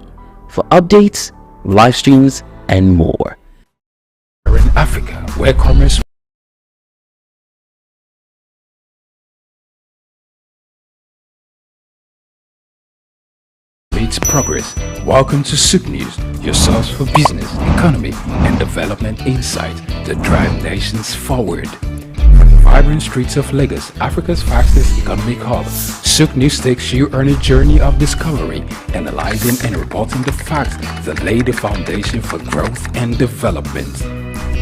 for updates, live streams, and more. In Africa, where commerce leads progress. Welcome to SOUQ News, your source for business, economy, and development insight that drive nations forward. Vibrant streets of Lagos, Africa's fastest economic hub, SOUQ News takes you on a journey of discovery, analyzing and reporting the facts that lay the foundation for growth and development.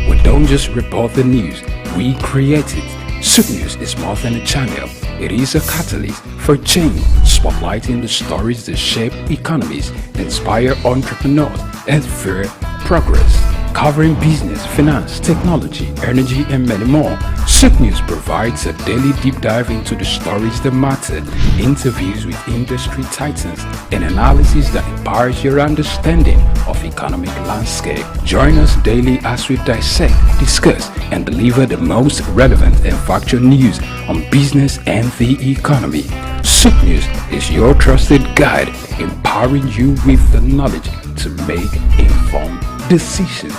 We don't just report the news, we create it. SOUQ News is more than a channel, it is a catalyst for change, spotlighting the stories that shape economies, inspire entrepreneurs, and fuel progress. Covering business, finance, technology, energy, and many more, SOUQ News provides a daily deep dive into the stories that matter, interviews with industry titans, and analysis that empowers your understanding of economic landscape. Join us daily as we dissect, discuss, and deliver the most relevant and factual news on business and the economy. SOUQ News is your trusted guide, empowering you with the knowledge to make informed decisions.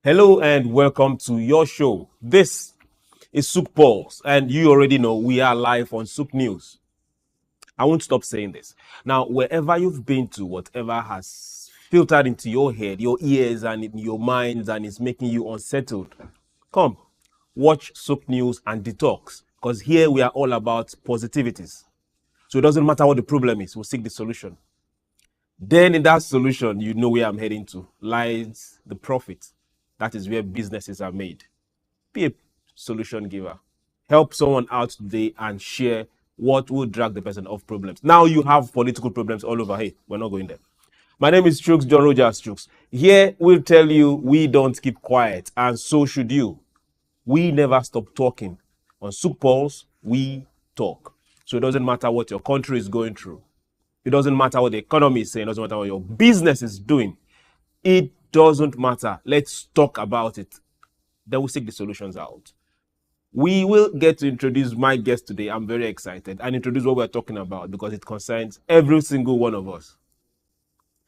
Hello and welcome to your show. This is SOUQ Pulse, and you already know we are live on SOUQ News. I won't stop saying this. Now, wherever you've been to, whatever has filtered into your head, your ears, and in your minds, and is making you unsettled, come, watch SOUQ News and detox, because here we are all about positivities. So it doesn't matter what the problem is, we'll seek the solution. Then in that solution, you know where I'm heading to, lies the profit. That is where businesses are made. Be a solution giver. Help someone out today and share what will drag the person off problems. Now you have political problems all over. Hey, we're not going there. My name is SOUQ John Rogers SOUQ. Here we'll tell you we don't keep quiet, and so should you. We never stop talking. On SOUQ Pulse, we talk. So it doesn't matter what your country is going through. It doesn't matter what the economy is saying. It doesn't matter what your business is doing. It doesn't matter. Let's talk about it. Then we'll seek the solutions out. We will get to introduce my guest today. I'm very excited and introduce what we're talking about because it concerns every single one of us.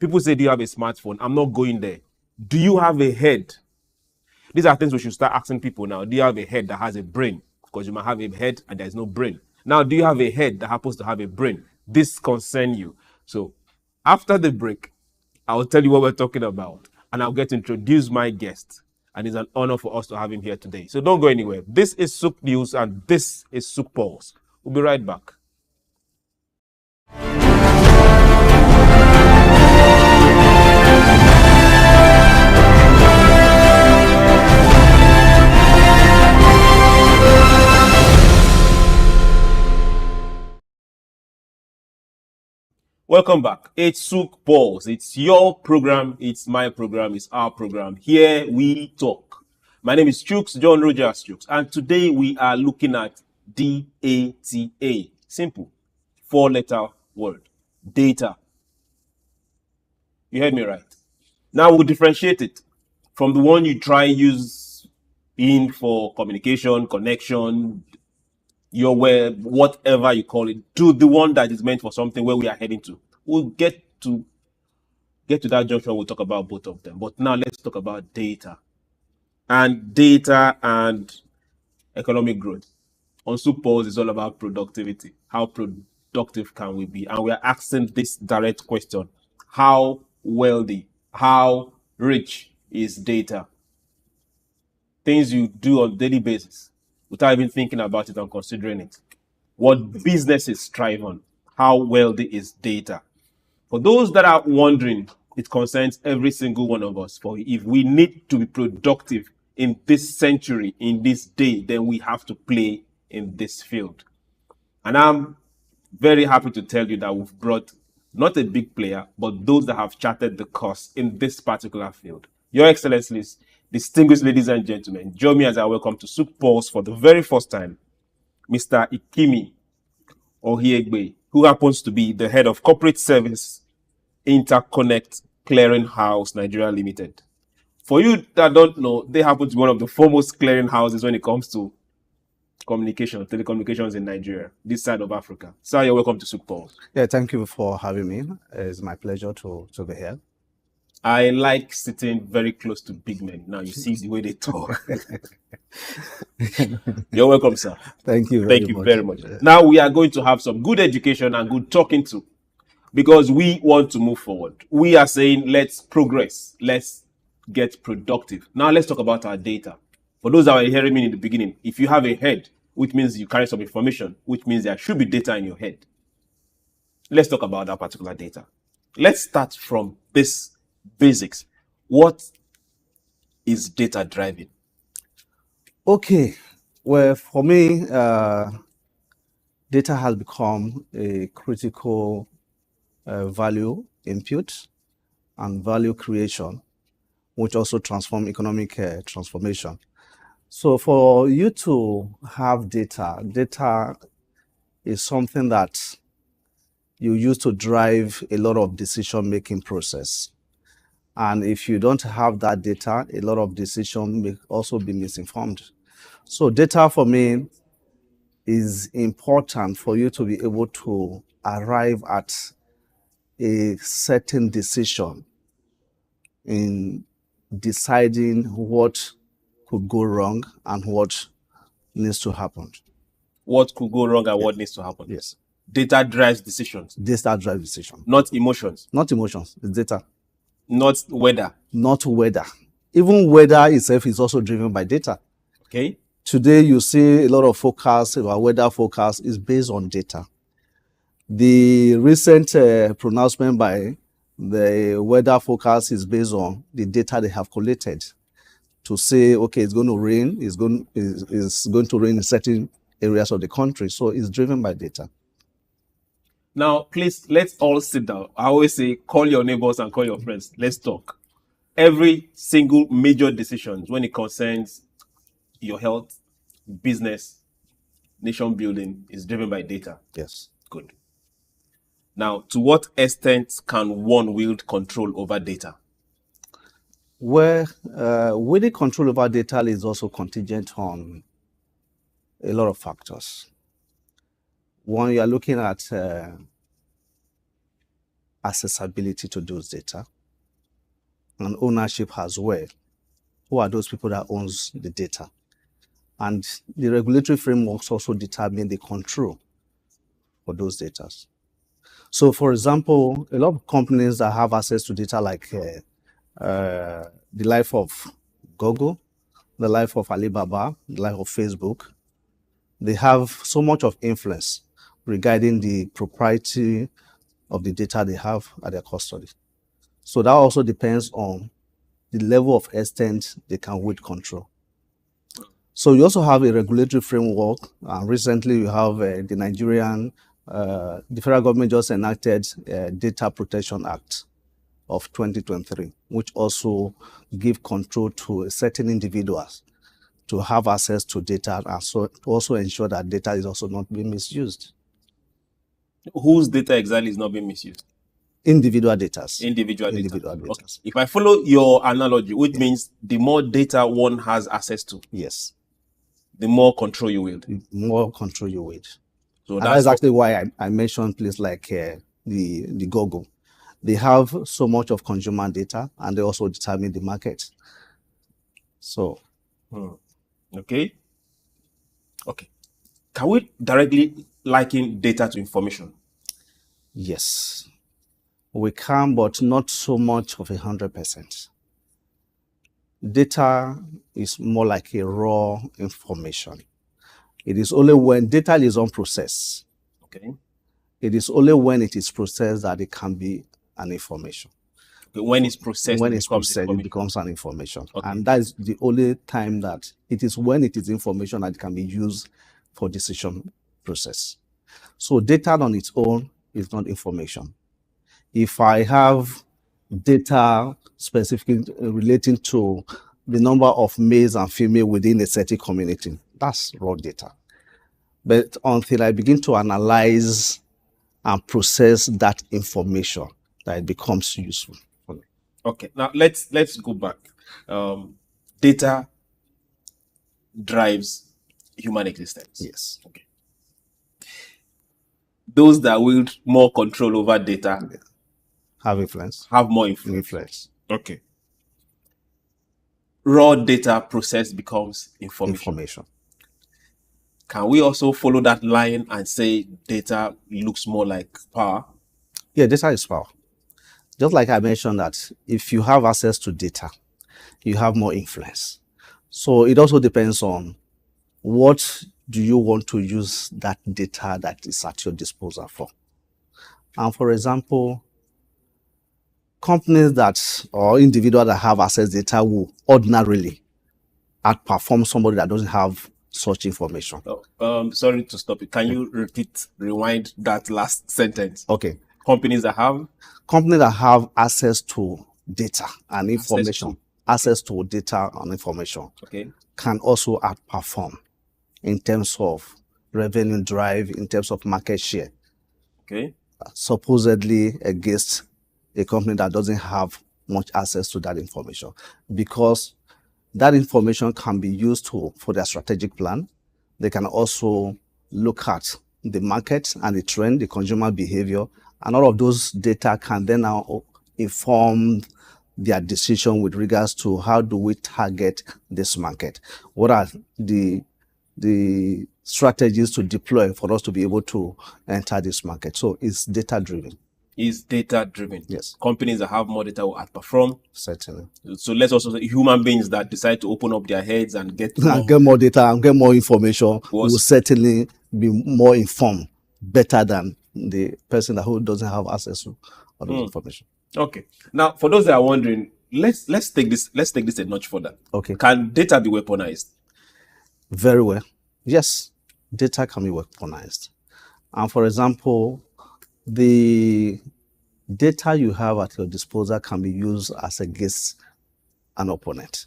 People say, do you have a smartphone? I'm not going there. Do you have a head? These are things we should start asking people now. Do you have a head that has a brain? Because you might have a head and there's no brain. Now, do you have a head that happens to have a brain? This concerns you. So after the break, I'll tell you what we're talking about and I'll get to introduce my guest. And it's an honor for us to have him here today. So don't go anywhere. This is SOUQ News and this is SOUQ Pulse. We'll be right back. Welcome back. It's SOUQ Pulse. It's your program. It's my program. It's our program. Here we talk. My name is SOUQ John Rogers SOUQ, and today we are looking at DATA. Simple. 4-letter word. Data. You heard me right. Now we'll differentiate it from the one you try use in for communication, connection, your web, whatever you call it, to the one that is meant for something where we are heading to. We'll get to that junction. We'll talk about both of them. But now let's talk about data. And data and economic growth. On SOUQ Pulse is all about productivity. How productive can we be? And we are asking this direct question. How wealthy, how rich is data? Things you do on a daily basis without even thinking about it and considering it. What businesses thrive on. How wealthy is data? For those that are wondering, it concerns every single one of us. For if we need to be productive in this century, in this day, then we have to play in this field. And I'm very happy to tell you that we've brought not a big player, but those that have charted the course in this particular field. Your Excellencies, distinguished ladies and gentlemen, join me as I welcome to SOUQ Pulse for the very first time, Mr. Ikimi Ohiegbe, who happens to be the head of corporate service Interconnect Clearing House Nigeria Limited. For you that don't know, they happen to be one of the foremost clearing houses when it comes to communication, telecommunications in Nigeria, this side of Africa. Sir, you're welcome to SOUQ Pulse. Yeah, thank you for having me. It's my pleasure to be here. I like sitting very close to big men. Now you see the way they talk. You're welcome, sir. Thank you very much. Now we are going to have some good education and good talking to, because we want to move forward. We are saying let's progress, let's get productive. Now let's talk about our data. For those that were hearing me in the beginning, if you have a head, which means you carry some information, which means there should be data in your head. Let's talk about that particular data. Let's start from this basics. What is data driving? Okay. Well, for me, data has become a critical value input and value creation, which also transform economic transformation. So for you to have data is something that you use to drive a lot of decision-making process. And if you don't have that data, a lot of decision may also be misinformed. So data for me is important for you to be able to arrive at a certain decision in deciding what could go wrong and what needs to happen. What could go wrong and what needs to happen? Yes. Data drives decisions. Data drives decisions. Not emotions. Not emotions. It's data. Not weather. Not weather. Even weather itself is also driven by data. Okay. Today, you see a lot of forecasts, our weather forecast is based on data. The recent pronouncement by the weather forecast is based on the data they have collected to say, okay, it's going to rain, it's going to rain in certain areas of the country. So it's driven by data. Now, please, let's all sit down. I always say, call your neighbors and call your friends. Let's talk. Every single major decision when it concerns your health, business, nation building is driven by data. Yes. Good. Now, to what extent can one wield control over data? Where wielding control over data is also contingent on a lot of factors. One, you are looking at accessibility to those data and ownership as well. Who are those people that owns the data? And the regulatory frameworks also determine the control for those data. So, for example, a lot of companies that have access to data like the life of Google, the life of Alibaba, the life of Facebook, they have so much of influence regarding the propriety of the data they have at their custody. So that also depends on the level of extent they can wield control. So you also have a regulatory framework, and recently you have the Nigerian, the federal government just enacted Data Protection Act of 2023, which also give control to certain individuals to have access to data and so to also ensure that data is also not being misused. Whose data exactly is not being misused? Individual data. Individual data. Okay. If I follow your analogy, which means the more data one has access to, yes, the more control you wield. More control you wield. So that's exactly why I mentioned places like the Google. They have so much of consumer data, and they also determine the market. So, okay. Can we directly liken data to information? Yes, we can, but not so much of 100%. Data is more like a raw information. It is only when data is unprocessed. Okay. It is only when it is processed that it can be an information. When it's processed, it becomes an information. Okay. And that is the only time that it is when it is information that it can be used for decision process. So data on its own is not information. If I have data specifically relating to the number of males and females within a certain community, that's raw data. But until I begin to analyze and process that information, that it becomes useful. Okay, now let's go back. Data drives human existence. Yes. Okay. Those that wield more control over data have influence. Have more influence. Okay. Raw data process becomes information. Can we also follow that line and say data looks more like power? Yeah, data is power. Just like I mentioned that if you have access to data, you have more influence. So it also depends on what do you want to use that data that is at your disposal for. And for example, companies that or individuals that have access data will ordinarily outperform somebody that doesn't have such information. Sorry to stop you. Can you rewind that last sentence? Okay. Companies that have access to data and information, access to data and information, okay, can also outperform in terms of revenue drive, in terms of market share. Okay. Supposedly against a company that doesn't have much access to that information, because that information can be used for their strategic plan. They can also look at the market and the trend, the consumer behavior, and all of those data can then now inform their decision with regards to how do we target this market? What are the strategies to deploy for us to be able to enter this market? So it's data driven. Is data driven. Yes. Companies that have more data will outperform. Certainly. So let's also say human beings that decide to open up their heads and get And get more data and get more information will certainly be more informed, better than the person who doesn't have access to all those information. Okay. Now, for those that are wondering, let's take this a notch further. Okay. Can data be weaponized? Very well. Yes, data can be weaponized. And for example, the data you have at your disposal can be used as against an opponent.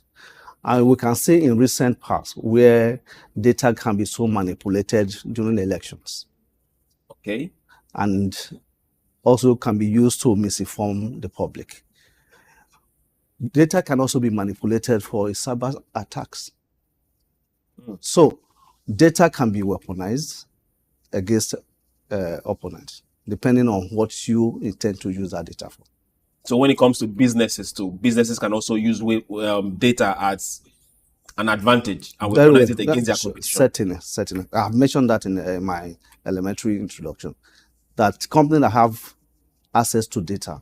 And we can see in recent past where data can be so manipulated during elections. Okay. And also can be used to misinform the public. Data can also be manipulated for cyber attacks. So data can be weaponized against opponents, depending on what you intend to use that data for. So when it comes to businesses too, businesses can also use data as an advantage and weaponize it against their competition. Certainly. I've mentioned that in my elementary introduction, that companies that have access to data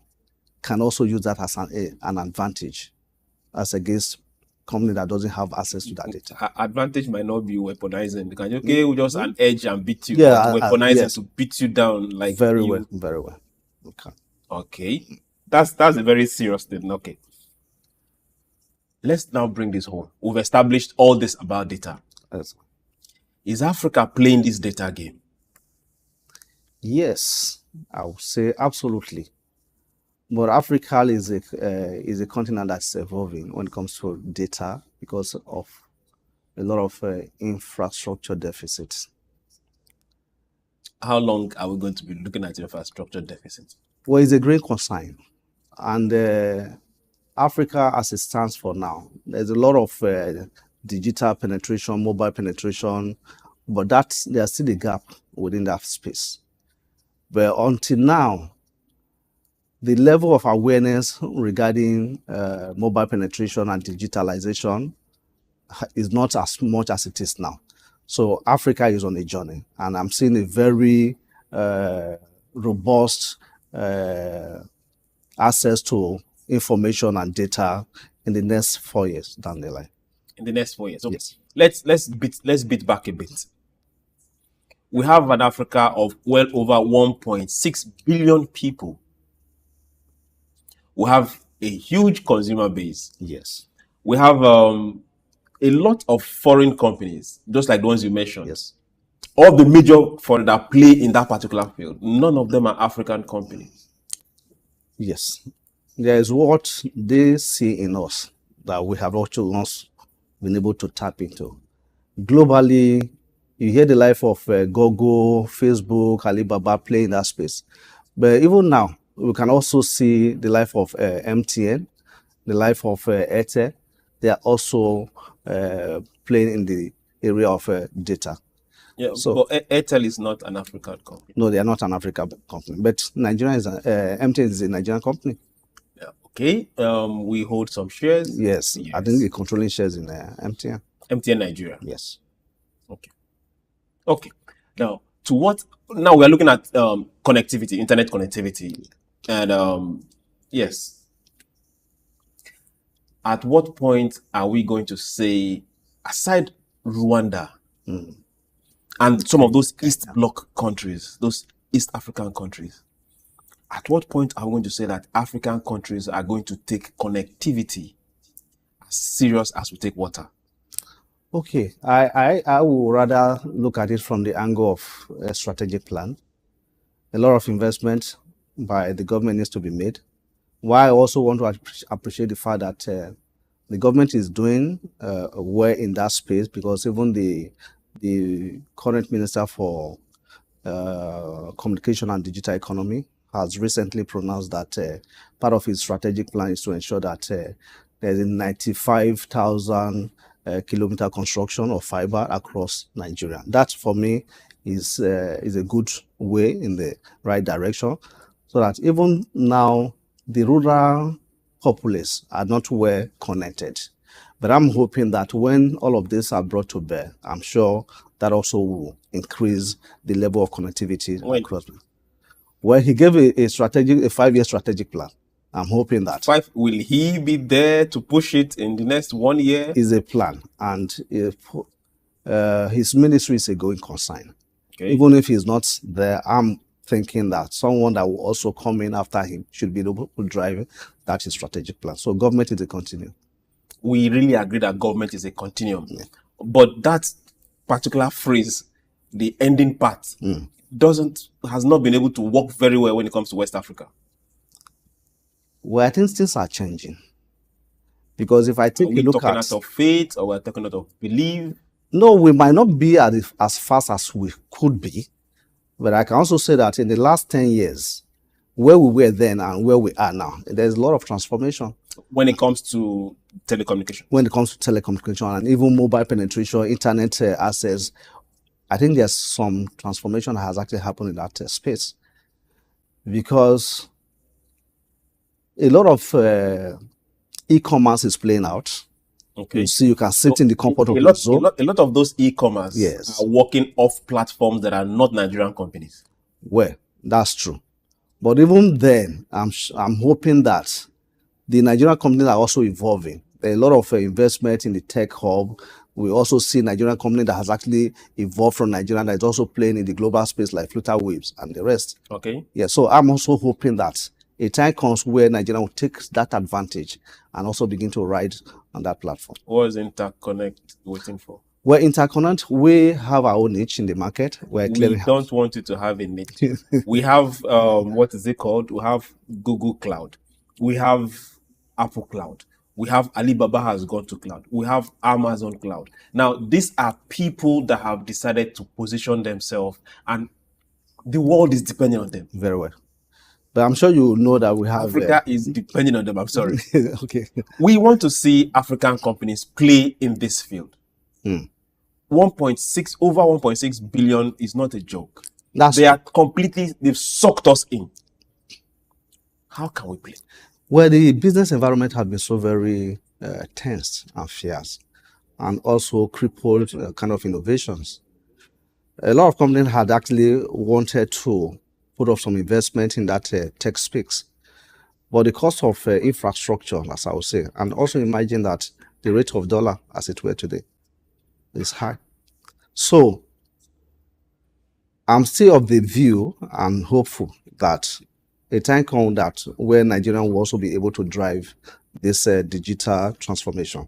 can also use that as an advantage as against company that doesn't have access to that data. Advantage might not be weaponizing. We just an edge and beat you. Yeah, weaponizing to beat you down. Like very well. Okay. Okay. That's a very serious thing. Okay. Let's now bring this home. We've established all this about data. Yes. Is Africa playing this data game? Yes, I would say absolutely. But Africa is a continent that's evolving when it comes to data because of a lot of infrastructure deficits. How long are we going to be looking at infrastructure deficits? Well, it's a great concern. And Africa, as it stands for now, there's a lot of digital penetration, mobile penetration, but there's still a gap within that space. But until now, the level of awareness regarding mobile penetration and digitalization is not as much as it is now. So Africa is on a journey, and I'm seeing a very robust access to information and data in the next 4 years down the line. In the next 4 years, okay. Yes. Let's beat back a bit. We have an Africa of well over 1.6 billion people. We have a huge consumer base. Yes. We have a lot of foreign companies, just like the ones you mentioned. Yes. All the major foreign that play in that particular field, none of them are African companies. Yes. There is what they see in us that we have also not been able to tap into. Globally, you hear the life of Google, Facebook, Alibaba play in that space. But even now, we can also see the life of MTN, the life of Airtel. They are also playing in the area of data. Yeah, so but Airtel is not an African company. No, they are not an African company. But Nigeria is MTN is a Nigerian company. Yeah. Okay. We hold some shares. Yes. I think we're controlling shares in MTN. MTN Nigeria. Yes. Okay. Okay. Now, now we are looking at connectivity, internet connectivity. And yes, at what point are we going to say, aside Rwanda and some of those East Bloc countries, those East African countries, at what point are we going to say that African countries are going to take connectivity as serious as we take water? Okay, I would rather look at it from the angle of a strategic plan. A lot of investment by the government needs to be made. Why I also want to appreciate the fact that the government is doing well in that space, because even the current Minister for Communication and Digital Economy has recently pronounced that part of his strategic plan is to ensure that there's a 95,000 kilometer construction of fiber across Nigeria. That, for me, is a good way in the right direction, so that even now the rural populace are not well connected. But I'm hoping that when all of this are brought to bear, I'm sure that also will increase the level of connectivity across. Well, he gave a 5-year strategic plan. I'm hoping that. Will he be there to push it in the next 1 year? Is a plan, and if, his ministry is a going concern. Okay. Even if he's not there, I'm thinking that someone that will also come in after him should be able to drive that is strategic plan. So government is a continuum. We really agree that government is a continuum. Yeah. But that particular phrase, the ending part, has not been able to work very well when it comes to West Africa. Well, I think things are changing. Because if I take a look at... Are we talking out of faith, or we're talking out of belief? No, we might not be as fast as we could be. But I can also say that in the last 10 years, where we were then and where we are now, there's a lot of transformation. When it comes to telecommunication? When it comes to telecommunication and even mobile penetration, internet access, I think there's some transformation that has actually happened in that space. Because a lot of e-commerce is playing out. Okay. You see, you can sit in the comfort of your zone. A lot of those e-commerce are working off platforms that are not Nigerian companies. Well, that's true. But even then, I'm hoping that the Nigerian companies are also evolving. There are a lot of investment in the tech hub. We also see Nigerian company that has actually evolved from Nigeria that is also playing in the global space like FlutterWaves and the rest. Okay. Yeah, so I'm also hoping that a time comes where Nigeria will take that advantage and also begin to ride on that platform. What is Interconnect waiting for? Well, Interconnect, we have our own niche in the market. We don't want you to have a niche. We have, what is it called? We have Google Cloud. We have Apple Cloud. We have Alibaba has gone to cloud. We have Amazon Cloud. Now, these are people that have decided to position themselves, and the world is depending on them. Very well. But I'm sure you know that we have... Africa is depending on them, I'm sorry. Okay. We want to see African companies play in this field. 1.6, over 1.6 billion is not a joke. They've sucked us in. How can we play? Well, the business environment has been so very tense and fierce, and also crippled kind of innovations. A lot of companies had actually wanted to put up some investment in that tech space. But the cost of infrastructure, as I would say, and also imagine that the rate of dollar as it were today is high. So I'm still of the view and hopeful that a time comes that where Nigeria will also be able to drive this digital transformation.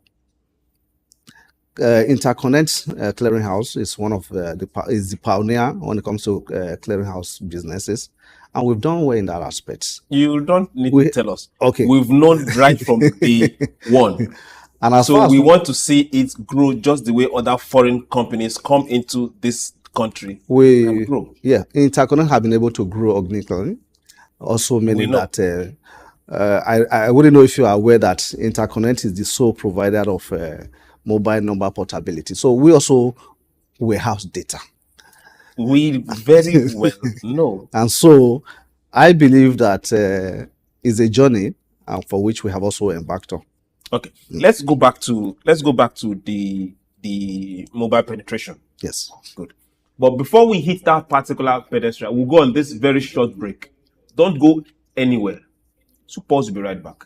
Interconnect Clearinghouse is one of the pioneer when it comes to clearinghouse businesses, and we've done well in that aspect. You don't need to tell us. Okay, we've known right from day one, and so we want to see it grow just the way other foreign companies come into this country. We grow. Yeah, Interconnect have been able to grow organically. Also meaning that I wouldn't know if you are aware that Interconnect is the sole provider of mobile number portability. So we also warehouse data. We very well know. And so I believe that is a journey for which we have also embarked on. Okay, let's go back to the mobile penetration. Yes, good. But before we hit that particular pedestrian, we'll go on this very short break. Don't go anywhere. SOUQ Pulse will be right back.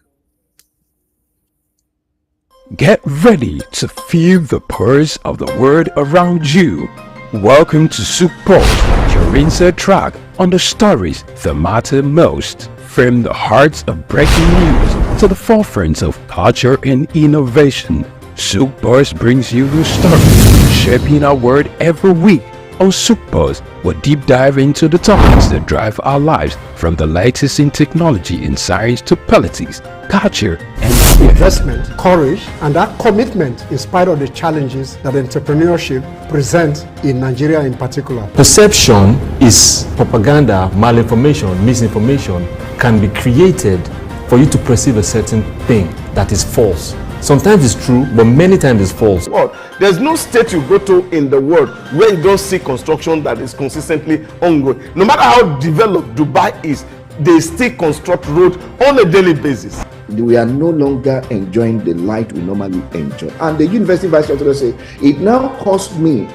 Get ready to feel the pulse of the world around you. Welcome to SOUQ Pulse, your insert track on the stories that matter most. From the hearts of breaking news to the forefront of culture and innovation, SOUQ Pulse brings you the stories shaping our world every week. On SOUQ Pulse, we'll deep dive into the topics that drive our lives, from the latest in technology and science to politics, culture, and investment, courage, and that commitment in spite of the challenges that entrepreneurship presents in Nigeria in particular. Perception is propaganda, malinformation, misinformation can be created for you to perceive a certain thing that is false. Sometimes it's true, but many times it's false. Well, there's no state you go to in the world where you don't see construction that is consistently ongoing. No matter how developed Dubai is, they still construct roads on a daily basis. we are no longer enjoying the light we normally enjoy. And the university vice chancellor say it now costs me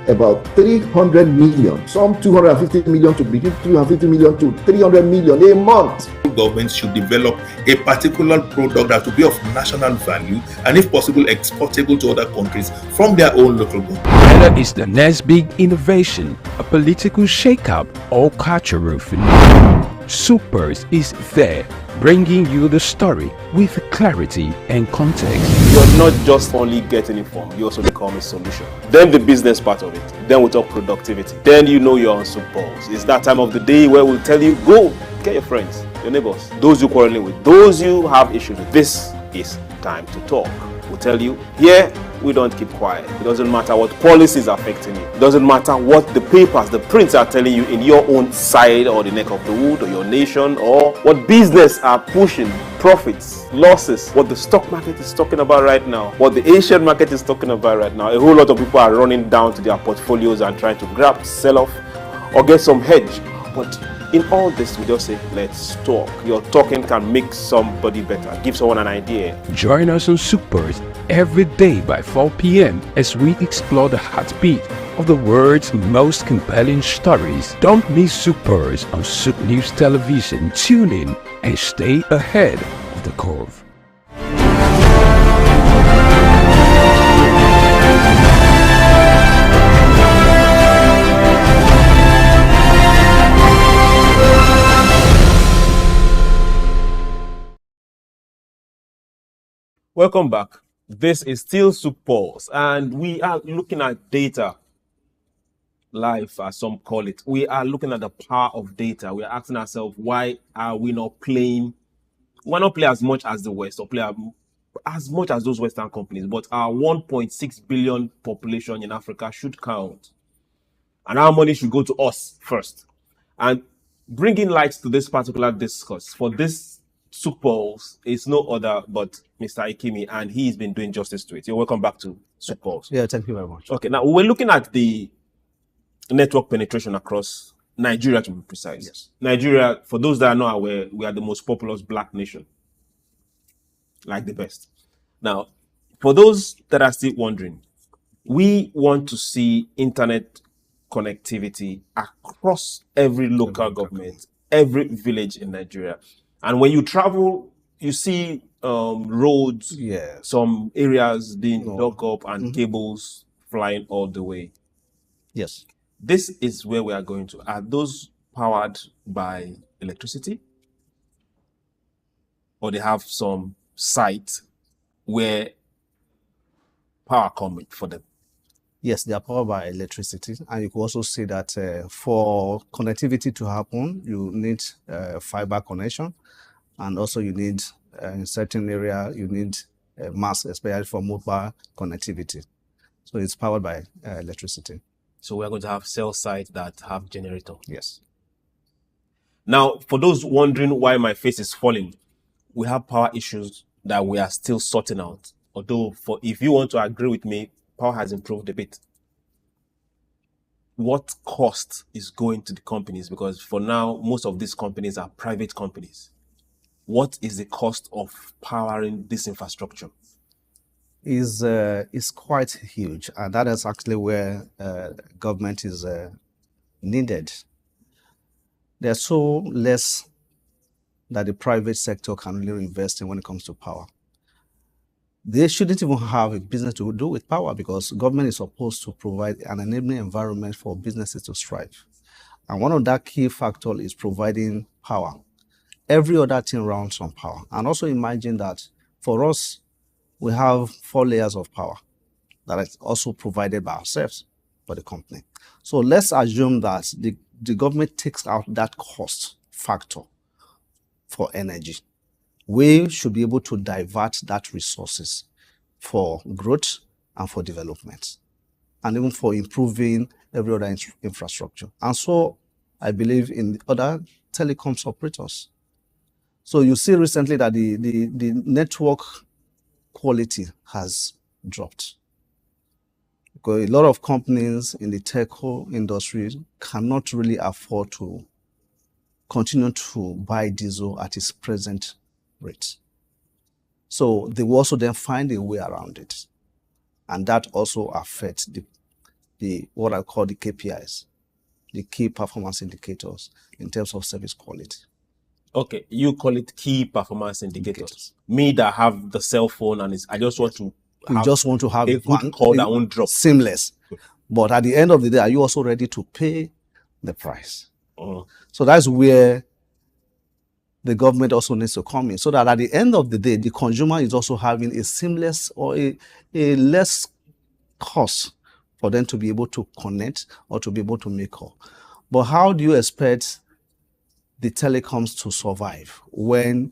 about 300 million, some 250 million, to between 250 million to 300 million a month. Governments should develop a particular product that will be of national value and, if possible, exportable to other countries from their own local government. Whether it's the next big innovation, a political shakeup, or cultural phenomenon, SOUQ Pulse is there, bringing you the story with clarity and context. You're not just only getting informed, you also become a solution. Then the business part of it. Then we talk productivity. Then you know you're on SOUQ Pulse. It's that time of the day where we'll tell you, go get your friends, your neighbors, those you quarreling with, those you have issues with. This is time to talk. We'll tell you, here we don't keep quiet. It doesn't matter what policies are affecting you. It doesn't matter what the papers, the prints are telling you in your own side or the neck of the wood or your nation, or what business are pushing, profits, losses, what the stock market is talking about right now, what the Asian market is talking about right now. A whole lot of people are running down to their portfolios and trying to grab, sell off, or get some hedge. But in all this, we just say, let's talk. Your talking can make somebody better, give someone an idea. Join us on SOUQ Pulse every day by 4 p.m. as we explore the heartbeat of the world's most compelling stories. Don't miss SOUQ Pulse on SOUQ News Television. Tune in and stay ahead of the curve. Welcome back. This is still SOUQ Pulse, and we are looking at data life, as some call it. We are looking at the power of data. We are asking ourselves, why are we not playing? Why not play as much as the West, or play as much as those Western companies? But our 1.6 billion population in Africa should count, and our money should go to us first. And bringing light to this particular discourse for this SOUQ Pulse is no other but Mr. Ikimi, and he's been doing justice to it. You're welcome back to SOUQ Pulse. Yeah, thank you very much. Okay, now we're looking at the network penetration across Nigeria, to be precise. Yes. Nigeria, for those that are not aware, we are the most populous black nation, like the best. Now, for those that are still wondering, we want to see internet connectivity across every local government, every village in Nigeria. And when you travel, you see roads, some areas being dug up and cables flying all the way. Yes. This is where we are going to. Are those powered by electricity? Or they have some site where power coming for them? Yes, they are powered by electricity. And you can also see that for connectivity to happen, you need fiber connection. And also you need, in certain area, you need mass, especially for mobile connectivity. So it's powered by electricity. So we're going to have cell sites that have generator. Yes. Now, for those wondering why my face is falling, we have power issues that we are still sorting out. Although, if you want to agree with me, power has improved a bit. What cost is going to the companies? Because for now, most of these companies are private companies. What is the cost of powering this infrastructure? Is quite huge, and that is actually where government is needed. There's so less that the private sector can really invest in when it comes to power. They shouldn't even have a business to do with power, because government is supposed to provide an enabling environment for businesses to strive. And one of that key factors is providing power. Every other thing runs on power. And also imagine that for us, we have 4 layers of power that is also provided by ourselves for the company. So let's assume that the government takes out that cost factor for energy. We should be able to divert that resources for growth and for development, and even for improving every other infrastructure. And so I believe in other telecoms operators. So you see recently that the network quality has dropped, because a lot of companies in the telco industry cannot really afford to continue to buy diesel at its present rate. So they will also then find a way around it. And that also affects the what I call the KPIs, the key performance indicators in terms of service quality. Okay, you call it key performance indicators. Me that have the cell phone and I just want to have a good call that won't drop. Seamless. But at the end of the day, are you also ready to pay the price? So that's where the government also needs to come in, so that at the end of the day, the consumer is also having a seamless or a less cost for them to be able to connect or to be able to make call. But how do you expect the telecoms to survive when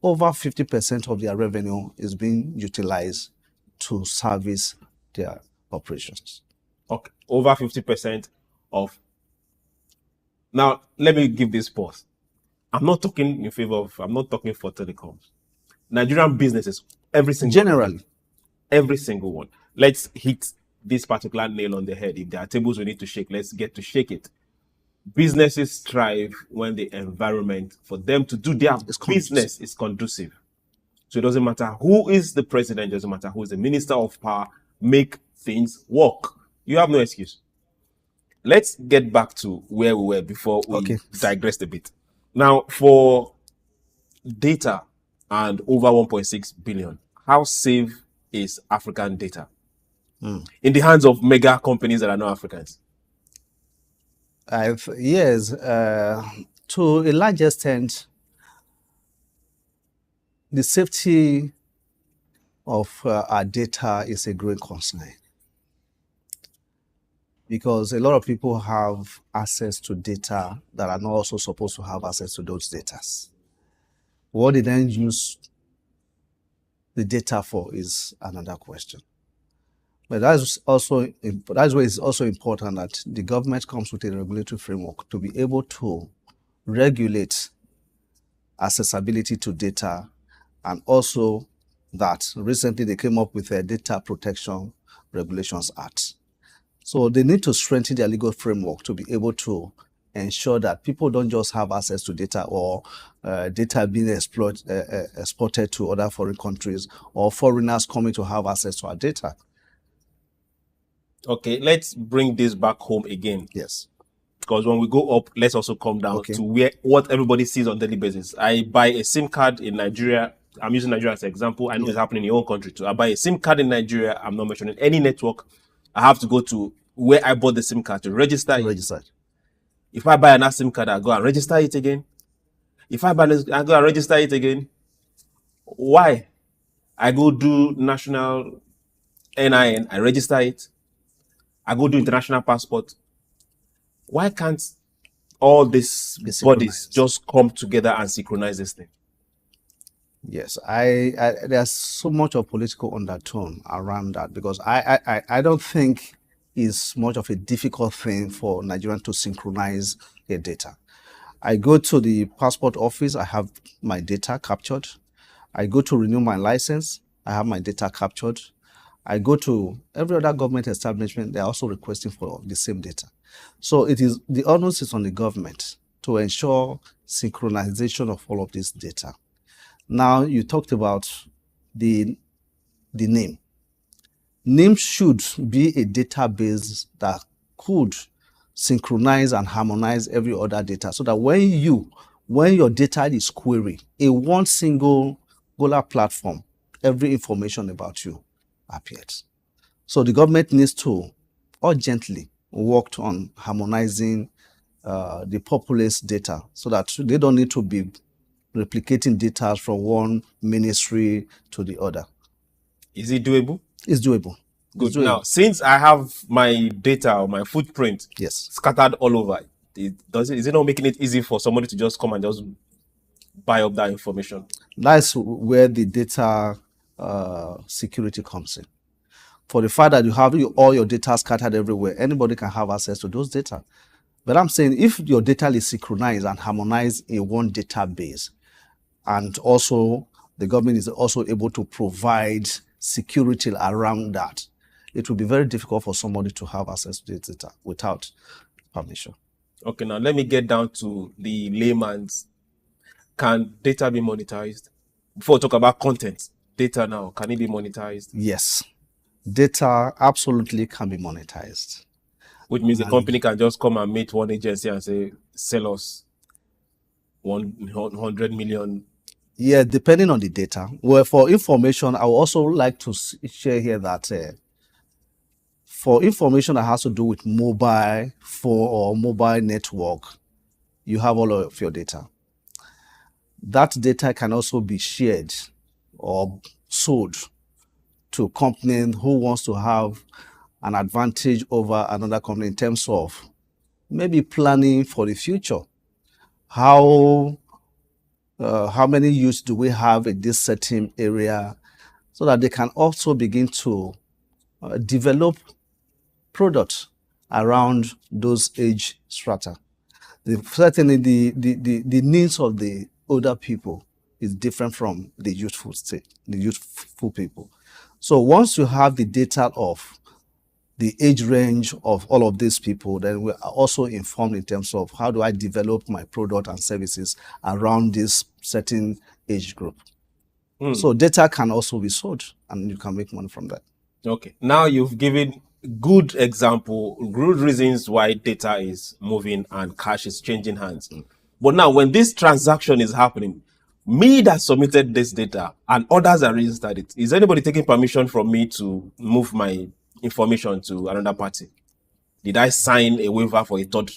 over 50% of their revenue is being utilized to service their operations? Okay, over 50% of. Now, let me give this pause. I'm not talking in favor of, I'm not talking for telecoms. Nigerian businesses, every single Generally. one, every single one. Let's hit this particular nail on the head. If there are tables we need to shake, let's get to shake it. Businesses thrive when the environment for them to do their business is conducive. So it doesn't matter who is the president, it doesn't matter who is the minister of power, make things work. You have no excuse. Let's get back to where we were before we digressed a bit. Now, for data and over 1.6 billion, how safe is African data in the hands of mega companies that are not Africans? Yes, to a large extent, the safety of our data is a great concern, because a lot of people have access to data that are not also supposed to have access to those data. What they then use the data for is another question. But that's why it's also important that the government comes with a regulatory framework to be able to regulate accessibility to data, and also that recently they came up with a Data Protection Regulations Act. So they need to strengthen their legal framework to be able to ensure that people don't just have access to data or data being exported to other foreign countries or foreigners coming to have access to our data. Okay, let's bring this back home again. Yes. Because when we go up, let's also come down to what everybody sees on daily basis. I buy a SIM card in Nigeria. I'm using Nigeria as an example. I know it's happening in your own country too. I buy a SIM card in Nigeria. I'm not mentioning any network. I have to go to where I bought the SIM card to register it. If I buy another SIM card, I go and register it again. If I go and register it again. Why? I go do national NIN, I register it. I go do international passport. Why can't all these bodies just come together and synchronize this thing? Yes, there's so much of political undertone around that, because I don't think it's much of a difficult thing for Nigerians to synchronize their data. I go to the passport office, I have my data captured. I go to renew my license, I have my data captured. I go to every other government establishment, they're also requesting for the same data. So the onus is on the government to ensure synchronization of all of this data. Now, you talked about the name. Name should be a database that could synchronize and harmonize every other data, so that when your data is queried in one single platform, every information about you appears. So the government needs to urgently work on harmonizing the populace data, so that they don't need to be replicating data from one ministry to the other. Is it doable? It's doable. Good. Now, since I have my data or my footprint scattered all over, is it not making it easy for somebody to just come and just buy up that information? That's where the data security comes in. For the fact that you have all your data scattered everywhere, anybody can have access to those data. But I'm saying if your data is synchronized and harmonized in one database, and also the government is also able to provide security around that, it will be very difficult for somebody to have access to the data without permission. Okay, now let me get down to the layman's. Can data be monetized? Before we talk about content, data now, can it be monetized? Yes. Data absolutely can be monetized. Which means the company can just come and meet one agency and say, sell us 100 million. Yeah, depending on the data. Well, for information, I would also like to share here that for information that has to do with mobile phone or mobile network, you have all of your data. That data can also be shared or sold to a company who wants to have an advantage over another company in terms of maybe planning for the future. How many youths do we have in this certain area, so that they can also begin to develop products around those age strata. Certainly the needs of the older people is different from the youthful people. So once you have the data of the age range of all of these people, then we are also informed in terms of how do I develop my product and services around this certain age group. So data can also be sold and you can make money from that. Okay. Now you've given good example, good reasons why data is moving and cash is changing hands. But now when this transaction is happening, me that submitted this data and others that registered it, is anybody taking permission from me to move my information to another party? Did I sign a waiver for a third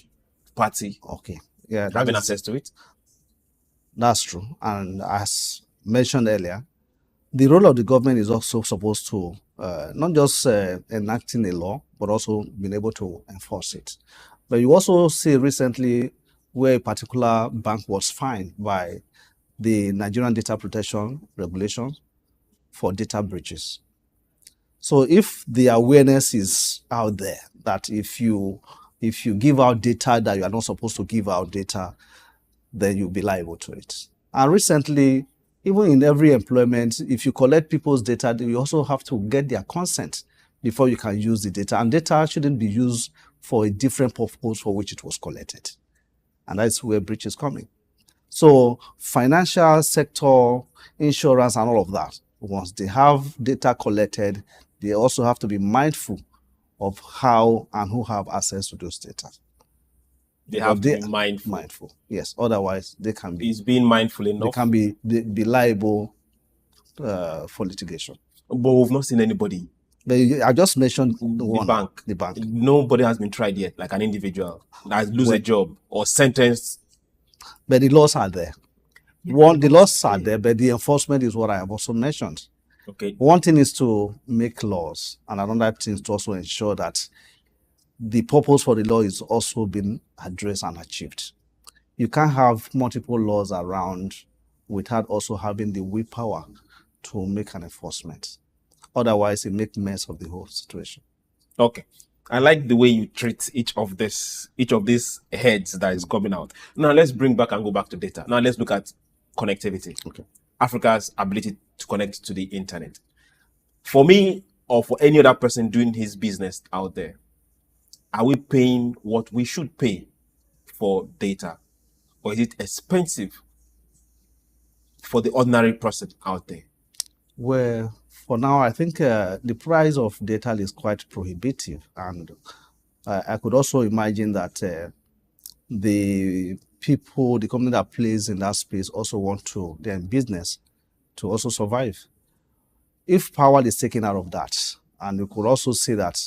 party? Okay. Yeah, having access to it? That's true. And as mentioned earlier, the role of the government is also supposed to not just enacting a law, but also being able to enforce it. But you also see recently where a particular bank was fined by the Nigerian Data Protection Regulations for data breaches. So if the awareness is out there that if you give out data that you are not supposed to give out data, then you'll be liable to it. And recently, even in every employment, if you collect people's data, you also have to get their consent before you can use the data. And data shouldn't be used for a different purpose for which it was collected. And that's where breach is coming. So financial sector, insurance, and all of that, once they have data collected, they also have to be mindful of how and who have access to those data. They have to be mindful. Mindful, yes. Otherwise, they can be. Is being mindful enough? They can be liable for litigation. But we've not seen anybody. I just mentioned the bank. The bank. Nobody has been tried yet, like an individual that lose a job or sentenced. But the laws are there. The laws are there, but the enforcement is what I have also mentioned. Okay. One thing is to make laws, and another thing is to also ensure that the purpose for the law is also being addressed and achieved. You can't have multiple laws around without also having the willpower to make an enforcement. Otherwise, it makes mess of the whole situation. Okay. I like the way you treat each of these heads that is coming out. Now let's bring back and go back to data. Now let's look at connectivity. Okay. Africa's ability to connect to the internet. For me, or for any other person doing his business out there, are we paying what we should pay for data? Or is it expensive for the ordinary person out there? Well, for now, I think the price of data is quite prohibitive. And I could also imagine that the company that plays in that space also want to, they're in business to also survive. If power is taken out of that, and we could also see that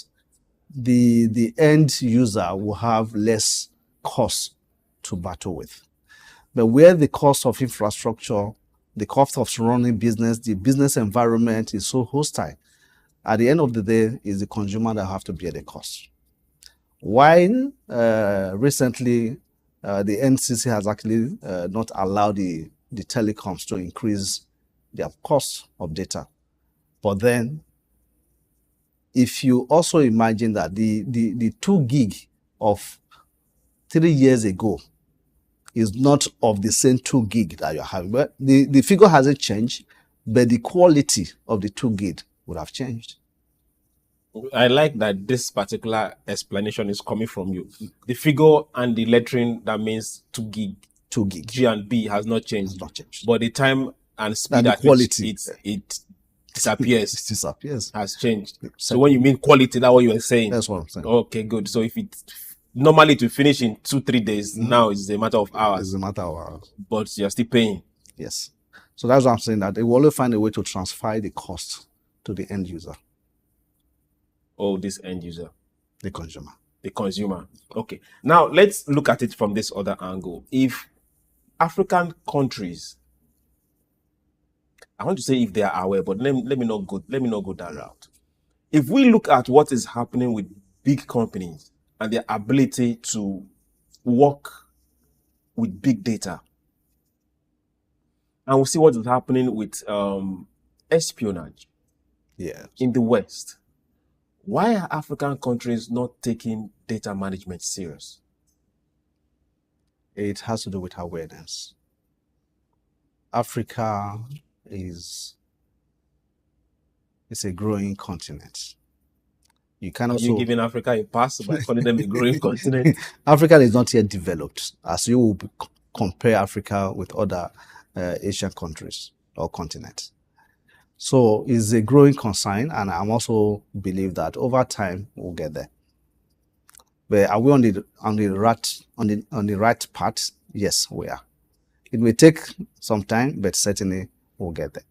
the end user will have less cost to battle with. But where the cost of infrastructure, the cost of running business, the business environment is so hostile, at the end of the day, is the consumer that have to bear the cost. While recently, the NCC has actually not allowed the telecoms to increase their cost of data. But then, if you also imagine that the 2 gig of 3 years ago is not of the same 2 gig that you're having. But the figure hasn't changed, but the quality of the 2 gig would have changed. I like that this particular explanation is coming from you. The figure and the lettering that means 2 gig. 2 gig. G and B has not changed. Has not changed. But the time and speed and the at quality. which it disappears. It disappears. Has changed. So when you mean quality, that's what you were saying. That's what I'm saying. Okay, good. So if it normally to finish in 2-3 days, now it's a matter of hours. It's a matter of hours. But you're still paying. Yes. So that's what I'm saying, that they will always find a way to transfer the cost to the end user. Oh, this end user. The consumer. The consumer. Okay. Now let's look at it from this other angle. If African countries, I want to say if they are aware, but let me not go that route. If we look at what is happening with big companies and their ability to work with big data, and we'll see what is happening with espionage in the West. Why are African countries not taking data management serious? It has to do with awareness. Africa is a growing continent. You cannot. You're giving Africa a pass by calling them a growing continent. Africa is not yet developed, as you will compare Africa with other Asian countries or continents. So it's a growing concern, and I'm also believe that over time we'll get there. But are we on the right path? Yes, we are. It may take some time, but certainly we'll get there.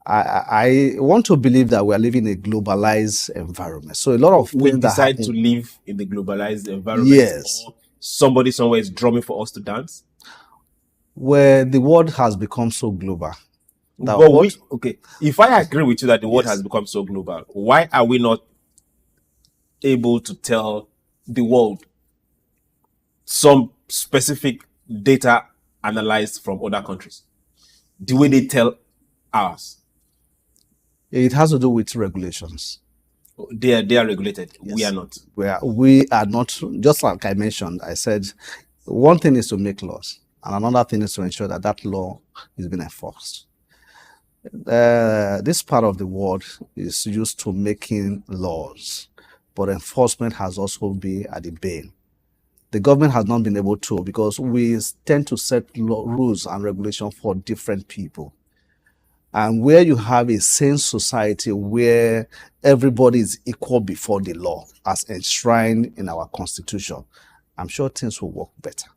I want to believe that we are living in a globalized environment. So a lot of we things decide to live in the globalized environment. Yes. Or somebody somewhere is drumming for us to dance. Where the world has become so global. Okay, if I agree with you that the world has become so global, why are we not able to tell the world some specific data analyzed from other countries the way they tell ours? It has to do with regulations. They are regulated. Yes. We are not. We are not. Just like I mentioned, I said one thing is to make laws, and another thing is to ensure that that law is being enforced. This part of the world is used to making laws, but enforcement has also been at the bane. The government has not been able to, because we tend to set rules and regulations for different people. And where you have a sane society where everybody is equal before the law, as enshrined in our constitution, I'm sure things will work better.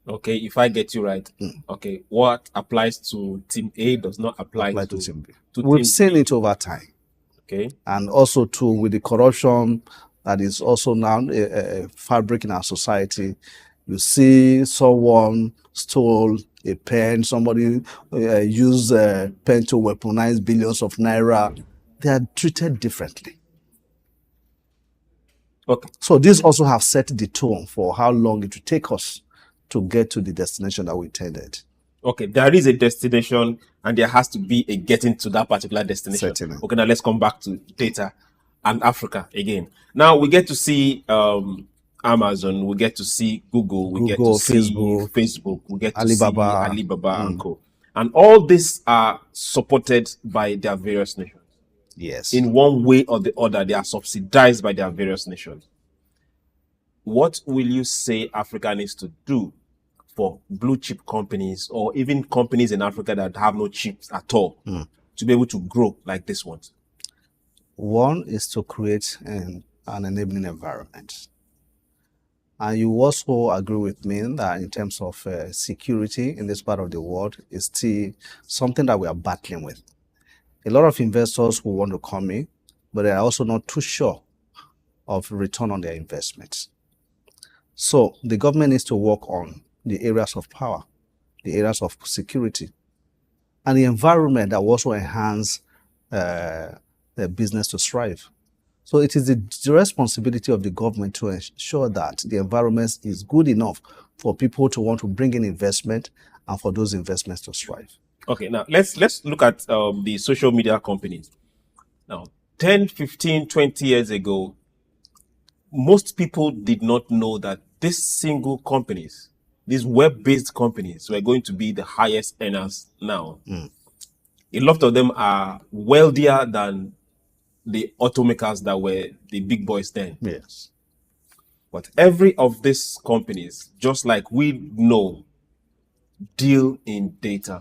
Okay, if I get you right, okay, what applies to Team A does not apply to Team B. to We've Team seen B. it over time. Okay. And also too, with the corruption that is also now a fabric in our society, you see someone stole a pen, somebody used a pen to weaponize billions of naira. They are treated differently. Okay. So this also have set the tone for how long it will take us to get to the destination that we intended. Okay, there is a destination and there has to be a getting to that particular destination. Certainly. Okay, now let's come back to data and Africa again. Now we get to see Amazon, we get to see Google, we get to see Facebook, we get to Alibaba. see Alibaba and co. And all these are supported by their various nations. Yes. In one way or the other, they are subsidized by their various nations. What will you say Africa needs to do for blue chip companies or even companies in Africa that have no chips at all to be able to grow like this one? One is to create an enabling environment. And you also agree with me that in terms of security in this part of the world is still something that we are battling with. A lot of investors who want to come in, but they are also not too sure of return on their investments. So the government needs to work on the areas of power, the areas of security, and the environment that will also enhance the business to thrive. So it is the responsibility of the government to ensure that the environment is good enough for people to want to bring in investment and for those investments to thrive. Okay, now let's look at the social media companies. Now, 10, 15, 20 years ago, most people did not know that these single companies, these web-based companies, were going to be the highest earners now. A lot of them are wealthier than the automakers that were the big boys then. Yes. But every of these companies, just like we know, deal in data.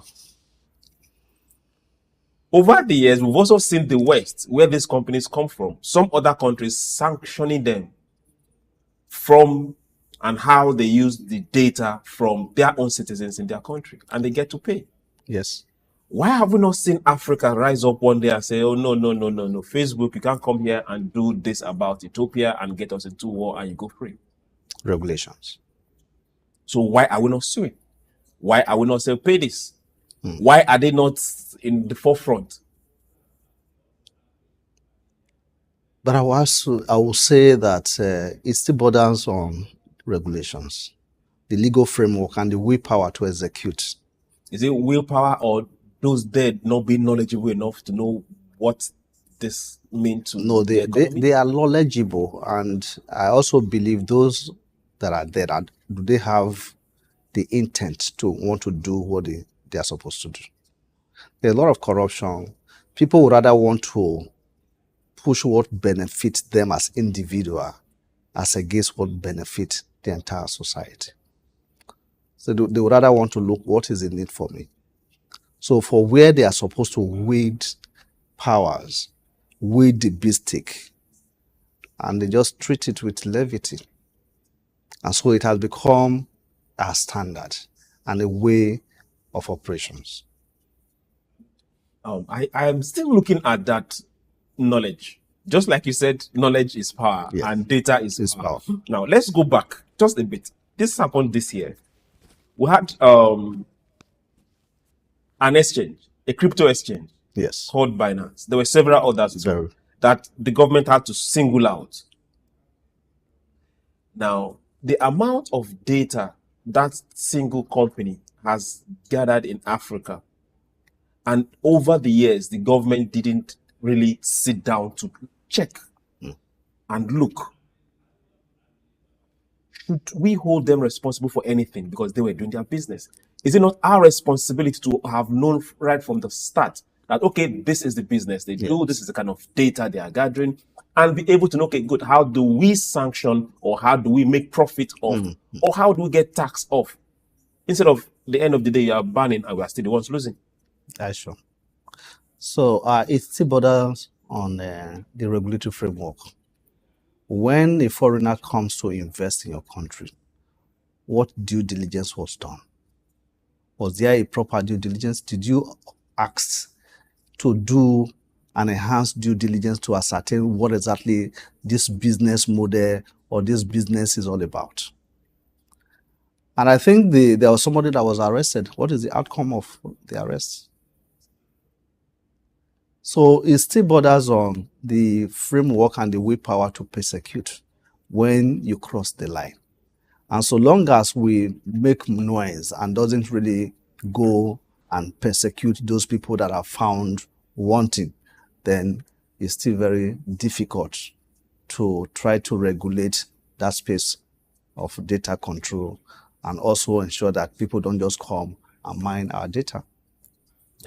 Over the years, we've also seen the West, where these companies come from, some other countries sanctioning them from and how they use the data from their own citizens in their country, and they get to pay. Yes. Why have we not seen Africa rise up one day and say, oh, no, Facebook, you can't come here and do this about Ethiopia and get us into war and you go free? Regulations. So why are we not suing? Why are we not saying pay this? Why are they not in the forefront? But I will say that it still borders on regulations, the legal framework, and the willpower to execute. Is it willpower or those dead not being knowledgeable enough to know what this means to they are knowledgeable, and I also believe those that are dead, do they have the intent to want to do what they are supposed to do? There's a lot of corruption. People would rather want to push what benefits them as individual as against what benefits the entire society. So they would rather want to look what is in it for me. So for where they are supposed to wield powers, wield the beefsteak, and they just treat it with levity. And so it has become a standard and a way of operations. I am still looking at that knowledge. Just like you said, knowledge is power, yes, and data is power. Now, let's go back just a bit. This happened this year. We had an exchange, a crypto exchange, yes, called Binance. There were several others that the government had to single out. Now, the amount of data that single company has gathered in Africa, and over the years, the government didn't really sit down to check and look. Should we hold them responsible for anything because they were doing their business? Is it not our responsibility to have known right from the start that, okay, this is the business they do, this is the kind of data they are gathering, and be able to know, okay, good, how do we sanction or how do we make profit off or how do we get tax off? Instead of the end of the day, you are banning and we are still the ones losing. That's sure. So it still borders on the regulatory framework. When a foreigner comes to invest in your country, what due diligence was done? Was there a proper due diligence? Did you ask to do an enhanced due diligence to ascertain what exactly this business model or this business is all about? And I think there was somebody that was arrested. What is the outcome of the arrest? So it still borders on the framework and the willpower to persecute when you cross the line. And so long as we make noise and doesn't really go and persecute those people that are found wanting, then it's still very difficult to try to regulate that space of data control and also ensure that people don't just come and mine our data.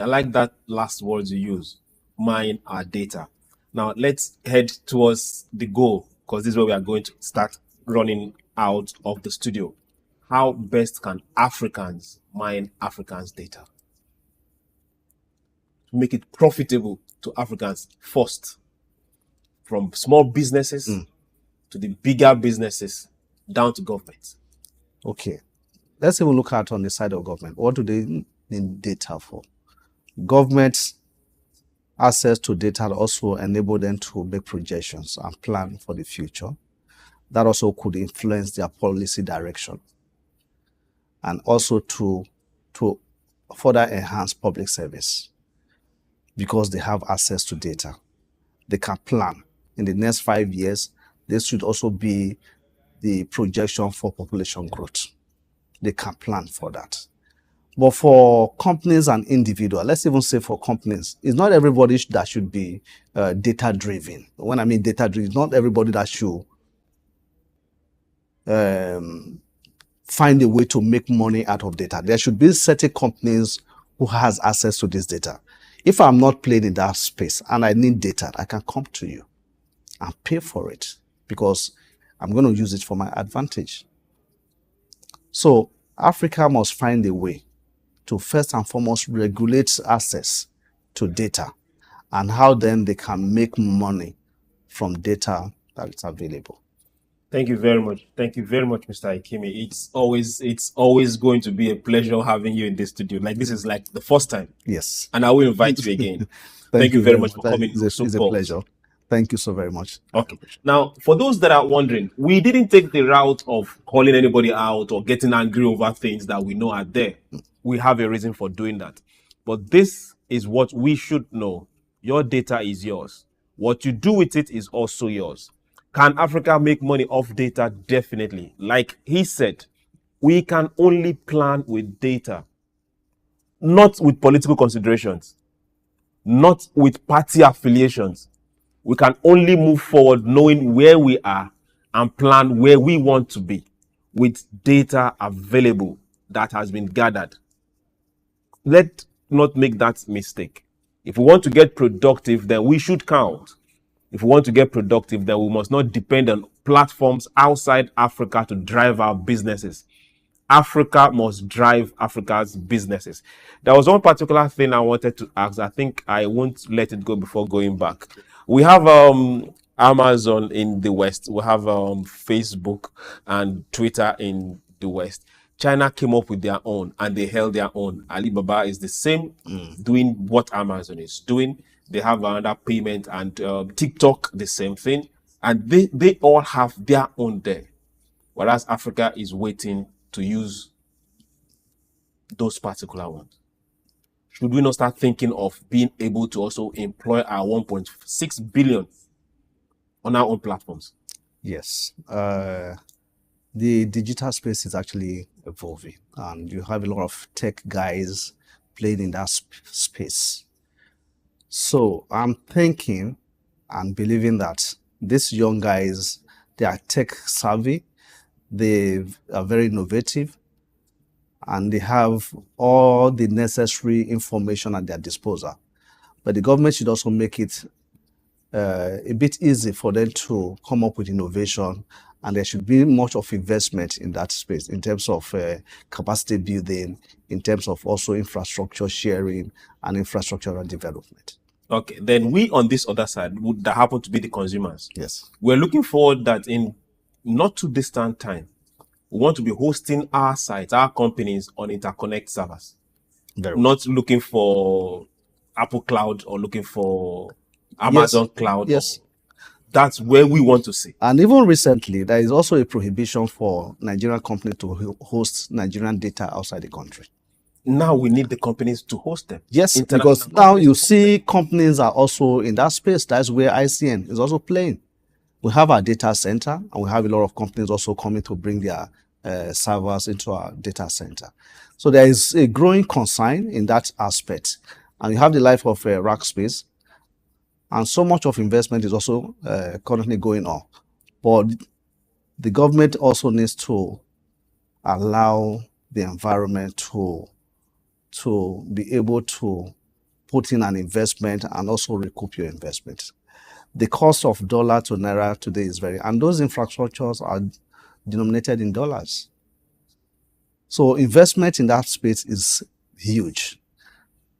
I like that last words you use. Mine our data. Now let's head towards the goal, because this is where we are going to start running out of the studio. How best can Africans mine Africans' data to make it profitable to Africans first, from small businesses to the bigger businesses down to government? Okay, let's even look at on the side of government. What do they need data for? Governments access to data also enable them to make projections and plan for the future. That also could influence their policy direction and also to further enhance public service because they have access to data. They can plan. In the next 5 years, this should also be the projection for population growth. They can plan for that. But for companies and individuals, let's even say for companies, it's not everybody that should be data-driven. When I mean data-driven, it's not everybody that should find a way to make money out of data. There should be certain companies who has access to this data. If I'm not playing in that space and I need data, I can come to you and pay for it because I'm going to use it for my advantage. So Africa must find a way to first and foremost regulate access to data and how then they can make money from data that is available. Thank you very much. Thank you very much, Mr. Ikimi. It's always going to be a pleasure having you in this studio. Like, this is like the first time. Yes. And I will invite you again. Thank you very much for coming. It's a pleasure. Thank you so very much. Okay. Now, for those that are wondering, we didn't take the route of calling anybody out or getting angry over things that we know are there. We have a reason for doing that. But this is what we should know. Your data is yours. What you do with it is also yours. Can Africa make money off data? Definitely. Like he said, we can only plan with data, not with political considerations, not with party affiliations. We can only move forward knowing where we are and plan where we want to be with data available that has been gathered. Let's not make that mistake. If we want to get productive, then we should count. If we want to get productive, then we must not depend on platforms outside Africa to drive our businesses. Africa must drive Africa's businesses. There was one particular thing I wanted to ask. I think I won't let it go before going back. We have Amazon in the West. We have Facebook and Twitter in the West. China came up with their own and they held their own. Alibaba is the same, doing what Amazon is doing. They have another payment, and TikTok, the same thing. And they all have their own there. Whereas Africa is waiting to use those particular ones. Should we not start thinking of being able to also employ our 1.6 billion on our own platforms? Yes. The digital space is actually evolving, and you have a lot of tech guys playing in that space. So I'm thinking and believing that these young guys, they are tech savvy, they are very innovative, and they have all the necessary information at their disposal. But the government should also make it a bit easy for them to come up with innovation, and there should be much of investment in that space in terms of capacity building, in terms of also infrastructure sharing and infrastructural development. Okay, then we on this other side would that happen to be the consumers. Yes. We're looking forward that in not too distant time, we want to be hosting our sites, our companies on interconnect servers. Not looking for Apple Cloud or looking for Amazon Cloud. Yes. That's where we want to see. And even recently, there is also a prohibition for Nigerian companies to host Nigerian data outside the country. Now we need the companies to host them. Yes, because now you see companies are also in that space. That's where ICN is also playing. We have our data center, and we have a lot of companies also coming to bring their servers into our data center. So there is a growing concern in that aspect. And you have the life of Rackspace, and so much of investment is also currently going on. But the government also needs to allow the environment to be able to put in an investment and also recoup your investment. The cost of dollar to naira today is and those infrastructures are denominated in dollars. So investment in that space is huge,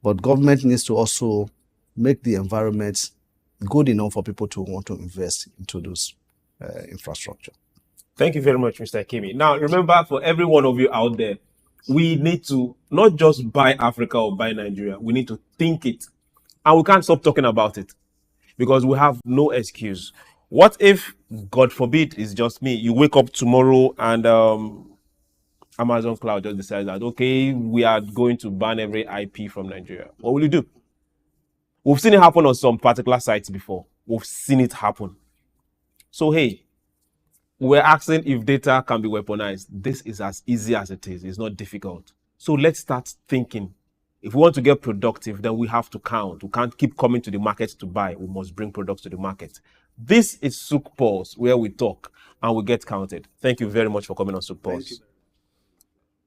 but government needs to also make the environment good enough for people to want to invest into those infrastructure. Thank you very much, Mr. Ikimi. Now, remember, for every one of you out there, we need to not just buy Africa or buy Nigeria. We need to think it. And we can't stop talking about it because we have no excuse. What if, God forbid, it's just me, you wake up tomorrow and Amazon Cloud just decides that, okay, we are going to ban every IP from Nigeria. What will you do? We've seen it happen on some particular sites before. We've seen it happen. So, hey, we're asking if data can be weaponized. This is as easy as it is. It's not difficult. So let's start thinking. If we want to get productive, then we have to count. We can't keep coming to the market to buy. We must bring products to the market. This is SOUQ Pulse, where we talk and we get counted. Thank you very much for coming on SOUQ Pulse.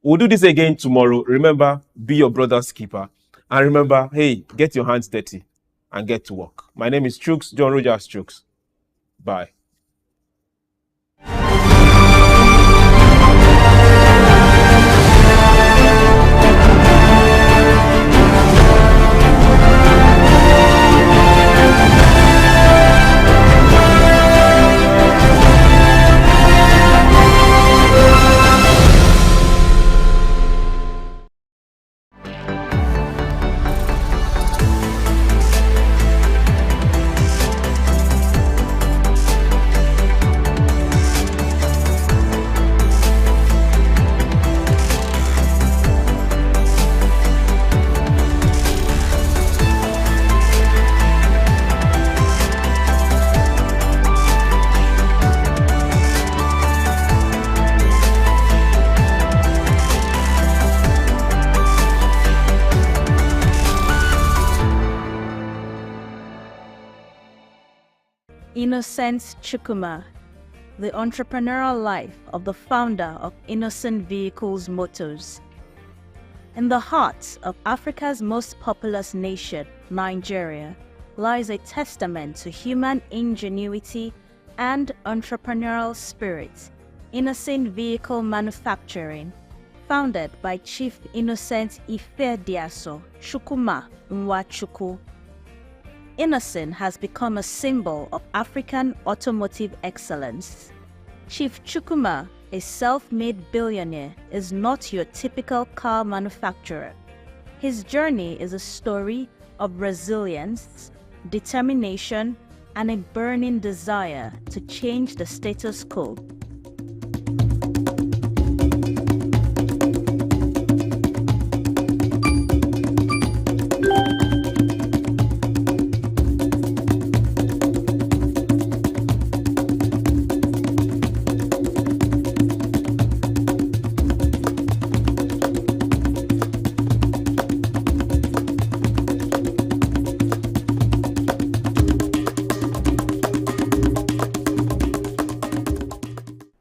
We'll do this again tomorrow. Remember, be your brother's keeper. And remember, hey, get your hands dirty and get to work. My name is SOUQ, John Rogers SOUQ. Bye. Innocent Chukwuma, the entrepreneurial life of the founder of Innocent Vehicles Motors. In the heart of Africa's most populous nation, Nigeria, lies a testament to human ingenuity and entrepreneurial spirit, Innocent Vehicle Manufacturing, founded by Chief Innocent Ifediaso Chukwuma Nwachukwu. Innocent has become a symbol of African automotive excellence. Chief Chukwuma, a self-made billionaire, is not your typical car manufacturer. His journey is a story of resilience, determination, and a burning desire to change the status quo.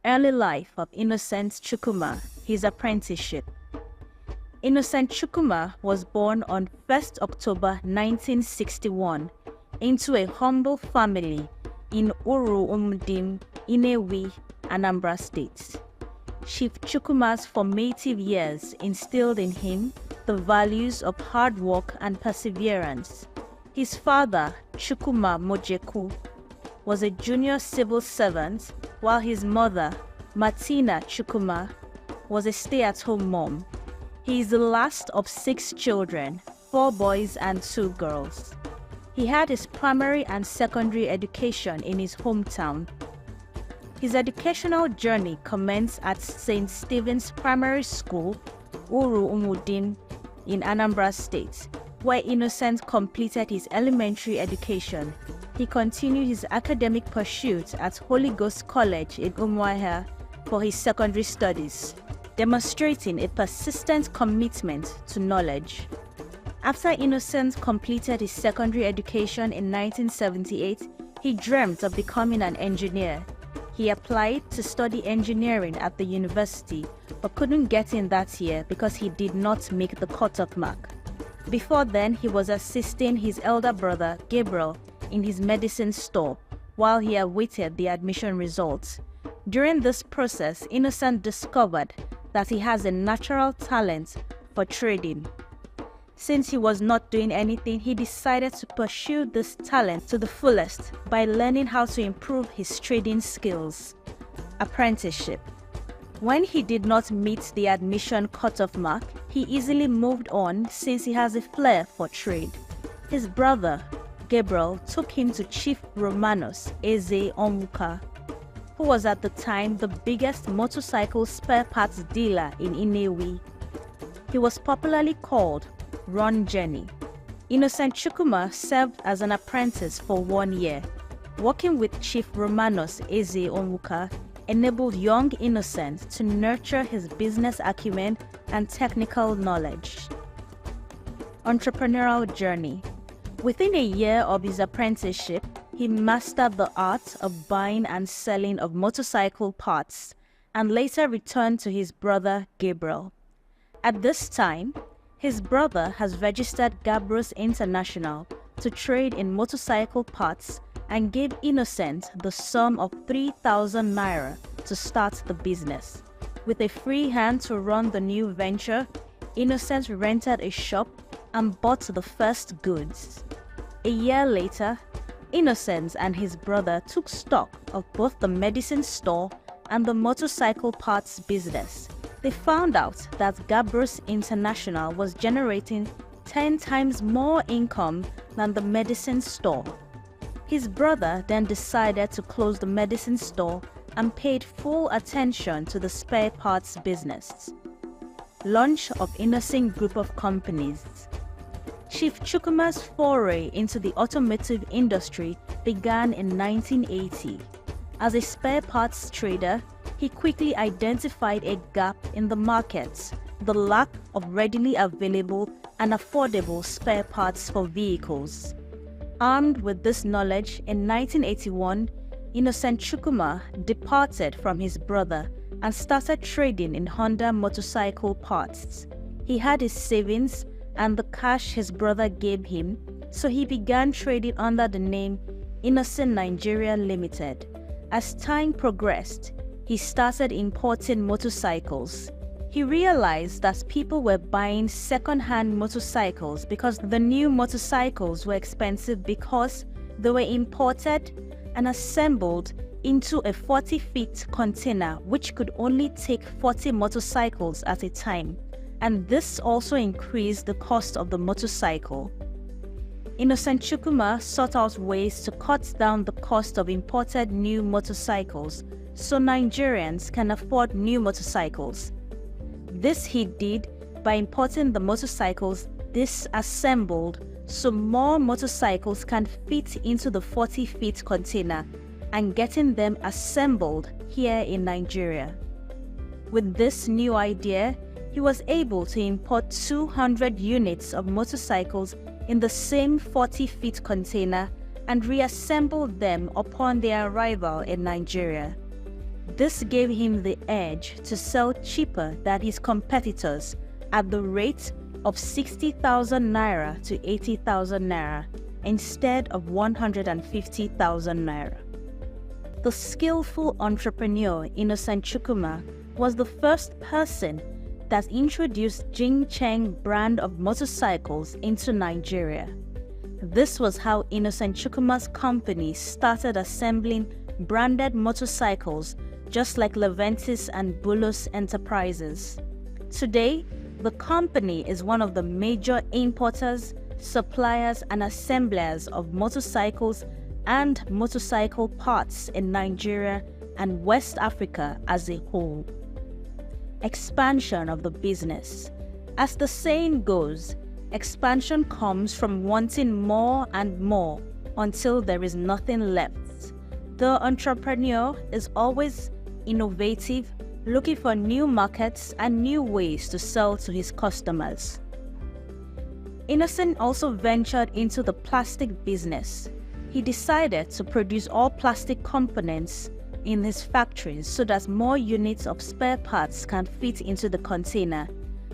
Early life of Innocent Chukwuma, his apprenticeship. Innocent Chukwuma was born on 1st October 1961 into a humble family in Uru-Umudim, Inewi, Anambra State. Chief Chukwuma's formative years instilled in him the values of hard work and perseverance. His father, Chukwuma Mojeku, was a junior civil servant, while his mother, Martina Chukwuma, was a stay-at-home mom. He is the last of 6 children, 4 boys and 2 girls. He had his primary and secondary education in his hometown. His educational journey commenced at St. Stephen's Primary School, Uru-Umudim, in Anambra State, where Innocent completed his elementary education. He continued his academic pursuit at Holy Ghost College in Umuahia for his secondary studies, demonstrating a persistent commitment to knowledge. After Innocent completed his secondary education in 1978, he dreamt of becoming an engineer. He applied to study engineering at the university, but couldn't get in that year because he did not make the cutoff mark. Before then, he was assisting his elder brother, Gabriel, in his medicine store while he awaited the admission results. During this process, Innocent discovered that he has a natural talent for trading. Since he was not doing anything, he decided to pursue this talent to the fullest by learning how to improve his trading skills. Apprenticeship. When he did not meet the admission cutoff mark, he easily moved on since he has a flair for trade. His brother, Gabriel, took him to Chief Romanos Eze Onwuka, who was at the time the biggest motorcycle spare parts dealer in Inewi. He was popularly called Ron Jenny. Innocent Chukwuma served as an apprentice for 1 year. Working with Chief Romanos Eze Onwuka enabled young Innocent to nurture his business acumen and technical knowledge. Entrepreneurial journey. Within a year of his apprenticeship, he mastered the art of buying and selling of motorcycle parts and later returned to his brother Gabriel. At this time, his brother has registered Gabros International to trade in motorcycle parts and gave Innocent the sum of 3,000 naira to start the business. With a free hand to run the new venture, Innocent rented a shop and bought the first goods. A year later, Innocent and his brother took stock of both the medicine store and the motorcycle parts business. They found out that Gabros International was generating 10 times more income than the medicine store. His brother then decided to close the medicine store and paid full attention to the spare parts business. Launch of Innocent Group of Companies. Chief Chukwuma's foray into the automotive industry began in 1980. As a spare parts trader, he quickly identified a gap in the market, the lack of readily available and affordable spare parts for vehicles. Armed with this knowledge, in 1981, Innocent Chukwuma departed from his brother and started trading in Honda motorcycle parts. He had his savings and the cash his brother gave him, so he began trading under the name Innocent Nigeria Limited. As time progressed, he started importing motorcycles. He realized that people were buying second-hand motorcycles because the new motorcycles were expensive because they were imported and assembled into a 40-feet container which could only take 40 motorcycles at a time, and this also increased the cost of the motorcycle. Innocent Chukwuma sought out ways to cut down the cost of imported new motorcycles so Nigerians can afford new motorcycles. This he did by importing the motorcycles disassembled so more motorcycles can fit into the 40-feet container and getting them assembled here in Nigeria. With this new idea, he was able to import 200 units of motorcycles in the same 40-feet container and reassemble them upon their arrival in Nigeria. This gave him the edge to sell cheaper than his competitors at the rate of 60,000 naira to 80,000 naira instead of 150,000 naira. The skillful entrepreneur Innocent Chukwuma was the first person that introduced Jing Cheng brand of motorcycles into Nigeria. This was how Innocent Chukwuma's company started assembling branded motorcycles just like Leventis and Bulus Enterprises. Today, the company is one of the major importers, suppliers and assemblers of motorcycles and motorcycle parts in Nigeria and West Africa as a whole. Expansion of the business. As the saying goes, expansion comes from wanting more and more until there is nothing left. The entrepreneur is always innovative, looking for new markets and new ways to sell to his customers. Innocent also ventured into the plastic business. He decided to produce all plastic components in his factories so that more units of spare parts can fit into the container.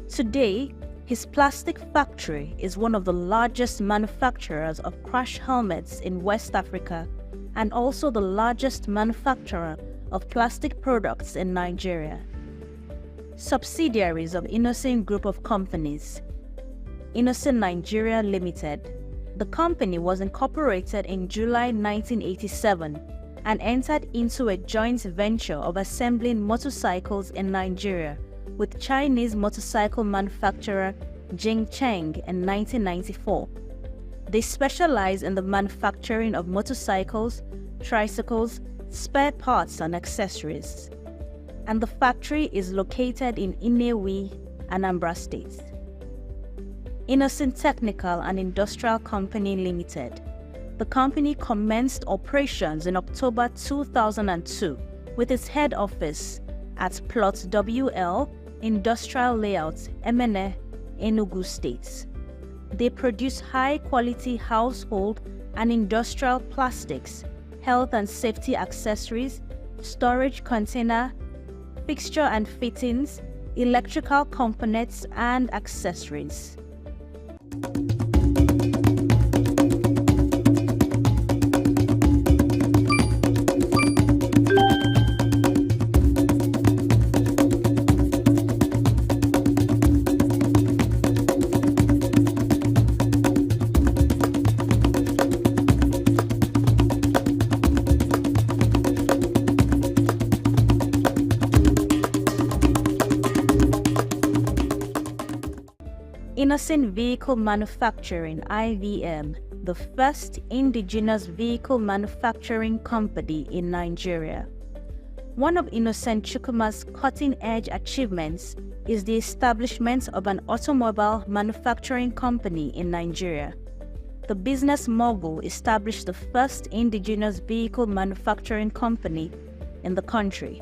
Today, his plastic factory is one of the largest manufacturers of crash helmets in West Africa and also the largest manufacturer of plastic products in Nigeria. Subsidiaries of Innocent Group of Companies. Innocent Nigeria Limited. The company was incorporated in July 1987 and entered into a joint venture of assembling motorcycles in Nigeria with Chinese motorcycle manufacturer Jing Cheng in 1994. They specialize in the manufacturing of motorcycles, tricycles, spare parts and accessories. And the factory is located in Inewi, Anambra State. Innocent Technical and Industrial Company Limited. The company commenced operations in October 2002 with its head office at Plot WL, Industrial Layout, Emene, Enugu State. They produce high-quality household and industrial plastics, health and safety accessories, storage container, fixture and fittings, electrical components and accessories. Innocent Vehicle Manufacturing (IVM), the first indigenous vehicle manufacturing company in Nigeria. One of Innocent Chukwuma's cutting-edge achievements is the establishment of an automobile manufacturing company in Nigeria. The business mogul established the first indigenous vehicle manufacturing company in the country.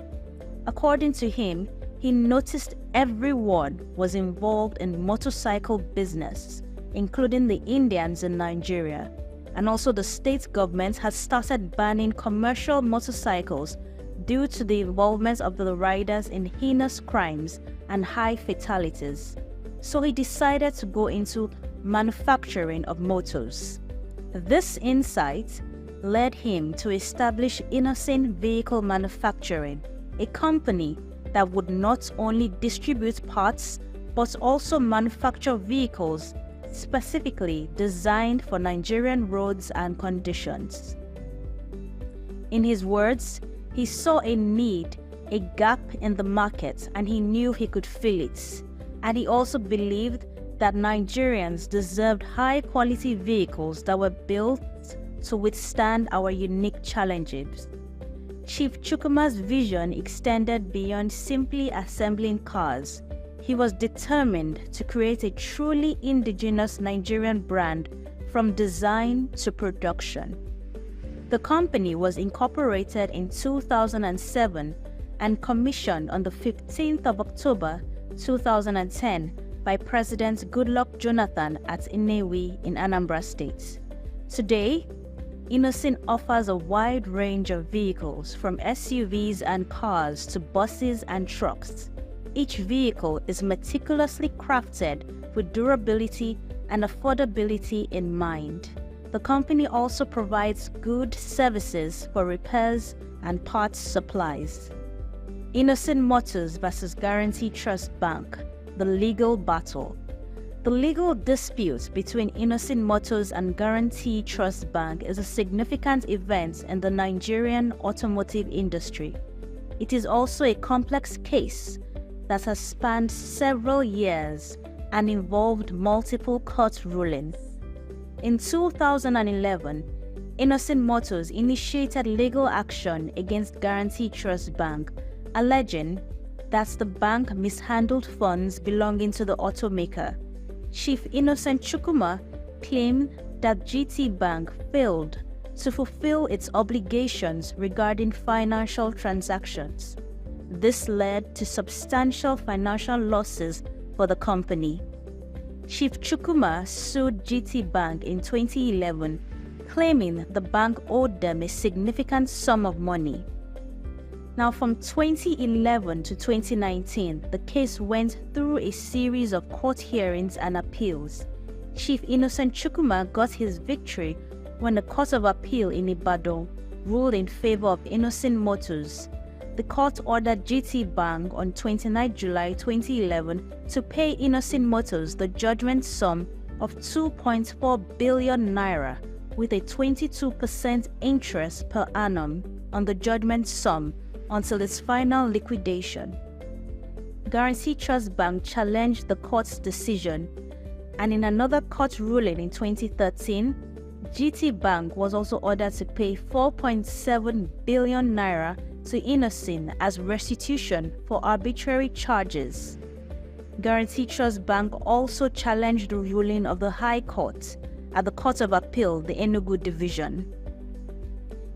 According to him, he noticed everyone was involved in motorcycle business, including the Indians in Nigeria. and also the state government has started banning commercial motorcycles due to the involvement of the riders in heinous crimes and high fatalities. So he decided to go into manufacturing of motors. This insight led him to establish Innocent Vehicle Manufacturing, a company that would not only distribute parts but also manufacture vehicles specifically designed for Nigerian roads and conditions. In his words, he saw a need, a gap in the market, and he knew he could fill it. And he also believed that Nigerians deserved high-quality vehicles that were built to withstand our unique challenges. Chief Chukwuma's vision extended beyond simply assembling cars. He was determined to create a truly indigenous Nigerian brand from design to production. The company was incorporated in 2007 and commissioned on the 15th of October 2010 by President Goodluck Jonathan at Nnewi in Anambra State. Today, Innocent offers a wide range of vehicles from SUVs and cars to buses and trucks. Each vehicle is meticulously crafted with durability and affordability in mind. The company also provides good services for repairs and parts supplies. Innocent Motors versus Guaranty Trust Bank, the legal battle. The legal dispute between Innocent Motors and Guaranty Trust Bank is a significant event in the Nigerian automotive industry. It is also a complex case that has spanned several years and involved multiple court rulings. In 2011, Innocent Motors initiated legal action against Guaranty Trust Bank, alleging that the bank mishandled funds belonging to the automaker. Chief Innocent Chukwuma claimed that GT Bank failed to fulfill its obligations regarding financial transactions. This led to substantial financial losses for the company. Chief Chukwuma sued GT Bank in 2011, claiming the bank owed them a significant sum of money. Now, from 2011 to 2019, the case went through a series of court hearings and appeals. Chief Innocent Chukwuma got his victory when the Court of Appeal in Ibadan ruled in favor of Innocent Motors. The court ordered GT Bank on 29 July 2011 to pay Innocent Motors the judgment sum of 2.4 billion naira with a 22% interest per annum on the judgment sum until its final liquidation. Guaranty Trust Bank challenged the court's decision, and in another court ruling in 2013, GT Bank was also ordered to pay 4.7 billion naira to Innocent as restitution for arbitrary charges. Guaranty Trust Bank also challenged the ruling of the High Court at the Court of Appeal, the Enugu Division.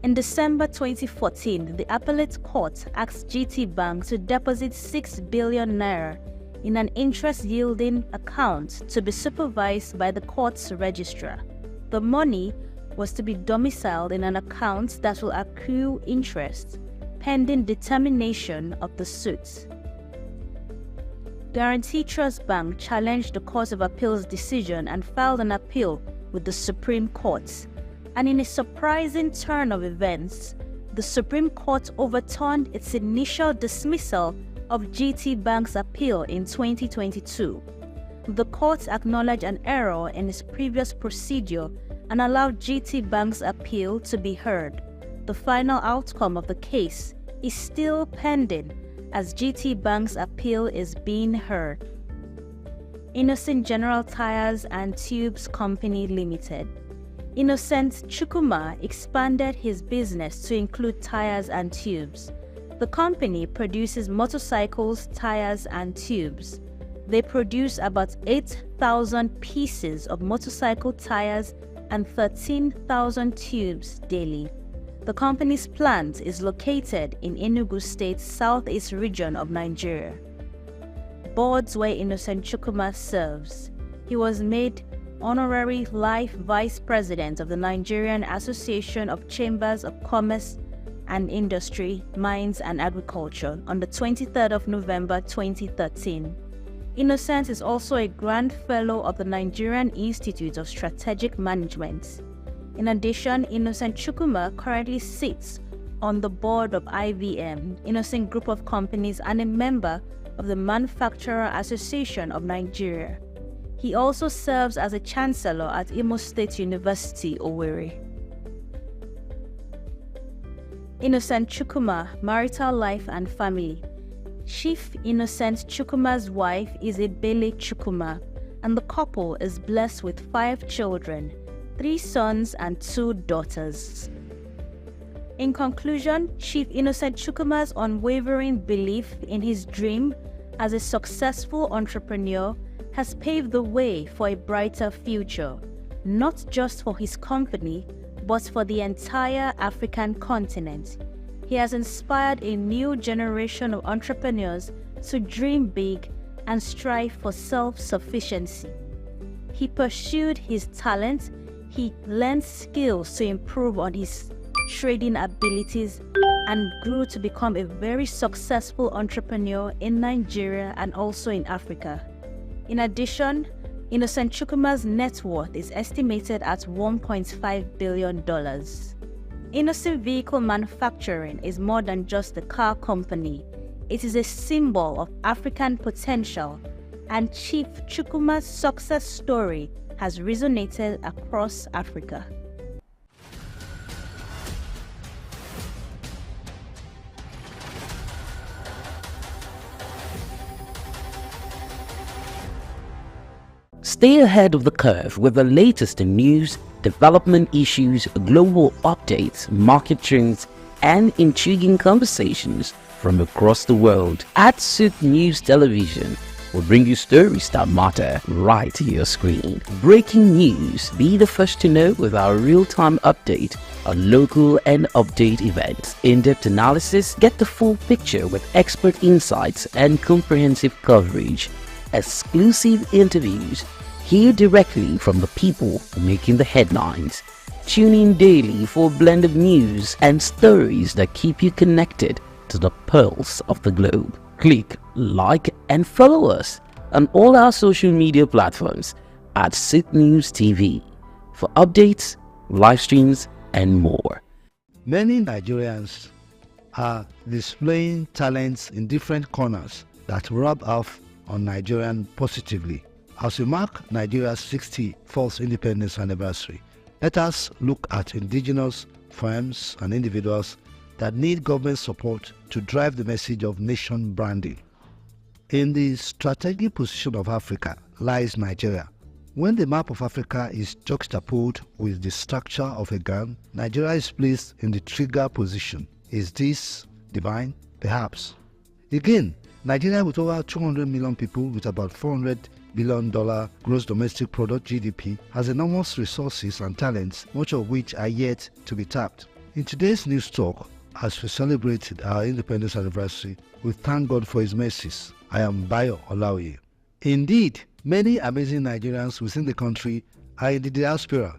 In December 2014, the Appellate Court asked GT Bank to deposit 6 billion naira in an interest-yielding account to be supervised by the court's registrar. The money was to be domiciled in an account that will accrue interest, pending determination of the suit. Guaranty Trust Bank challenged the Court of Appeal's decision and filed an appeal with the Supreme Court. And in a surprising turn of events, the Supreme Court overturned its initial dismissal of GT Bank's appeal in 2022. The court acknowledged an error in its previous procedure and allowed GT Bank's appeal to be heard. The final outcome of the case is still pending as GT Bank's appeal is being heard. Innocent General Tires and Tubes Company Limited. Innocent Chukwuma expanded his business to include tires and tubes. The company produces motorcycles, tires, and tubes. They produce about 8,000 pieces of motorcycle tires and 13,000 tubes daily. The company's plant is located in Enugu State's southeast region of Nigeria. Boards where Innocent Chukwuma serves. He was made Honorary Life Vice President of the Nigerian Association of Chambers of Commerce and Industry, Mines and Agriculture on the 23rd of November 2013. Innocent is also a Grand Fellow of the Nigerian Institute of Strategic Management. In addition, Innocent Chukwuma currently sits on the board of IVM, Innocent Group of Companies, and a member of the Manufacturer Association of Nigeria. He also serves as a Chancellor at Imo State University, Owerri. Innocent Chukwuma, marital life and family. Chief Innocent Chukwuma's wife is Ebele Chukwuma, and the couple is blessed with 5 children, 3 sons and 2 daughters. In conclusion, Chief Innocent Chukwuma's unwavering belief in his dream as a successful entrepreneur has paved the way for a brighter future, not just for his company, but for the entire African continent. He has inspired a new generation of entrepreneurs to dream big and strive for self-sufficiency. He pursued his talent, he learned skills to improve on his trading abilities, and grew to become a very successful entrepreneur in Nigeria and also in Africa. In addition, Innocent Chukwuma's net worth is estimated at $1.5 billion. Innocent Vehicle Manufacturing is more than just a car company. It is a symbol of African potential, and Chief Chukwuma's success story has resonated across Africa. Stay ahead of the curve with the latest in news, development issues, global updates, market trends, and intriguing conversations from across the world. At SOUQ News Television, we'll bring you stories that matter right to your screen. Breaking news, be the first to know with our real-time update on local and update events. In-depth analysis, get the full picture with expert insights and comprehensive coverage. Exclusive interviews, hear directly from the people making the headlines. Tune in daily for a blend of news and stories that keep you connected to the pulse of the globe. Click, like, and follow us on all our social media platforms at SOUQ News TV for updates, live streams, and more. Many Nigerians are displaying talents in different corners that rub off on Nigerian positively. As we mark Nigeria's 64th independence anniversary, let us look at indigenous firms and individuals that need government support to drive the message of nation branding. In the strategic position of Africa lies Nigeria. When the map of Africa is juxtaposed with the structure of a gun, Nigeria is placed in the trigger position. Is this divine? Perhaps. Again, Nigeria, with over 200 million people with about $400 billion gross domestic product (GDP), has enormous resources and talents, much of which are yet to be tapped. In today's news talk, as we celebrated our independence anniversary, we thank God for His mercies. I am Bayo Olaoye. Indeed, many amazing Nigerians within the country are in the diaspora,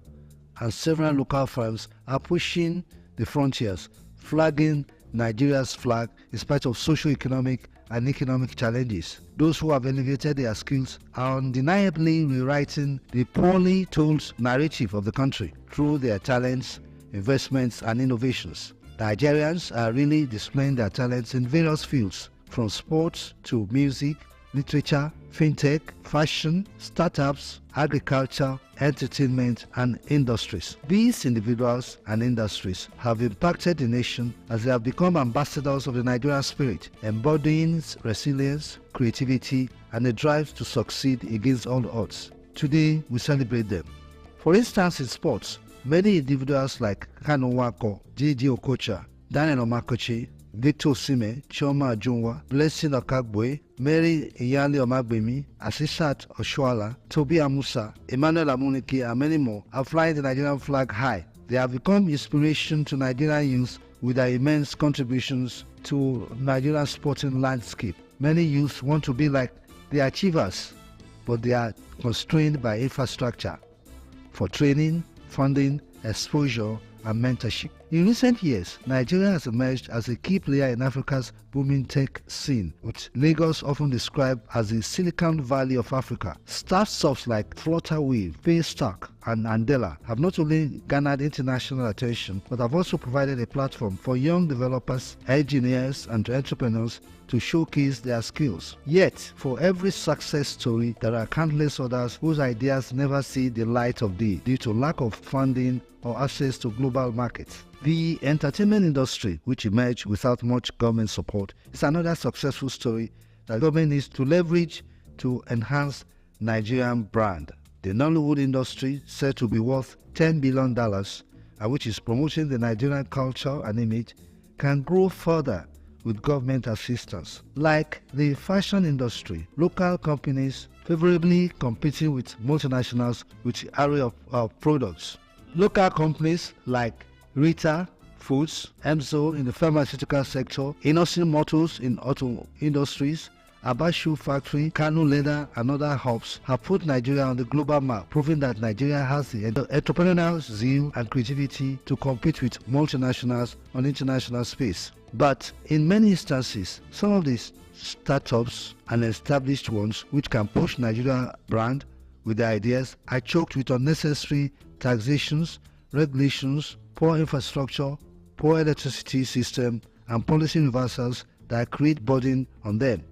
and several local firms are pushing the frontiers, flagging Nigeria's flag in spite of socio-economic and economic challenges. Those who have elevated their skills are undeniably rewriting the poorly told narrative of the country through their talents, investments, and innovations. Nigerians are really displaying their talents in various fields, from sports to music, literature, fintech, fashion, startups, agriculture, entertainment, and industries. These individuals and industries have impacted the nation as they have become ambassadors of the Nigerian spirit, embodying resilience, creativity, and a drive to succeed against all odds. Today, we celebrate them. For instance, in sports, many individuals like Kanu Wako, J.J. Okocha, Daniel Omakochi, Victor Osimhen, Chioma Ajunwa, Blessing Okagbue, Mary Iyali Omagbemi, Asisat Oshuala, Tobi Amusa, Emmanuel Amunike, and many more are flying the Nigerian flag high. They have become inspiration to Nigerian youth with their immense contributions to Nigeria's sporting landscape. Many youth want to be like the achievers, but they are constrained by infrastructure. for training, funding, exposure, and mentorship. In recent years, Nigeria has emerged as a key player in Africa's booming tech scene, with Lagos often described as the Silicon Valley of Africa. Startups like Flutterwave, Paystack, and Andela have not only garnered international attention, but have also provided a platform for young developers, engineers, and entrepreneurs to showcase their skills. Yet, for every success story, there are countless others whose ideas never see the light of day due to lack of funding or access to global markets. The entertainment industry, which emerged without much government support, is another successful story that government needs to leverage to enhance Nigerian brand. The Nollywood industry, said to be worth $10 billion, and which is promoting the Nigerian culture and image, can grow further with government assistance. Like the fashion industry, local companies favorably competing with multinationals with the array of products. Local companies like Rita Foods, Emzo in the pharmaceutical sector, Innocent Motors in auto industries, Abba Shoe Factory, Kano Leather, and other hubs have put Nigeria on the global map, proving that Nigeria has the entrepreneurial zeal and creativity to compete with multinationals on international space. But in many instances, some of these startups and established ones which can push Nigeria brand with their ideas are choked with unnecessary taxations, regulations, poor infrastructure, poor electricity system, and policy reversals that create burden on them,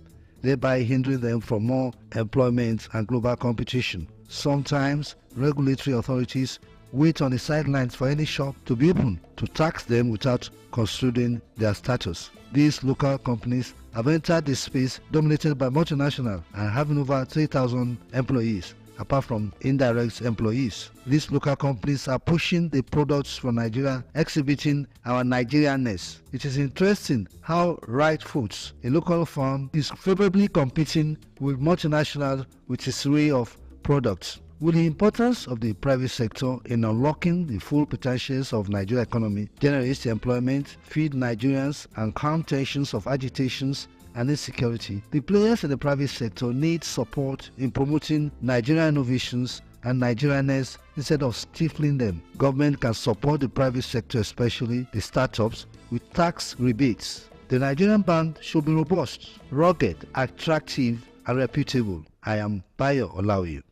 thereby hindering them from more employment and global competition. Sometimes regulatory authorities wait on the sidelines for any shop to be open to tax them without considering their status. These local companies have entered the space dominated by multinationals and having over 3,000 employees. Apart from indirect employees, these local companies are pushing the products from Nigeria, exhibiting our Nigerianness. It is interesting how Right Foods, a local firm, is favorably competing with multinationals with its array of products. With the importance of the private sector in unlocking the full potentials of Nigerian economy, generate employment, feed Nigerians, and calm tensions of agitations and insecurity, the players in the private sector need support in promoting Nigerian innovations and Nigerianness instead of stifling them. Government can support the private sector, especially the startups, with tax rebates. The Nigerian brand should be robust, rugged, attractive, and reputable. I am Bayo Olawi.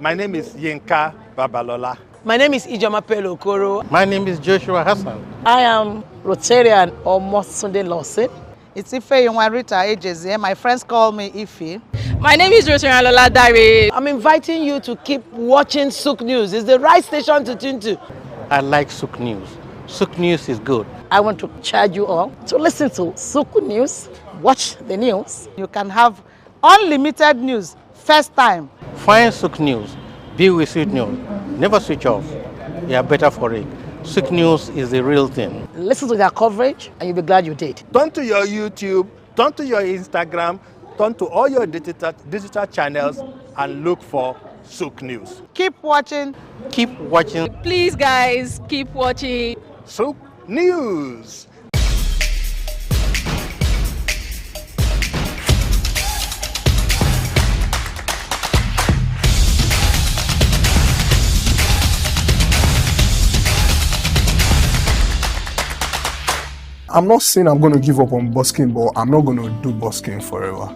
My name is Yinka Babalola. My name is Ijoma Pelokoro. My name is Joshua Hassan. I am Rotarian or Mosunde Lawson. It's Ife Yunwarita Ejeze. My friends call me Ife. My name is Rotarian Lola Dare. I'm inviting you to keep watching SOUQ News. It's the right station to tune to. I like SOUQ News. SOUQ News is good. I want to charge you all to listen to SOUQ News, watch the news. You can have unlimited news first time. Find SOUQ News. Be with SOUQ News. Never switch off. You are better for it. SOUQ News is the real thing. Listen to their coverage and you'll be glad you did. Turn to your YouTube, turn to your Instagram, turn to all your digital channels and look for SOUQ News. Keep watching. Keep watching. Please guys, keep watching SOUQ News. I'm not saying I'm going to give up on busking, but I'm not going to do busking forever.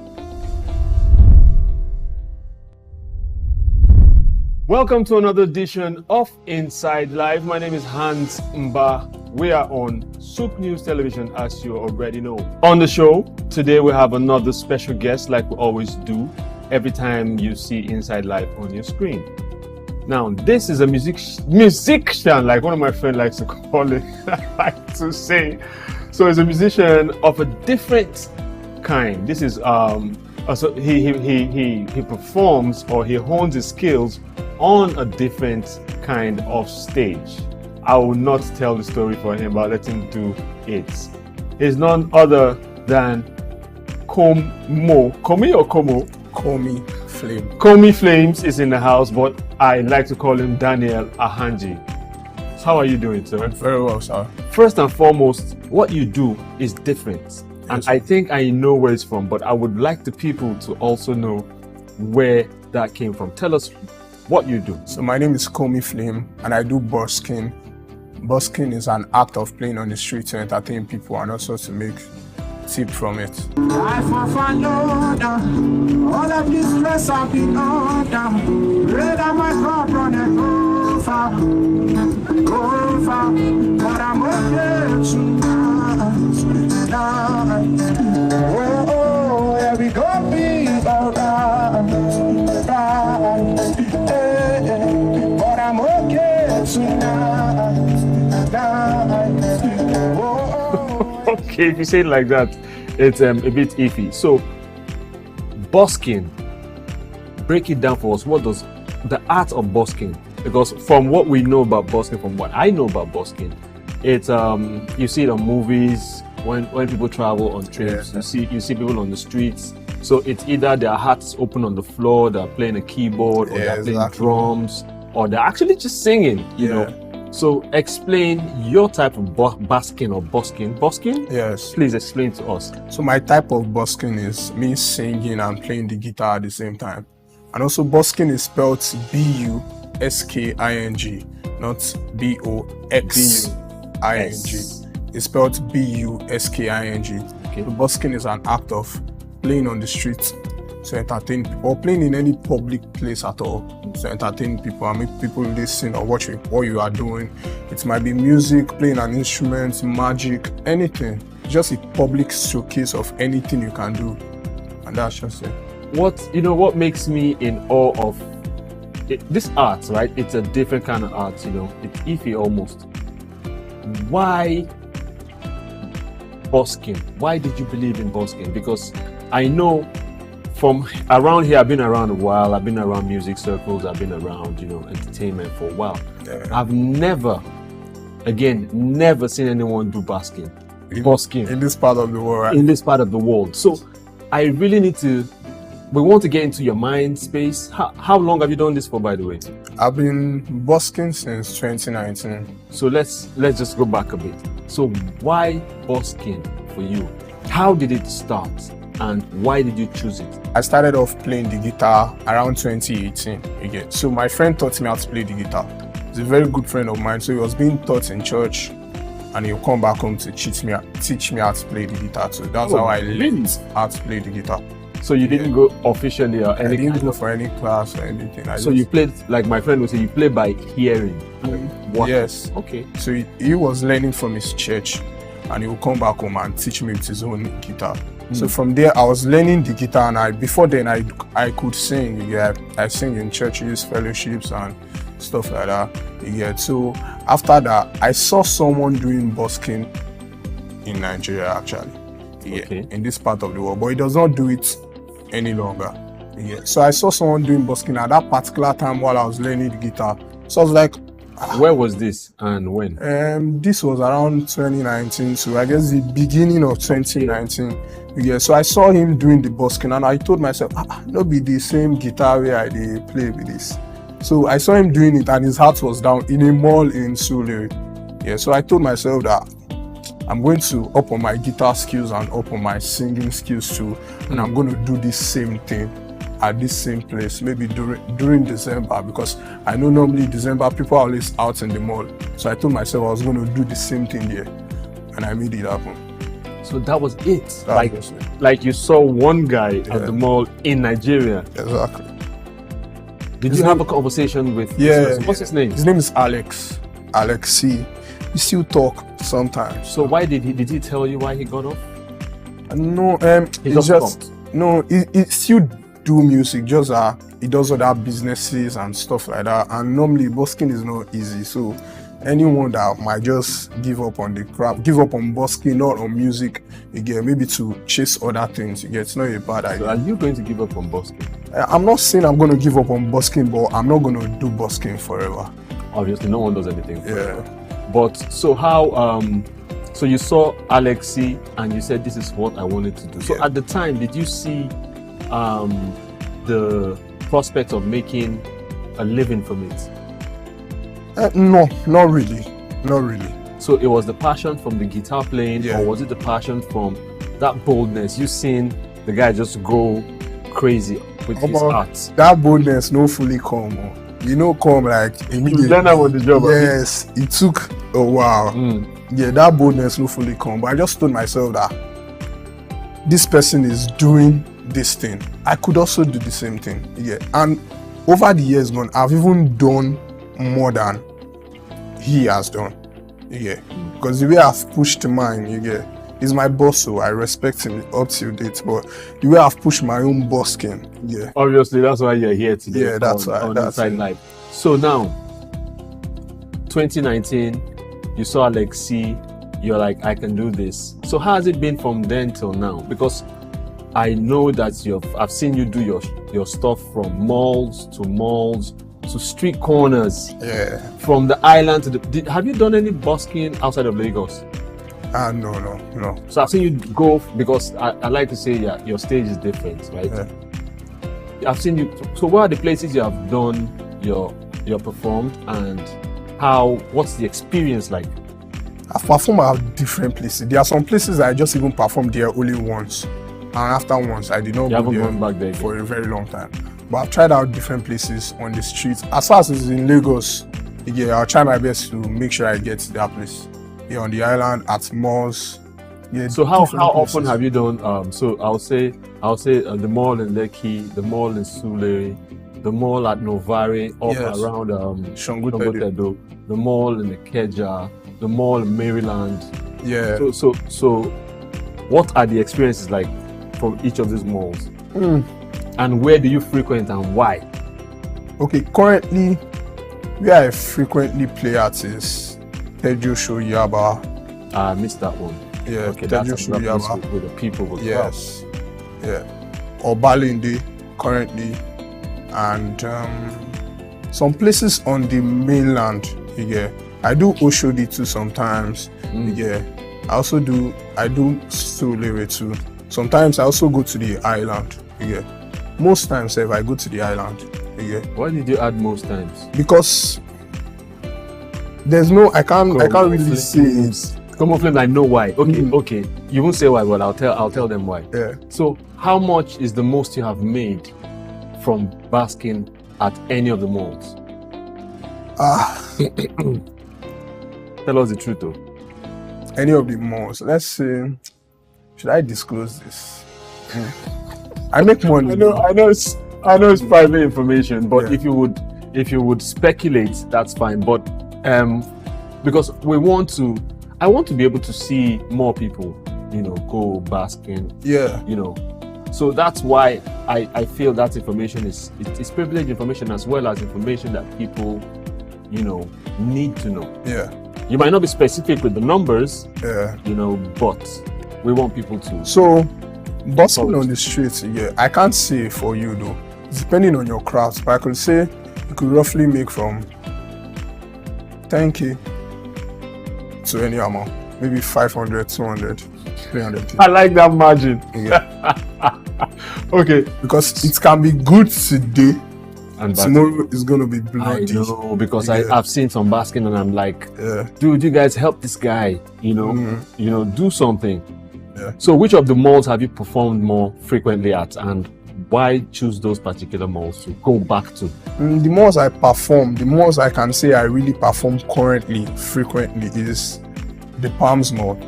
Welcome to another edition of Inside Live. My name is Hans Mba. We are on SOUQ News Television, as you already know. On the show today, we have another special guest, like we always do every time you see Inside Live on your screen. Now, this is a musician, like one of my friends likes to call it, I like to say. So he's a musician of a different kind. This is so he performs, or he hones his skills on a different kind of stage. I will not tell the story for him, but let him do it. He's none other than Komi Flame. Komi Flames is in the house, but I like to call him Daniel Ahanji. How are you doing, sir? Very well, sir. First and foremost, what you do is different. And I think I know where it's from, but I would like the people to also know where that came from. Tell us what you do. So my name is Komi Flame, and I do busking. Busking is an act of playing on the street to entertain people and also to make tip from it. All of this stress I've been under. Rather my cup running over, but I'm okay tonight. Oh, yeah, we gon' be alright, but I'm okay tonight. Okay, if you say it like that, it's a bit iffy. So, busking, break it down for us. What does the art of busking? Because from what we know about busking, from what I know about busking, it's you see it on movies when people travel on trips. You see people on the streets. So it's either their hearts open on the floor, they're playing a keyboard, or they're playing drums, or they're actually just singing. You know. So explain your type of busking or busking. Busking? Yes. Please explain to us. So my type of busking is me singing and playing the guitar at the same time. And also busking is spelled B-U-S-K-I-N-G, not B-O-X-I-N-G. It's spelled B-U-S-K-I-N-G. Okay. So busking is an act of playing on the street to entertain people, or playing in any public place at all to entertain people and make people listen or watch what you are doing. It might be music, playing an instrument, magic, anything. Just a public showcase of anything you can do, and that's just it. What makes me in awe of it, this art, right? It's a different kind of art. It's iffy almost. Why busking? Why did you believe in busking? Because I know. From around here, I've been around a while. I've been around music circles. I've been around, entertainment for a while. I've never seen anyone do busking in this part of the world. Right? In this part of the world. So I really we want to get into your mind space. How long have you done this for, by the way? I've been busking since 2019. So let's just go back a bit. So why busking for you? How did it start? And why did you choose it? I started off playing the guitar around 2018 again. So my friend taught me how to play the guitar. He's a very good friend of mine. So he was being taught in church, and he'll come back home to teach me how to play the guitar too. That's how I learned how to play the guitar. So you didn't go officially or anything? I didn't go for any class or anything. You played, like my friend would say, you play by hearing. Yes. Okay. So he was learning from his church, and he would come back home and teach me with his own guitar. So from there, I was learning the guitar, and before then I could sing. Yeah, I sing in churches, fellowships, and stuff like that. Yeah. So after that, I saw someone doing busking in Nigeria actually. Yeah, in this part of the world, but he does not do it any longer. Yeah. So I saw someone doing busking at that particular time while I was learning the guitar. So I was like, where was this and when? This was around 2019, so I guess the beginning of 2019. Yeah, so I saw him doing the busking, and I told myself, no be the same guitar where I play with this. So I saw him doing it, and his heart was down in a mall in Sule. Yeah, so I told myself that I'm going to up on my guitar skills and up on my singing skills too, and I'm going to do this same thing at this same place, maybe during December, because I know normally December people are always out in the mall. So I told myself I was going to do the same thing here, and I made it happen. So that was it. Like you saw one guy at the mall in Nigeria. Exactly. Did you have a conversation with? What's his name? His name is Alex. Alexi. We still talk sometimes. So why did he tell you why he got off? No, he just he still do music, just he does other businesses and stuff like that, and normally busking is not easy, so anyone that might just give up on the craft, give up on busking, not on music, maybe to chase other things, it's not a bad idea. So are you going to give up on busking? I'm not saying I'm going to give up on busking, but I'm not going to do busking forever. Obviously, no one does anything forever. But so how, so you saw Alexi and you said, this is what I wanted to do. So at the time, did you see the prospect of making a living from it? No, not really. So it was the passion from the guitar playing, or was it the passion from that boldness, you seen the guy just go crazy with his art. That boldness no fully come. You know, come like immediately. You learn that on the job. Yes, it took a while. Yeah, that boldness no fully come. But I just told myself that this person is doing this thing. I could also do the same thing. Yeah, and over the years gone, I've even done more than he has done. Yeah, because the way I've pushed mine, you get, he's my boss, so I respect him up till date. But the way I've pushed my own boss skin, yeah. Obviously, that's why you're here today. Yeah, that's why. On That's Inside Life. So now, 2019, you saw Alex C. You're like, I can do this. So how has it been from then till now? Because I know that I've seen you do your stuff from malls to street corners. Yeah. From the island to the. Have you done any busking outside of Lagos? No. So I've seen you go, because I like to say, yeah, your stage is different, right? Yeah. I've seen you. So what are the places you have done your performed, and what's the experience like? I've performed at different places. There are some places I just even performed there only once, and after once I did not go there gone back there for a very long time. But I've tried out different places on the streets. As far as it's in Lagos, yeah, I'll try my best to make sure I get to that place. Yeah, on the island, at malls. Yeah. So how often have you done? So I'll say the mall in Lekki, the mall in Sule, the mall at Novare, around Shongotedo, the mall in Ikeja, the mall in Maryland. Yeah. So what are the experiences like from each of these malls? And where do you frequent and why? Okay, currently where I frequently play at is Tejo Shoyaba. I missed that one. Yeah, okay, Tejo Shoyaba with the people. Yes. Yeah. Obalinde currently, and some places on the mainland. Yeah. I do Oshodi too sometimes. Yeah. I do Solere too. Sometimes I also go to the island. Yeah. Most times if I go to the island. Yeah. Why did you add most times? Because there's I can't really say it. Come on, Flame, I know why. Okay. You won't say why, but I'll tell them why. Yeah. So how much is the most you have made from basking at any of the malls? Tell us the truth though. Any of the malls. Let's see. Should I disclose this? I make money. I know it's private information, but if you would speculate, that's fine. But because I want to be able to see more people, go basking. Yeah. So that's why I feel that information it's privileged information, as well as information that people, need to know. Yeah. You might not be specific with the numbers. Yeah. But we want people to. So, busking on the streets, yeah, I can't say for you though. It's depending on your craft, but I could say you could roughly make from 10K to any amount, maybe 500, 200, 300. I like that margin. Yeah. Okay. Because it can be good today, and tomorrow is going to be bloody. I know, because I've seen some basking and I'm like, dude, you guys help this guy, do something. Yeah. So which of the malls have you performed more frequently at, and why choose those particular malls to go back to? The malls I perform, the malls I can say I really perform currently frequently is the Palms Mall.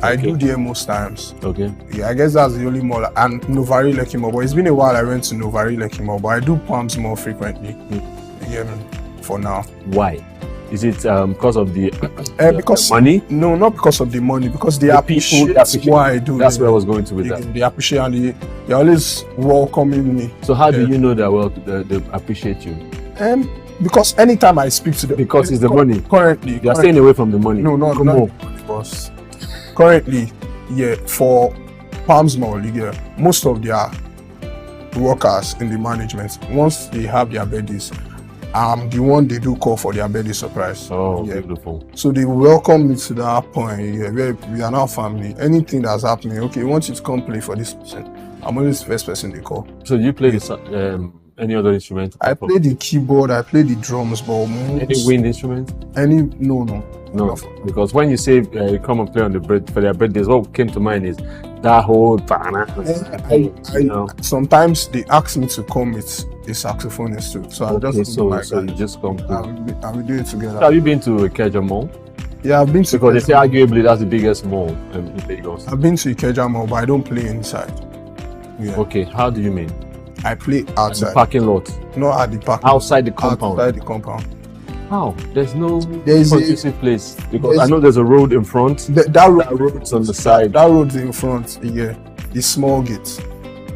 I do there most times. Okay. Yeah, I guess that's the only mall, and Novare Lekki Mall. But it's been a while I went to Novare Lekki Mall, but I do Palms Mall frequently. For now. Why? Is it because of the because money? No, not because of the money. Because they appreciate what I do. That's where I was going to with that. They appreciate, and they're always welcoming me. So how do you know that they appreciate you? Because anytime I speak to them, because it's the money. Currently, you are staying away from the money. No, not boss. Currently, for Palms Mall, most of their workers in the management, once they have their birthdays, I'm the one they do call for their birthday surprise. Oh, beautiful. So they welcome me to that point, where we are now family. Anything that's happening, okay, once you to come play for this person, I'm always the first person they call. So you play any other instrument? I play the keyboard, I play the drums, but any wind instrument? No. No, because when you say come and play on the for their birthdays, what came to mind is that whole banana. Sometimes they ask me to come with a saxophonist too, so I just so you just come. And we do it together. So have you been to Ikeja Mall? Yeah, I've been to. Because they say arguably that's the biggest mall in Lagos. I've been to Ikeja Mall, but I don't play inside. Yeah. Okay, how do you mean? I play outside. At the parking lot? Not at the parking. Outside the compound? Outside the compound. How? There's no conducive place, because I know there's a road in front. That road's on the side. That road's in front. Yeah, the small gates.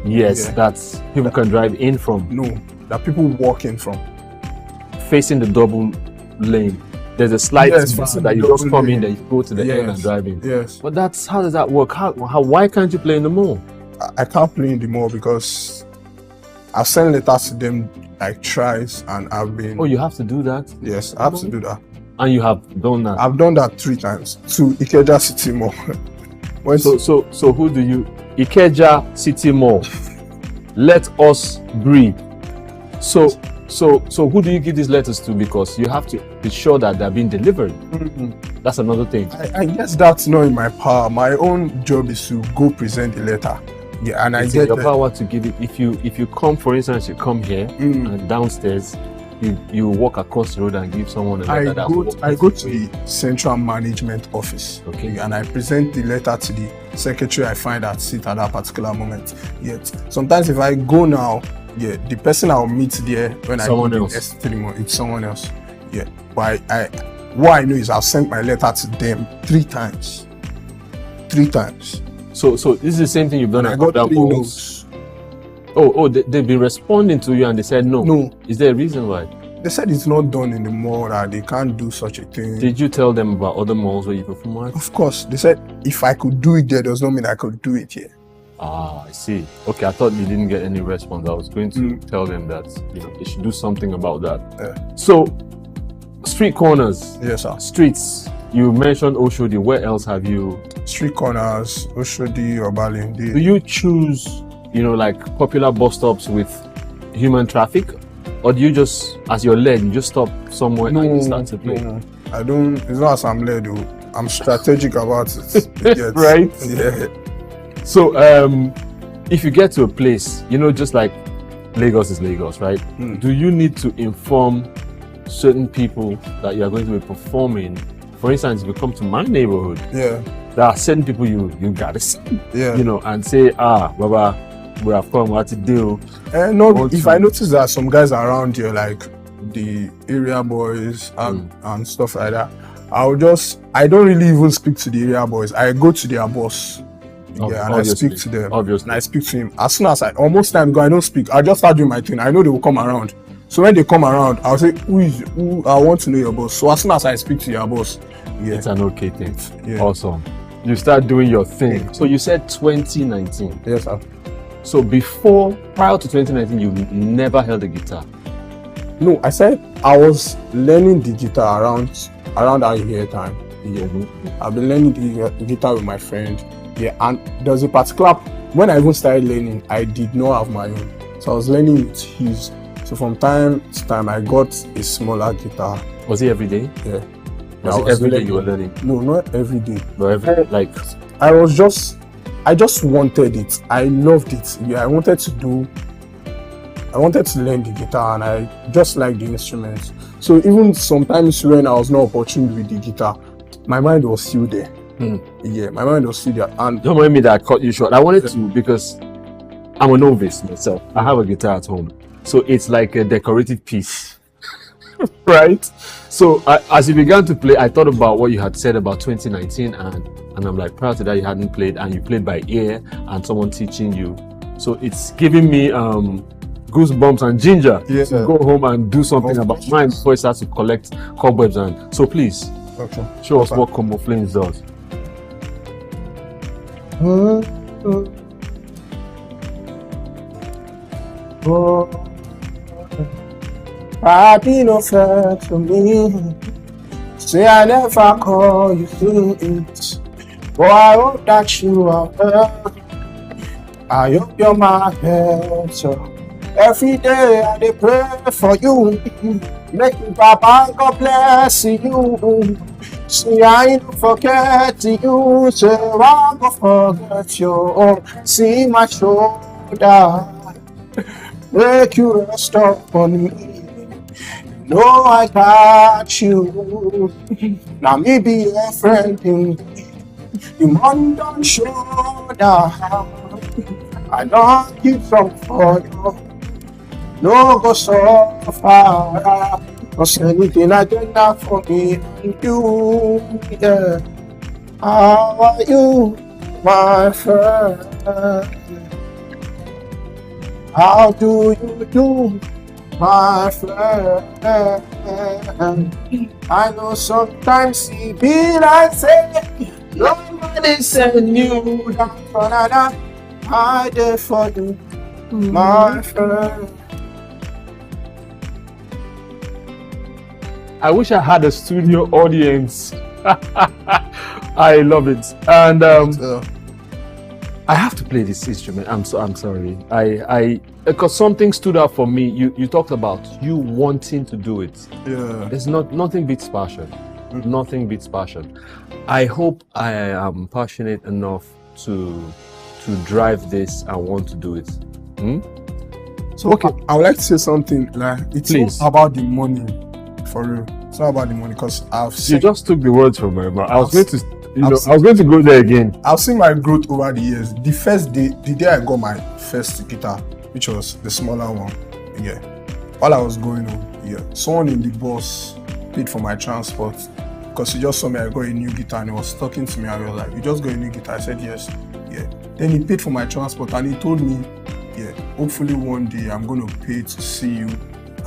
Yes, that's people can drive in from. No, that people walk in from. Facing the double lane. There's a slight that you just come in, then you go to the end and drive in. Yes. But how does that work? Why can't you play in the mall? I can't play in the mall because I've sent letters to them like twice, and I've been. Oh, you have to do that? Yes, I have to do that. And you have done that? I've done that 3 times to Ikeja City Mall. So who do you? Ikeja City Mall. Let us breathe. So who do you give these letters to? Because you have to be sure that they're being delivered. That's another thing. I guess that's not in my power. My own job is to go present the letter. Yeah, and it's I get your power to give it. If you come, for instance, you come here and downstairs, you walk across the road and give someone a letter. I go to the central management office. Okay. And I present the letter to the secretary I find that sit at that particular moment. Yet sometimes if I go now, the person I'll meet there when someone I do else. It's someone else. Yeah. But what I know is I've sent my letter to them 3 times. 3 times. So this is the same thing you've done. I got 3 no's. They've been responding to you and they said no. No. Is there a reason why? They said it's not done in the mall, that they can't do such a thing. Did you tell them about other malls where you perform at? Of course. They said if I could do it there, does not mean I could do it here. Ah, I see. Okay, I thought you didn't get any response. I was going to tell them that they should do something about that. Yeah. So, street corners. Yes, sir. Streets. You mentioned Oshodi. Where else have you? Street corners, Oshodi, Obali. Do you choose, like popular bus stops with human traffic, or do you just, as you're led, you just stop somewhere and you start to play? No, I don't. It's not as I'm led. I'm strategic about it. Yes. Right? Yeah. So, if you get to a place, just like Lagos is Lagos, right? Do you need to inform certain people that you are going to be performing? For instance, if you come to my neighborhood, there are certain people you gotta see, and say, Baba, we have come, what to do? No, if I notice that some guys around here, like the area boys and stuff like that, I don't really even speak to the area boys. I go to their boss. And I speak to them. Obviously. And I speak to him. As soon as almost time go, I don't speak. I just start doing my thing. I know they will come around. So when they come around, I'll say, who I want to know your boss. So as soon as I speak to your boss, it's an okay thing. Yeah. Awesome. You start doing your thing. So you said 2019. Yes, sir. So prior to 2019, you never held a guitar? No, I said I was learning the guitar around that year time. Yeah. I've been learning the guitar with my friend. Yeah, and there's a particular, when I even started learning, I did not have my own. So I was learning with his. So from time to time, I got a smaller guitar. Was it every day? Yeah. Was it every day you were learning? No, not every day. But I just wanted it. I loved it. Yeah, I wanted to learn the guitar, and I just liked the instruments. So even sometimes when I was not opportune with the guitar, my mind was still there. Yeah, my mind was still there. And don't mind me that I cut you short. I wanted to, because I'm a novice myself. I have a guitar at home, so it's like a decorative piece, right? So as you began to play, I thought about what you had said about 2019, and I'm like, prior to that you hadn't played, and you played by ear and someone teaching you. So it's giving me goosebumps and ginger to go home and do something about mine before it starts to collect cobwebs. And so please show us what Combo Flames does. Happy no fair to me. Say I never call you through it. But I hope that you are there. I hope you're my help. Every day I dey pray for you. Make me Papa God bless you. See, I don't forget you, say I go forget you. See my shoulder, make you rest up on me. No, I got you. Now me be your friend indeed. You man don't shoulder. I don't keep some for you. No go so far. Cause anything I get now for me and you. Yeah. How are you, my friend? How do you do, my friend? I know sometimes it be like say nobody send you down for another. I there for you, my friend. I wish I had a studio audience. I love it, and I have to play this instrument. I'm sorry. I because something stood out for me. You talked about you wanting to do it. Yeah. There's nothing beats passion. Nothing beats passion. I hope I am passionate enough to drive this and want to do it. So okay, I would like to say something. Like it's not about the money, for real. It's not about the money because I've seen. You just took the words from my mouth. I was going to go there again. I've seen my growth over the years. The first day, the day I got my first guitar, which was the smaller one, yeah. While I was going home, yeah, someone in the bus paid for my transport because he just saw me. I got a new guitar and he was talking to me. I was like, "You just got a new guitar?" I said, "Yes." Yeah. Then he paid for my transport and he told me, "Yeah, hopefully one day I'm going to pay to see you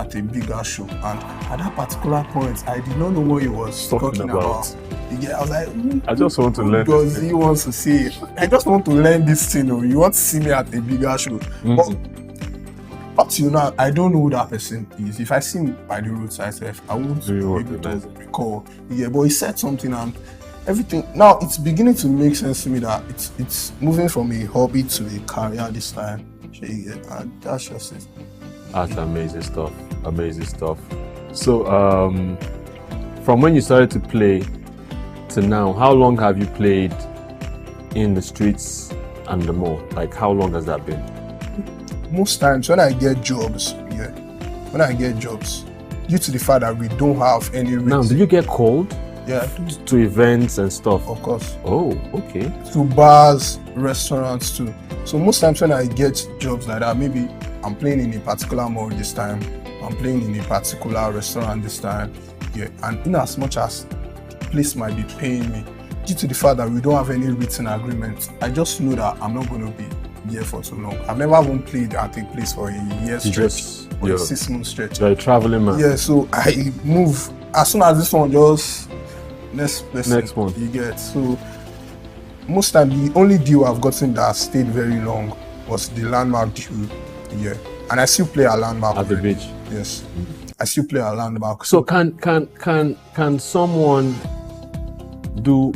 at a bigger show." And at that particular point, I did not know what he was talking about. Yeah, I was like, I just want to learn. Because he wants to see it. I just want to learn this thing. You want to see me at a bigger show. But up to now, I don't know who that person is. If I see him by the roadside, I won't be able to recall. Yeah, but he said something and everything. Now it's beginning to make sense to me that it's moving from a hobby to a career this time. And that's just it. That's amazing stuff. Amazing stuff. So, from when you started to play to now, how long have you played in the streets and the mall? Like, how long has that been? Most times when I get jobs, due to the fact that we don't have any reason. Now, do you get called? Yeah. To events and stuff? Of course. Oh, okay. To bars, restaurants too. So most times when I get jobs like that, maybe I'm playing in a particular mall this time, I'm playing in a particular restaurant this time, yeah. And in as much as the place might be paying me, due to the fact that we don't have any written agreement, I just know that I'm not going to be here for too long. I've never even played at a place for a year stretch or a 6 month stretch. You're a traveling man. Yeah, so I move as soon as this one just next one you get. So most time the only deal I've gotten that stayed very long was the Landmark deal. Yeah, and I still play a Landmark at the beach. Yes, I still play a Landmark. So can someone do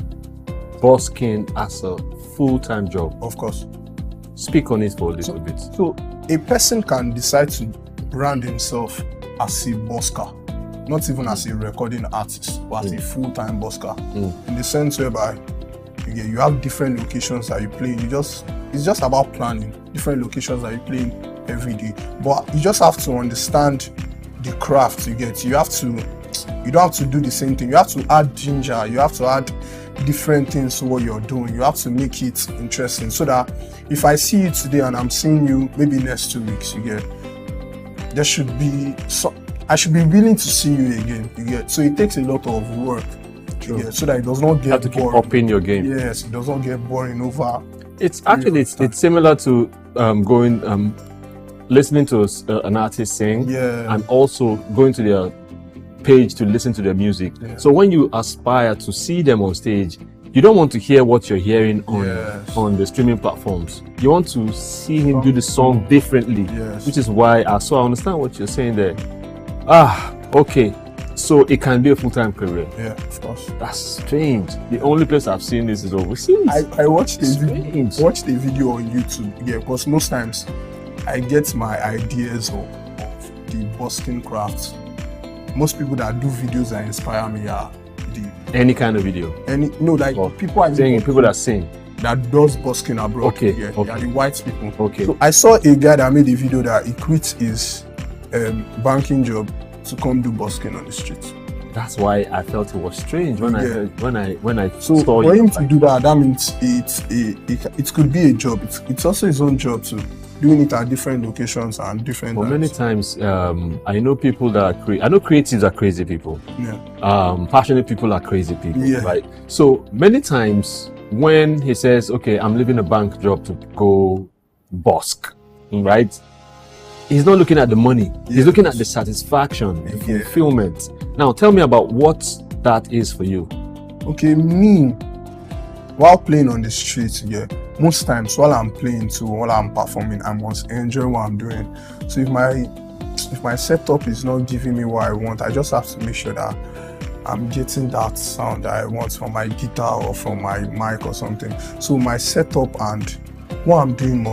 busking as a full-time job? Of course. Speak on it for a little bit. So a person can decide to brand himself as a busker, not even as a recording artist, but as a full-time busker. In the sense whereby you have different locations that you play. It's just about planning different locations that you play in every day. But you just have to understand the craft you get. You don't have to do the same thing. You have to add ginger. You have to add different things to what you're doing. You have to make it interesting so that if I see you today and I'm seeing you maybe next 2 weeks, I should be willing to see you again. So it takes a lot of work. So that it does not get you have to boring. Keep upping your game. Yes, it does not get boring over. It's actually it's similar to listening to an artist sing, and also going to their page to listen to their music. So when you aspire to see them on stage, you don't want to hear what you're hearing on the streaming platforms. You want to see him do the song differently, which is why I understand what you're saying there. Okay. So it can be a full-time career. Yeah, of course. That's strange. The only place I've seen this is overseas. I watched a video on YouTube. Yeah, because most times I get my ideas of the busking craft. Most people that do videos that inspire me are the Any kind of video? People are saying people that sing. That does busking abroad. Okay. Yeah, Okay. they are the white people. Okay. So I saw a guy that made a video that he quit his banking job to come do busking on the street. That's why I felt it was strange when I heard, when I So saw for it. him to do that means it could be a job. It's also his own job too, doing it at different locations and different. But many times, I know people that I know creatives are crazy people. Yeah. Passionate people are crazy people, Yeah. right? So many times when he says, "Okay, I'm leaving a bank job to go busk," right? He's not looking at the money. He's looking at the satisfaction, the fulfillment. Now, tell me about what that is for you. Okay, me, while playing on the street, most times while I'm playing too, while I'm performing, I must enjoy what I'm doing. So if my setup is not giving me what I want, I just have to make sure that I'm getting that sound that I want from my guitar or from my mic or something. So my setup and what I'm doing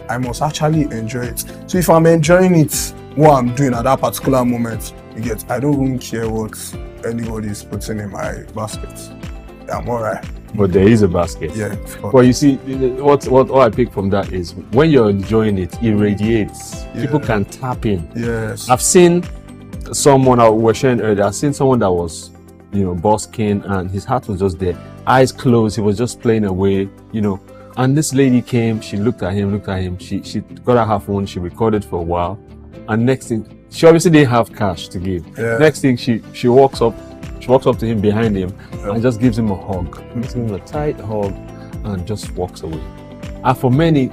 I must actually enjoy it. So if I'm enjoying it, what I'm doing at that particular moment, I don't even care what anybody is putting in my basket. Yeah, I'm alright. But there is a basket. Yeah. Well, you see, what I pick from that is when you're enjoying it, it radiates. Yeah. People can tap in. Yes. I've seen someone I was sharing earlier. I've seen someone that was, busking, and his heart was just there, eyes closed. He was just playing away, And this lady came. She looked at him. She got out her phone. She recorded for a while, and next thing, she obviously didn't have cash to give. Yeah. Next thing, she walks up to him behind him and just gives him a hug, gives him a tight hug, and just walks away. And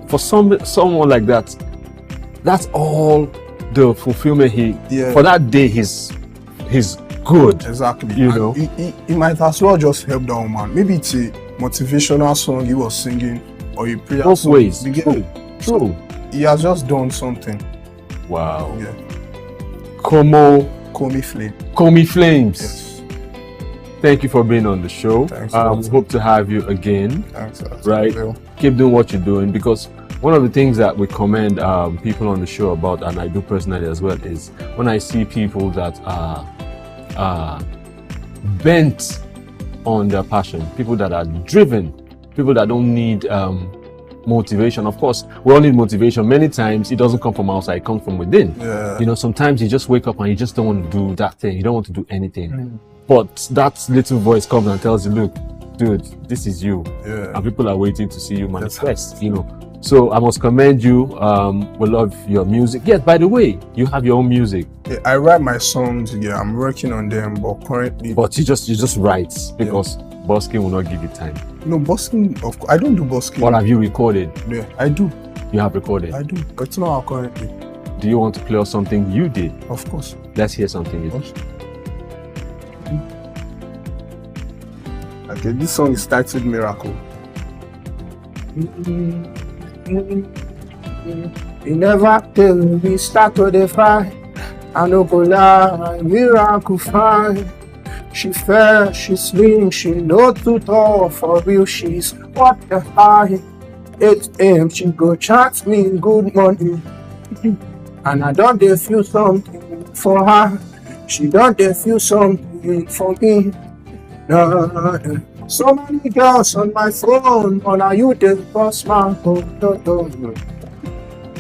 for someone like that, that's all the fulfillment for that day. He's good. Exactly. He might as well just help that woman. Maybe it's a motivational song he was singing or a prayer both song. ways. True. He has just done something. Wow. Yeah. Komi Flames. Yes. Thank you for being on the show. Thanks. Hope to have you again. Thanks. Right. Keep doing what you're doing, because one of the things that we commend people on the show about, and I do personally as well, is when I see people that are bent on their passion, people that are driven, people that don't need motivation. Of course, we all need motivation. Many times it doesn't come from outside, it comes from within. Yeah. Sometimes you just wake up and you just don't want to do that thing. You don't want to do anything. But that little voice comes and tells you, look, dude, this is you. Yeah. And people are waiting to see you manifest, So I must commend you. We love your music. Yes, by the way, you have your own music. Yeah, I write my songs. Yeah, I'm working on them, but currently. But you just write because busking will not give you time. No, busking. Of course, I don't do busking. What have you recorded? Yeah, I do. You have recorded. I do, but it's not out currently. Do you want to play us something you did? Of course. Let's hear something you did. Okay, this song is titled Miracle. You never tell me start to the fight. I no go lie, miracle fine. She fair, she slim, she no too tall. For real, she's what the high. 8 a.m. she go chat me good morning. And I don't dey feel something for her. She don't dey feel something for me. No. So many girls on my phone, but are you the boss man?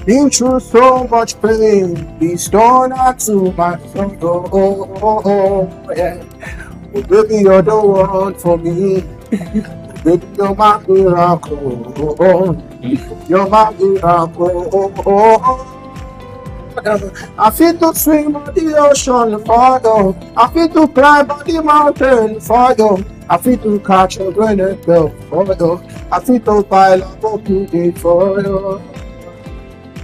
Been through so much pain, please don't add to my soul. Yeah. Oh, baby, you're the one for me. Baby, you're my miracle. You're my miracle. I feel to swim on the ocean for you. I feel to climb on the mountain for you. I feel to catch a grenade bell for you. I feel to pile up what you did for you.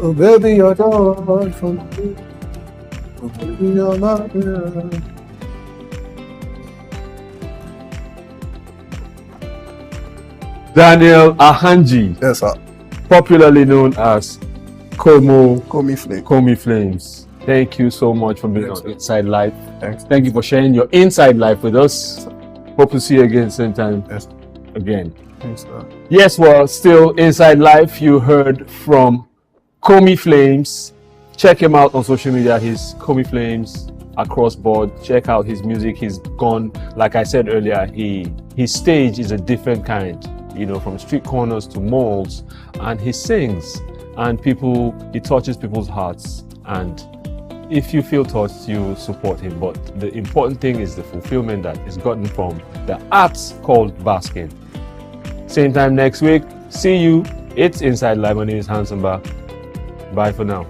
Oh baby, you're the one for me. Oh baby, you're my girl. Daniel Ahanji. Yes, sir. Popularly known as Komi Flames. Thank you so much for being on Inside Life. Thanks. Thank you for sharing your inside life with us. Hope to see you again same time. Yes. Again. Thanks, sir. Yes, well, still Inside Life. You heard from Komi Flames. Check him out on social media. He's Komi Flames across board. Check out his music. He's gone, like I said earlier, his stage is a different kind, you know, from street corners to malls, and he sings, and he touches people's hearts. And if you feel touched, you support him. But the important thing is the fulfillment that is gotten from the arts called basking. Same time next week. See you. It's Inside Live. My name is Hanson Ba. Bye for now.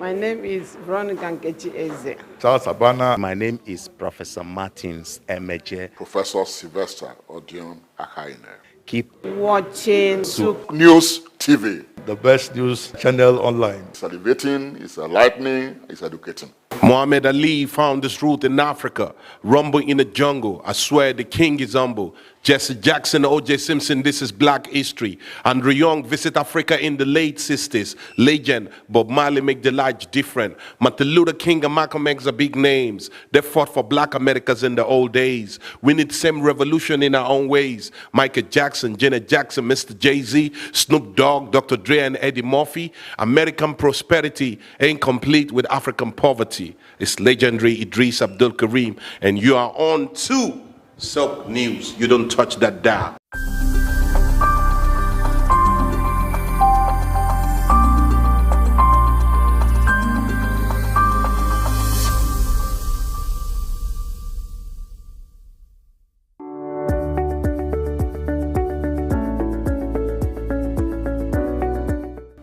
My name is Veronica Nkechi Eze. Charles Abana. My name is Professor Martins Emeje. Professor Sylvester Odion Akaine. Keep watching SOUQ News TV. The best news channel online. It's elevating, it's enlightening, it's educating. Muhammad Ali found this truth in Africa. Rumble in the jungle. I swear the king is humble. Jesse Jackson, O.J. Simpson, this is black history. Andrew Young visit Africa in the late 60s. Legend, Bob Marley make the light different. Martin Luther King and Malcolm X are big names. They fought for black Americans in the old days. We need the same revolution in our own ways. Michael Jackson, Janet Jackson, Mr. Jay-Z, Snoop Dogg, Dr. Dre and Eddie Murphy. American prosperity ain't complete with African poverty. It's legendary Idris Abdul Karim, and you are on to SOUQ News. You don't touch that dial.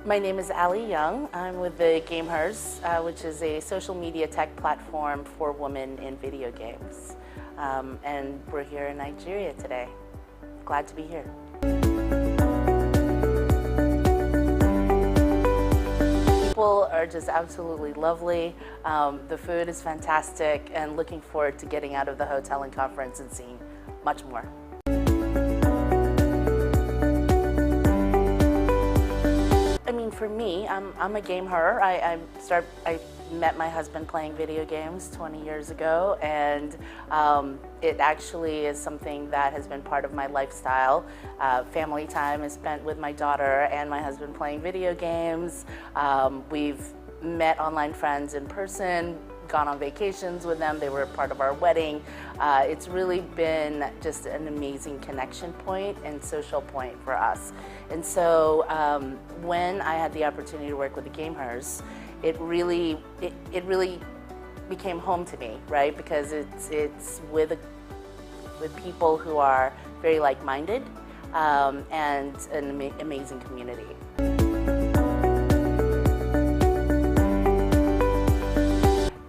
My name is Ali Young. I'm with the Gamehers, which is a social media tech platform for women in video games. And we're here in Nigeria today. Glad to be here. People are just absolutely lovely. The food is fantastic, and looking forward to getting out of the hotel and conference and seeing much more. I mean, for me, I'm a gamer. I met my husband playing video games 20 years ago, and it actually is something that has been part of my lifestyle. Family time is spent with my daughter and my husband playing video games. We've met online friends in person, gone on vacations with them. They were a part of our wedding. It's really been just an amazing connection point and social point for us. And so when I had the opportunity to work with the Gamehers, it really became home to me, right? Because it's with people who are very like-minded and an amazing community.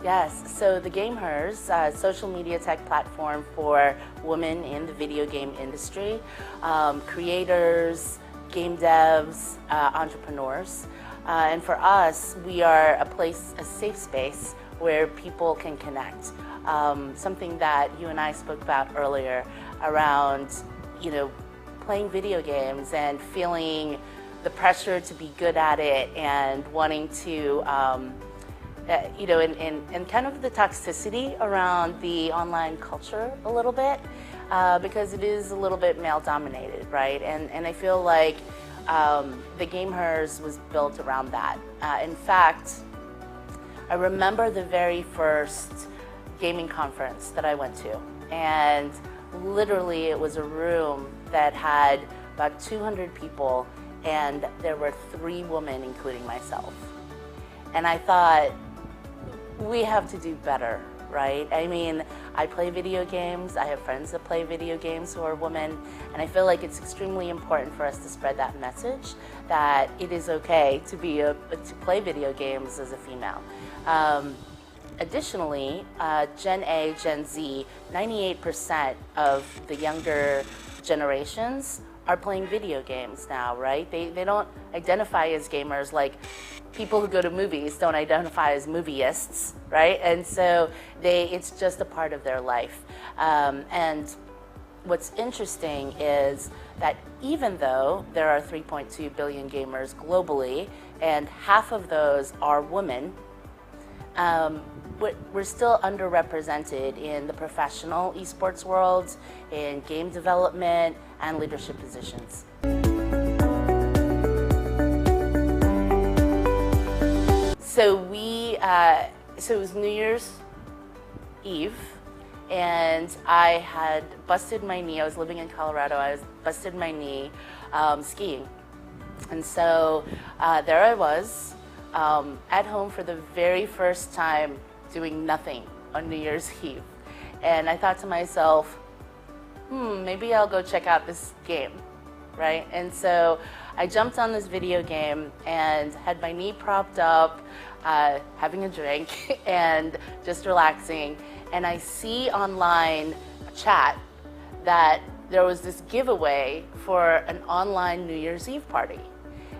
Yes, so the Gamehers, social media tech platform for women in the video game industry, creators, game devs, entrepreneurs. And for us, we are a safe space where people can connect. Something that you and I spoke about earlier around, playing video games and feeling the pressure to be good at it and wanting to, and kind of the toxicity around the online culture a little bit, because it is a little bit male-dominated, right? And I feel like the Gamehers was built around that. In fact, I remember the very first gaming conference that I went to, and literally it was a room that had about 200 people, and there were 3 women, including myself. And I thought, we have to do better, right? I mean, I play video games. I have friends that play video games who are women, and I feel like it's extremely important for us to spread that message that it is okay to play video games as a female. Additionally, Gen A, Gen Z, 98% of the younger generations are playing video games now, right? They don't identify as gamers like people who go to movies don't identify as movieists, right? And so it's just a part of their life. And what's interesting is that even though there are 3.2 billion gamers globally, and half of those are women, we're still underrepresented in the professional esports world, in game development, and leadership positions. So so it was New Year's Eve, and I had busted my knee. I was living in Colorado. I busted my knee skiing. And so there I was at home for the very first time doing nothing on New Year's Eve. And I thought to myself, maybe I'll go check out this game, right? And so I jumped on this video game and had my knee propped up, having a drink and just relaxing. And I see online a chat that there was this giveaway for an online New Year's Eve party.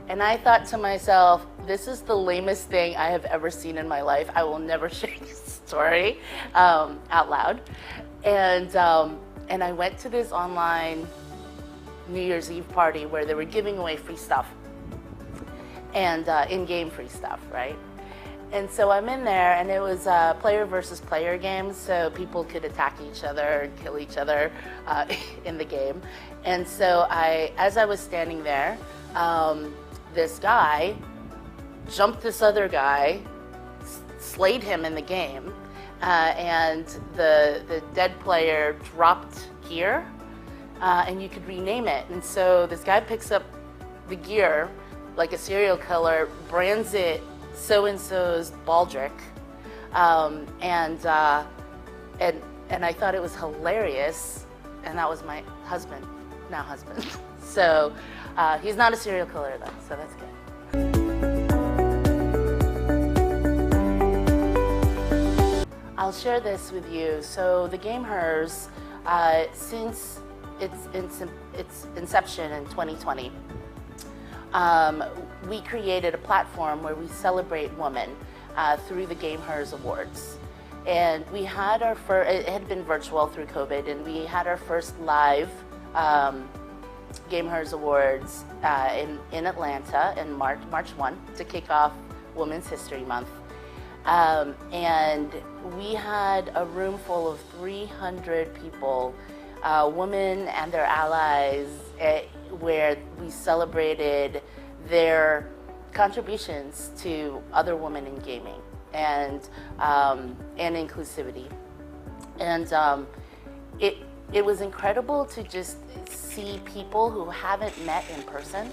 And I thought to myself, this is the lamest thing I have ever seen in my life. I will never share this story out loud. And I went to this online New Year's Eve party where they were giving away free stuff and in-game free stuff, right? And so I'm in there, and it was player versus player games, so people could attack each other and kill each other in the game. And so as I was standing there, this guy jumped this other guy, slayed him in the game, and the dead player dropped gear, and you could rename it. And so this guy picks up the gear like a serial killer, brands it so-and-so's baldric, and I thought it was hilarious, and that was my husband, now husband. So he's not a serial killer though, so that's good. I'll share this with you. So the Game Hers, since its inception in 2020, we created a platform where we celebrate women through the Game Hers Awards. And we had our first, it had been virtual through COVID, and we had our first live Game Hers Awards in Atlanta in March 1 to kick off Women's History Month. And we had a room full of 300 people, women and their allies, where we celebrated their contributions to other women in gaming and inclusivity. And it was incredible to just see people who haven't met in person.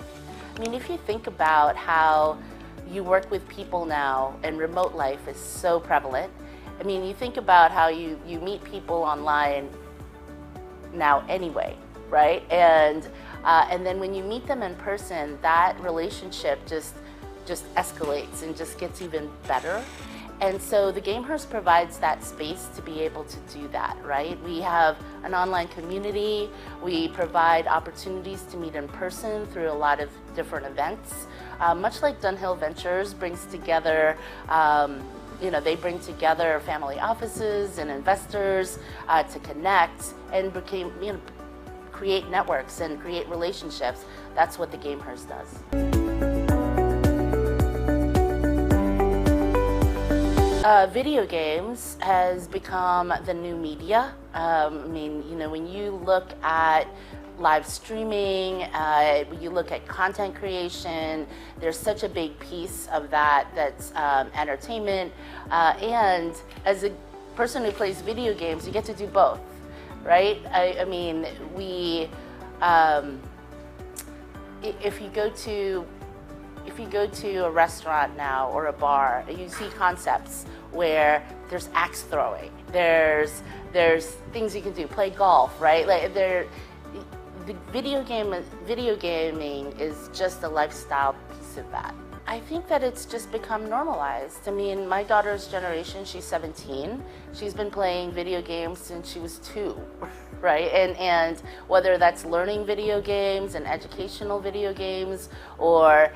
I mean, if you think about how you work with people now, and remote life is so prevalent. I mean, you think about how you meet people online now anyway, right? And then when you meet them in person, that relationship just escalates and just gets even better. And so the Game Hers provides that space to be able to do that, right? We have an online community. We provide opportunities to meet in person through a lot of different events. Much like Dunhill Ventures brings together, they bring together family offices and investors to connect and create networks and create relationships. That's what the Game Hers does. Video games has become the new media. I mean, when you look at live streaming, you look at content creation, there's such a big piece of that's entertainment. And as a person who plays video games, you get to do both, right? I mean, if you go to a restaurant now or a bar, you see concepts where there's axe throwing, there's things you can do, play golf, right? Like the video gaming is just a lifestyle piece of that. I think that it's just become normalized. I mean, my daughter's generation, she's 17. She's been playing video games since she was 2, right? And whether that's learning video games and educational video games, or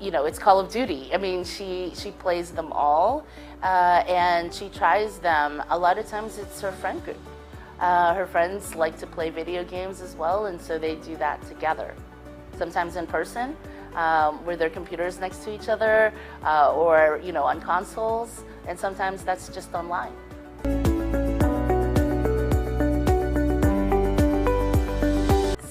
it's Call of Duty. I mean, she plays them all, and she tries them. A lot of times it's her friend group. Her friends like to play video games as well, and so they do that together. Sometimes in person, with their computers next to each other, or on consoles, and sometimes that's just online.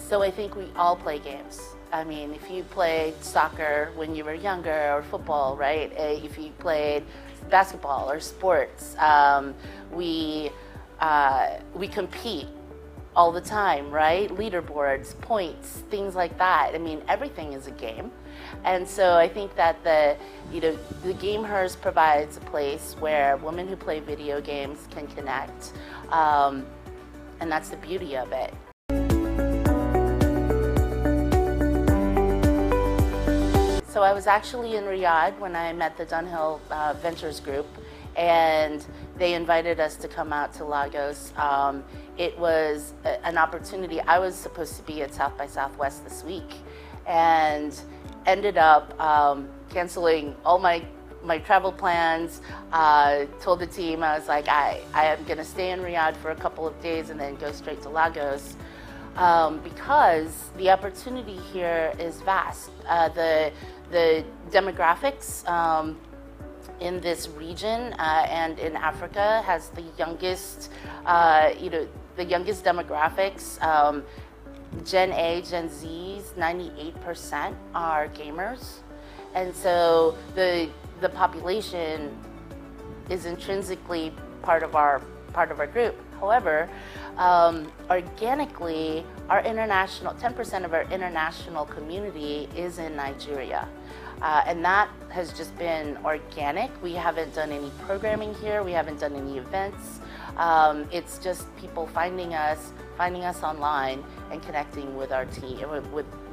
So I think we all play games. I mean, if you played soccer when you were younger, or football, right? If you played basketball or sports, we compete all the time, right? Leaderboards, points, things like that. I mean, everything is a game. And so I think that the Game Hers provides a place where women who play video games can connect. And that's the beauty of it. So I was actually in Riyadh when I met the Dunhill Ventures Group, and they invited us to come out to Lagos. It was an opportunity. I was supposed to be at South by Southwest this week, and ended up canceling all my travel plans. Told the team, I was like, I am gonna stay in Riyadh for a couple of days and then go straight to Lagos, because the opportunity here is vast. The demographics in this region and in Africa has the youngest, the youngest demographics. Gen A, Gen Zs, 98% are gamers, and so the population is intrinsically part of our group. However, organically, our 10% of our international community is in Nigeria. And that has just been organic. We haven't done any programming here. We haven't done any events. It's just people finding us online and connecting with our team,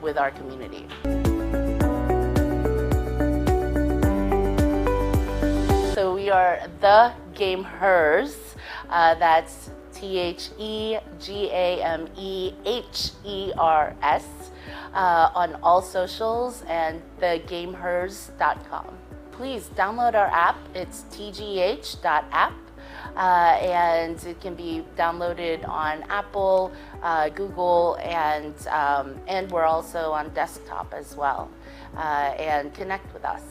with our community. So we are the Game Hers. That's TheGamehers on all socials, and thegamehers.com. Please download our app. It's tgh.app. And it can be downloaded on Apple, Google, and we're also on desktop as well. And connect with us.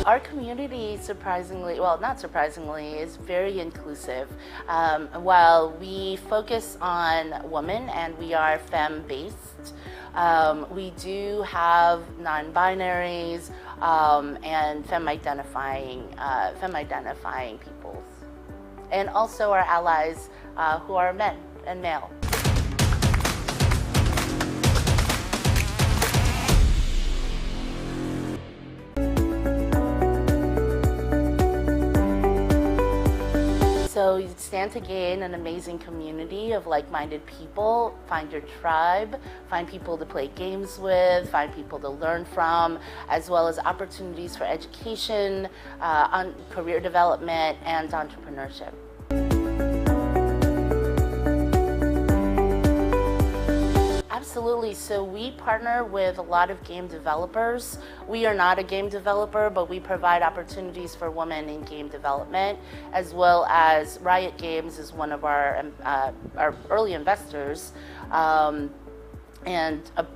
Our community, surprisingly, well, not surprisingly, is very inclusive. While we focus on women and we are femme-based, we do have non-binaries and femme-identifying peoples, and also our allies who are men and male. So you stand to gain an amazing community of like-minded people. Find your tribe, find people to play games with, find people to learn from, as well as opportunities for education, on career development, and entrepreneurship. Absolutely. So we partner with a lot of game developers. We are not a game developer, but we provide opportunities for women in game development, as well as Riot Games is one of our early investors and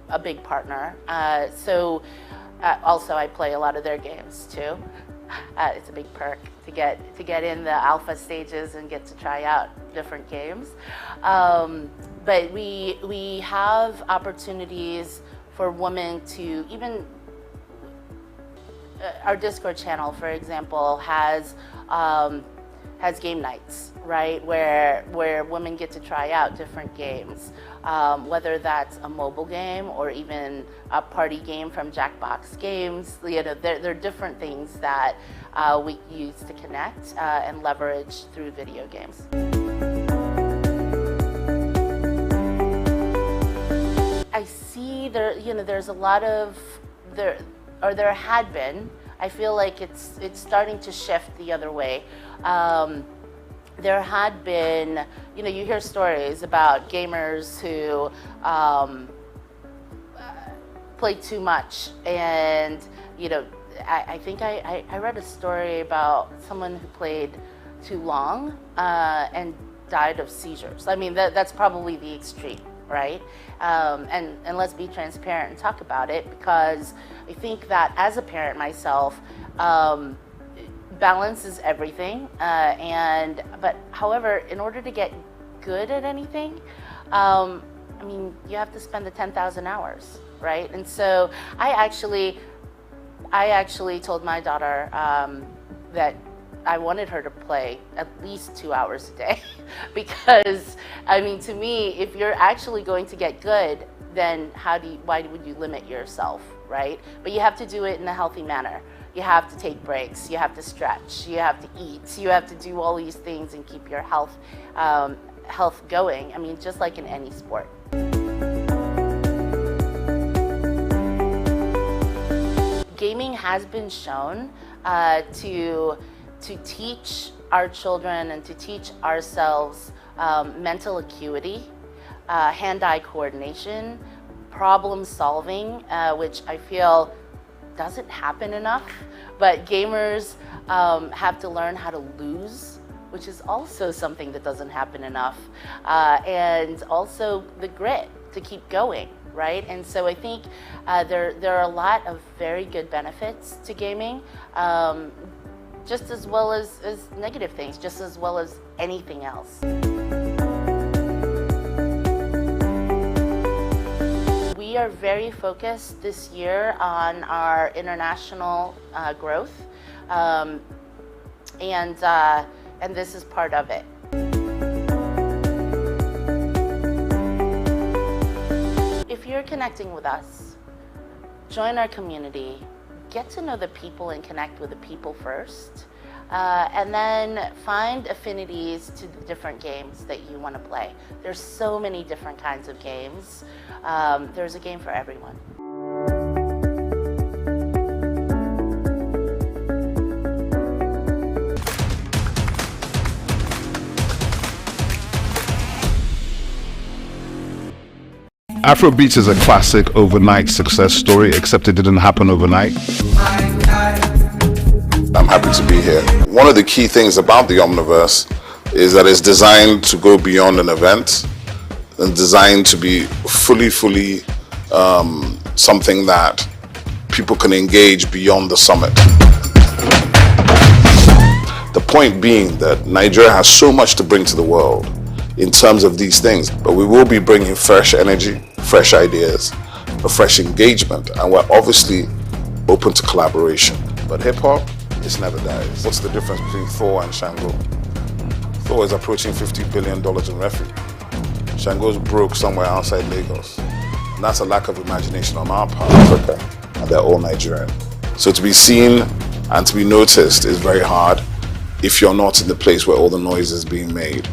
a big partner. Also I play a lot of their games too. It's a big perk to get in the alpha stages and get to try out different games. But we have opportunities for women to even, our Discord channel, for example, has game nights, right, where women get to try out different games, whether that's a mobile game or even a party game from Jackbox Games. You know, there are different things that we use to connect and leverage through video games. I see there's a lot of there had been. I feel like it's starting to shift the other way. There had been, you hear stories about gamers who play too much, and I think I read a story about someone who played too long and died of seizures. I mean, that's probably the extreme, right? And let's be transparent and talk about it, because I think that as a parent myself, balance is everything. But however, in order to get good at anything, I mean, you have to spend the 10,000 hours, right? And so I actually told my daughter that I wanted her to play at least 2 hours a day because, I mean, to me, if you're actually going to get good, then why would you limit yourself, right? But you have to do it in a healthy manner. You have to take breaks, you have to stretch, you have to eat, you have to do all these things and keep your health going. I mean, just like in any sport. Gaming has been shown to teach our children and to teach ourselves mental acuity, hand-eye coordination, problem solving, which I feel doesn't happen enough, but gamers have to learn how to lose, which is also something that doesn't happen enough, and also the grit to keep going, right? And so I think there are a lot of very good benefits to gaming, just as well as negative things, just as well as anything else. We are very focused this year on our international growth, and this is part of it. If you're connecting with us, join our community, get to know the people and connect with the people first, and then find affinities to the different games that you want to play. There's so many different kinds of games. There's a game for everyone. Afrobeats is a classic overnight success story, except it didn't happen overnight. I'm happy to be here. One of the key things about the Omniverse is that it's designed to go beyond an event and designed to be fully something that people can engage beyond the summit. The point being that Nigeria has so much to bring to the world in terms of these things, but we will be bringing fresh energy, fresh ideas, a fresh engagement, and we're obviously open to collaboration. But hip-hop, it never dies. What's the difference between Thor and Shango? Thor is approaching $50 billion in revenue. Shango's broke somewhere outside Lagos. And that's a lack of imagination on our part, Africa, and they're all Nigerian. So to be seen and to be noticed is very hard if you're not in the place where all the noise is being made.